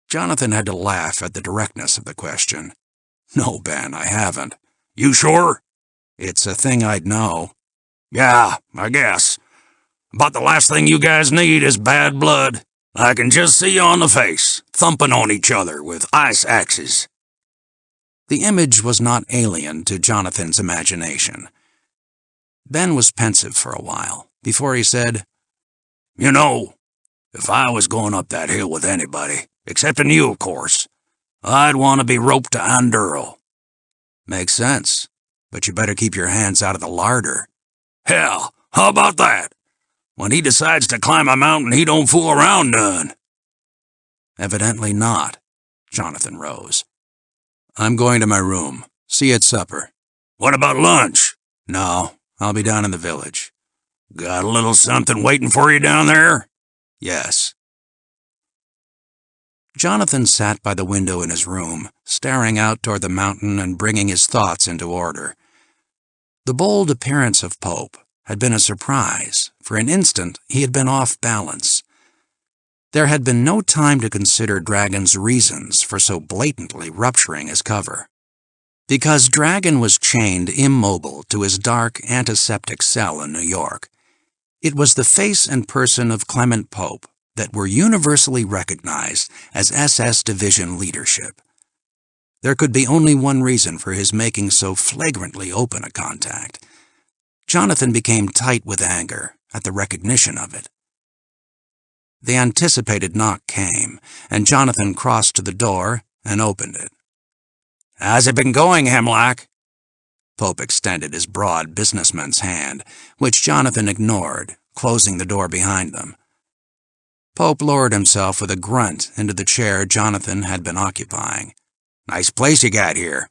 Jonathan had to laugh at the directness of the question. No, Ben, I haven't. You sure? It's a thing I'd know. Yeah, I guess. About the last thing you guys need is bad blood. I can just see you on the face, thumping on each other with ice axes. The image was not alien to Jonathan's imagination. Ben was pensive for a while, before he said, You know, if I was going up that hill with anybody, excepting you, of course, I'd want to be roped to Ondurl. Makes sense, but you better keep your hands out of the larder. Hell, how about that? When he decides to climb a mountain, he don't fool around none. Evidently not. Jonathan rose. I'm going to my room. See you at supper. What about lunch? No, I'll be down in the village. Got a little something waiting for you down there? Yes. Jonathan sat by the window in his room, staring out toward the mountain and bringing his thoughts into order. The bold appearance of Pope had been a surprise. For an instant, he had been off balance. There had been no time to consider Dragon's reasons for so blatantly rupturing his cover. Because Dragon was chained immobile to his dark, antiseptic cell in New York, it was the face and person of Clement Pope that were universally recognized as SS Division leadership. There could be only one reason for his making so flagrantly open a contact. Jonathan became tight with anger at the recognition of it. The anticipated knock came, and Jonathan crossed to the door and opened it. How's it been going, Hemlock? Pope extended his broad businessman's hand, which Jonathan ignored, closing the door behind them. Pope lowered himself with a grunt into the chair Jonathan had been occupying. Nice place you got here.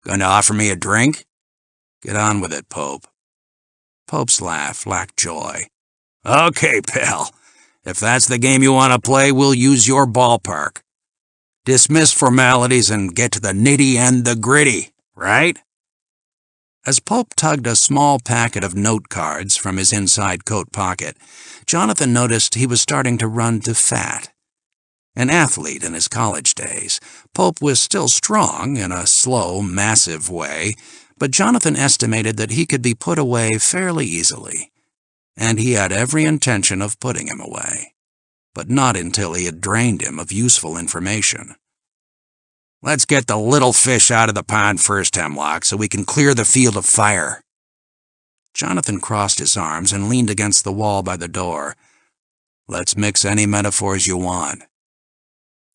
Going to offer me a drink? Get on with it, Pope. Pope's laugh lacked joy. Okay, pal. If that's the game you want to play, we'll use your ballpark. Dismiss formalities and get to the nitty and the gritty, right? As Pope tugged a small packet of note cards from his inside coat pocket, Jonathan noticed he was starting to run to fat. An athlete in his college days, Pope was still strong in a slow, massive way, but Jonathan estimated that he could be put away fairly easily. And he had every intention of putting him away, but not until he had drained him of useful information. Let's get the little fish out of the pond first, Hemlock, so we can clear the field of fire. Jonathan crossed his arms and leaned against the wall by the door. Let's mix any metaphors you want.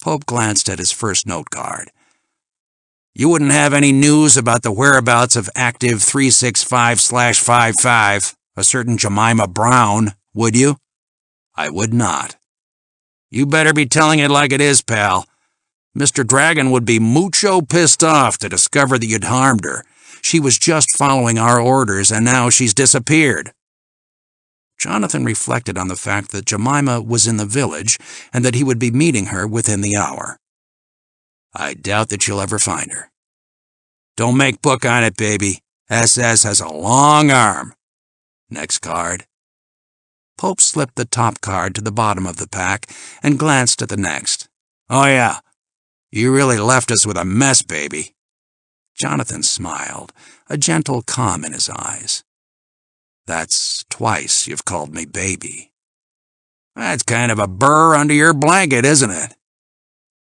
Pope glanced at his first note card. You wouldn't have any news about the whereabouts of active 365/55, a certain Jemima Brown, would you? I would not. You better be telling it like it is, pal. Mr. Dragon would be mucho pissed off to discover that you'd harmed her. She was just following our orders, and now she's disappeared. Jonathan reflected on the fact that Jemima was in the village and that he would be meeting her within the hour. I doubt that you'll ever find her. Don't make book on it, baby. SS has a long arm. Next card. Pope slipped the top card to the bottom of the pack and glanced at the next. Oh yeah, you really left us with a mess, baby. Jonathan smiled, a gentle calm in his eyes. That's twice you've called me baby. That's kind of a burr under your blanket, isn't it?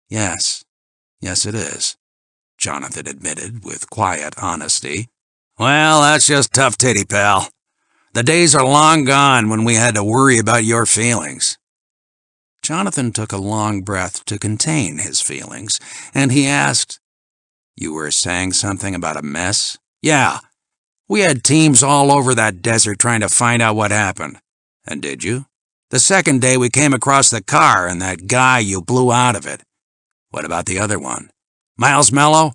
Yes it is, Jonathan admitted with quiet honesty. Well, that's just tough titty, pal. The days are long gone when we had to worry about your feelings. Jonathan took a long breath to contain his feelings, and he asked, You were saying something about a mess? Yeah, we had teams all over that desert trying to find out what happened. And did you? The second day we came across the car and that guy you blew out of it. What about the other one? Miles Mello?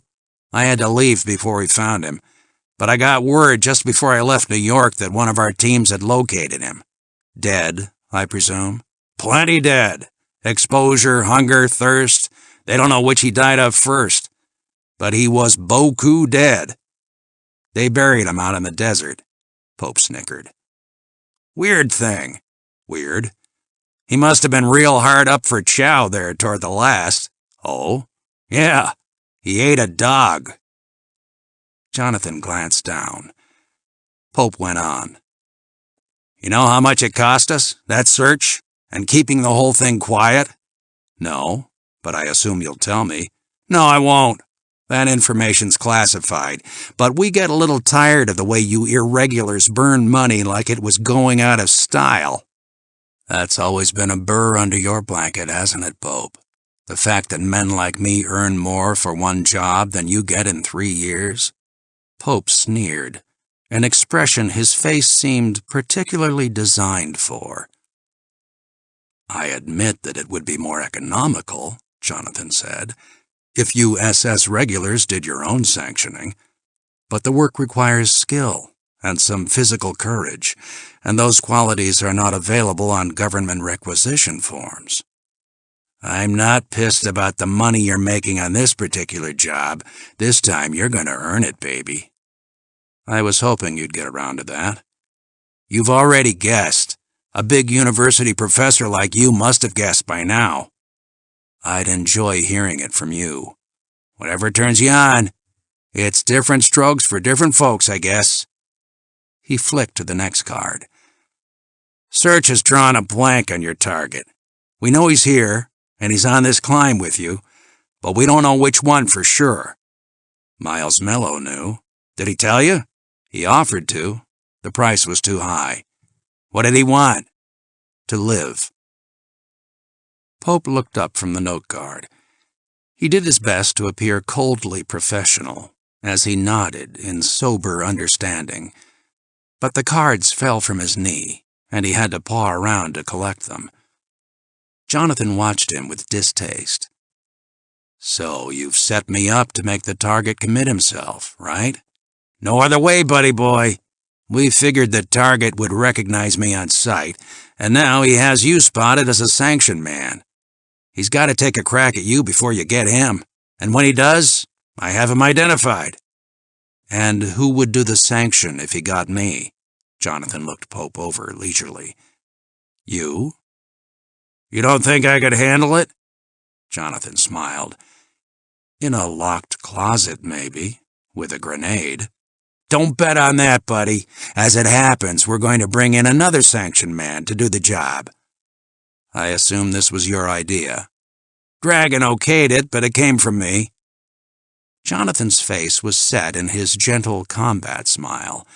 I had to leave before we found him, but I got word just before I left New York that one of our teams had located him. Dead, I presume? Plenty dead. Exposure, hunger, thirst. They don't know which he died of first. But he was beaucoup dead. They buried him out in the desert. Pope snickered. Weird thing. Weird? He must have been real hard up for chow there toward the last. Oh? Yeah. He ate a dog. Jonathan glanced down. Pope went on. You know how much it cost us, that search, and keeping the whole thing quiet? No, but I assume you'll tell me. No, I won't. That information's classified, but we get a little tired of the way you irregulars burn money like it was going out of style. That's always been a burr under your blanket, hasn't it, Pope? The fact that men like me earn more for one job than you get in 3 years? Pope sneered, an expression his face seemed particularly designed for. I admit that it would be more economical, Jonathan said, if you SS regulars did your own sanctioning. But the work requires skill and some physical courage, and those qualities are not available on government requisition forms. I'm not pissed about the money you're making on this particular job. This time you're going to earn it, baby. I was hoping you'd get around to that. You've already guessed. A big university professor like you must have guessed by now. I'd enjoy hearing it from you. Whatever turns you on. It's different strokes for different folks, I guess. He flicked to the next card. Search has drawn a blank on your target. We know he's here, and he's on this climb with you, but we don't know which one for sure. Miles Mello knew. Did he tell you? He offered to. The price was too high. What did he want? To live. Pope looked up from the note card. He did his best to appear coldly professional as he nodded in sober understanding, but the cards fell from his knee, and he had to paw around to collect them. Jonathan watched him with distaste. So you've set me up to make the target commit himself, right? No other way, buddy boy. We figured the target would recognize me on sight, and now he has you spotted as a Sanction man. He's got to take a crack at you before you get him, and when he does, I have him identified. And who would do the Sanction if he got me? Jonathan looked Pope over leisurely. You? You don't think I could handle it? Jonathan smiled. In a locked closet, maybe, with a grenade. Don't bet on that, buddy. As it happens, we're going to bring in another Sanction man to do the job. I assume this was your idea. Dragon okayed it, but it came from me. Jonathan's face was set in his gentle combat smile.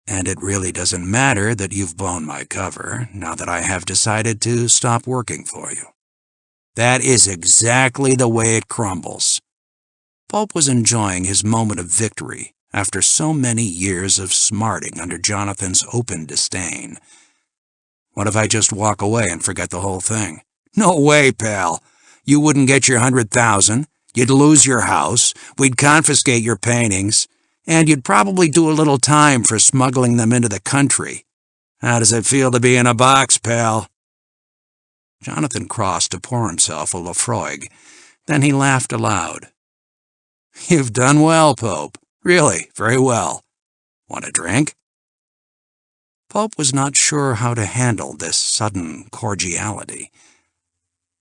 And it really doesn't matter that you've blown my cover, now that I have decided to stop working for you. That is exactly the way it crumbles. Pope was enjoying his moment of victory after so many years of smarting under Jonathan's open disdain. What if I just walk away and forget the whole thing? No way, pal. You wouldn't get your 100,000, you'd lose your house, we'd confiscate your paintings, and you'd probably do a little time for smuggling them into the country. How does it feel to be in a box, pal? Jonathan crossed to pour himself a Lafroig. Then he laughed aloud. You've done well, Pope. Really, very well. Want a drink? Pope was not sure how to handle this sudden cordiality.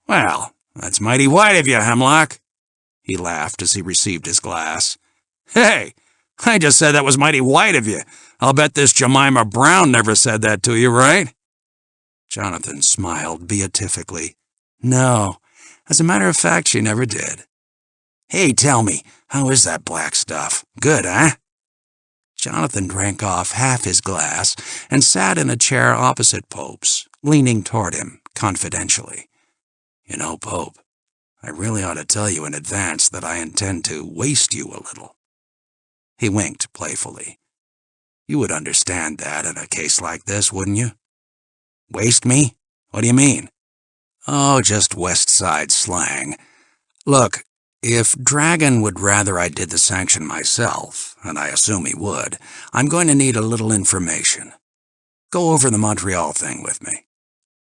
Well, that's mighty white of you, Hemlock. He laughed as he received his glass. Hey, I just said that was mighty white of you. I'll bet this Jemima Brown never said that to you, right? Jonathan smiled beatifically. No, as a matter of fact, she never did. Hey, tell me, how is that black stuff? Good, huh? Jonathan drank off half his glass and sat in a chair opposite Pope's, leaning toward him confidentially. You know, Pope, I really ought to tell you in advance that I intend to waste you a little. He winked playfully. You would understand that in a case like this, wouldn't you? Waste me? What do you mean? Oh, just West Side slang. Look, if Dragon would rather I did the sanction myself, and I assume he would, I'm going to need a little information. Go over the Montreal thing with me.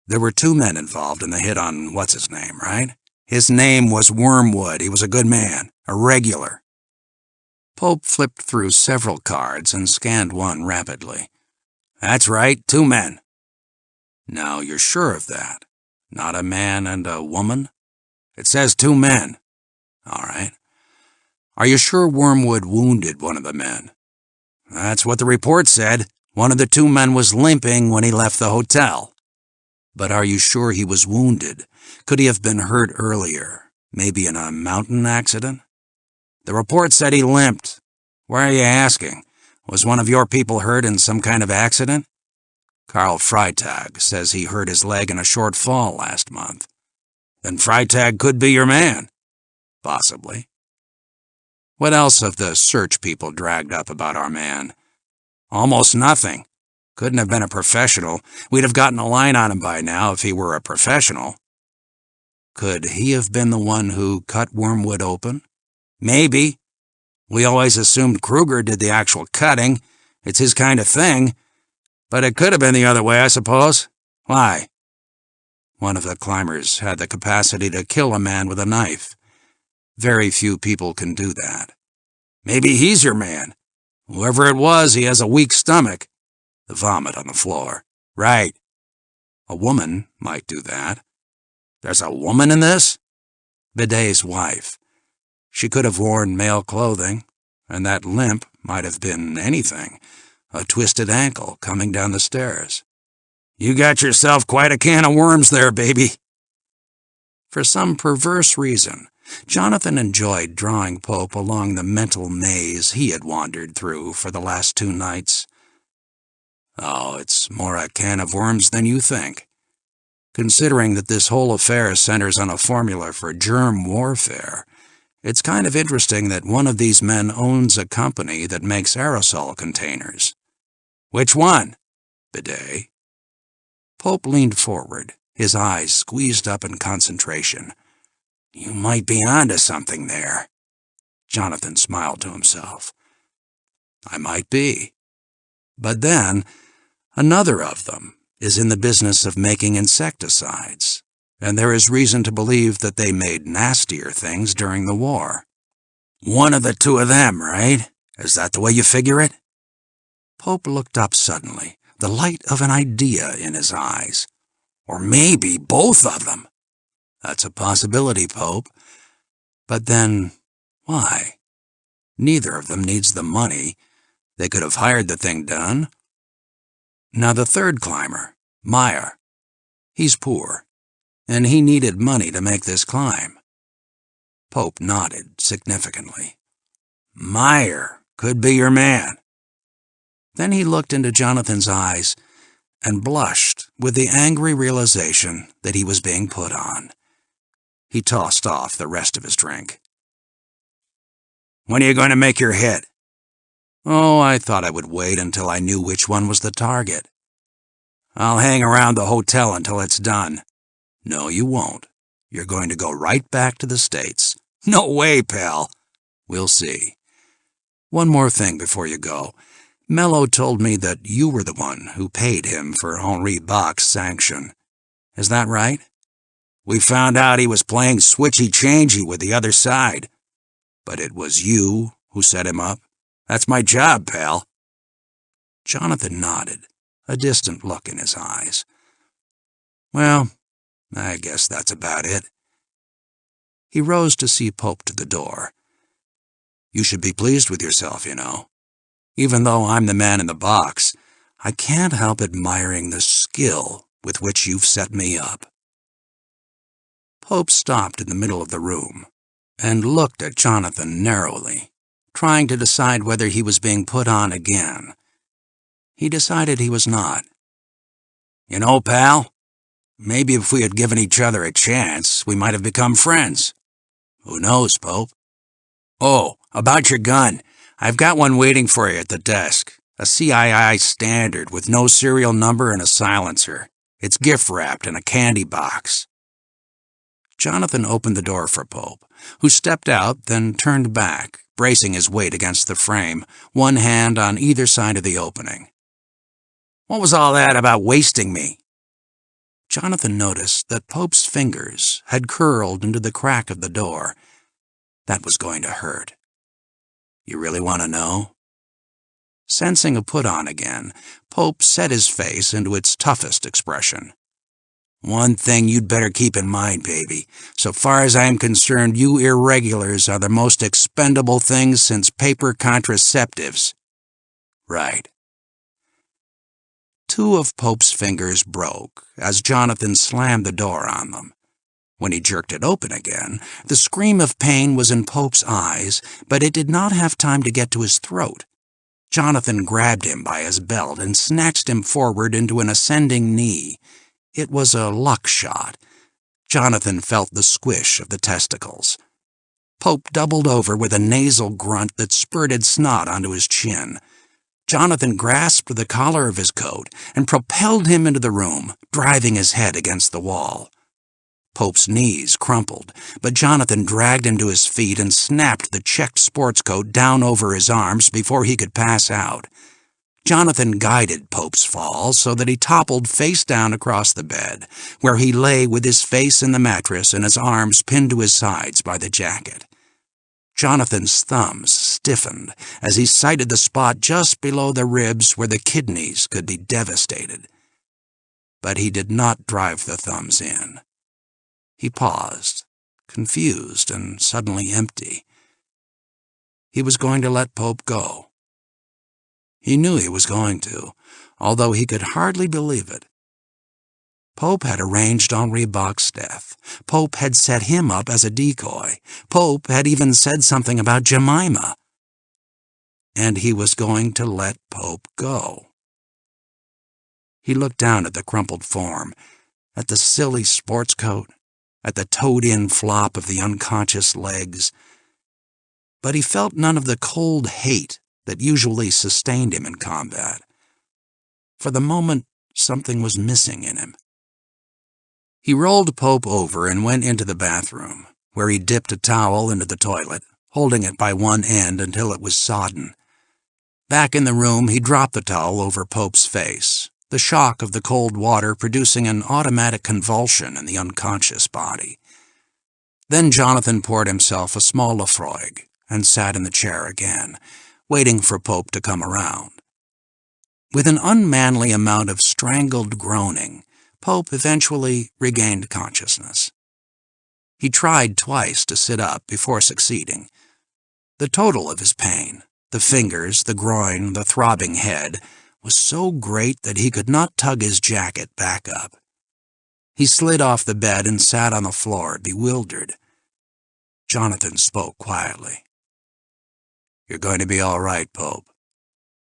There were 2 men involved in the hit on what's-his-name, right? His name was Wormwood. He was a good man, a regular. Pope flipped through several cards and scanned one rapidly. That's right, 2 men. Now, you're sure of that? Not a man and a woman? It says 2 men. All right. Are you sure Wormwood wounded one of the men? That's what the report said. One of the 2 men was limping when he left the hotel. But are you sure he was wounded? Could he have been hurt earlier? Maybe in a mountain accident? The report said he limped. Why are you asking? Was one of your people hurt in some kind of accident? Carl Freitag says he hurt his leg in a short fall last month. Then Freitag could be your man. Possibly. What else have the search people dragged up about our man? Almost nothing. Couldn't have been a professional. We'd have gotten a line on him by now if he were a professional. Could he have been the one who cut Wormwood open? Maybe. We always assumed Kruger did the actual cutting. It's his kind of thing. But it could have been the other way, I suppose. Why? One of the climbers had the capacity to kill a man with a knife. Very few people can do that. Maybe he's your man. Whoever it was, he has a weak stomach. The vomit on the floor. Right. A woman might do that. There's a woman in this? Bidet's wife. She could have worn male clothing, and that limp might have been anything. A twisted ankle coming down the stairs. You got yourself quite a can of worms there, baby. For some perverse reason, Jonathan enjoyed drawing Pope along the mental maze he had wandered through for the last 2 nights. Oh, it's more a can of worms than you think. Considering that this whole affair centers on a formula for germ warfare, it's kind of interesting that one of these men owns a company that makes aerosol containers. Which one? Bidet. Pope leaned forward, his eyes squeezed up in concentration. You might be onto something there. Jonathan smiled to himself. I might be. But then, another of them is in the business of making insecticides, and there is reason to believe that they made nastier things during the war. One of the 2 of them, right? Is that the way you figure it? Pope looked up suddenly, the light of an idea in his eyes. Or maybe both of them. That's a possibility, Pope. But then, why? Neither of them needs the money. They could have hired the thing done. Now the 3rd climber, Meyer. He's poor, and he needed money to make this climb. Pope nodded significantly. Meyer could be your man. Then he looked into Jonathan's eyes and blushed with the angry realization that he was being put on. He tossed off the rest of his drink. When are you going to make your hit? Oh, I thought I would wait until I knew which one was the target. I'll hang around the hotel until it's done. No, you won't. You're going to go right back to the States. No way, pal. We'll see. One more thing before you go. Mello told me that you were the one who paid him for Henri Bach's sanction. Is that right? We found out he was playing switchy-changey with the other side. But it was you who set him up? That's my job, pal. Jonathan nodded, a distant look in his eyes. Well, I guess that's about it. He rose to see Pope to the door. You should be pleased with yourself, you know. Even though I'm the man in the box, I can't help admiring the skill with which you've set me up. Pope stopped in the middle of the room and looked at Jonathan narrowly, trying to decide whether he was being put on again. He decided he was not. You know, pal, maybe if we had given each other a chance, we might have become friends. Who knows, Pope? Oh, about your gun. I've got one waiting for you at the desk. A CII standard with no serial number and a silencer. It's gift-wrapped in a candy box. Jonathan opened the door for Pope, who stepped out, then turned back, bracing his weight against the frame, one hand on either side of the opening. What was all that about wasting me? Jonathan noticed that Pope's fingers had curled into the crack of the door. That was going to hurt. You really want to know? Sensing a put-on again, Pope set his face into its toughest expression. One thing you'd better keep in mind, baby. So far as I am concerned, you irregulars are the most expendable things since paper contraceptives. Right. Two of Pope's fingers broke as Jonathan slammed the door on them. When he jerked it open again, the scream of pain was in Pope's eyes, but it did not have time to get to his throat. Jonathan grabbed him by his belt and snatched him forward into an ascending knee. It was a luck shot. Jonathan felt the squish of the testicles. Pope doubled over with a nasal grunt that spurted snot onto his chin. Jonathan grasped the collar of his coat and propelled him into the room, driving his head against the wall. Pope's knees crumpled, but Jonathan dragged him to his feet and snapped the checked sports coat down over his arms before he could pass out. Jonathan guided Pope's fall so that he toppled face down across the bed, where he lay with his face in the mattress and his arms pinned to his sides by the jacket. Jonathan's thumbs stiffened as he sighted the spot just below the ribs where the kidneys could be devastated. But he did not drive the thumbs in. He paused, confused and suddenly empty. He was going to let Pope go. He knew he was going to, although he could hardly believe it. Pope had arranged Henri Bach's death. Pope had set him up as a decoy. Pope had even said something about Jemima. And he was going to let Pope go. He looked down at the crumpled form, at the silly sports coat, at the toed-in flop of the unconscious legs. But he felt none of the cold hate that usually sustained him in combat. For the moment, something was missing in him. He rolled Pope over and went into the bathroom, where he dipped a towel into the toilet, holding it by one end until it was sodden. Back in the room, he dropped the towel over Pope's face, the shock of the cold water producing an automatic convulsion in the unconscious body. Then Jonathan poured himself a small Lafroig and sat in the chair again, waiting for Pope to come around. With an unmanly amount of strangled groaning, Pope eventually regained consciousness. He tried twice to sit up before succeeding. The total of his pain, the fingers, the groin, the throbbing head, was so great that he could not tug his jacket back up. He slid off the bed and sat on the floor, bewildered. Jonathan spoke quietly. You're going to be all right, Pope.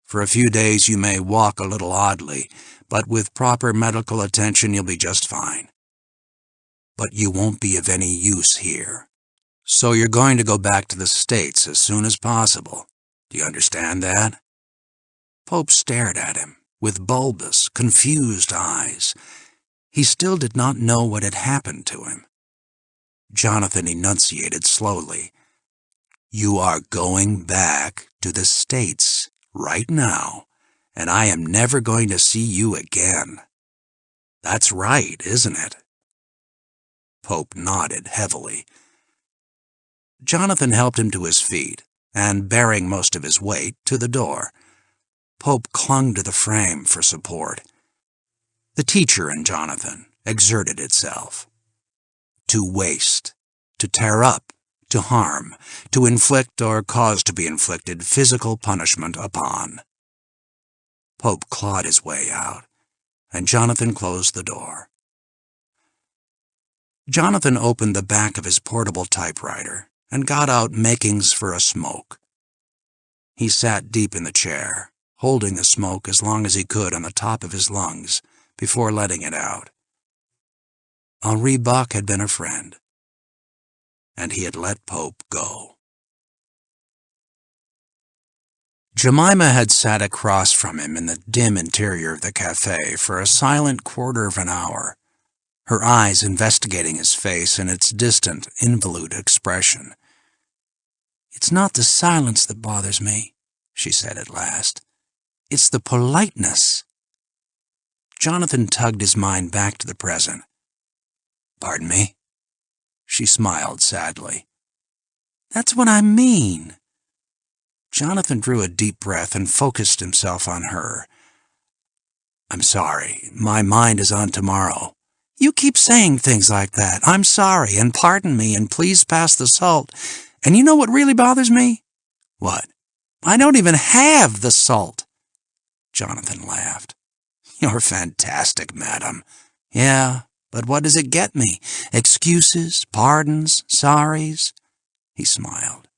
For a few days you may walk a little oddly, but with proper medical attention you'll be just fine. But you won't be of any use here. So you're going to go back to the States as soon as possible. Do you understand that? Pope stared at him with bulbous, confused eyes. He still did not know what had happened to him. Jonathan enunciated slowly. You are going back to the States right now, and I am never going to see you again. That's right, isn't it? Pope nodded heavily. Jonathan helped him to his feet, and bearing most of his weight, to the door. Pope clung to the frame for support. The teacher in Jonathan exerted itself. To waste, to tear up, to harm, to inflict or cause to be inflicted physical punishment upon. Pope clawed his way out, and Jonathan closed the door. Jonathan opened the back of his portable typewriter and got out makings for a smoke. He sat deep in the chair, holding the smoke as long as he could on the top of his lungs before letting it out. Henri Buck had been a friend, and he had let Pope go. Jemima had sat across from him in the dim interior of the cafe for a silent quarter of an hour, her eyes investigating his face in its distant, involute expression. "It's not the silence that bothers me," she said at last. "It's the politeness." Jonathan tugged his mind back to the present. "Pardon me?" She smiled sadly. "That's what I mean." Jonathan drew a deep breath and focused himself on her. "I'm sorry. My mind is on tomorrow." "You keep saying things like that. I'm sorry, and pardon me, and please pass the salt. And you know what really bothers me?" "What?" "I don't even have the salt." Jonathan laughed. "You're fantastic, madam." "Yeah, but what does it get me? Excuses, pardons, sorries?" He smiled.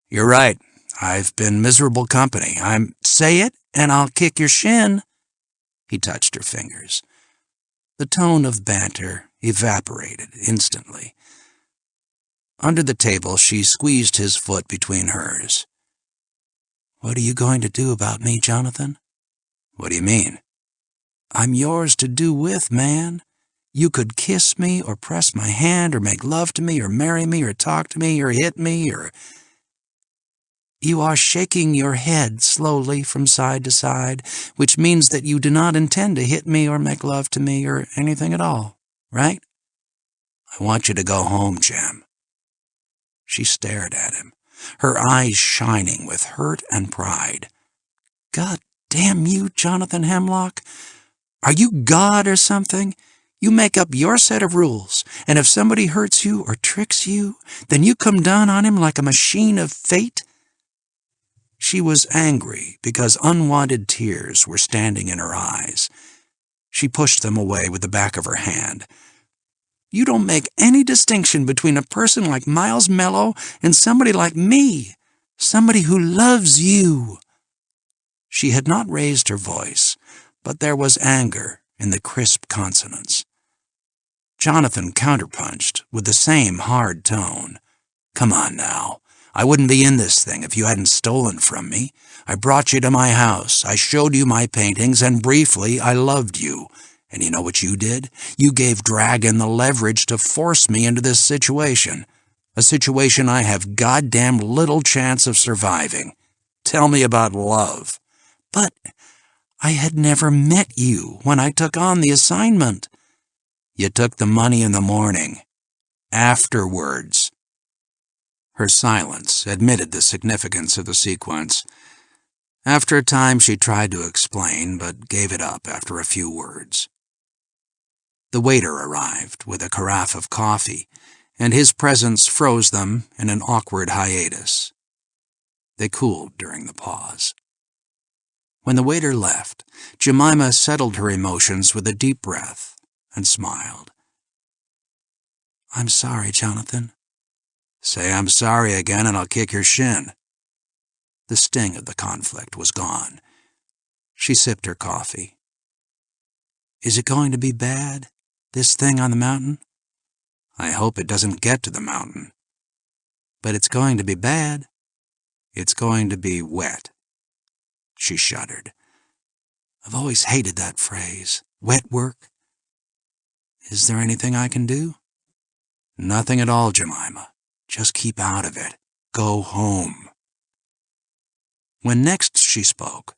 "You're right. I've been miserable company. Say it, and I'll kick your shin." He touched her fingers. The tone of banter evaporated instantly. Under the table, she squeezed his foot between hers. "What are you going to do about me, Jonathan?" "What do you mean?" "I'm yours to do with, man. You could kiss me, or press my hand, or make love to me, or marry me, or talk to me, or hit me, or—" You are shaking your head slowly from side to side, which means that you do not intend to hit me or make love to me or anything at all, right? "I want you to go home, Jem." She stared at him, her eyes shining with hurt and pride. "God damn you, Jonathan Hemlock. Are you God or something? You make up your set of rules, and if somebody hurts you or tricks you, then you come down on him like a machine of fate?" She was angry because unwanted tears were standing in her eyes. She pushed them away with the back of her hand. "You don't make any distinction between a person like Miles Mello and somebody like me, somebody who loves you." She had not raised her voice, but there was anger in the crisp consonants. Jonathan counterpunched with the same hard tone. "Come on now. I wouldn't be in this thing if you hadn't stolen from me. I brought you to my house. I showed you my paintings, and briefly, I loved you. And you know what you did? You gave Dragon the leverage to force me into this situation. A situation I have goddamn little chance of surviving. Tell me about love." "But I had never met you when I took on the assignment." "You took the money in the morning. Afterwards." Her silence admitted the significance of the sequence. After a time she tried to explain, but gave it up after a few words. The waiter arrived with a carafe of coffee, and his presence froze them in an awkward hiatus. They cooled during the pause. When the waiter left, Jemima settled her emotions with a deep breath and smiled. "I'm sorry, Jonathan." "Say I'm sorry again and I'll kick your shin." The sting of the conflict was gone. She sipped her coffee. "Is it going to be bad, this thing on the mountain?" "I hope it doesn't get to the mountain." "But it's going to be bad." "It's going to be wet." She shuddered. "I've always hated that phrase, wet work. Is there anything I can do?" "Nothing at all, Jemima. Just keep out of it. Go home." When next she spoke,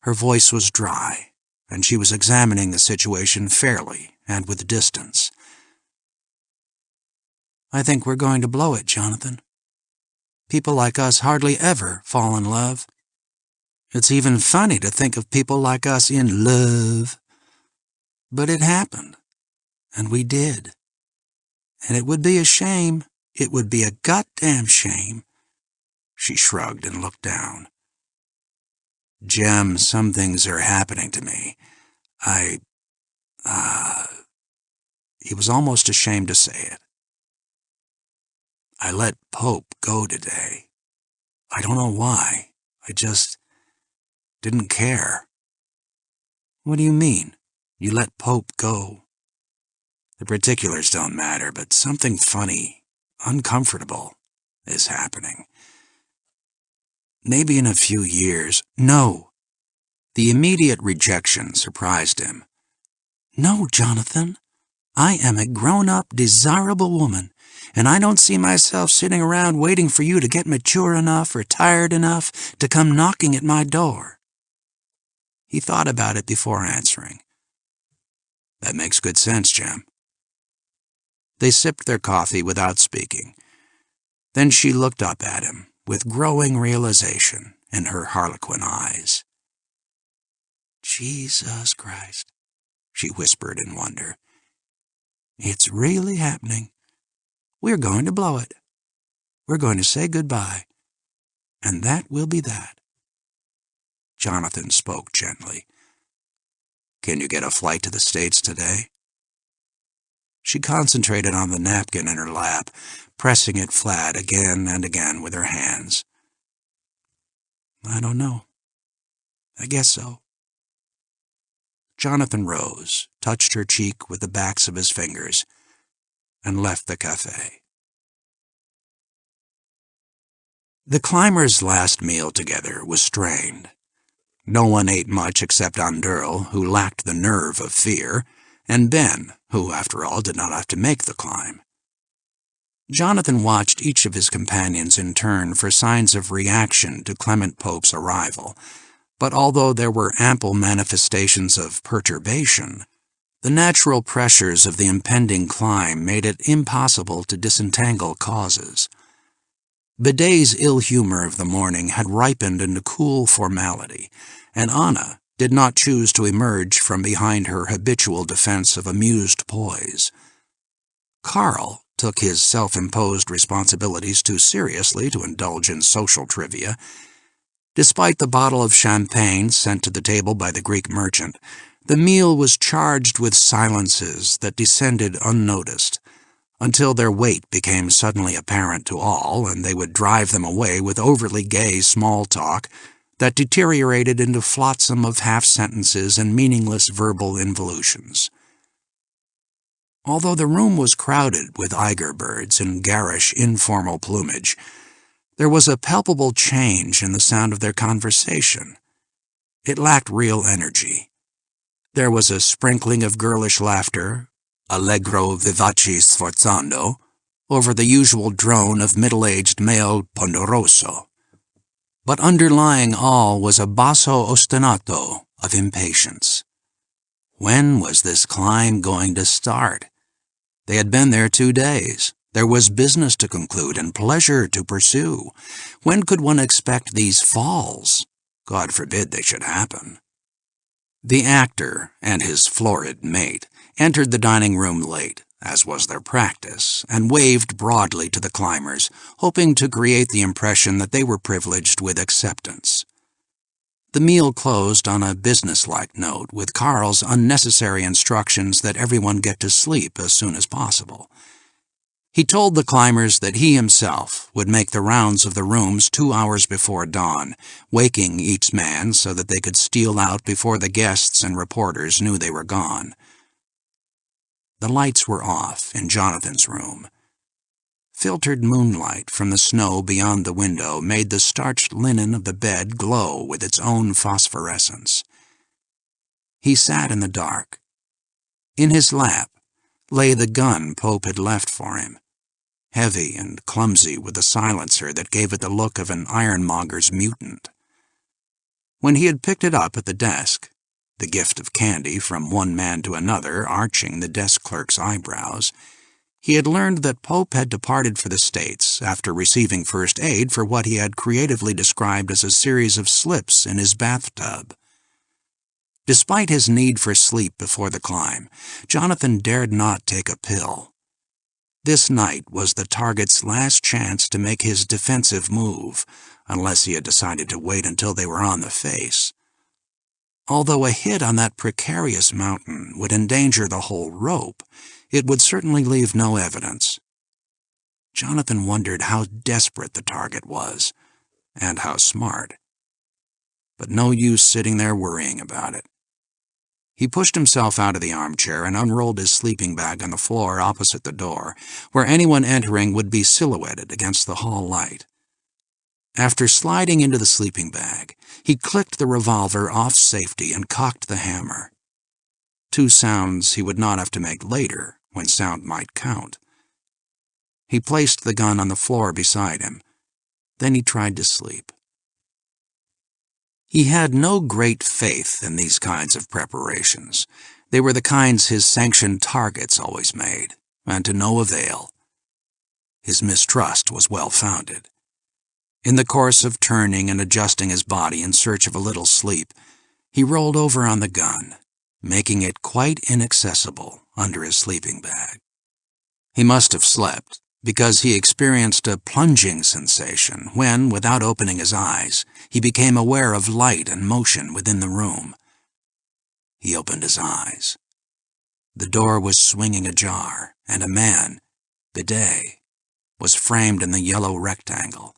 her voice was dry, and she was examining the situation fairly and with distance. "I think we're going to blow it, Jonathan. People like us hardly ever fall in love. It's even funny to think of people like us in love. But it happened, and we did. And it would be a shame. It would be a goddamn shame. She shrugged and looked down. Jem, some things are happening to me. He was almost ashamed to say it. I let Pope go today. I don't know why. I just didn't care. What do you mean? You let Pope go? The particulars don't matter, but something funny, uncomfortable, is happening. Maybe in a few years. No. The immediate rejection surprised him. No, Jonathan. I am a grown-up, desirable woman, and I don't see myself sitting around waiting for you to get mature enough or tired enough to come knocking at my door. He thought about it before answering. That makes good sense, Jem. They sipped their coffee without speaking. Then she looked up at him with growing realization in her harlequin eyes. Jesus Christ, she whispered in wonder. It's really happening. We're going to blow it. We're going to say goodbye. And that will be that. Jonathan spoke gently. Can you get a flight to the States today? She concentrated on the napkin in her lap, pressing it flat again and again with her hands. I don't know. I guess so. Jonathan rose, touched her cheek with the backs of his fingers, and left the cafe. The climbers' last meal together was strained. No one ate much except Anderl, who lacked the nerve of fear, and Ben, who, after all, did not have to make the climb. Jonathan watched each of his companions in turn for signs of reaction to Clement Pope's arrival, but although there were ample manifestations of perturbation, the natural pressures of the impending climb made it impossible to disentangle causes. Bidet's ill humor of the morning had ripened into cool formality, and Anna did not choose to emerge from behind her habitual defense of amused poise. Carl took his self-imposed responsibilities too seriously to indulge in social trivia. Despite the bottle of champagne sent to the table by the Greek merchant, the meal was charged with silences that descended unnoticed, until their weight became suddenly apparent to all, and they would drive them away with overly gay small talk that deteriorated into flotsam of half-sentences and meaningless verbal involutions. Although the room was crowded with Eiger birds in garish, informal plumage, there was a palpable change in the sound of their conversation. It lacked real energy. There was a sprinkling of girlish laughter, allegro vivace sforzando, over the usual drone of middle-aged male ponderoso. But underlying all was a basso ostinato of impatience. When was this climb going to start? They had been there 2 days. There was business to conclude and pleasure to pursue. When could one expect these falls? God forbid they should happen. The actor and his florid mate entered the dining room late, as was their practice, and waved broadly to the climbers, hoping to create the impression that they were privileged with acceptance. The meal closed on a businesslike note, with Carl's unnecessary instructions that everyone get to sleep as soon as possible. He told the climbers that he himself would make the rounds of the rooms 2 hours before dawn, waking each man so that they could steal out before the guests and reporters knew they were gone. The lights were off in Jonathan's room. Filtered moonlight from the snow beyond the window made the starched linen of the bed glow with its own phosphorescence. He sat in the dark. In his lap lay the gun Pope had left for him, heavy and clumsy with a silencer that gave it the look of an ironmonger's mutant. When he had picked it up at the desk, the gift of candy from one man to another arching the desk clerk's eyebrows, he had learned that Pope had departed for the States after receiving first aid for what he had creatively described as a series of slips in his bathtub. Despite his need for sleep before the climb, Jonathan dared not take a pill. This night was the target's last chance to make his defensive move, unless he had decided to wait until they were on the face. Although a hit on that precarious mountain would endanger the whole rope, it would certainly leave no evidence. Jonathan wondered how desperate the target was, and how smart. But no use sitting there worrying about it. He pushed himself out of the armchair and unrolled his sleeping bag on the floor opposite the door, where anyone entering would be silhouetted against the hall light. After sliding into the sleeping bag, he clicked the revolver off safety and cocked the hammer. 2 sounds he would not have to make later, when sound might count. He placed the gun on the floor beside him. Then he tried to sleep. He had no great faith in these kinds of preparations. They were the kinds his sanctioned targets always made, and to no avail. His mistrust was well-founded. In the course of turning and adjusting his body in search of a little sleep, he rolled over on the gun, making it quite inaccessible under his sleeping bag. He must have slept, because he experienced a plunging sensation when, without opening his eyes, he became aware of light and motion within the room. He opened his eyes. The door was swinging ajar, and a man, Bidet, was framed in the yellow rectangle.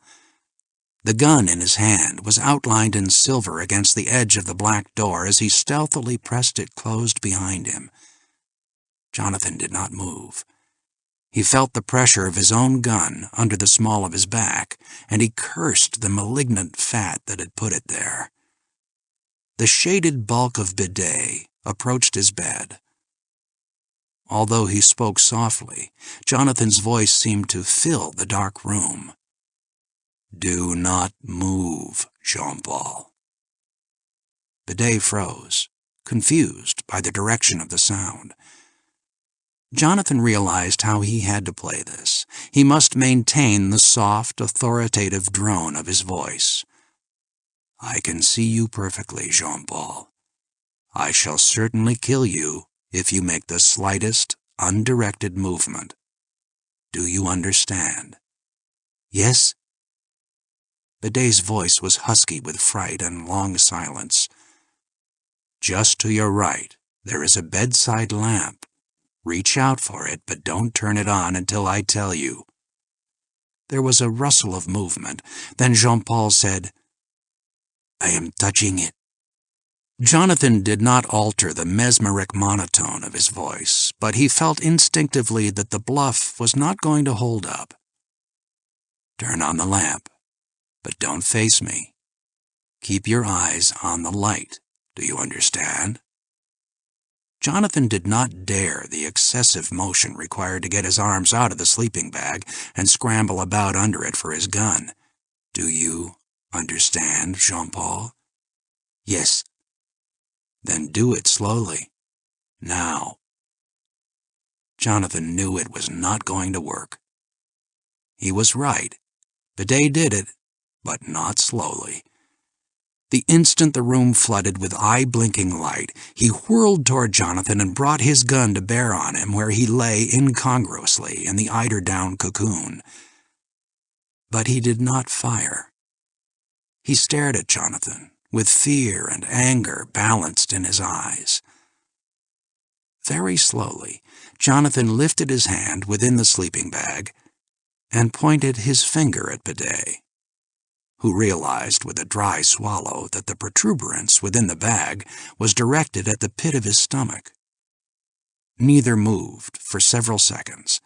The gun in his hand was outlined in silver against the edge of the black door as he stealthily pressed it closed behind him. Jonathan did not move. He felt the pressure of his own gun under the small of his back, and he cursed the malignant fat that had put it there. The shaded bulk of Bidet approached his bed. Although he spoke softly, Jonathan's voice seemed to fill the dark room. "Do not move, Jean-Paul." Bidet froze, confused by the direction of the sound. Jonathan realized how he had to play this. He must maintain the soft, authoritative drone of his voice. "I can see you perfectly, Jean-Paul. I shall certainly kill you if you make the slightest, undirected movement. Do you understand?" "Yes." Bidet's voice was husky with fright and long silence. "Just to your right, there is a bedside lamp. Reach out for it, but don't turn it on until I tell you." There was a rustle of movement. Then Jean-Paul said, "I am touching it." Jonathan did not alter the mesmeric monotone of his voice, but he felt instinctively that the bluff was not going to hold up. "Turn on the lamp, but don't face me. Keep your eyes on the light. Do you understand?" Jonathan did not dare the excessive motion required to get his arms out of the sleeping bag and scramble about under it for his gun. "Do you understand, Jean-Paul?" "Yes." "Then do it slowly. Now." Jonathan knew it was not going to work. He was right. Bidet did it, but not slowly. The instant the room flooded with eye-blinking light, he whirled toward Jonathan and brought his gun to bear on him where he lay incongruously in the eider-down cocoon. But he did not fire. He stared at Jonathan, with fear and anger balanced in his eyes. Very slowly, Jonathan lifted his hand within the sleeping bag and pointed his finger at Bidet, who realized with a dry swallow that the protuberance within the bag was directed at the pit of his stomach. Neither moved for several seconds.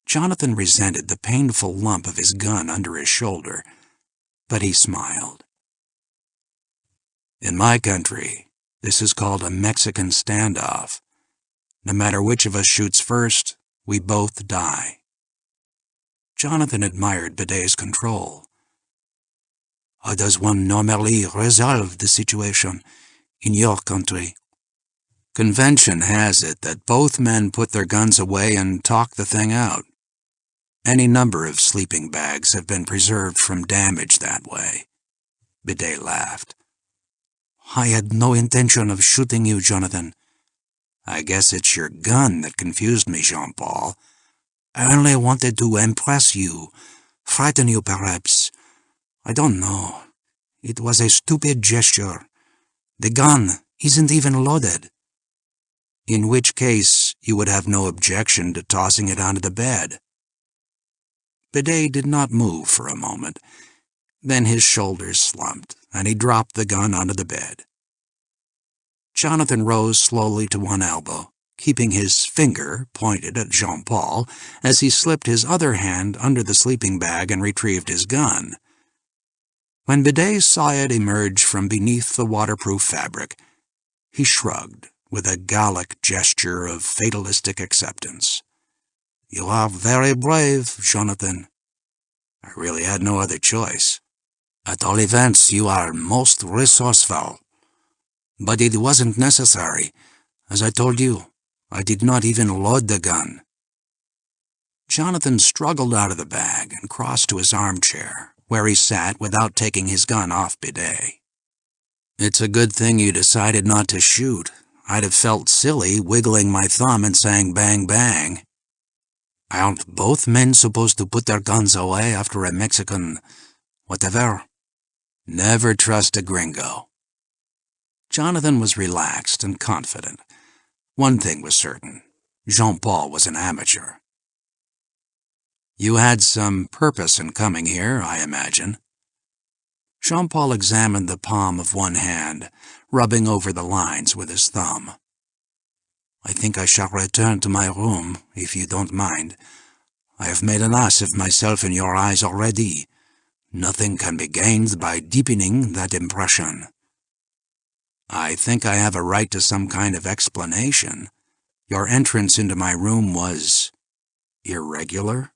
Jonathan resented the painful lump of his gun under his shoulder, but he smiled. "In my country, this is called a Mexican standoff. No matter which of us shoots first, we both die." Jonathan admired Bidet's control. "How does one normally resolve the situation in your country?" "Convention has it that both men put their guns away and talk the thing out. Any number of sleeping bags have been preserved from damage that way." Bidet laughed. I had no intention of shooting you, Jonathan. I guess it's your gun that confused me, Jean-Paul. I only wanted to impress you, frighten you perhaps. I don't know. It was a stupid gesture. The gun isn't even loaded. In which case, you would have no objection to tossing it onto the bed. Bidet did not move for a moment. Then his shoulders slumped, and he dropped the gun onto the bed. Jonathan rose slowly to one elbow, keeping his finger pointed at Jean-Paul as he slipped his other hand under the sleeping bag and retrieved his gun. When Bidet saw it emerge from beneath the waterproof fabric, he shrugged with a Gallic gesture of fatalistic acceptance. You are very brave, Jonathan. I really had no other choice. At all events, you are most resourceful. But it wasn't necessary. As I told you, I did not even load the gun. Jonathan struggled out of the bag and crossed to his armchair, where he sat without taking his gun off Bidet. It's a good thing you decided not to shoot. I'd have felt silly wiggling my thumb and saying bang bang. Aren't both men supposed to put their guns away after a Mexican whatever? Never trust a gringo. Jonathan was relaxed and confident. One thing was certain. Jean-Paul was an amateur. You had some purpose in coming here, I imagine. Jean-Paul examined the palm of one hand, rubbing over the lines with his thumb. I think I shall return to my room, if you don't mind. I have made an ass of myself in your eyes already. Nothing can be gained by deepening that impression. I think I have a right to some kind of explanation. Your entrance into my room was irregular?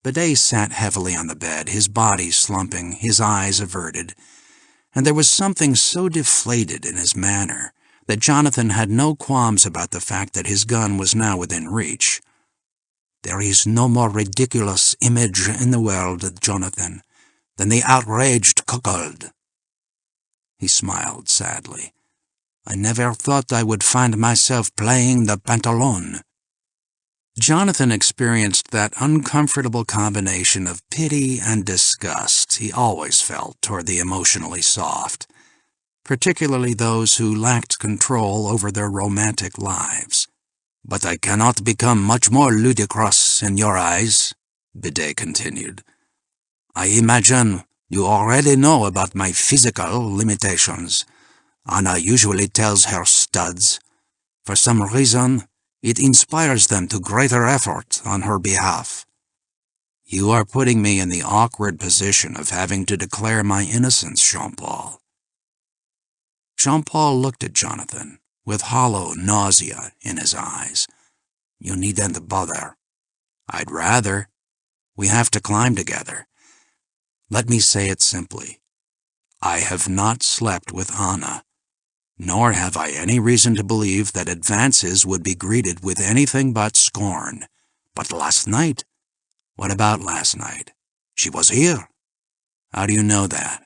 Bidet sat heavily on the bed, his body slumping, his eyes averted, and there was something so deflated in his manner that Jonathan had no qualms about the fact that his gun was now within reach. There is no more ridiculous image in the world, Jonathan, than the outraged cuckold. He smiled sadly. I never thought I would find myself playing the pantalon. Jonathan experienced that uncomfortable combination of pity and disgust he always felt toward the emotionally soft, particularly those who lacked control over their romantic lives. But I cannot become much more ludicrous in your eyes, Bidet continued. I imagine you already know about my physical limitations. Anna usually tells her studs. For some reason, it inspires them to greater effort on her behalf. You are putting me in the awkward position of having to declare my innocence, Jean-Paul. Jean-Paul looked at Jonathan, with hollow nausea in his eyes. You needn't bother. I'd rather. We have to climb together. Let me say it simply. I have not slept with Anna, nor have I any reason to believe that advances would be greeted with anything but scorn. But last night? What about last night? She was here. How do you know that?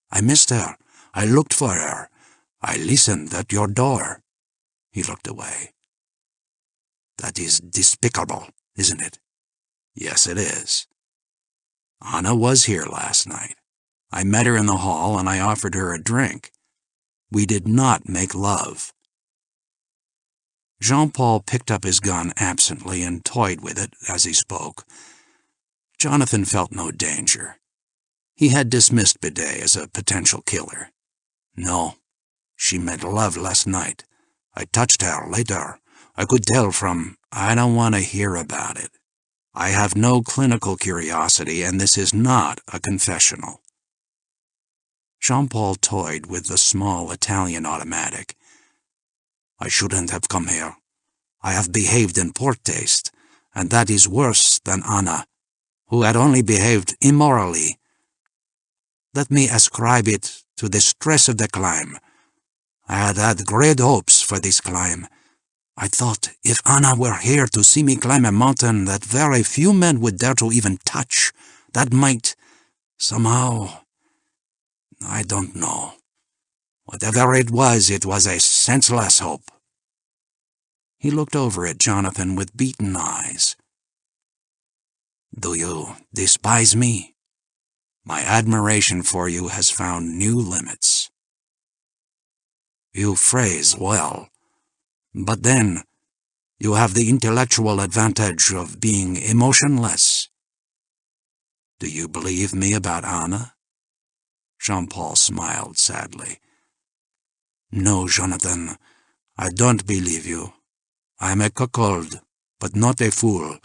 I missed her. I looked for her. I listened at your door. He looked away. That is despicable, isn't it? Yes, it is. Anna was here last night. I met her in the hall and I offered her a drink. We did not make love. Jean-Paul picked up his gun absently and toyed with it as he spoke. Jonathan felt no danger. He had dismissed Bidet as a potential killer. No, she made love last night. I touched her later. I could tell from... I don't want to hear about it. I have no clinical curiosity, and this is not a confessional. Jean-Paul toyed with the small Italian automatic. I shouldn't have come here. I have behaved in poor taste, and that is worse than Anna, who had only behaved immorally. Let me ascribe it to the stress of the climb. I had had great hopes for this climb. I thought if Anna were here to see me climb a mountain that very few men would dare to even touch, that might, somehow, I don't know. Whatever it was a senseless hope. He looked over at Jonathan with beaten eyes. Do you despise me? My admiration for you has found new limits. You phrase well, but then you have the intellectual advantage of being emotionless. Do you believe me about Anna? Jean-Paul smiled sadly. No, Jonathan, I don't believe you. I am a cuckold, but not a fool.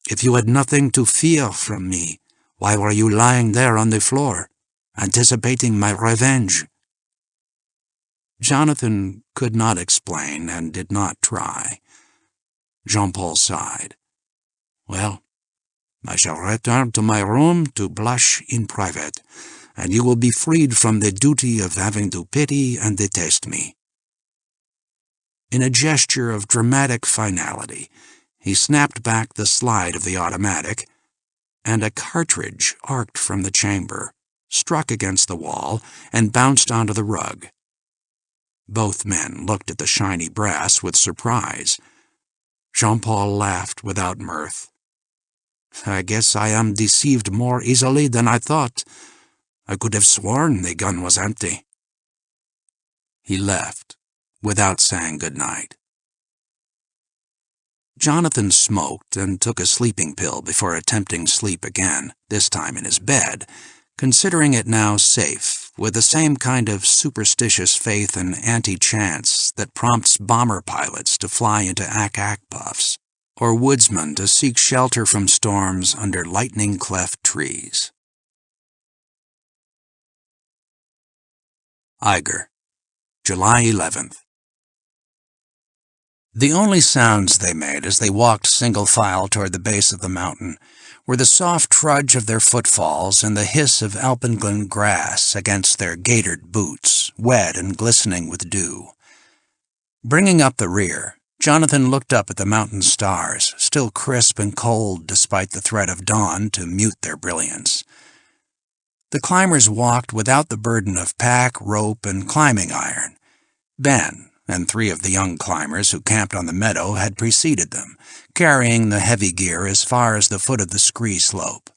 If you had nothing to fear from me, why were you lying there on the floor, anticipating my revenge? Jonathan could not explain and did not try. Jean-Paul sighed. Well, I shall return to my room to blush in private, and you will be freed from the duty of having to pity and detest me. In a gesture of dramatic finality, he snapped back the slide of the automatic, and a cartridge arced from the chamber, struck against the wall, and bounced onto the rug. Both men looked at the shiny brass with surprise. Jean-Paul laughed without mirth. I guess I am deceived more easily than I thought. I could have sworn the gun was empty. He left, without saying good night. Jonathan smoked and took a sleeping pill before attempting sleep again, this time in his bed, considering it now safe, with the same kind of superstitious faith and anti-chance that prompts bomber pilots to fly into ack-ack puffs, or woodsmen to seek shelter from storms under lightning-cleft trees. Eiger, July 11th. The only sounds they made as they walked single file toward the base of the mountain were the soft trudge of their footfalls and the hiss of alpenglen grass against their gaitered boots, wet and glistening with dew. Bringing up the rear, Jonathan looked up at the mountain stars, still crisp and cold despite the threat of dawn to mute their brilliance. The climbers walked without the burden of pack, rope, and climbing iron. Ben and 3 of the young climbers who camped on the meadow had preceded them, carrying the heavy gear as far as the foot of the scree slope.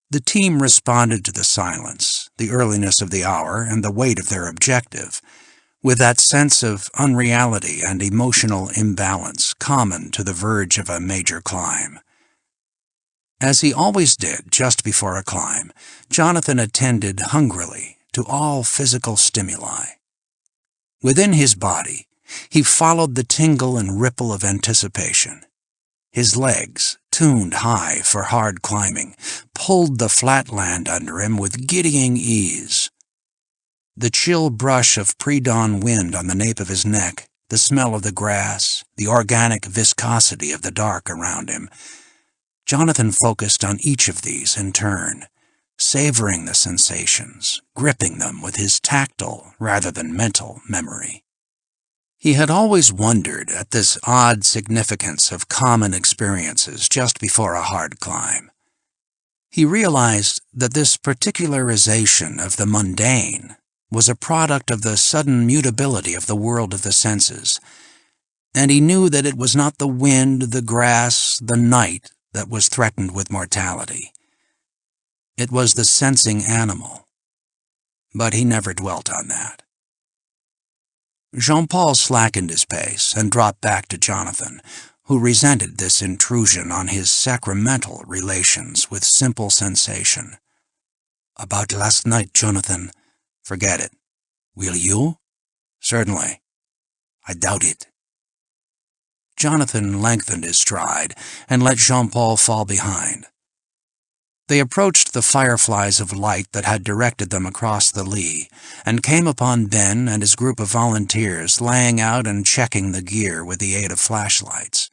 The team responded to the silence, the earliness of the hour, and the weight of their objective, with that sense of unreality and emotional imbalance common to the verge of a major climb. As he always did just before a climb, Jonathan attended hungrily to all physical stimuli. Within his body, he followed the tingle and ripple of anticipation. His legs, tuned high for hard climbing, pulled the flat land under him with giddying ease. The chill brush of pre-dawn wind on the nape of his neck, the smell of the grass, the organic viscosity of the dark around him. Jonathan focused on each of these in turn, savoring the sensations, gripping them with his tactile rather than mental memory. He had always wondered at this odd significance of common experiences just before a hard climb. He realized that this particularization of the mundane was a product of the sudden mutability of the world of the senses, and he knew that it was not the wind, the grass, the night that was threatened with mortality. It was the sensing animal, but he never dwelt on that. Jean-Paul slackened his pace and dropped back to Jonathan, who resented this intrusion on his sacramental relations with simple sensation. About last night, Jonathan. Forget it. Will you? Certainly. I doubt it. Jonathan lengthened his stride and let Jean-Paul fall behind. They approached the fireflies of light that had directed them across the lea, and came upon Ben and his group of volunteers laying out and checking the gear with the aid of flashlights.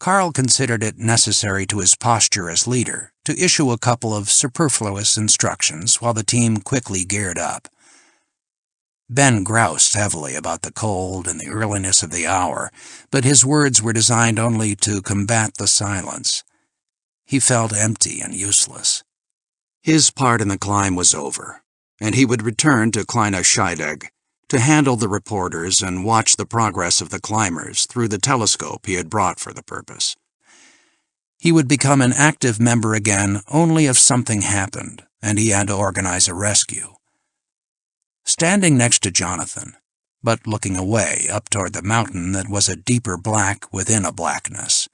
Carl considered it necessary to his posture as leader to issue a couple of superfluous instructions while the team quickly geared up. Ben groused heavily about the cold and the earliness of the hour, but his words were designed only to combat the silence. He felt empty and useless. His part in the climb was over, and he would return to Kleine Scheidegg to handle the reporters and watch the progress of the climbers through the telescope he had brought for the purpose. He would become an active member again only if something happened and he had to organize a rescue. Standing next to Jonathan, but looking away up toward the mountain that was a deeper black within a blackness,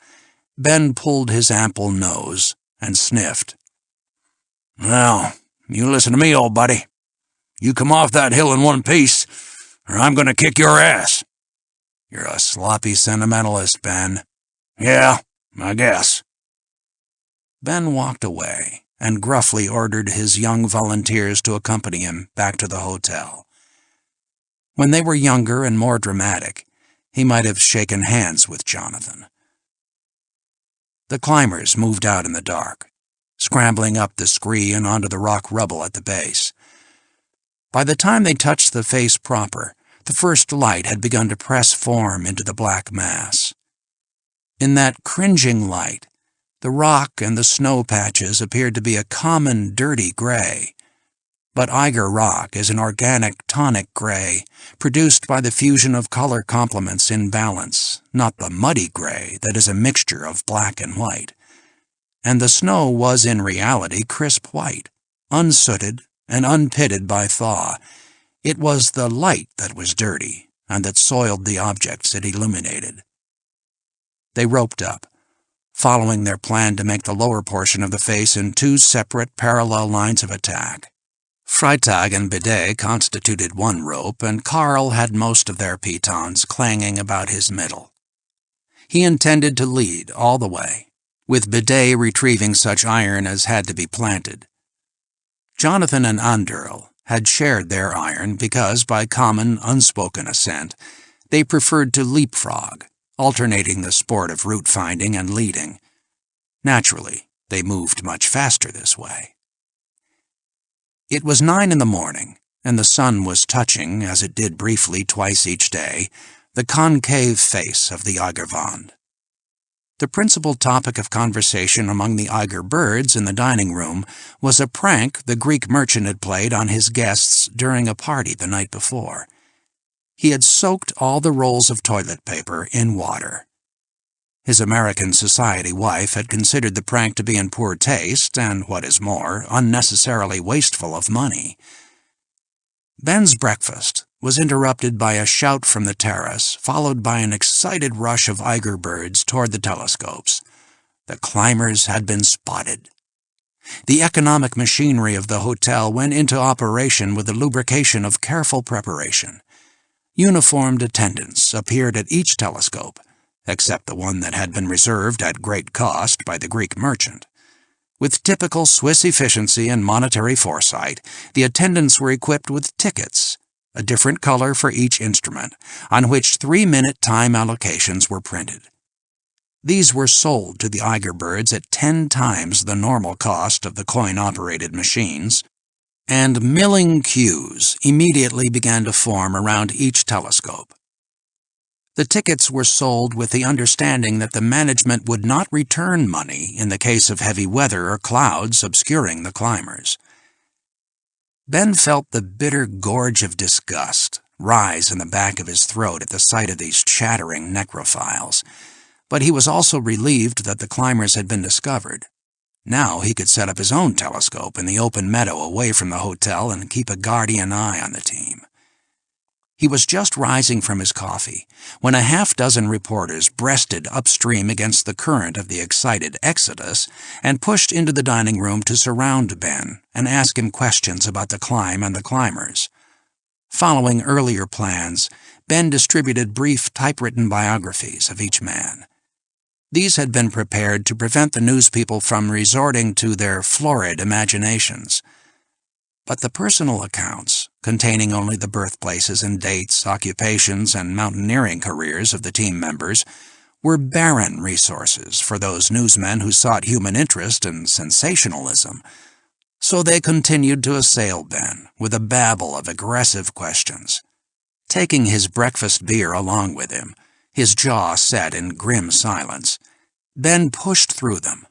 Ben pulled his ample nose and sniffed. Well, you listen to me, old buddy. You come off that hill in one piece, or I'm going to kick your ass. You're a sloppy sentimentalist, Ben. Yeah, I guess. Ben walked away and gruffly ordered his young volunteers to accompany him back to the hotel. When they were younger and more dramatic, he might have shaken hands with Jonathan. The climbers moved out in the dark, scrambling up the scree and onto the rock rubble at the base. By the time they touched the face proper, the first light had begun to press form into the black mass. In that cringing light, the rock and the snow patches appeared to be a common dirty gray, but Eiger rock is an organic tonic gray, produced by the fusion of color complements in balance, not the muddy gray that is a mixture of black and white. And the snow was in reality crisp white, unsooted and unpitted by thaw. It was the light that was dirty and that soiled the objects it illuminated. They roped up, following their plan to make the lower portion of the face in two separate parallel lines of attack. Freitag and Bidet constituted one rope, and Karl had most of their pitons clanging about his middle. He intended to lead all the way, with Bidet retrieving such iron as had to be planted. Jonathan and Anderl had shared their iron because, by common, unspoken assent, they preferred to leapfrog, alternating the sport of route finding and leading. Naturally, they moved much faster this way. It was 9 in the morning, and the sun was touching, as it did briefly twice each day, the concave face of the Eigerwand. The principal topic of conversation among the Eiger birds in the dining room was a prank the Greek merchant had played on his guests during a party the night before. He had soaked all the rolls of toilet paper in water. His American society wife had considered the prank to be in poor taste and, what is more, unnecessarily wasteful of money. Ben's breakfast was interrupted by a shout from the terrace, followed by an excited rush of Eiger birds toward the telescopes. The climbers had been spotted. The economic machinery of the hotel went into operation with the lubrication of careful preparation. Uniformed attendants appeared at each telescope, except the one that had been reserved at great cost by the Greek merchant. With typical Swiss efficiency and monetary foresight, the attendants were equipped with tickets, a different color for each instrument, on which 3-minute time allocations were printed. These were sold to the Eiger birds at 10 times the normal cost of the coin-operated machines, and milling queues immediately began to form around each telescope. The tickets were sold with the understanding that the management would not return money in the case of heavy weather or clouds obscuring the climbers. Ben felt the bitter gorge of disgust rise in the back of his throat at the sight of these chattering necrophiles, but he was also relieved that the climbers had been discovered. Now he could set up his own telescope in the open meadow away from the hotel and keep a guardian eye on the team. He was just rising from his coffee when a half-dozen reporters breasted upstream against the current of the excited exodus and pushed into the dining room to surround Ben and ask him questions about the climb and the climbers. Following earlier plans, Ben distributed brief typewritten biographies of each man. These had been prepared to prevent the newspeople from resorting to their florid imaginations. But the personal accounts, containing only the birthplaces and dates, occupations, and mountaineering careers of the team members, were barren resources for those newsmen who sought human interest and sensationalism. So they continued to assail Ben with a babble of aggressive questions. Taking his breakfast beer along with him, his jaw set in grim silence, Ben pushed through them.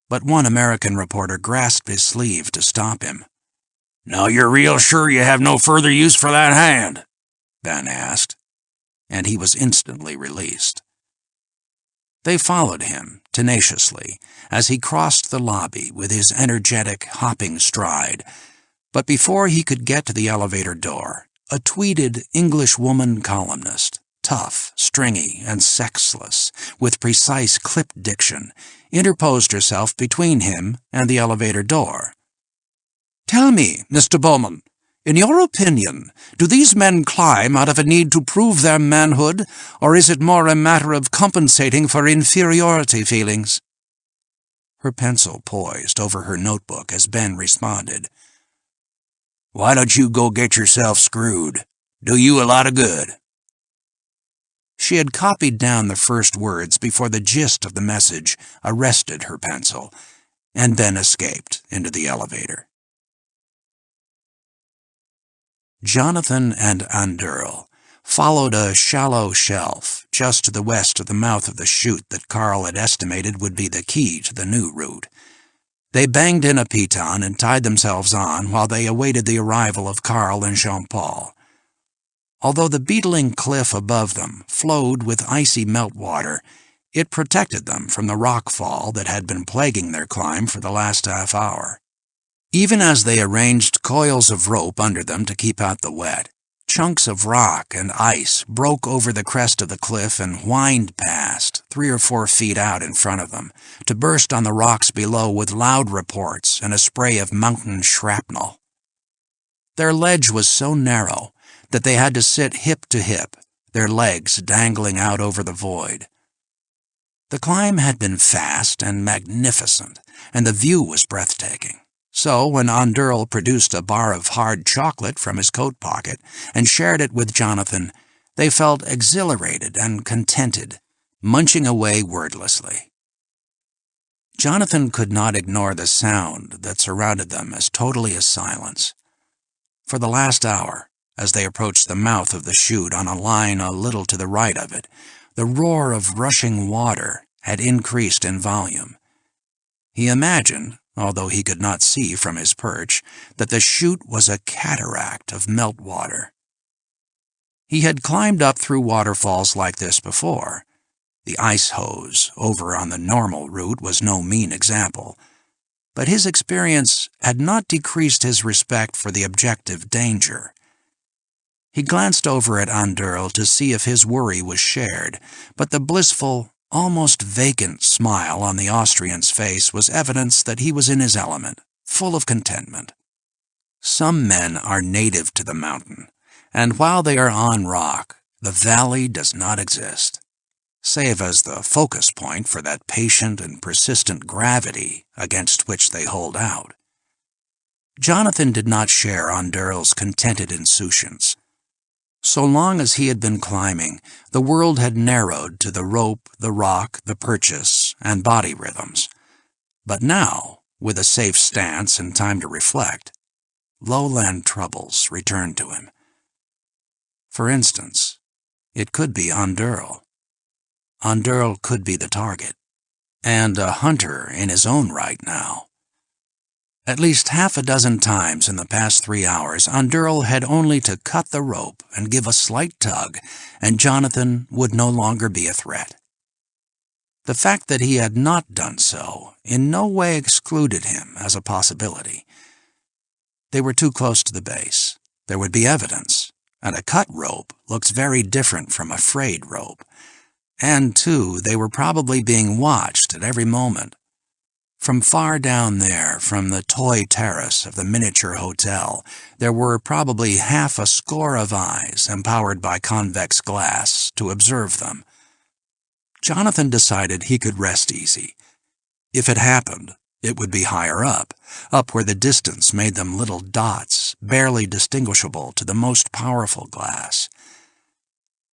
But one American reporter grasped his sleeve to stop him. Now you're real sure you have no further use for that hand? Ben asked, and he was instantly released. They followed him, tenaciously, as he crossed the lobby with his energetic, hopping stride. But before he could get to the elevator door, a tweeded English woman columnist, tough, stringy, and sexless, with precise clipped diction, interposed herself between him and the elevator door. "Tell me, Mr. Bowman, in your opinion, do these men climb out of a need to prove their manhood, or is it more a matter of compensating for inferiority feelings?" Her pencil poised over her notebook as Ben responded. Why don't you go get yourself screwed? Do you a lot of good. She had copied down the first words before the gist of the message arrested her pencil, and Ben escaped into the elevator. Jonathan and Anderl followed a shallow shelf just to the west of the mouth of the chute that Carl had estimated would be the key to the new route. They banged in a piton and tied themselves on while they awaited the arrival of Carl and Jean-Paul. Although the beetling cliff above them flowed with icy meltwater, it protected them from the rock fall that had been plaguing their climb for the last half hour. Even as they arranged coils of rope under them to keep out the wet, chunks of rock and ice broke over the crest of the cliff and whined past, 3 or 4 feet out in front of them, to burst on the rocks below with loud reports and a spray of mountain shrapnel. Their ledge was so narrow that they had to sit hip to hip, their legs dangling out over the void. The climb had been fast and magnificent, and the view was breathtaking. So when Anderl produced a bar of hard chocolate from his coat pocket and shared it with Jonathan, they felt exhilarated and contented, munching away wordlessly. Jonathan could not ignore the sound that surrounded them as totally as silence. For the last hour, as they approached the mouth of the chute on a line a little to the right of it, the roar of rushing water had increased in volume. He imagined, although he could not see from his perch, that the chute was a cataract of meltwater. He had climbed up through waterfalls like this before. The ice hose over on the normal route was no mean example, but his experience had not decreased his respect for the objective danger. He glanced over at Anderl to see if his worry was shared, but the blissful, almost vacant smile on the Austrian's face was evidence that he was in his element, full of contentment. Some men are native to the mountain, and while they are on rock, the valley does not exist, save as the focus point for that patient and persistent gravity against which they hold out. Jonathan did not share Anderl's contented insouciance. So long as he had been climbing, the world had narrowed to the rope, the rock, the purchase, and body rhythms. But now, with a safe stance and time to reflect, lowland troubles returned to him. For instance, it could be Anderl. Anderl could be the target, and a hunter in his own right now. At least half a dozen times in the past 3 hours, Anderl had only to cut the rope and give a slight tug, and Jonathan would no longer be a threat. The fact that he had not done so in no way excluded him as a possibility. They were too close to the base. There would be evidence, and a cut rope looks very different from a frayed rope. And, too, they were probably being watched at every moment. From far down there, from the toy terrace of the miniature hotel, there were probably half a score of eyes empowered by convex glass to observe them. Jonathan decided he could rest easy. If it happened, it would be higher up where the distance made them little dots, barely distinguishable to the most powerful glass.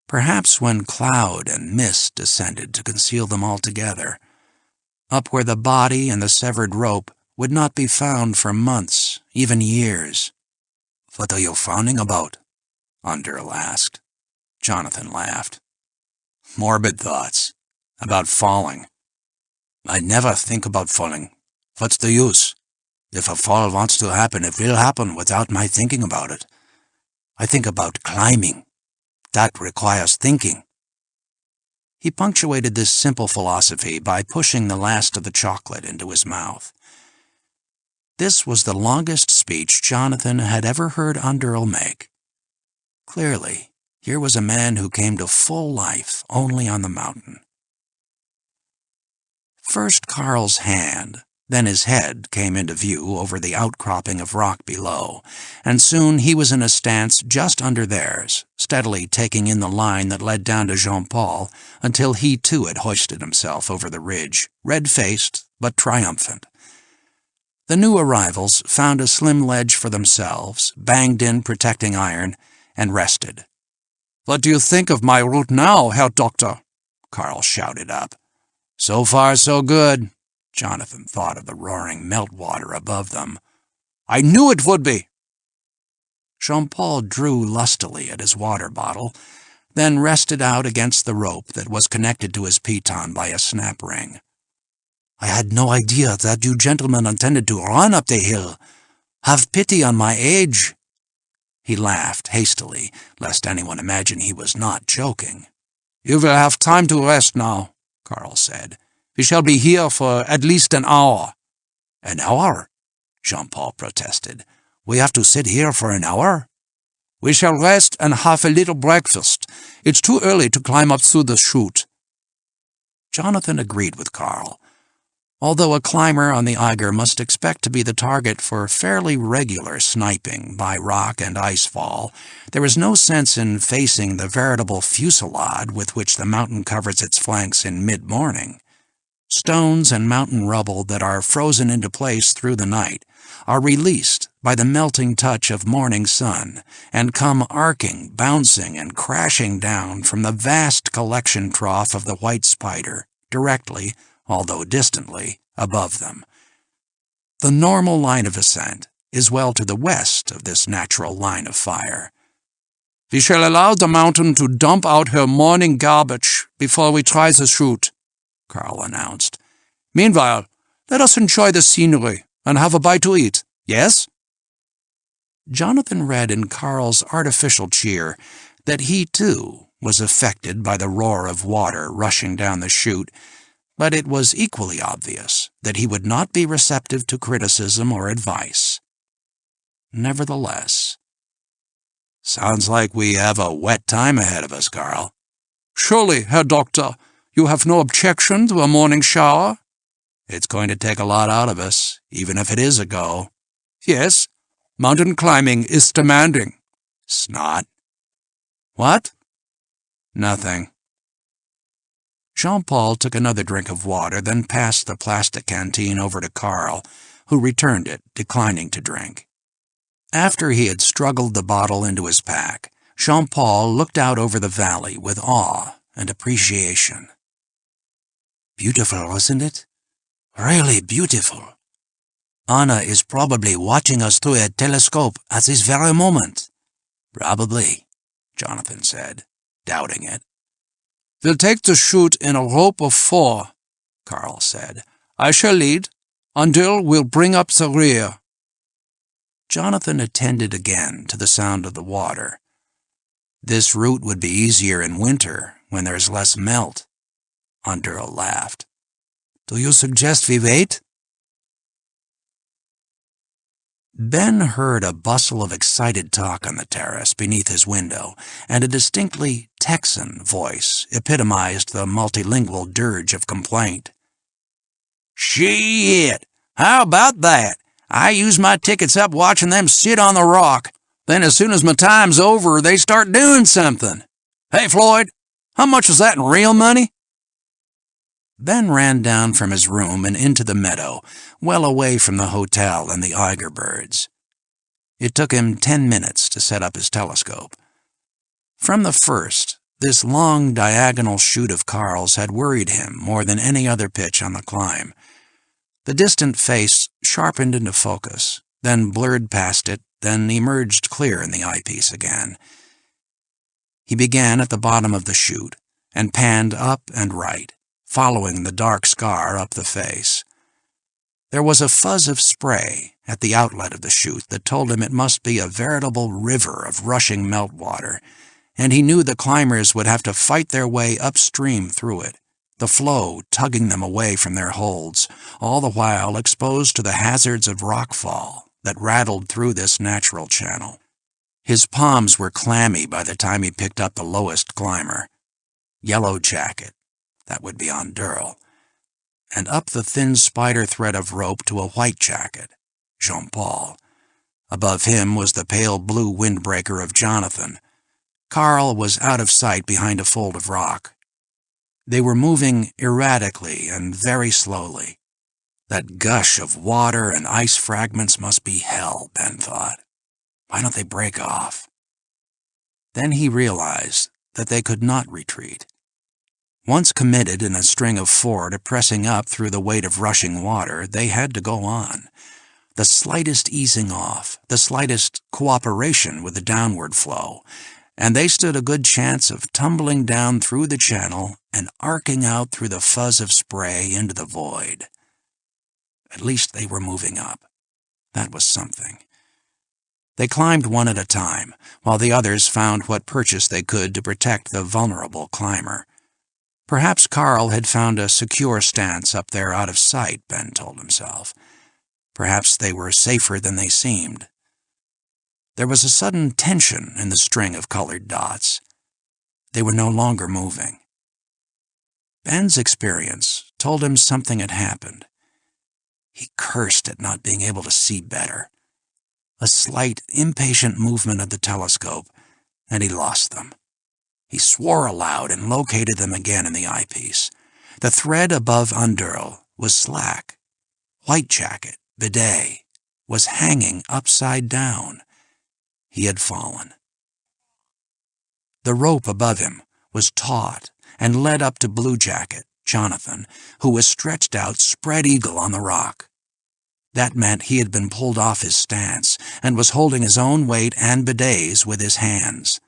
Perhaps when cloud and mist descended to conceal them altogether, up where the body and the severed rope would not be found for months, even years. "What are you frowning about?" Anderl asked. Jonathan laughed. "Morbid thoughts. About falling. I never think about falling. What's the use? If a fall wants to happen, it will happen without my thinking about it. I think about climbing. That requires thinking." He punctuated this simple philosophy by pushing the last of the chocolate into his mouth. This was the longest speech Jonathan had ever heard Underl make. Clearly, here was a man who came to full life only on the mountain. First Carl's hand, then his head came into view over the outcropping of rock below, and soon he was in a stance just under theirs, steadily taking in the line that led down to Jean-Paul until he too had hoisted himself over the ridge, red-faced but triumphant. The new arrivals found a slim ledge for themselves, banged in protecting iron, and rested. "What do you think of my route now, Herr Doctor?" Carl shouted up. So far, so good. Jonathan thought of the roaring meltwater above them. "I knew it would be!" Jean-Paul drew lustily at his water bottle, then rested out against the rope that was connected to his piton by a snap ring. "I had no idea that you gentlemen intended to run up the hill. Have pity on my age." He laughed hastily, lest anyone imagine he was not joking. "You will have time to rest now," Carl said. "We shall be here for at least an hour." "An hour?" Jean-Paul protested. "We have to sit here for an hour?" "We shall rest and have a little breakfast. It's too early to climb up through the chute." Jonathan agreed with Carl. Although a climber on the Eiger must expect to be the target for fairly regular sniping by rock and icefall, there is no sense in facing the veritable fusillade with which the mountain covers its flanks in mid-morning. Stones and mountain rubble that are frozen into place through the night are released by the melting touch of morning sun and come arcing, bouncing, and crashing down from the vast collection trough of the white spider directly, although distantly, above them. The normal line of ascent is well to the west of this natural line of fire. "We shall allow the mountain to dump out her morning garbage before we try the chute," Carl announced. "Meanwhile, let us enjoy the scenery and have a bite to eat, yes?" Jonathan read in Carl's artificial cheer that he, too, was affected by the roar of water rushing down the chute, but it was equally obvious that he would not be receptive to criticism or advice. Nevertheless, "Sounds like we have a wet time ahead of us, Carl." "Surely, Herr Doctor, you have no objection to a morning shower?" "It's going to take a lot out of us, even if it is a go." "Yes, mountain climbing is demanding." "Snot." "What?" "Nothing." Jean-Paul took another drink of water, then passed the plastic canteen over to Carl, who returned it, declining to drink. After he had struggled the bottle into his pack, Jean-Paul looked out over the valley with awe and appreciation. "Beautiful, isn't it? Really beautiful. Anna is probably watching us through a telescope at this very moment." "Probably," Jonathan said, doubting it. "We'll take the chute in a rope of 4, Carl said. "I shall lead. Underl will bring up the rear." Jonathan attended again to the sound of the water. "This route would be easier in winter, when there's less melt." Underl laughed. "Do you suggest we wait?" Ben heard a bustle of excited talk on the terrace beneath his window, and a distinctly Texan voice epitomized the multilingual dirge of complaint. "Shit! How about that? I use my tickets up watching them sit on the rock. Then as soon as my time's over, they start doing something. Hey, Floyd, how much was that in real money?" Ben ran down from his room and into the meadow, well away from the hotel and the Eiger birds. It took him 10 minutes to set up his telescope. From the first, this long diagonal chute of Carl's had worried him more than any other pitch on the climb. The distant face sharpened into focus, then blurred past it, then emerged clear in the eyepiece again. He began at the bottom of the chute and panned up and right, following the dark scar up the face. There was a fuzz of spray at the outlet of the chute that told him it must be a veritable river of rushing meltwater, and he knew the climbers would have to fight their way upstream through it, the flow tugging them away from their holds, all the while exposed to the hazards of rockfall that rattled through this natural channel. His palms were clammy by the time he picked up the lowest climber. Yellow Jacket, that would be on Durl, and up the thin spider thread of rope to a White Jacket, Jean-Paul. Above him was the pale blue windbreaker of Jonathan. Carl was out of sight behind a fold of rock. They were moving erratically and very slowly. That gush of water and ice fragments must be hell, Ben thought. Why don't they break off? Then he realized that they could not retreat. Once committed in a string of 4 to pressing up through the weight of rushing water, they had to go on. The slightest easing off, the slightest cooperation with the downward flow, and they stood a good chance of tumbling down through the channel and arcing out through the fuzz of spray into the void. At least they were moving up. That was something. They climbed one at a time, while the others found what purchase they could to protect the vulnerable climber. Perhaps Carl had found a secure stance up there out of sight, Ben told himself. Perhaps they were safer than they seemed. There was a sudden tension in the string of colored dots. They were no longer moving. Ben's experience told him something had happened. He cursed at not being able to see better. A slight, impatient movement of the telescope, and he lost them. He swore aloud and located them again in the eyepiece. The thread above Underl was slack. White Jacket, Bidet, was hanging upside down. He had fallen. The rope above him was taut and led up to Blue Jacket, Jonathan, who was stretched out spread eagle on the rock. That meant he had been pulled off his stance and was holding his own weight and Bidet's with his hands.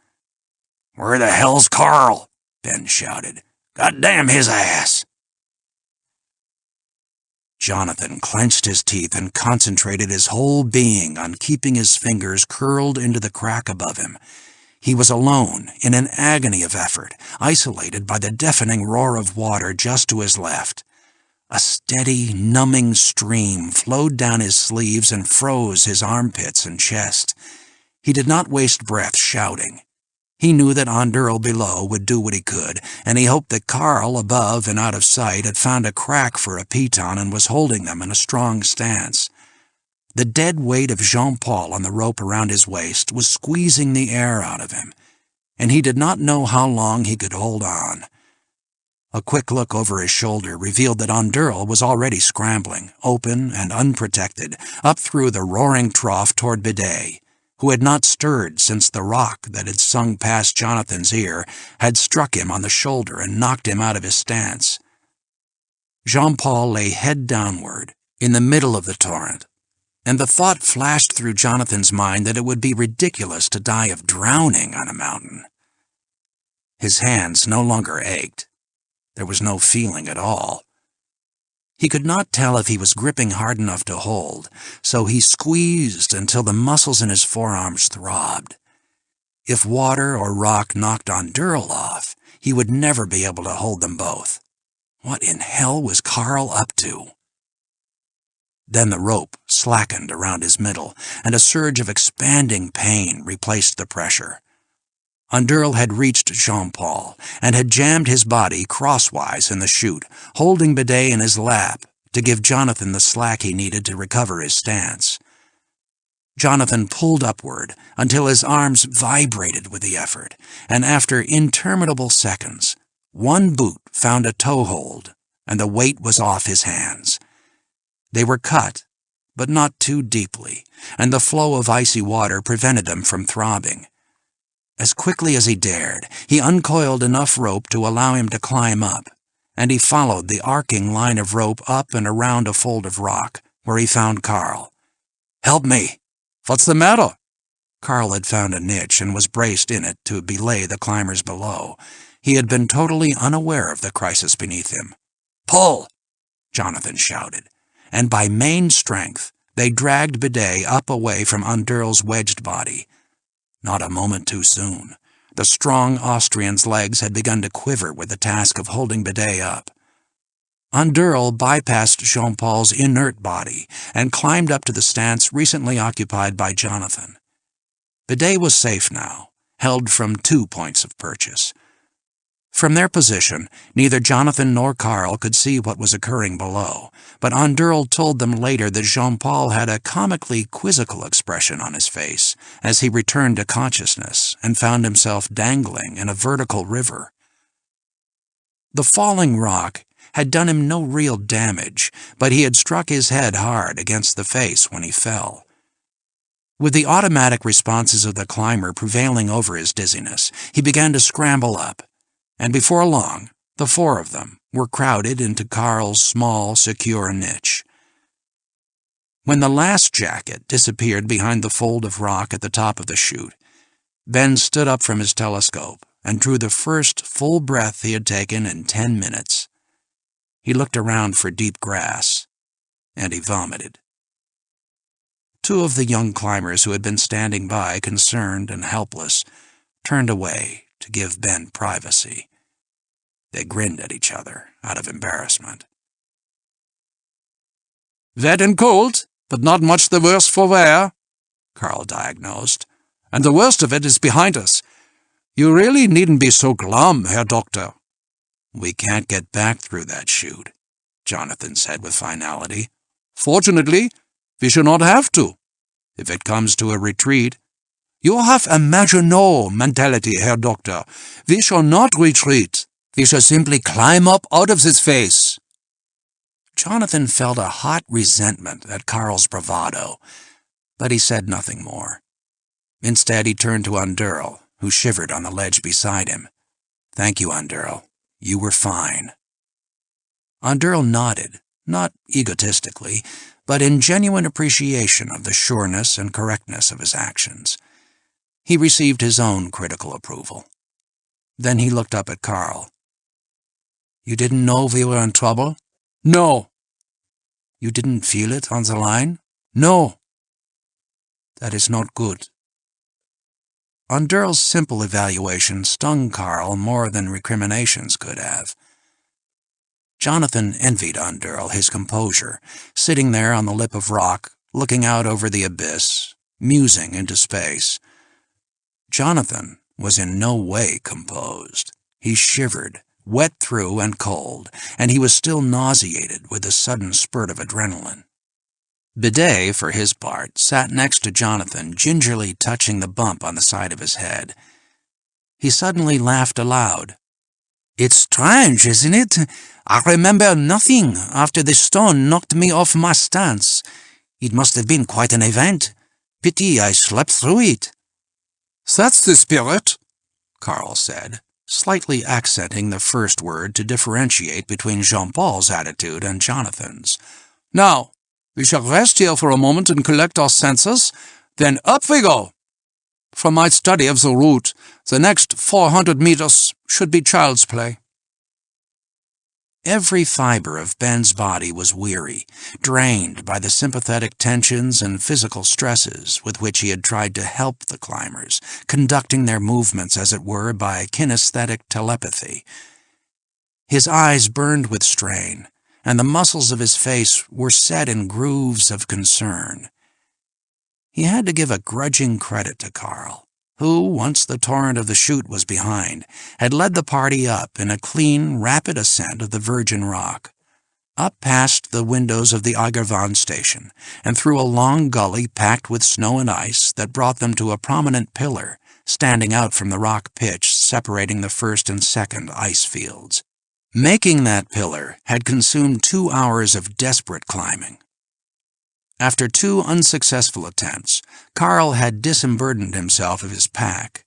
"Where the hell's Carl?" Ben shouted. "God damn his ass!" Jonathan clenched his teeth and concentrated his whole being on keeping his fingers curled into the crack above him. He was alone, in an agony of effort, isolated by the deafening roar of water just to his left. A steady, numbing stream flowed down his sleeves and froze his armpits and chest. He did not waste breath shouting. He knew that Underl below would do what he could, and he hoped that Carl above and out of sight had found a crack for a piton and was holding them in a strong stance. The dead weight of Jean-Paul on the rope around his waist was squeezing the air out of him, and he did not know how long he could hold on. A quick look over his shoulder revealed that Underl was already scrambling, open and unprotected, up through the roaring trough toward Bidet, who had not stirred since the rock that had sung past Jonathan's ear had struck him on the shoulder and knocked him out of his stance. Jean-Paul lay head downward, in the middle of the torrent, and the thought flashed through Jonathan's mind that it would be ridiculous to die of drowning on a mountain. His hands no longer ached. There was no feeling at all. He could not tell if he was gripping hard enough to hold, so he squeezed until the muscles in his forearms throbbed. If water or rock knocked Underl off, he would never be able to hold them both. What in hell was Carl up to? Then the rope slackened around his middle, and a surge of expanding pain replaced the pressure. Underl had reached Jean-Paul and had jammed his body crosswise in the chute, holding Bidet in his lap to give Jonathan the slack he needed to recover his stance. Jonathan pulled upward until his arms vibrated with the effort, and after interminable seconds, one boot found a toehold, and the weight was off his hands. They were cut, but not too deeply, and the flow of icy water prevented them from throbbing. As quickly as he dared, he uncoiled enough rope to allow him to climb up, and he followed the arcing line of rope up and around a fold of rock, where he found Carl. "Help me!" "What's the matter?" Carl had found a niche and was braced in it to belay the climbers below. He had been totally unaware of the crisis beneath him. "Pull!" Jonathan shouted, and by main strength they dragged Bidet up away from Underl's wedged body. Not a moment too soon. The strong Austrian's legs had begun to quiver with the task of holding Bidet up. Underl bypassed Jean-Paul's inert body and climbed up to the stance recently occupied by Jonathan. Bidet was safe now, held from 2 points of purchase. From their position, neither Jonathan nor Karl could see what was occurring below, but Underl told them later that Jean-Paul had a comically quizzical expression on his face as he returned to consciousness and found himself dangling in a vertical river. The falling rock had done him no real damage, but he had struck his head hard against the face when he fell. With the automatic responses of the climber prevailing over his dizziness, he began to scramble up, and before long, the 4 of them were crowded into Karl's small, secure niche. When the last jacket disappeared behind the fold of rock at the top of the chute, Ben stood up from his telescope and drew the first full breath he had taken in 10 minutes. He looked around for deep grass, and he vomited. 2 of the young climbers who had been standing by, concerned and helpless, turned away to give Ben privacy. They grinned at each other out of embarrassment. "Wet and cold, but not much the worse for wear," Karl diagnosed. "And the worst of it is behind us. You really needn't be so glum, Herr Doctor." "We can't get back through that chute," Jonathan said with finality. "Fortunately, we shall not have to. If it comes to a retreat—" "You have a Maginot mentality, Herr Doctor. We shall not retreat. We shall simply climb up out of this phase." Jonathan felt a hot resentment at Karl's bravado, but he said nothing more. Instead, he turned to Underl, who shivered on the ledge beside him. "Thank you, Underl. You were fine." Underl nodded, not egotistically, but in genuine appreciation of the sureness and correctness of his actions. He received his own critical approval. Then he looked up at Karl. "You didn't know we were in trouble?" "No." "You didn't feel it on the line?" "No." "That is not good." Underl's simple evaluation stung Karl more than recriminations could have. Jonathan envied Underl his composure, sitting there on the lip of rock, looking out over the abyss, musing into space. Jonathan was in no way composed. He shivered, wet through and cold, and he was still nauseated with the sudden spurt of adrenaline. Bidet, for his part, sat next to Jonathan, gingerly touching the bump on the side of his head. He suddenly laughed aloud. "It's strange, isn't it? I remember nothing after the stone knocked me off my stance. It must have been quite an event. Pity I slept through it." "That's the spirit," Karl said, slightly accenting the first word to differentiate between Jean-Paul's attitude and Jonathan's. "Now, we shall rest here for a moment and collect our senses, then up we go. From my study of the route, the next 400 meters should be child's play." Every fiber of Ben's body was weary, drained by the sympathetic tensions and physical stresses with which he had tried to help the climbers, conducting their movements, as it were, by kinesthetic telepathy. His eyes burned with strain, and the muscles of his face were set in grooves of concern. He had to give a grudging credit to Karl, who, once the torrent of the chute was behind, had led the party up in a clean, rapid ascent of the virgin rock, up past the windows of the Eiger station, and through a long gully packed with snow and ice that brought them to a prominent pillar, standing out from the rock pitch separating the first and second ice fields. Making that pillar had consumed 2 hours of desperate climbing. After 2 unsuccessful attempts, Karl had disemburdened himself of his pack,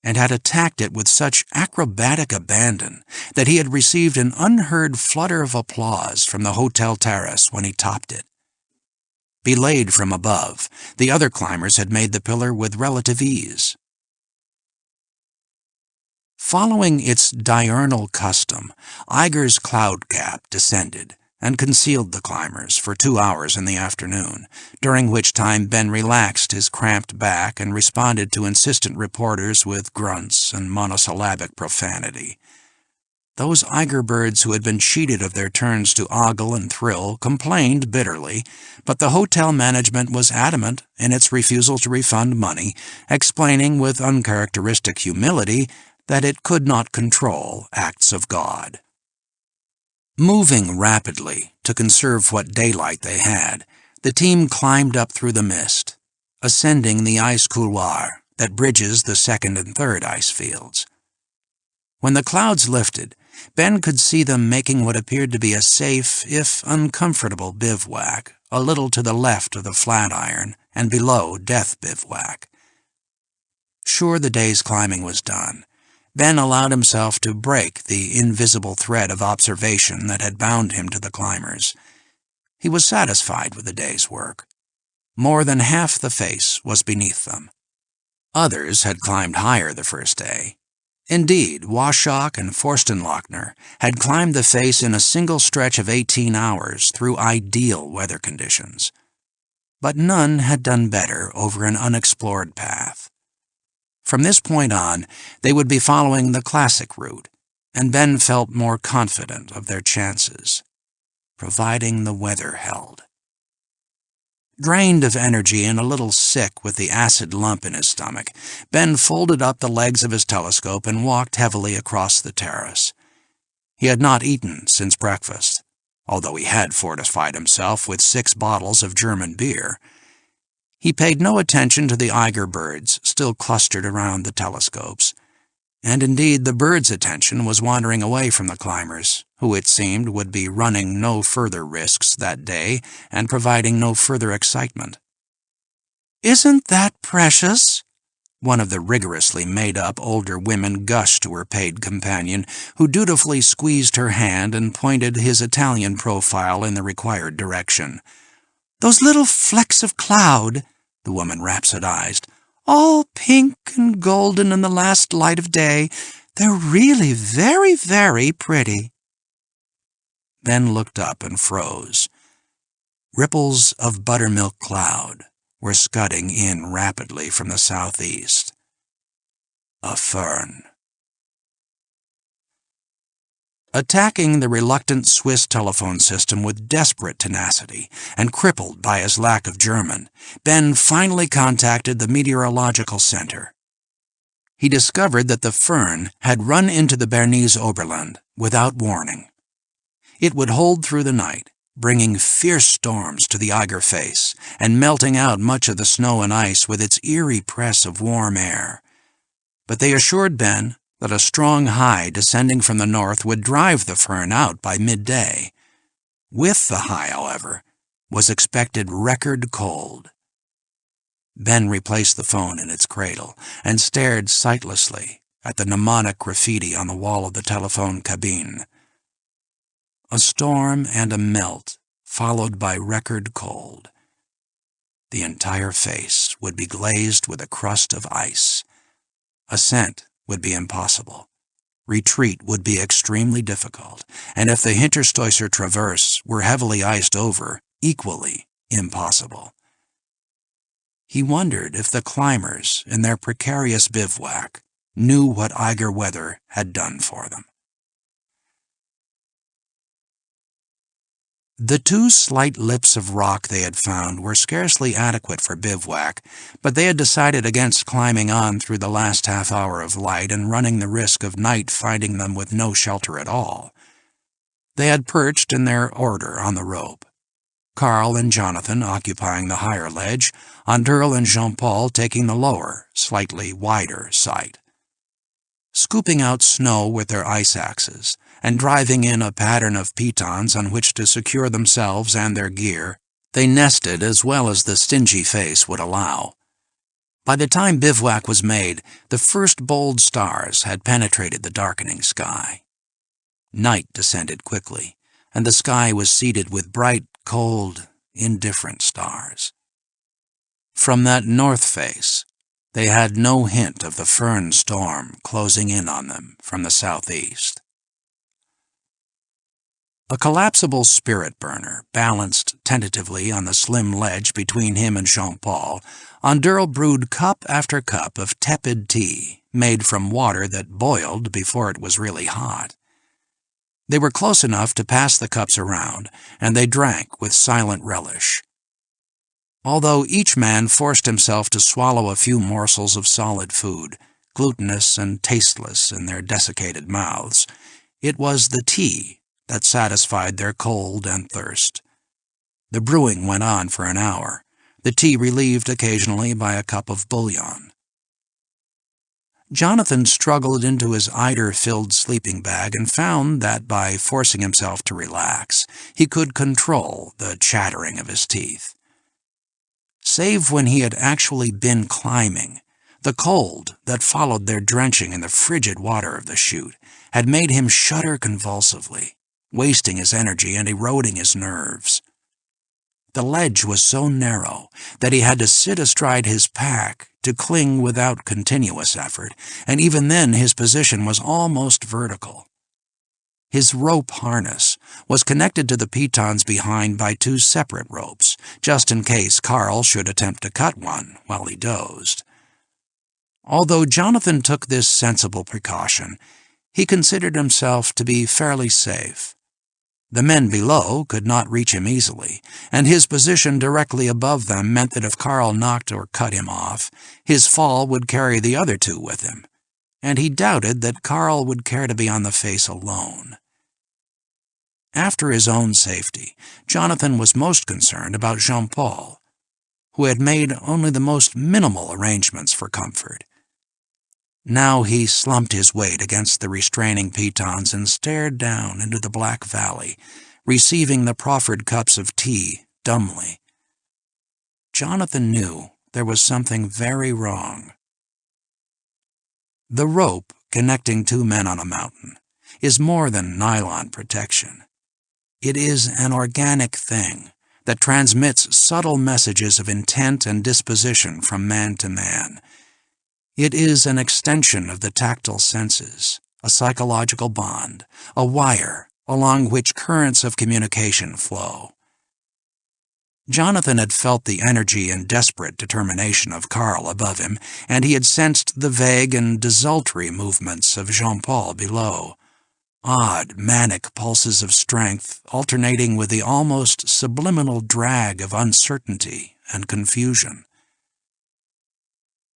and had attacked it with such acrobatic abandon that he had received an unheard flutter of applause from the hotel terrace when he topped it. Belayed from above, the other climbers had made the pillar with relative ease. Following its diurnal custom, Eiger's cloud cap descended, and concealed the climbers for 2 hours in the afternoon, during which time Ben relaxed his cramped back and responded to insistent reporters with grunts and monosyllabic profanity. Those Eiger birds who had been cheated of their turns to ogle and thrill complained bitterly, but the hotel management was adamant in its refusal to refund money, explaining with uncharacteristic humility that it could not control acts of God. Moving rapidly to conserve what daylight they had, the team climbed up through the mist, ascending the ice couloir that bridges the second and third ice fields. When the clouds lifted, Ben could see them making what appeared to be a safe, if uncomfortable, bivouac a little to the left of the Flatiron and below Death Bivouac. Sure the day's climbing was done, Ben allowed himself to break the invisible thread of observation that had bound him to the climbers. He was satisfied with the day's work. More than half the face was beneath them. Others had climbed higher the first day. Indeed, Washock and Forstenlochner had climbed the face in a single stretch of 18 hours through ideal weather conditions. But none had done better over an unexplored path. From this point on, they would be following the classic route, and Ben felt more confident of their chances, providing the weather held. Drained of energy and a little sick with the acid lump in his stomach, Ben folded up the legs of his telescope and walked heavily across the terrace. He had not eaten since breakfast, although he had fortified himself with 6 bottles of German beer. He paid no attention to the Eiger birds still clustered around the telescopes, and indeed the birds' attention was wandering away from the climbers, who it seemed would be running no further risks that day and providing no further excitement. "Isn't that precious?" one of the rigorously made-up older women gushed to her paid companion, who dutifully squeezed her hand and pointed his Italian profile in the required direction. "Those little flecks of cloud," the woman rhapsodized, "all pink and golden in the last light of day. They're really very, very pretty." Ben looked up and froze. Ripples of buttermilk cloud were scudding in rapidly from the southeast. A fern. Attacking the reluctant Swiss telephone system with desperate tenacity, and crippled by his lack of German, Ben finally contacted the meteorological center. He discovered that the fern had run into the Bernese Oberland without warning. It would hold through the night, bringing fierce storms to the Eiger face and melting out much of the snow and ice with its eerie press of warm air. But they assured Ben that a strong high descending from the north would drive the fern out by midday. With the high, however, was expected record cold. Ben replaced the phone in its cradle and stared sightlessly at the mnemonic graffiti on the wall of the telephone cabine. A storm and a melt, followed by record cold. The entire face would be glazed with a crust of ice. Ascent would be impossible. Retreat would be extremely difficult, and if the Hinterstoisser Traverse were heavily iced over, equally impossible. He wondered if the climbers in their precarious bivouac knew what Eiger weather had done for them. The 2 slight lips of rock they had found were scarcely adequate for bivouac, but they had decided against climbing on through the last half hour of light and running the risk of night finding them with no shelter at all. They had perched in their order on the rope, Carl and Jonathan occupying the higher ledge, Andrel and Jean-Paul taking the lower, slightly wider site. Scooping out snow with their ice axes, and driving in a pattern of pitons on which to secure themselves and their gear, they nested as well as the stingy face would allow. By the time bivouac was made, the first bold stars had penetrated the darkening sky. Night descended quickly, and the sky was seeded with bright, cold, indifferent stars. From that north face, they had no hint of the fern storm closing in on them from the southeast. A collapsible spirit burner balanced tentatively on the slim ledge between him and Jean-Paul. Anduril brewed cup after cup of tepid tea, made from water that boiled before it was really hot. They were close enough to pass the cups around, and they drank with silent relish. Although each man forced himself to swallow a few morsels of solid food, glutinous and tasteless in their desiccated mouths, it was the tea that satisfied their cold and thirst. The brewing went on for an hour, the tea relieved occasionally by a cup of bouillon. Jonathan struggled into his eider-filled sleeping bag and found that by forcing himself to relax, he could control the chattering of his teeth. Save when he had actually been climbing, the cold that followed their drenching in the frigid water of the chute had made him shudder convulsively, wasting his energy and eroding his nerves. The ledge was so narrow that he had to sit astride his pack to cling without continuous effort, and even then his position was almost vertical. His rope harness was connected to the pitons behind by 2 separate ropes, just in case Carl should attempt to cut one while he dozed. Although Jonathan took this sensible precaution, he considered himself to be fairly safe. The men below could not reach him easily, and his position directly above them meant that if Carl knocked or cut him off, his fall would carry the other 2 with him, and he doubted that Carl would care to be on the face alone. After his own safety, Jonathan was most concerned about Jean-Paul, who had made only the most minimal arrangements for comfort. Now he slumped his weight against the restraining pitons and stared down into the black valley, receiving the proffered cups of tea dumbly. Jonathan knew there was something very wrong. The rope connecting 2 men on a mountain is more than nylon protection. It is an organic thing that transmits subtle messages of intent and disposition from man to man. It is an extension of the tactile senses, a psychological bond, a wire along which currents of communication flow. Jonathan had felt the energy and desperate determination of Carl above him, and he had sensed the vague and desultory movements of Jean-Paul below, odd, manic pulses of strength alternating with the almost subliminal drag of uncertainty and confusion.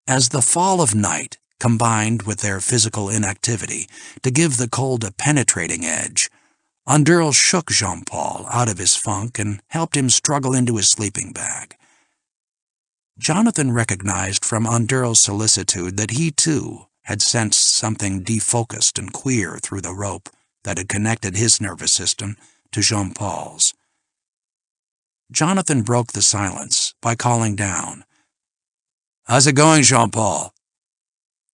As the fall of night combined with their physical inactivity to give the cold a penetrating edge, Anduril shook Jean-Paul out of his funk and helped him struggle into his sleeping bag. Jonathan recognized from Anduril's solicitude that he, too, had sensed something defocused and queer through the rope that had connected his nervous system to Jean-Paul's. Jonathan broke the silence by calling down, "How's it going, Jean-Paul?"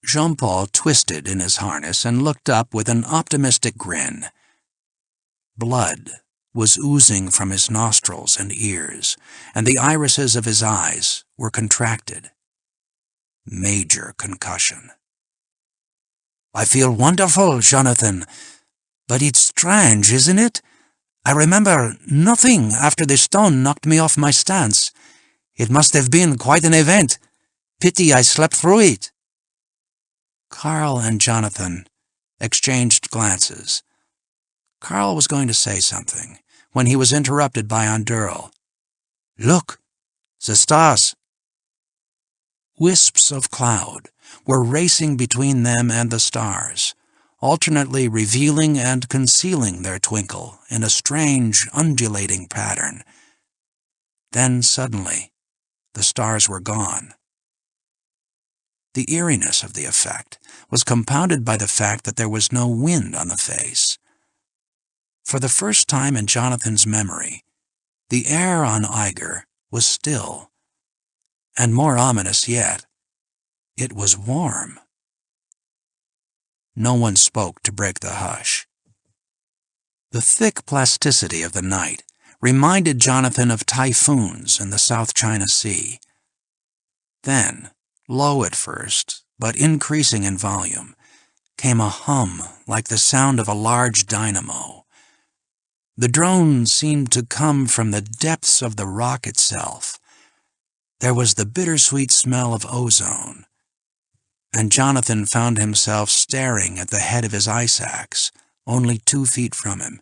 Jean-Paul twisted in his harness and looked up with an optimistic grin. Blood was oozing from his nostrils and ears, and the irises of his eyes were contracted. Major concussion. "I feel wonderful, Jonathan. But it's strange, isn't it? I remember nothing after the stone knocked me off my stance. It must have been quite an event. Pity I slept through it." Carl and Jonathan exchanged glances. Carl was going to say something when he was interrupted by Anduril. "Look, the stars." Wisps of cloud were racing between them and the stars, alternately revealing and concealing their twinkle in a strange, undulating pattern. Then suddenly, the stars were gone. The eeriness of the effect was compounded by the fact that there was no wind on the face. For the first time in Jonathan's memory, the air on Eiger was still, and more ominous yet, it was warm. No one spoke to break the hush. The thick plasticity of the night reminded Jonathan of typhoons in the South China Sea. Then, low at first, but increasing in volume, came a hum like the sound of a large dynamo. The drone seemed to come from the depths of the rock itself. There was the bittersweet smell of ozone, and Jonathan found himself staring at the head of his ice axe, only 2 feet from him.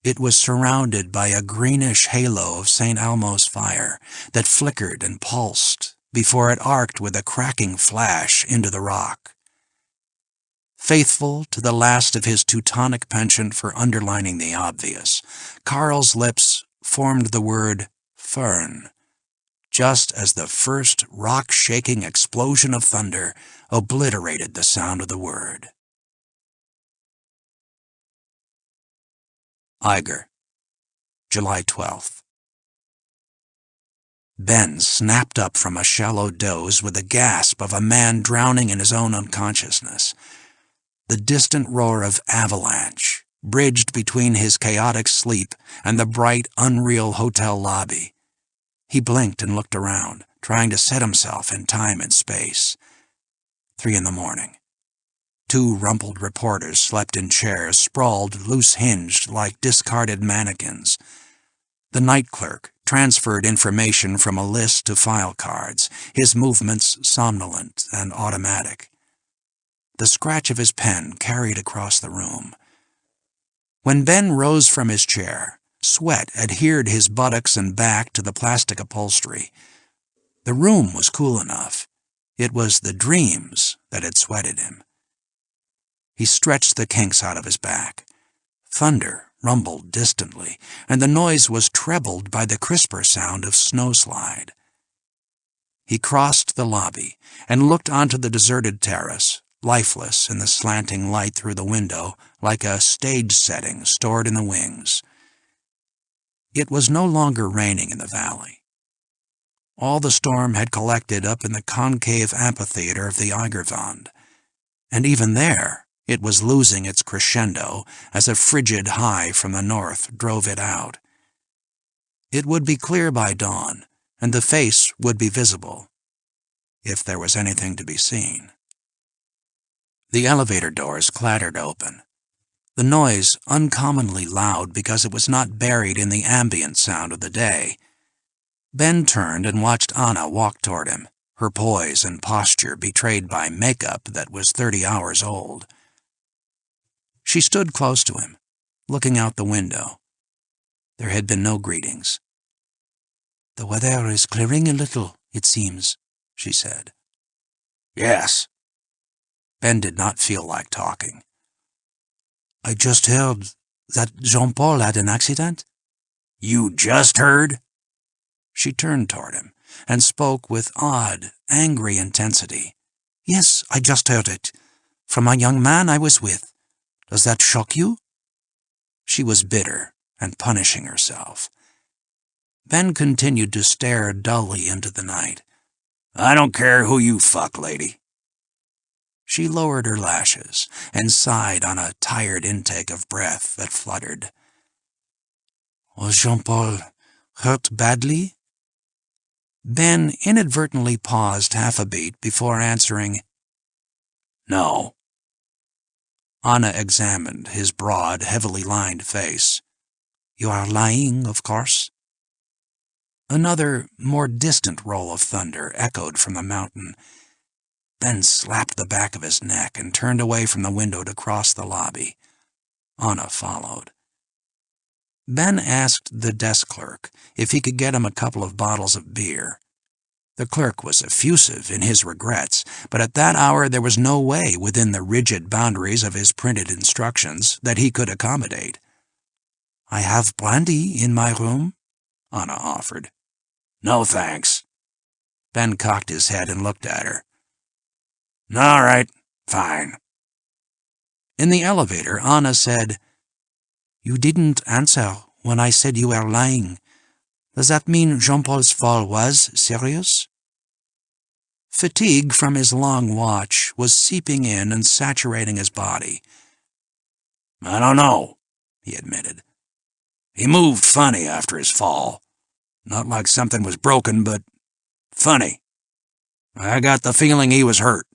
It was surrounded by a greenish halo of St. Elmo's fire that flickered and pulsed before it arced with a cracking flash into the rock. Faithful to the last of his Teutonic penchant for underlining the obvious, Carl's lips formed the word fern, just as the first rock-shaking explosion of thunder obliterated the sound of the word. Eiger, July 12th. Ben snapped up from a shallow doze with the gasp of a man drowning in his own unconsciousness. The distant roar of avalanche bridged between his chaotic sleep and the bright, unreal hotel lobby. He blinked and looked around, trying to set himself in time and space. 3 a.m. 2 rumpled reporters slept in chairs, sprawled loose-hinged like discarded mannequins. The night clerk transferred information from a list to file cards, his movements somnolent and automatic. The scratch of his pen carried across the room. When Ben rose from his chair, sweat adhered his buttocks and back to the plastic upholstery. The room was cool enough. It was the dreams that had sweated him. He stretched the kinks out of his back. Thunder rumbled distantly, and the noise was trebled by the crisper sound of snowslide. He crossed the lobby and looked onto the deserted terrace, lifeless in the slanting light through the window, like a stage setting stored in the wings. It was no longer raining in the valley. All the storm had collected up in the concave amphitheater of the Eigerwand, and even there it was losing its crescendo as a frigid high from the north drove it out. It would be clear by dawn, and the face would be visible, if there was anything to be seen. The elevator doors clattered open, the noise uncommonly loud because it was not buried in the ambient sound of the day. Ben turned and watched Anna walk toward him, her poise and posture betrayed by makeup that was 30 hours old. She stood close to him, looking out the window. There had been no greetings. "The weather is clearing a little, it seems," she said. Yes. Ben did not feel like talking. "I just heard that Jean-Paul had an accident." You just heard? She turned toward him and spoke with odd, angry intensity. "Yes, I just heard it. From a young man I was with. Does that shock you?" She was bitter and punishing herself. Ben continued to stare dully into the night. I don't care who you fuck, lady. She lowered her lashes and sighed on a tired intake of breath that fluttered. "Was Jean-Paul hurt badly?" Ben inadvertently paused half a beat before answering, "No." Anna examined his broad, heavily lined face. "You are lying, of course?" Another, more distant roll of thunder echoed from the mountain. Ben slapped the back of his neck and turned away from the window to cross the lobby. Anna followed. Ben asked the desk clerk if he could get him a couple of bottles of beer. The clerk was effusive in his regrets, but at that hour there was no way within the rigid boundaries of his printed instructions that he could accommodate. "I have brandy in my room," Anna offered. No thanks. Ben cocked his head and looked at her. All right, fine. In the elevator, Anna said, "You didn't answer when I said you were lying. Does that mean Jean-Paul's fall was serious?" Fatigue from his long watch was seeping in and saturating his body. I don't know, he admitted. He moved funny after his fall. Not like something was broken, but funny. I got the feeling he was hurt.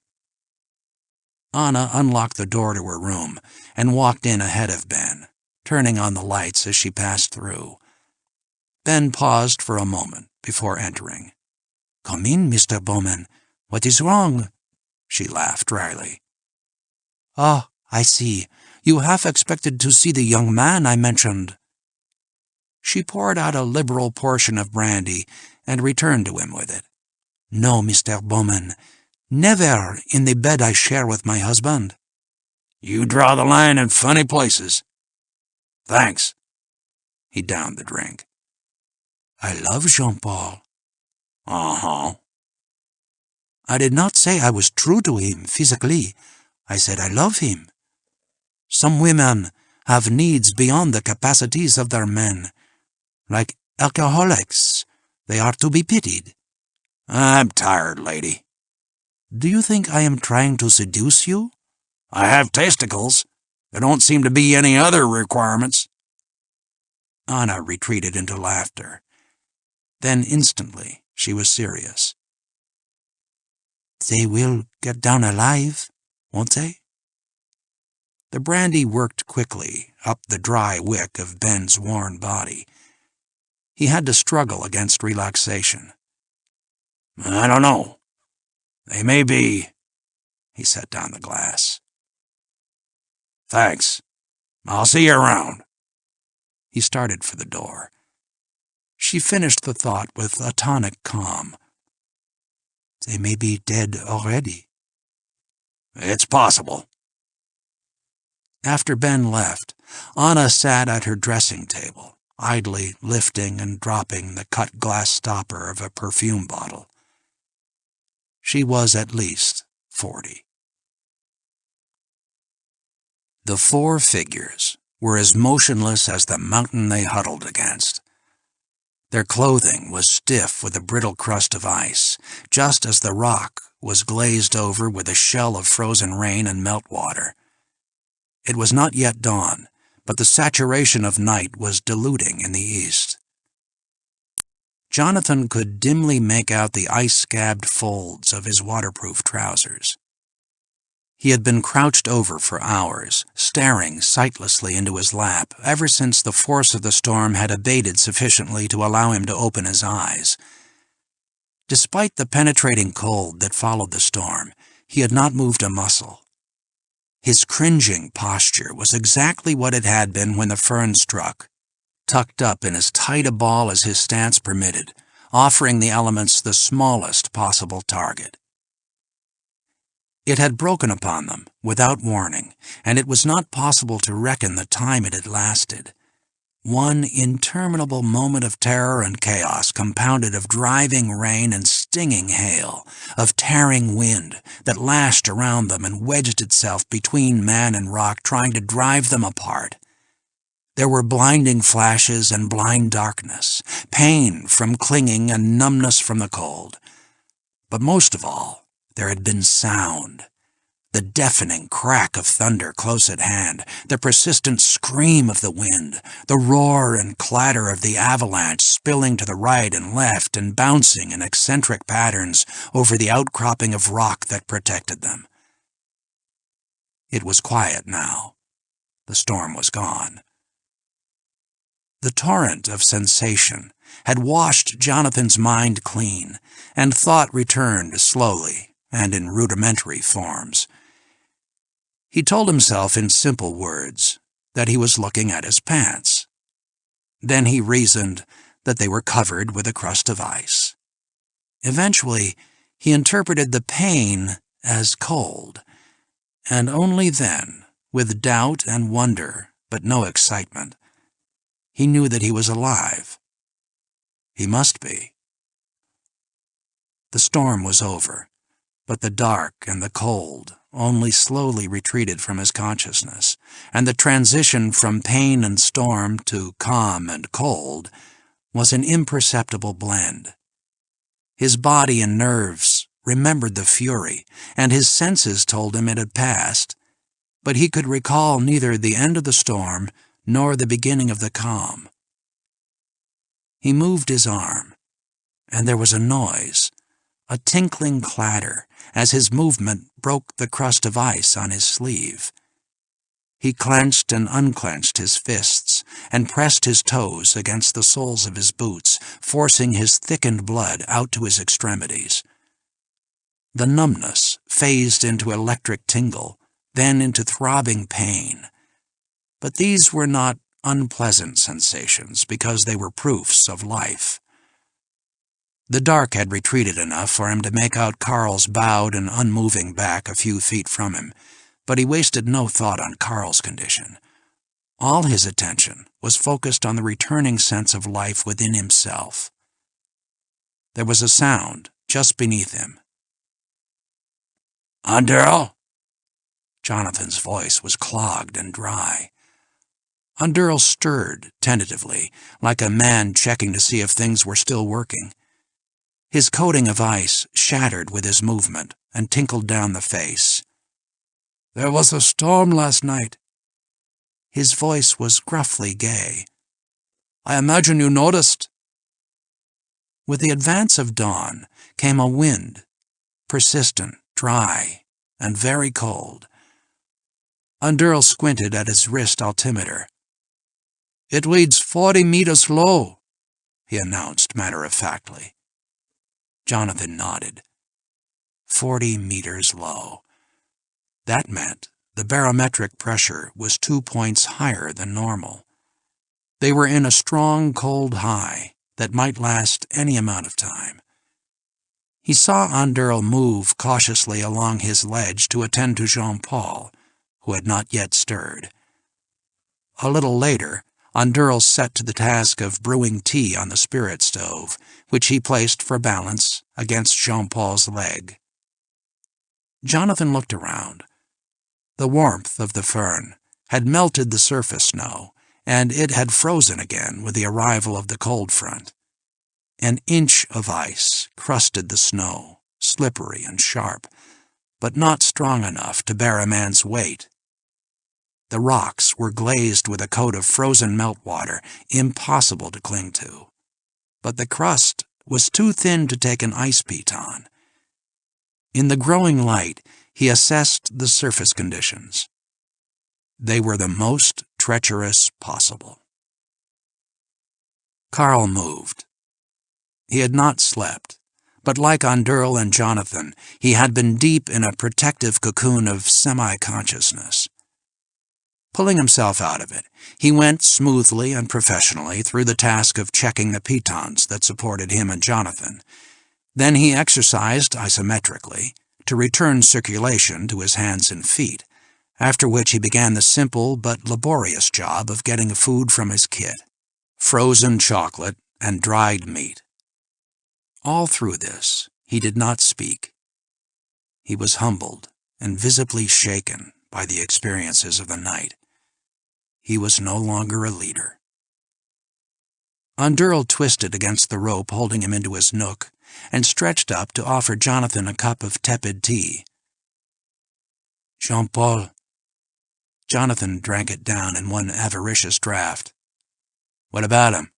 Anna unlocked the door to her room and walked in ahead of Ben, turning on the lights as she passed through. Ben paused for a moment before entering. "Come in, Mr. Bowman. What is wrong?" She laughed dryly. "Ah, I see. You half expected to see the young man I mentioned." She poured out a liberal portion of brandy and returned to him with it. "No, Mr. Bowman. Never in the bed I share with my husband." You draw the line in funny places. Thanks. He downed the drink. "I love Jean-Paul." Uh-huh. "I did not say I was true to him physically. I said I love him. Some women have needs beyond the capacities of their men. Like alcoholics, they are to be pitied." I'm tired, lady. "Do you think I am trying to seduce you?" I have testicles. There don't seem to be any other requirements. Anna retreated into laughter. Then instantly she was serious. "They will get down alive, won't they?" The brandy worked quickly up the dry wick of Ben's worn body. He had to struggle against relaxation. I don't know. They may be. He set down the glass. Thanks. I'll see you around. He started for the door. She finished the thought with a tonic calm. "They may be dead already." It's possible. After Ben left, Anna sat at her dressing table, idly lifting and dropping the cut glass stopper of a perfume bottle. She was at least 40. The four figures were as motionless as the mountain they huddled against. Their clothing was stiff with a brittle crust of ice, just as the rock was glazed over with a shell of frozen rain and meltwater. It was not yet dawn, but the saturation of night was diluting in the east. Jonathan could dimly make out the ice-scabbed folds of his waterproof trousers. He had been crouched over for hours, staring sightlessly into his lap ever since the force of the storm had abated sufficiently to allow him to open his eyes. Despite the penetrating cold that followed the storm, he had not moved a muscle. His cringing posture was exactly what it had been when the firn struck, tucked up in as tight a ball as his stance permitted, offering the elements the smallest possible target. It had broken upon them, without warning, and it was not possible to reckon the time it had lasted. One interminable moment of terror and chaos compounded of driving rain and stinging hail, of tearing wind that lashed around them and wedged itself between man and rock, trying to drive them apart. There were blinding flashes and blind darkness, pain from clinging and numbness from the cold. But most of all, there had been sound. The deafening crack of thunder close at hand, the persistent scream of the wind, the roar and clatter of the avalanche spilling to the right and left and bouncing in eccentric patterns over the outcropping of rock that protected them. It was quiet now. The storm was gone. The torrent of sensation had washed Jonathan's mind clean, and thought returned slowly and in rudimentary forms. He told himself in simple words that he was looking at his pants. Then he reasoned that they were covered with a crust of ice. Eventually, he interpreted the pain as cold, and only then, with doubt and wonder, but no excitement, he knew that he was alive. He must be. The storm was over, but the dark and the cold only slowly retreated from his consciousness, and the transition from pain and storm to calm and cold was an imperceptible blend. His body and nerves remembered the fury, and his senses told him it had passed, but he could recall neither the end of the storm nor the beginning of the calm. He moved his arm, and there was a noise, a tinkling clatter, as his movement broke the crust of ice on his sleeve. He clenched and unclenched his fists and pressed his toes against the soles of his boots, forcing his thickened blood out to his extremities. The numbness phased into electric tingle, then into throbbing pain. But these were not unpleasant sensations because they were proofs of life. The dark had retreated enough for him to make out Carl's bowed and unmoving back a few feet from him, but he wasted no thought on Carl's condition. All his attention was focused on the returning sense of life within himself. There was a sound just beneath him. Underl? Jonathan's voice was clogged and dry. Underl stirred tentatively, like a man checking to see if things were still working. His coating of ice shattered with his movement and tinkled down the face. There was a storm last night. His voice was gruffly gay. I imagine you noticed. With the advance of dawn came a wind, persistent, dry, and very cold. Underl squinted at his wrist altimeter. It reads 40 meters low, he announced matter-of-factly. Jonathan nodded. 40 meters low. That meant the barometric pressure was 2 points higher than normal. They were in a strong, cold high that might last any amount of time. He saw Underl move cautiously along his ledge to attend to Jean-Paul, who had not yet stirred. A little later, Underl set to the task of brewing tea on the spirit stove, which he placed for balance against Jean-Paul's leg. Jonathan looked around. The warmth of the fern had melted the surface snow, and it had frozen again with the arrival of the cold front. An inch of ice crusted the snow, slippery and sharp, but not strong enough to bear a man's weight. The rocks were glazed with a coat of frozen meltwater, impossible to cling to. But the crust was too thin to take an ice piton. In the growing light, he assessed the surface conditions. They were the most treacherous possible. Carl moved. He had not slept, but like Underl and Jonathan, he had been deep in a protective cocoon of semi-consciousness. Pulling himself out of it, he went smoothly and professionally through the task of checking the pitons that supported him and Jonathan. Then he exercised isometrically to return circulation to his hands and feet, after which he began the simple but laborious job of getting food from his kit: frozen chocolate and dried meat. All through this, he did not speak. He was humbled and visibly shaken by the experiences of the night. He was no longer a leader. Underl twisted against the rope holding him into his nook and stretched up to offer Jonathan a cup of tepid tea. Jean-Paul. Jonathan drank it down in one avaricious draught. What about him?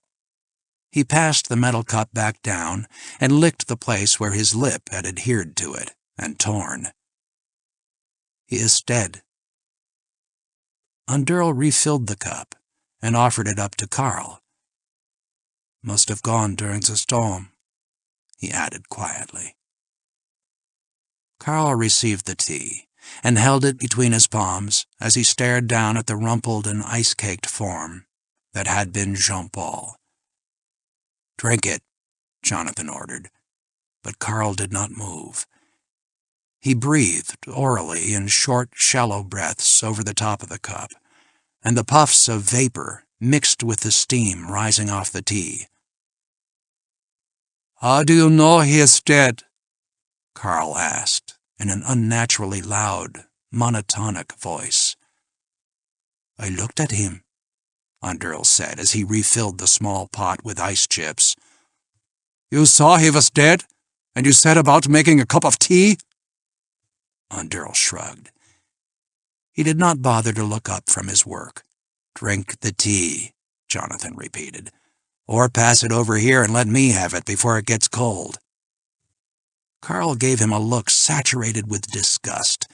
He passed the metal cup back down and licked the place where his lip had adhered to it and torn. He is dead. Underl refilled the cup and offered it up to Carl. Must have gone during the storm, he added quietly. Carl received the tea and held it between his palms as he stared down at the rumpled and ice-caked form that had been Jean-Paul. Drink it, Jonathan ordered, but Carl did not move. He breathed orally in short, shallow breaths over the top of the cup, and the puffs of vapor mixed with the steam rising off the tea. How do you know he is dead? Carl asked in an unnaturally loud, monotonic voice. I looked at him, Underl said as he refilled the small pot with ice chips. You saw he was dead, and you set about making a cup of tea? Underl shrugged. He did not bother to look up from his work. Drink the tea, Jonathan repeated, or pass it over here and let me have it before it gets cold. Carl gave him a look saturated with disgust,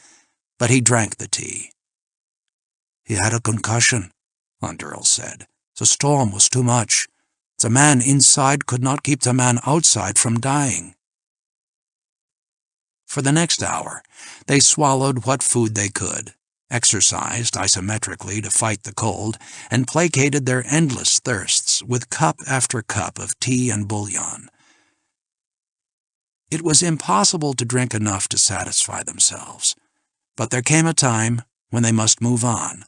but he drank the tea. He had a concussion, Underl said. The storm was too much. The man inside could not keep the man outside from dying. For the next hour, they swallowed what food they could, exercised isometrically to fight the cold, and placated their endless thirsts with cup after cup of tea and bouillon. It was impossible to drink enough to satisfy themselves, but there came a time when they must move on,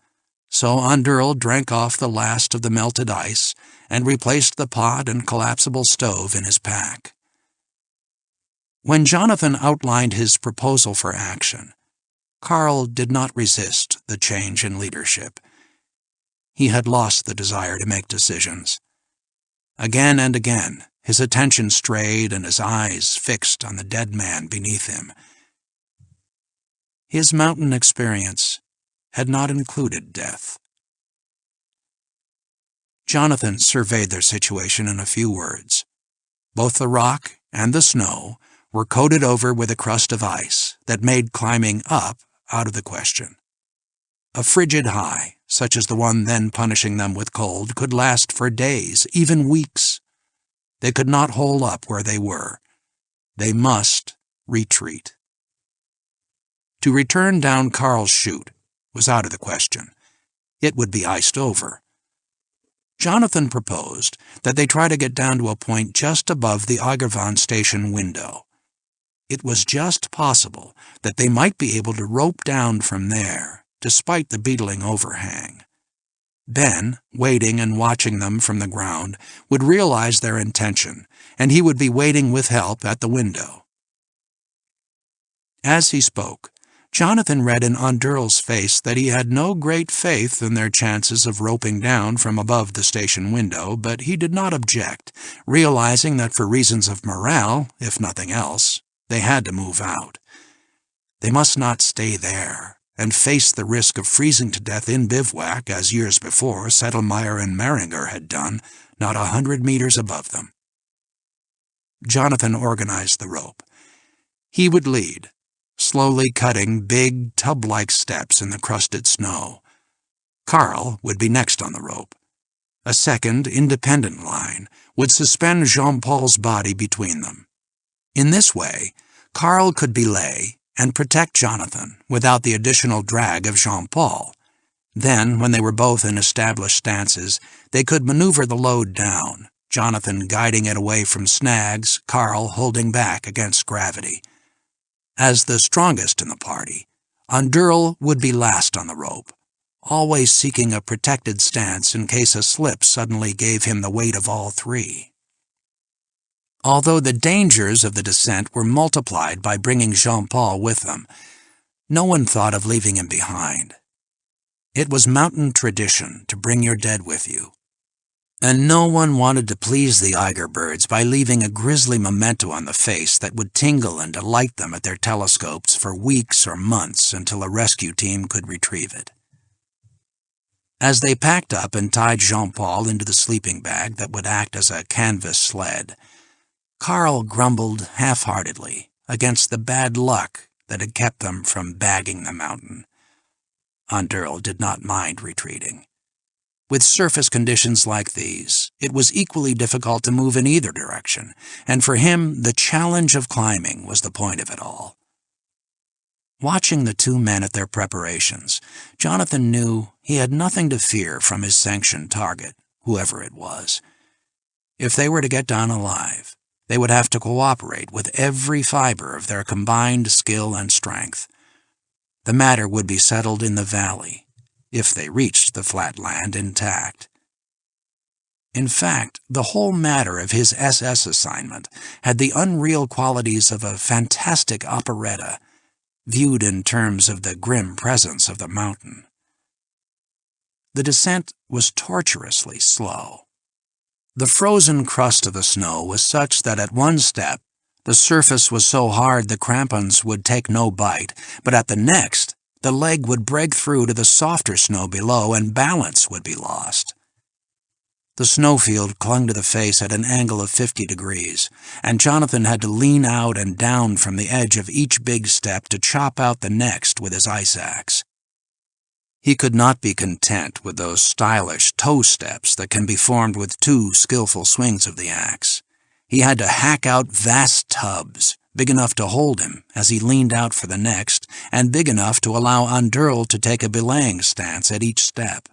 so Underl drank off the last of the melted ice and replaced the pot and collapsible stove in his pack. When Jonathan outlined his proposal for action, Carl did not resist the change in leadership. He had lost the desire to make decisions. Again and again, his attention strayed and his eyes fixed on the dead man beneath him. His mountain experience had not included death. Jonathan surveyed their situation in a few words. Both the rock and the snow were coated over with a crust of ice that made climbing up out of the question. A frigid high, such as the one then punishing them with cold, could last for days, even weeks. They could not hole up where they were. They must retreat. To return down Carl's chute was out of the question. It would be iced over. Jonathan proposed that they try to get down to a point just above the Eiger station window. It was just possible that they might be able to rope down from there, despite the beetling overhang. Ben, waiting and watching them from the ground, would realize their intention, and he would be waiting with help at the window. As he spoke, Jonathan read in Underl's face that he had no great faith in their chances of roping down from above the station window, but he did not object, realizing that for reasons of morale, if nothing else, they had to move out. They must not stay there and face the risk of freezing to death in bivouac, as years before Settlemeyer and Meringer had done, not 100 meters above them. Jonathan organized the rope. He would lead, slowly cutting big, tub-like steps in the crusted snow. Carl would be next on the rope. A second, independent line would suspend Jean-Paul's body between them. In this way, Carl could belay and protect Jonathan without the additional drag of Jean-Paul. Then, when they were both in established stances, they could maneuver the load down, Jonathan guiding it away from snags, Carl holding back against gravity. As the strongest in the party, Underl would be last on the rope, always seeking a protected stance in case a slip suddenly gave him the weight of all three. Although the dangers of the descent were multiplied by bringing Jean-Paul with them, no one thought of leaving him behind. It was mountain tradition to bring your dead with you, and no one wanted to please the Eiger birds by leaving a grisly memento on the face that would tingle and delight them at their telescopes for weeks or months until a rescue team could retrieve it. As they packed up and tied Jean-Paul into the sleeping bag that would act as a canvas sled, Carl grumbled half-heartedly against the bad luck that had kept them from bagging the mountain. Underl did not mind retreating. With surface conditions like these, it was equally difficult to move in either direction, and for him the challenge of climbing was the point of it all. Watching the two men at their preparations, Jonathan knew he had nothing to fear from his Sanction target, whoever it was. If they were to get down alive, they would have to cooperate with every fiber of their combined skill and strength. The matter would be settled in the valley, if they reached the flat land intact. In fact, the whole matter of his SS assignment had the unreal qualities of a fantastic operetta, viewed in terms of the grim presence of the mountain. The descent was tortuously slow. The frozen crust of the snow was such that at one step, the surface was so hard the crampons would take no bite, but at the next, the leg would break through to the softer snow below and balance would be lost. The snowfield clung to the face at an angle of 50 degrees, and Jonathan had to lean out and down from the edge of each big step to chop out the next with his ice axe. He could not be content with those stylish toe steps that can be formed with 2 skillful swings of the axe. He had to hack out vast tubs, big enough to hold him as he leaned out for the next, and big enough to allow Andurl to take a belaying stance at each step.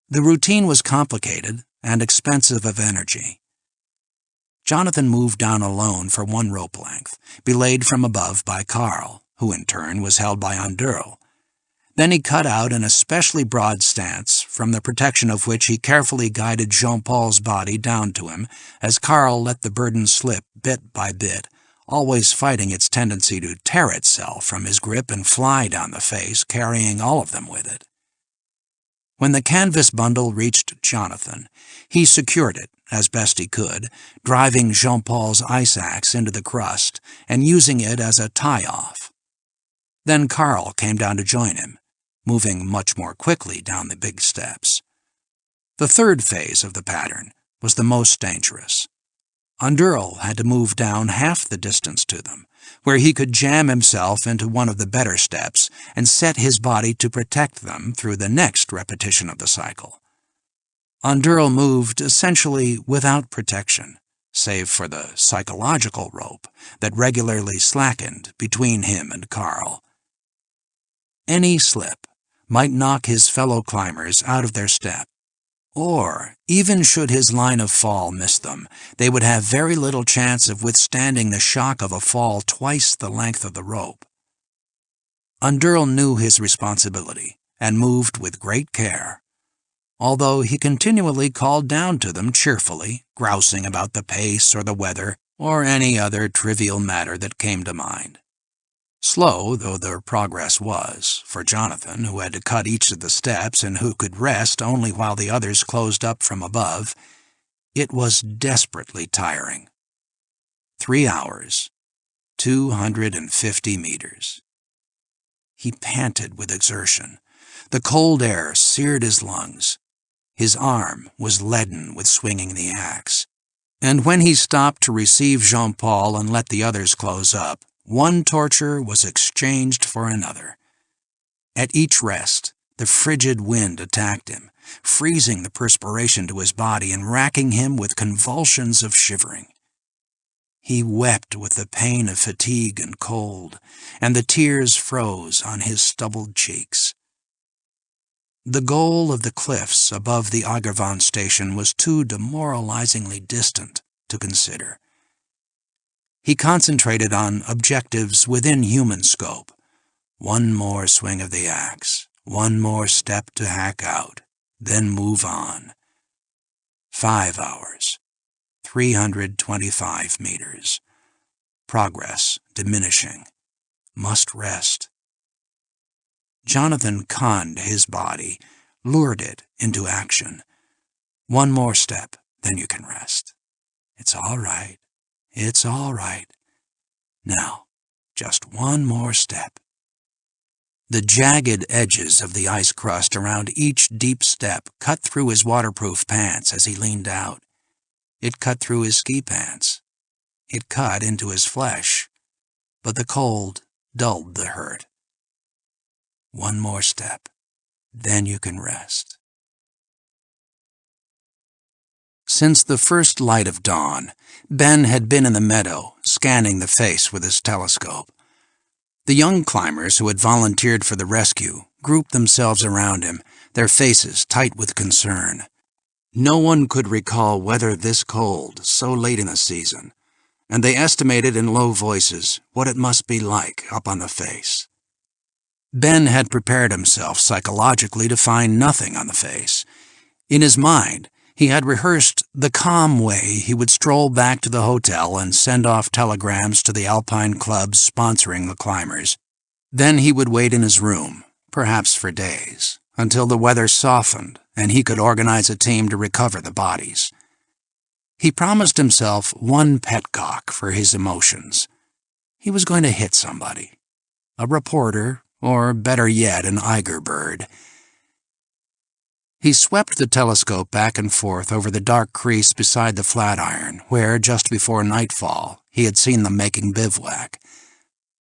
The routine was complicated and expensive of energy. Jonathan moved down alone for 1 rope length, belayed from above by Carl, who in turn was held by Andurl. Then he cut out an especially broad stance, from the protection of which he carefully guided Jean-Paul's body down to him as Carl let the burden slip bit by bit, always fighting its tendency to tear itself from his grip and fly down the face, carrying all of them with it. When the canvas bundle reached Jonathan, he secured it as best he could, driving Jean-Paul's ice axe into the crust and using it as a tie-off. Then Carl came down to join him, moving much more quickly down the big steps. The 3rd phase of the pattern was the most dangerous. Andurl had to move down half the distance to them, where he could jam himself into one of the better steps and set his body to protect them through the next repetition of the cycle. Andurl moved essentially without protection, save for the psychological rope that regularly slackened between him and Carl. Any slip might knock his fellow climbers out of their step, or, even should his line of fall miss them, they would have very little chance of withstanding the shock of a fall twice the length of the rope. Andurl knew his responsibility and moved with great care, although he continually called down to them cheerfully, grousing about the pace or the weather or any other trivial matter that came to mind. Slow though their progress was, for Jonathan, who had to cut each of the steps and who could rest only while the others closed up from above, it was desperately tiring. 3 hours, 250 meters. He panted with exertion. The cold air seared his lungs. His arm was leaden with swinging the axe. And when he stopped to receive Jean-Paul and let the others close up, one torture was exchanged for another. At each rest, the frigid wind attacked him, freezing the perspiration to his body and racking him with convulsions of shivering. He wept with the pain of fatigue and cold, and the tears froze on his stubbled cheeks. The goal of the cliffs above the Eiger station was too demoralizingly distant to consider. He concentrated on objectives within human scope. 1 more swing of the axe, 1 more step to hack out, then move on. 5 hours, 325 meters. Progress diminishing. Must rest. Jonathan conned his body, lured it into action. 1 more step, then you can rest. It's all right. It's all right. Now, just 1 more step. The jagged edges of the ice crust around each deep step cut through his waterproof pants as he leaned out. It cut through his ski pants. It cut into his flesh, but the cold dulled the hurt. 1 more step, then you can rest. Since the first light of dawn, Ben had been in the meadow, scanning the face with his telescope. The young climbers who had volunteered for the rescue grouped themselves around him, their faces tight with concern. No one could recall weather this cold so late in the season, and they estimated in low voices what it must be like up on the face. Ben had prepared himself psychologically to find nothing on the face. In his mind, he had rehearsed the calm way he would stroll back to the hotel and send off telegrams to the alpine clubs sponsoring the climbers. Then he would wait in his room, perhaps for days, until the weather softened and he could organize a team to recover the bodies. He promised himself 1 petcock for his emotions. He was going to hit somebody, a reporter, or better yet, an Eiger bird. He swept the telescope back and forth over the dark crease beside the flatiron, where, just before nightfall, he had seen them making bivouac.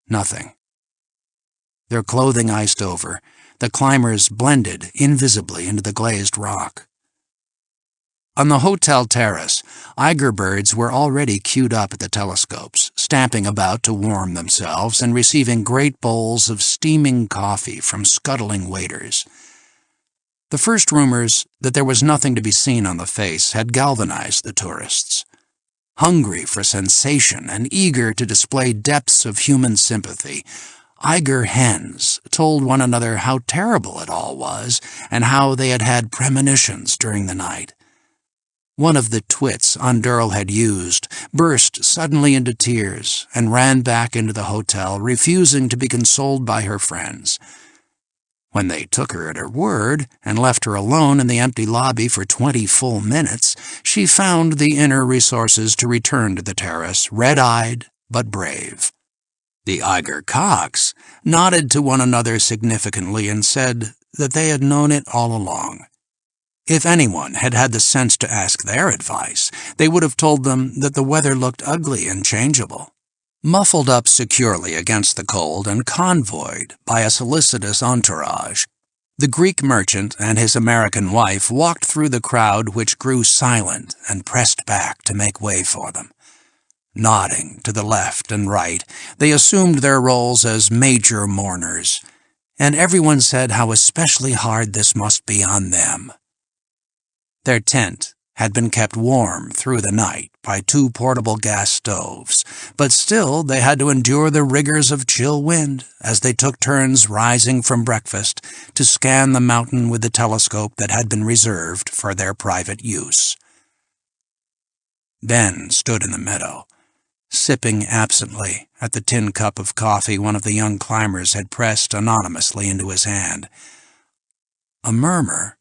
Nothing. Their clothing iced over, The climbers blended invisibly into the glazed rock. On the hotel terrace, Eiger birds were already queued up at the telescopes, stamping about to warm themselves and receiving great bowls of steaming coffee from scuttling waiters. The first rumors that there was nothing to be seen on the face had galvanized the tourists. Hungry for sensation and eager to display depths of human sympathy, Eiger hens told one another how terrible it all was and how they had had premonitions during the night. One of the twits Andurl had used burst suddenly into tears and ran back into the hotel, refusing to be consoled by her friends. When they took her at her word and left her alone in the empty lobby for 20 full minutes, she found the inner resources to return to the terrace, red-eyed but brave. The Eiger cocks nodded to one another significantly and said that they had known it all along. If anyone had had the sense to ask their advice, they would have told them that the weather looked ugly and changeable. Muffled up securely against the cold and convoyed by a solicitous entourage, the Greek merchant and his American wife walked through the crowd which grew silent and pressed back to make way for them. Nodding to the left and right, they assumed their roles as major mourners, and everyone said how especially hard this must be on them. Their tent had been kept warm through the night by 2 portable gas stoves, but still they had to endure the rigors of chill wind as they took turns rising from breakfast to scan the mountain with the telescope that had been reserved for their private use. Ben stood in the meadow, sipping absently at the tin cup of coffee one of the young climbers had pressed anonymously into his hand. A murmur,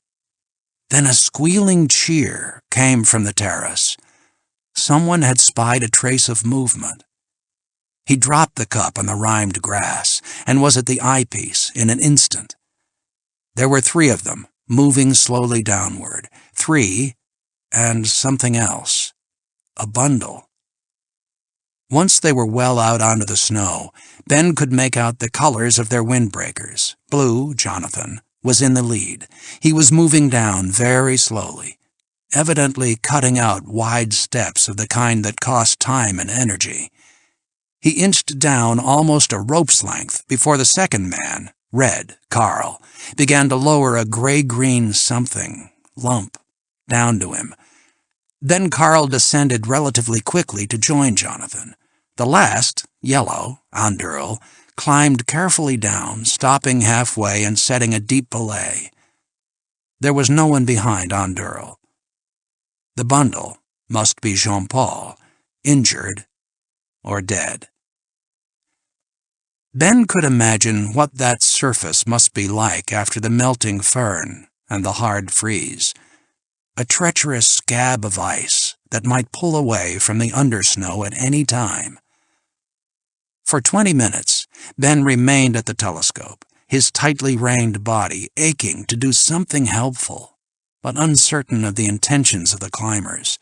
then a squealing cheer came from the terrace. Someone had spied a trace of movement. He dropped the cup on the rimed grass and was at the eyepiece in an instant. There were 3 of them, moving slowly downward. 3, and something else. A bundle. Once they were well out onto the snow, Ben could make out the colors of their windbreakers. Blue, Jonathan, was in the lead. He was moving down very slowly, evidently cutting out wide steps of the kind that cost time and energy. He inched down almost a rope's length before the second man, Red, Carl, began to lower a gray-green something, lump, down to him. Then Carl descended relatively quickly to join Jonathan. The last, Yellow, Andurl, climbed carefully down, stopping halfway and setting a deep belay. There was no one behind Andurl. The bundle must be Jean-Paul, injured or dead. Ben could imagine what that surface must be like after the melting fern and the hard freeze. A treacherous scab of ice that might pull away from the undersnow at any time. For 20 minutes, Ben remained at the telescope, his tightly reined body aching to do something helpful, but uncertain of the intentions of the climbers.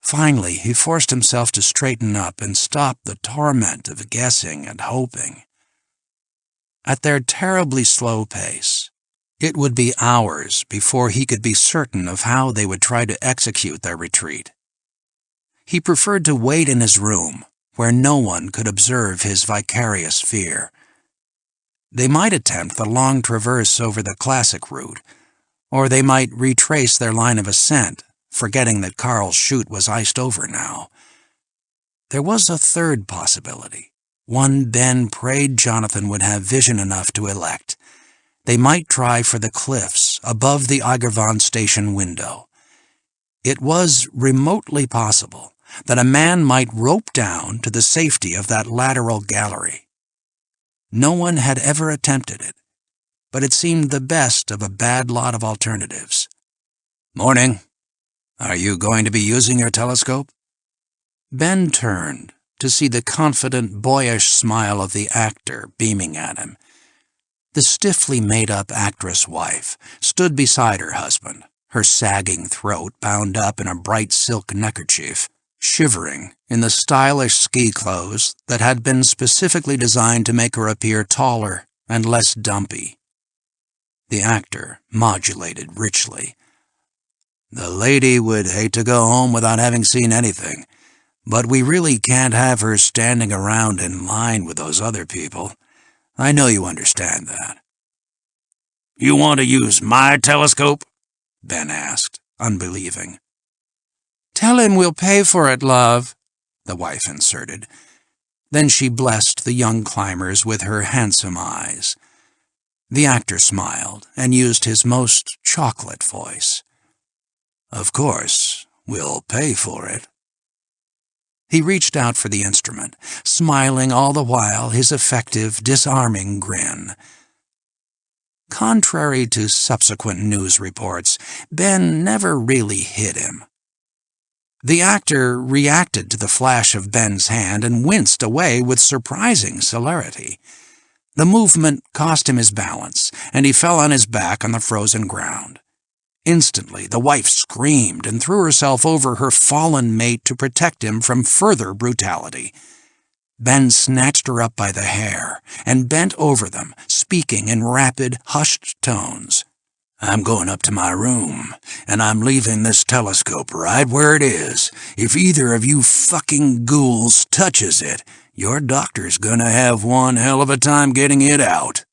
Finally, he forced himself to straighten up and stop the torment of guessing and hoping. At their terribly slow pace, it would be hours before he could be certain of how they would try to execute their retreat. He preferred to wait in his room, where no one could observe his vicarious fear. They might attempt the long traverse over the classic route, or they might retrace their line of ascent, forgetting that Carl's chute was iced over now. There was a third possibility, one Ben prayed Jonathan would have vision enough to elect. They might try for the cliffs above the Eigervan station window. It was remotely possible that a man might rope down to the safety of that lateral gallery. No one had ever attempted it, but it seemed the best of a bad lot of alternatives. "Morning. Are you going to be using your telescope?" Ben turned to see the confident, boyish smile of the actor beaming at him. The stiffly made-up actress wife stood beside her husband, her sagging throat bound up in a bright silk neckerchief, shivering in the stylish ski clothes that had been specifically designed to make her appear taller and less dumpy The actor modulated richly. The lady would hate to go home without having seen anything, but we really can't have her standing around in line with those other people. I know you understand that. You want to use my telescope? Ben asked, unbelieving. Tell him we'll pay for it, love, the wife inserted. Then she blessed the young climbers with her handsome eyes. The actor smiled and used his most chocolate voice. Of course, we'll pay for it. He reached out for the instrument, smiling all the while his effective, disarming grin. Contrary to subsequent news reports, Ben never really hit him. The actor reacted to the flash of Ben's hand and winced away with surprising celerity. The movement cost him his balance, and he fell on his back on the frozen ground. Instantly, the wife screamed and threw herself over her fallen mate to protect him from further brutality. Ben snatched her up by the hair and bent over them, speaking in rapid, hushed tones. I'm going up to my room, and I'm leaving this telescope right where it is. If either of you fucking ghouls touches it, your doctor's gonna have one hell of a time getting it out.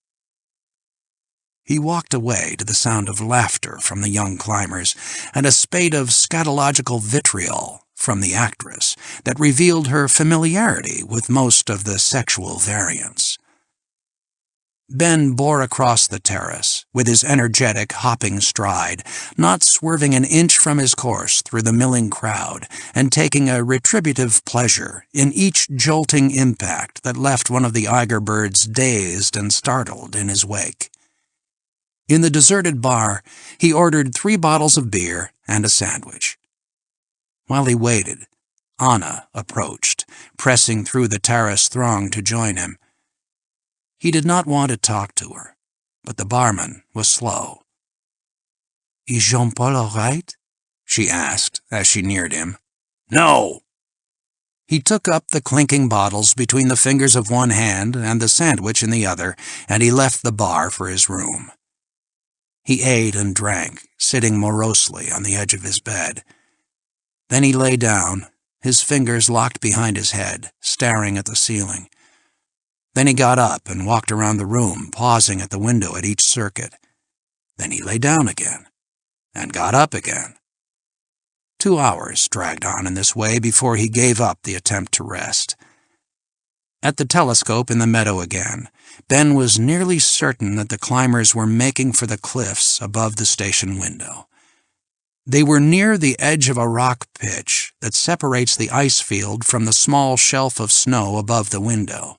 He walked away to the sound of laughter from the young climbers and a spate of scatological vitriol from the actress that revealed her familiarity with most of the sexual variants. Ben bore across the terrace with his energetic, hopping stride, not swerving an inch from his course through the milling crowd, and taking a retributive pleasure in each jolting impact that left one of the Eiger birds dazed and startled in his wake. In the deserted bar, he ordered 3 bottles of beer and a sandwich. While he waited, Anna approached, pressing through the terrace throng to join him. He did not want to talk to her, but the barman was slow. Is Jean-Paul all right? She asked as she neared him. No. He took up the clinking bottles between the fingers of one hand and the sandwich in the other, and he left the bar for his room. He ate and drank, sitting morosely on the edge of his bed. Then he lay down, his fingers locked behind his head, staring at the ceiling. Then he got up and walked around the room, pausing at the window at each circuit. Then he lay down again, and got up again. 2 hours dragged on in this way before he gave up the attempt to rest. At the telescope in the meadow again, Ben was nearly certain that the climbers were making for the cliffs above the station window. They were near the edge of a rock pitch that separates the ice field from the small shelf of snow above the window.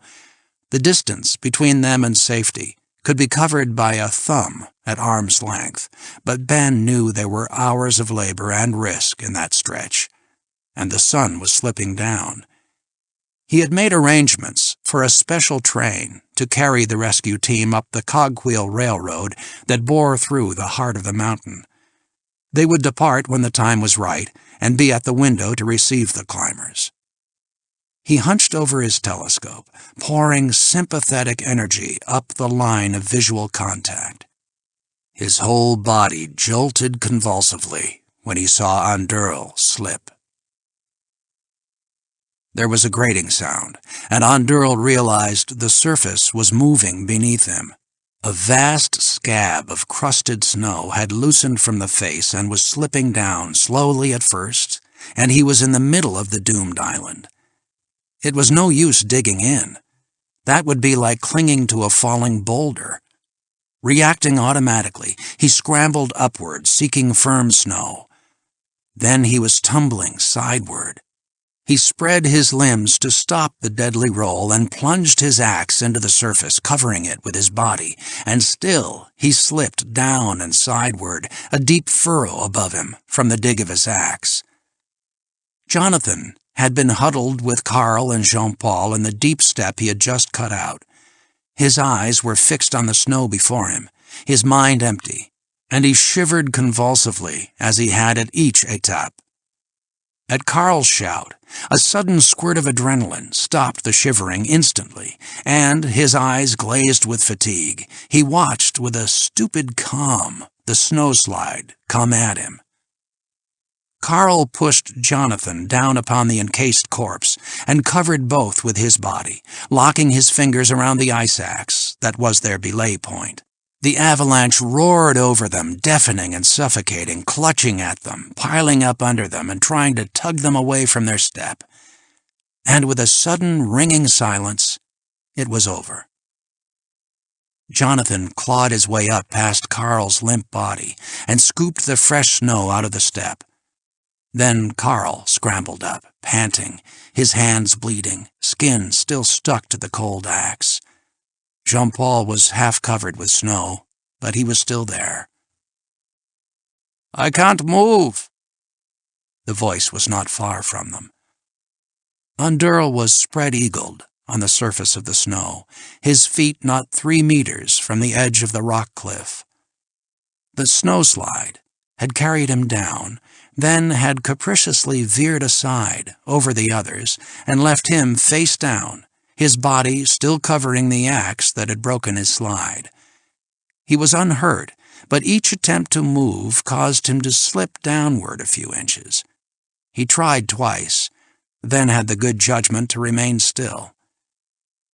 The distance between them and safety could be covered by a thumb at arm's length, but Ben knew there were hours of labor and risk in that stretch, and the sun was slipping down. He had made arrangements for a special train to carry the rescue team up the cogwheel railroad that bore through the heart of the mountain. They would depart when the time was right and be at the window to receive the climbers. He hunched over his telescope, pouring sympathetic energy up the line of visual contact. His whole body jolted convulsively when he saw Andurl slip. There was a grating sound, and Andurl realized the surface was moving beneath him. A vast scab of crusted snow had loosened from the face and was slipping down slowly at first, and he was in the middle of the doomed island. It was no use digging in. That would be like clinging to a falling boulder. Reacting automatically, he scrambled upward, seeking firm snow. Then he was tumbling sideward. He spread his limbs to stop the deadly roll and plunged his axe into the surface, covering it with his body, and still he slipped down and sideward, a deep furrow above him from the dig of his axe. Jonathan had been huddled with Carl and Jean-Paul in the deep step he had just cut out. His eyes were fixed on the snow before him, his mind empty, and he shivered convulsively as he had at each étape. At Carl's shout, a sudden squirt of adrenaline stopped the shivering instantly, and, his eyes glazed with fatigue, he watched with a stupid calm the snowslide come at him. Carl pushed Jonathan down upon the encased corpse and covered both with his body, locking his fingers around the ice axe that was their belay point. The avalanche roared over them, deafening and suffocating, clutching at them, piling up under them, and trying to tug them away from their step. And with a sudden, ringing silence, it was over. Jonathan clawed his way up past Carl's limp body and scooped the fresh snow out of the step. Then Carl scrambled up, panting, his hands bleeding, skin still stuck to the cold axe. Jean-Paul was half covered with snow, but he was still there. "I can't move." The voice was not far from them. Underl was spread-eagled on the surface of the snow, his feet not 3 meters from the edge of the rock cliff. The snowslide had carried him down, then had capriciously veered aside over the others and left him face down, his body still covering the axe that had broken his slide. He was unhurt, but each attempt to move caused him to slip downward a few inches. He tried twice, then had the good judgment to remain still.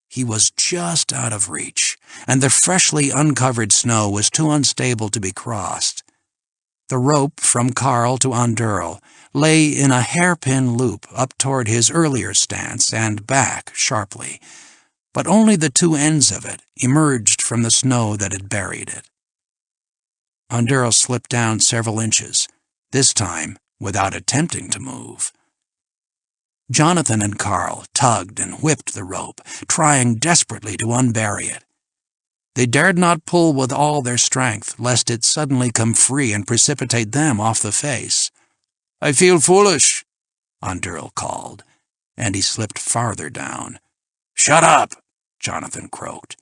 He was just out of reach, and the freshly uncovered snow was too unstable to be crossed. The rope from Carl to Underl lay in a hairpin loop up toward his earlier stance and back sharply, but only the 2 ends of it emerged from the snow that had buried it. Underl slipped down several inches, this time without attempting to move. Jonathan and Carl tugged and whipped the rope, trying desperately to unbury it. They dared not pull with all their strength, lest it suddenly come free and precipitate them off the face. "I feel foolish," Underl called, and he slipped farther down. "Shut up," Jonathan croaked.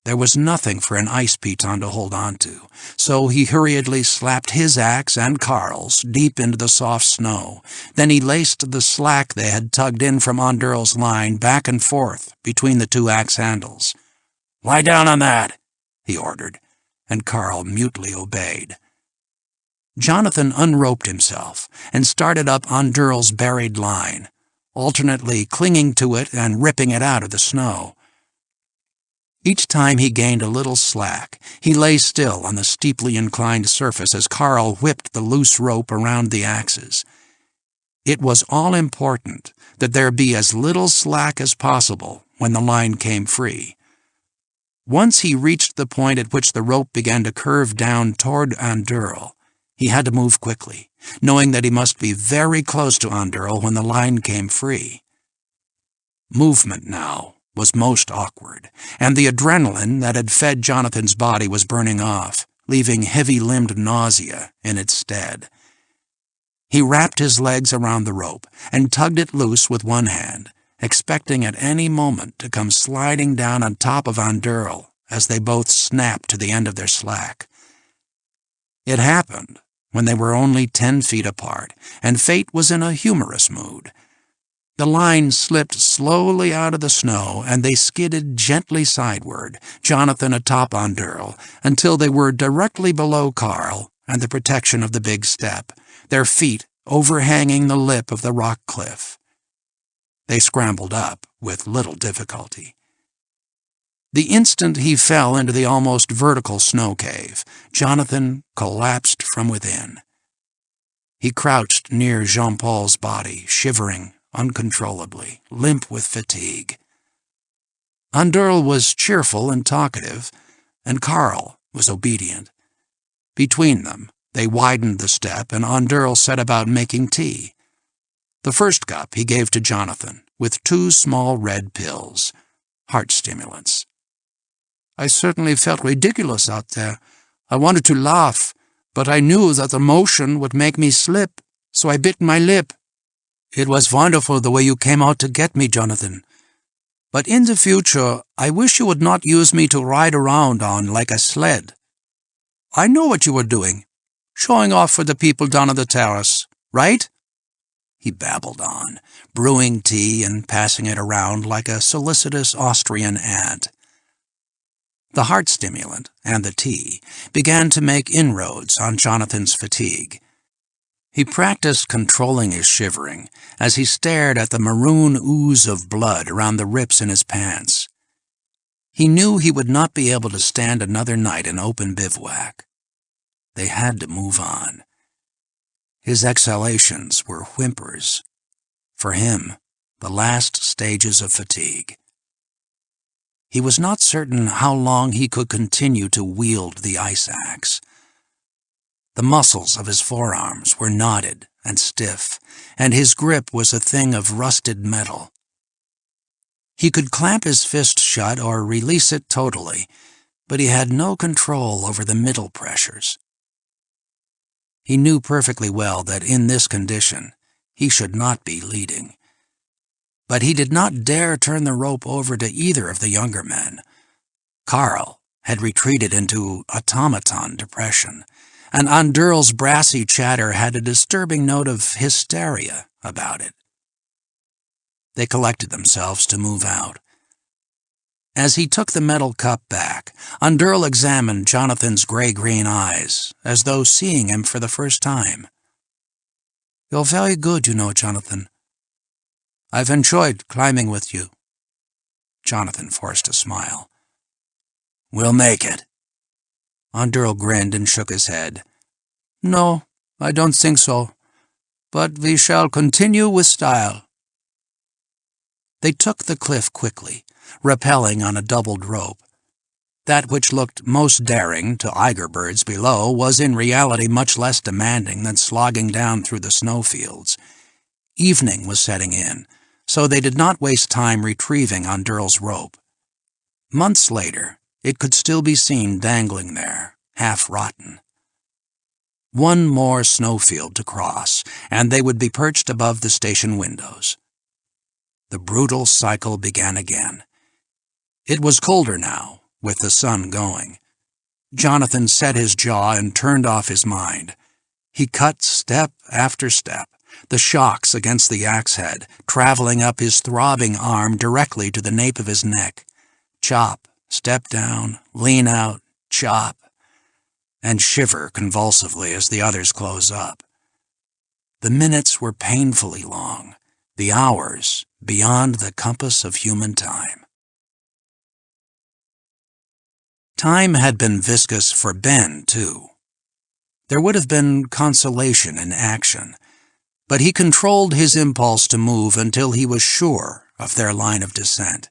There was nothing for an ice piton to hold on to, so he hurriedly slapped his axe and Carl's deep into the soft snow. Then he laced the slack they had tugged in from Underl's line back and forth between the 2 axe handles. "Lie down on that," he ordered, and Carl mutely obeyed. Jonathan unroped himself and started up Underl's buried line, alternately clinging to it and ripping it out of the snow. Each time he gained a little slack, he lay still on the steeply inclined surface as Carl whipped the loose rope around the axes. It was all important that there be as little slack as possible when the line came free. Once he reached the point at which the rope began to curve down toward Underl, he had to move quickly, knowing that he must be very close to Underl when the line came free. Movement now was most awkward, and the adrenaline that had fed Jonathan's body was burning off, leaving heavy-limbed nausea in its stead. He wrapped his legs around the rope and tugged it loose with one hand, expecting at any moment to come sliding down on top of Underl as they both snapped to the end of their slack. It happened when they were only 10 feet apart, and fate was in a humorous mood. The line slipped slowly out of the snow, and they skidded gently sideward, Jonathan atop Underl, until they were directly below Carl and the protection of the big step, their feet overhanging the lip of the rock cliff. They scrambled up with little difficulty. The instant he fell into the almost vertical snow cave, Jonathan collapsed from within. He crouched near Jean-Paul's body, shivering uncontrollably, limp with fatigue. Underl was cheerful and talkative, and Carl was obedient. Between them, they widened the step, and Underl set about making tea. The first cup he gave to Jonathan, with 2 small red pills, heart stimulants. "I certainly felt ridiculous out there. I wanted to laugh, but I knew that the motion would make me slip, so I bit my lip. It was wonderful the way you came out to get me, Jonathan. But in the future, I wish you would not use me to ride around on like a sled. I know what you were doing, showing off for the people down on the terrace, right?" he babbled on, brewing tea and passing it around like a solicitous Austrian aunt. The heart stimulant and the tea began to make inroads on Jonathan's fatigue. He practiced controlling his shivering as he stared at the maroon ooze of blood around the rips in his pants. He knew he would not be able to stand another night in open bivouac. They had to move on. His exhalations were whimpers. For him, the last stages of fatigue. He was not certain how long he could continue to wield the ice axe. The muscles of his forearms were knotted and stiff, and his grip was a thing of rusted metal. He could clamp his fist shut or release it totally, but he had no control over the middle pressures. He knew perfectly well that in this condition he should not be leading. But he did not dare turn the rope over to either of the younger men. Carl had retreated into automaton depression, and Andurl's brassy chatter had a disturbing note of hysteria about it. They collected themselves to move out. As he took the metal cup back, Andurl examined Jonathan's gray-green eyes, as though seeing him for the first time. "You're very good, you know, Jonathan. I've enjoyed climbing with you." Jonathan forced a smile. "We'll make it." Andurl grinned and shook his head. "No, I don't think so. But we shall continue with style." They took the cliff quickly, rappelling on a doubled rope. That which looked most daring to Eiger birds below was in reality much less demanding than slogging down through the snowfields. Evening was setting in, so they did not waste time retrieving Andurl's rope. Months later, it could still be seen dangling there, half-rotten. One more snowfield to cross, and they would be perched above the station windows. The brutal cycle began again. It was colder now, with the sun going. Jonathan set his jaw and turned off his mind. He cut step after step, the shocks against the axe head, traveling up his throbbing arm directly to the nape of his neck. Chop, step down, lean out, chop, and shiver convulsively as the others close up. The minutes were painfully long, the hours beyond the compass of human time. Time had been viscous for Ben, too. There would have been consolation in action, but he controlled his impulse to move until he was sure of their line of descent.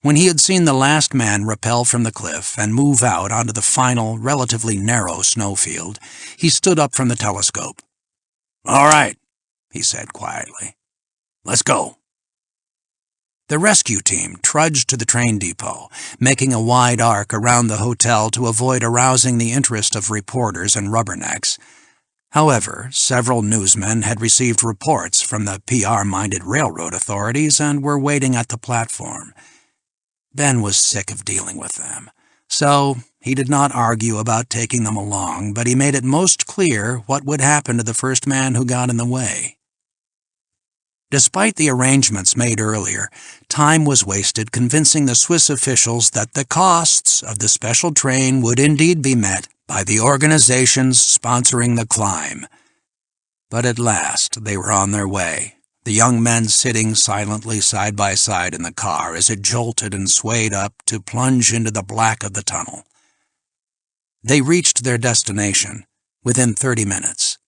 When he had seen the last man rappel from the cliff and move out onto the final, relatively narrow snowfield, he stood up from the telescope. "All right," he said quietly. "Let's go." The rescue team trudged to the train depot, making a wide arc around the hotel to avoid arousing the interest of reporters and rubbernecks. However, several newsmen had received reports from the PR-minded railroad authorities and were waiting at the platform. Ben was sick of dealing with them, so he did not argue about taking them along, but he made it most clear what would happen to the first man who got in the way. Despite the arrangements made earlier, time was wasted convincing the Swiss officials that the costs of the special train would indeed be met by the organizations sponsoring the climb. But at last they were on their way, the young men sitting silently side by side in the car as it jolted and swayed up to plunge into the black of the tunnel. They reached their destination within 30 minutes.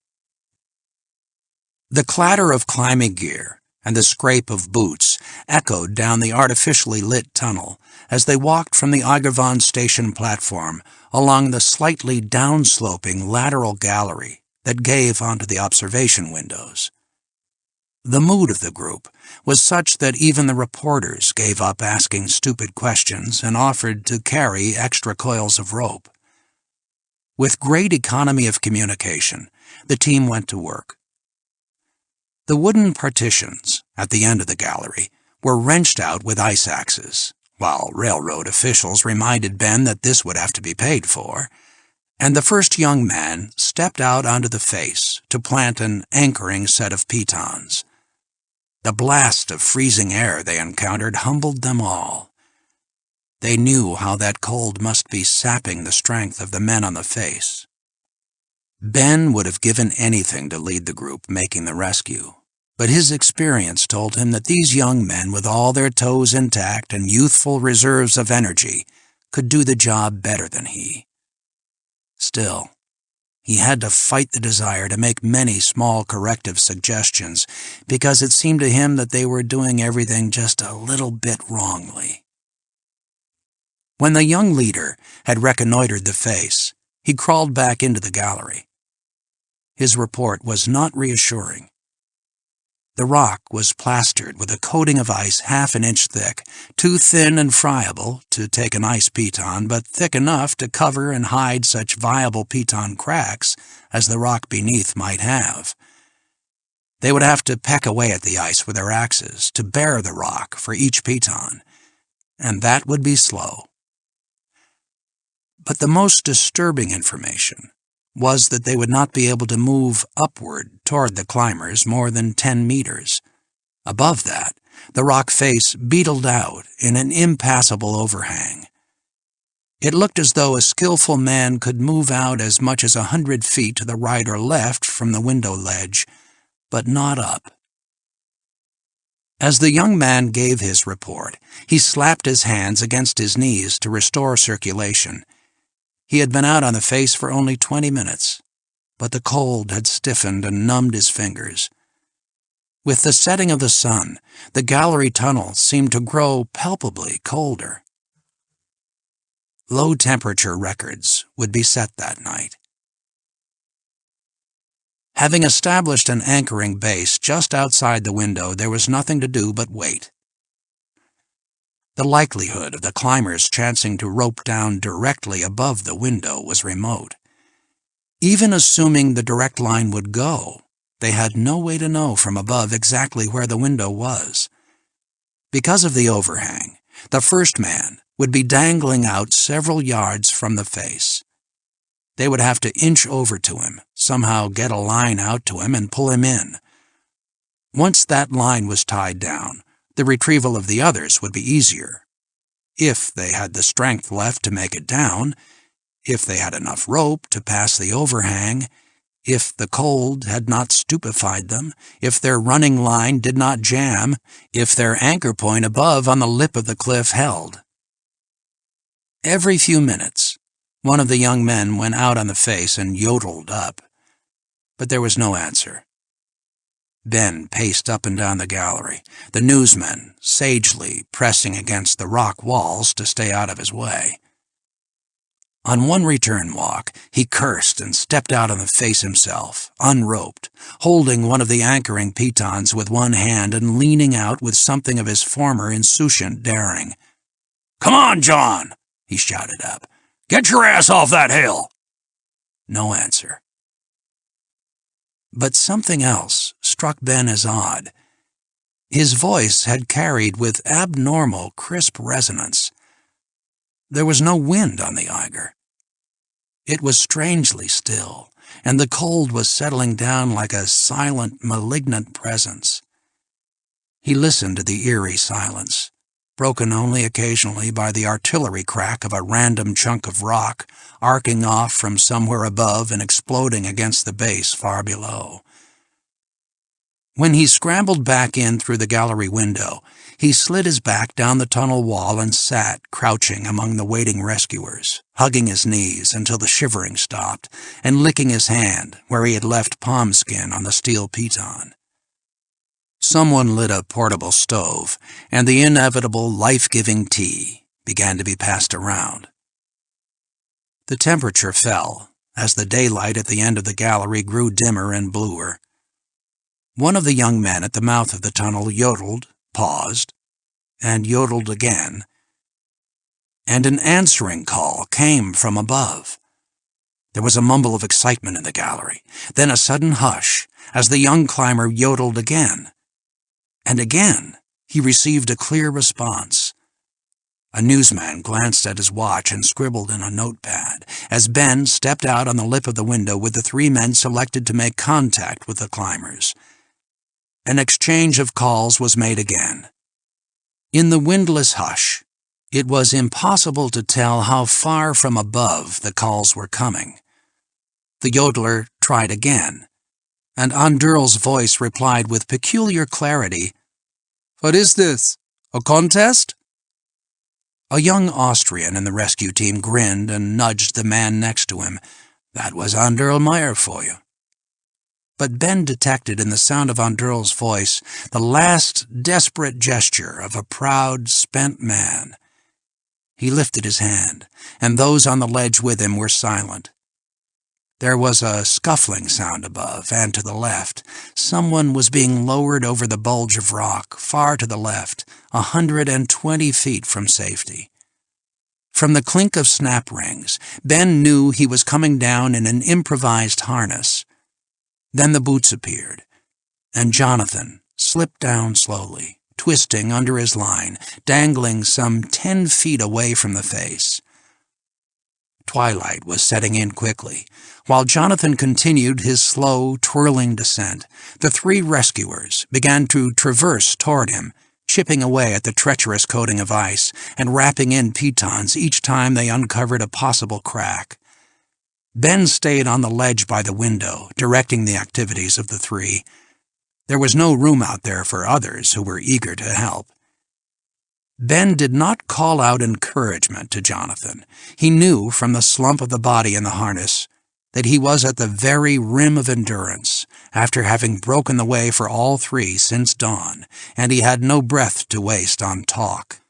The clatter of climbing gear and the scrape of boots echoed down the artificially lit tunnel as they walked from the Eiger station platform along the slightly downsloping lateral gallery that gave onto the observation windows. The mood of the group was such that even the reporters gave up asking stupid questions and offered to carry extra coils of rope. With great economy of communication, the team went to work. The wooden partitions at the end of the gallery were wrenched out with ice axes, while railroad officials reminded Ben that this would have to be paid for, and the first young man stepped out onto the face to plant an anchoring set of pitons. The blast of freezing air they encountered humbled them all. They knew how that cold must be sapping the strength of the men on the face. Ben would have given anything to lead the group making the rescue, but his experience told him that these young men, with all their toes intact and youthful reserves of energy, could do the job better than he. Still, he had to fight the desire to make many small corrective suggestions because it seemed to him that they were doing everything just a little bit wrongly. When the young leader had reconnoitered the face, he crawled back into the gallery. His report was not reassuring. The rock was plastered with a coating of ice half an inch thick, too thin and friable to take an ice piton, but thick enough to cover and hide such viable piton cracks as the rock beneath might have. They would have to peck away at the ice with their axes to bare the rock for each piton, and that would be slow. But the most disturbing information was that they would not be able to move upward toward the climbers more than 10 meters. Above that, the rock face beetled out in an impassable overhang. It looked as though a skillful man could move out as much as 100 feet to the right or left from the window ledge, but not up. As the young man gave his report, he slapped his hands against his knees to restore circulation. He had been out on the face for only 20 minutes, but the cold had stiffened and numbed his fingers. With the setting of the sun, the gallery tunnel seemed to grow palpably colder. Low temperature records would be set that night. Having established an anchoring base just outside the window, there was nothing to do but wait. The likelihood of the climbers chancing to rope down directly above the window was remote. Even assuming the direct line would go, they had no way to know from above exactly where the window was. Because of the overhang, the first man would be dangling out several yards from the face. They would have to inch over to him, somehow get a line out to him and pull him in. Once that line was tied down, the retrieval of the others would be easier. If they had the strength left to make it down, if they had enough rope to pass the overhang, if the cold had not stupefied them, if their running line did not jam, if their anchor point above on the lip of the cliff held. Every few minutes, one of the young men went out on the face and yodeled up, but there was no answer. Ben paced up and down the gallery, the newsmen sagely pressing against the rock walls to stay out of his way. On one return walk, he cursed and stepped out on the face himself, unroped, holding one of the anchoring pitons with one hand and leaning out with something of his former insouciant daring. "Come on, John!" he shouted up. "Get your ass off that hill!" No answer. But something else struck Ben as odd. His voice had carried with abnormal, crisp resonance. There was no wind on the Eiger. It was strangely still, and the cold was settling down like a silent, malignant presence. He listened to the eerie silence, broken only occasionally by the artillery crack of a random chunk of rock arcing off from somewhere above and exploding against the base far below. When he scrambled back in through the gallery window, he slid his back down the tunnel wall and sat crouching among the waiting rescuers, hugging his knees until the shivering stopped, and licking his hand where he had left palm skin on the steel piton. Someone lit a portable stove, and the inevitable life-giving tea began to be passed around. The temperature fell as the daylight at the end of the gallery grew dimmer and bluer. One of the young men at the mouth of the tunnel yodeled, paused, and yodeled again, and an answering call came from above. There was a mumble of excitement in the gallery, then a sudden hush as the young climber yodeled again. And again he received a clear response. A newsman glanced at his watch and scribbled in a notepad as Ben stepped out on the lip of the window with the three men selected to make contact with the climbers. An exchange of calls was made again. In the windless hush, it was impossible to tell how far from above the calls were coming. The yodeler tried again, and Andurl's voice replied with peculiar clarity, "What is this? A contest?" A young Austrian in the rescue team grinned and nudged the man next to him. That was Andurl Meyer for you. But Ben detected in the sound of Andurl's voice the last desperate gesture of a proud, spent man. He lifted his hand, and those on the ledge with him were silent. There was a scuffling sound above, and to the left, someone was being lowered over the bulge of rock, far to the left, 120 feet from safety. From the clink of snap rings, Ben knew he was coming down in an improvised harness. Then the boots appeared, and Jonathan slipped down slowly, twisting under his line, dangling some 10 feet away from the face. Twilight was setting in quickly. While Jonathan continued his slow, twirling descent, the three rescuers began to traverse toward him, chipping away at the treacherous coating of ice and wrapping in pitons each time they uncovered a possible crack. Ben stayed on the ledge by the window, directing the activities of the three. There was no room out there for others who were eager to help. Ben did not call out encouragement to Jonathan. He knew from the slump of the body in the harness that he was at the very rim of endurance, after having broken the way for all three since dawn, and he had no breath to waste on talk.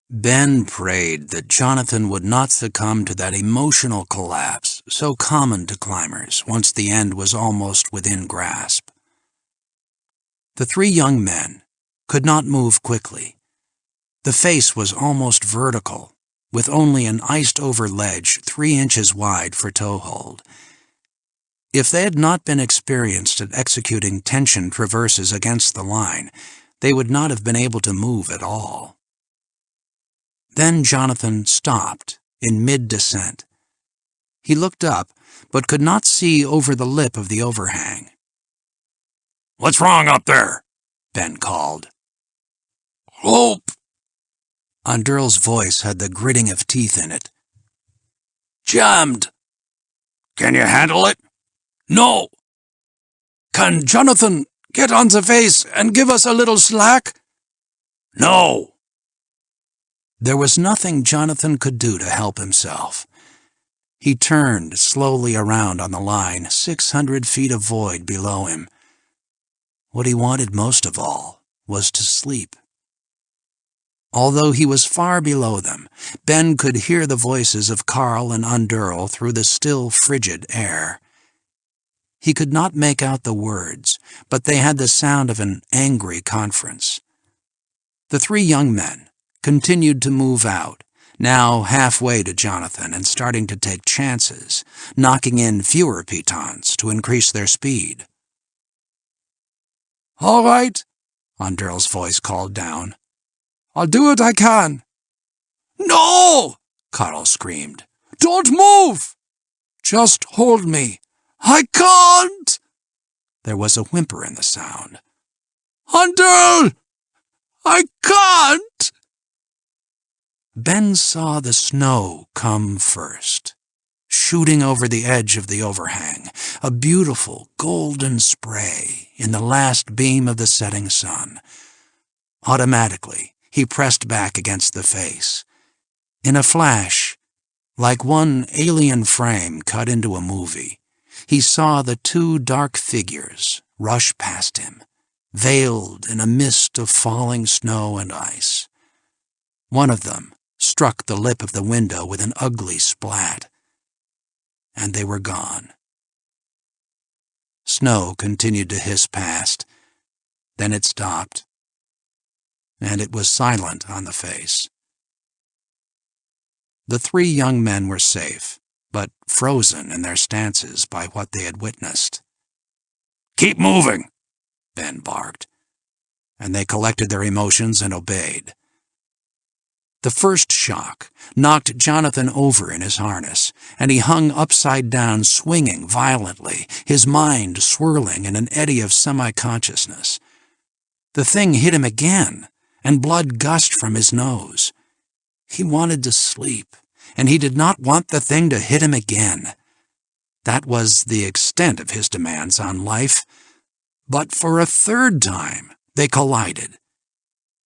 Ben prayed that Jonathan would not succumb to that emotional collapse so common to climbers once the end was almost within grasp. The three young men could not move quickly. The face was almost vertical, with only an iced-over ledge 3 inches wide for toehold. If they had not been experienced at executing tension traverses against the line, they would not have been able to move at all. Then Jonathan stopped in mid-descent. He looked up, but could not see over the lip of the overhang. "What's wrong up there?" Ben called. "Rope!" Andurl's voice had the gritting of teeth in it. "Jammed!" "Can you handle it?" "No!" "Can Jonathan get on the face and give us a little slack?" "No!" There was nothing Jonathan could do to help himself. He turned slowly around on the line, 600 feet of void below him. What he wanted most of all was to sleep. Although he was far below them, Ben could hear the voices of Carl and Andurl through the still frigid air. He could not make out the words, but they had the sound of an angry conference. The three young men continued to move out, now halfway to Jonathan and starting to take chances, knocking in fewer pitons to increase their speed. "All right," Andurl's voice called down. "I'll do what I can." "No!" Carl screamed. "Don't move! Just hold me. I can't!" There was a whimper in the sound. "Andurl! I can't!" Ben saw the snow come first, shooting over the edge of the overhang, a beautiful golden spray in the last beam of the setting sun. Automatically, he pressed back against the face. In a flash, like one alien frame cut into a movie, he saw the two dark figures rush past him, veiled in a mist of falling snow and ice. One of them struck the lip of the window with an ugly splat, and they were gone. Snow continued to hiss past, then it stopped, and it was silent on the face. The three young men were safe, but frozen in their stances by what they had witnessed. "Keep moving," Ben barked, and they collected their emotions and obeyed. The first shock knocked Jonathan over in his harness, and he hung upside down, swinging violently, his mind swirling in an eddy of semi-consciousness. The thing hit him again, and blood gushed from his nose. He wanted to sleep, and he did not want the thing to hit him again. That was the extent of his demands on life. But for a third time, they collided.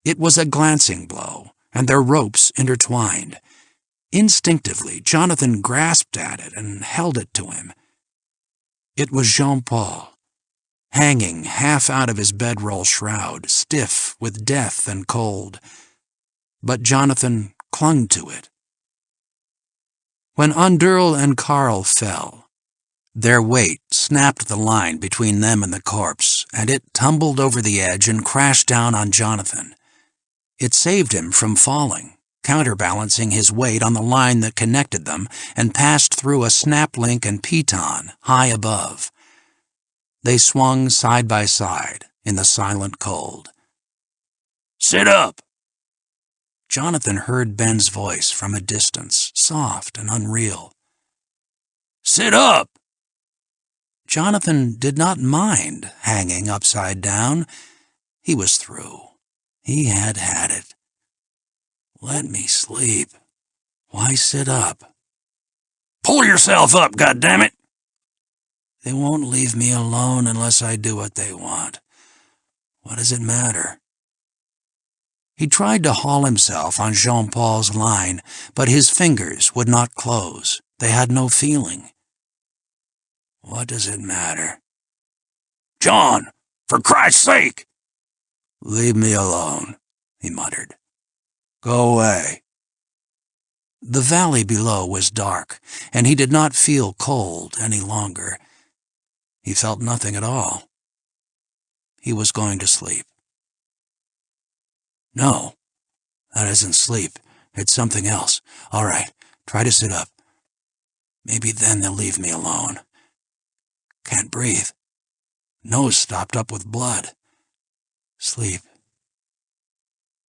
It was a glancing blow, and their ropes intertwined. Instinctively, Jonathan grasped at it and held it to him. It was Jean-Paul, hanging half out of his bedroll shroud, stiff with death and cold. But Jonathan clung to it. When Underl and Carl fell, their weight snapped the line between them and the corpse, and it tumbled over the edge and crashed down on Jonathan. It saved him from falling, counterbalancing his weight on the line that connected them, and passed through a snap-link and piton high above. They swung side by side in the silent cold. "Sit up!" Jonathan heard Ben's voice from a distance, soft and unreal. "Sit up!" Jonathan did not mind hanging upside down. He was through. He had had it. Let me sleep. Why sit up? "Pull yourself up, goddammit!" They won't leave me alone unless I do what they want. What does it matter? He tried to haul himself on Jean-Paul's line, but his fingers would not close. They had no feeling. What does it matter? "John, for Christ's sake!" Leave me alone, he muttered. Go away. The valley below was dark, and he did not feel cold any longer. He felt nothing at all. He was going to sleep. No, that isn't sleep. It's something else. All right, try to sit up. Maybe then they'll leave me alone. Can't breathe. Nose stopped up with blood. Sleep.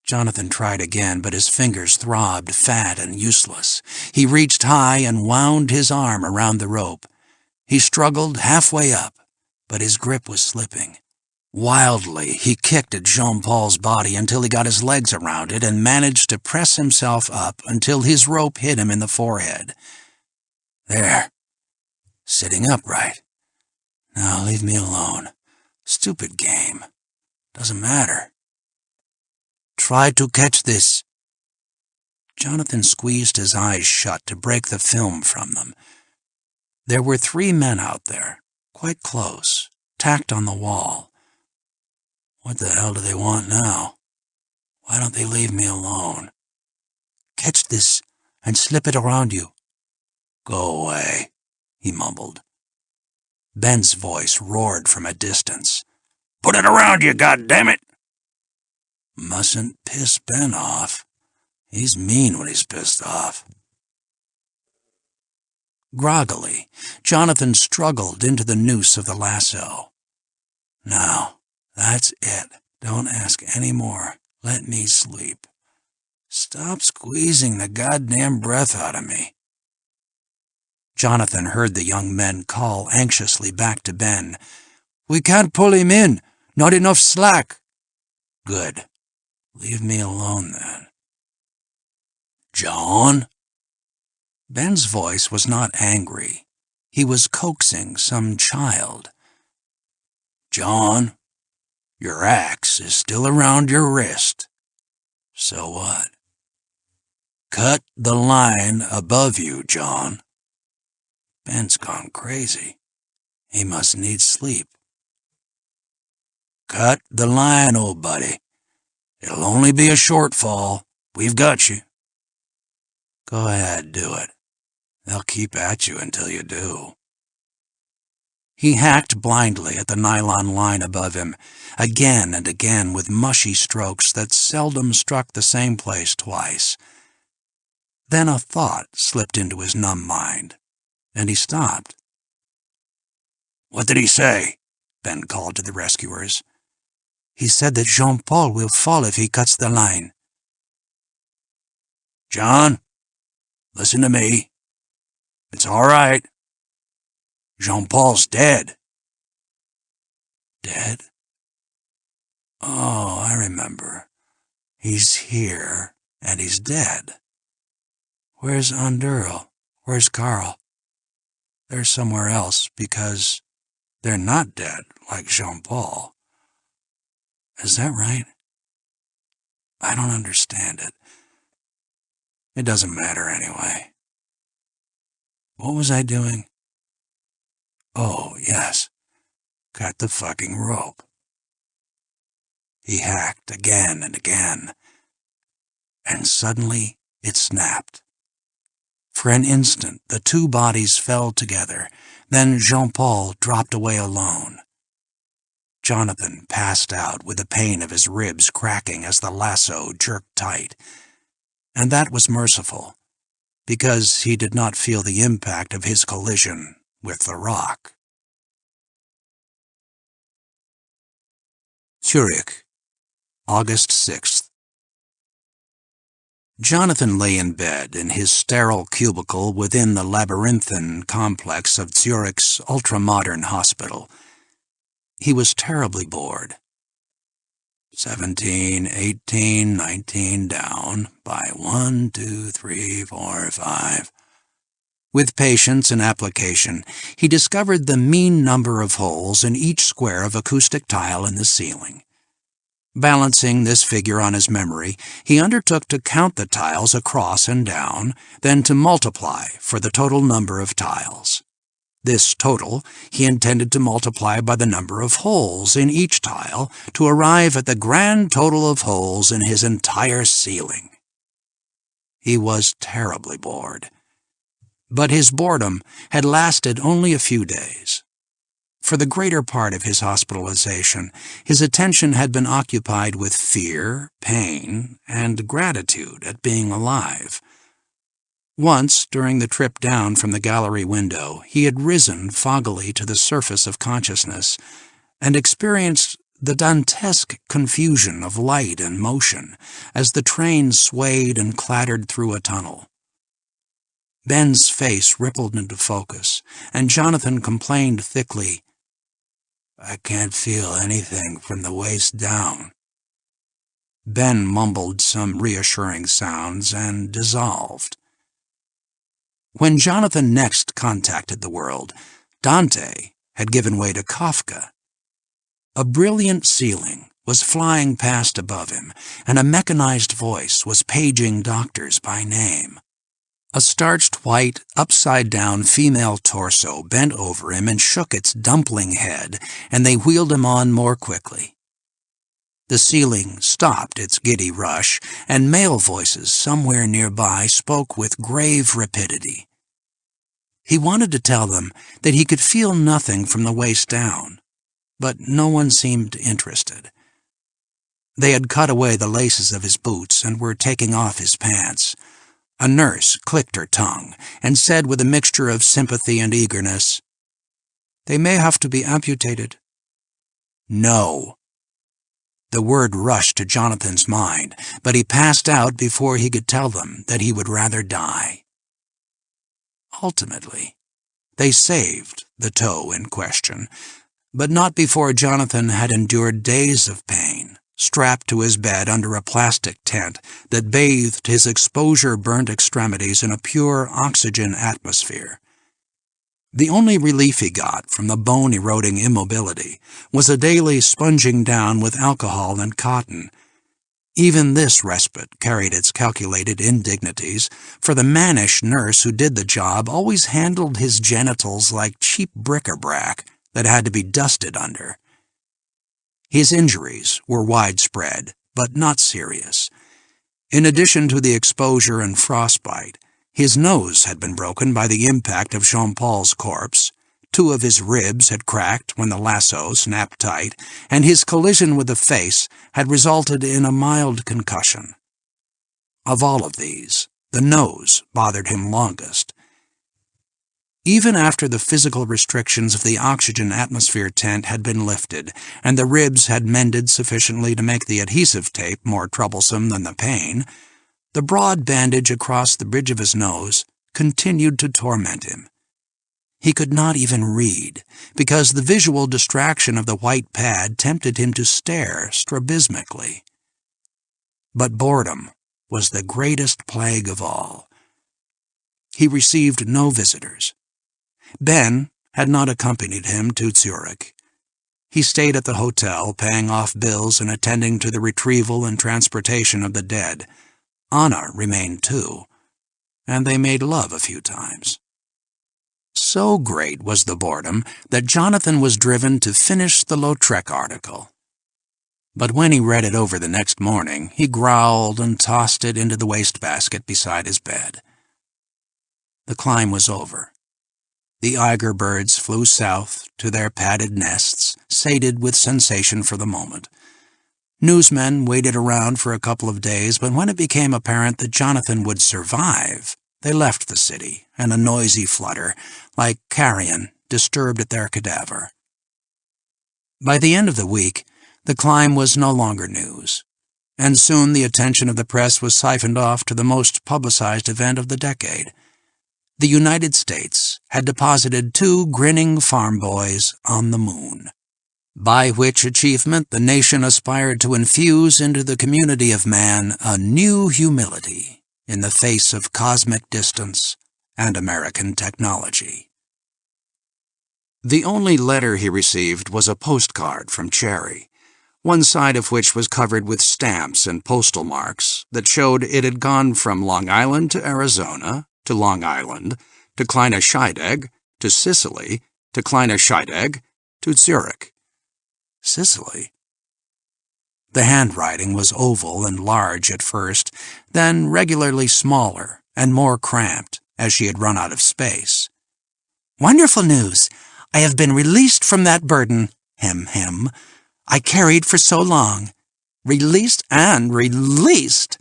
Jonathan tried again, but his fingers throbbed, fat and useless. He reached high and wound his arm around the rope. He struggled halfway up, but his grip was slipping. Wildly, he kicked at Jean-Paul's body until he got his legs around it and managed to press himself up until his rope hit him in the forehead. There. Sitting upright. Now leave me alone. Stupid game. Doesn't matter. Try to catch this. Jonathan squeezed his eyes shut to break the film from them. There were 3 men out there, quite close, tacked on the wall. What the hell do they want now? Why don't they leave me alone? Catch this and slip it around you. Go away, he mumbled. Ben's voice roared from a distance. "Put it around you, goddammit!" Mustn't piss Ben off. He's mean when he's pissed off. Groggily, Jonathan struggled into the noose of the lasso. Now, that's it. Don't ask any more. Let me sleep. Stop squeezing the goddamn breath out of me. Jonathan heard the young men call anxiously back to Ben. We can't pull him in. Not enough slack. Good. Leave me alone, then. John? Ben's voice was not angry. He was coaxing some child. John, your axe is still around your wrist. So what? Cut the line above you, John. Ben's gone crazy. He must need sleep. Cut the line, old buddy. It'll only be a shortfall. We've got you. Go ahead, do it. They'll keep at you until you do. He hacked blindly at the nylon line above him, again and again with mushy strokes that seldom struck the same place twice. Then a thought slipped into his numb mind, and he stopped. What did he say? Ben called to the rescuers. He said that Jean-Paul will fall if he cuts the line. John, listen to me. It's all right. Jean-Paul's dead. Dead? Oh, I remember. He's here, and he's dead. Where's Anderl? Where's Carl? They're somewhere else, because they're not dead, like Jean-Paul. Is that right? I don't understand it. It doesn't matter anyway. What was I doing? Oh, yes. Cut the fucking rope. He hacked again and again, and suddenly it snapped. For an instant, the two bodies fell together. Then Jean-Paul dropped away alone. Jonathan passed out with the pain of his ribs cracking as the lasso jerked tight. And that was merciful, because he did not feel the impact of his collision with the rock. Zurich, August 6th. Jonathan lay in bed in his sterile cubicle within the labyrinthine complex of Zurich's ultra-modern hospital. He was terribly bored. 17, 18, 19 down by 1, 2, 3, 4, 5. With patience and application, he discovered the mean number of holes in each square of acoustic tile in the ceiling. Balancing this figure on his memory, he undertook to count the tiles across and down, then to multiply for the total number of tiles. This total he intended to multiply by the number of holes in each tile to arrive at the grand total of holes in his entire ceiling. He was terribly bored. But his boredom had lasted only a few days. For the greater part of his hospitalization, his attention had been occupied with fear, pain, and gratitude at being alive. Once, during the trip down from the gallery window, he had risen foggily to the surface of consciousness and experienced the Dantesque confusion of light and motion as the train swayed and clattered through a tunnel. Ben's face rippled into focus, and Jonathan complained thickly, "I can't feel anything from the waist down." Ben mumbled some reassuring sounds and dissolved. When Jonathan next contacted the world, Dante had given way to Kafka. A brilliant ceiling was flying past above him, and a mechanized voice was paging doctors by name. A starched white, upside-down female torso bent over him and shook its dumpling head, and they wheeled him on more quickly. The ceiling stopped its giddy rush, and male voices somewhere nearby spoke with grave rapidity. He wanted to tell them that he could feel nothing from the waist down, but no one seemed interested. They had cut away the laces of his boots and were taking off his pants. A nurse clicked her tongue and said with a mixture of sympathy and eagerness, "They may have to be amputated." No. The word rushed to Jonathan's mind, but he passed out before he could tell them that he would rather die. Ultimately, they saved the toe in question, but not before Jonathan had endured days of pain, strapped to his bed under a plastic tent that bathed his exposure-burnt extremities in a pure oxygen atmosphere. The only relief he got from the bone-eroding immobility was a daily sponging down with alcohol and cotton. Even this respite carried its calculated indignities, for the mannish nurse who did the job always handled his genitals like cheap bric-a-brac that had to be dusted under. His injuries were widespread, but not serious. In addition to the exposure and frostbite, his nose had been broken by the impact of Jean-Paul's corpse, 2 of his ribs had cracked when the lasso snapped tight, and his collision with the face had resulted in a mild concussion. Of all of these, the nose bothered him longest. Even after the physical restrictions of the oxygen atmosphere tent had been lifted, and the ribs had mended sufficiently to make the adhesive tape more troublesome than the pain, The broad bandage across the bridge of his nose continued to torment him. He could not even read, because the visual distraction of the white pad tempted him to stare strabismically. But boredom was the greatest plague of all. He received no visitors. Ben had not accompanied him to Zurich. He stayed at the hotel, paying off bills and attending to the retrieval and transportation of the dead. Anna remained too, and they made love a few times. So great was the boredom that Jonathan was driven to finish the Lautrec article. But when he read it over the next morning, he growled and tossed it into the wastebasket beside his bed. The climb was over. The Eiger birds flew south to their padded nests, sated with sensation for the moment. Newsmen waited around for a couple of days, but when it became apparent that Jonathan would survive, they left the city in a noisy flutter, like carrion disturbed at their cadaver. By the end of the week, the climb was no longer news, and soon the attention of the press was siphoned off to the most publicized event of the decade. The United States had deposited 2 grinning farm boys on the moon, by which achievement the nation aspired to infuse into the community of man a new humility in the face of cosmic distance and American technology. The only letter he received was a postcard from Cherry, one side of which was covered with stamps and postal marks that showed it had gone from Long Island to Arizona, to Long Island, to Kleine Scheidegg, to Sicily, to Kleine Scheidegg, to Zurich. Sicily? The handwriting was oval and large at first, then regularly smaller and more cramped as she had run out of space. "Wonderful news! I have been released from that burden, I carried for so long. Released and released!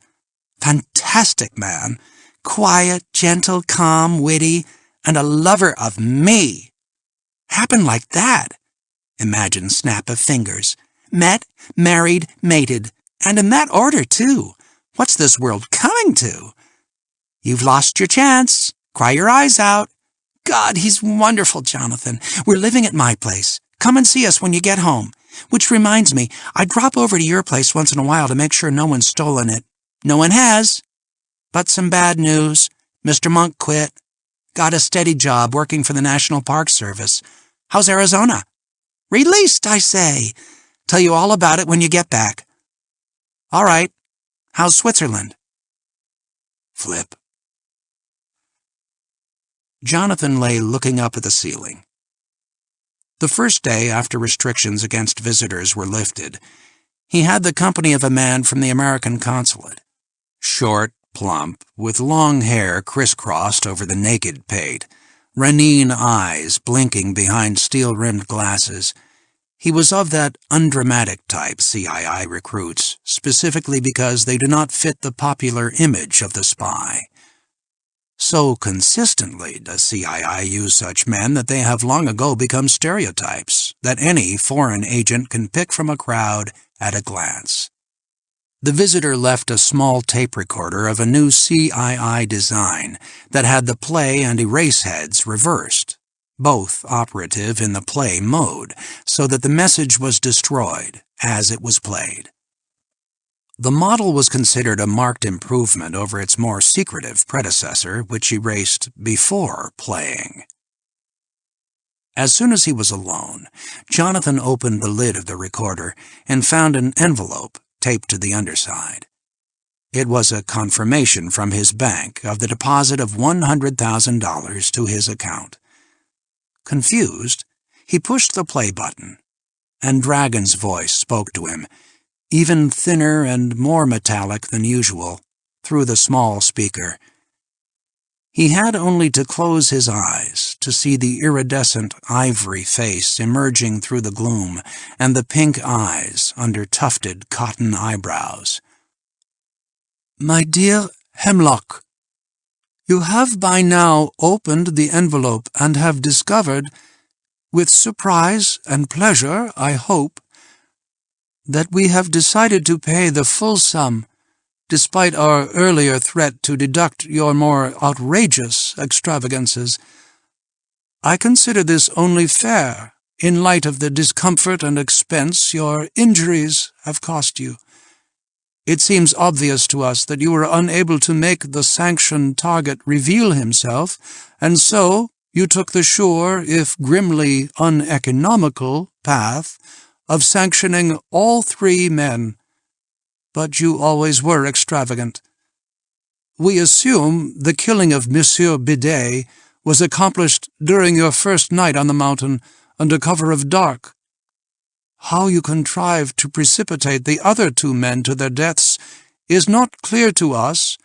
Fantastic man! Quiet, gentle, calm, witty, and a lover of me. Happened like that. Imagine snap of fingers. Met, married, mated, and in that order, too. What's this world coming to? You've lost your chance. Cry your eyes out. God, he's wonderful, Jonathan. We're living at my place. Come and see us when you get home. Which reminds me, I drop over to your place once in a while to make sure no one's stolen it. No one has. But some bad news. Mr. Monk quit. Got a steady job working for the National Park Service. How's Arizona? Released, I say. Tell you all about it when you get back. All right. How's Switzerland? Flip. Jonathan lay looking up at the ceiling. The first day after restrictions against visitors were lifted, he had the company of a man from the American consulate. Short, plump, with long hair crisscrossed over the naked pate, ranine eyes blinking behind steel-rimmed glasses. He was of that undramatic type CII recruits, specifically because they do not fit the popular image of the spy. So consistently does CII use such men that they have long ago become stereotypes that any foreign agent can pick from a crowd at a glance. The visitor left a small tape recorder of a new CII design that had the play and erase heads reversed, both operative in the play mode, so that the message was destroyed as it was played. The model was considered a marked improvement over its more secretive predecessor, which erased before playing. As soon as he was alone, Jonathan opened the lid of the recorder and found an envelope taped to the underside. It was a confirmation from his bank of the deposit of $100,000 to his account. Confused, he pushed the play button, and Dragon's voice spoke to him, even thinner and more metallic than usual, through the small speaker. He had only to close his eyes to see the iridescent ivory face emerging through the gloom and the pink eyes under tufted cotton eyebrows. My dear Hemlock, you have by now opened the envelope and have discovered, with surprise and pleasure, I hope, that we have decided to pay the full sum despite our earlier threat to deduct your more outrageous extravagances. I consider this only fair, in light of the discomfort and expense your injuries have cost you. It seems obvious to us that you were unable to make the Sanction target reveal himself, and so you took the sure, if grimly uneconomical, path of sanctioning all 3 men. But you always were extravagant. We assume the killing of Monsieur Bidet was accomplished during your first night on the mountain under cover of dark. How you contrived to precipitate the other 2 men to their deaths is not clear to us,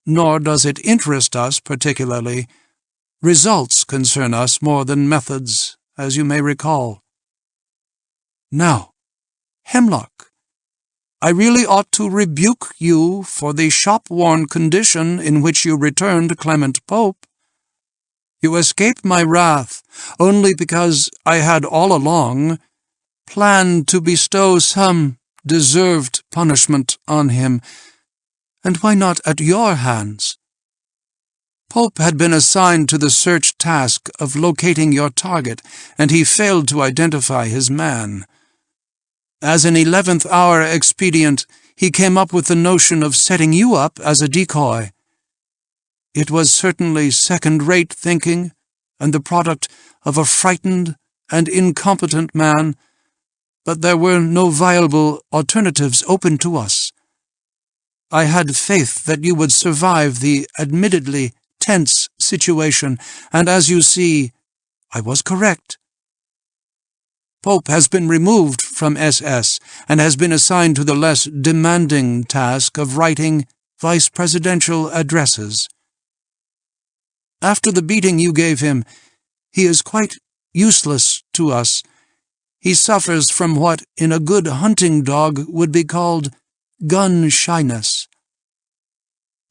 nor does it interest us particularly. Results concern us more than methods, as you may recall. Now, Hemlock, I really ought to rebuke you for the shop-worn condition in which you returned Clement Pope. You escaped my wrath only because I had all along planned to bestow some deserved punishment on him, and why not at your hands? Pope had been assigned to the search task of locating your target, and he failed to identify his man. As an 11th-hour expedient, he came up with the notion of setting you up as a decoy. It was certainly second-rate thinking, and the product of a frightened and incompetent man, but there were no viable alternatives open to us. I had faith that you would survive the admittedly tense situation, and as you see, I was correct. Pope has been removed from SS and has been assigned to the less demanding task of writing vice-presidential addresses. After the beating you gave him, he is quite useless to us. He suffers from what in a good hunting dog would be called gun shyness.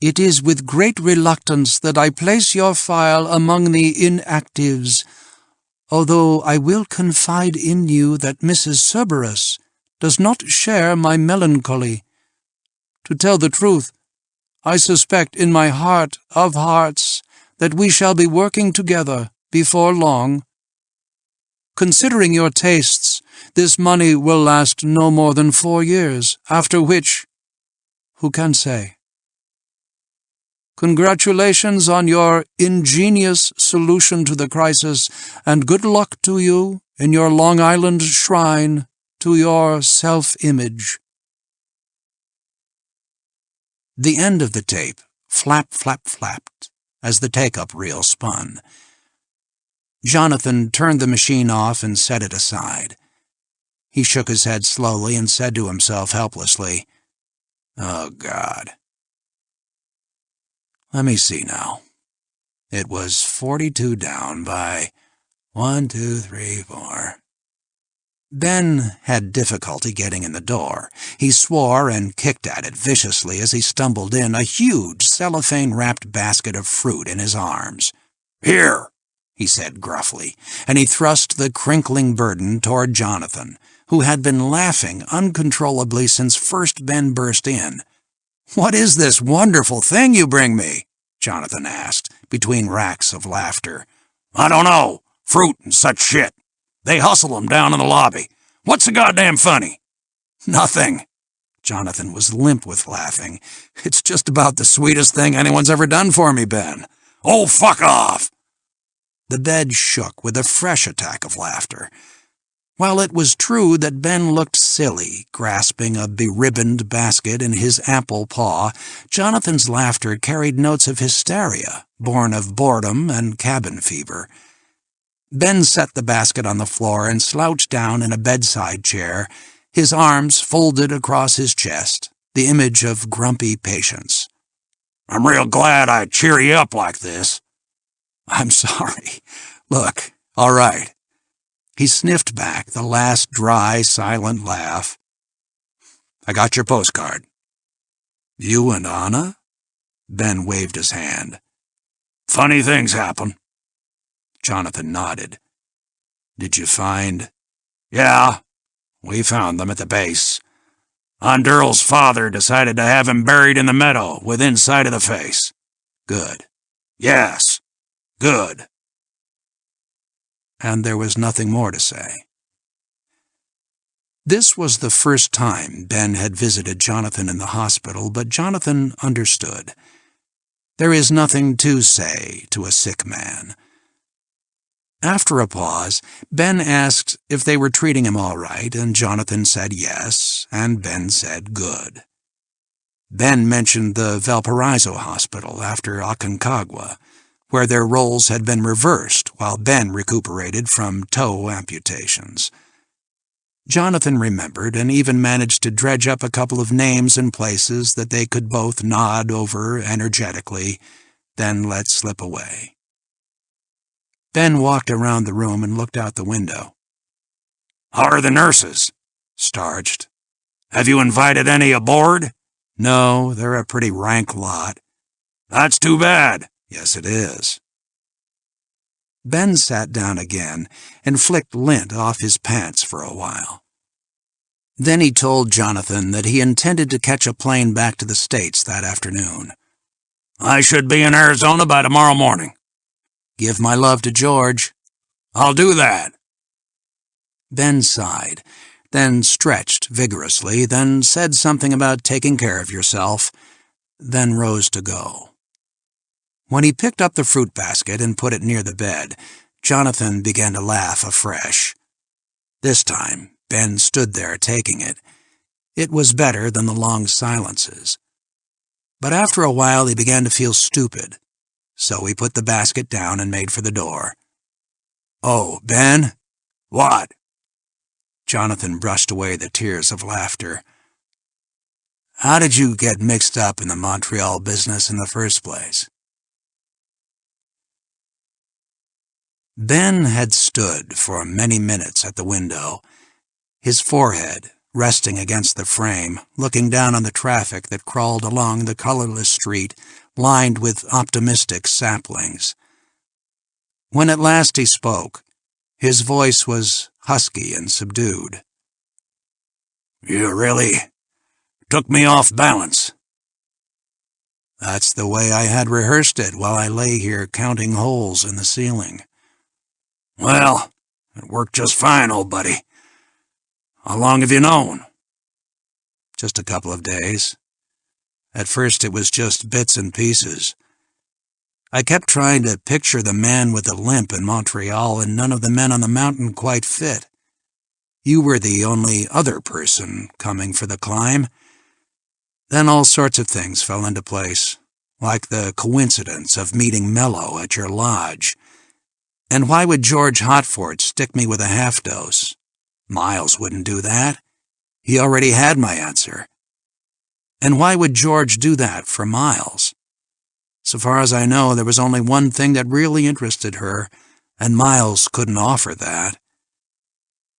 It is with great reluctance that I place your file among the inactives, although I will confide in you that Mrs. Cerberus does not share my melancholy. To tell the truth, I suspect in my heart of hearts that we shall be working together before long. Considering your tastes, this money will last no more than 4 years, after which, who can say? Congratulations on your ingenious solution to the crisis, and good luck to you in your Long Island shrine to your self-image. The end of the tape flapped as the take-up reel spun. Jonathan turned the machine off and set it aside. He shook his head slowly and said to himself helplessly, "Oh, God." Let me see now. It was 42 down by 1, 2, 3, 4. Ben had difficulty getting in the door. He swore and kicked at it viciously as he stumbled in, a huge cellophane-wrapped basket of fruit in his arms. "Here," he said gruffly, and he thrust the crinkling burden toward Jonathan, who had been laughing uncontrollably since first Ben burst in. "What is this wonderful thing you bring me?" Jonathan asked, between racks of laughter. "I don't know. Fruit and such shit. They hustle 'em down in the lobby. What's so goddamn funny?" "Nothing." Jonathan was limp with laughing. "It's just about the sweetest thing anyone's ever done for me, Ben." "Oh, fuck off!" The bed shook with a fresh attack of laughter. While it was true that Ben looked silly, grasping a beribboned basket in his ample paw, Jonathan's laughter carried notes of hysteria, born of boredom and cabin fever. Ben set the basket on the floor and slouched down in a bedside chair, his arms folded across his chest, the image of grumpy patience. "I'm real glad I cheer you up like this." "I'm sorry. Look, all right." He sniffed back the last dry, silent laugh. "I got your postcard." "You and Anna?" Ben waved his hand. "Funny things happen." Jonathan nodded. "Did you find—" "Yeah, we found them at the base. Ondurl's father decided to have him buried in the meadow with inside of the face. Good. Yes. Good. And there was nothing more to say. This was the first time Ben had visited Jonathan in the hospital, but Jonathan understood. There is nothing to say to a sick man. After a pause, Ben asked if they were treating him all right, and Jonathan said yes, and Ben said good. Ben mentioned the Valparaiso hospital after Aconcagua, where their roles had been reversed while Ben recuperated from toe amputations. Jonathan remembered and even managed to dredge up a couple of names and places that they could both nod over energetically, then let slip away. Ben walked around the room and looked out the window. How are the nurses? Starched. Have you invited any aboard? No, they're a pretty rank lot. That's too bad. Yes, it is. Ben sat down again and flicked lint off his pants for a while. Then he told Jonathan that he intended to catch a plane back to the States that afternoon. I should be in Arizona by tomorrow morning. Give my love to George. I'll do that. Ben sighed, then stretched vigorously, then said something about taking care of yourself, then rose to go. When he picked up the fruit basket and put it near the bed, Jonathan began to laugh afresh. This time, Ben stood there taking it. It was better than the long silences. But after a while he began to feel stupid, so he put the basket down and made for the door. Oh, Ben? What? Jonathan brushed away the tears of laughter. How did you get mixed up in the Montreal business in the first place? Ben had stood for many minutes at the window, his forehead resting against the frame, looking down on the traffic that crawled along the colorless street, lined with optimistic saplings. When at last he spoke, his voice was husky and subdued. You really took me off balance. That's the way I had rehearsed it while I lay here counting holes in the ceiling. Well, it worked just fine, old buddy. How long have you known? Just a couple of days. At first it was just bits and pieces. I kept trying to picture the man with the limp in Montreal, and none of the men on the mountain quite fit. You were the only other person coming for the climb. Then all sorts of things fell into place, like the coincidence of meeting Mello at your lodge. And why would George Hotford stick me with a half-dose? Miles wouldn't do that. He already had my answer. And why would George do that for Miles? So far as I know, there was only one thing that really interested her, and Miles couldn't offer that.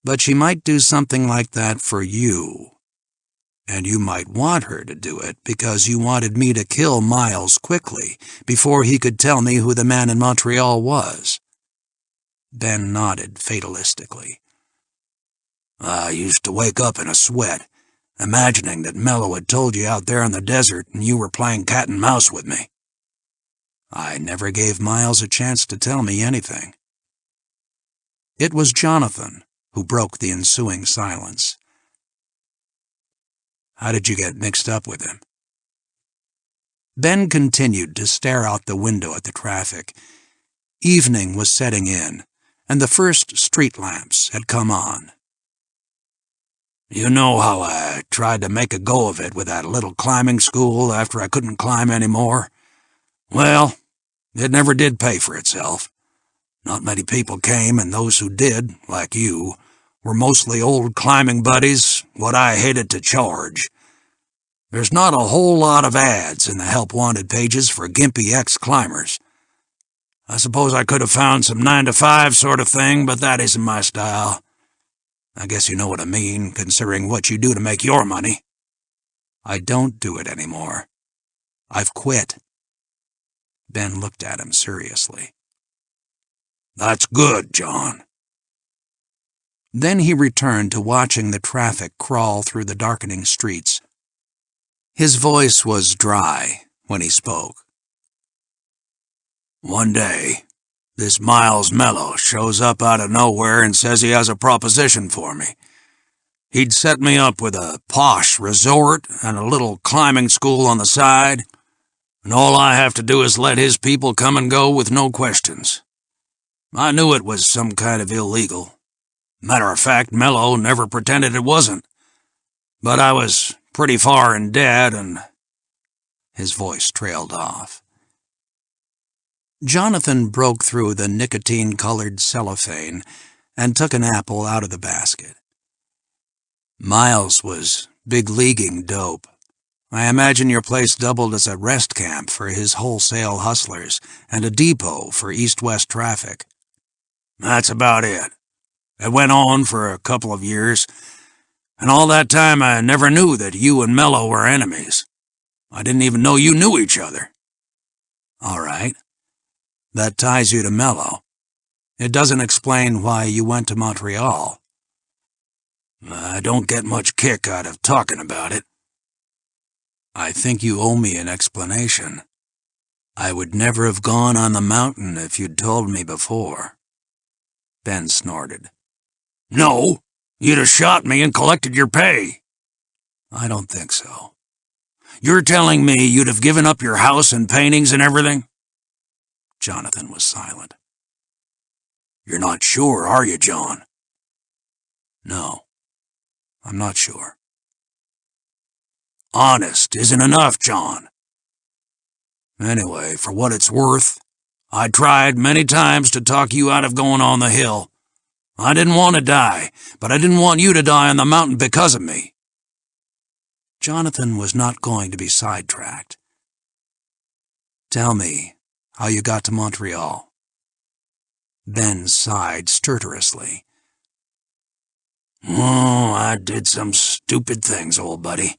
But she might do something like that for you. And you might want her to do it because you wanted me to kill Miles quickly, before he could tell me who the man in Montreal was. Ben nodded fatalistically. I used to wake up in a sweat, imagining that Mello had told you out there in the desert and you were playing cat and mouse with me. I never gave Miles a chance to tell me anything. It was Jonathan who broke the ensuing silence. How did you get mixed up with him? Ben continued to stare out the window at the traffic. Evening was setting in, and the first street lamps had come on. You know how I tried to make a go of it with that little climbing school after I couldn't climb anymore? Well, it never did pay for itself. Not many people came, and those who did, like you, were mostly old climbing buddies, what I hated to charge. There's not a whole lot of ads in the help wanted pages for gimpy ex-climbers. I suppose I could have found some 9-to-5 sort of thing, but that isn't my style. I guess you know what I mean, considering what you do to make your money. I don't do it anymore. I've quit. Ben looked at him seriously. That's good, John. Then he returned to watching the traffic crawl through the darkening streets. His voice was dry when he spoke. One day, this Miles Mello shows up out of nowhere and says he has a proposition for me. He'd set me up with a posh resort and a little climbing school on the side, and all I have to do is let his people come and go with no questions. I knew it was some kind of illegal. Matter of fact, Mello never pretended it wasn't. But I was pretty far in debt, and his voice trailed off. Jonathan broke through the nicotine-colored cellophane and took an apple out of the basket. Miles was big-leaguing dope. I imagine your place doubled as a rest camp for his wholesale hustlers and a depot for east-west traffic. That's about it. It went on for a couple of years, and all that time I never knew that you and Mello were enemies. I didn't even know you knew each other. All right. That ties you to Mello. It doesn't explain why you went to Montreal. I don't get much kick out of talking about it. I think you owe me an explanation. I would never have gone on the mountain if you'd told me before. Ben snorted. No, you'd have shot me and collected your pay. I don't think so. You're telling me you'd have given up your house and paintings and everything? Jonathan was silent. You're not sure, are you, John? No, I'm not sure. Honest isn't enough, John. Anyway, for what it's worth, I tried many times to talk you out of going on the hill. I didn't want to die, but I didn't want you to die on the mountain because of me. Jonathan was not going to be sidetracked. Tell me how you got to Montreal. Ben sighed stertorously. Oh, I did some stupid things, old buddy.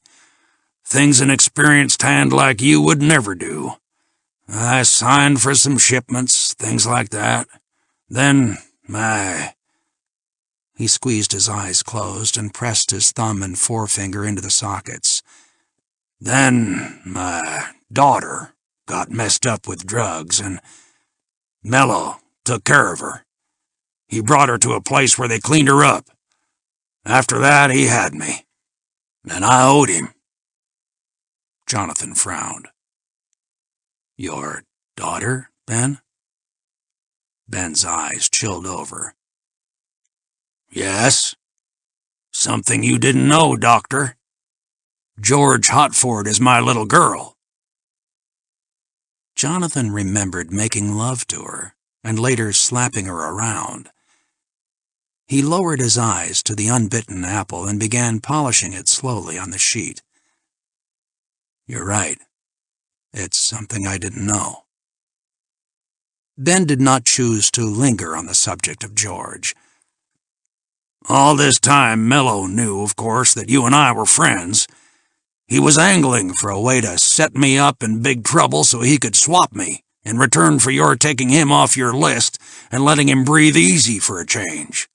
Things an experienced hand like you would never do. I signed for some shipments, things like that. Then, He squeezed his eyes closed and pressed his thumb and forefinger into the sockets. Then my daughter got messed up with drugs, and Mello took care of her. He brought her to a place where they cleaned her up. After that, he had me, and I owed him. Jonathan frowned. Your daughter, Ben? Ben's eyes chilled over. Yes. Something you didn't know, Doctor. George Hotford is my little girl. Jonathan remembered making love to her and later slapping her around. He lowered his eyes to the unbitten apple and began polishing it slowly on the sheet. You're right. It's something I didn't know. Ben did not choose to linger on the subject of George. All this time, Mello knew, of course, that you and I were friends. He was angling for a way to set me up in big trouble so he could swap me, in return for your taking him off your list and letting him breathe easy for a change.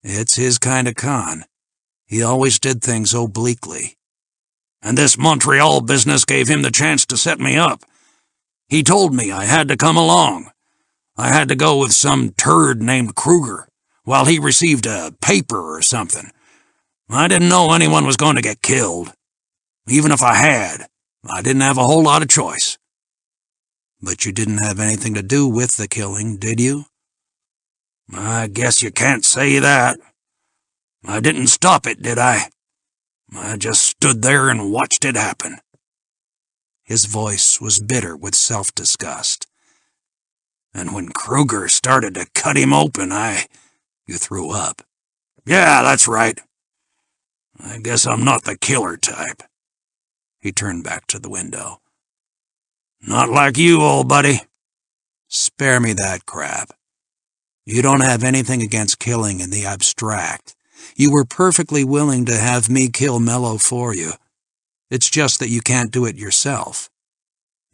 It's his kind of con. He always did things obliquely. And this Montreal business gave him the chance to set me up. He told me I had to come along. I had to go with some turd named Kruger, while he received a paper or something. I didn't know anyone was going to get killed. Even if I had, I didn't have a whole lot of choice. But you didn't have anything to do with the killing, did you? I guess you can't say that. I didn't stop it, did I? I just stood there and watched it happen. His voice was bitter with self-disgust. And when Kruger started to cut him open, You threw up. Yeah, that's right. I guess I'm not the killer type. He turned back to the window. Not like you, old buddy. Spare me that crap. You don't have anything against killing in the abstract. You were perfectly willing to have me kill Mello for you. It's just that you can't do it yourself.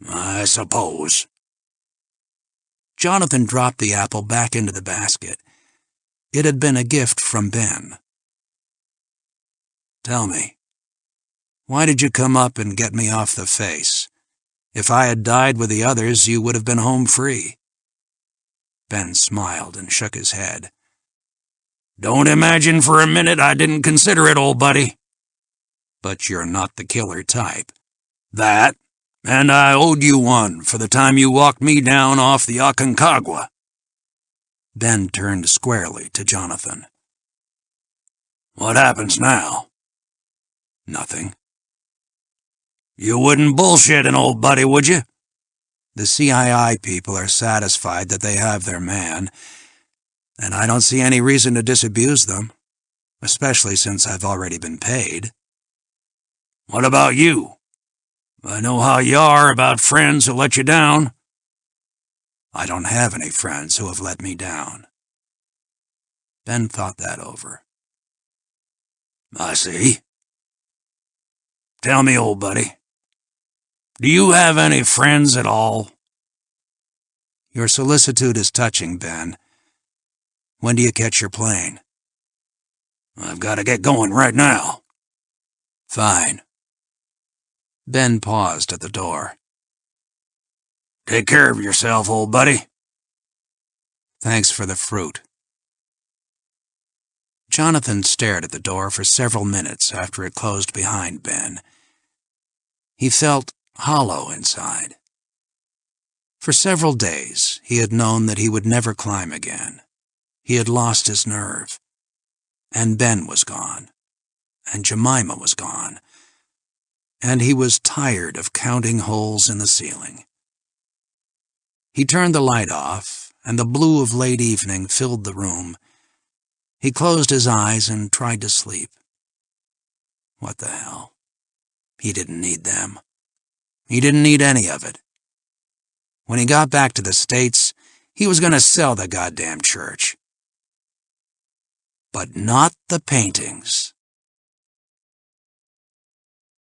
I suppose. Jonathan dropped the apple back into the basket. It had been a gift from Ben. "Tell me, why did you come up and get me off the face? If I had died with the others, you would have been home free." Ben smiled and shook his head. "Don't imagine for a minute I didn't consider it, old buddy." "But you're not the killer type." "That, and I owed you one for the time you walked me down off the Aconcagua." Ben turned squarely to Jonathan. "What happens now?" "Nothing." "You wouldn't bullshit an old buddy, would you?" "The CII people are satisfied that they have their man, and I don't see any reason to disabuse them, especially since I've already been paid." "What about you? I know how you are about friends who let you down." "I don't have any friends who have let me down." Ben thought that over. "I see. Tell me, old buddy, do you have any friends at all?" "Your solicitude is touching, Ben. When do you catch your plane?" "I've got to get going right now." "Fine." Ben paused at the door. "Take care of yourself, old buddy." "Thanks for the fruit." Jonathan stared at the door for several minutes after it closed behind Ben. He felt hollow inside. For several days, he had known that he would never climb again. He had lost his nerve. And Ben was gone. And Jemima was gone. And he was tired of counting holes in the ceiling. He turned the light off, and the blue of late evening filled the room. He closed his eyes and tried to sleep. What the hell? He didn't need them. He didn't need any of it. When he got back to the States, he was going to sell the goddamn church. But not the paintings.